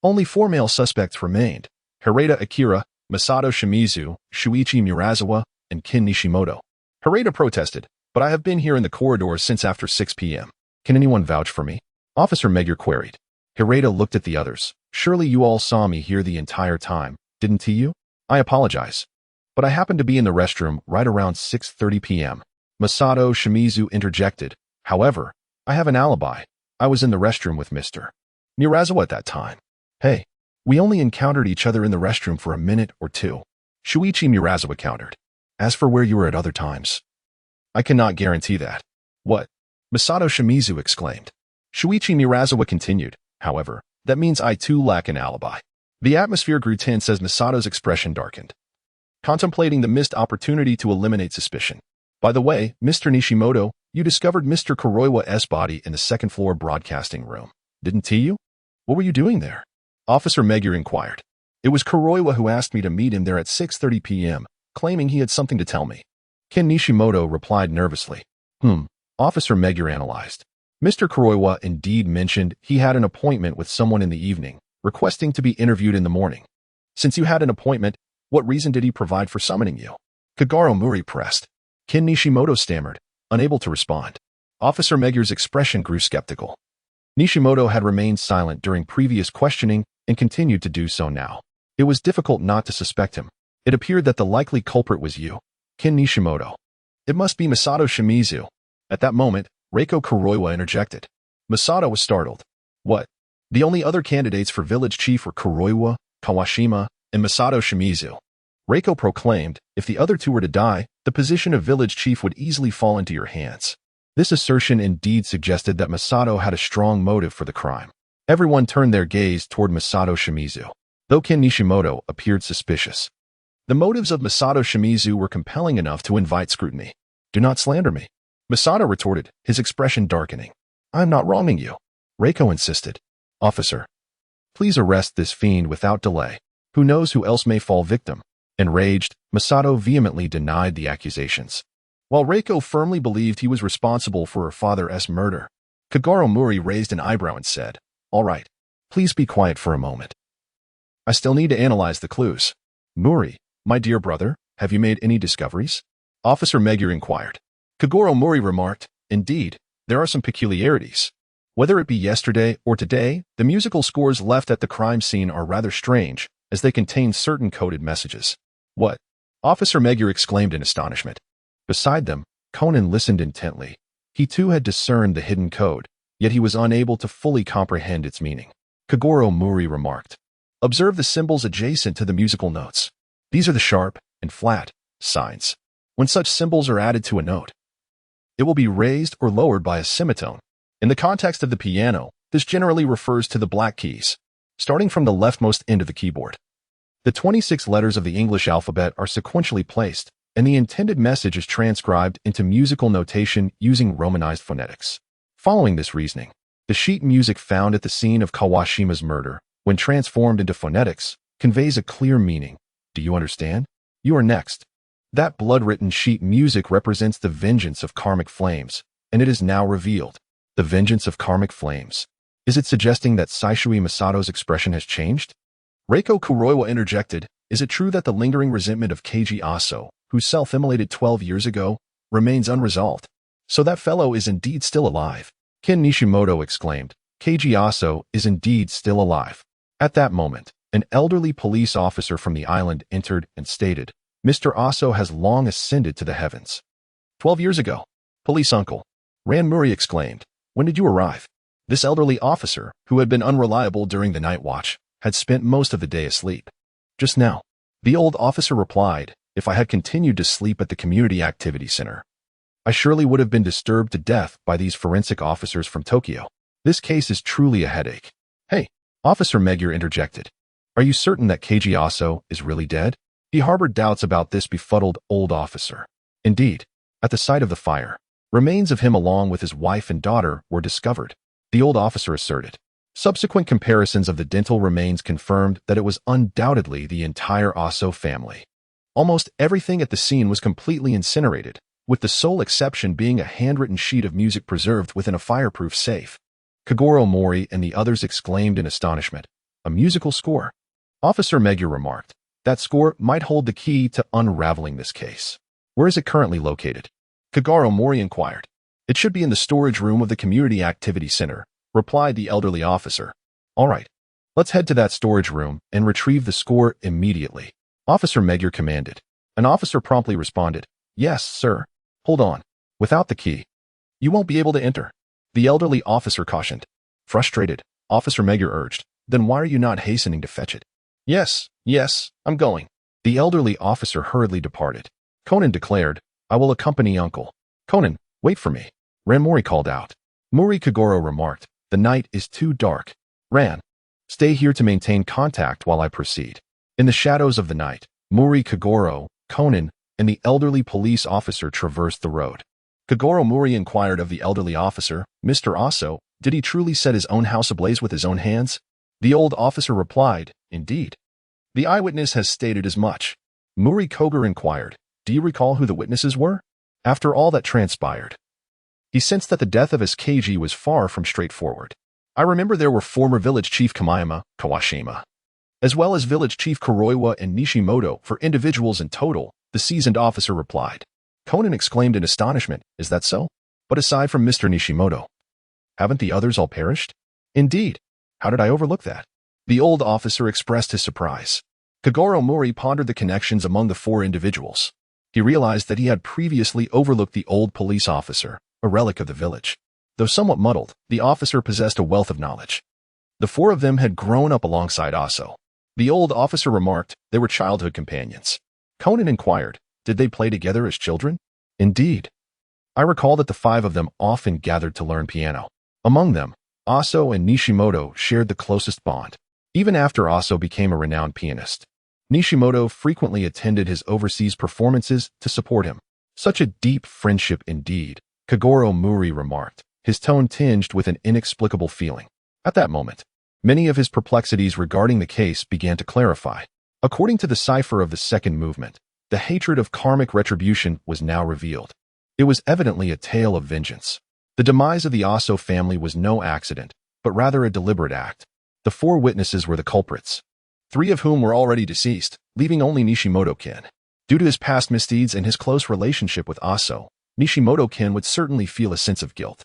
only 4 male suspects remained: Hirata Akira, Masato Shimizu, Shuichi Murazawa, and Ken Nishimoto. Hirata protested, "But I have been here in the corridors since after 6 p.m. Can anyone vouch for me?" Officer Magyar queried. Hirata looked at the others. "Surely you all saw me here the entire time, didn't you?" "I apologize, but I happened to be in the restroom right around 6:30 p.m. Masato Shimizu interjected. "However, I have an alibi. I was in the restroom with Mr. Murazawa at that time." "Hey, we only encountered each other in the restroom for a minute or two," Shuichi Murazawa countered. "As for where you were at other times, I cannot guarantee that." "What?" Masato Shimizu exclaimed. Shuichi Murazawa continued, "However, that means I too lack an alibi." The atmosphere grew tense as Masato's expression darkened, contemplating the missed opportunity to eliminate suspicion. "By the way, Mr. Nishimoto, you discovered Mr. Kuroiwa's body in the second-floor broadcasting room, didn't you? What were you doing there?" Officer Magyar inquired. "It was Kuroiwa who asked me to meet him there at 6:30 p.m., claiming he had something to tell me." Ken Nishimoto replied nervously. Officer Magyar analyzed. Mr. Kuroiwa indeed mentioned he had an appointment with someone in the evening, requesting to be interviewed in the morning. "Since you had an appointment, what reason did he provide for summoning you?" Kogoro Mouri pressed. Ken Nishimoto stammered, unable to respond. Officer Magyar's expression grew skeptical. Nishimoto had remained silent during previous questioning and continued to do so now. It was difficult not to suspect him. It appeared that the likely culprit was you, Ken Nishimoto. "It must be Masato Shimizu." At that moment, Reiko Kuroiwa interjected. Masato was startled. "What? The only other candidates for village chief were Kuroiwa, Kawashima, and Masato Shimizu." Reiko proclaimed, "If the other two were to die, the position of village chief would easily fall into your hands." This assertion indeed suggested that Masato had a strong motive for the crime. Everyone turned their gaze toward Masato Shimizu. though Ken Nishimoto appeared suspicious. The motives of Masato Shimizu were compelling enough to invite scrutiny. "Do not slander me," Masato retorted, his expression darkening. "I am not wronging you," Reiko insisted. "Officer, please arrest this fiend without delay. Who knows who else may fall victim?" Enraged, Masato vehemently denied the accusations. While Reiko firmly believed he was responsible for her father's murder, Kogoro Mouri raised an eyebrow and said, "All right, please be quiet for a moment. I still need to analyze the clues." "Mouri, my dear brother, have you made any discoveries?" Officer Megure inquired. Kogoro Mouri remarked, "Indeed, there are some peculiarities. Whether it be yesterday or today, the musical scores left at the crime scene are rather strange, as they contain certain coded messages." "What?" Officer Megure exclaimed in astonishment. Beside them, Conan listened intently. He too had discerned the hidden code, yet he was unable to fully comprehend its meaning. Kogoro Mouri remarked, "Observe the symbols adjacent to the musical notes. These are the sharp and flat signs. When such symbols are added to a note, it will be raised or lowered by a semitone. In the context of the piano, this generally refers to the black keys, starting from the leftmost end of the keyboard. The 26 letters of the English alphabet are sequentially placed, and the intended message is transcribed into musical notation using Romanized phonetics. Following this reasoning, the sheet music found at the scene of Kawashima's murder, when transformed into phonetics, conveys a clear meaning. Do you understand? You are next." That blood-written sheet music represents the vengeance of karmic flames, and it is now revealed. The vengeance of karmic flames. Is it suggesting that Saishui Masato's expression has changed? Reiko Kuroiwa interjected, "Is it true that the lingering resentment of Keiji Aso, who self-immolated 12 years ago, remains unresolved? So that fellow is indeed still alive." Ken Nishimoto exclaimed, "Keiji Aso is indeed still alive." At that moment, an elderly police officer from the island entered and stated, "Mr. Aso has long ascended to the heavens." 12 years ago. "Police uncle," Ran Mouri exclaimed, "when did you arrive?" This elderly officer, who had been unreliable during the night watch, had spent most of the day asleep. "Just now," the old officer replied, "if I had continued to sleep at the community activity center, I surely would have been disturbed to death by these forensic officers from Tokyo. This case is truly a headache." "Hey," Officer Megure interjected, "are you certain that Keiji Aso is really dead?" He harbored doubts about this befuddled old officer. Indeed, at the site of the fire, remains of him along with his wife and daughter were discovered, the old officer asserted. Subsequent comparisons of the dental remains confirmed that it was undoubtedly the entire Aso family. Almost everything at the scene was completely incinerated, with the sole exception being a handwritten sheet of music preserved within a fireproof safe. Kogoro Mouri and the others exclaimed in astonishment, "A musical score?" Officer Megure remarked, "That score might hold the key to unraveling this case." "Where is it currently located?" Kogoro Mouri inquired. "It should be in the storage room of the Community Activity Center," replied the elderly officer. "All right, let's head to that storage room and retrieve the score immediately," Officer Megure commanded. An officer promptly responded, "Yes, sir. Hold on. Without the key, you won't be able to enter," the elderly officer cautioned. Frustrated, Officer Megure urged, "Then why are you not hastening to fetch it?" Yes, I'm going." The elderly officer hurriedly departed. Conan declared, "I will accompany Uncle." "Conan, wait for me," Ran Mouri called out. Mouri Kogoro remarked, "The night is too dark. Ran, stay here to maintain contact while I proceed." In the shadows of the night, Mouri Kogoro, Conan, and the elderly police officer traversed the road. Kogoro Mouri inquired of the elderly officer, "Mr. Aso, did he truly set his own house ablaze with his own hands?" The old officer replied, "Indeed. The eyewitness has stated as much." Mouri Kogoro inquired, "Do you recall who the witnesses were?" After all that transpired, he sensed that the death of his Keiji was far from straightforward. "I remember there were former village chief Kawashima, as well as village chief Kuroiwa and Nishimoto for individuals in total," the seasoned officer replied. Conan exclaimed in astonishment, "Is that so? But aside from Mr. Nishimoto, haven't the others all perished?" "Indeed. How did I overlook that?" The old officer expressed his surprise. Kogoro Mouri pondered the connections among the four individuals. He realized that he had previously overlooked the old police officer, a relic of the village. Though somewhat muddled, the officer possessed a wealth of knowledge. The four of them had grown up alongside Aso. The old officer remarked they were childhood companions. Conan inquired, "Did they play together as children?" "Indeed. I recall that the five of them often gathered to learn piano. Among them, Aso and Nishimoto shared the closest bond." Even after Aso became a renowned pianist, Nishimoto frequently attended his overseas performances to support him. Such a deep friendship indeed, Kogoro Mouri remarked, his tone tinged with an inexplicable feeling. At that moment, many of his perplexities regarding the case began to clarify. According to the cipher of the second movement, the hatred of karmic retribution was now revealed. It was evidently a tale of vengeance. The demise of the Aso family was no accident, but rather a deliberate act. The 4 witnesses were the culprits, 3 of whom were already deceased, leaving only Nishimoto-kin. Due to his past misdeeds and his close relationship with Aso, Nishimoto-kin would certainly feel a sense of guilt.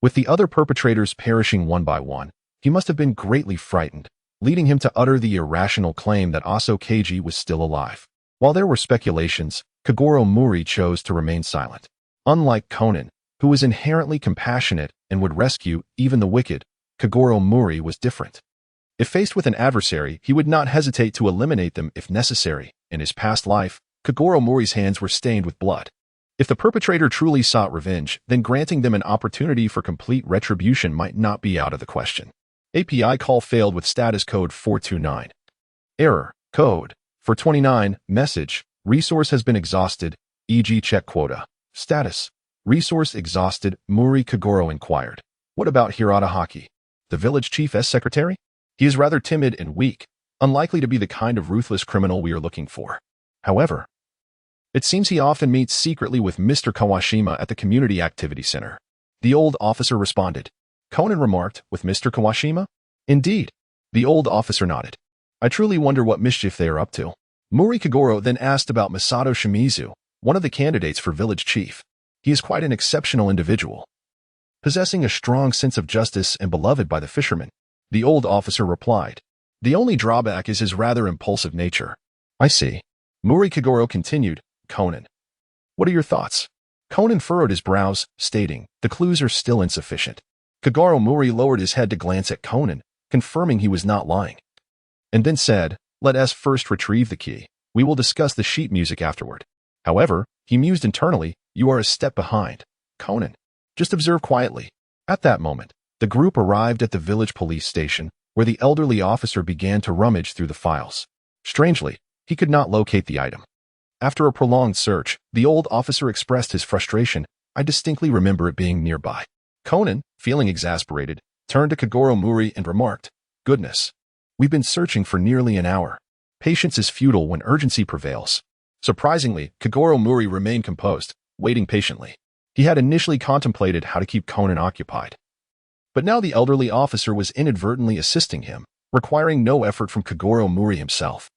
With the other perpetrators perishing one by one, he must have been greatly frightened, leading him to utter the irrational claim that Aso Keiji was still alive. While there were speculations, Kogoro Mouri chose to remain silent. Unlike Conan, who was inherently compassionate and would rescue even the wicked, Kogoro Mouri was different. If faced with an adversary, he would not hesitate to eliminate them if necessary. In his past life, Kogoro Mouri's hands were stained with blood. If the perpetrator truly sought revenge, then granting them an opportunity for complete retribution might not be out of the question. API call failed with status code 429. Error. Code 429. Message. Resource has been exhausted, e.g. check quota. Status. Resource exhausted, Mouri Kogoro inquired. What about Hirata Haki, the village chief's secretary? He is rather timid and weak, unlikely to be the kind of ruthless criminal we are looking for. However, it seems he often meets secretly with Mr. Kawashima at the Community Activity Center. The old officer responded. Conan remarked, with Mr. Kawashima? Indeed. The old officer nodded. I truly wonder what mischief they are up to. Mouri Kogoro then asked about Masato Shimizu, one of the candidates for village chief. He is quite an exceptional individual, possessing a strong sense of justice and beloved by the fishermen. The old officer replied. The only drawback is his rather impulsive nature. I see. Mouri Kogoro continued. Conan. What are your thoughts? Conan furrowed his brows, stating, the clues are still insufficient. Kogoro Mouri lowered his head to glance at Conan, confirming he was not lying, and then said, let us first retrieve the key. We will discuss the sheet music afterward. However, he mused internally, you are a step behind. Conan. Just observe quietly. At that moment, the group arrived at the village police station, where the elderly officer began to rummage through the files. Strangely, he could not locate the item. After a prolonged search, the old officer expressed his frustration. I distinctly remember it being nearby. Conan, feeling exasperated, turned to Kogoro Mouri and remarked, goodness. We've been searching for nearly an hour. Patience is futile when urgency prevails. Surprisingly, Kogoro Mouri remained composed, waiting patiently. He had initially contemplated how to keep Conan occupied. But now the elderly officer was inadvertently assisting him, requiring no effort from Kogoro Mouri himself.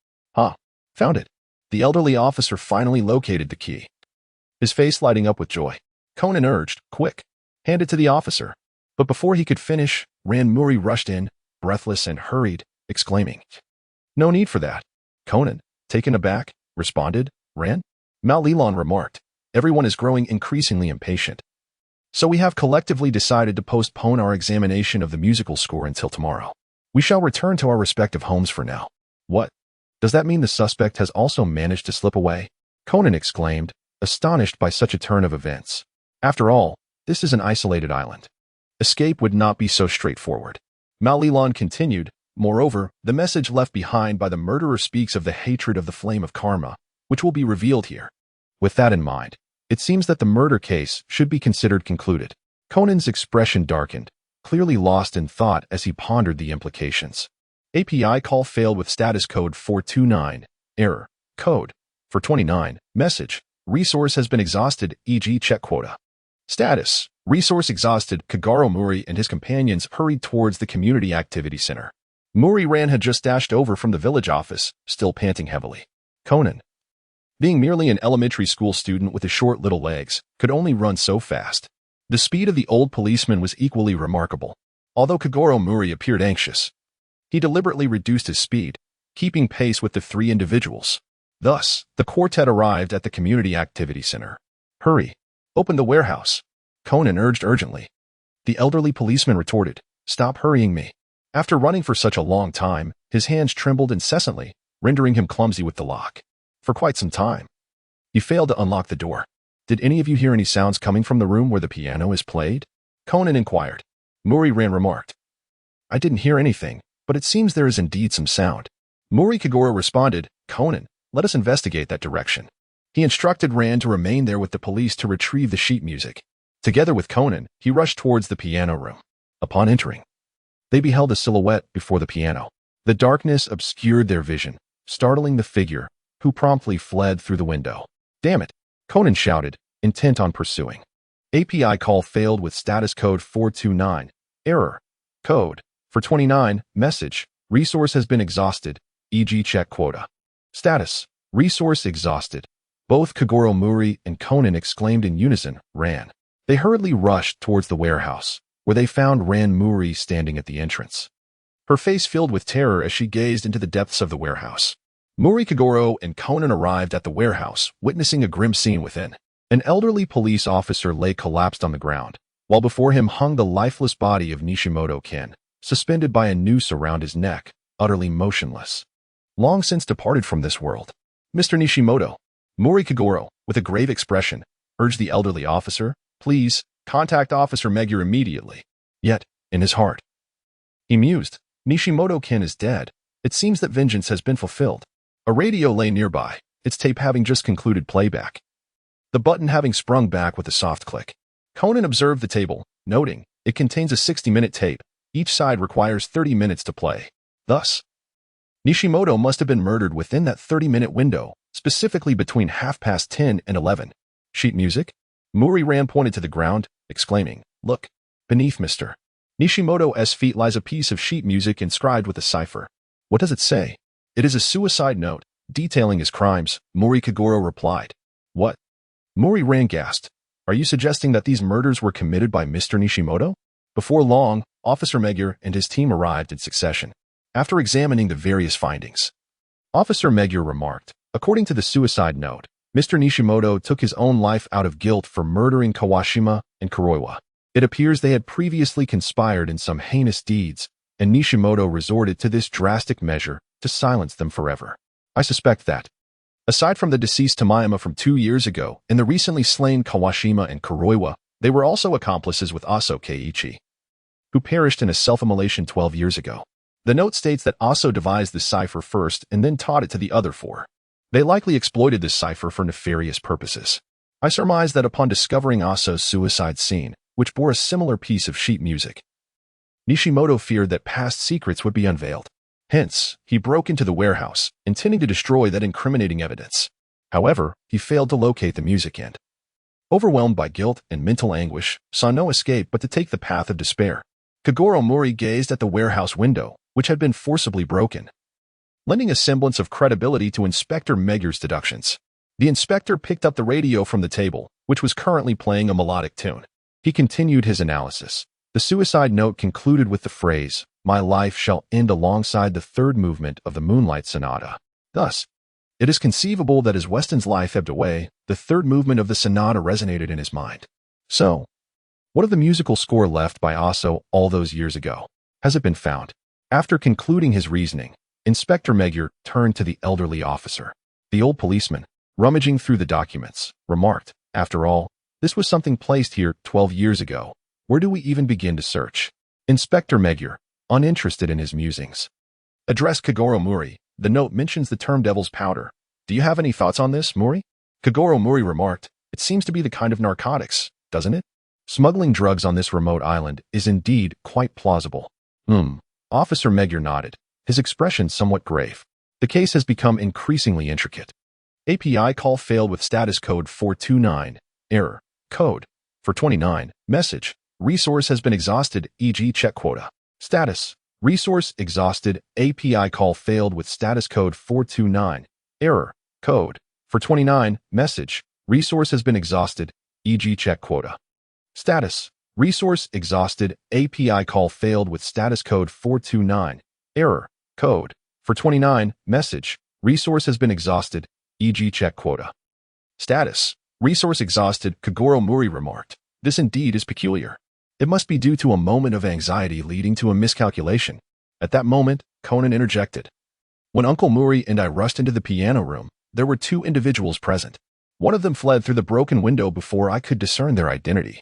Found it. The elderly officer finally located the key. His face lighting up with joy. Conan urged, quick, hand it to the officer. But before he could finish, Ran Mouri rushed in, breathless and hurried, exclaiming, no need for that. Conan, taken aback, responded, Ran? Mal-Lilan remarked, everyone is growing increasingly impatient. So we have collectively decided to postpone our examination of the musical score until tomorrow. We shall return to our respective homes for now. What? Does that mean the suspect has also managed to slip away? Conan exclaimed, astonished by such a turn of events. After all, this is an isolated island. Escape would not be so straightforward. Mal-Lilan continued, moreover, the message left behind by the murderer speaks of the hatred of the flame of karma, which will be revealed here. With that in mind, it seems that the murder case should be considered concluded. Conan's expression darkened, clearly lost in thought as he pondered the implications. API call failed with status code 429. Error. Code 429. Message. Resource has been exhausted, e.g. check quota. Status. Resource exhausted. Kogoro Mouri and his companions hurried towards the Community Activity Center. Mouri had just dashed over from the village office, still panting heavily. Conan, being merely an elementary school student with his short little legs, could only run so fast. The speed of the old policeman was equally remarkable. Although Kogoro Mouri appeared anxious, he deliberately reduced his speed, keeping pace with the 3 individuals. Thus, the quartet arrived at the Community Activity Center. Hurry. Open the warehouse. Conan urged urgently. The elderly policeman retorted, stop hurrying me. After running for such a long time, his hands trembled incessantly, rendering him clumsy with the lock. For quite some time, he failed to unlock the door. Did any of you hear any sounds coming from the room where the piano is played? Conan inquired. Mouri remarked. I didn't hear anything, but it seems there is indeed some sound. Mouri Kogoro responded, Conan, let us investigate that direction. He instructed Ran to remain there with the police to retrieve the sheet music. Together with Conan, he rushed towards the piano room. Upon entering, they beheld a silhouette before the piano. The darkness obscured their vision, startling the figure, who promptly fled through the window. Damn it, Conan shouted, intent on pursuing. API call failed with status code 429. Error. Code. For 29. Message. Resource has been exhausted, e.g. check quota. Status. Resource exhausted. Both Kogoro Mouri and Conan exclaimed in unison, Ran. They hurriedly rushed towards the warehouse, where they found Ran Mouri standing at the entrance. Her face filled with terror as she gazed into the depths of the warehouse. Mouri Kogoro and Conan arrived at the warehouse, witnessing a grim scene within. An elderly police officer lay collapsed on the ground, while before him hung the lifeless body of Nishimoto Ken, suspended by a noose around his neck, utterly motionless. Long since departed from this world. Mr. Nishimoto, Mouri Kogoro, with a grave expression, urged the elderly officer, please, contact Officer Megure immediately. Yet, in his heart, he mused, Nishimoto Ken is dead. It seems that vengeance has been fulfilled. A radio lay nearby, its tape having just concluded playback. The button having sprung back with a soft click. Conan observed the table, noting, it contains a 60-minute tape. Each side requires 30 minutes to play. Thus, Nishimoto must have been murdered within that 30-minute window, specifically between 10:30 and 11. Sheet music? Mouri Ran pointed to the ground, exclaiming, look, beneath Mr. Nishimoto's feet lies a piece of sheet music inscribed with a cipher. What does it say? It is a suicide note, detailing his crimes, Mouri Kogoro replied. What? Mouri Ran gasped. Are you suggesting that these murders were committed by Mr. Nishimoto? Before long, Officer Megure and his team arrived in succession. After examining the various findings, Officer Megure remarked, according to the suicide note, Mr. Nishimoto took his own life out of guilt for murdering Kawashima and Kuroiwa. It appears they had previously conspired in some heinous deeds, and Nishimoto resorted to this drastic measure to silence them forever. I suspect that, aside from the deceased Tamayama from 2 years ago and the recently slain Kawashima and Kuroiwa, they were also accomplices with Aso Keiichi, who perished in a self-immolation 12 years ago. The note states that Aso devised this cipher first and then taught it to the other four. They likely exploited this cipher for nefarious purposes. I surmise that upon discovering Aso's suicide scene, which bore a similar piece of sheet music, Nishimoto feared that past secrets would be unveiled. Hence, he broke into the warehouse, intending to destroy that incriminating evidence. However, he failed to locate the music and, overwhelmed by guilt and mental anguish, saw no escape but to take the path of despair. Kogoro Mouri gazed at the warehouse window, which had been forcibly broken, lending a semblance of credibility to Inspector Megure's deductions. The inspector picked up the radio from the table, which was currently playing a melodic tune. He continued his analysis. The suicide note concluded with the phrase, "My life shall end alongside the third movement of the Moonlight Sonata." Thus, it is conceivable that as Weston's life ebbed away, the third movement of the sonata resonated in his mind. So, what of the musical score left by Aso all those years ago? Has it been found? After concluding his reasoning, Inspector Megure turned to the elderly officer. The old policeman, rummaging through the documents, remarked, after all, this was something placed here 12 years ago. Where do we even begin to search? Inspector Megure, uninterested in his musings, addressed Kogoro Mouri. The note mentions the term devil's powder. Do you have any thoughts on this, Mouri? Kogoro Mouri remarked, it seems to be the kind of narcotics, doesn't it? Smuggling drugs on this remote island is indeed quite plausible. Officer Megure nodded, his expression somewhat grave. The case has become increasingly intricate. API call failed with status code 429. Error. Code. For 29. Message. Resource has been exhausted, e.g. check quota. Status. Resource exhausted. API call failed with status code 429. Error. Code. For 29. Message. Resource has been exhausted, e.g. check quota. Status. Resource exhausted. API call failed with status code 429. Error. Code. For 29. Message. Resource has been exhausted, e.g. check quota. Status. Resource exhausted, Kogoro Mouri remarked. This indeed is peculiar. It must be due to a moment of anxiety leading to a miscalculation. At that moment, Conan interjected. When Uncle Mouri and I rushed into the piano room, there were 2 individuals present. One of them fled through the broken window before I could discern their identity,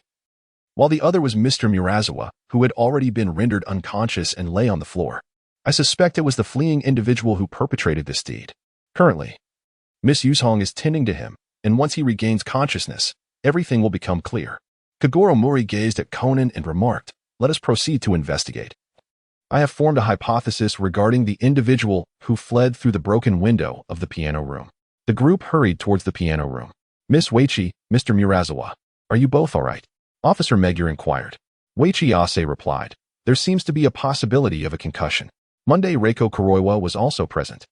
while the other was Mr. Murazawa, who had already been rendered unconscious and lay on the floor. I suspect it was the fleeing individual who perpetrated this deed. Currently, Miss Yuzhong is tending to him, and once he regains consciousness, everything will become clear. Kogoro Mouri gazed at Conan and remarked, "Let us proceed to investigate. I have formed a hypothesis regarding the individual who fled through the broken window of the piano room." The group hurried towards the piano room. "Miss Weichi, Mr. Murazawa, are you both all right?" Officer Megure inquired. Weichi Ase replied, "There seems to be a possibility of a concussion." Monday Reiko Kuroiwa was also present,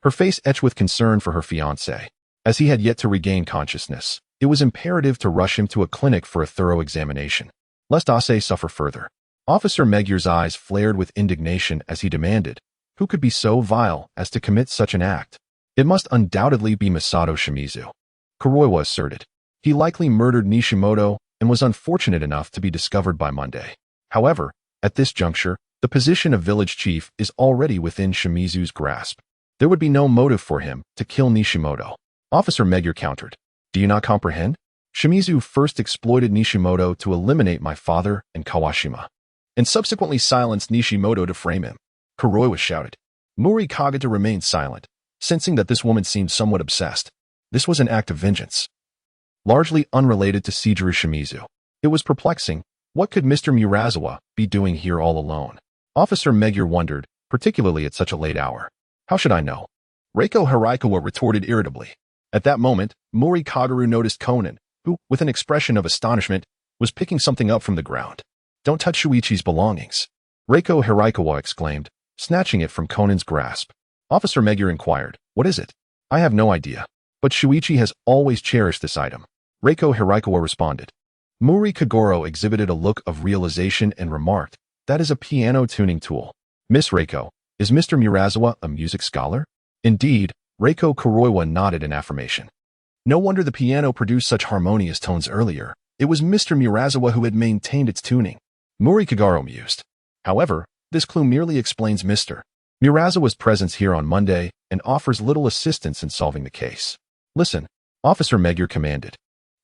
her face etched with concern for her fiancé. As he had yet to regain consciousness, it was imperative to rush him to a clinic for a thorough examination, lest Ase suffer further. Officer Megure's eyes flared with indignation as he demanded, who could be so vile as to commit such an act? It must undoubtedly be Masato Shimizu, Kuroiwa asserted. He likely murdered Nishimoto and was unfortunate enough to be discovered by Monday. However, at this juncture, the position of village chief is already within Shimizu's grasp. There would be no motive for him to kill Nishimoto. Officer Megure countered. "Do you not comprehend? Shimizu first exploited Nishimoto to eliminate my father and Kawashima, and subsequently silenced Nishimoto to frame him." Kuroiwa shouted. Mouri Kagata remained silent, sensing that this woman seemed somewhat obsessed. This was an act of vengeance, largely unrelated to Seijiro Shimizu. It was perplexing. What could Mr. Murazawa be doing here all alone? Officer Megure wondered, particularly at such a late hour. "How should I know?" Reiko Hirakawa retorted irritably. At that moment, Mouri Kaguru noticed Conan, who, with an expression of astonishment, was picking something up from the ground. "Don't touch Shuichi's belongings," Reiko Hirakawa exclaimed, snatching it from Conan's grasp. Officer Megure inquired, "What is it?" "I have no idea, but Shuichi has always cherished this item," Reiko Hirakawa responded. Mouri Kogoro exhibited a look of realization and remarked, "That is a piano tuning tool." "Miss Reiko, is Mr. Murazawa a music scholar?" Indeed, Reiko Kuroiwa nodded in affirmation. No wonder the piano produced such harmonious tones earlier. It was Mr. Murazawa who had maintained its tuning. Mouri Kogoro mused. However, this clue merely explains Mr. Murazawa's presence here on Monday and offers little assistance in solving the case. "Listen," Officer Megure commanded.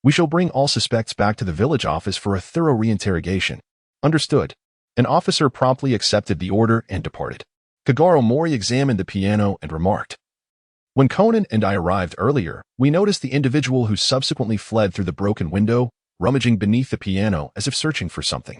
"We shall bring all suspects back to the village office for a thorough reinterrogation." "Understood." An officer promptly accepted the order and departed. Kogoro Mouri examined the piano and remarked, "When Conan and I arrived earlier, we noticed the individual who subsequently fled through the broken window, rummaging beneath the piano as if searching for something.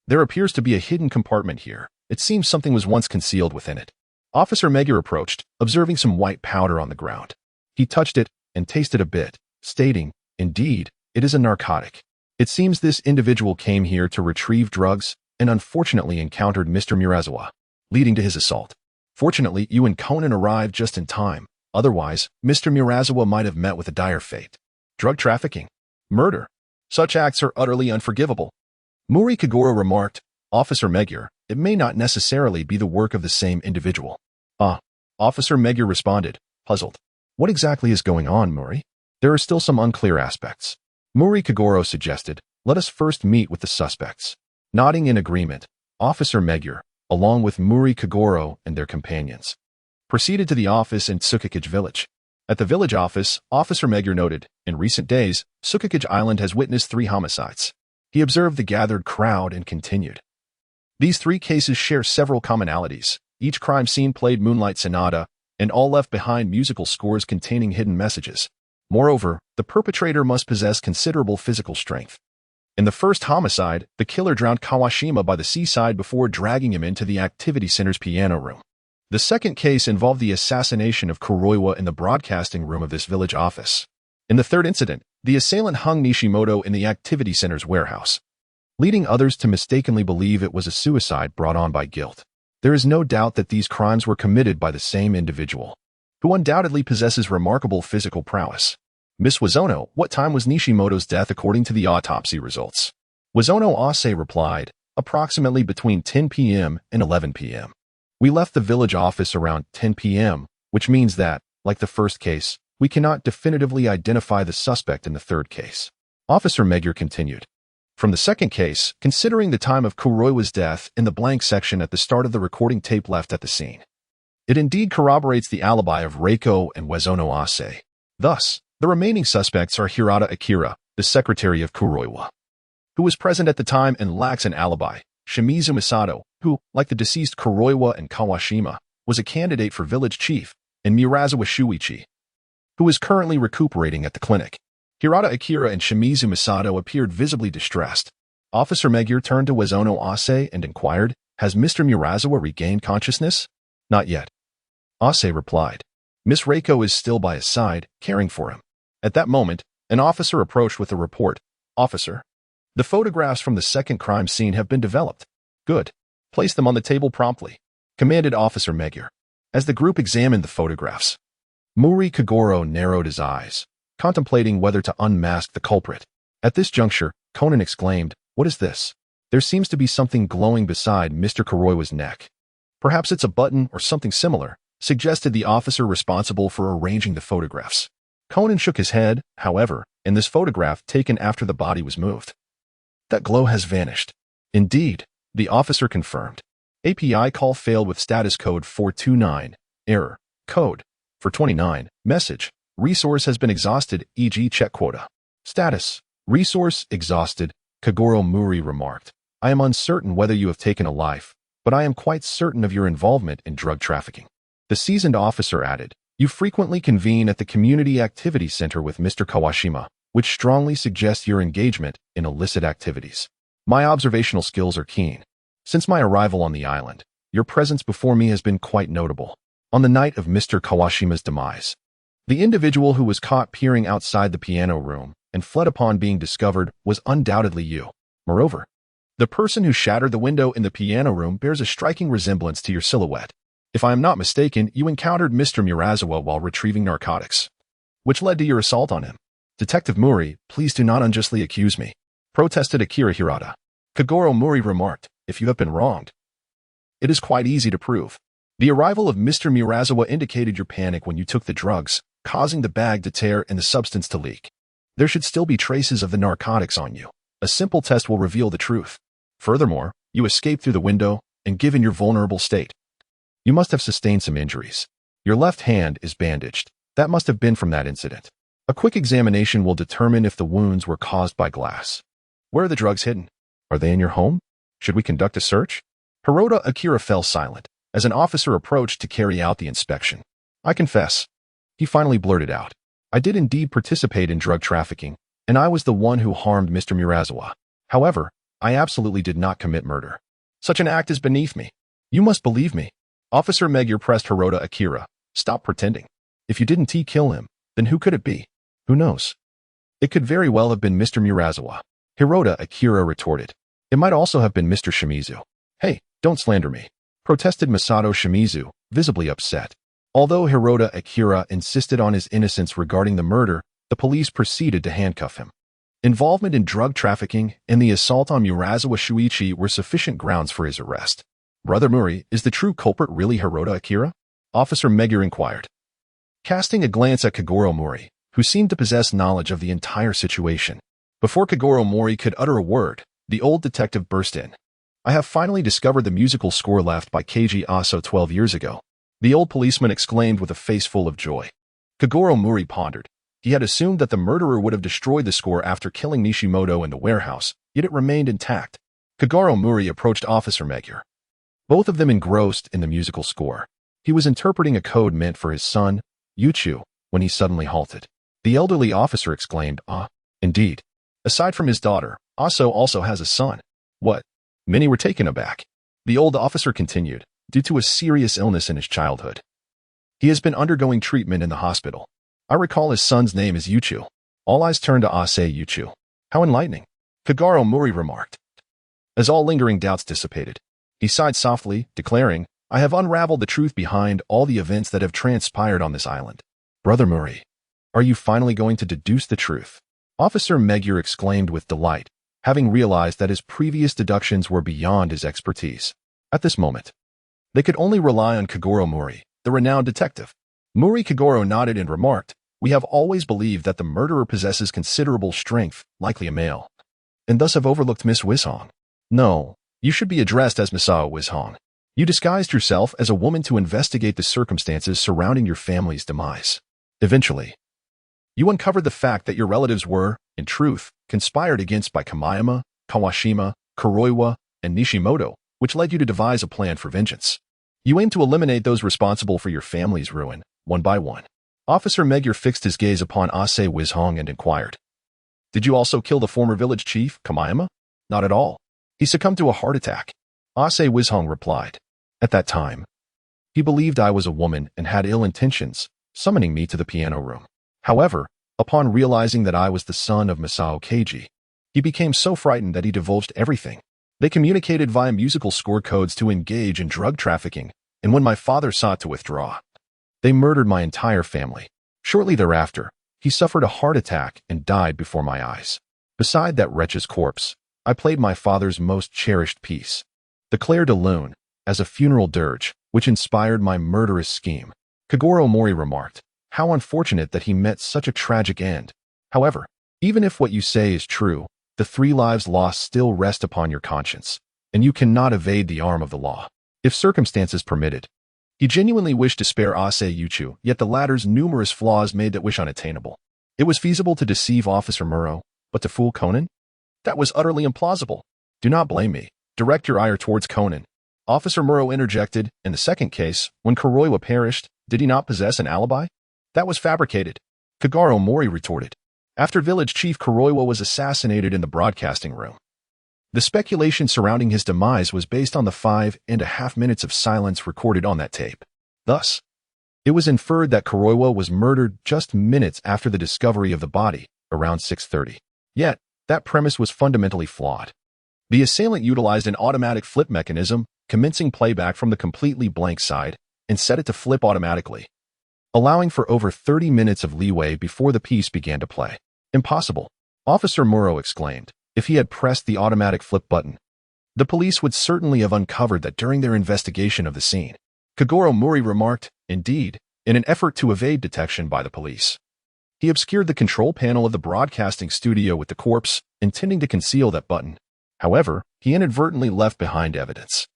There appears to be a hidden compartment here. It seems something was once concealed within it." Officer Megure approached, observing some white powder on the ground. He touched it and tasted a bit, stating, "Indeed, it is a narcotic. It seems this individual came here to retrieve drugs and unfortunately encountered Mr. Murazawa, leading to his assault. Fortunately, you and Conan arrived just in time. Otherwise, Mr. Murazawa might have met with a dire fate. Drug trafficking, murder. Such acts are utterly unforgivable." Mouri Kogoro remarked, "Officer Megure, it may not necessarily be the work of the same individual." Officer Megure responded, puzzled. "What exactly is going on, Mouri? There are still some unclear aspects." Mouri Kogoro suggested, "Let us first meet with the suspects." Nodding in agreement, Officer Megure, along with Mouri Kogoro and their companions, proceeded to the office in Tsukikage village. At the village office, Officer Megure noted, in recent days, Tsukikage Island has witnessed 3 homicides. He observed the gathered crowd and continued. These 3 cases share several commonalities. Each crime scene played Moonlight Sonata, and all left behind musical scores containing hidden messages. Moreover, the perpetrator must possess considerable physical strength. In the first homicide, the killer drowned Kawashima by the seaside before dragging him into the activity center's piano room. The second case involved the assassination of Kuroiwa in the broadcasting room of this village office. In the third incident, the assailant hung Nishimoto in the activity center's warehouse, leading others to mistakenly believe it was a suicide brought on by guilt. There is no doubt that these crimes were committed by the same individual, who undoubtedly possesses remarkable physical prowess. Miss Wazono, what time was Nishimoto's death according to the autopsy results? Wazono Ase replied, approximately between 10 p.m. and 11 p.m. We left the village office around 10 p.m., which means that, like the first case, we cannot definitively identify the suspect in the third case. Officer Megure continued. From the second case, considering the time of Kuroiwa's death in the blank section at the start of the recording tape left at the scene, it indeed corroborates the alibi of Reiko and Wazono Ase. Thus, the remaining suspects are Hirata Akira, the secretary of Kuroiwa, who was present at the time and lacks an alibi, Shimizu Masato, who, like the deceased Kuroiwa and Kawashima, was a candidate for village chief, and Murazawa Shuichi, who is currently recuperating at the clinic. Hirata Akira and Shimizu Masato appeared visibly distressed. Officer Megure turned to Wazono Ase and inquired, "Has Mr. Murazawa regained consciousness?" "Not yet," Ase replied. "Miss Reiko is still by his side, caring for him." At that moment, an officer approached with a report. "Officer, the photographs from the second crime scene have been developed." "Good. Place them on the table promptly," commanded Officer Megure. As the group examined the photographs, Mouri Kogoro narrowed his eyes, contemplating whether to unmask the culprit. At this juncture, Conan exclaimed, "What is this? There seems to be something glowing beside Mr. Kuroiwa's neck." "Perhaps it's a button or something similar," suggested the officer responsible for arranging the photographs. Conan shook his head, however, in this photograph taken after the body was moved. "That glow has vanished." "Indeed," the officer confirmed. "API call failed with status code 429. Error. Code 429. Message. Resource has been exhausted, e.g. check quota." "Status. Resource exhausted," Kogoro Mouri remarked. "I am uncertain whether you have taken a life, but I am quite certain of your involvement in drug trafficking." The seasoned officer added, "You frequently convene at the Community Activity Center with Mr. Kawashima, which strongly suggests your engagement in illicit activities. My observational skills are keen. Since my arrival on the island, your presence before me has been quite notable. On the night of Mr. Kawashima's demise, the individual who was caught peering outside the piano room and fled upon being discovered was undoubtedly you. Moreover, the person who shattered the window in the piano room bears a striking resemblance to your silhouette. If I am not mistaken, you encountered Mr. Murazawa while retrieving narcotics, which led to your assault on him." "Detective Mouri, please do not unjustly accuse me," protested Akira Hirata. Kogoro Mouri remarked, "If you have been wronged, it is quite easy to prove. The arrival of Mr. Murazawa indicated your panic when you took the drugs, causing the bag to tear and the substance to leak. There should still be traces of the narcotics on you. A simple test will reveal the truth. Furthermore, you escaped through the window, and given your vulnerable state, you must have sustained some injuries. Your left hand is bandaged. That must have been from that incident. A quick examination will determine if the wounds were caused by glass. Where are the drugs hidden? Are they in your home? Should we conduct a search?" Hirota Akira fell silent as an officer approached to carry out the inspection. "I confess," he finally blurted out. "I did indeed participate in drug trafficking, and I was the one who harmed Mr. Murazawa. However, I absolutely did not commit murder. Such an act is beneath me. You must believe me." Officer Megure pressed Hirota Akira. "Stop pretending. If you didn't kill him, then who could it be? Who knows? It could very well have been Mr. Murazawa." Hirota Akira retorted. "It might also have been Mr. Shimizu." "Hey, don't slander me," protested Masato Shimizu, visibly upset. Although Hirota Akira insisted on his innocence regarding the murder, the police proceeded to handcuff him. Involvement in drug trafficking and the assault on Murazawa Shuichi were sufficient grounds for his arrest. "Brother Mouri, is the true culprit really Hirota Akira?" Officer Megure inquired, casting a glance at Kogoro Mouri, who seemed to possess knowledge of the entire situation. Before Kogoro Mouri could utter a word, the old detective burst in. "I have finally discovered the musical score left by Keiji Aso 12 years ago," the old policeman exclaimed with a face full of joy. Kogoro Mouri pondered. He had assumed that the murderer would have destroyed the score after killing Nishimoto in the warehouse, yet it remained intact. Kogoro Mouri approached Officer Megure, both of them engrossed in the musical score. He was interpreting a code meant for his son, Yuchu, when he suddenly halted. The elderly officer exclaimed, "Ah, indeed. Aside from his daughter, Aso also has a son." "What?" Many were taken aback. The old officer continued, "Due to a serious illness in his childhood, he has been undergoing treatment in the hospital. I recall his son's name is Yuchu." All eyes turned to Ase Yuchu. "How enlightening," Kogoro Mouri remarked, as all lingering doubts dissipated. He sighed softly, declaring, "I have unraveled the truth behind all the events that have transpired on this island." "Brother Mouri, are you finally going to deduce the truth?" Officer Megure exclaimed with delight, having realized that his previous deductions were beyond his expertise. At this moment, they could only rely on Kogoro Mouri, the renowned detective. Mouri Kogoro nodded and remarked, "We have always believed that the murderer possesses considerable strength, likely a male, and thus have overlooked Miss Wishong. No, you should be addressed as Misao Wishong. You disguised yourself as a woman to investigate the circumstances surrounding your family's demise. Eventually, you uncovered the fact that your relatives were, in truth, conspired against by Kamayama, Kawashima, Kuroiwa, and Nishimoto, which led you to devise a plan for vengeance. You aim to eliminate those responsible for your family's ruin, one by one. Officer Magyar fixed his gaze upon Ase Wizhong and inquired, "Did you also kill the former village chief, Kamayama?" "Not at all. He succumbed to a heart attack," Ase Wizhong replied. "At that time, he believed I was a woman and had ill intentions, summoning me to the piano room. However, upon realizing that I was the son of Masao Keiji, he became so frightened that he divulged everything. They communicated via musical score codes to engage in drug trafficking, and when my father sought to withdraw, they murdered my entire family. Shortly thereafter, he suffered a heart attack and died before my eyes. Beside that wretch's corpse, I played my father's most cherished piece, the Clair de Lune, as a funeral dirge, which inspired my murderous scheme." Kogoro Mouri remarked, "How unfortunate that he met such a tragic end. However, even if what you say is true, the 3 lives lost still rest upon your conscience, and you cannot evade the arm of the law. If circumstances permitted." He genuinely wished to spare Ase Yuchu, yet the latter's numerous flaws made that wish unattainable. It was feasible to deceive Officer Muro, but to fool Conan? That was utterly implausible. "Do not blame me. Direct your ire towards Conan," Officer Muro interjected. "In the second case, when Kuroiwa perished, did he not possess an alibi?" "That was fabricated," Kogoro Mouri retorted. "After village chief Kuroiwa was assassinated in the broadcasting room, the speculation surrounding his demise was based on the 5.5 minutes of silence recorded on that tape. Thus, it was inferred that Kuroiwa was murdered just minutes after the discovery of the body, around 6:30. Yet, that premise was fundamentally flawed. The assailant utilized an automatic flip mechanism, commencing playback from the completely blank side, and set it to flip automatically, allowing for over 30 minutes of leeway before the piece began to play. "Impossible," Officer Muro exclaimed. "If he had pressed the automatic flip button, the police would certainly have uncovered that during their investigation of the scene." Kogoro Mouri remarked, "Indeed, in an effort to evade detection by the police, he obscured the control panel of the broadcasting studio with the corpse, intending to conceal that button. However, he inadvertently left behind evidence.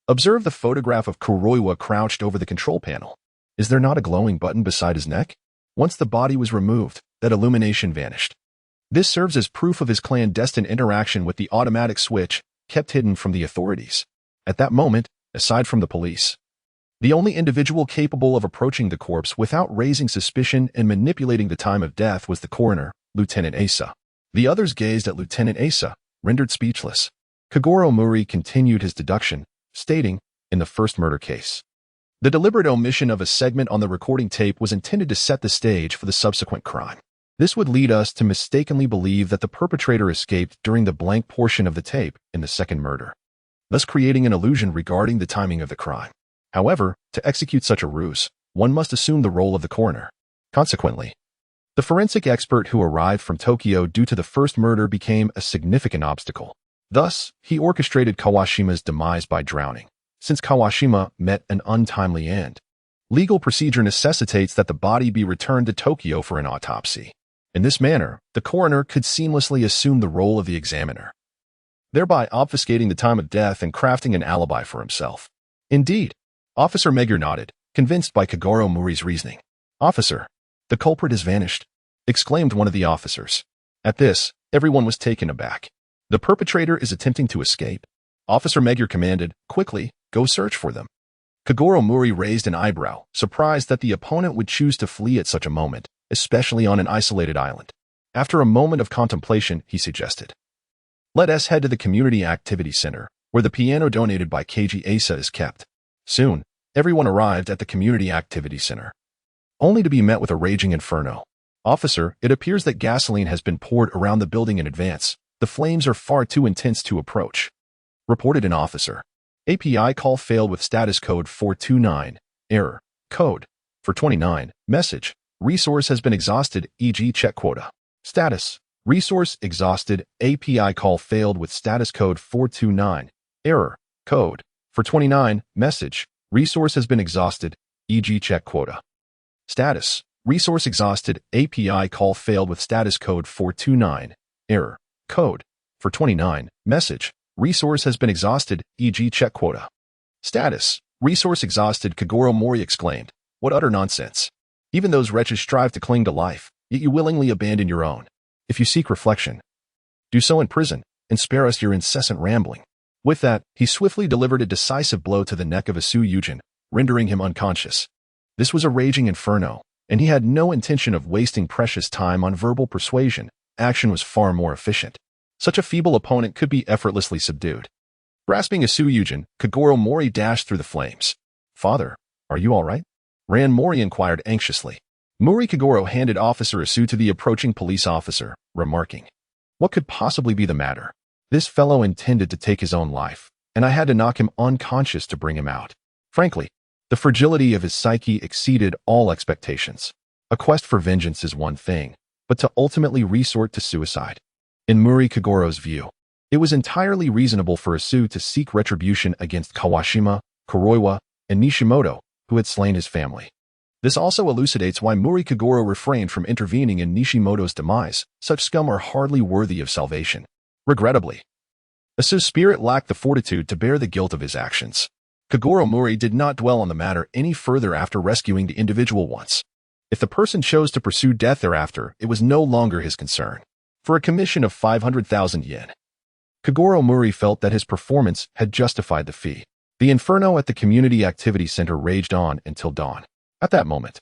Observe the photograph of Kuroiwa crouched over the control panel. Is there not a glowing button beside his neck? Once the body was removed, that illumination vanished. This serves as proof of his clandestine interaction with the automatic switch, kept hidden from the authorities. At that moment, aside from the police, the only individual capable of approaching the corpse without raising suspicion and manipulating the time of death was the coroner, Lieutenant Asa. The others gazed at Lieutenant Asa, rendered speechless. Kogoro Mouri continued his deduction, stating, "In the first murder case, the deliberate omission of a segment on the recording tape was intended to set the stage for the subsequent crime. This would lead us to mistakenly believe that the perpetrator escaped during the blank portion of the tape in the second murder, thus creating an illusion regarding the timing of the crime. However, to execute such a ruse, one must assume the role of the coroner. Consequently, the forensic expert who arrived from Tokyo due to the first murder became a significant obstacle. Thus, he orchestrated Kawashima's demise by drowning. Since Kawashima met an untimely end, legal procedure necessitates that the body be returned to Tokyo for an autopsy. In this manner, the coroner could seamlessly assume the role of the examiner, thereby obfuscating the time of death and crafting an alibi for himself." "Indeed," Officer Magyar nodded, convinced by Kogoro Mouri's reasoning. "Officer, the culprit has vanished," exclaimed one of the officers. At this, everyone was taken aback. "The perpetrator is attempting to escape?" Officer Magyar commanded, "Quickly, go search for them." Kogoro Mouri raised an eyebrow, surprised that the opponent would choose to flee at such a moment, especially on an isolated island. After a moment of contemplation, he suggested, "Let us head to the Community Activity Center, where the piano donated by Keiji Asa is kept." Soon, everyone arrived at the Community Activity Center, only to be met with a raging inferno. "Officer, it appears that gasoline has been poured around the building in advance. The flames are far too intense to approach," reported an officer. "API call failed with status code 429. Error. Code 429. Message. Resource has been exhausted, e.g. check quota. Status. Resource exhausted. API call failed with status code 429. Error. Code 429. Message. Resource has been exhausted, e.g. check quota. Status. Resource exhausted. API call failed with status code 429. Error. Code 429. Message. Resource has been exhausted, e.g. check quota. Status. Resource exhausted. Kogoro Mouri exclaimed. "What utter nonsense. Even those wretches strive to cling to life, yet you willingly abandon your own. If you seek reflection, do so in prison, and spare us your incessant rambling." With that, he swiftly delivered a decisive blow to the neck of Asu Yujin, rendering him unconscious. This was a raging inferno, and he had no intention of wasting precious time on verbal persuasion. Action was far more efficient. Such a feeble opponent could be effortlessly subdued. Grasping Asu Yujin, Kogoro Mouri dashed through the flames. "Father, are you all right?" Ran Mouri inquired anxiously. Mouri Kogoro handed Officer Asu to the approaching police officer, remarking, "What could possibly be the matter? This fellow intended to take his own life, and I had to knock him unconscious to bring him out." Frankly, the fragility of his psyche exceeded all expectations. A quest for vengeance is one thing, but to ultimately resort to suicide. In Mouri Kogoro's view, it was entirely reasonable for Asu to seek retribution against Kawashima, Kuroiwa, and Nishimoto, who had slain his family. This also elucidates why Mouri Kogoro refrained from intervening in Nishimoto's demise. Such scum are hardly worthy of salvation. Regrettably, Asu's spirit lacked the fortitude to bear the guilt of his actions. Kogoro Mouri did not dwell on the matter any further after rescuing the individual once. If the person chose to pursue death thereafter, it was no longer his concern. For a commission of 500,000 yen, Kogoro Mouri felt that his performance had justified the fee. The inferno at the Community Activity Center raged on until dawn. At that moment,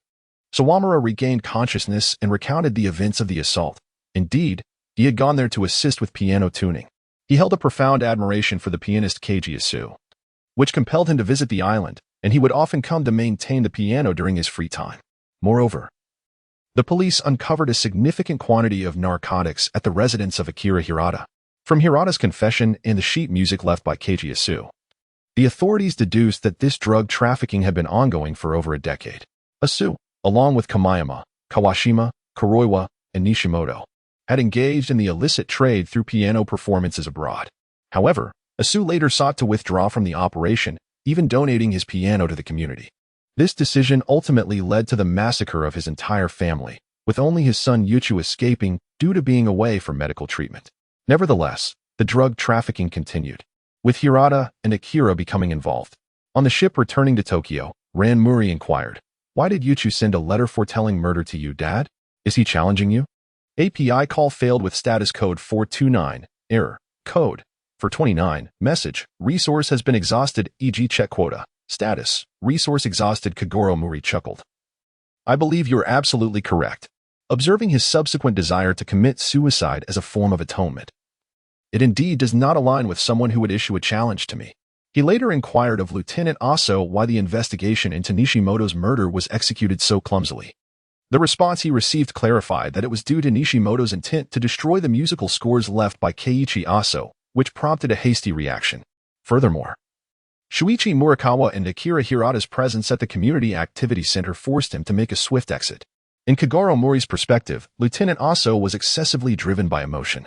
Sawamura regained consciousness and recounted the events of the assault. Indeed, he had gone there to assist with piano tuning. He held a profound admiration for the pianist Keiji Asu, which compelled him to visit the island, and he would often come to maintain the piano during his free time. Moreover, the police uncovered a significant quantity of narcotics at the residence of Akira Hirata. From Hirata's confession and the sheet music left by Keiji Asu, the authorities deduced that this drug trafficking had been ongoing for over a decade. Asu, along with Kamayama, Kawashima, Kuroiwa, and Nishimoto, had engaged in the illicit trade through piano performances abroad. However, Asu later sought to withdraw from the operation, even donating his piano to the community. This decision ultimately led to the massacre of his entire family, with only his son Yuchu escaping due to being away for medical treatment. Nevertheless, the drug trafficking continued, with Hirata and Akira becoming involved. On the ship returning to Tokyo, Ran Mouri inquired, "Why did Yuchu send a letter foretelling murder to you, Dad? Is he challenging you?" API call failed with status code 429, error, code 429, message, resource has been exhausted, e.g. check quota, status, resource exhausted. Kogoro Mouri chuckled. "I believe you're absolutely correct," observing his subsequent desire to commit suicide as a form of atonement. "It indeed does not align with someone who would issue a challenge to me." He later inquired of Lieutenant Aso why the investigation into Nishimoto's murder was executed so clumsily. The response he received clarified that it was due to Nishimoto's intent to destroy the musical scores left by Keiichi Aso, which prompted a hasty reaction. Furthermore, Shuichi Murakawa and Akira Hirata's presence at the Community Activity Center forced him to make a swift exit. In Kogoro Mouri's perspective, Lieutenant Aso was excessively driven by emotion.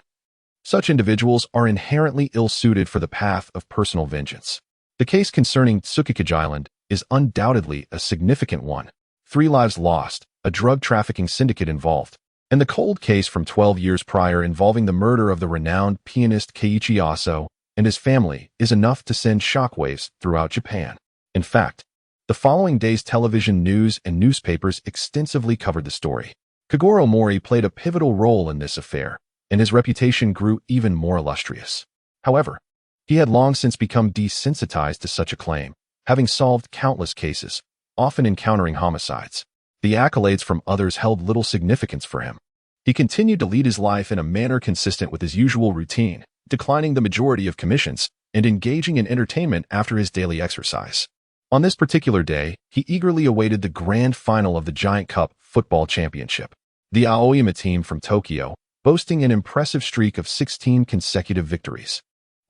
Such individuals are inherently ill-suited for the path of personal vengeance. The case concerning Tsukikage Island is undoubtedly a significant one. 3 lives lost, a drug trafficking syndicate involved, and the cold case from 12 years prior involving the murder of the renowned pianist Keiichi Aso and his family is enough to send shockwaves throughout Japan. In fact, the following day's television news and newspapers extensively covered the story. Kogoro Mouri played a pivotal role in this affair, and his reputation grew even more illustrious. However, he had long since become desensitized to such a claim, having solved countless cases, often encountering homicides. The accolades from others held little significance for him. He continued to lead his life in a manner consistent with his usual routine, declining the majority of commissions and engaging in entertainment after his daily exercise. On this particular day, he eagerly awaited the grand final of the Giant Cup football championship. The Aoyama team from Tokyo, boasting an impressive streak of 16 consecutive victories,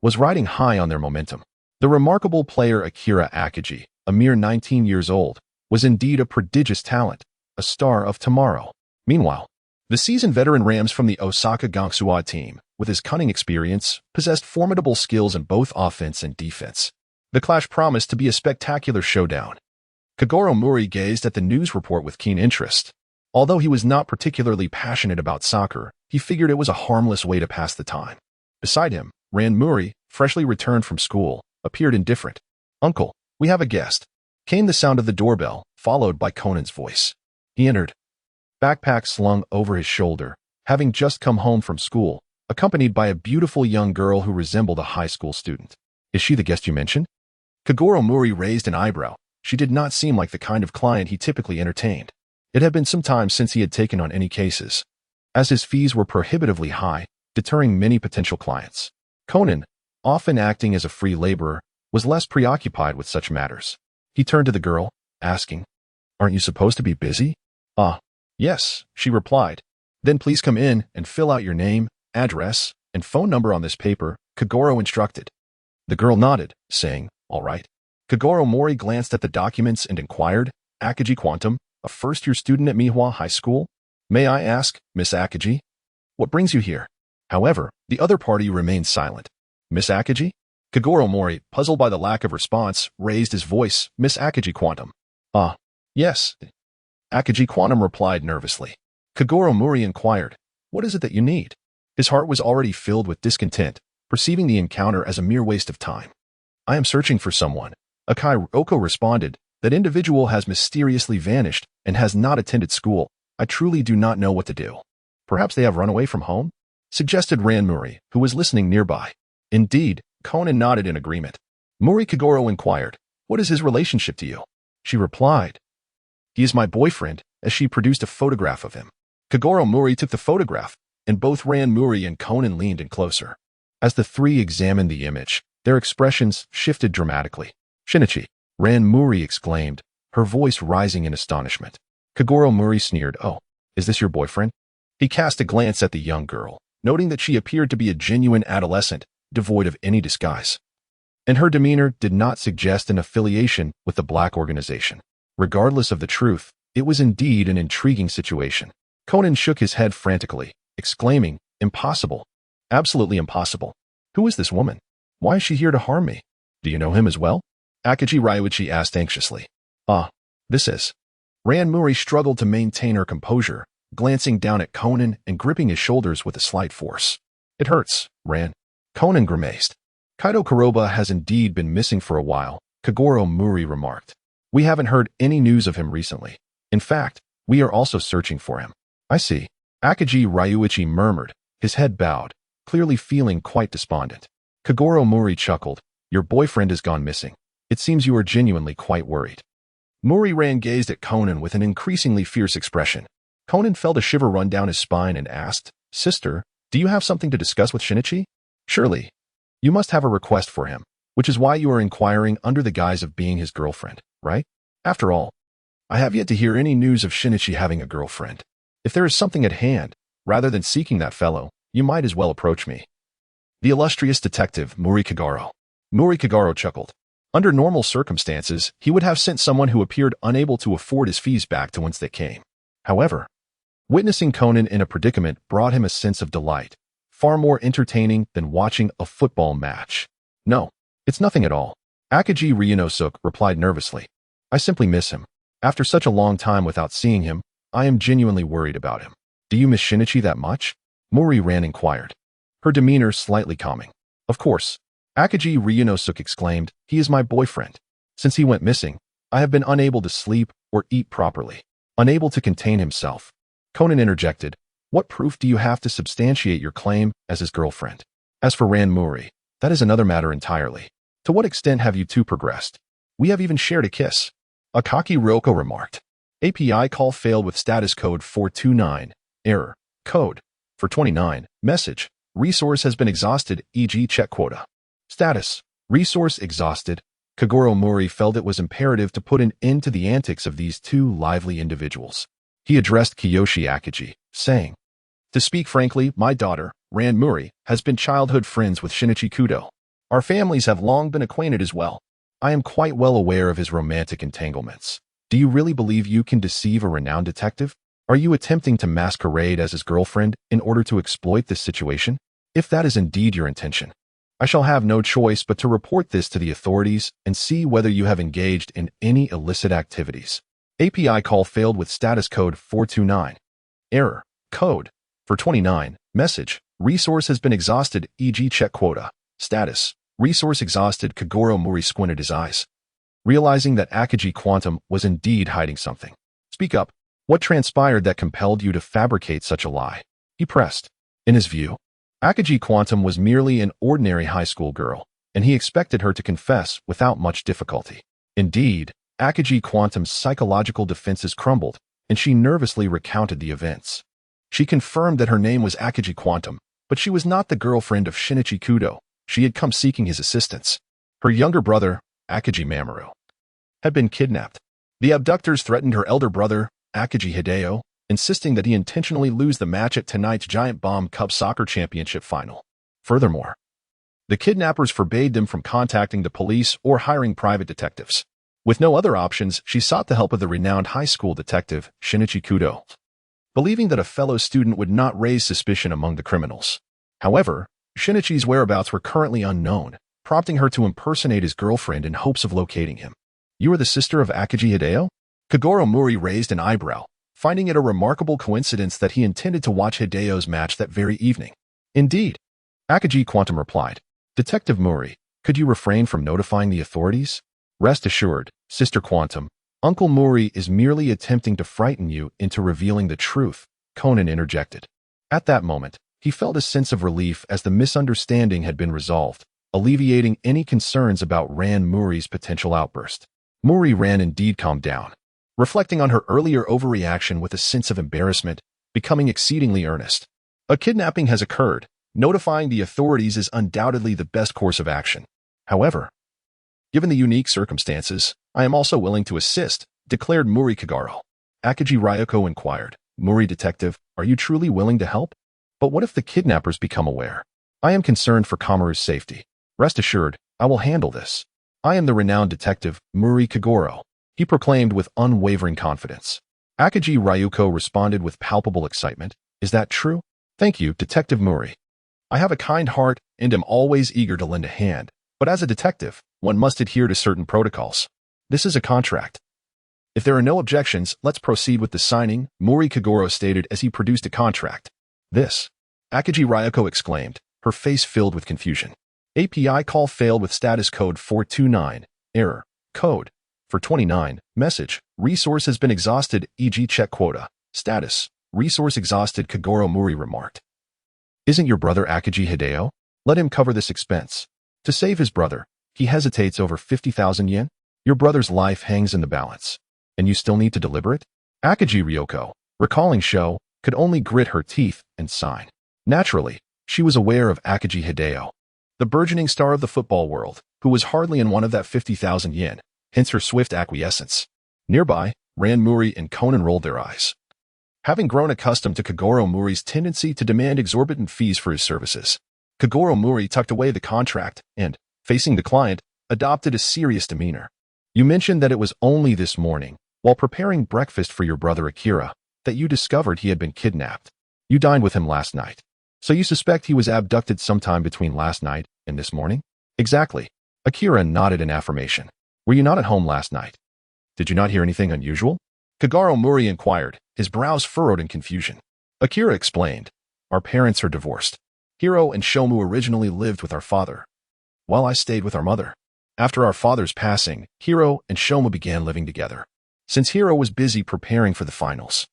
was riding high on their momentum. The remarkable player Akira Akagi, a mere 19 years old, was indeed a prodigious talent, a star of tomorrow. Meanwhile, the seasoned veteran Rams from the Osaka Gangsuwa team, with his cunning experience, possessed formidable skills in both offense and defense. The clash promised to be a spectacular showdown. Kogoro Mouri gazed at the news report with keen interest. Although he was not particularly passionate about soccer, he figured it was a harmless way to pass the time. Beside him, Ran Mouri, freshly returned from school, appeared indifferent. "Uncle, we have a guest." Came the sound of the doorbell, followed by Conan's voice. He entered, backpack slung over his shoulder, having just come home from school, accompanied by a beautiful young girl who resembled a high school student. Is she the guest you mentioned? Kogoro Mouri raised an eyebrow. She did not seem like the kind of client he typically entertained. It had been some time since he had taken on any cases, as his fees were prohibitively high, deterring many potential clients. Conan, often acting as a free laborer, was less preoccupied with such matters. He turned to the girl, asking, "Aren't you supposed to be busy?" Yes," she replied. "Then please come in and fill out your name, address, and phone number on this paper," Kogoro instructed. The girl nodded, saying, "All right." Kogoro Mouri glanced at the documents and inquired, "Akagi Quantum, a first-year student at Mihua High School? May I ask, Miss Akagi, what brings you here?" However, the other party remained silent. "Miss Akagi?" Kogoro Mouri, puzzled by the lack of response, raised his voice, "Miss Akagi Quantum." Yes." Akagi Quantum replied nervously. Kogoro Mouri inquired, "What is it that you need?" His heart was already filled with discontent, perceiving the encounter as a mere waste of time. "I am searching for someone." Akai Ryoko responded, "That individual has mysteriously vanished and has not attended school. I truly do not know what to do." "Perhaps they have run away from home?" suggested Ran Mouri, who was listening nearby. "Indeed," Conan nodded in agreement. Mouri Kogoro inquired, "What is his relationship to you?" She replied, "He is my boyfriend," as she produced a photograph of him. Kogoro Mouri took the photograph, and both Ran Mouri and Conan leaned in closer. As the three examined the image, their expressions shifted dramatically. "Shinichi," Ran Mouri exclaimed, her voice rising in astonishment. Kogoro Mouri sneered, "Oh, is this your boyfriend?" He cast a glance at the young girl, noting that she appeared to be a genuine adolescent, devoid of any disguise. And her demeanor did not suggest an affiliation with the black organization. Regardless of the truth, it was indeed an intriguing situation. Conan shook his head frantically, exclaiming, "Impossible. Absolutely impossible. Who is this woman? Why is she here to harm me? Do you know him as well?" Akagi Ryuichi asked anxiously. This is." Ran Mouri struggled to maintain her composure, glancing down at Conan and gripping his shoulders with a slight force. "It hurts, Ran." Conan grimaced. "Kaido Kuroba has indeed been missing for a while," Kogoro Mouri remarked. "We haven't heard any news of him recently. In fact, we are also searching for him." "I see." Akagi Ryuichi murmured, his head bowed, clearly feeling quite despondent. Kogoro Mouri chuckled, "Your boyfriend has gone missing. It seems you are genuinely quite worried." Mouri Ran gazed at Conan with an increasingly fierce expression. Conan felt a shiver run down his spine and asked, "Sister, do you have something to discuss with Shinichi?" "Surely. You must have a request for him, which is why you are inquiring under the guise of being his girlfriend, right? After all, I have yet to hear any news of Shinichi having a girlfriend. If there is something at hand, rather than seeking that fellow, you might as well approach me." The illustrious detective, Mouri Kogoro. Mouri Kogoro chuckled. Under normal circumstances, he would have sent someone who appeared unable to afford his fees back to whence they came. However, witnessing Conan in a predicament brought him a sense of delight, far more entertaining than watching a football match. "No, it's nothing at all," Akagi Ryunosuke replied nervously. "I simply miss him. After such a long time without seeing him, I am genuinely worried about him." "Do you miss Shinichi that much?" Mouri Ran inquired, her demeanor slightly calming. "Of course," Akagi Ryunosuke exclaimed, "he is my boyfriend. Since he went missing, I have been unable to sleep or eat properly." Unable to contain himself, Conan interjected, "What proof do you have to substantiate your claim as his girlfriend? As for Ran Mouri, that is another matter entirely. To what extent have you two progressed? We have even shared a kiss." Akaki Ryoko remarked. "API call failed with status code 429. Error. Code. For 29. Message. Resource has been exhausted, e.g. check quota. Status. Resource exhausted." Kogoro Mouri felt it was imperative to put an end to the antics of these two lively individuals. He addressed Kiyoshi Akagi, saying, "To speak frankly, my daughter, Ran Mouri, has been childhood friends with Shinichi Kudo. Our families have long been acquainted as well. I am quite well aware of his romantic entanglements. Do you really believe you can deceive a renowned detective? Are you attempting to masquerade as his girlfriend in order to exploit this situation? If that is indeed your intention, I shall have no choice but to report this to the authorities and see whether you have engaged in any illicit activities." API call failed with status code 429. Error. Code. For 29. Message. Resource has been exhausted, e.g. check quota. Status. Resource exhausted. Kogoro Mouri squinted his eyes, realizing that Akagi Quantum was indeed hiding something. "Speak up. What transpired that compelled you to fabricate such a lie?" he pressed. In his view, Akagi Quantum was merely an ordinary high school girl, and he expected her to confess without much difficulty. Indeed, Akagi Quantum's psychological defenses crumbled, and she nervously recounted the events. She confirmed that her name was Akagi Quantum, but she was not the girlfriend of Shinichi Kudo. She had come seeking his assistance. Her younger brother, Akagi Mamoru, had been kidnapped. The abductors threatened her elder brother, Akagi Hideo, insisting that he intentionally lose the match at tonight's Giant Bomb Cup Soccer Championship final. Furthermore, the kidnappers forbade them from contacting the police or hiring private detectives. With no other options, she sought the help of the renowned high school detective, Shinichi Kudo, believing that a fellow student would not raise suspicion among the criminals. However, Shinichi's whereabouts were currently unknown, prompting her to impersonate his girlfriend in hopes of locating him. "You are the sister of Akagi Hideo?" Kogoro Mouri raised an eyebrow, finding it a remarkable coincidence that he intended to watch Hideo's match that very evening. "Indeed," Akagi Quantum replied. "Detective Mouri, could you refrain from notifying the authorities?" "Rest assured, Sister Quantum, Uncle Mouri is merely attempting to frighten you into revealing the truth," Conan interjected. At that moment, he felt a sense of relief as the misunderstanding had been resolved, alleviating any concerns about Ran Mouri's potential outburst. Mouri Ran indeed calmed down, reflecting on her earlier overreaction with a sense of embarrassment, becoming exceedingly earnest. "A kidnapping has occurred. Notifying the authorities is undoubtedly the best course of action. However, given the unique circumstances, I am also willing to assist," declared Mouri Kogoro. Akagi Ryoko inquired, "Mouri detective, are you truly willing to help? But what if the kidnappers become aware? I am concerned for Kamaru's safety. Rest assured, I will handle this. I am the renowned detective, Mouri Kogoro," he proclaimed with unwavering confidence. Akagi Ryuko responded with palpable excitement. "Is that true? Thank you, Detective Mouri. I have a kind heart and am always eager to lend a hand, but as a detective, one must adhere to certain protocols. This is a contract. If there are no objections, let's proceed with the signing," Mouri Kogoro stated as he produced a contract. "This," Akagi Ryuko exclaimed, her face filled with confusion. "API call failed with status code 429, error, code, for 29, message, resource has been exhausted, e.g. check quota, status, resource exhausted," Kogoro Mouri remarked. "Isn't your brother Akagi Hideo? Let him cover this expense." To save his brother, he hesitates over 50,000 yen? Your brother's life hangs in the balance, and you still need to deliver it? Akagi Ryoko, recalling Sho, could only grit her teeth and sign. Naturally, she was aware of Akagi Hideo, the burgeoning star of the football world, who was hardly in one of that 50,000 yen, hence her swift acquiescence. Nearby, Ran Mouri and Conan rolled their eyes. Having grown accustomed to Kogoro Mouri's tendency to demand exorbitant fees for his services, Kogoro Mouri tucked away the contract and, facing the client, adopted a serious demeanor. "You mentioned that it was only this morning, while preparing breakfast for your brother Akira, that you discovered he had been kidnapped. You dined with him last night. So you suspect he was abducted sometime between last night and this morning?" "Exactly." Akira nodded in affirmation. "Were you not at home last night? Did you not hear anything unusual?" Kogoro Mouri inquired, his brows furrowed in confusion. Akira explained, "Our parents are divorced. Hiro and Shomu originally lived with our father, while I stayed with our mother. After our father's passing, Hiro and Shomu began living together. Since Hiro was busy preparing for the finals,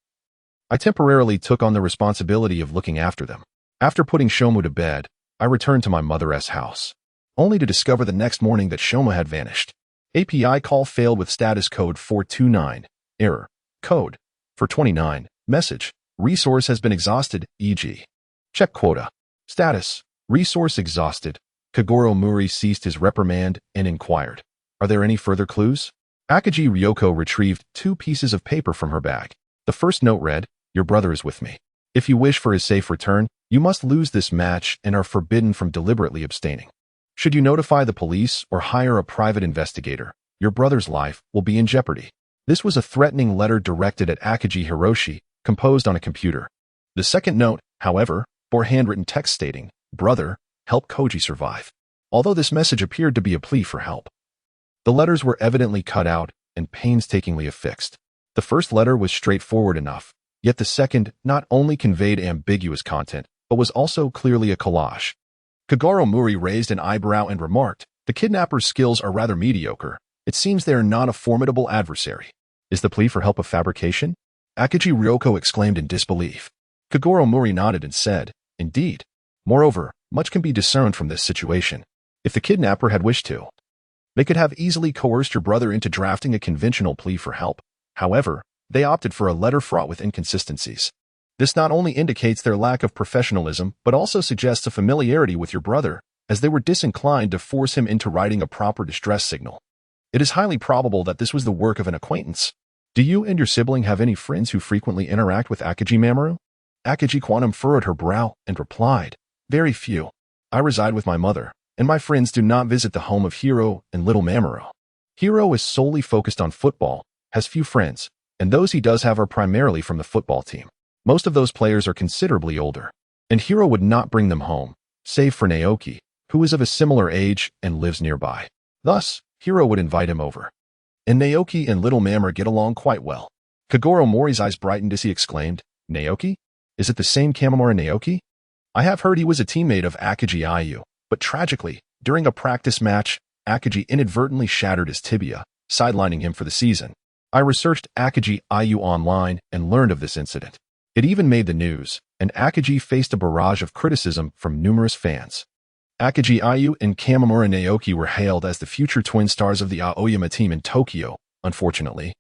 I temporarily took on the responsibility of looking after them. After putting Shomu to bed, I returned to my mother's house, only to discover the next morning that Shomu had vanished. API call failed with status code 429, error, code, for 29, message, resource has been exhausted, e.g. check quota, status, resource exhausted." Kogoro Mouri ceased his reprimand and inquired, "Are there any further clues?" Akagi Ryoko retrieved 2 pieces of paper from her bag. The first note read, "Your brother is with me. If you wish for his safe return, you must lose this match and are forbidden from deliberately abstaining. Should you notify the police or hire a private investigator, your brother's life will be in jeopardy." This was a threatening letter directed at Akagi Hiroshi, composed on a computer. The second note, however, bore handwritten text stating, "Brother, help Koji survive." Although this message appeared to be a plea for help, the letters were evidently cut out and painstakingly affixed. The first letter was straightforward enough, yet the second not only conveyed ambiguous content, but was also clearly a collage. Kogoro Mouri raised an eyebrow and remarked, "The kidnappers' skills are rather mediocre. It seems they are not a formidable adversary. Is the plea for help a fabrication?" Akagi Ryoko exclaimed in disbelief. Kogoro Mouri nodded and said, "Indeed. Moreover, much can be discerned from this situation. If the kidnapper had wished to, they could have easily coerced your brother into drafting a conventional plea for help. However, they opted for a letter fraught with inconsistencies. This not only indicates their lack of professionalism, but also suggests a familiarity with your brother, as they were disinclined to force him into writing a proper distress signal. It is highly probable that this was the work of an acquaintance. Do you and your sibling have any friends who frequently interact with Akagi Mamoru? Akagi Quantum furrowed her brow and replied, "Very few. I reside with my mother, and my friends do not visit the home of Hiro and Little Mamoru. Hiro is solely focused on football, has few friends, and those he does have are primarily from the football team. Most of those players are considerably older, and Hiro would not bring them home, save for Naoki, who is of a similar age and lives nearby. Thus, Hiro would invite him over. And Naoki and Little Mamoru get along quite well." Kogoro Mouri's eyes brightened as he exclaimed, "Naoki? Is it the same Kamamura Naoki? I have heard he was a teammate of Akagi Ayu, but tragically, during a practice match, Akagi inadvertently shattered his tibia, sidelining him for the season. I researched Akagi Ayu online and learned of this incident. It even made the news, and Akagi faced a barrage of criticism from numerous fans. Akagi Ayu and Kamamura Naoki were hailed as the future twin stars of the Aoyama team in Tokyo. Unfortunately,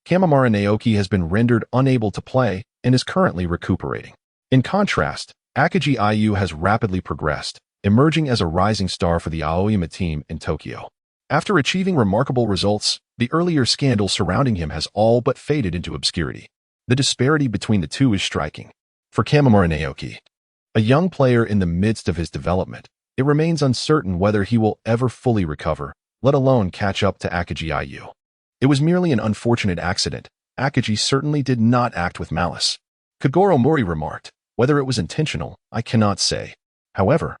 Kamamura Naoki has been rendered unable to play and is currently recuperating. In contrast, Akagi Ayu has rapidly progressed, emerging as a rising star for the Aoyama team in Tokyo. After achieving remarkable results, the earlier scandal surrounding him has all but faded into obscurity. The disparity between the two is striking. For Kamamura Naoki, a young player in the midst of his development, it remains uncertain whether he will ever fully recover, let alone catch up to Akagi Ayu. It was merely an unfortunate accident. Akagi certainly did not act with malice. Kogoro Mouri remarked, "Whether it was intentional, I cannot say. However,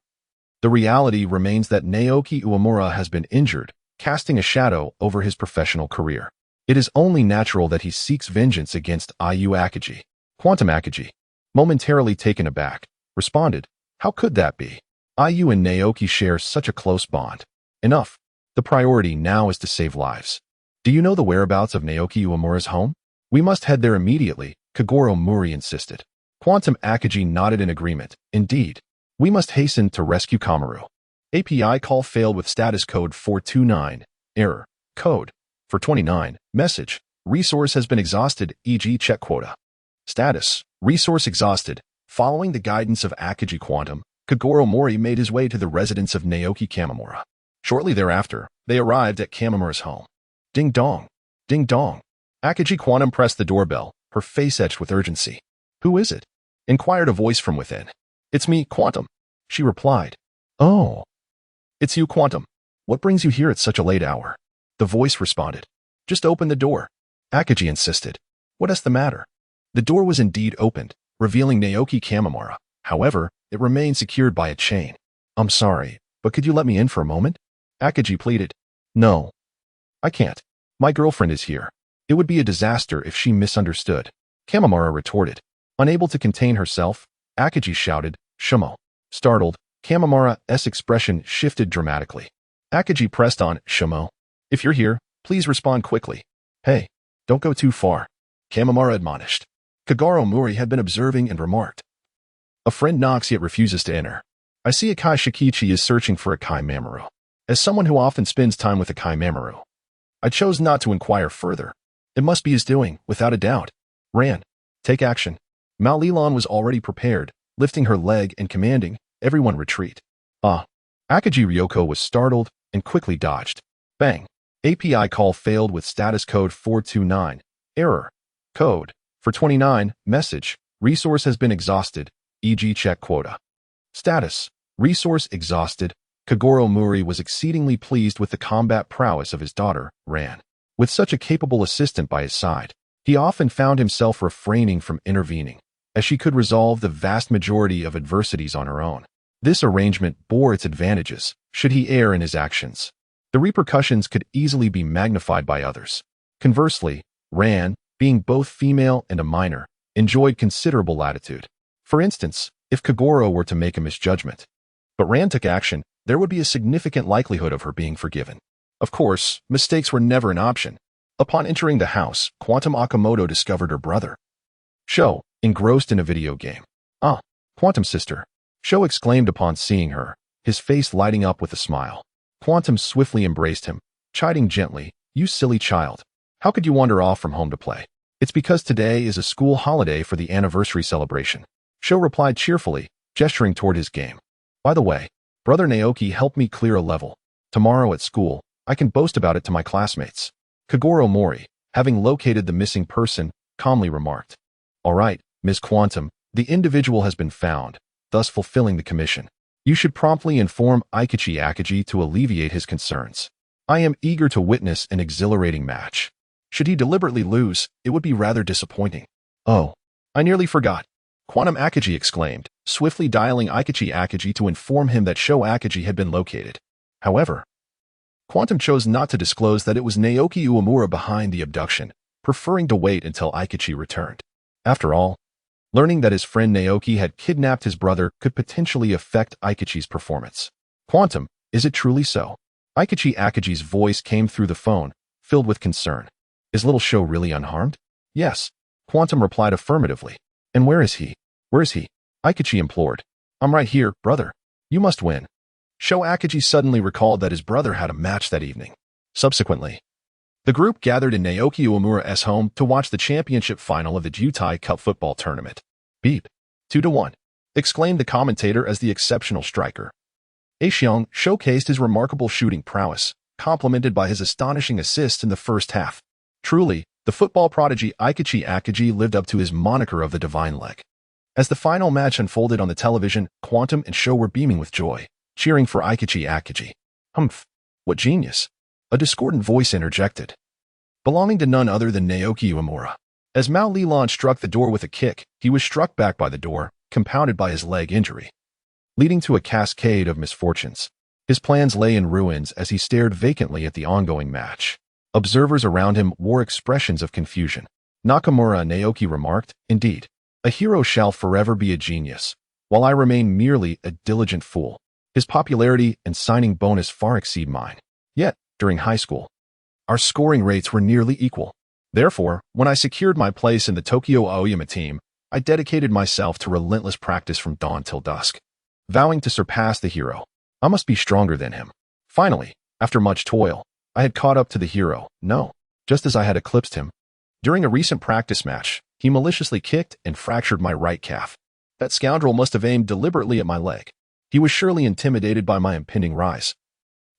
the reality remains that Naoki Uemura has been injured, casting a shadow over his professional career. It is only natural that he seeks vengeance against Ayu Akagi." Quantum Akagi, momentarily taken aback, responded, "How could that be? Ayu and Naoki share such a close bond. Enough. The priority now is to save lives. Do you know the whereabouts of Naoki Uemura's home? We must head there immediately," Kogoro Mouri insisted. Quantum Akagi nodded in agreement. "Indeed. We must hasten to rescue Kamaru." API call failed with status code 429. Error. Code. For 29. Message. Resource has been exhausted, e.g. check quota. Status. Resource exhausted. Following the guidance of Akagi Quantum, Kogoro Mouri made his way to the residence of Naoki Kamamura. Shortly thereafter, they arrived at Kamamura's home. Ding dong. Ding dong. Akagi Quantum pressed the doorbell, her face etched with urgency. "Who is it?" inquired a voice from within. "It's me, Quantum," she replied. "Oh. It's you, Quantum. What brings you here at such a late hour?" The voice responded. "Just open the door," Akagi insisted. "What is the matter?" The door was indeed opened, revealing Naoki Kamamura. However, it remained secured by a chain. "I'm sorry, but could you let me in for a moment?" Akagi pleaded. "No. I can't. My girlfriend is here. It would be a disaster if she misunderstood," Kamamura retorted. Unable to contain herself, Akagi shouted, "Shimo." Startled, Kamamura's expression shifted dramatically. Akagi pressed on, "Shimo. If you're here, please respond quickly. Hey, don't go too far," Kamamura admonished. Kogoro Mouri had been observing and remarked, "A friend knocks yet refuses to enter. I see Akai Shikichi is searching for Akai Mamoru. As someone who often spends time with Akai Mamoru, I chose not to inquire further. It must be his doing, without a doubt. Ran, take action." Mao Lilan was already prepared, lifting her leg and commanding, "Everyone retreat." Akagi Ryoko was startled and quickly dodged. Bang. API call failed with status code 429. Error. Code. For 29. Message. Resource has been exhausted, e.g. check quota. Status. Resource exhausted. Kogoro Mouri was exceedingly pleased with the combat prowess of his daughter, Ran. With such a capable assistant by his side, he often found himself refraining from intervening, as she could resolve the vast majority of adversities on her own. This arrangement bore its advantages, should he err in his actions. The repercussions could easily be magnified by others. Conversely, Ran, being both female and a minor, enjoyed considerable latitude. For instance, if Kogoro were to make a misjudgment, but Ran took action, there would be a significant likelihood of her being forgiven. Of course, mistakes were never an option. Upon entering the house, Quantum Akamoto discovered her brother, Sho, engrossed in a video game. "Ah, Quantum sister," Sho exclaimed upon seeing her. his face lighting up with a smile. Quantum swiftly embraced him, chiding gently, "You silly child. How could you wander off from home to play? It's because today is a school holiday for the anniversary celebration." Sho replied cheerfully, gesturing toward his game. "By the way, Brother Naoki helped me clear a level. Tomorrow at school, I can boast about it to my classmates." Kogoro Mouri, having located the missing person, calmly remarked, "All right, Ms. Quantum, the individual has been found, thus fulfilling the commission. You should promptly inform Aikachi Akaji to alleviate his concerns. I am eager to witness an exhilarating match. Should he deliberately lose, it would be rather disappointing." "Oh, I nearly forgot," Quantum Akaji exclaimed, swiftly dialing Aikachi Akaji to inform him that Sho Akaji had been located. However, Quantum chose not to disclose that it was Naoki Uemura behind the abduction, preferring to wait until Aikachi returned. After all, learning that his friend Naoki had kidnapped his brother could potentially affect Aikachi's performance. "Quantum, is it truly so?" Aikachi Akaji's voice came through the phone, filled with concern. "Is little Sho really unharmed?" "Yes," Quantum replied affirmatively. "And where is he? Where is he?" Aikachi implored. "I'm right here, brother. You must win." Sho Akaji suddenly recalled that his brother had a match that evening. Subsequently, the group gathered in Naoki Uemura's home to watch the championship final of the Jutai Cup football tournament. "Beep. 2-1, exclaimed the commentator as the exceptional striker. Aexiong showcased his remarkable shooting prowess, complemented by his astonishing assists in the first half. Truly, the football prodigy Aikachi Akaji lived up to his moniker of the divine leg. As the final match unfolded on the television, Quantum and Sho were beaming with joy, cheering for Aikachi Akaji. "Humph, what genius!" a discordant voice interjected, belonging to none other than Naoki Uemura. As Mao Lilan struck the door with a kick, he was struck back by the door, compounded by his leg injury, leading to a cascade of misfortunes. His plans lay in ruins as he stared vacantly at the ongoing match. Observers around him wore expressions of confusion. Nakamura Naoki remarked, "Indeed, a hero shall forever be a genius, while I remain merely a diligent fool. His popularity and signing bonus far exceed mine. Yet, during high school, our scoring rates were nearly equal. Therefore, when I secured my place in the Tokyo Aoyama team, I dedicated myself to relentless practice from dawn till dusk, vowing to surpass the hero. I must be stronger than him." Finally, after much toil, I had caught up to the hero, just as I had eclipsed him. During a recent practice match, he maliciously kicked and fractured my right calf. That scoundrel must have aimed deliberately at my leg. He was surely intimidated by my impending rise,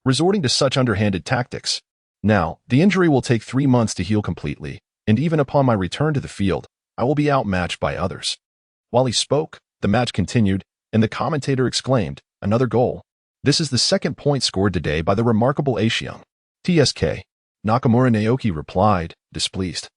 resorting to such underhanded tactics. Now, the injury will take 3 months to heal completely, and even upon my return to the field, I will be outmatched by others. While he spoke, the match continued, and the commentator exclaimed, "Another goal. This is the second point scored today by the remarkable Aexiong." "TSK," Nakamura Naoki replied, displeased.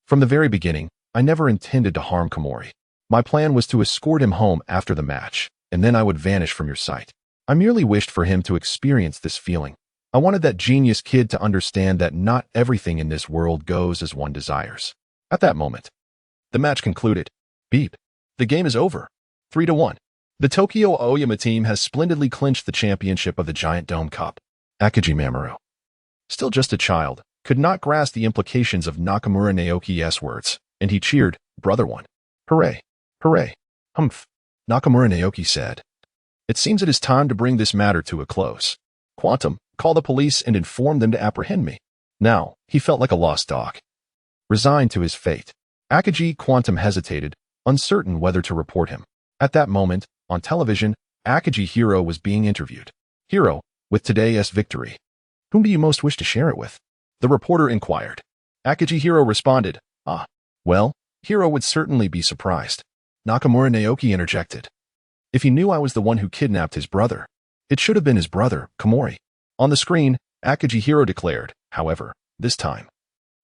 "From the very beginning, I never intended to harm Komori. My plan was to escort him home after the match, and then I would vanish from your sight. I merely wished for him to experience this feeling. I wanted that genius kid to understand that not everything in this world goes as one desires." At that moment, the match concluded. Beep. The game is over. 3-1. The Tokyo Aoyama team has splendidly clinched the championship of the Giant Dome Cup. Akaji Mamoru, still just a child, could not grasp the implications of Nakamura Naoki's words, and he cheered, "Brother one. Hooray! Hooray!" "Humph," Nakamura Naoki said. "It seems it is time to bring this matter to a close. Quantum, call the police and inform them to apprehend me." Now, he felt like a lost dog, resigned to his fate. Akaji Quantum hesitated, uncertain whether to report him. At that moment, on television, Akaji Hiro was being interviewed. "Hiro, with today's victory, whom do you most wish to share it with?" the reporter inquired. Akaji Hiro responded, Well, Hiro would certainly be surprised." Nakamura Naoki interjected. "If he knew I was the one who kidnapped his brother, it should have been his brother, Komori." On the screen, Akaji Hiro declared, "However, this time,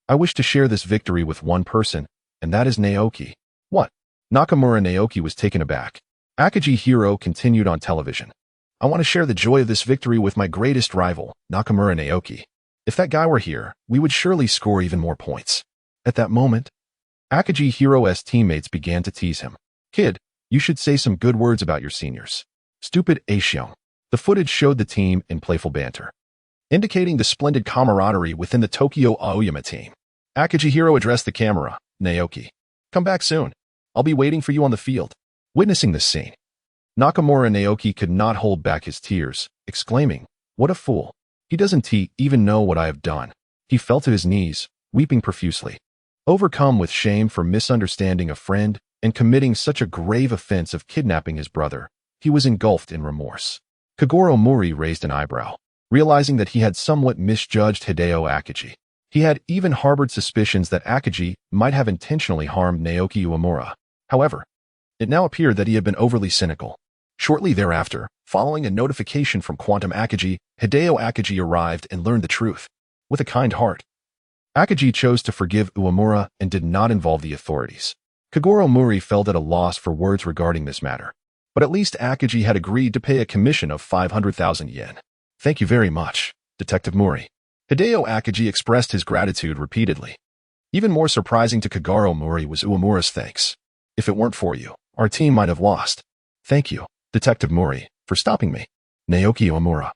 I wish to share this victory with one person, and that is Naoki." "What?" Nakamura Naoki was taken aback. Akaji Hiro continued on television. "I want to share the joy of this victory with my greatest rival, Nakamura Naoki. If that guy were here, we would surely score even more points." At that moment, Akaji Hiro's teammates began to tease him. "Kid, you should say some good words about your seniors." "Stupid Aexiong." The footage showed the team in playful banter, indicating the splendid camaraderie within the Tokyo Aoyama team. Akaji Hiro addressed the camera, "Naoki, come back soon. I'll be waiting for you on the field." Witnessing this scene, Nakamura Naoki could not hold back his tears, exclaiming, "What a fool! He doesn't even know what I have done." He fell to his knees, weeping profusely. Overcome with shame for misunderstanding a friend and committing such a grave offense of kidnapping his brother, he was engulfed in remorse. Kogoro Mouri raised an eyebrow, realizing that he had somewhat misjudged Hideo Akagi. He had even harbored suspicions that Akagi might have intentionally harmed Naoki Uemura. However, it now appeared that he had been overly cynical. Shortly thereafter, following a notification from Quantum Akagi, Hideo Akagi arrived and learned the truth. With a kind heart, Akagi chose to forgive Uemura and did not involve the authorities. Kogoro Mouri felt at a loss for words regarding this matter, but at least Akagi had agreed to pay a commission of 500,000 yen. "Thank you very much, Detective Mouri." Hideo Akagi expressed his gratitude repeatedly. Even more surprising to Kogoro Mouri was Uemura's thanks. "If it weren't for you, our team might have lost. Thank you, Detective Mouri, for stopping me." Naoki Uemura,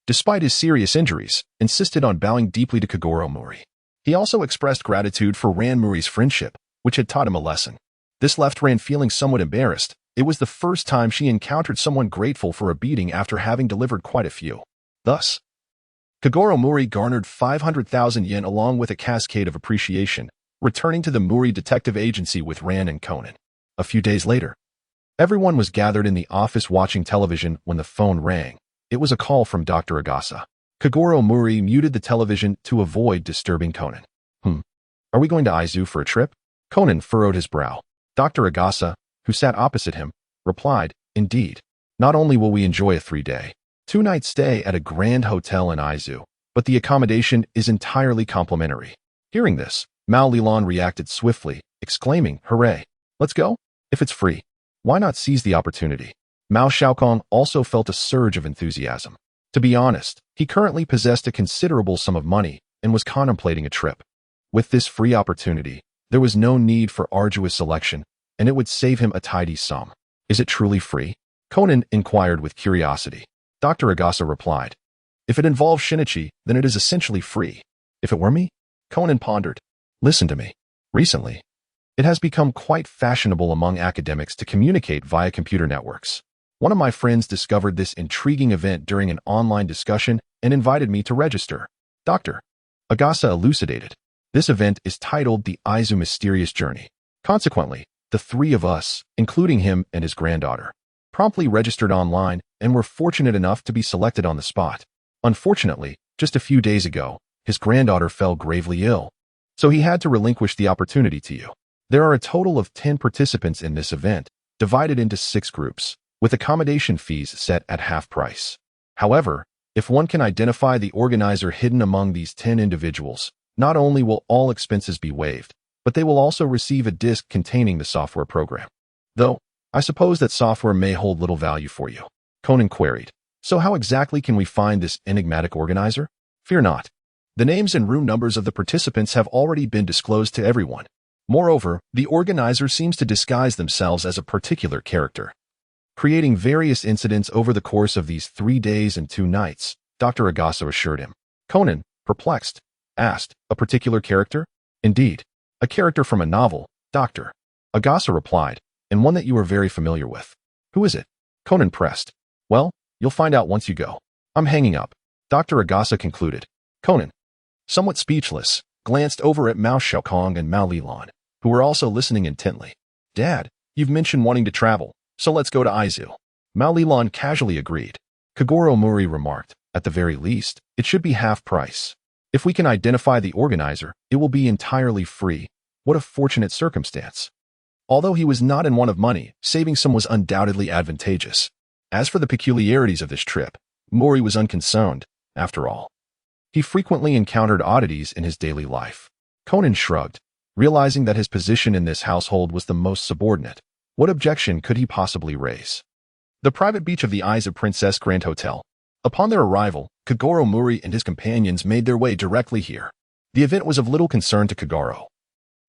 despite his serious injuries, insisted on bowing deeply to Kogoro Mouri. He also expressed gratitude for Ran Mouri's friendship, which had taught him a lesson. This left Ran feeling somewhat embarrassed. It was the first time she encountered someone grateful for a beating after having delivered quite a few. Thus, Kogoro Mouri garnered 500,000 yen along with a cascade of appreciation, returning to the Mouri Detective Agency with Ran and Conan. A few days later, everyone was gathered in the office watching television when the phone rang. It was a call from Dr. Agasa. Kogoro Mouri muted the television to avoid disturbing Conan. Are we going to Aizu for a trip?" Conan furrowed his brow. Dr. Agasa, who sat opposite him, replied, "Indeed. Not only will we enjoy a 3-day, 2-night stay at a grand hotel in Aizu, but the accommodation is entirely complimentary." Hearing this, Mao Lilan reacted swiftly, exclaiming, "Hooray! Let's go? If it's free, why not seize the opportunity?" Mao Xiaokong also felt a surge of enthusiasm. To be honest, he currently possessed a considerable sum of money and was contemplating a trip. With this free opportunity, there was no need for arduous selection, and it would save him a tidy sum. "Is it truly free?" Conan inquired with curiosity. Dr. Agasa replied, "If it involves Shinichi, then it is essentially free. If it were me?" Conan pondered. "Listen to me. Recently, it has become quite fashionable among academics to communicate via computer networks. One of my friends discovered this intriguing event during an online discussion and invited me to register." Dr. Agasa elucidated. "This event is titled the Aizu Mysterious Journey. Consequently, the 3 of us, including him and his granddaughter, promptly registered online and were fortunate enough to be selected on the spot. Unfortunately, just a few days ago, his granddaughter fell gravely ill, so he had to relinquish the opportunity to you. There are a total of 10 participants in this event, divided into 6 groups, with accommodation fees set at half price. However, if one can identify the organizer hidden among these 10 individuals, not only will all expenses be waived, but they will also receive a disc containing the software program. Though, I suppose that software may hold little value for you." Conan queried. "So how exactly can we find this enigmatic organizer?" "Fear not. The names and room numbers of the participants have already been disclosed to everyone. Moreover, the organizer seems to disguise themselves as a particular character, creating various incidents over the course of these 3 days and 2 nights, Dr. Agasa assured him. Conan, perplexed, asked, "A particular character?" "Indeed. A character from a novel, Dr. Agasa replied, "and one that you are very familiar with." "Who is it?" Conan pressed. "Well, you'll find out once you go. I'm hanging up," Dr. Agasa concluded. Conan, somewhat speechless, glanced over at Mao Xiaokong and Mao Lilan, who were also listening intently. "Dad, you've mentioned wanting to travel, so let's go to Aizu." Mao Lilan casually agreed. Kogoro Mouri remarked, "At the very least, it should be half price. If we can identify the organizer, it will be entirely free. What a fortunate circumstance." Although he was not in want of money, saving some was undoubtedly advantageous. As for the peculiarities of this trip, Mouri was unconcerned. After all, he frequently encountered oddities in his daily life. Conan shrugged, realizing that his position in this household was the most subordinate. What objection could he possibly raise? The private beach of the Eyes of Princess Grand Hotel. Upon their arrival, Kogoro Mouri and his companions made their way directly here. The event was of little concern to Kogoro.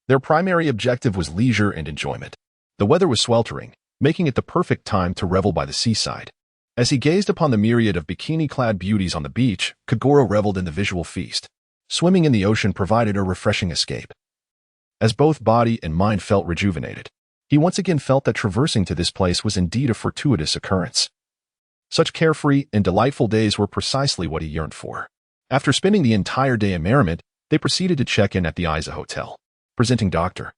Their primary objective was leisure and enjoyment. The weather was sweltering, making it the perfect time to revel by the seaside. As he gazed upon the myriad of bikini-clad beauties on the beach, Kogoro reveled in the visual feast. Swimming in the ocean provided a refreshing escape, as both body and mind felt rejuvenated. He once again felt that traversing to this place was indeed a fortuitous occurrence. Such carefree and delightful days were precisely what he yearned for. After spending the entire day in merriment, they proceeded to check in at the Aiza Hotel. Presenting Dr.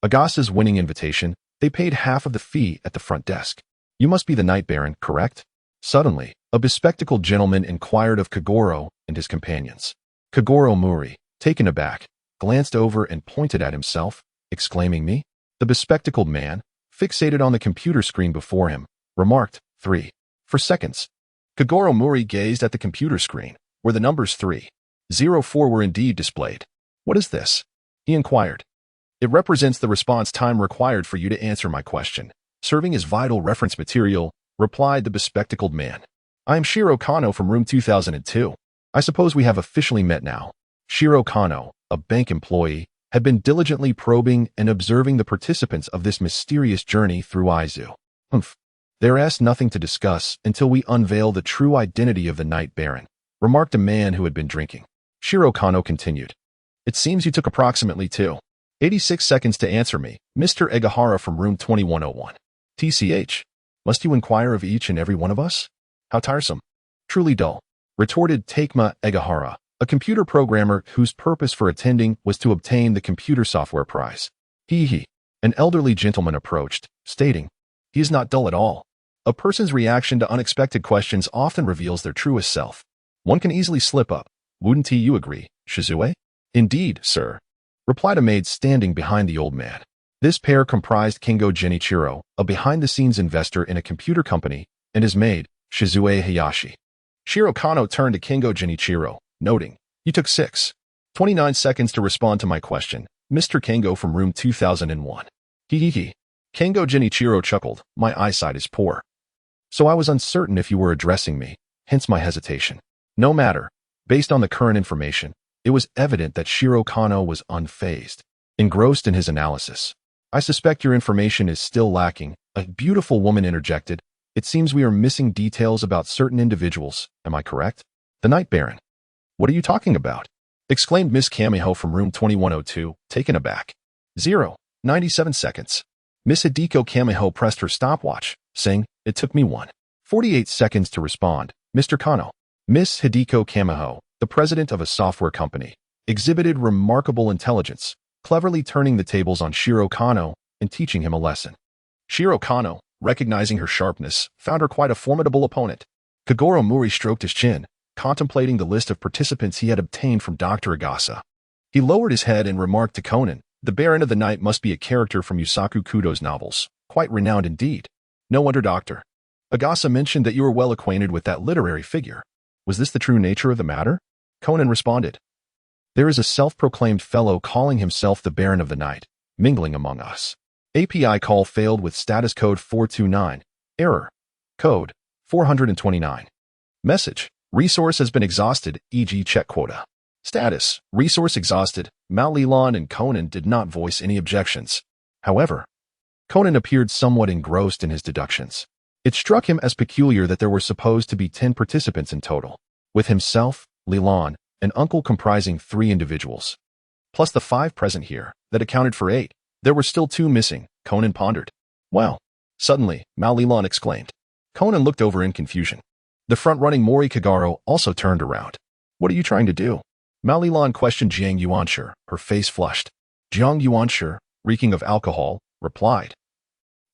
Agasa's winning invitation, they paid half of the fee at the front desk. "You must be the Night Baron, correct?" Suddenly, a bespectacled gentleman inquired of Kogoro and his companions. Kogoro Mouri, taken aback, glanced over and pointed at himself, exclaiming, "Me?" The bespectacled man, fixated on the computer screen before him, remarked, "3." For seconds, Kogoro Mouri gazed at the computer screen, where the numbers 304 were indeed displayed. "What is this?" he inquired. "It represents the response time required for you to answer my question, serving as vital reference material," replied the bespectacled man. "I am Shiro Kano from room 2002. I suppose we have officially met now." Shiro Kano, a bank employee, had been diligently probing and observing the participants of this mysterious journey through Aizu. "There's nothing to discuss until we unveil the true identity of the Night Baron," remarked a man who had been drinking. Shiro Kano continued, "It seems you took approximately 86 seconds to answer me, Mr. Egahara from room 2101. TCH, must you inquire of each and every one of us? How tiresome. Truly dull," retorted Takema Egahara, a computer programmer whose purpose for attending was to obtain the computer software prize. An elderly gentleman approached, stating, "He is not dull at all. A person's reaction to unexpected questions often reveals their truest self. One can easily slip up. Wouldn't you agree, Shizue?" "Indeed, sir," replied a maid standing behind the old man. This pair comprised Kengo Genichiro, a behind-the-scenes investor in a computer company, and his maid, Shizue Hayashi. Shiro Kano turned to Kengo Genichiro, noting, "You took 29 seconds to respond to my question, Mr. Kengo from room 2001. Kengo Genichiro chuckled, "My eyesight is poor. So I was uncertain if you were addressing me, hence my hesitation." No matter. Based on the current information, it was evident that Shiro Kano was unfazed, engrossed in his analysis. "I suspect your information is still lacking," a beautiful woman interjected. "It seems we are missing details about certain individuals, am I correct?" "The Night Baron." "What are you talking about?" exclaimed Miss Kamiho from room 2102, taken aback. 97 seconds. Miss Hideko Kamiho pressed her stopwatch, saying, "It took me 48 seconds to respond, Mr. Kano." Miss Hideko Kamiho, the president of a software company, exhibited remarkable intelligence, cleverly turning the tables on Shiro Kano and teaching him a lesson. Shiro Kano, recognizing her sharpness, found her quite a formidable opponent. Kogoro Mouri stroked his chin, contemplating the list of participants he had obtained from Dr. Agasa. He lowered his head and remarked to Conan, "The Baron of the Night must be a character from Yusaku Kudo's novels, quite renowned indeed. No wonder Dr. Agasa mentioned that you were well acquainted with that literary figure. Was this the true nature of the matter?" Conan responded, "There is a self-proclaimed fellow calling himself the Baron of the Night, mingling among us. API call failed with status code 429. Error. Code 429. Message. Resource has been exhausted, e.g. check quota. Status. Resource exhausted. Mao Lilan and Conan did not voice any objections. However, Conan appeared somewhat engrossed in his deductions. It struck him as peculiar that there were supposed to be 10 participants in total, with himself, Lilan, and Uncle comprising 3 individuals. Plus the 5 present here, that accounted for 8. There were still 2 missing, Conan pondered. "Well," suddenly, Mao Lilan exclaimed. Conan looked over in confusion. The front-running Mouri Kogoro also turned around. "What are you trying to do?" Mao Lilan questioned Jiang Yuanshi, her face flushed. Jiang Yuanshi, reeking of alcohol, replied,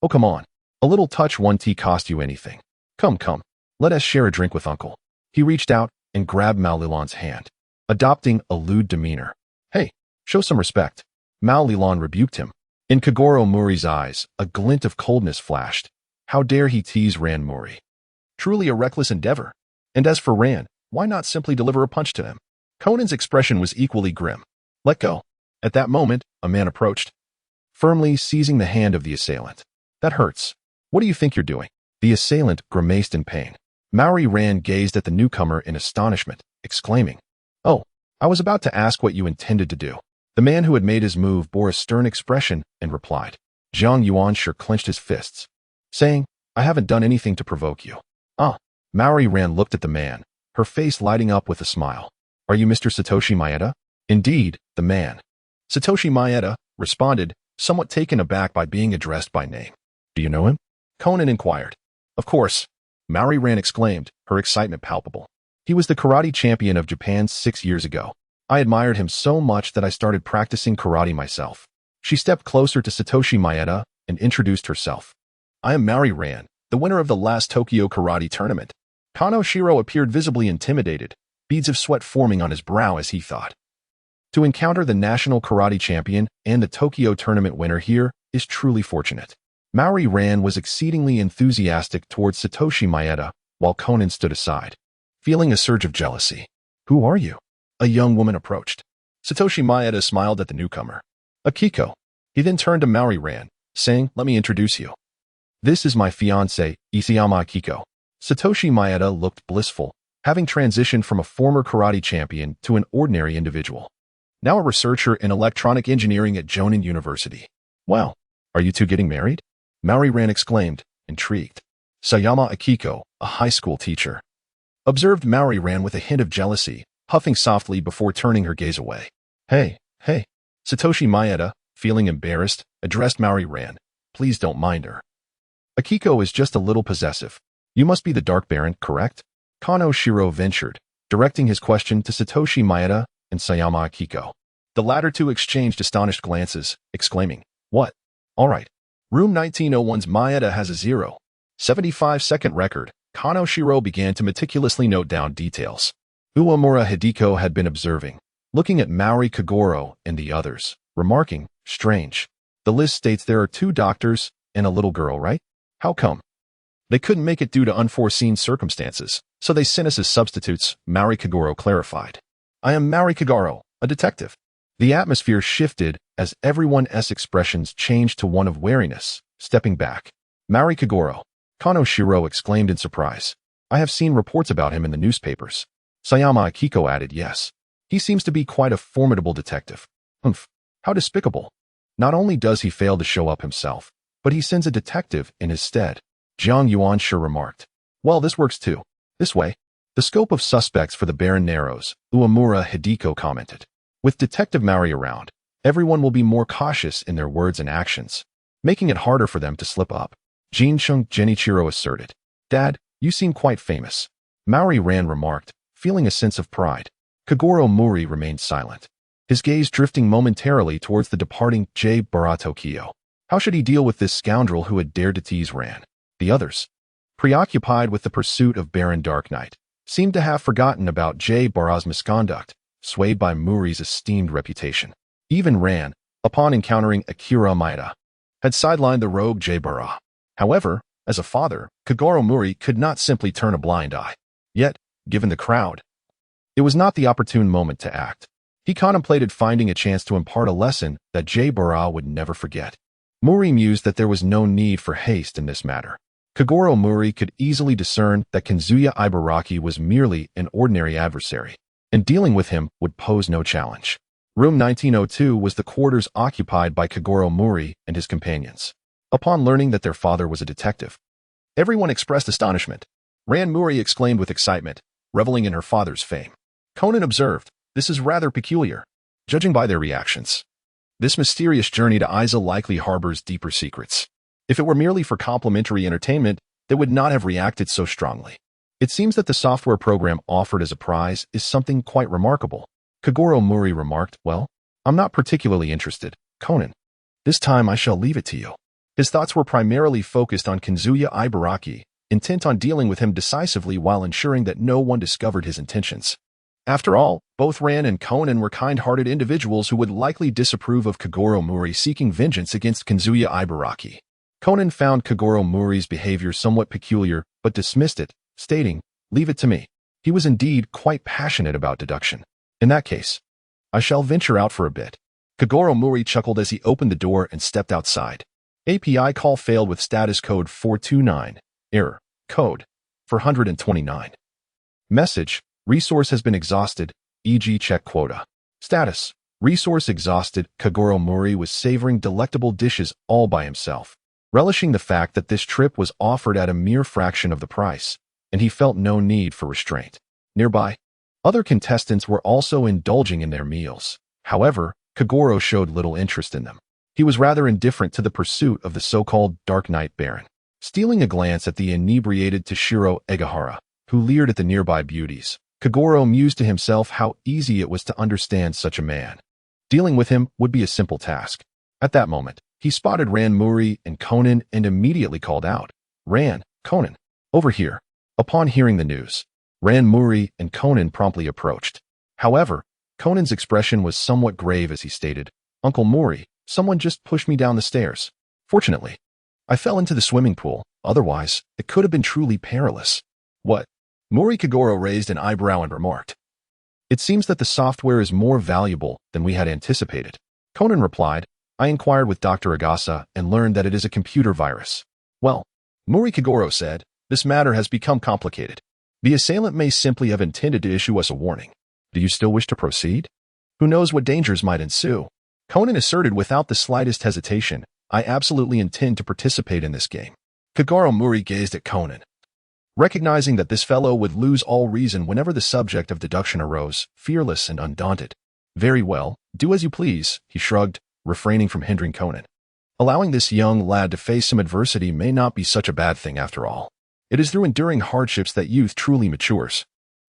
"Oh, come on. A little touch 1 tea cost you anything. Come, let us share a drink with Uncle." He reached out and grabbed Mao Lilan's hand, adopting a lewd demeanor. "Hey, show some respect." Mao Lilan rebuked him. In Kogoro Mouri's eyes, a glint of coldness flashed. How dare he tease Ran Mouri? Truly a reckless endeavor. And as for Ran, why not simply deliver a punch to him? Conan's expression was equally grim. "Let go." At that moment, a man approached, firmly seizing the hand of the assailant. "That hurts. What do you think you're doing?" The assailant grimaced in pain. Mouri Ran gazed at the newcomer in astonishment, exclaiming, "Oh, I was about to ask what you intended to do." The man who had made his move bore a stern expression and replied. Jiang Yuanshi clenched his fists, saying, "I haven't done anything to provoke you." "Ah." Mouri Ran looked at the man, her face lighting up with a smile. "Are you Mr. Satoshi Maeda?" "Indeed, the man." Satoshi Maeda responded, somewhat taken aback by being addressed by name. Do you know him? Conan inquired. Of course, Mouri Ran exclaimed, her excitement palpable. He was the karate champion of Japan 6 years ago. I admired him so much that I started practicing karate myself. She stepped closer to Satoshi Maeda and introduced herself. I am Mouri Ran, the winner of the last Tokyo Karate Tournament. Kano Shiro appeared visibly intimidated, beads of sweat forming on his brow as he thought. To encounter the national karate champion and the Tokyo tournament winner here is truly fortunate. Mouri Ran was exceedingly enthusiastic towards Satoshi Maeda, while Conan stood aside, feeling a surge of jealousy. Who are you? A young woman approached. Satoshi Maeda smiled at the newcomer. Akiko. He then turned to Mouri Ran, saying, let me introduce you. This is my fiancé, Isayama Akiko. Satoshi Maeda looked blissful, having transitioned from a former karate champion to an ordinary individual. Now a researcher in electronic engineering at Jonin University. Wow, are you two getting married? Mouri Ran exclaimed, intrigued. Sayama Akiko, a high school teacher, observed Mouri Ran with a hint of jealousy, huffing softly before turning her gaze away. Hey. Satoshi Maeda, feeling embarrassed, addressed Mouri Ran. Please don't mind her. Akiko is just a little possessive. You must be the Dark Baron, correct? Kano Shiro ventured, directing his question to Satoshi Maeda and Sayama Akiko. The latter two exchanged astonished glances, exclaiming, what? All right. Room 1901's Maeda has a 0.75-second record. Kano Shiro began to meticulously note down details. Uemura Hideko had been observing, looking at Mouri Kogoro and the others, remarking, strange. The list states there are 2 doctors and a little girl, right? How come? They couldn't make it due to unforeseen circumstances, so they sent us as substitutes, Mouri Kogoro clarified. I am Mouri Kogoro, a detective. The atmosphere shifted as everyone's expressions changed to one of wariness, stepping back. Mouri Kogoro, Kano Shiro exclaimed in surprise. I have seen reports about him in the newspapers. Sayama Akiko added, yes. He seems to be quite a formidable detective. Humph, how despicable. Not only does he fail to show up himself, but he sends a detective in his stead. Jiang Yuanshu remarked. Well, this works too. This way. The scope of suspects for the Baron narrows, Uemura Hideko commented. With Detective Mouri around, everyone will be more cautious in their words and actions, making it harder for them to slip up. Jinchung Genichiro asserted. Dad, you seem quite famous. Mouri Ran remarked, feeling a sense of pride. Kogoro Mouri remained silent, his gaze drifting momentarily towards the departing J. Bara Tokyo. How should he deal with this scoundrel who had dared to tease Ran? The others, preoccupied with the pursuit of Baron Dark Knight, seemed to have forgotten about J. Bara's misconduct, swayed by Mouri's esteemed reputation. Even Ran, upon encountering Akira Maeda, had sidelined the rogue J. Bara. However, as a father, Kogoro Mouri could not simply turn a blind eye. Yet, given the crowd, it was not the opportune moment to act. He contemplated finding a chance to impart a lesson that J. Bara would never forget. Mouri mused that there was no need for haste in this matter. Kogoro Mouri could easily discern that Kazuya Ibaraki was merely an ordinary adversary, and dealing with him would pose no challenge. Room 1902 was the quarters occupied by Kogoro Mouri and his companions. Upon learning that their father was a detective, everyone expressed astonishment. Ran Mouri exclaimed with excitement, reveling in her father's fame. Conan observed, this is rather peculiar. Judging by their reactions, this mysterious journey to Aiza likely harbors deeper secrets. If it were merely for complimentary entertainment, they would not have reacted so strongly. It seems that the software program offered as a prize is something quite remarkable. Kogoro Mouri remarked, well, I'm not particularly interested, Conan. This time I shall leave it to you. His thoughts were primarily focused on Kazuya Ibaraki, intent on dealing with him decisively while ensuring that no one discovered his intentions. After all, both Ran and Conan were kind-hearted individuals who would likely disapprove of Kogoro Mouri seeking vengeance against Kazuya Ibaraki. Conan found Kogoro Mouri's behavior somewhat peculiar, but dismissed it, stating, leave it to me. He was indeed quite passionate about deduction. In that case, I shall venture out for a bit. Kogoro Mouri chuckled as he opened the door and stepped outside. API call failed with status code 429. Error. Code 429. Message. Resource has been exhausted, e.g. check quota. Status. Resource exhausted. Kogoro Mouri was savoring delectable dishes all by himself, relishing the fact that this trip was offered at a mere fraction of the price, and he felt no need for restraint. Nearby, other contestants were also indulging in their meals. However, Kogoro showed little interest in them. He was rather indifferent to the pursuit of the so-called Dark Knight Baron. Stealing a glance at the inebriated Toshiro Egahara, who leered at the nearby beauties, Kogoro mused to himself how easy it was to understand such a man. Dealing with him would be a simple task. At that moment, he spotted Ran Mouri and Conan and immediately called out, "Ran, Conan, over here." Upon hearing the news, Ran Mouri and Conan promptly approached. However, Conan's expression was somewhat grave as he stated, "Uncle Mouri, someone just pushed me down the stairs. Fortunately, I fell into the swimming pool. Otherwise, it could have been truly perilous." "What?" Mouri Kogoro raised an eyebrow and remarked. "It seems that the software is more valuable than we had anticipated." Conan replied, "I inquired with Dr. Agasa and learned that it is a computer virus." "Well," Mouri Kogoro said, "this matter has become complicated. The assailant may simply have intended to issue us a warning. Do you still wish to proceed? Who knows what dangers might ensue?" Conan asserted without the slightest hesitation, "I absolutely intend to participate in this game." Kogoro Mouri gazed at Conan. Recognizing that this fellow would lose all reason whenever the subject of deduction arose, fearless and undaunted. "Very well, do as you please," he shrugged, refraining from hindering Conan. Allowing this young lad to face some adversity may not be such a bad thing after all. It is through enduring hardships that youth truly matures.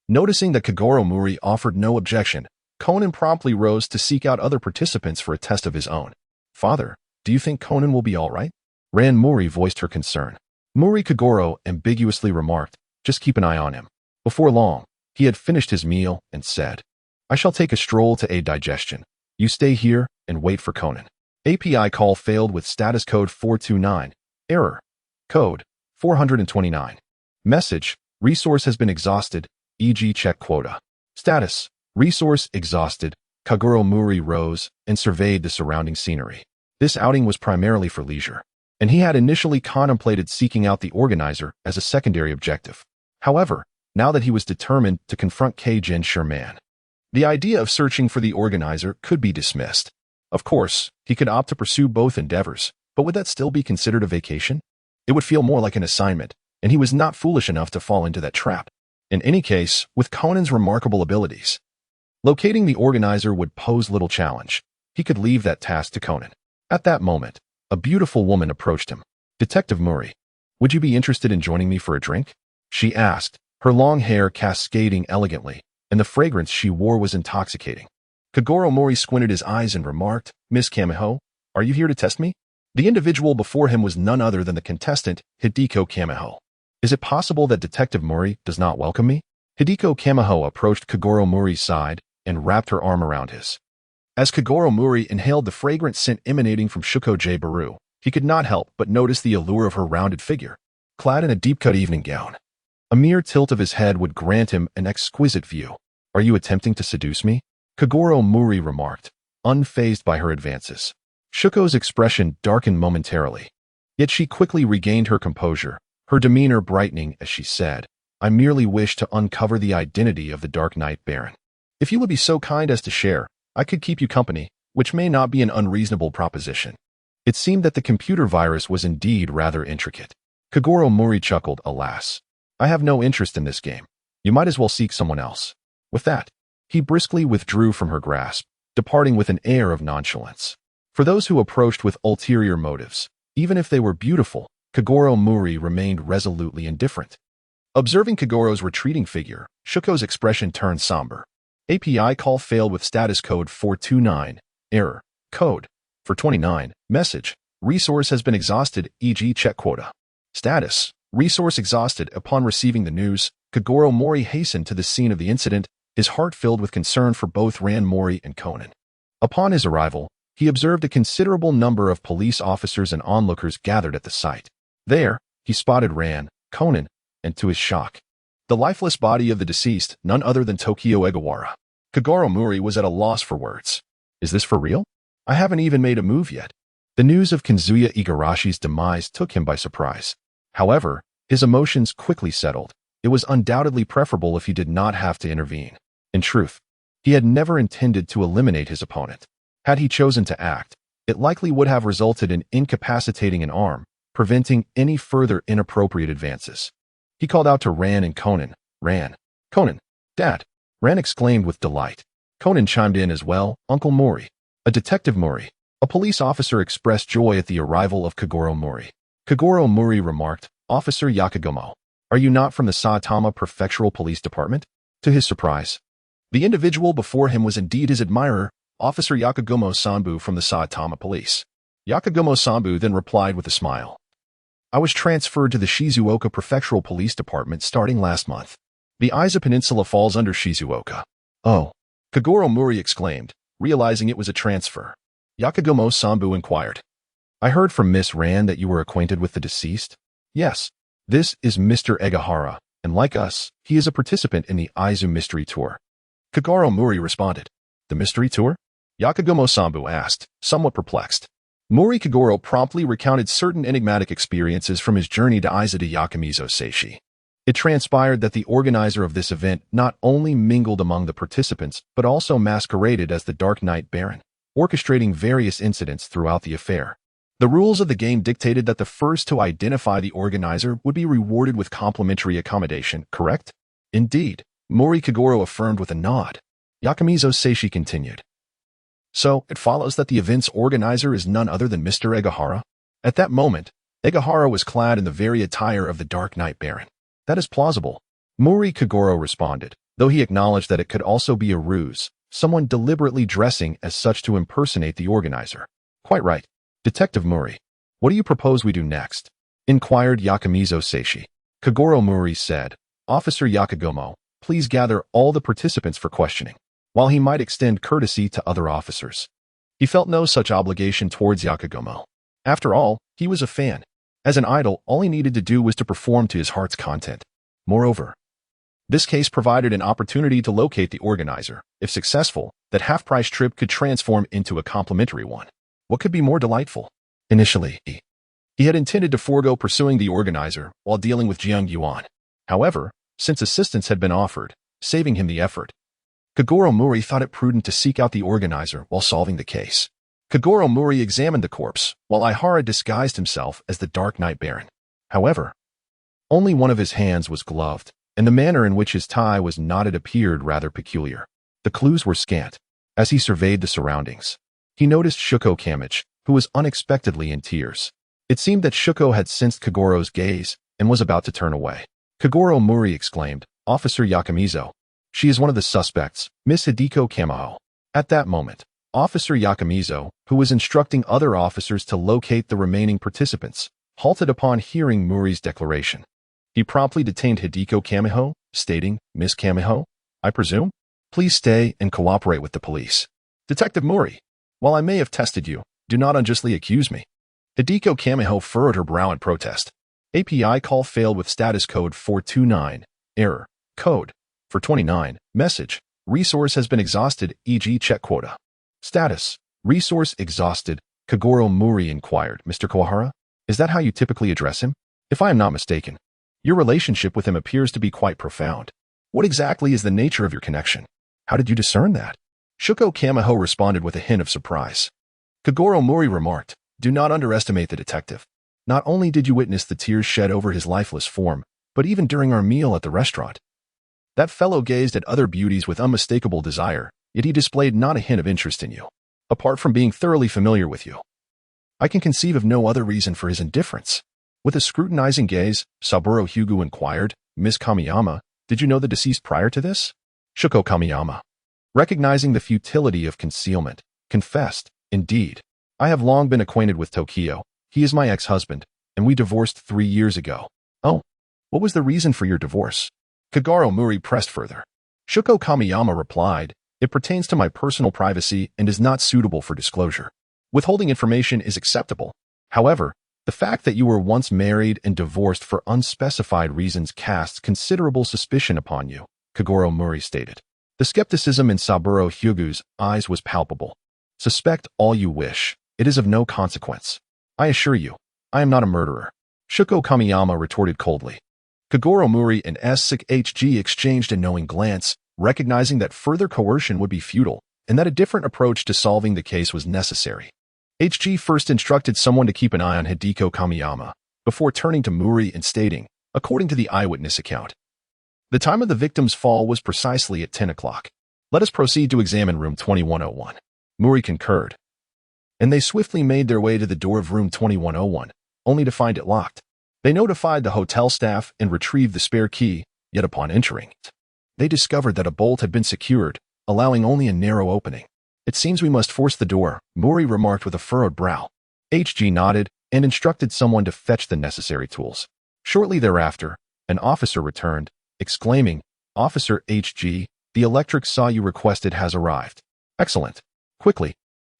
Noticing that Kogoro Mouri offered no objection, Conan promptly rose to seek out other participants for a test of his own. "Father, do you think Conan will be all right?" Ran Mouri voiced her concern. Mouri Kogoro ambiguously remarked, "Just keep an eye on him." Before long, he had finished his meal and said, "I shall take a stroll to aid digestion. You stay here and wait for Conan." API call failed with status code 429. Error. Code 429. Message, resource has been exhausted, e.g. check quota. Status, resource exhausted. Kogoro Mouri rose and surveyed the surrounding scenery. This outing was primarily for leisure, and he had initially contemplated seeking out the organizer as a secondary objective. However, now that he was determined to confront Kajin Sherman, the idea of searching for the organizer could be dismissed. Of course, he could opt to pursue both endeavors, but would that still be considered a vacation? It would feel more like an assignment, and he was not foolish enough to fall into that trap. In any case, with Conan's remarkable abilities, locating the organizer would pose little challenge. He could leave that task to Conan. At that moment, a beautiful woman approached him. "Detective Mouri, would you be interested in joining me for a drink?" she asked, her long hair cascading elegantly, and the fragrance she wore was intoxicating. Kogoro Mouri squinted his eyes and remarked, "Miss Kamiho, are you here to test me?" The individual before him was none other than the contestant, Hideko Kamiho. "Is it possible that Detective Mouri does not welcome me?" Hideko Kamiho approached Kogoro Mouri's side and wrapped her arm around his. As Kogoro Mouri inhaled the fragrant scent emanating from Shuko Baru, he could not help but notice the allure of her rounded figure, clad in a deep-cut evening gown. A mere tilt of his head would grant him an exquisite view. "Are you attempting to seduce me?" Kogoro Mouri remarked, unfazed by her advances. Shuko's expression darkened momentarily, yet she quickly regained her composure, her demeanor brightening as she said, "I merely wish to uncover the identity of the Dark Knight Baron. If you would be so kind as to share, I could keep you company, which may not be an unreasonable proposition." It seemed that the computer virus was indeed rather intricate. Kogoro Mouri chuckled, "Alas, I have no interest in this game. You might as well seek someone else." With that, he briskly withdrew from her grasp, departing with an air of nonchalance. For those who approached with ulterior motives, even if they were beautiful, Kogoro Mouri remained resolutely indifferent. Observing Kogoro's retreating figure, Shuko's expression turned somber. API call failed with status code 429. Error. Code 429. Message, resource has been exhausted, e.g. check quota. Status, resource exhausted. Upon receiving the news, Kogoro Mouri hastened to the scene of the incident, his heart filled with concern for both Ran Mouri and Conan. Upon his arrival, he observed a considerable number of police officers and onlookers gathered at the site. There, he spotted Ran, Conan, and to his shock, the lifeless body of the deceased, none other than Tokyo Egawara. Kogoro Mouri was at a loss for words. "Is this for real? I haven't even made a move yet." The news of Kinzuya Igarashi's demise took him by surprise. However, his emotions quickly settled. It was undoubtedly preferable if he did not have to intervene. In truth, he had never intended to eliminate his opponent. Had he chosen to act, it likely would have resulted in incapacitating an arm, preventing any further inappropriate advances. He called out to Ran and Conan. "Ran, Conan, Dad!" Ran exclaimed with delight. Conan chimed in as well, "Uncle Mouri, a Detective Mouri, A police officer expressed joy at the arrival of Kogoro Mouri. Kogoro Mouri remarked, "Officer Yakugomo, are you not from the Saitama Prefectural Police Department?" To his surprise, the individual before him was indeed his admirer, Officer Yakugomo Sanbu from the Saitama Police. Yakugomo Sanbu then replied with a smile, "I was transferred to the Shizuoka Prefectural Police Department starting last month. The Aiza Peninsula falls under Shizuoka." "Oh," Kogoro Mouri exclaimed, realizing it was a transfer. Yakugomo Sanbu inquired, "I heard from Miss Ran that you were acquainted with the deceased?" "Yes. This is Mr. Egahara, and like us, he is a participant in the Aizu Mystery Tour." Kogoro Mouri responded. "The Mystery Tour?" Yakugomo Sanbu asked, somewhat perplexed. Mouri Kogoro promptly recounted certain enigmatic experiences from his journey to Aiza de Yakumizo Seishi. It transpired that the organizer of this event not only mingled among the participants, but also masqueraded as the Dark Knight Baron, orchestrating various incidents throughout the affair. The rules of the game dictated that the first to identify the organizer would be rewarded with complimentary accommodation, correct? Indeed, Mouri Kogoro affirmed with a nod. Yakumizo Seishi continued. "So, it follows that the event's organizer is none other than Mr. Egahara?" At that moment, Egahara was clad in the very attire of the Dark Knight Baron. "That is plausible," Mouri Kogoro responded, though he acknowledged that it could also be a ruse, someone deliberately dressing as such to impersonate the organizer. "Quite right. Detective Mouri, what do you propose we do next?" inquired Yakumizo Seishi. Kogoro Mouri said, "Officer Yakugomo, please gather all the participants for questioning." While he might extend courtesy to other officers, he felt no such obligation towards Yakugomo. After all, he was a fan. As an idol, all he needed to do was to perform to his heart's content. Moreover, this case provided an opportunity to locate the organizer. If successful, that half-price trip could transform into a complimentary one. What could be more delightful? Initially, he had intended to forego pursuing the organizer while dealing with Jiang Yuan. However, since assistance had been offered, saving him the effort, Kogoro Mouri thought it prudent to seek out the organizer while solving the case. Kogoro Mouri examined the corpse, while Ihara disguised himself as the Dark Knight Baron. However, only one of his hands was gloved, and the manner in which his tie was knotted appeared rather peculiar. The clues were scant. As he surveyed the surroundings, he noticed Shuko Kamich, who was unexpectedly in tears. It seemed that Shuko had sensed Kogoro's gaze and was about to turn away. Kogoro Mouri exclaimed, "Officer Yakumizo, she is one of the suspects, Miss Hideko Kamiho." At that moment, Officer Yakumizo, who was instructing other officers to locate the remaining participants, halted upon hearing Mouri's declaration. He promptly detained Hideko Kamiho, stating, "Miss Kamiho, I presume? Please stay and cooperate with the police." "Detective Mouri, while I may have tested you, do not unjustly accuse me." Hideko Kamiho furrowed her brow in protest. "API call failed with status code 429. Error. Code. For 29, message, resource has been exhausted, e.g. check quota." "Status, resource exhausted," Kogoro Mouri inquired. "Mr. Kawahara, is that how you typically address him? If I am not mistaken, your relationship with him appears to be quite profound. What exactly is the nature of your connection? How did you discern that?" Shuko Kamiho responded with a hint of surprise. Kogoro Mouri remarked, "Do not underestimate the detective. Not only did you witness the tears shed over his lifeless form, but even during our meal at the restaurant. That fellow gazed at other beauties with unmistakable desire, yet he displayed not a hint of interest in you, apart from being thoroughly familiar with you. I can conceive of no other reason for his indifference." With a scrutinizing gaze, Saburo Hyugu inquired, "Miss Kamiyama, did you know the deceased prior to this?" Shuko Kamiyama, recognizing the futility of concealment, confessed, "Indeed, I have long been acquainted with Tokio. He is my ex-husband, and we divorced 3 years ago." "Oh, what was the reason for your divorce?" Kogoro Mouri pressed further. Shuko Kamiyama replied, "It pertains to my personal privacy and is not suitable for disclosure. Withholding information is acceptable. However, the fact that you were once married and divorced for unspecified reasons casts considerable suspicion upon you," Kogoro Mouri stated. The skepticism in Saburo Hyugu's eyes was palpable. "Suspect all you wish. It is of no consequence. I assure you, I am not a murderer," Shuko Kamiyama retorted coldly. Kogoro Mouri and SHG exchanged a knowing glance, recognizing that further coercion would be futile and that a different approach to solving the case was necessary. HG first instructed someone to keep an eye on Hideko Kamiyama, before turning to Mouri and stating, according to the eyewitness account, "The time of the victim's fall was precisely at 10 o'clock. Let us proceed to examine room 2101. Mouri concurred. and they swiftly made their way to the door of room 2101, only to find it locked. They notified the hotel staff and retrieved the spare key, yet upon entering it, they discovered that a bolt had been secured, allowing only a narrow opening. "It seems we must force the door," Mouri remarked with a furrowed brow. HG nodded and instructed someone to fetch the necessary tools. Shortly thereafter, an officer returned, exclaiming, "Officer HG, the electric saw you requested has arrived." "Excellent. Quickly.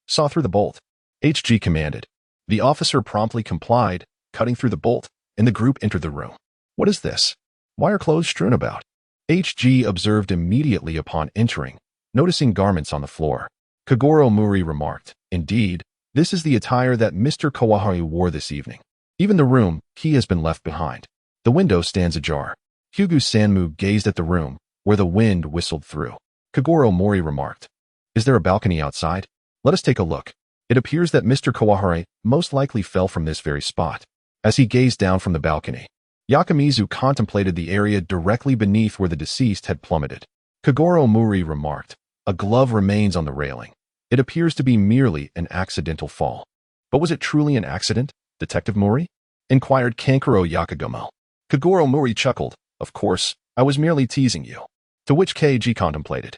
Saw through the bolt," HG commanded. The officer promptly complied, cutting through the bolt, and the group entered the room. "What is this? Why are clothes strewn about?" HG observed immediately upon entering, noticing garments on the floor. Kogoro Mouri remarked, "Indeed, this is the attire that Mr. Kawahari wore this evening. Even the room key has been left behind. The window stands ajar." Hyugu Sanmu gazed at the room, where the wind whistled through. Kogoro Mouri remarked, "Is there a balcony outside? Let us take a look. It appears that Mr. Kawahari most likely fell from this very spot." As he gazed down from the balcony, Yakamizu contemplated the area directly beneath where the deceased had plummeted. Kogoro Mouri remarked, "A glove remains on the railing. It appears to be merely an accidental fall." "But was it truly an accident, Detective Mouri?" inquired Kankuro Yakagamo. Kogoro Mouri chuckled, "Of course, I was merely teasing you." To which KG contemplated,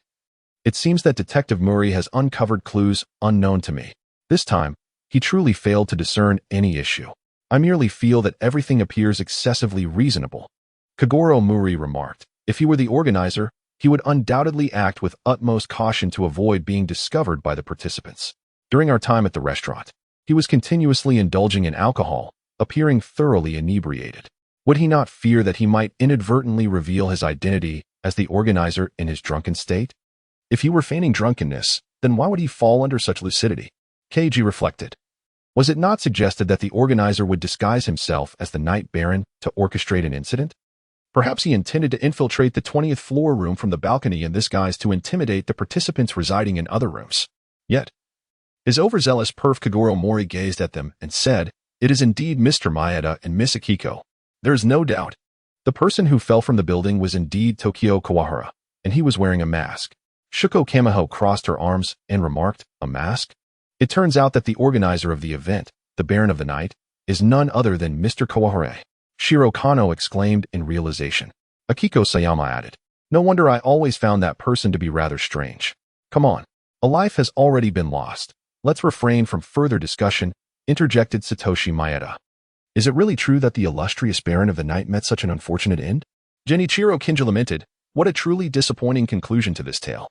"It seems that Detective Mouri has uncovered clues unknown to me. This time, he truly failed to discern any issue. I merely feel that everything appears excessively reasonable." Kogoro Mouri remarked, "If he were the organizer, he would undoubtedly act with utmost caution to avoid being discovered by the participants. During our time at the restaurant, he was continuously indulging in alcohol, appearing thoroughly inebriated. Would he not fear that he might inadvertently reveal his identity as the organizer in his drunken state? If he were feigning drunkenness, then why would he fall under such lucidity?" KG reflected. Was it not suggested that the organizer would disguise himself as the Night Baron to orchestrate an incident? Perhaps he intended to infiltrate the 20th floor room from the balcony in this guise to intimidate the participants residing in other rooms. Yet, his overzealous perf Kogoro Mouri gazed at them and said, "It is indeed Mr. Maeda and Miss Akiko. There is no doubt. The person who fell from the building was indeed Tokyo Kawahara, and he was wearing a mask." Shuko Kamiho crossed her arms and remarked, "A mask? It turns out that the organizer of the event, the Baron of the Night, is none other than Mr. Kawahara." Shiro Kano exclaimed in realization. Akiko Sayama added, "No wonder I always found that person to be rather strange. Come on, a life has already been lost. Let's refrain from further discussion," interjected Satoshi Maeda. "Is it really true that the illustrious Baron of the Night met such an unfortunate end?" Genichiro Kinja lamented, "What a truly disappointing conclusion to this tale."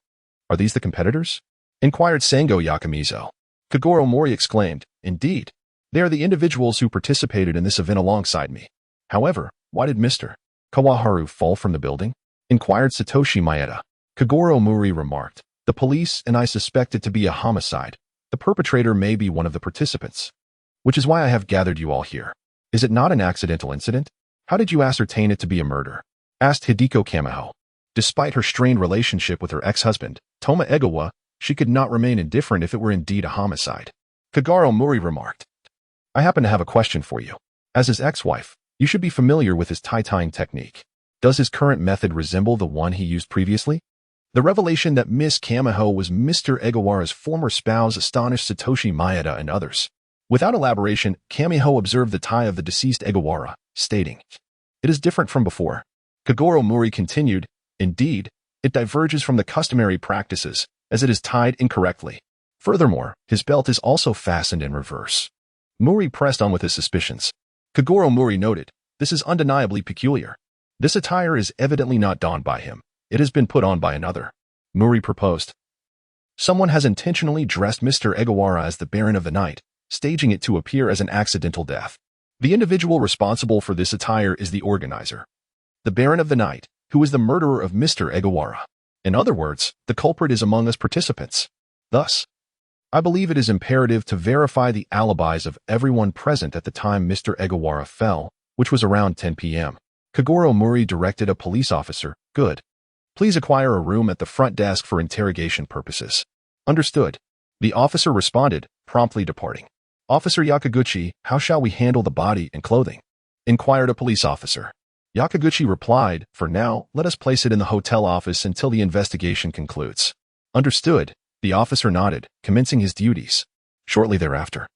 "Are these the competitors?" inquired Sango Yakamizo. Kogoro Mouri exclaimed, "Indeed, they are the individuals who participated in this event alongside me. However, why did Mr. Kawaharu fall from the building?" inquired Satoshi Maeda. Kogoro Mouri remarked, "The police and I suspect it to be a homicide. The perpetrator may be one of the participants. Which is why I have gathered you all here. Is it not an accidental incident? How did you ascertain it to be a murder?" asked Hideko Kamiho. Despite her strained relationship with her ex-husband, Toma Egawa, she could not remain indifferent if it were indeed a homicide. Kogoro Mouri remarked, "I happen to have a question for you. As his ex-wife, you should be familiar with his tie-tying technique. Does his current method resemble the one he used previously?" The revelation that Miss Kamiho was Mr. Egawara's former spouse astonished Satoshi Maeda and others. Without elaboration, Kamiho observed the tie of the deceased Egawara, stating, "It is different from before." Kogoro Mouri continued, "Indeed, it diverges from the customary practices, as it is tied incorrectly. Furthermore, his belt is also fastened in reverse." Mouri pressed on with his suspicions. Kogoro Mouri noted, "This is undeniably peculiar. This attire is evidently not donned by him. It has been put on by another." Mouri proposed, "Someone has intentionally dressed Mr. Egawara as the Baron of the Night, staging it to appear as an accidental death. The individual responsible for this attire is the organizer, the Baron of the Night, who is the murderer of Mr. Egawara. In other words, the culprit is among us participants. Thus, I believe it is imperative to verify the alibis of everyone present at the time Mr. Egawara fell, which was around 10 p.m. Kogoro Mouri directed a police officer, "Good. Please acquire a room at the front desk for interrogation purposes." "Understood." The officer responded, promptly departing. "Officer Yakaguchi, how shall we handle the body and clothing?" inquired a police officer. Yakaguchi replied, "For now, let us place it in the hotel office until the investigation concludes." "Understood." The officer nodded, commencing his duties. shortly thereafter.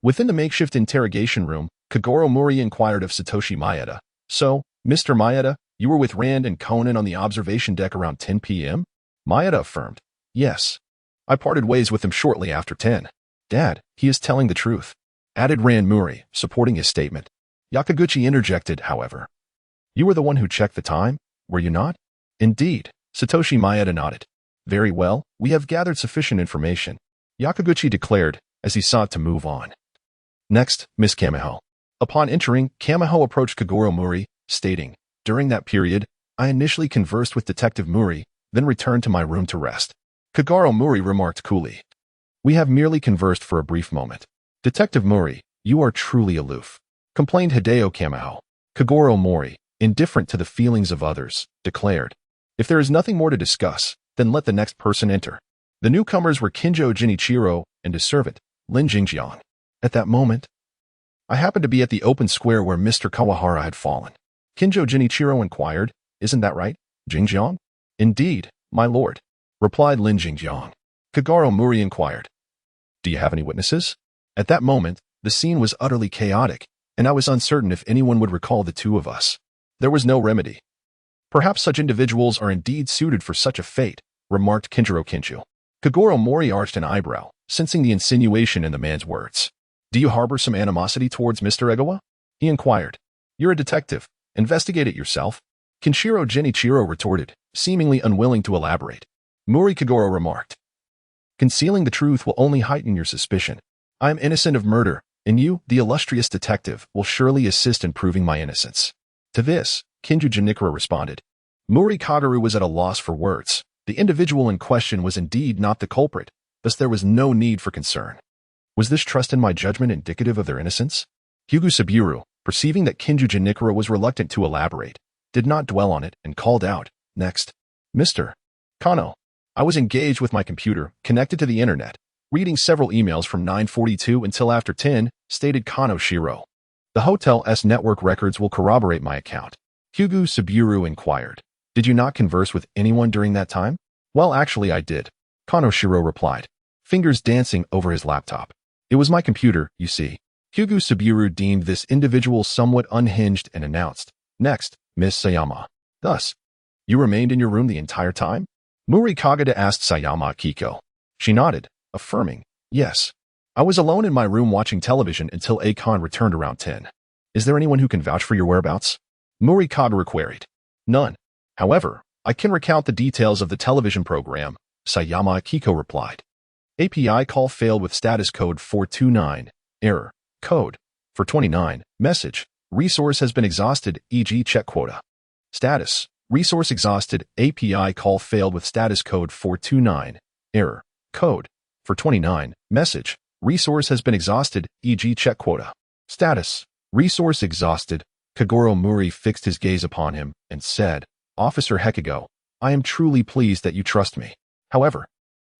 Within the makeshift interrogation room, Kogoro Mouri inquired of Satoshi Maeda. So, Mr. Maeda, you were with Rand and Conan on the observation deck around 10 p.m.? Maeda affirmed. Yes. I parted ways with him shortly after 10. Dad, he is telling the truth, added Ran Mouri, supporting his statement. Yakaguchi interjected, however. You were the one who checked the time, were you not? Indeed. Satoshi Maeda nodded. Very well, we have gathered sufficient information, Yakaguchi declared as he sought to move on. Next, Miss Kamiho. Upon entering, Kamiho approached Kogoro Mouri, stating, During that period, I initially conversed with Detective Mouri, then returned to my room to rest. Kogoro Mouri remarked coolly. We have merely conversed for a brief moment. Detective Mouri, you are truly aloof, complained Hideo Kamiho. Kogoro Mouri, indifferent to the feelings of others, declared, If there is nothing more to discuss, then let the next person enter. The newcomers were Kinjo Jinichiro and his servant, Lin Jingjiang. At that moment, I happened to be at the open square where Mr. Kawahara had fallen. Kinjo Jinichiro inquired, Isn't that right, Jingjiang? Indeed, my lord, replied Lin Jingjiang. Kogoro Mouri inquired, Do you have any witnesses? At that moment, the scene was utterly chaotic, and I was uncertain if anyone would recall the two of us. There was no remedy. Perhaps such individuals are indeed suited for such a fate, remarked Kinjiro Kinchu. Kogoro Mouri arched an eyebrow, sensing the insinuation in the man's words. Do you harbor some animosity towards Mr. Edogawa? He inquired. You're a detective. Investigate it yourself. Kinshiro Genichiro retorted, seemingly unwilling to elaborate. Mouri Kogoro remarked. Concealing the truth will only heighten your suspicion. I am innocent of murder, and you, the illustrious detective, will surely assist in proving my innocence. To this, Kinju Janikura responded. Mouri Kogoro was at a loss for words. The individual in question was indeed not the culprit, thus there was no need for concern. Was this trust in my judgment indicative of their innocence? Hyugu Saburo, perceiving that Kinju Janikura was reluctant to elaborate, did not dwell on it and called out, Next. Mr. Kano. I was engaged with my computer, connected to the internet, reading several emails from 9:42 until after 10, stated Kano Shiro. The hotel's network records will corroborate my account. Hyugu Saburo inquired. Did you not converse with anyone during that time? Well, actually I did, Kano Shiro replied, fingers dancing over his laptop. It was my computer, you see. Hyugu Saburo deemed this individual somewhat unhinged and announced, Next, Miss Sayama. Thus, you remained in your room the entire time? Mouri Kageda asked Sayama Akiko. She nodded, affirming, Yes. I was alone in my room watching television until Akon returned around 10. Is there anyone who can vouch for your whereabouts? Mouri Kagera queried. None. However, I can recount the details of the television program, Sayama Akiko replied. API call failed with status code 429, error, code, for 29, message, resource has been exhausted, e.g. check quota. Status, resource exhausted, API call failed with status code 429, error, code, for 29, message, resource has been exhausted, e.g. check quota. Status, resource exhausted. Kogoro Mouri fixed his gaze upon him and said, Officer Hekigo, I am truly pleased that you trust me. However,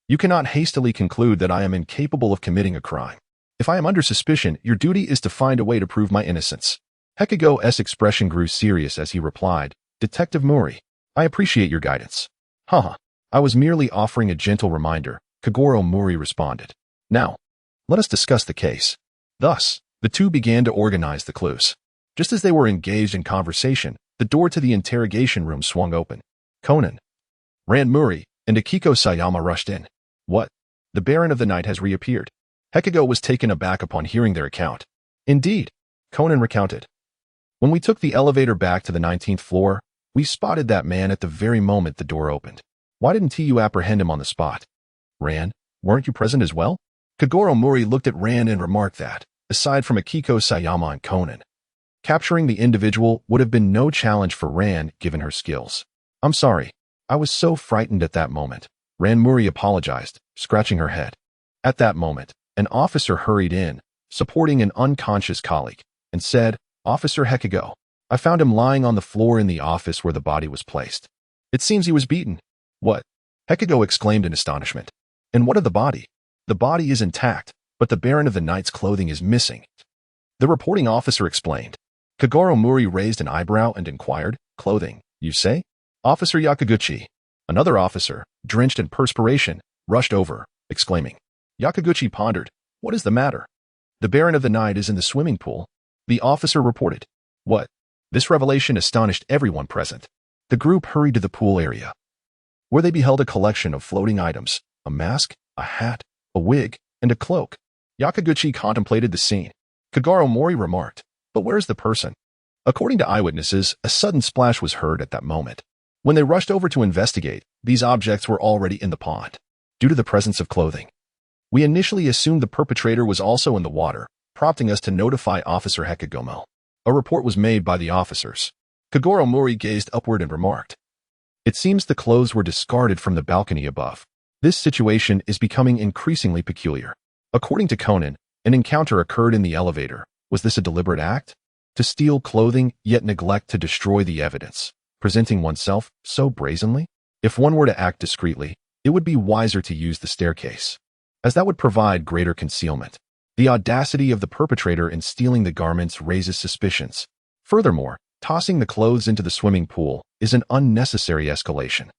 you cannot hastily conclude that I am incapable of committing a crime. If I am under suspicion, your duty is to find a way to prove my innocence. Hekigo's expression grew serious as he replied, Detective Mouri, I appreciate your guidance. Haha, I was merely offering a gentle reminder, Kogoro Mouri responded. Now, let us discuss the case. Thus, the two began to organize the clues. Just as they were engaged in conversation, the door to the interrogation room swung open. Conan, Ran Mouri, and Akiko Sayama rushed in. What? The Baron of the Night has reappeared. Hekigo was taken aback upon hearing their account. Indeed, Conan recounted. When we took the elevator back to the 19th floor, we spotted that man at the very moment the door opened. Why didn't you apprehend him on the spot? Ran, weren't you present as well? Kogoro Mouri looked at Ran and remarked that, aside from Akiko Sayama and Conan, capturing the individual would have been no challenge for Ran given her skills. I'm sorry, I was so frightened at that moment. Ran Mouri apologized, scratching her head. At that moment, an officer hurried in, supporting an unconscious colleague, and said, Officer Hekigo, I found him lying on the floor in the office where the body was placed. It seems he was beaten. What? Hekigo exclaimed in astonishment. And what of the body? The body is intact, but the Baron of the Night's clothing is missing. The reporting officer explained. Kogoro Mouri raised an eyebrow and inquired, Clothing, you say? Officer Yakaguchi. Another officer, drenched in perspiration, rushed over, exclaiming. Yakaguchi pondered. What is the matter? The Baron of the Night is in the swimming pool, the officer reported. What? This revelation astonished everyone present. The group hurried to the pool area, where they beheld a collection of floating items, a mask, a hat, a wig, and a cloak. Yakaguchi contemplated the scene. Kogoro Mouri remarked, "But where's the person?" According to eyewitnesses, a sudden splash was heard at that moment. When they rushed over to investigate, these objects were already in the pond, due to the presence of clothing. We initially assumed the perpetrator was also in the water, prompting us to notify Officer Hekigomo. A report was made by the officers. Kogoro Mouri gazed upward and remarked, "It seems the clothes were discarded from the balcony above. This situation is becoming increasingly peculiar." According to Conan, an encounter occurred in the elevator. Was this a deliberate act? To steal clothing, yet neglect to destroy the evidence, presenting oneself so brazenly? If one were to act discreetly, it would be wiser to use the staircase, as that would provide greater concealment. The audacity of the perpetrator in stealing the garments raises suspicions. Furthermore, tossing the clothes into the swimming pool is an unnecessary escalation.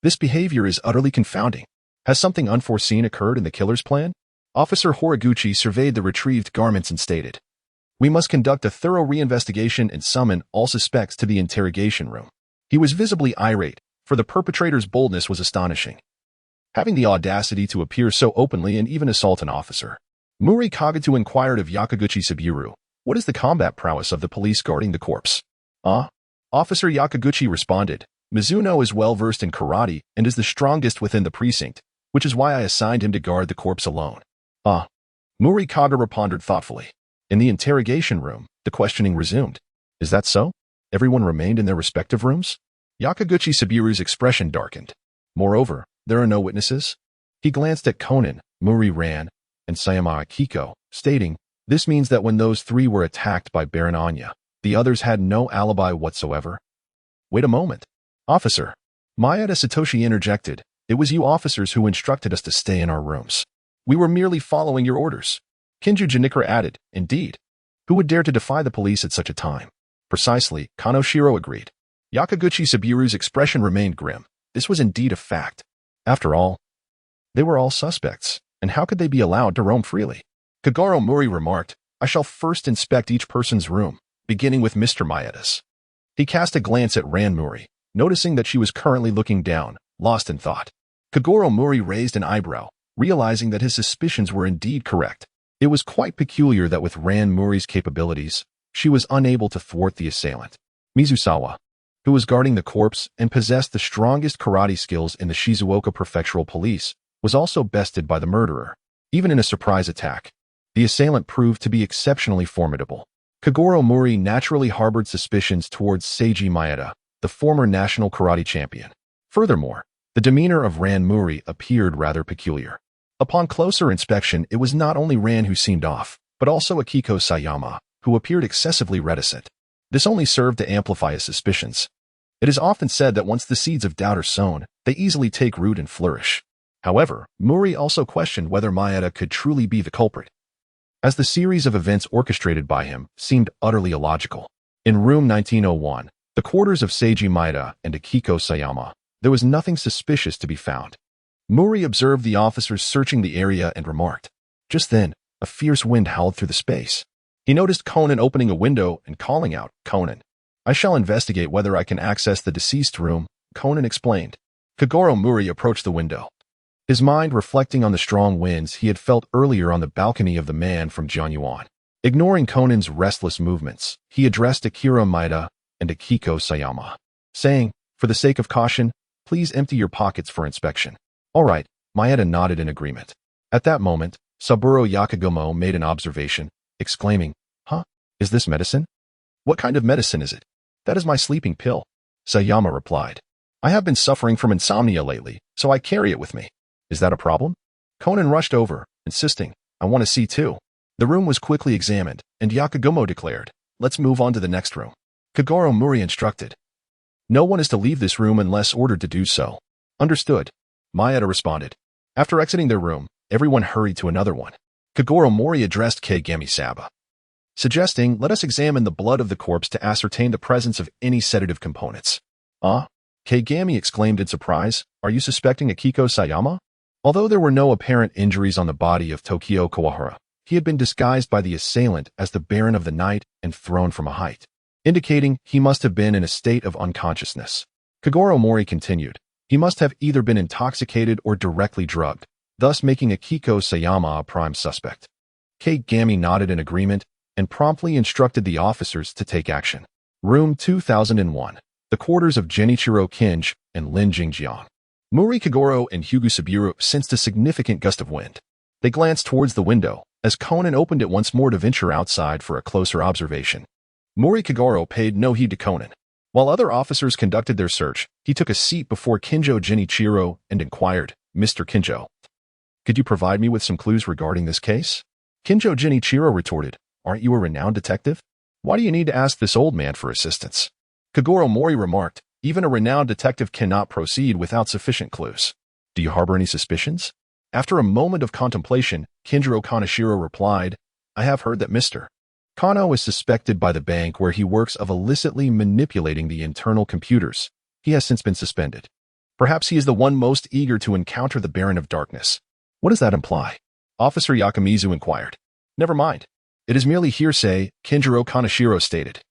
This behavior is utterly confounding. Has something unforeseen occurred in the killer's plan? Officer Horiguchi surveyed the retrieved garments and stated, "We must conduct a thorough reinvestigation and summon all suspects to the interrogation room." He was visibly irate, for the perpetrator's boldness was astonishing. Having the audacity to appear so openly and even assault an officer. Mouri Kagatu inquired of Yakaguchi Saburo, "What is the combat prowess of the police guarding the corpse?" Officer Yakaguchi responded, "Mizuno is well versed in karate and is the strongest within the precinct, which is why I assigned him to guard the corpse alone." Mouri Kagura pondered thoughtfully. In the interrogation room, the questioning resumed. "Is that so? Everyone remained in their respective rooms?" Yakaguchi Saburu's expression darkened. "Moreover, there are no witnesses?" He glanced at Conan, Mouri Ran, and Sayama Akiko, stating, "This means that when those three were attacked by Baron Anya, the others had no alibi whatsoever." "Wait a moment. Officer." Maeda Satoshi interjected, "It was you officers who instructed us to stay in our rooms. We were merely following your orders." Kinju Janikura added, "Indeed. Who would dare to defy the police at such a time?" "Precisely," Kanoshiro agreed. Yakaguchi Saburu's expression remained grim. This was indeed a fact. After all, they were all suspects, and how could they be allowed to roam freely? Kogoro Mouri remarked, "I shall first inspect each person's room, beginning with Mr. Maeda's." He cast a glance at Ran Mouri, noticing that she was currently looking down, lost in thought. Kogoro Mouri raised an eyebrow, realizing that his suspicions were indeed correct. It was quite peculiar that with Ran Mouri's capabilities, she was unable to thwart the assailant. Mizusawa, who was guarding the corpse and possessed the strongest karate skills in the Shizuoka Prefectural Police, was also bested by the murderer. Even in a surprise attack, the assailant proved to be exceptionally formidable. Kogoro Mouri naturally harbored suspicions towards Seiji Maeda, the former national karate champion. Furthermore, the demeanor of Ran Mouri appeared rather peculiar. Upon closer inspection, it was not only Ran who seemed off, but also Akiko Sayama, who appeared excessively reticent. This only served to amplify his suspicions. It is often said that once the seeds of doubt are sown, they easily take root and flourish. However, Mouri also questioned whether Maeda could truly be the culprit, as the series of events orchestrated by him seemed utterly illogical. In room 1901, the quarters of Seiji Maeda and Akiko Sayama, there was nothing suspicious to be found. Mouri observed the officers searching the area and remarked. Just then, a fierce wind howled through the space. He noticed Conan opening a window and calling out, "Conan, I shall investigate whether I can access the deceased room," Conan explained. Kogoro Mouri approached the window, his mind reflecting on the strong winds he had felt earlier on the balcony of the man from Jianyuan. Ignoring Conan's restless movements, he addressed Akira Maeda and Akiko Sayama, saying, "For the sake of caution, please empty your pockets for inspection." "All right," Maeda nodded in agreement. At that moment, Saburo Yakugomo made an observation, exclaiming, "Is this medicine?" "What kind of medicine is it?" "That is my sleeping pill," Sayama replied. "I have been suffering from insomnia lately, so I carry it with me." "Is that a problem?" Conan rushed over, insisting, "I want to see too." The room was quickly examined, and Yakugomo declared, "Let's move on to the next room." Kogoro Mouri instructed, "No one is to leave this room unless ordered to do so." "Understood," Maeda responded. After exiting their room, everyone hurried to another one. Kogoro Mouri addressed Kagami Saba, suggesting, "Let us examine the blood of the corpse to ascertain the presence of any sedative components." Kagami exclaimed in surprise, "Are you suspecting Akiko Sayama?" Although there were no apparent injuries on the body of Tokio Kawahara, He had been disguised by the assailant as the Baron of the Night and thrown from a height, indicating he must have been in a state of unconsciousness. Kogoro Mouri continued, he must have either been intoxicated or directly drugged, thus making Akiko Sayama a prime suspect. Kagami nodded in agreement and promptly instructed the officers to take action. Room 2001. The quarters of Genichiro Kinji and Lin Jingjiang. Mouri Kogoro and Hugo Sabiru sensed a significant gust of wind. They glanced towards the window as Conan opened it once more to venture outside for a closer observation. Mouri Kogoro paid no heed to Conan. While other officers conducted their search, he took a seat before Kinjo Genichiro and inquired, Mr. Kinjo, could you provide me with some clues regarding this case? Kinjo Genichiro retorted, aren't you a renowned detective? Why do you need to ask this old man for assistance? Kogoro Mouri remarked, even a renowned detective cannot proceed without sufficient clues. Do you harbor any suspicions? After a moment of contemplation, Kinjiro Kaneshiro replied, I have heard that Mr. Kano is suspected by the bank where he works of illicitly manipulating the internal computers. He has since been suspended. Perhaps he is the one most eager to encounter the Baron of Darkness. What does that imply? Officer Yakamizu inquired. Never mind. It is merely hearsay, Kinjiro Kaneshiro stated,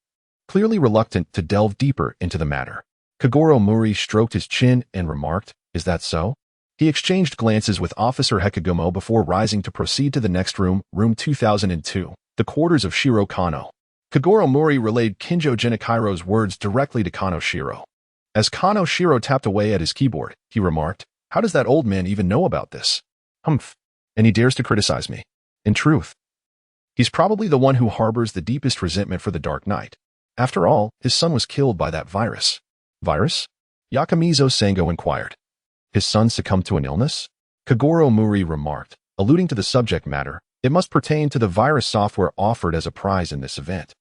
clearly reluctant to delve deeper into the matter. Kogoro Mouri stroked his chin and remarked, is that so? He exchanged glances with Officer Hekigomo before rising to proceed to the next room, room 2002, the quarters of Shiro Kano. Kogoro Mouri relayed Kinjo Genichiro's words directly to Kano Shiro. As Kano Shiro tapped away at his keyboard, he remarked, how does that old man even know about this? Humph. And he dares to criticize me. In truth, he's probably the one who harbors the deepest resentment for the Dark Knight. After all, his son was killed by that virus. Virus? Yakamizo Sango inquired. His son succumbed to an illness? Kogoro Mouri remarked, alluding to the subject matter, it must pertain to the virus software offered as a prize in this event.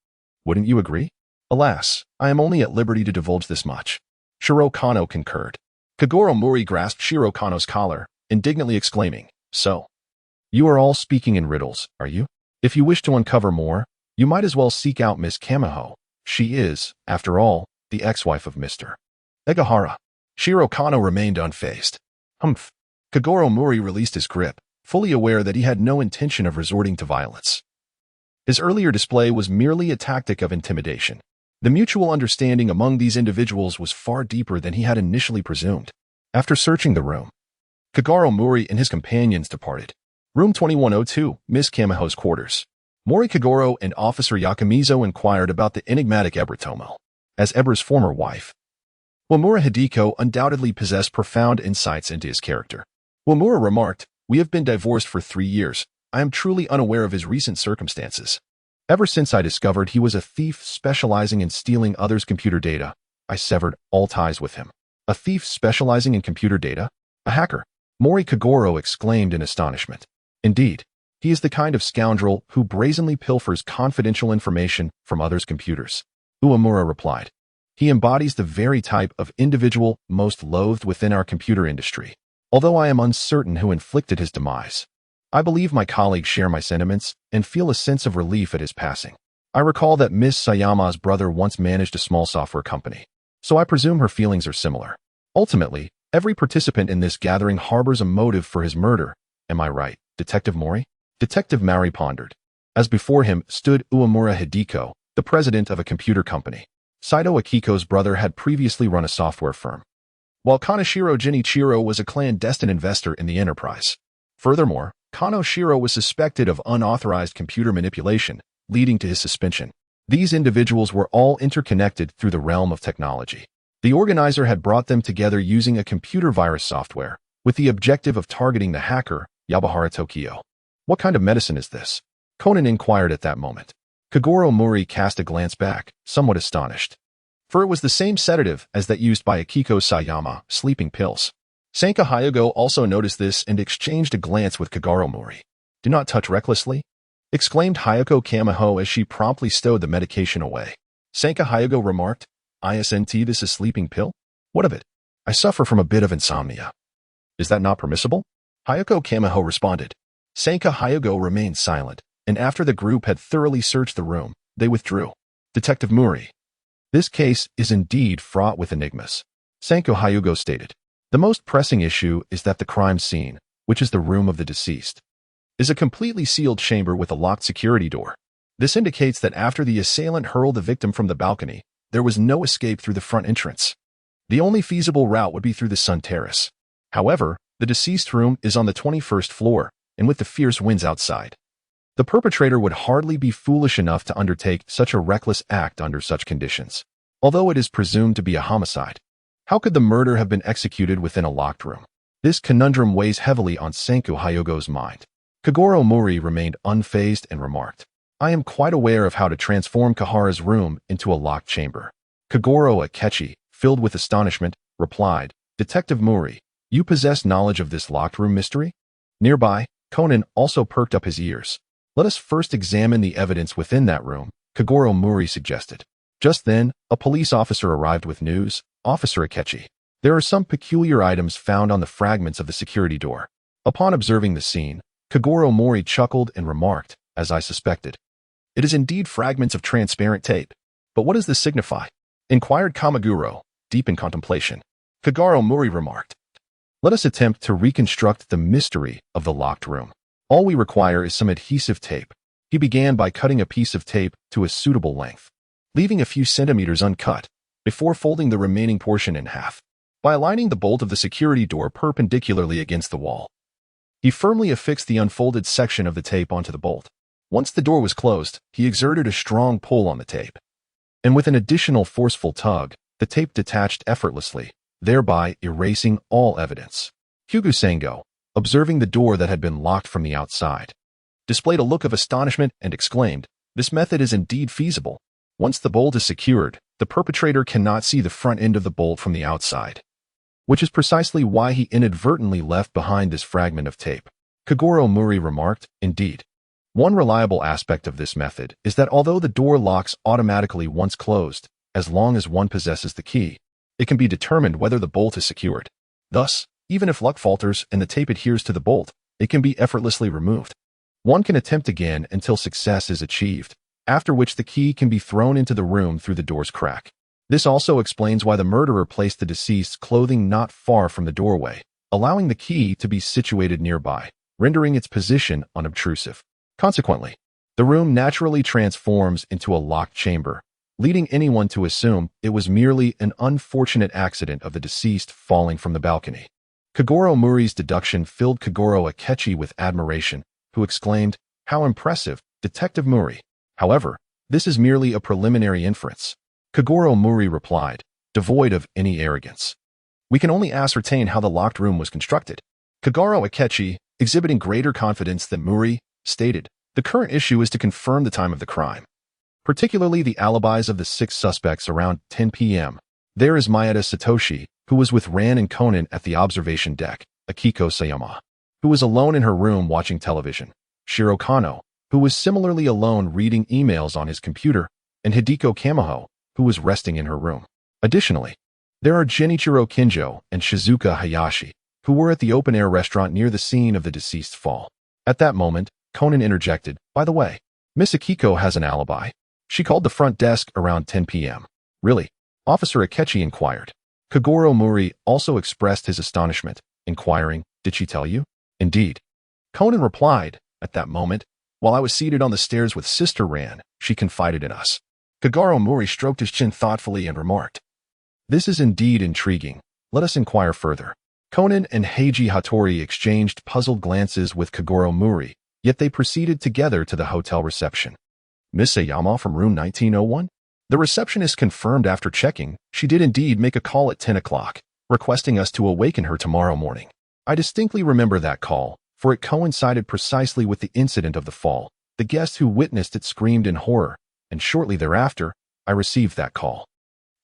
Wouldn't you agree? Alas, I am only at liberty to divulge this much. Shiro Kano concurred. Kogoro Mouri grasped Shiro Kano's collar, indignantly exclaiming, so, you are all speaking in riddles, are you? If you wish to uncover more, you might as well seek out Miss Kamiho. She is, after all, the ex-wife of Mr. Egahara. Shiro Kano remained unfazed. Humph. Kogoro Mouri released his grip, fully aware that he had no intention of resorting to violence. His earlier display was merely a tactic of intimidation. The mutual understanding among these individuals was far deeper than he had initially presumed. After searching the room, Kogoro Mouri and his companions departed. Room 2102, Miss Kamiho's quarters. Mouri Kogoro and Officer Yakamizo inquired about the enigmatic Ebratomo. As Ebra's former wife, Wamura Hideko undoubtedly possessed profound insights into his character. Wamura remarked, we have been divorced for 3 years. I am truly unaware of his recent circumstances. Ever since I discovered he was a thief specializing in stealing others' computer data, I severed all ties with him. A thief specializing in computer data? A hacker? Mouri Kogoro exclaimed in astonishment. Indeed, he is the kind of scoundrel who brazenly pilfers confidential information from others' computers. Uemura replied. He embodies the very type of individual most loathed within our computer industry. Although I am uncertain who inflicted his demise, I believe my colleagues share my sentiments and feel a sense of relief at his passing. I recall that Miss Sayama's brother once managed a small software company, so I presume her feelings are similar. Ultimately, every participant in this gathering harbors a motive for his murder. Am I right, Detective Mouri? Detective Mouri pondered. As before him stood Uemura Hideko, the president of a computer company. Saito Akiko's brother had previously run a software firm, while Kaneshiro Genichiro was a clandestine investor in the enterprise. Furthermore, Kano Shiro was suspected of unauthorized computer manipulation, leading to his suspension. These individuals were all interconnected through the realm of technology. The organizer had brought them together using a computer virus software, with the objective of targeting the hacker, Yabahara Tokyo. What kind of medicine is this? Conan inquired at that moment. Kogoro Mouri cast a glance back, somewhat astonished. For it was the same sedative as that used by Akiko Sayama, sleeping pills. Sanka Hyago also noticed this and exchanged a glance with Kogoro Mouri. Do not touch recklessly, exclaimed Hayako Kamiho as she promptly stowed the medication away. Sanka Hyago remarked, ISNT, this is sleeping pill? What of it? I suffer from a bit of insomnia. Is that not permissible? Hayako Kamiho responded. Sanka Hyago remained silent, and after the group had thoroughly searched the room, they withdrew. Detective Mouri. This case is indeed fraught with enigmas, Sanko Hyugo stated. The most pressing issue is that the crime scene, which is the room of the deceased, is a completely sealed chamber with a locked security door. This indicates that after the assailant hurled the victim from the balcony, there was no escape through the front entrance. The only feasible route would be through the sun terrace. However, the deceased room is on the 21st floor, and with the fierce winds outside, the perpetrator would hardly be foolish enough to undertake such a reckless act under such conditions. Although it is presumed to be a homicide, how could the murder have been executed within a locked room? This conundrum weighs heavily on Senku Hyogo's mind. Kogoro Mouri remained unfazed and remarked, "I am quite aware of how to transform Kahara's room into a locked chamber." Kogoro Akechi, filled with astonishment, replied, "Detective Mouri, you possess knowledge of this locked room mystery?" Nearby, Conan also perked up his ears. "Let us first examine the evidence within that room," Kogoro Mouri suggested. Just then, a police officer arrived with news. "Officer Akechi, there are some peculiar items found on the fragments of the security door." Upon observing the scene, Kogoro Mouri chuckled and remarked, "As I suspected. It is indeed fragments of transparent tape. But what does this signify?" inquired Kamaguro, deep in contemplation. Kogoro Mouri remarked, "Let us attempt to reconstruct the mystery of the locked room. All we require is some adhesive tape." He began by cutting a piece of tape to a suitable length, leaving a few centimeters uncut, before folding the remaining portion in half. By aligning the bolt of the security door perpendicularly against the wall, he firmly affixed the unfolded section of the tape onto the bolt. Once the door was closed, he exerted a strong pull on the tape, and with an additional forceful tug, the tape detached effortlessly, thereby erasing all evidence. Hyugu Sango, observing the door that had been locked from the outside, displayed a look of astonishment and exclaimed, "This method is indeed feasible. Once the bolt is secured, the perpetrator cannot see the front end of the bolt from the outside, which is precisely why he inadvertently left behind this fragment of tape." Kogoro Mouri remarked, "Indeed. One reliable aspect of this method is that although the door locks automatically once closed, as long as one possesses the key, it can be determined whether the bolt is secured. Thus, even if luck falters and the tape adheres to the bolt, it can be effortlessly removed. One can attempt again until success is achieved, after which the key can be thrown into the room through the door's crack. This also explains why the murderer placed the deceased's clothing not far from the doorway, allowing the key to be situated nearby, rendering its position unobtrusive. Consequently, the room naturally transforms into a locked chamber, leading anyone to assume it was merely an unfortunate accident of the deceased falling from the balcony. Kogoro Mouri's deduction filled Kogoro Akechi with admiration, who exclaimed, "How impressive, Detective Mouri! However, this is merely a preliminary inference." Kogoro Mouri replied, devoid of any arrogance, "We can only ascertain how the locked room was constructed." Kogoro Akechi, exhibiting greater confidence than Mouri, stated, "The current issue is to confirm the time of the crime, particularly the alibis of the 6 suspects around 10 p.m. There is Maeda Satoshi, who was with Ran and Conan at the observation deck, Akiko Sayama, who was alone in her room watching television, Shiro Kano, who was similarly alone reading emails on his computer, and Hideko Kamiho, who was resting in her room. Additionally, there are Genichiro Kinjo and Shizuka Hayashi, who were at the open-air restaurant near the scene of the deceased's fall." At that moment, Conan interjected, "By the way, Miss Akiko has an alibi. She called the front desk around 10 p.m. "Really?" Officer Akechi inquired. Kogoro Mouri also expressed his astonishment, inquiring, "Did she tell you?" "Indeed." Conan replied, "At that moment, while I was seated on the stairs with Sister Ran, she confided in us." Kogoro Mouri stroked his chin thoughtfully and remarked, "This is indeed intriguing. Let us inquire further." Conan and Heiji Hattori exchanged puzzled glances with Kogoro Mouri, yet they proceeded together to the hotel reception. "Miss Sayama from room 1901? The receptionist confirmed after checking she did indeed make a call at 10 o'clock, requesting us to awaken her tomorrow morning. I distinctly remember that call, for it coincided precisely with the incident of the fall. The guest who witnessed it screamed in horror, and shortly thereafter, I received that call."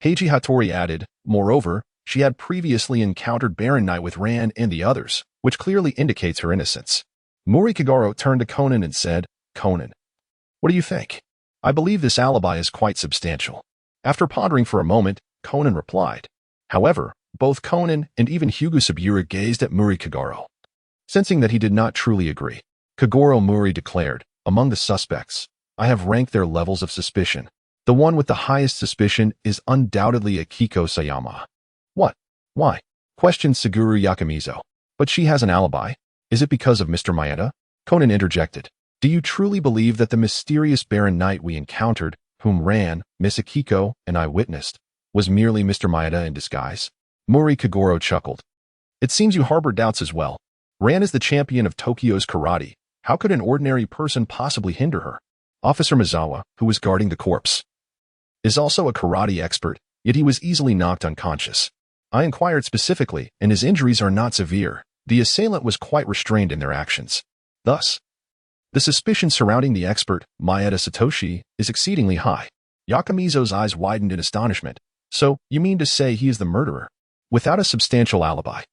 Heiji Hattori added, "Moreover, she had previously encountered Baron Knight with Ran and the others, which clearly indicates her innocence." Mouri Kogoro turned to Conan and said, "Conan, what do you think? I believe this alibi is quite substantial." After pondering for a moment, Conan replied. However, both Conan and even Hyugu Sabura gazed at Mouri Kogoro, sensing that he did not truly agree. Kogoro Mouri declared, "Among the suspects, I have ranked their levels of suspicion. The one with the highest suspicion is undoubtedly Akiko Sayama." "What? Why?" questioned Suguru Yakumizo. "But she has an alibi. Is it because of Mr. Maeda?" Conan interjected. Do you truly believe that the mysterious Baron Knight we encountered, whom Ran, Miss Akiko, and I witnessed, was merely Mr. Maeda in disguise? Mouri Kogoro chuckled. It seems you harbor doubts as well. Ran is the champion of Tokyo's karate. How could an ordinary person possibly hinder her? Officer Mizawa, who was guarding the corpse, is also a karate expert, yet he was easily knocked unconscious. I inquired specifically, and his injuries are not severe. The assailant was quite restrained in their actions. Thus, the suspicion surrounding the expert, Maeda Satoshi, is exceedingly high. Yakumizo's eyes widened in astonishment. So, you mean to say he is the murderer? Without a substantial alibi.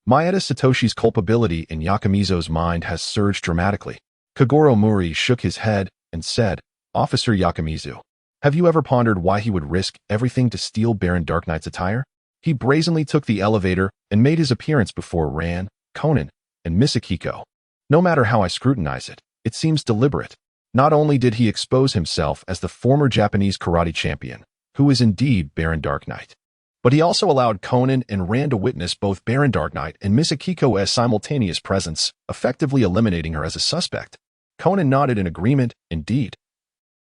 Maeda Satoshi's culpability in Yakumizo's mind has surged dramatically. Kogoro Mouri shook his head and said, Officer Yakumizu, have you ever pondered why he would risk everything to steal Baron Dark Knight's attire? He brazenly took the elevator and made his appearance before Ran, Conan, and Miss Akiko. No matter how I scrutinize it, it seems deliberate. Not only did he expose himself as the former Japanese karate champion, who is indeed Baron Dark Knight, but he also allowed Conan and Ran to witness both Baron Dark Knight and Miss Akiko's simultaneous presence, effectively eliminating her as a suspect. Conan nodded in agreement. Indeed,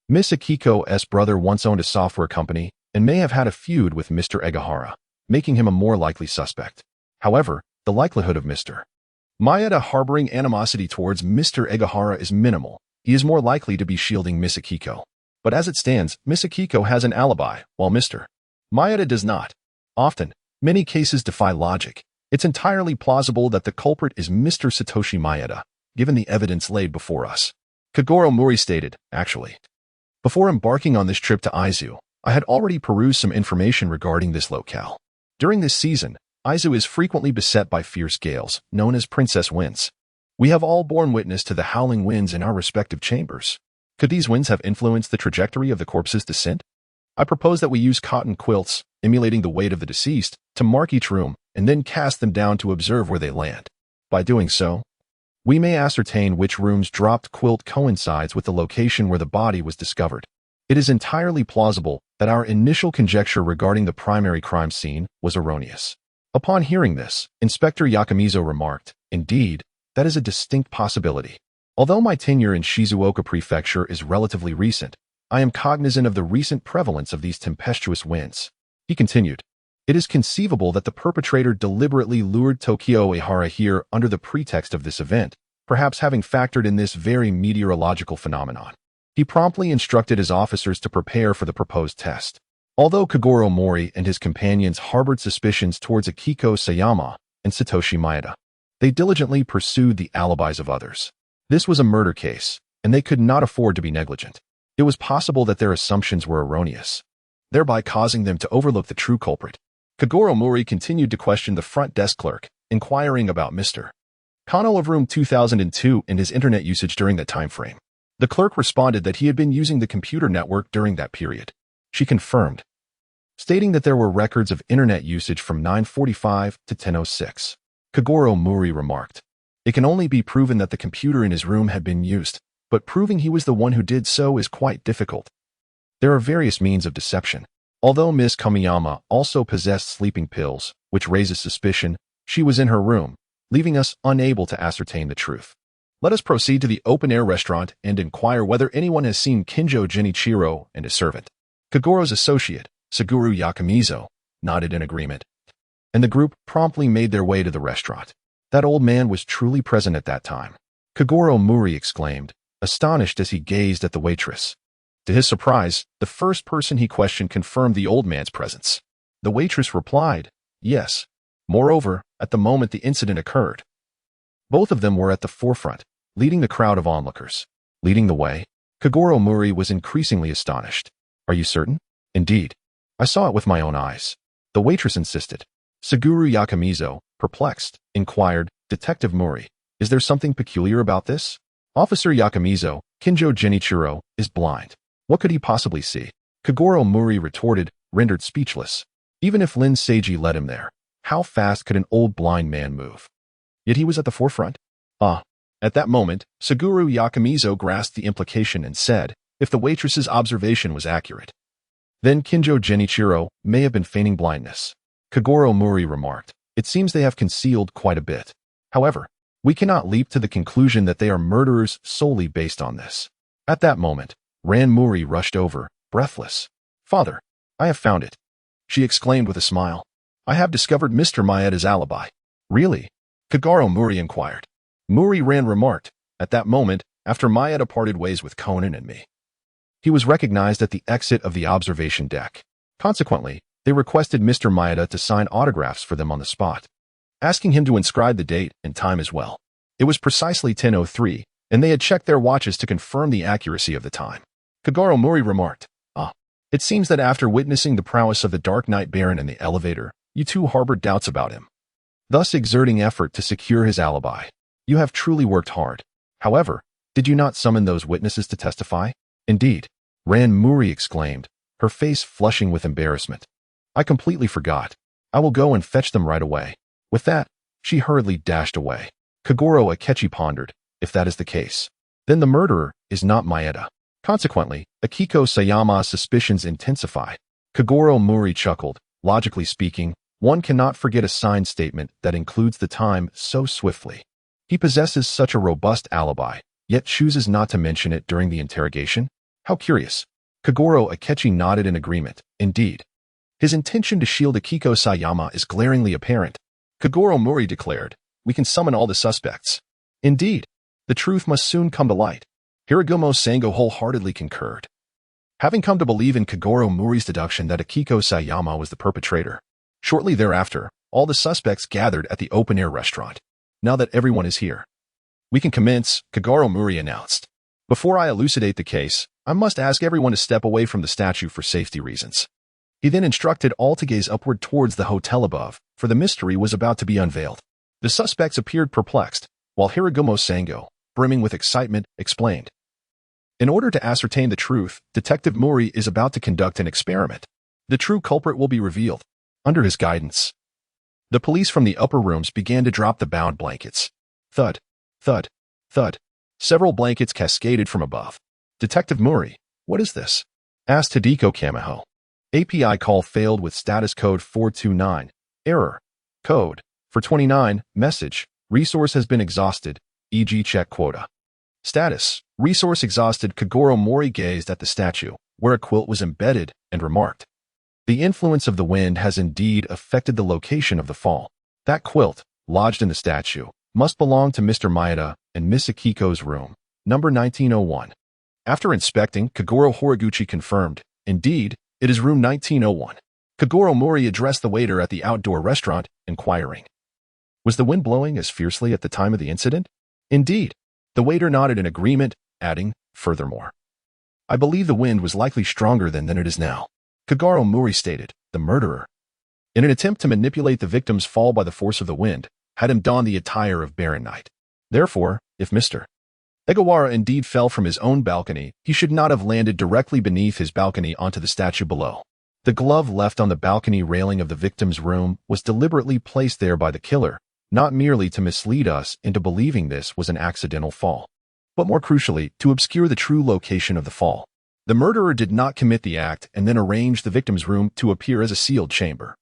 Miss Akiko's brother once owned a software company and may have had a feud with Mr. Egahara, making him a more likely suspect. However, the likelihood of Mr. Maeda harboring animosity towards Mr. Egahara is minimal. He is more likely to be shielding Miss Akiko. But as it stands, Miss Akiko has an alibi, while Mr. Maeda does not. Often, many cases defy logic. It's entirely plausible that the culprit is Mr. Satoshi Maeda, given the evidence laid before us. Kogoro Mouri stated, actually, before embarking on this trip to Aizu, I had already perused some information regarding this locale. During this season, Aizu is frequently beset by fierce gales, known as princess winds. We have all borne witness to the howling winds in our respective chambers. Could these winds have influenced the trajectory of the corpse's descent? I propose that we use cotton quilts, emulating the weight of the deceased, to mark each room, and then cast them down to observe where they land. By doing so, we may ascertain which room's dropped quilt coincides with the location where the body was discovered. It is entirely plausible that our initial conjecture regarding the primary crime scene was erroneous. Upon hearing this, Inspector Yakumizo remarked, Indeed, that is a distinct possibility. Although my tenure in Shizuoka Prefecture is relatively recent, I am cognizant of the recent prevalence of these tempestuous winds. He continued, It is conceivable that the perpetrator deliberately lured Tokyo Ehara here under the pretext of this event, perhaps having factored in this very meteorological phenomenon. He promptly instructed his officers to prepare for the proposed test. Although Kogoro Mouri and his companions harbored suspicions towards Akiko Sayama and Satoshi Maeda, they diligently pursued the alibis of others. This was a murder case, and they could not afford to be negligent. It was possible that their assumptions were erroneous, thereby causing them to overlook the true culprit. Kogoro Mouri continued to question the front desk clerk, inquiring about Mr. Kano of room 2002 and his internet usage during that time frame. The clerk responded that he had been using the computer network during that period. She confirmed, stating that there were records of internet usage from 9:45 to 10:06. Kogoro Mouri remarked, It can only be proven that the computer in his room had been used, but proving he was the one who did so is quite difficult. There are various means of deception. Although Ms. Kamiyama also possessed sleeping pills, which raises suspicion, she was in her room, leaving us unable to ascertain the truth. Let us proceed to the open-air restaurant and inquire whether anyone has seen Kinjo Genichiro and his servant. Kogoro's associate, Suguru Yakumizo, nodded in agreement, and the group promptly made their way to the restaurant. That old man was truly present at that time. Kogoro Mouri exclaimed, astonished as he gazed at the waitress. To his surprise, the first person he questioned confirmed the old man's presence. The waitress replied, yes. Moreover, at the moment the incident occurred, both of them were at the forefront, leading the crowd of onlookers. Leading the way, Kogoro Mouri was increasingly astonished. Are you certain? Indeed. I saw it with my own eyes. The waitress insisted. Suguru Yakumizo, perplexed, inquired, Detective Mouri, is there something peculiar about this? Officer Yakumizo, Kinjo Genichiro, is blind. What could he possibly see? Kogoro Mouri retorted, rendered speechless. Even if Lin Seiji led him there, how fast could an old blind man move? Yet he was at the forefront. At that moment, Suguru Yakumizo grasped the implication and said, if the waitress's observation was accurate, then Kinjo Genichiro may have been feigning blindness. Kogoro Mouri remarked, it seems they have concealed quite a bit. However, We cannot leap to the conclusion that they are murderers solely based on this. At that moment, Ran Mouri rushed over, breathless. "Father, I have found it," she exclaimed with a smile. "I have discovered Mr. Maeda's alibi." "Really?" Kogoro Mouri inquired. Mouri Ran remarked, "At that moment, after Maeda parted ways with Conan and me, he was recognized at the exit of the observation deck. Consequently, they requested Mr. Maeda to sign autographs for them on the spot, asking him to inscribe the date and time as well. It was precisely 10:03, and they had checked their watches to confirm the accuracy of the time." Kogoro Mouri remarked, "It seems that after witnessing the prowess of the Dark Knight Baron in the elevator, you two harbored doubts about him, thus exerting effort to secure his alibi. You have truly worked hard. However, did you not summon those witnesses to testify?" "Indeed," Ran Mouri exclaimed, her face flushing with embarrassment. "I completely forgot. I will go and fetch them right away." With that, she hurriedly dashed away. Kogoro Akechi pondered, if that is the case, then the murderer is not Maeda. Consequently, Akiko Sayama's suspicions intensify. Kogoro Mouri chuckled. Logically speaking, one cannot forget a signed statement that includes the time so swiftly. He possesses such a robust alibi, yet chooses not to mention it during the interrogation? How curious. Kogoro Akechi nodded in agreement. Indeed, his intention to shield Akiko Sayama is glaringly apparent. Kogoro Mouri declared, "We can summon all the suspects." Indeed, the truth must soon come to light. Hiragumo Sango wholeheartedly concurred, having come to believe in Kogoro Mouri's deduction that Akiko Sayama was the perpetrator. Shortly thereafter, all the suspects gathered at the open-air restaurant. "Now that everyone is here, we can commence," Kogoro Mouri announced. "Before I elucidate the case, I must ask everyone to step away from the statue for safety reasons." He then instructed all to gaze upward towards the hotel above, for the mystery was about to be unveiled. The suspects appeared perplexed, while Hiragumo Sango, brimming with excitement, explained, "In order to ascertain the truth, Detective Mouri is about to conduct an experiment. The true culprit will be revealed. Under his guidance." The police from the upper rooms began to drop the bound blankets. Thud, thud, thud. Several blankets cascaded from above. "Detective Mouri, what is this?" asked Hideko Kamiho. "API call failed with status code 429. Error. Code 429. Message. Resource has been exhausted, e.g. check quota. Status. Resource exhausted." Kogoro Mouri gazed at the statue, where a quilt was embedded, and remarked, "The influence of the wind has indeed affected the location of the fall. That quilt, lodged in the statue, must belong to Mr. Maeda and Miss Akiko's room, number 1901. After inspecting, Kogoro Horiguchi confirmed, "Indeed, it is room 1901. Kogoro Mouri addressed the waiter at the outdoor restaurant, inquiring, "Was the wind blowing as fiercely at the time of the incident?" "Indeed." The waiter nodded in agreement, adding, "Furthermore, I believe the wind was likely stronger than it is now." Kogoro Mouri stated, "The murderer, in an attempt to manipulate the victim's fall by the force of the wind, had him don the attire of Baron Knight. Therefore, if Mr. Edogawa indeed fell from his own balcony, he should not have landed directly beneath his balcony onto the statue below. The glove left on the balcony railing of the victim's room was deliberately placed there by the killer, not merely to mislead us into believing this was an accidental fall, but more crucially, to obscure the true location of the fall. The murderer did not commit the act and then arrange the victim's room to appear as a sealed chamber.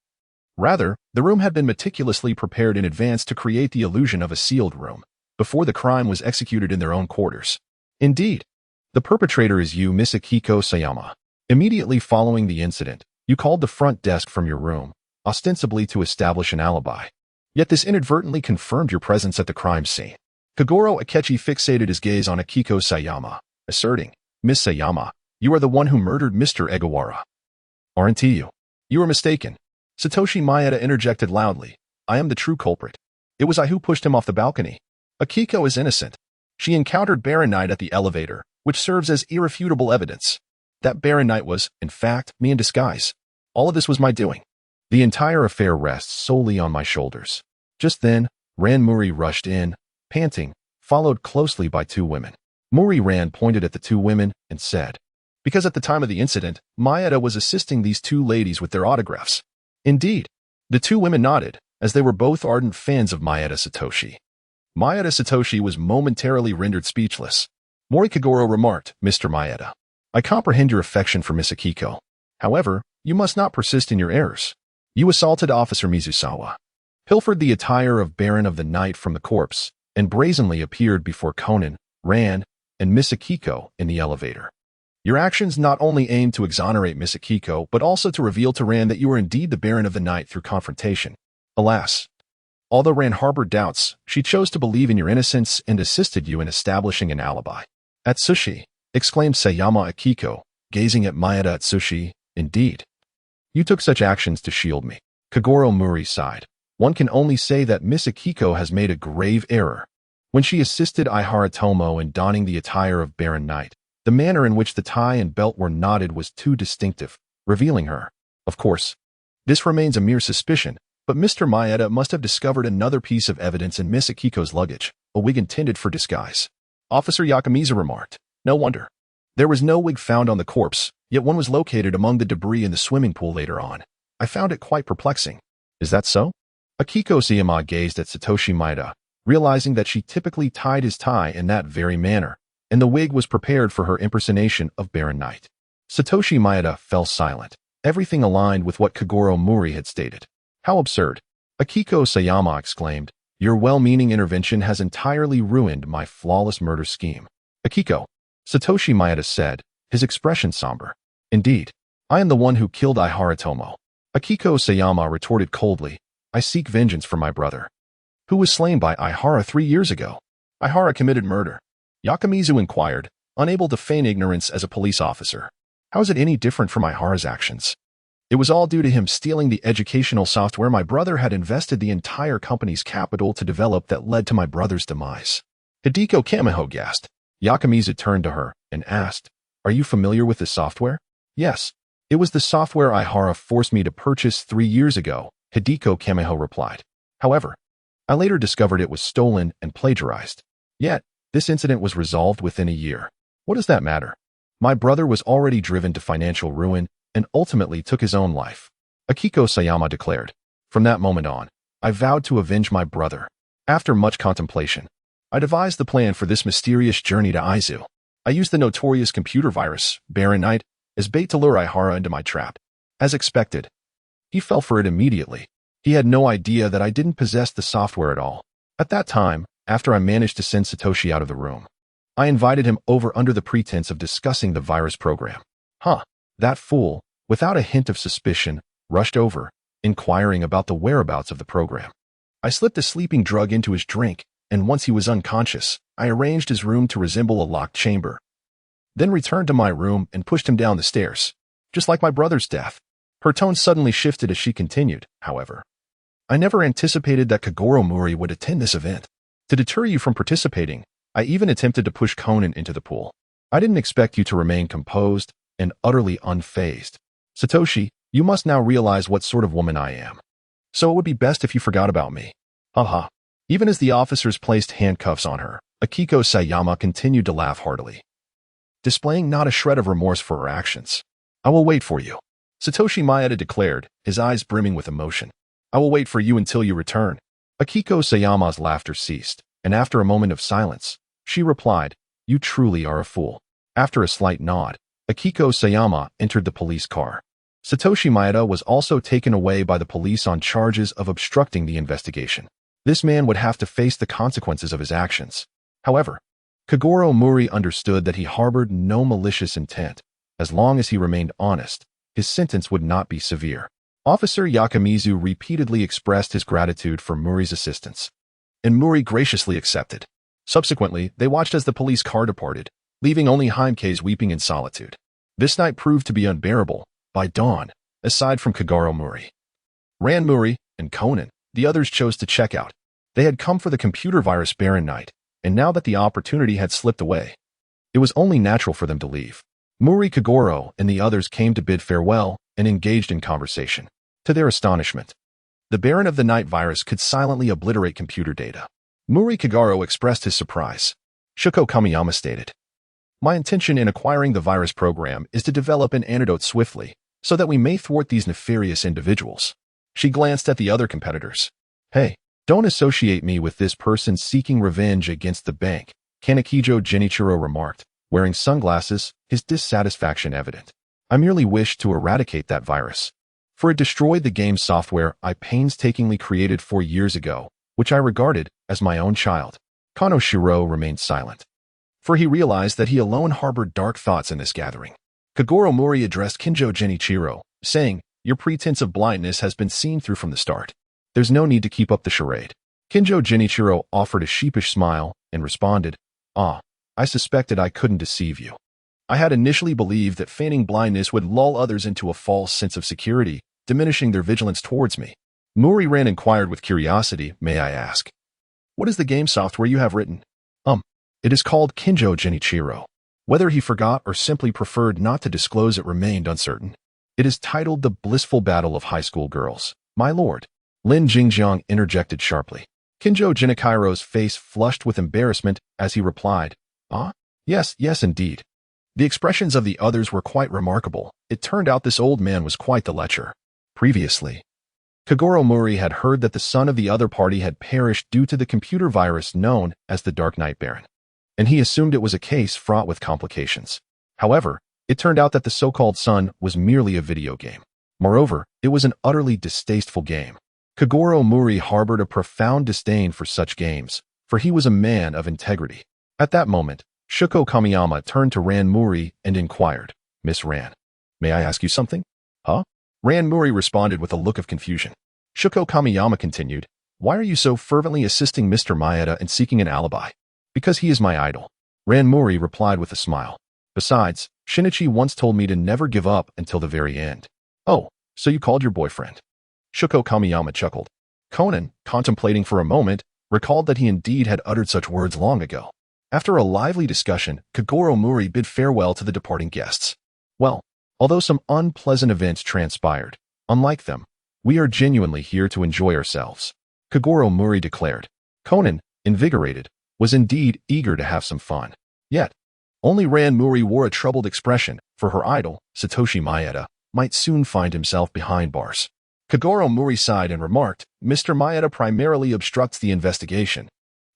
Rather, the room had been meticulously prepared in advance to create the illusion of a sealed room, before the crime was executed in their own quarters. Indeed, the perpetrator is you, Miss Akiko Sayama. Immediately following the incident, you called the front desk from your room, ostensibly to establish an alibi. Yet this inadvertently confirmed your presence at the crime scene." Kogoro Akechi fixated his gaze on Akiko Sayama, asserting, "Miss Sayama, you are the one who murdered Mr. Edogawa. Aren't you?" "You are mistaken." Satoshi Maeda interjected loudly, "I am the true culprit. It was I who pushed him off the balcony. Akiko is innocent. She encountered Baron Knight at the elevator, which serves as irrefutable evidence. That Baron Knight was, in fact, me in disguise. All of this was my doing. The entire affair rests solely on my shoulders." Just then, Ran Mouri rushed in, panting, followed closely by two women. Mouri Ran pointed at the two women and said, "Because at the time of the incident, Maeda was assisting these two ladies with their autographs." "Indeed." The two women nodded, as they were both ardent fans of Maeda Satoshi. Maeda Satoshi was momentarily rendered speechless. Mouri Kogoro remarked, "Mr. Maeda, I comprehend your affection for Miss Akiko. However, you must not persist in your errors. You assaulted Officer Mizusawa, pilfered the attire of Baron of the Night from the corpse, and brazenly appeared before Conan, Ran, and Miss Akiko in the elevator. Your actions not only aim to exonerate Miss Akiko, but also to reveal to Ran that you are indeed the Baron of the Night through confrontation. Alas, although Ran harbored doubts, she chose to believe in your innocence and assisted you in establishing an alibi. Atsushi, exclaimed Sayama Akiko, gazing at Maeda Atsushi, indeed. You took such actions to shield me. Kogoro Mouri sighed. One can only say that Miss Akiko has made a grave error. When she assisted Ihara Tomo in donning the attire of Baron Knight, the manner in which the tie and belt were knotted was too distinctive, revealing her. Of course, this remains a mere suspicion, but Mr. Maeda must have discovered another piece of evidence in Miss Akiko's luggage, a wig intended for disguise. Officer Yakamiza remarked. No wonder. There was no wig found on the corpse, yet one was located among the debris in the swimming pool later on. I found it quite perplexing. Is that so? Akiko Sayama gazed at Satoshi Maeda, realizing that she typically tied his tie in that very manner, and the wig was prepared for her impersonation of Baron Knight. Satoshi Maeda fell silent. Everything aligned with what Kogoro Mouri had stated. How absurd! Akiko Sayama exclaimed. Your well-meaning intervention has entirely ruined my flawless murder scheme. Akiko, Satoshi Maeda said, his expression somber. Indeed, I am the one who killed Ihara Tomo. Akiko Sayama retorted coldly. I seek vengeance for my brother, who was slain by Ihara 3 years ago. Ihara committed murder. Yakamizu inquired, unable to feign ignorance as a police officer. How is it any different from Ihara's actions? It was all due to him stealing the educational software my brother had invested the entire company's capital to develop that led to my brother's demise. Hideko Kamiho gasped. Yakamizu turned to her and asked, Are you familiar with this software? Yes. It was the software Ihara forced me to purchase 3 years ago, Hideko Kamiho replied. However, I later discovered it was stolen and plagiarized. Yet, this incident was resolved within a year. What does that matter? My brother was already driven to financial ruin and ultimately took his own life. Akiko Sayama declared. From that moment on, I vowed to avenge my brother. After much contemplation, I devised the plan for this mysterious journey to Aizu. I used the notorious computer virus, Baron Knight, as bait to lure Ihara into my trap. As expected, he fell for it immediately. He had no idea that I didn't possess the software at all. At that time, after I managed to send Satoshi out of the room, I invited him over under the pretense of discussing the virus program. That fool, without a hint of suspicion, rushed over, inquiring about the whereabouts of the program. I slipped a sleeping drug into his drink, and once he was unconscious, I arranged his room to resemble a locked chamber. Then returned to my room and pushed him down the stairs, just like my brother's death. Her tone suddenly shifted as she continued, however. I never anticipated that Kogoro Mouri would attend this event. To deter you from participating, I even attempted to push Conan into the pool. I didn't expect you to remain composed and utterly unfazed. Satoshi, you must now realize what sort of woman I am. So it would be best if you forgot about me. Haha. Even as the officers placed handcuffs on her, Akiko Sayama continued to laugh heartily, displaying not a shred of remorse for her actions. I will wait for you, Satoshi Maeda declared, his eyes brimming with emotion. I will wait for you until you return. Akiko Sayama's laughter ceased, and after a moment of silence, she replied, You truly are a fool. After a slight nod, Akiko Sayama entered the police car. Satoshi Maeda was also taken away by the police on charges of obstructing the investigation. This man would have to face the consequences of his actions. However, Kogoro Mouri understood that he harbored no malicious intent. As long as he remained honest, his sentence would not be severe. Officer Yakamizu repeatedly expressed his gratitude for Mouri's assistance, and Mouri graciously accepted. Subsequently, they watched as the police car departed, leaving only Heimkes weeping in solitude. This night proved to be unbearable. By dawn, aside from Kogoro Mouri, Ran Mouri, and Conan, the others chose to check out. They had come for the computer virus Baron Knight, and now that the opportunity had slipped away, it was only natural for them to leave. Mouri, Kogoro, and the others came to bid farewell and engaged in conversation. To their astonishment, the Baron of the Night virus could silently obliterate computer data. Mouri Kogoro expressed his surprise. Shuko Kamiyama stated, My intention in acquiring the virus program is to develop an antidote swiftly, so that we may thwart these nefarious individuals. She glanced at the other competitors. Hey, don't associate me with this person seeking revenge against the bank, Kanakijo Genichiro remarked, wearing sunglasses, his dissatisfaction evident. I merely wish to eradicate that virus, for it destroyed the game software I painstakingly created 4 years ago, which I regarded as my own child. Kanoshiro remained silent, for he realized that he alone harbored dark thoughts in this gathering. Kogoro Mouri addressed Kinjo Genichiro, saying, "Your pretense of blindness has been seen through from the start. There's no need to keep up the charade." Kinjo Genichiro offered a sheepish smile and responded, "Ah, I suspected I couldn't deceive you. I had initially believed that feigning blindness would lull others into a false sense of security, diminishing their vigilance towards me." Mouri-ran inquired with curiosity, "May I ask, what is the game software you have written?" It is called Kinjo Genichiro." Whether he forgot or simply preferred not to disclose it remained uncertain. "It is titled The Blissful Battle of High School Girls, my lord." Lin Jingjiang interjected sharply. Kinjo Genichiro's face flushed with embarrassment as he replied, "Ah, yes, indeed." The expressions of the others were quite remarkable. It turned out this old man was quite the lecher. Previously, Kogoro Mouri had heard that the son of the other party had perished due to the computer virus known as the Dark Knight Baron, and he assumed it was a case fraught with complications. However, it turned out that the so-called son was merely a video game. Moreover, it was an utterly distasteful game. Kogoro Mouri harbored a profound disdain for such games, for he was a man of integrity. At that moment, Shuko Kamiyama turned to Ran Mouri and inquired, "Miss Ran, may I ask you something?" "Huh?" Ran Mouri responded with a look of confusion. Shuko Kamiyama continued, "Why are you so fervently assisting Mr. Maeda in seeking an alibi?" "Because he is my idol," Ran Mouri replied with a smile. "Besides, Shinichi once told me to never give up until the very end." "Oh, so you called your boyfriend?" Shuko Kamiyama chuckled. Conan, contemplating for a moment, recalled that he indeed had uttered such words long ago. After a lively discussion, Kogoro Mouri bid farewell to the departing guests. "Well, although some unpleasant events transpired, unlike them, we are genuinely here to enjoy ourselves," Kogoro Mouri declared. Conan, invigorated, was indeed eager to have some fun. Yet, only Ran Mouri wore a troubled expression, for her idol, Satoshi Maeda, might soon find himself behind bars. Kogoro Mouri sighed and remarked, "Mr. Maeda primarily obstructs the investigation.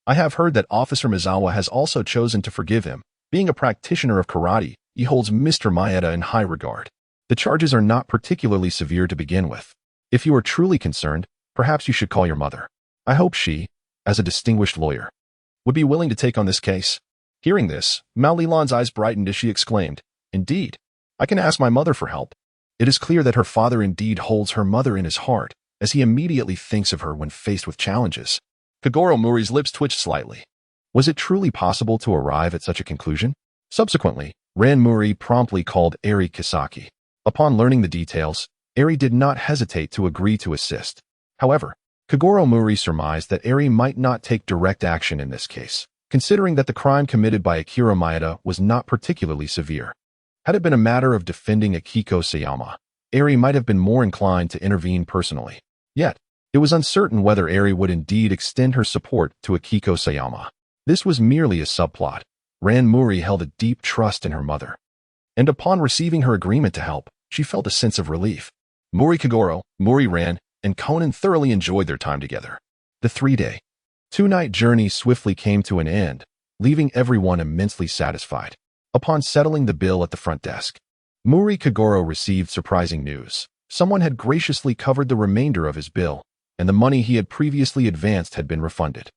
I have heard that Officer Mizawa has also chosen to forgive him. Being a practitioner of karate, he holds Mr. Maeda in high regard. The charges are not particularly severe to begin with. If you are truly concerned, perhaps you should call your mother. I hope she, as a distinguished lawyer, would be willing to take on this case." Hearing this, Mao Lilan's eyes brightened as she exclaimed, "Indeed, I can ask my mother for help." It is clear that her father indeed holds her mother in his heart, as he immediately thinks of her when faced with challenges. Kogoro Mouri's lips twitched slightly. Was it truly possible to arrive at such a conclusion? Subsequently, Ran Mouri promptly called Eri Kisaki. Upon learning the details, Eri did not hesitate to agree to assist. However, Kogoro Mouri surmised that Eri might not take direct action in this case, considering that the crime committed by Akira Maeda was not particularly severe. Had it been a matter of defending Akiko Sayama, Eri might have been more inclined to intervene personally. Yet, it was uncertain whether Eri would indeed extend her support to Akiko Sayama. This was merely a subplot. Ran Mouri held a deep trust in her mother, and upon receiving her agreement to help, she felt a sense of relief. Mouri Kogoro, Mouri Ran, and Conan thoroughly enjoyed their time together. The 3-day, 2-night journey swiftly came to an end, leaving everyone immensely satisfied. Upon settling the bill at the front desk, Mouri Kogoro received surprising news. Someone had graciously covered the remainder of his bill, and the money he had previously advanced had been refunded.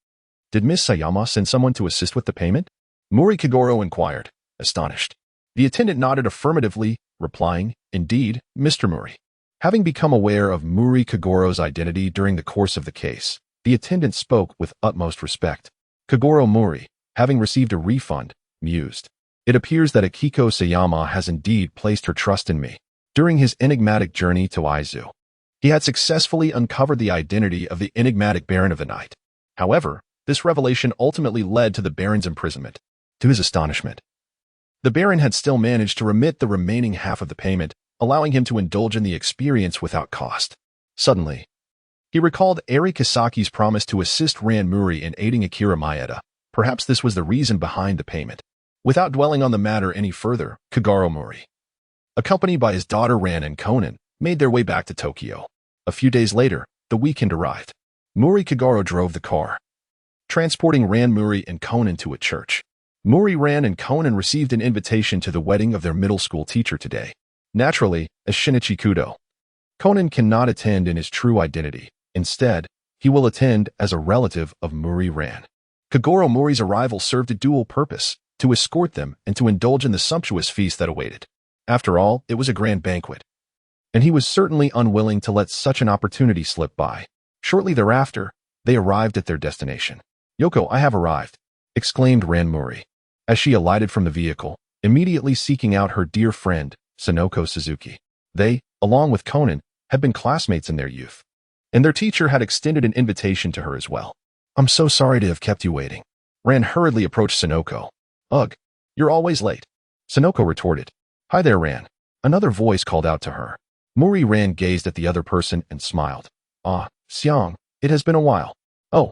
"Did Miss Sayama send someone to assist with the payment?" Mouri Kogoro inquired, astonished. The attendant nodded affirmatively, replying, "Indeed, Mr. Mouri." Having become aware of Mouri Kogoro's identity during the course of the case, the attendant spoke with utmost respect. Kogoro Mouri, having received a refund, mused, "It appears that Akiko Sayama has indeed placed her trust in me." During his enigmatic journey to Aizu, he had successfully uncovered the identity of the enigmatic Baron of the Night. However, this revelation ultimately led to the Baron's imprisonment. To his astonishment, the Baron had still managed to remit the remaining half of the payment, allowing him to indulge in the experience without cost. Suddenly, he recalled Eri Kisaki's promise to assist Ran Mouri in aiding Akira Maeda. Perhaps this was the reason behind the payment. Without dwelling on the matter any further, Kogoro Mouri, accompanied by his daughter Ran and Conan, made their way back to Tokyo. A few days later, the weekend arrived. Mouri Kogoro drove the car, transporting Ran Mouri and Conan to a church. Mouri Ran and Conan received an invitation to the wedding of their middle school teacher today. Naturally, as Shinichi Kudo, Conan cannot attend in his true identity. Instead, he will attend as a relative of Mouri Ran. Kogoro Mouri's arrival served a dual purpose, to escort them and to indulge in the sumptuous feast that awaited. After all, it was a grand banquet, and he was certainly unwilling to let such an opportunity slip by. Shortly thereafter, they arrived at their destination. "Yoko, I have arrived," exclaimed Ran Mouri, as she alighted from the vehicle, immediately seeking out her dear friend, Sonoko Suzuki. They, along with Conan, had been classmates in their youth, and their teacher had extended an invitation to her as well. "I'm so sorry to have kept you waiting." Ran hurriedly approached Sonoko. "Ugh, you're always late," Sonoko retorted. "Hi there, Ran." Another voice called out to her. Mouri Ran gazed at the other person and smiled. "Ah, Xiang, it has been a while." "Oh,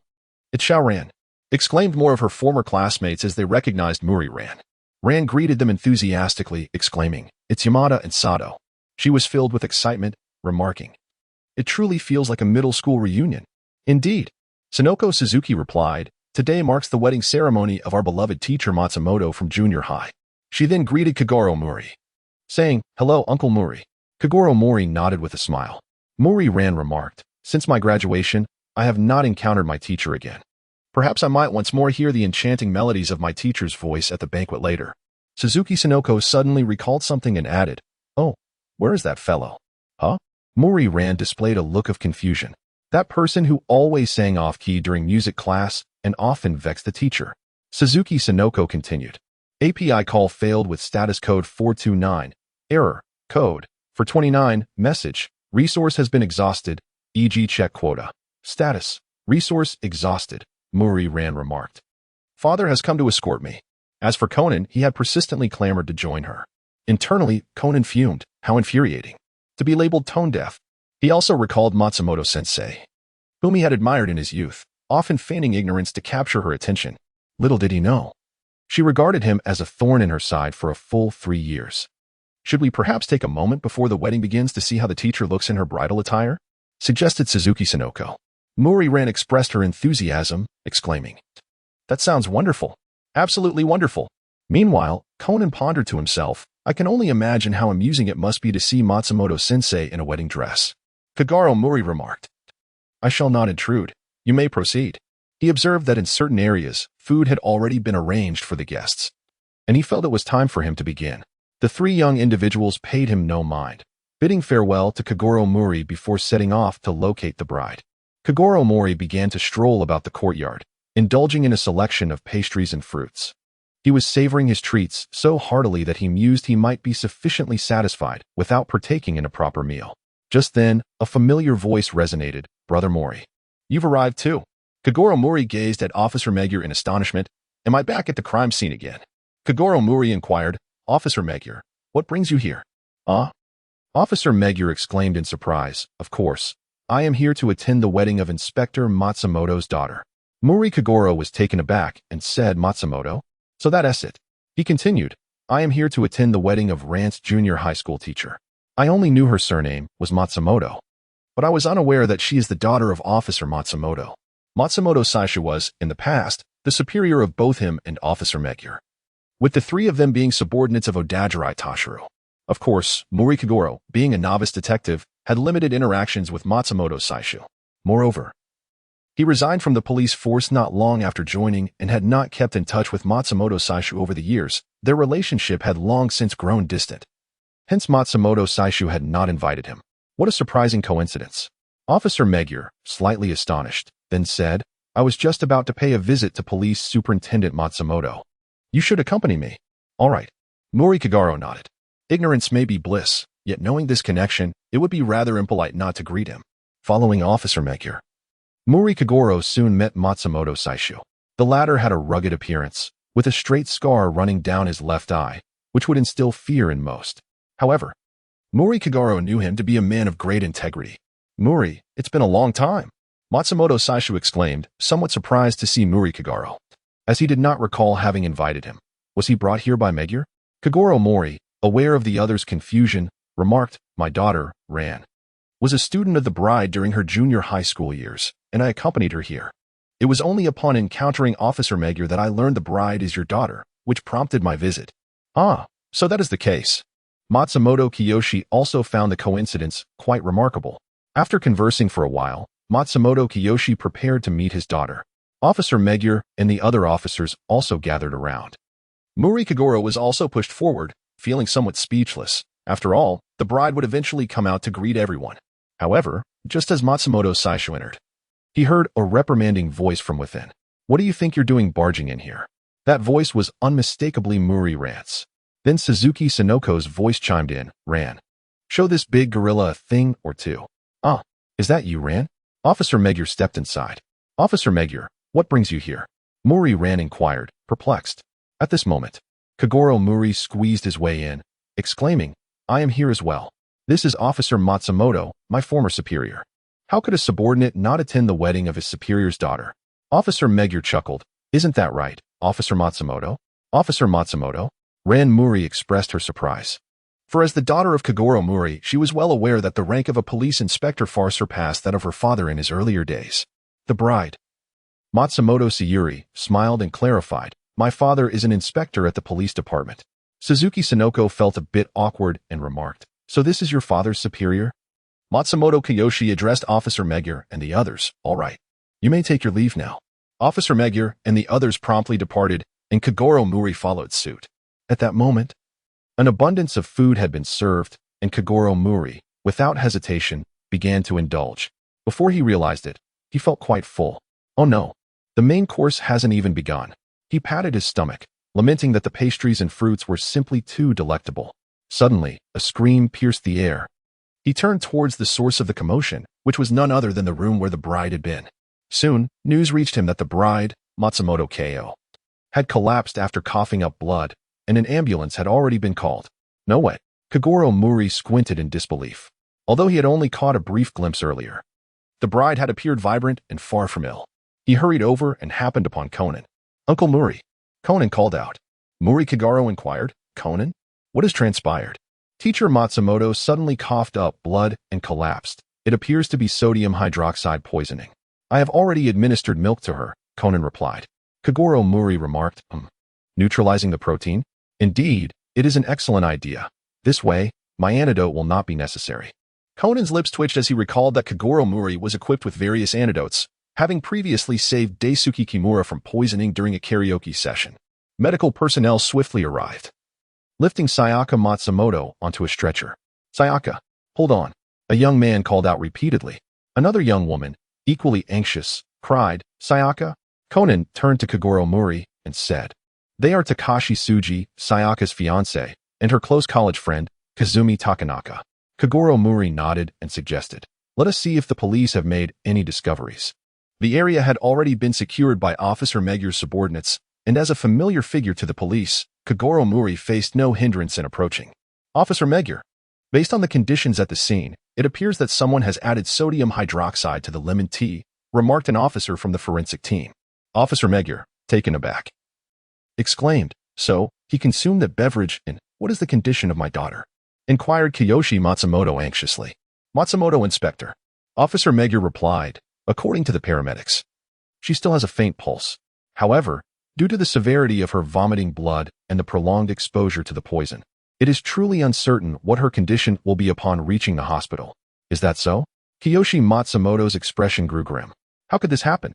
it's Xiao Ran," exclaimed more of her former classmates as they recognized Mouri Ran. Ran greeted them enthusiastically, exclaiming, "It's Yamada and Sato." She was filled with excitement, remarking, "It truly feels like a middle school reunion." "Indeed," Sonoko Suzuki replied, "today marks the wedding ceremony of our beloved teacher Matsumoto from junior high." She then greeted Kogoro Mouri, saying, "Hello, Uncle Mouri." Kogoro Mouri nodded with a smile. Mouri Ran remarked, "Since my graduation, I have not encountered my teacher again. Perhaps I might once more hear the enchanting melodies of my teacher's voice at the banquet later." Suzuki Sonoko suddenly recalled something and added, "Oh, where is that fellow?" "Huh?" Mouri Ran displayed a look of confusion. "That person who always sang off-key during music class and often vexed the teacher." Suzuki Sonoko continued, "API call failed with status code 429. Error. Code. For 29. Message. Resource has been exhausted, e.g. check quota. Status. Resource exhausted," Mouri Ran remarked. "Father has come to escort me." As for Conan, he had persistently clamored to join her. Internally, Conan fumed. How infuriating. To be labeled tone-deaf. He also recalled Matsumoto-sensei, whom he had admired in his youth, often feigning ignorance to capture her attention. Little did he know, she regarded him as a thorn in her side for a full 3 years. "Should we perhaps take a moment before the wedding begins to see how the teacher looks in her bridal attire?" suggested Suzuki Sonoko. Mouri Ran expressed her enthusiasm, exclaiming, "That sounds wonderful. Absolutely wonderful." Meanwhile, Conan pondered to himself, "I can only imagine how amusing it must be to see Matsumoto-sensei in a wedding dress." Kogoro Mouri remarked, "I shall not intrude. You may proceed." He observed that in certain areas, food had already been arranged for the guests, and he felt it was time for him to begin. The 3 young individuals paid him no mind, bidding farewell to Kogoro Mouri before setting off to locate the bride. Kogoro Mouri began to stroll about the courtyard, indulging in a selection of pastries and fruits. He was savoring his treats so heartily that he mused he might be sufficiently satisfied without partaking in a proper meal. Just then, a familiar voice resonated, "Brother Mouri. You've arrived too." Kogoro Mouri gazed at Officer Magyar in astonishment. "Am I back at the crime scene again?" Kogoro Mouri inquired, "Officer Magyar, what brings you here?" Officer Magyar exclaimed in surprise, "Of course. I am here to attend the wedding of Inspector Matsumoto's daughter." Mouri Kogoro was taken aback and said, "Matsumoto? So that's it." He continued, "I am here to attend the wedding of Rant's junior high school teacher. I only knew her surname was Matsumoto, but I was unaware that she is the daughter of Officer Matsumoto." Matsumoto Saishu was, in the past, the superior of both him and Officer Magyar, with the 3 of them being subordinates of Odajirai Tashiro. Of course, Mouri Kogoro, being a novice detective, had limited interactions with Matsumoto Saishu. Moreover, he resigned from the police force not long after joining and had not kept in touch with Matsumoto Saishu over the years. Their relationship had long since grown distant. Hence Matsumoto Saishu had not invited him. What a surprising coincidence. Officer Magyar, slightly astonished, then said, "I was just about to pay a visit to Police Superintendent Matsumoto. You should accompany me." "All right." Mouri Kogoro nodded. Ignorance may be bliss, yet knowing this connection, it would be rather impolite not to greet him. Following Officer Magyar, Mouri Kogoro soon met Matsumoto Saishu. The latter had a rugged appearance, with a straight scar running down his left eye, which would instill fear in most. However, Mouri Kogoro knew him to be a man of great integrity. "Mouri, it's been a long time," Matsumoto Saishu exclaimed, somewhat surprised to see Mouri Kogoro, as he did not recall having invited him. Was he brought here by Magyar? Kogoro Mouri, aware of the other's confusion, remarked, "My daughter, Ran, was a student of the bride during her junior high school years, and I accompanied her here. It was only upon encountering Officer Magyar that I learned the bride is your daughter, which prompted my visit." "Ah, so that is the case." Matsumoto Kiyoshi also found the coincidence quite remarkable. After conversing for a while, Matsumoto Kiyoshi prepared to meet his daughter. Officer Megure and the other officers also gathered around. Mouri Kogoro was also pushed forward, feeling somewhat speechless. After all, the bride would eventually come out to greet everyone. However, just as Matsumoto Saisho entered, he heard a reprimanding voice from within. "What do you think you're doing barging in here?" That voice was unmistakably Mouri Ran's. Then Suzuki Sanoko's voice chimed in, "Ran, show this big gorilla a thing or two." "Ah, is that you, Ran?" Officer Megure stepped inside. "Officer Megure, what brings you here?" Mouri Ran inquired, perplexed. At this moment, Kogoro Mouri squeezed his way in, exclaiming, "I am here as well. This is Officer Matsumoto, my former superior." How could a subordinate not attend the wedding of his superior's daughter? Officer Megure chuckled. "Isn't that right, Officer Matsumoto?" "Officer Matsumoto?" Ran Mouri expressed her surprise. For as the daughter of Kogoro Mouri, she was well aware that the rank of a police inspector far surpassed that of her father in his earlier days. The bride. Matsumoto Sayuri smiled and clarified, "My father is an inspector at the police department." Suzuki Sonoko felt a bit awkward and remarked, "So this is your father's superior?" Matsumoto Kiyoshi addressed Officer Megure and the others, "All right. You may take your leave now." Officer Megure and the others promptly departed, and Kogoro Mouri followed suit. At that moment, an abundance of food had been served, and Kogoro Mouri, without hesitation, began to indulge. Before he realized it, he felt quite full. Oh no, the main course hasn't even begun. He patted his stomach, lamenting that the pastries and fruits were simply too delectable. Suddenly, a scream pierced the air. He turned towards the source of the commotion, which was none other than the room where the bride had been. Soon, news reached him that the bride, Matsumoto Ko, had collapsed after coughing up blood, and an ambulance had already been called. No way. Kogoro Mouri squinted in disbelief. Although he had only caught a brief glimpse earlier, the bride had appeared vibrant and far from ill. He hurried over and happened upon Conan. "Uncle Mouri." Conan called out. Mouri Kogoro inquired, "Conan, what has transpired?" Teacher Matsumoto suddenly coughed up blood and collapsed. "It appears to be sodium hydroxide poisoning." "I have already administered milk to her," Conan replied. Kogoro Mouri remarked, "Neutralizing the protein? Indeed, it is an excellent idea. This way, my antidote will not be necessary." Conan's lips twitched as he recalled that Kogoro Mouri was equipped with various antidotes, having previously saved Daisuke Kimura from poisoning during a karaoke session. Medical personnel swiftly arrived, lifting Sayaka Matsumoto onto a stretcher. "Sayaka, hold on," a young man called out repeatedly. Another young woman, equally anxious, cried, "Sayaka?" Conan turned to Kogoro Mouri and said, "They are Takashi Tsuji, Sayaka's fiancé, and her close college friend, Kazumi Takanaka." Kogoro Mouri nodded and suggested, "Let us see if the police have made any discoveries." The area had already been secured by Officer Megure's subordinates, and as a familiar figure to the police, Kogoro Mouri faced no hindrance in approaching. "Officer Megure, based on the conditions at the scene, it appears that someone has added sodium hydroxide to the lemon tea," remarked an officer from the forensic team. Officer Megure, taken aback, exclaimed, "So, he consumed that beverage, and what is the condition of my daughter?" inquired Kiyoshi Matsumoto anxiously. "Matsumoto, Inspector." Officer Megure replied, "According to the paramedics, she still has a faint pulse. However, due to the severity of her vomiting blood and the prolonged exposure to the poison, it is truly uncertain what her condition will be upon reaching the hospital." "Is that so?" Kiyoshi Matsumoto's expression grew grim. "How could this happen?"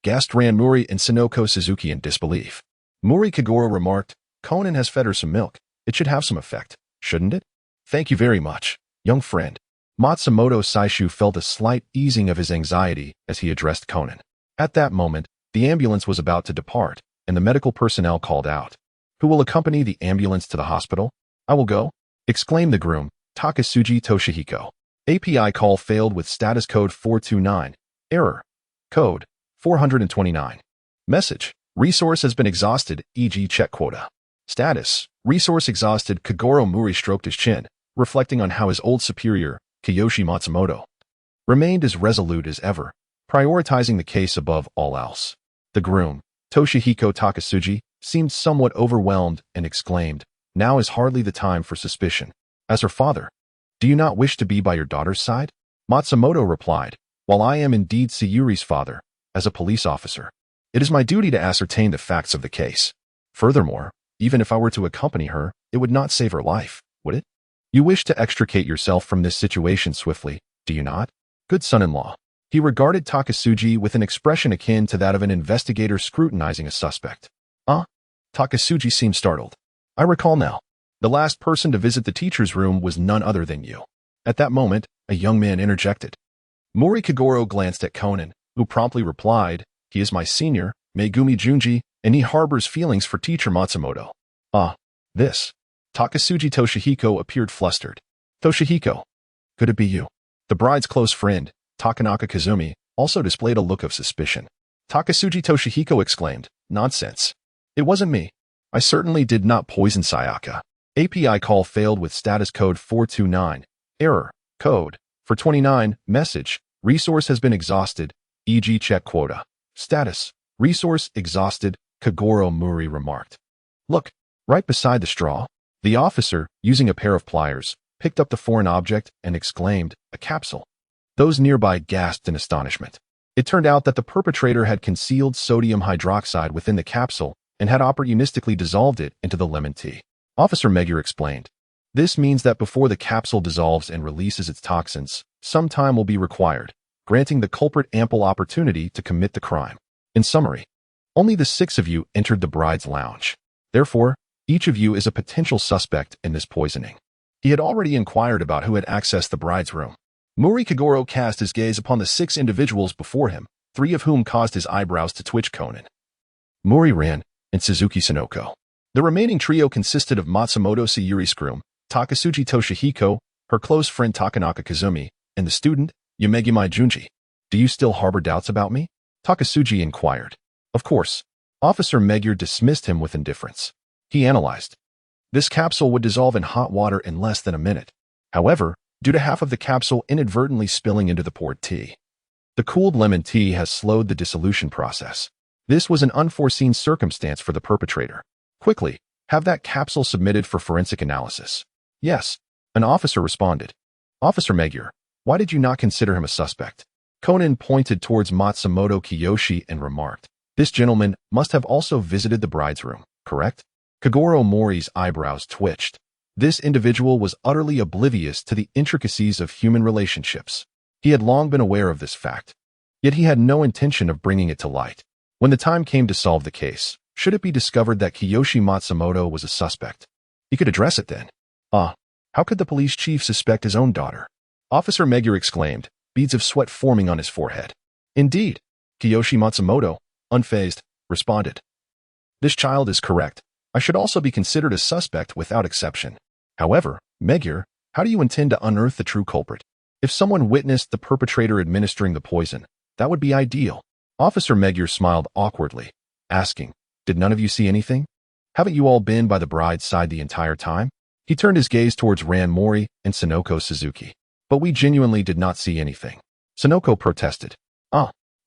gasped Ran Mouri and Sonoko Suzuki in disbelief. Mouri Kogoro remarked, "Conan has fed her some milk. It should have some effect, shouldn't it?" "Thank you very much, young friend." Matsumoto Saisho felt a slight easing of his anxiety as he addressed Conan. At that moment, the ambulance was about to depart, and the medical personnel called out, "Who will accompany the ambulance to the hospital?" "I will go," exclaimed the groom, Takasuji Toshihiko. API call failed with status code 429. Error. Code 429. Message. Resource has been exhausted, e.g. check quota. Status. Resource exhausted. Kogoro Mouri stroked his chin, reflecting on how his old superior, Kiyoshi Matsumoto, remained as resolute as ever, prioritizing the case above all else. The groom, Toshihiko Takasuji, seemed somewhat overwhelmed and exclaimed, "Now is hardly the time for suspicion." As her father, "Do you not wish to be by your daughter's side?" Matsumoto replied, "While I am indeed Sayuri's father, as a police officer, it is my duty to ascertain the facts of the case. Furthermore, even if I were to accompany her, it would not save her life, would it? You wish to extricate yourself from this situation swiftly, do you not? Good son-in-law." He regarded Takasuji with an expression akin to that of an investigator scrutinizing a suspect. Takasuji seemed startled. I recall now. The last person to visit the teacher's room was none other than you. At that moment, a young man interjected. Mouri Kogoro glanced at Conan, who promptly replied, he is my senior, Megumi Junji, and he harbors feelings for teacher Matsumoto. This. Takasuji Toshihiko appeared flustered. Toshihiko. Could it be you? The bride's close friend, Takanaka Kazumi, also displayed a look of suspicion. Takasuji Toshihiko exclaimed, nonsense. It wasn't me. I certainly did not poison Sayaka. API call failed with status code 429. Error. Code. For 29. Message. Resource has been exhausted. E.g. check quota. Status. Resource exhausted, Kogoro Mouri remarked. Look, right beside the straw. The officer, using a pair of pliers, picked up the foreign object and exclaimed, a capsule. Those nearby gasped in astonishment. It turned out that the perpetrator had concealed sodium hydroxide within the capsule and had opportunistically dissolved it into the lemon tea. Officer Megure explained. This means that before the capsule dissolves and releases its toxins, some time will be required, granting the culprit ample opportunity to commit the crime. In summary, only the 6 of you entered the bride's lounge. Therefore, each of you is a potential suspect in this poisoning. He had already inquired about who had accessed the bride's room. Mouri Kogoro cast his gaze upon the 6 individuals before him, 3 of whom caused his eyebrows to twitch. Conan, Mouri Ran, and Suzuki Sonoko. The remaining trio consisted of Matsumoto Sayuri's groom, Takasuji Toshihiko, her close friend Takanaka Kazumi, and the student, Yamegimi Junji. Do you still harbor doubts about me? Takasuji inquired. Of course. Officer Megure dismissed him with indifference. He analyzed. This capsule would dissolve in hot water in less than a minute. However, due to half of the capsule inadvertently spilling into the poured tea, the cooled lemon tea has slowed the dissolution process. This was an unforeseen circumstance for the perpetrator. Quickly, have that capsule submitted for forensic analysis. Yes, an officer responded. Officer Megure, why did you not consider him a suspect? Conan pointed towards Matsumoto Kiyoshi and remarked, this gentleman must have also visited the bride's room, correct? Kogoro Mouri's eyebrows twitched. This individual was utterly oblivious to the intricacies of human relationships. He had long been aware of this fact, yet he had no intention of bringing it to light. When the time came to solve the case, should it be discovered that Kiyoshi Matsumoto was a suspect, he could address it then. How could the police chief suspect his own daughter? Officer Megure exclaimed, beads of sweat forming on his forehead. Indeed, Kiyoshi Matsumoto, unfazed, responded. This child is correct. I should also be considered a suspect without exception. However, Megure, how do you intend to unearth the true culprit? If someone witnessed the perpetrator administering the poison, that would be ideal. Officer Megure smiled awkwardly, asking, did none of you see anything? Haven't you all been by the bride's side the entire time? He turned his gaze towards Ran Mouri and Sonoko Suzuki. But we genuinely did not see anything. Sonoko protested.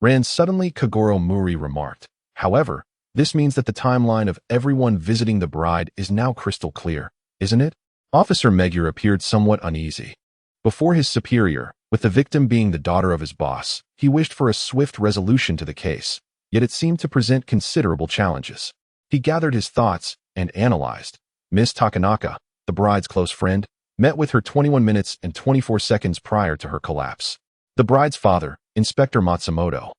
Ran suddenly, Kogoro Mouri remarked. However, this means that the timeline of everyone visiting the bride is now crystal clear, isn't it? Officer Megure appeared somewhat uneasy. Before his superior, with the victim being the daughter of his boss, he wished for a swift resolution to the case, yet it seemed to present considerable challenges. He gathered his thoughts and analyzed. Miss Takanaka, the bride's close friend, met with her 21 minutes and 24 seconds prior to her collapse. The bride's father, Inspector Matsumoto,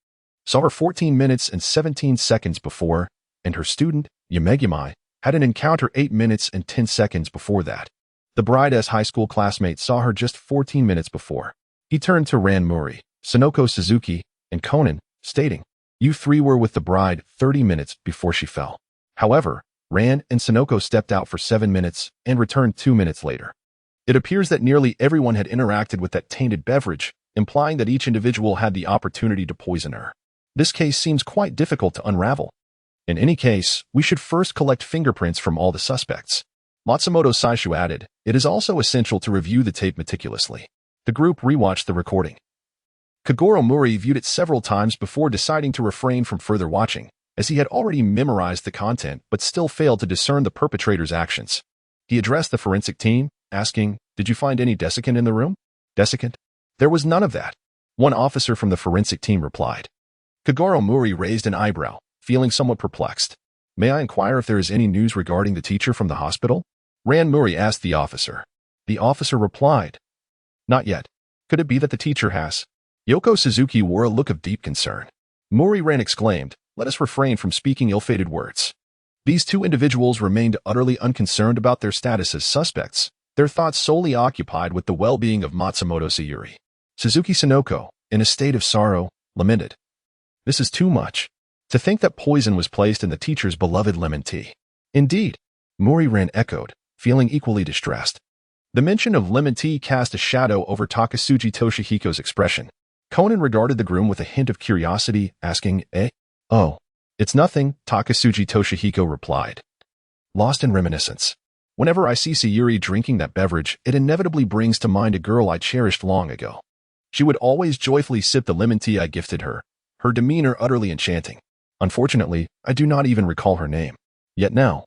saw her 14 minutes and 17 seconds before, and her student, Yamegimi, had an encounter 8 minutes and 10 seconds before that. The bride's high school classmate saw her just 14 minutes before. He turned to Ran Mouri, Sonoko Suzuki, and Conan, stating, you 3 were with the bride 30 minutes before she fell. However, Ran and Sonoko stepped out for 7 minutes and returned 2 minutes later. It appears that nearly everyone had interacted with that tainted beverage, implying that each individual had the opportunity to poison her. This case seems quite difficult to unravel. In any case, we should first collect fingerprints from all the suspects. Matsumoto Saishu added, it is also essential to review the tape meticulously. The group rewatched the recording. Kogoro Mouri viewed it several times before deciding to refrain from further watching, as he had already memorized the content but still failed to discern the perpetrator's actions. He addressed the forensic team, asking, did you find any desiccant in the room? Desiccant? There was none of that. One officer from the forensic team replied. Kogoro Mouri raised an eyebrow, feeling somewhat perplexed. May I inquire if there is any news regarding the teacher from the hospital? Ran Mouri asked the officer. The officer replied, not yet. Could it be that the teacher has Yoko Suzuki wore a look of deep concern. Mouri-ran exclaimed, "Let us refrain from speaking ill-fated words." These two individuals remained utterly unconcerned about their status as suspects, their thoughts solely occupied with the well-being of Matsumoto Sayuri. Suzuki Sonoko, in a state of sorrow, lamented, "This is too much. To think that poison was placed in the teacher's beloved lemon tea." "Indeed," Mouri-ran echoed, feeling equally distressed. The mention of lemon tea cast a shadow over Takasuji Toshihiko's expression. Conan regarded the groom with a hint of curiosity, asking, "Eh? Oh, it's nothing," Takasuji Toshihiko replied. Lost in reminiscence. "Whenever I see Sayuri drinking that beverage, it inevitably brings to mind a girl I cherished long ago. She would always joyfully sip the lemon tea I gifted her, her demeanor utterly enchanting. Unfortunately, I do not even recall her name. Yet now,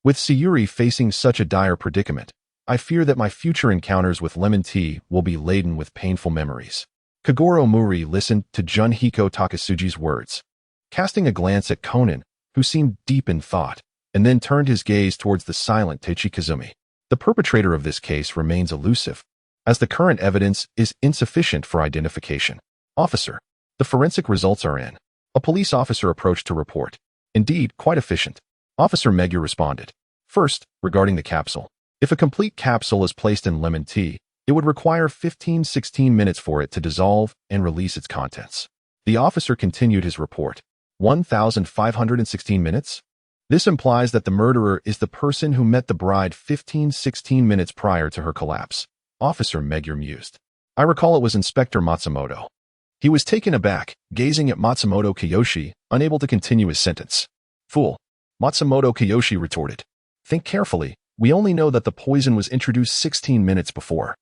with Sayuri facing such a dire predicament, I fear that my future encounters with lemon tea will be laden with painful memories." Kogoro Mouri listened to Junhiko Takasuji's words, casting a glance at Conan, who seemed deep in thought, and then turned his gaze towards the silent Teichi Kazumi. The perpetrator of this case remains elusive, as the current evidence is insufficient for identification. "Officer, the forensic results are in." A police officer approached to report. "Indeed, quite efficient." Officer Megure responded. "First, regarding the capsule. If a complete capsule is placed in lemon tea, it would require 15–16 minutes for it to dissolve and release its contents." The officer continued his report. 1,516 minutes? This implies that the murderer is the person who met the bride 15–16 minutes prior to her collapse. Officer Megure mused. "I recall it was Inspector Matsumoto." He was taken aback, gazing at Matsumoto Kiyoshi, unable to continue his sentence. "Fool," Matsumoto Kiyoshi retorted. "Think carefully. We only know that the poison was introduced 16 minutes before,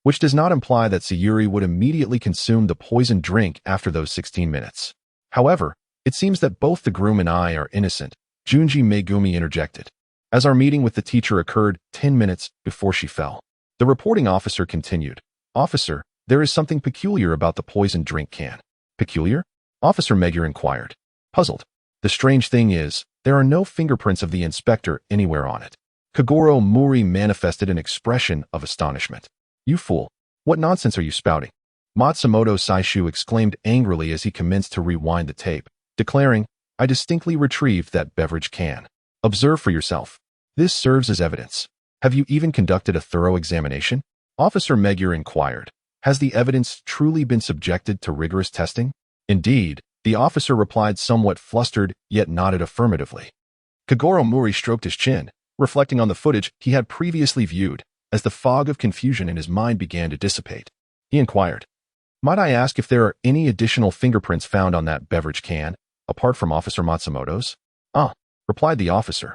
which does not imply that Sayuri would immediately consume the poisoned drink after those 16 minutes. However, it seems that both the groom and I are innocent," Junji Megumi interjected, "as our meeting with the teacher occurred 10 minutes before she fell." The reporting officer continued. "Officer, there is something peculiar about the poisoned drink can." "Peculiar?" Officer Megure inquired, puzzled. "The strange thing is, there are no fingerprints of the inspector anywhere on it." Kogoro Mouri manifested an expression of astonishment. "You fool! What nonsense are you spouting?" Matsumoto Saishu exclaimed angrily as he commenced to rewind the tape, declaring, "I distinctly retrieved that beverage can. Observe for yourself. This serves as evidence. Have you even conducted a thorough examination?" Officer Megure inquired. "Has the evidence truly been subjected to rigorous testing?" "Indeed," the officer replied, somewhat flustered, yet nodded affirmatively. Kogoro Mouri stroked his chin, reflecting on the footage he had previously viewed, as the fog of confusion in his mind began to dissipate. He inquired, "Might I ask if there are any additional fingerprints found on that beverage can, apart from Officer Matsumoto's?" "Ah," replied the officer.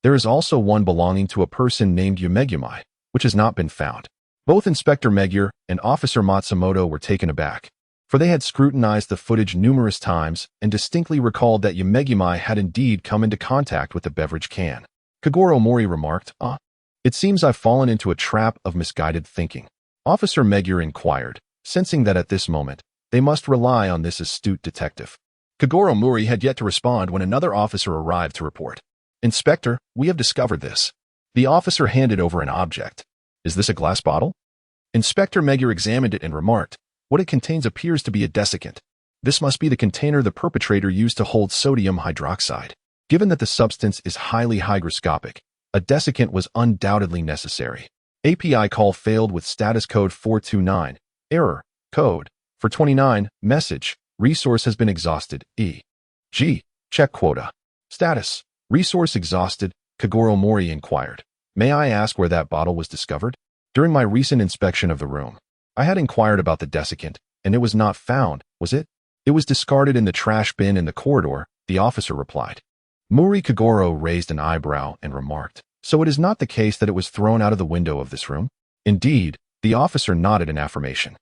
"There is also one belonging to a person named Yumegumi, which has not been found." Both Inspector Megure and Officer Matsumoto were taken aback, for they had scrutinized the footage numerous times and distinctly recalled that Yumegumi had indeed come into contact with the beverage can. Kogoro Mouri remarked, "It seems I've fallen into a trap of misguided thinking." Officer Megure inquired, sensing that at this moment, they must rely on this astute detective. Kogoro Mouri had yet to respond when another officer arrived to report. "Inspector, we have discovered this." The officer handed over an object. "Is this a glass bottle?" Inspector Megure examined it and remarked, "What it contains appears to be a desiccant. This must be the container the perpetrator used to hold sodium hydroxide. Given that the substance is highly hygroscopic, a desiccant was undoubtedly necessary." API call failed with status code 429. Error. Code. For 29. Message. Resource has been exhausted. E.g. Check quota. Status. Resource exhausted. Kogoro Mouri inquired. "May I ask where that bottle was discovered?" "During my recent inspection of the room, I had inquired about the desiccant, and it was not found, was it?" "It was discarded in the trash bin in the corridor," the officer replied. Mouri Kogoro raised an eyebrow and remarked, "So it is not the case that it was thrown out of the window of this room?" "Indeed," the officer nodded in affirmation.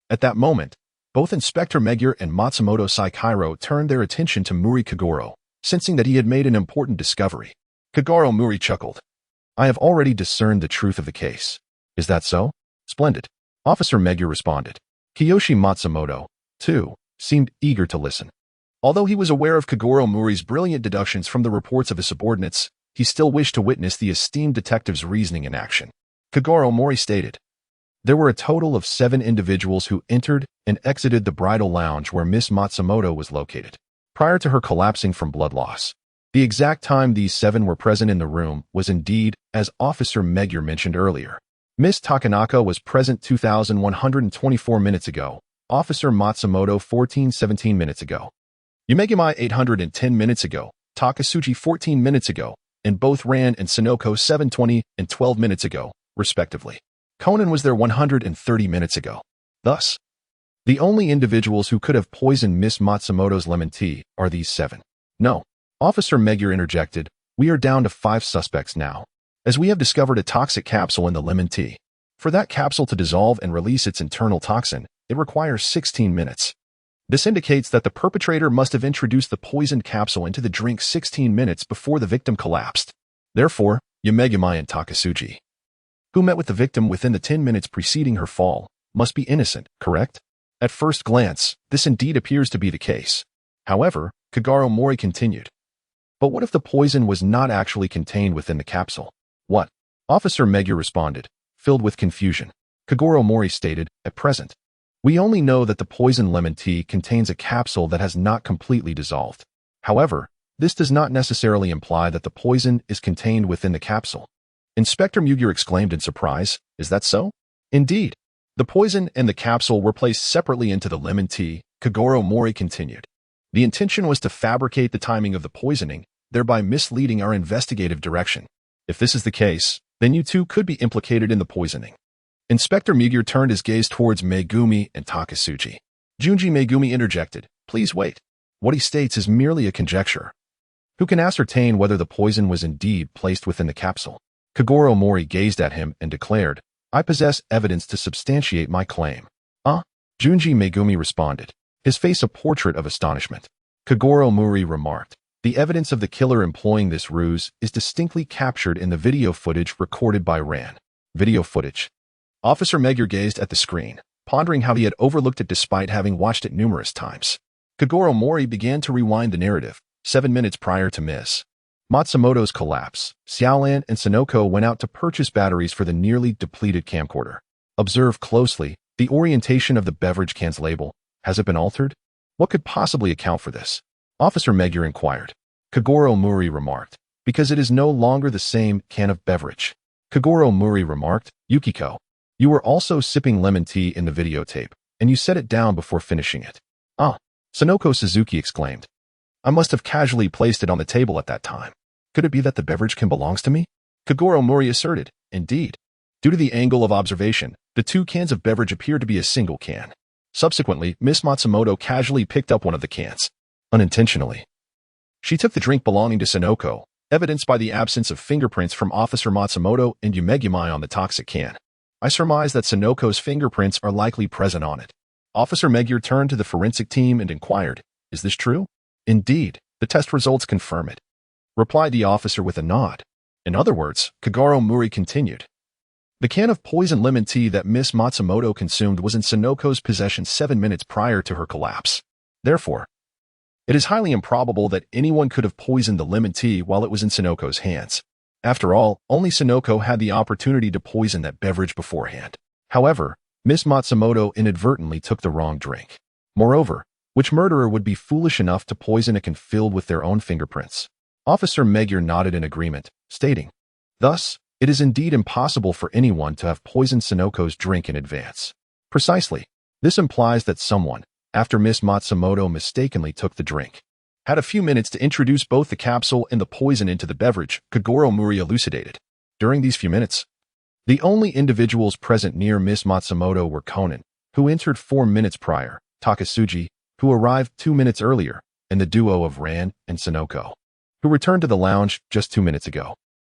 At that moment, both Inspector Megure and Matsumoto Saikairo turned their attention to Mouri Kogoro, sensing that he had made an important discovery. Kogoro Mouri chuckled. "I have already discerned the truth of the case." "Is that so?" "Splendid," Officer Megure responded. Kiyoshi Matsumoto, too, seemed eager to listen. Although he was aware of Kogoro Mouri's brilliant deductions from the reports of his subordinates, he still wished to witness the esteemed detective's reasoning in action. Kogoro Mouri stated, There were a total of 7 individuals who entered and exited the bridal lounge where Miss Matsumoto was located, prior to her collapsing from blood loss. The exact time these 7 were present in the room was indeed, as Officer Megure mentioned earlier. Miss Takanaka was present 2,124 minutes ago, Officer Matsumoto 1417 minutes ago, Yumegami 810 minutes ago, Takasuji 14 minutes ago, and both Ran and Sonoko 720 and 12 minutes ago, respectively. Conan was there 130 minutes ago. Thus, the only individuals who could have poisoned Miss Matsumoto's lemon tea are these 7. No. Officer Megure interjected, we are down to 5 suspects now, as we have discovered a toxic capsule in the lemon tea. For that capsule to dissolve and release its internal toxin, it requires 16 minutes. This indicates that the perpetrator must have introduced the poisoned capsule into the drink 16 minutes before the victim collapsed. Therefore, Yumegami and Takasuji, who met with the victim within the 10 minutes preceding her fall, must be innocent, correct? At first glance, this indeed appears to be the case. However, Kogoro Mouri continued. But what if the poison was not actually contained within the capsule? What? Officer Megure responded, filled with confusion. Kogoro Mouri stated, at present, we only know that the poison lemon tea contains a capsule that has not completely dissolved. However, this does not necessarily imply that the poison is contained within the capsule. Inspector Megure exclaimed in surprise, is that so? Indeed. The poison and the capsule were placed separately into the lemon tea, Kogoro Mouri continued. The intention was to fabricate the timing of the poisoning, thereby misleading our investigative direction. If this is the case, then you too could be implicated in the poisoning. Inspector Megure turned his gaze towards Megumi and Takasuji. Junji Megumi interjected, please wait. What he states is merely a conjecture. Who can ascertain whether the poison was indeed placed within the capsule? Kogoro Mouri gazed at him and declared, I possess evidence to substantiate my claim. Junji Megumi responded, his face a portrait of astonishment. Kogoro Mouri remarked, the evidence of the killer employing this ruse is distinctly captured in the video footage recorded by Ran. Video footage. Officer Megure gazed at the screen, pondering how he had overlooked it despite having watched it numerous times. Kogoro Mouri began to rewind the narrative. 7 minutes prior to Miss Matsumoto's collapse, Xiaolan and Sonoko went out to purchase batteries for the nearly depleted camcorder. Observe closely the orientation of the beverage can's label. Has it been altered? What could possibly account for this? Officer Megure inquired. Kogoro Mouri remarked, because it is no longer the same can of beverage. Kogoro Mouri remarked, Yukiko, you were also sipping lemon tea in the videotape, and you set it down before finishing it. Sonoko Suzuki exclaimed. I must have casually placed it on the table at that time. Could it be that the beverage can belongs to me? Kogoro Mouri asserted, indeed. Due to the angle of observation, the 2 cans of beverage appeared to be a single can. Subsequently, Miss Matsumoto casually picked up one of the cans. Unintentionally. She took the drink belonging to Sonoko, evidenced by the absence of fingerprints from Officer Matsumoto and Yumegami on the toxic can. I surmise that Sonoko's fingerprints are likely present on it. Officer Megure turned to the forensic team and inquired, is this true? Indeed, the test results confirm it, replied the officer with a nod. In other words, Kogoro Mouri continued. The can of poison lemon tea that Miss Matsumoto consumed was in Sonoko's possession 7 minutes prior to her collapse. Therefore, it is highly improbable that anyone could have poisoned the lemon tea while it was in Sonoko's hands. After all, only Sonoko had the opportunity to poison that beverage beforehand. However, Miss Matsumoto inadvertently took the wrong drink. Moreover, which murderer would be foolish enough to poison a can filled with their own fingerprints? Officer Megure nodded in agreement, stating, thus, it is indeed impossible for anyone to have poisoned Sonoko's drink in advance. Precisely. This implies that someone, after Miss Matsumoto mistakenly took the drink, had a few minutes to introduce both the capsule and the poison into the beverage, Kogoro Mouri elucidated. During these few minutes, the only individuals present near Miss Matsumoto were Conan, who entered 4 minutes prior, Takasuji, who arrived 2 minutes earlier, and the duo of Ran and Sonoko, who returned to the lounge just 2 minutes ago.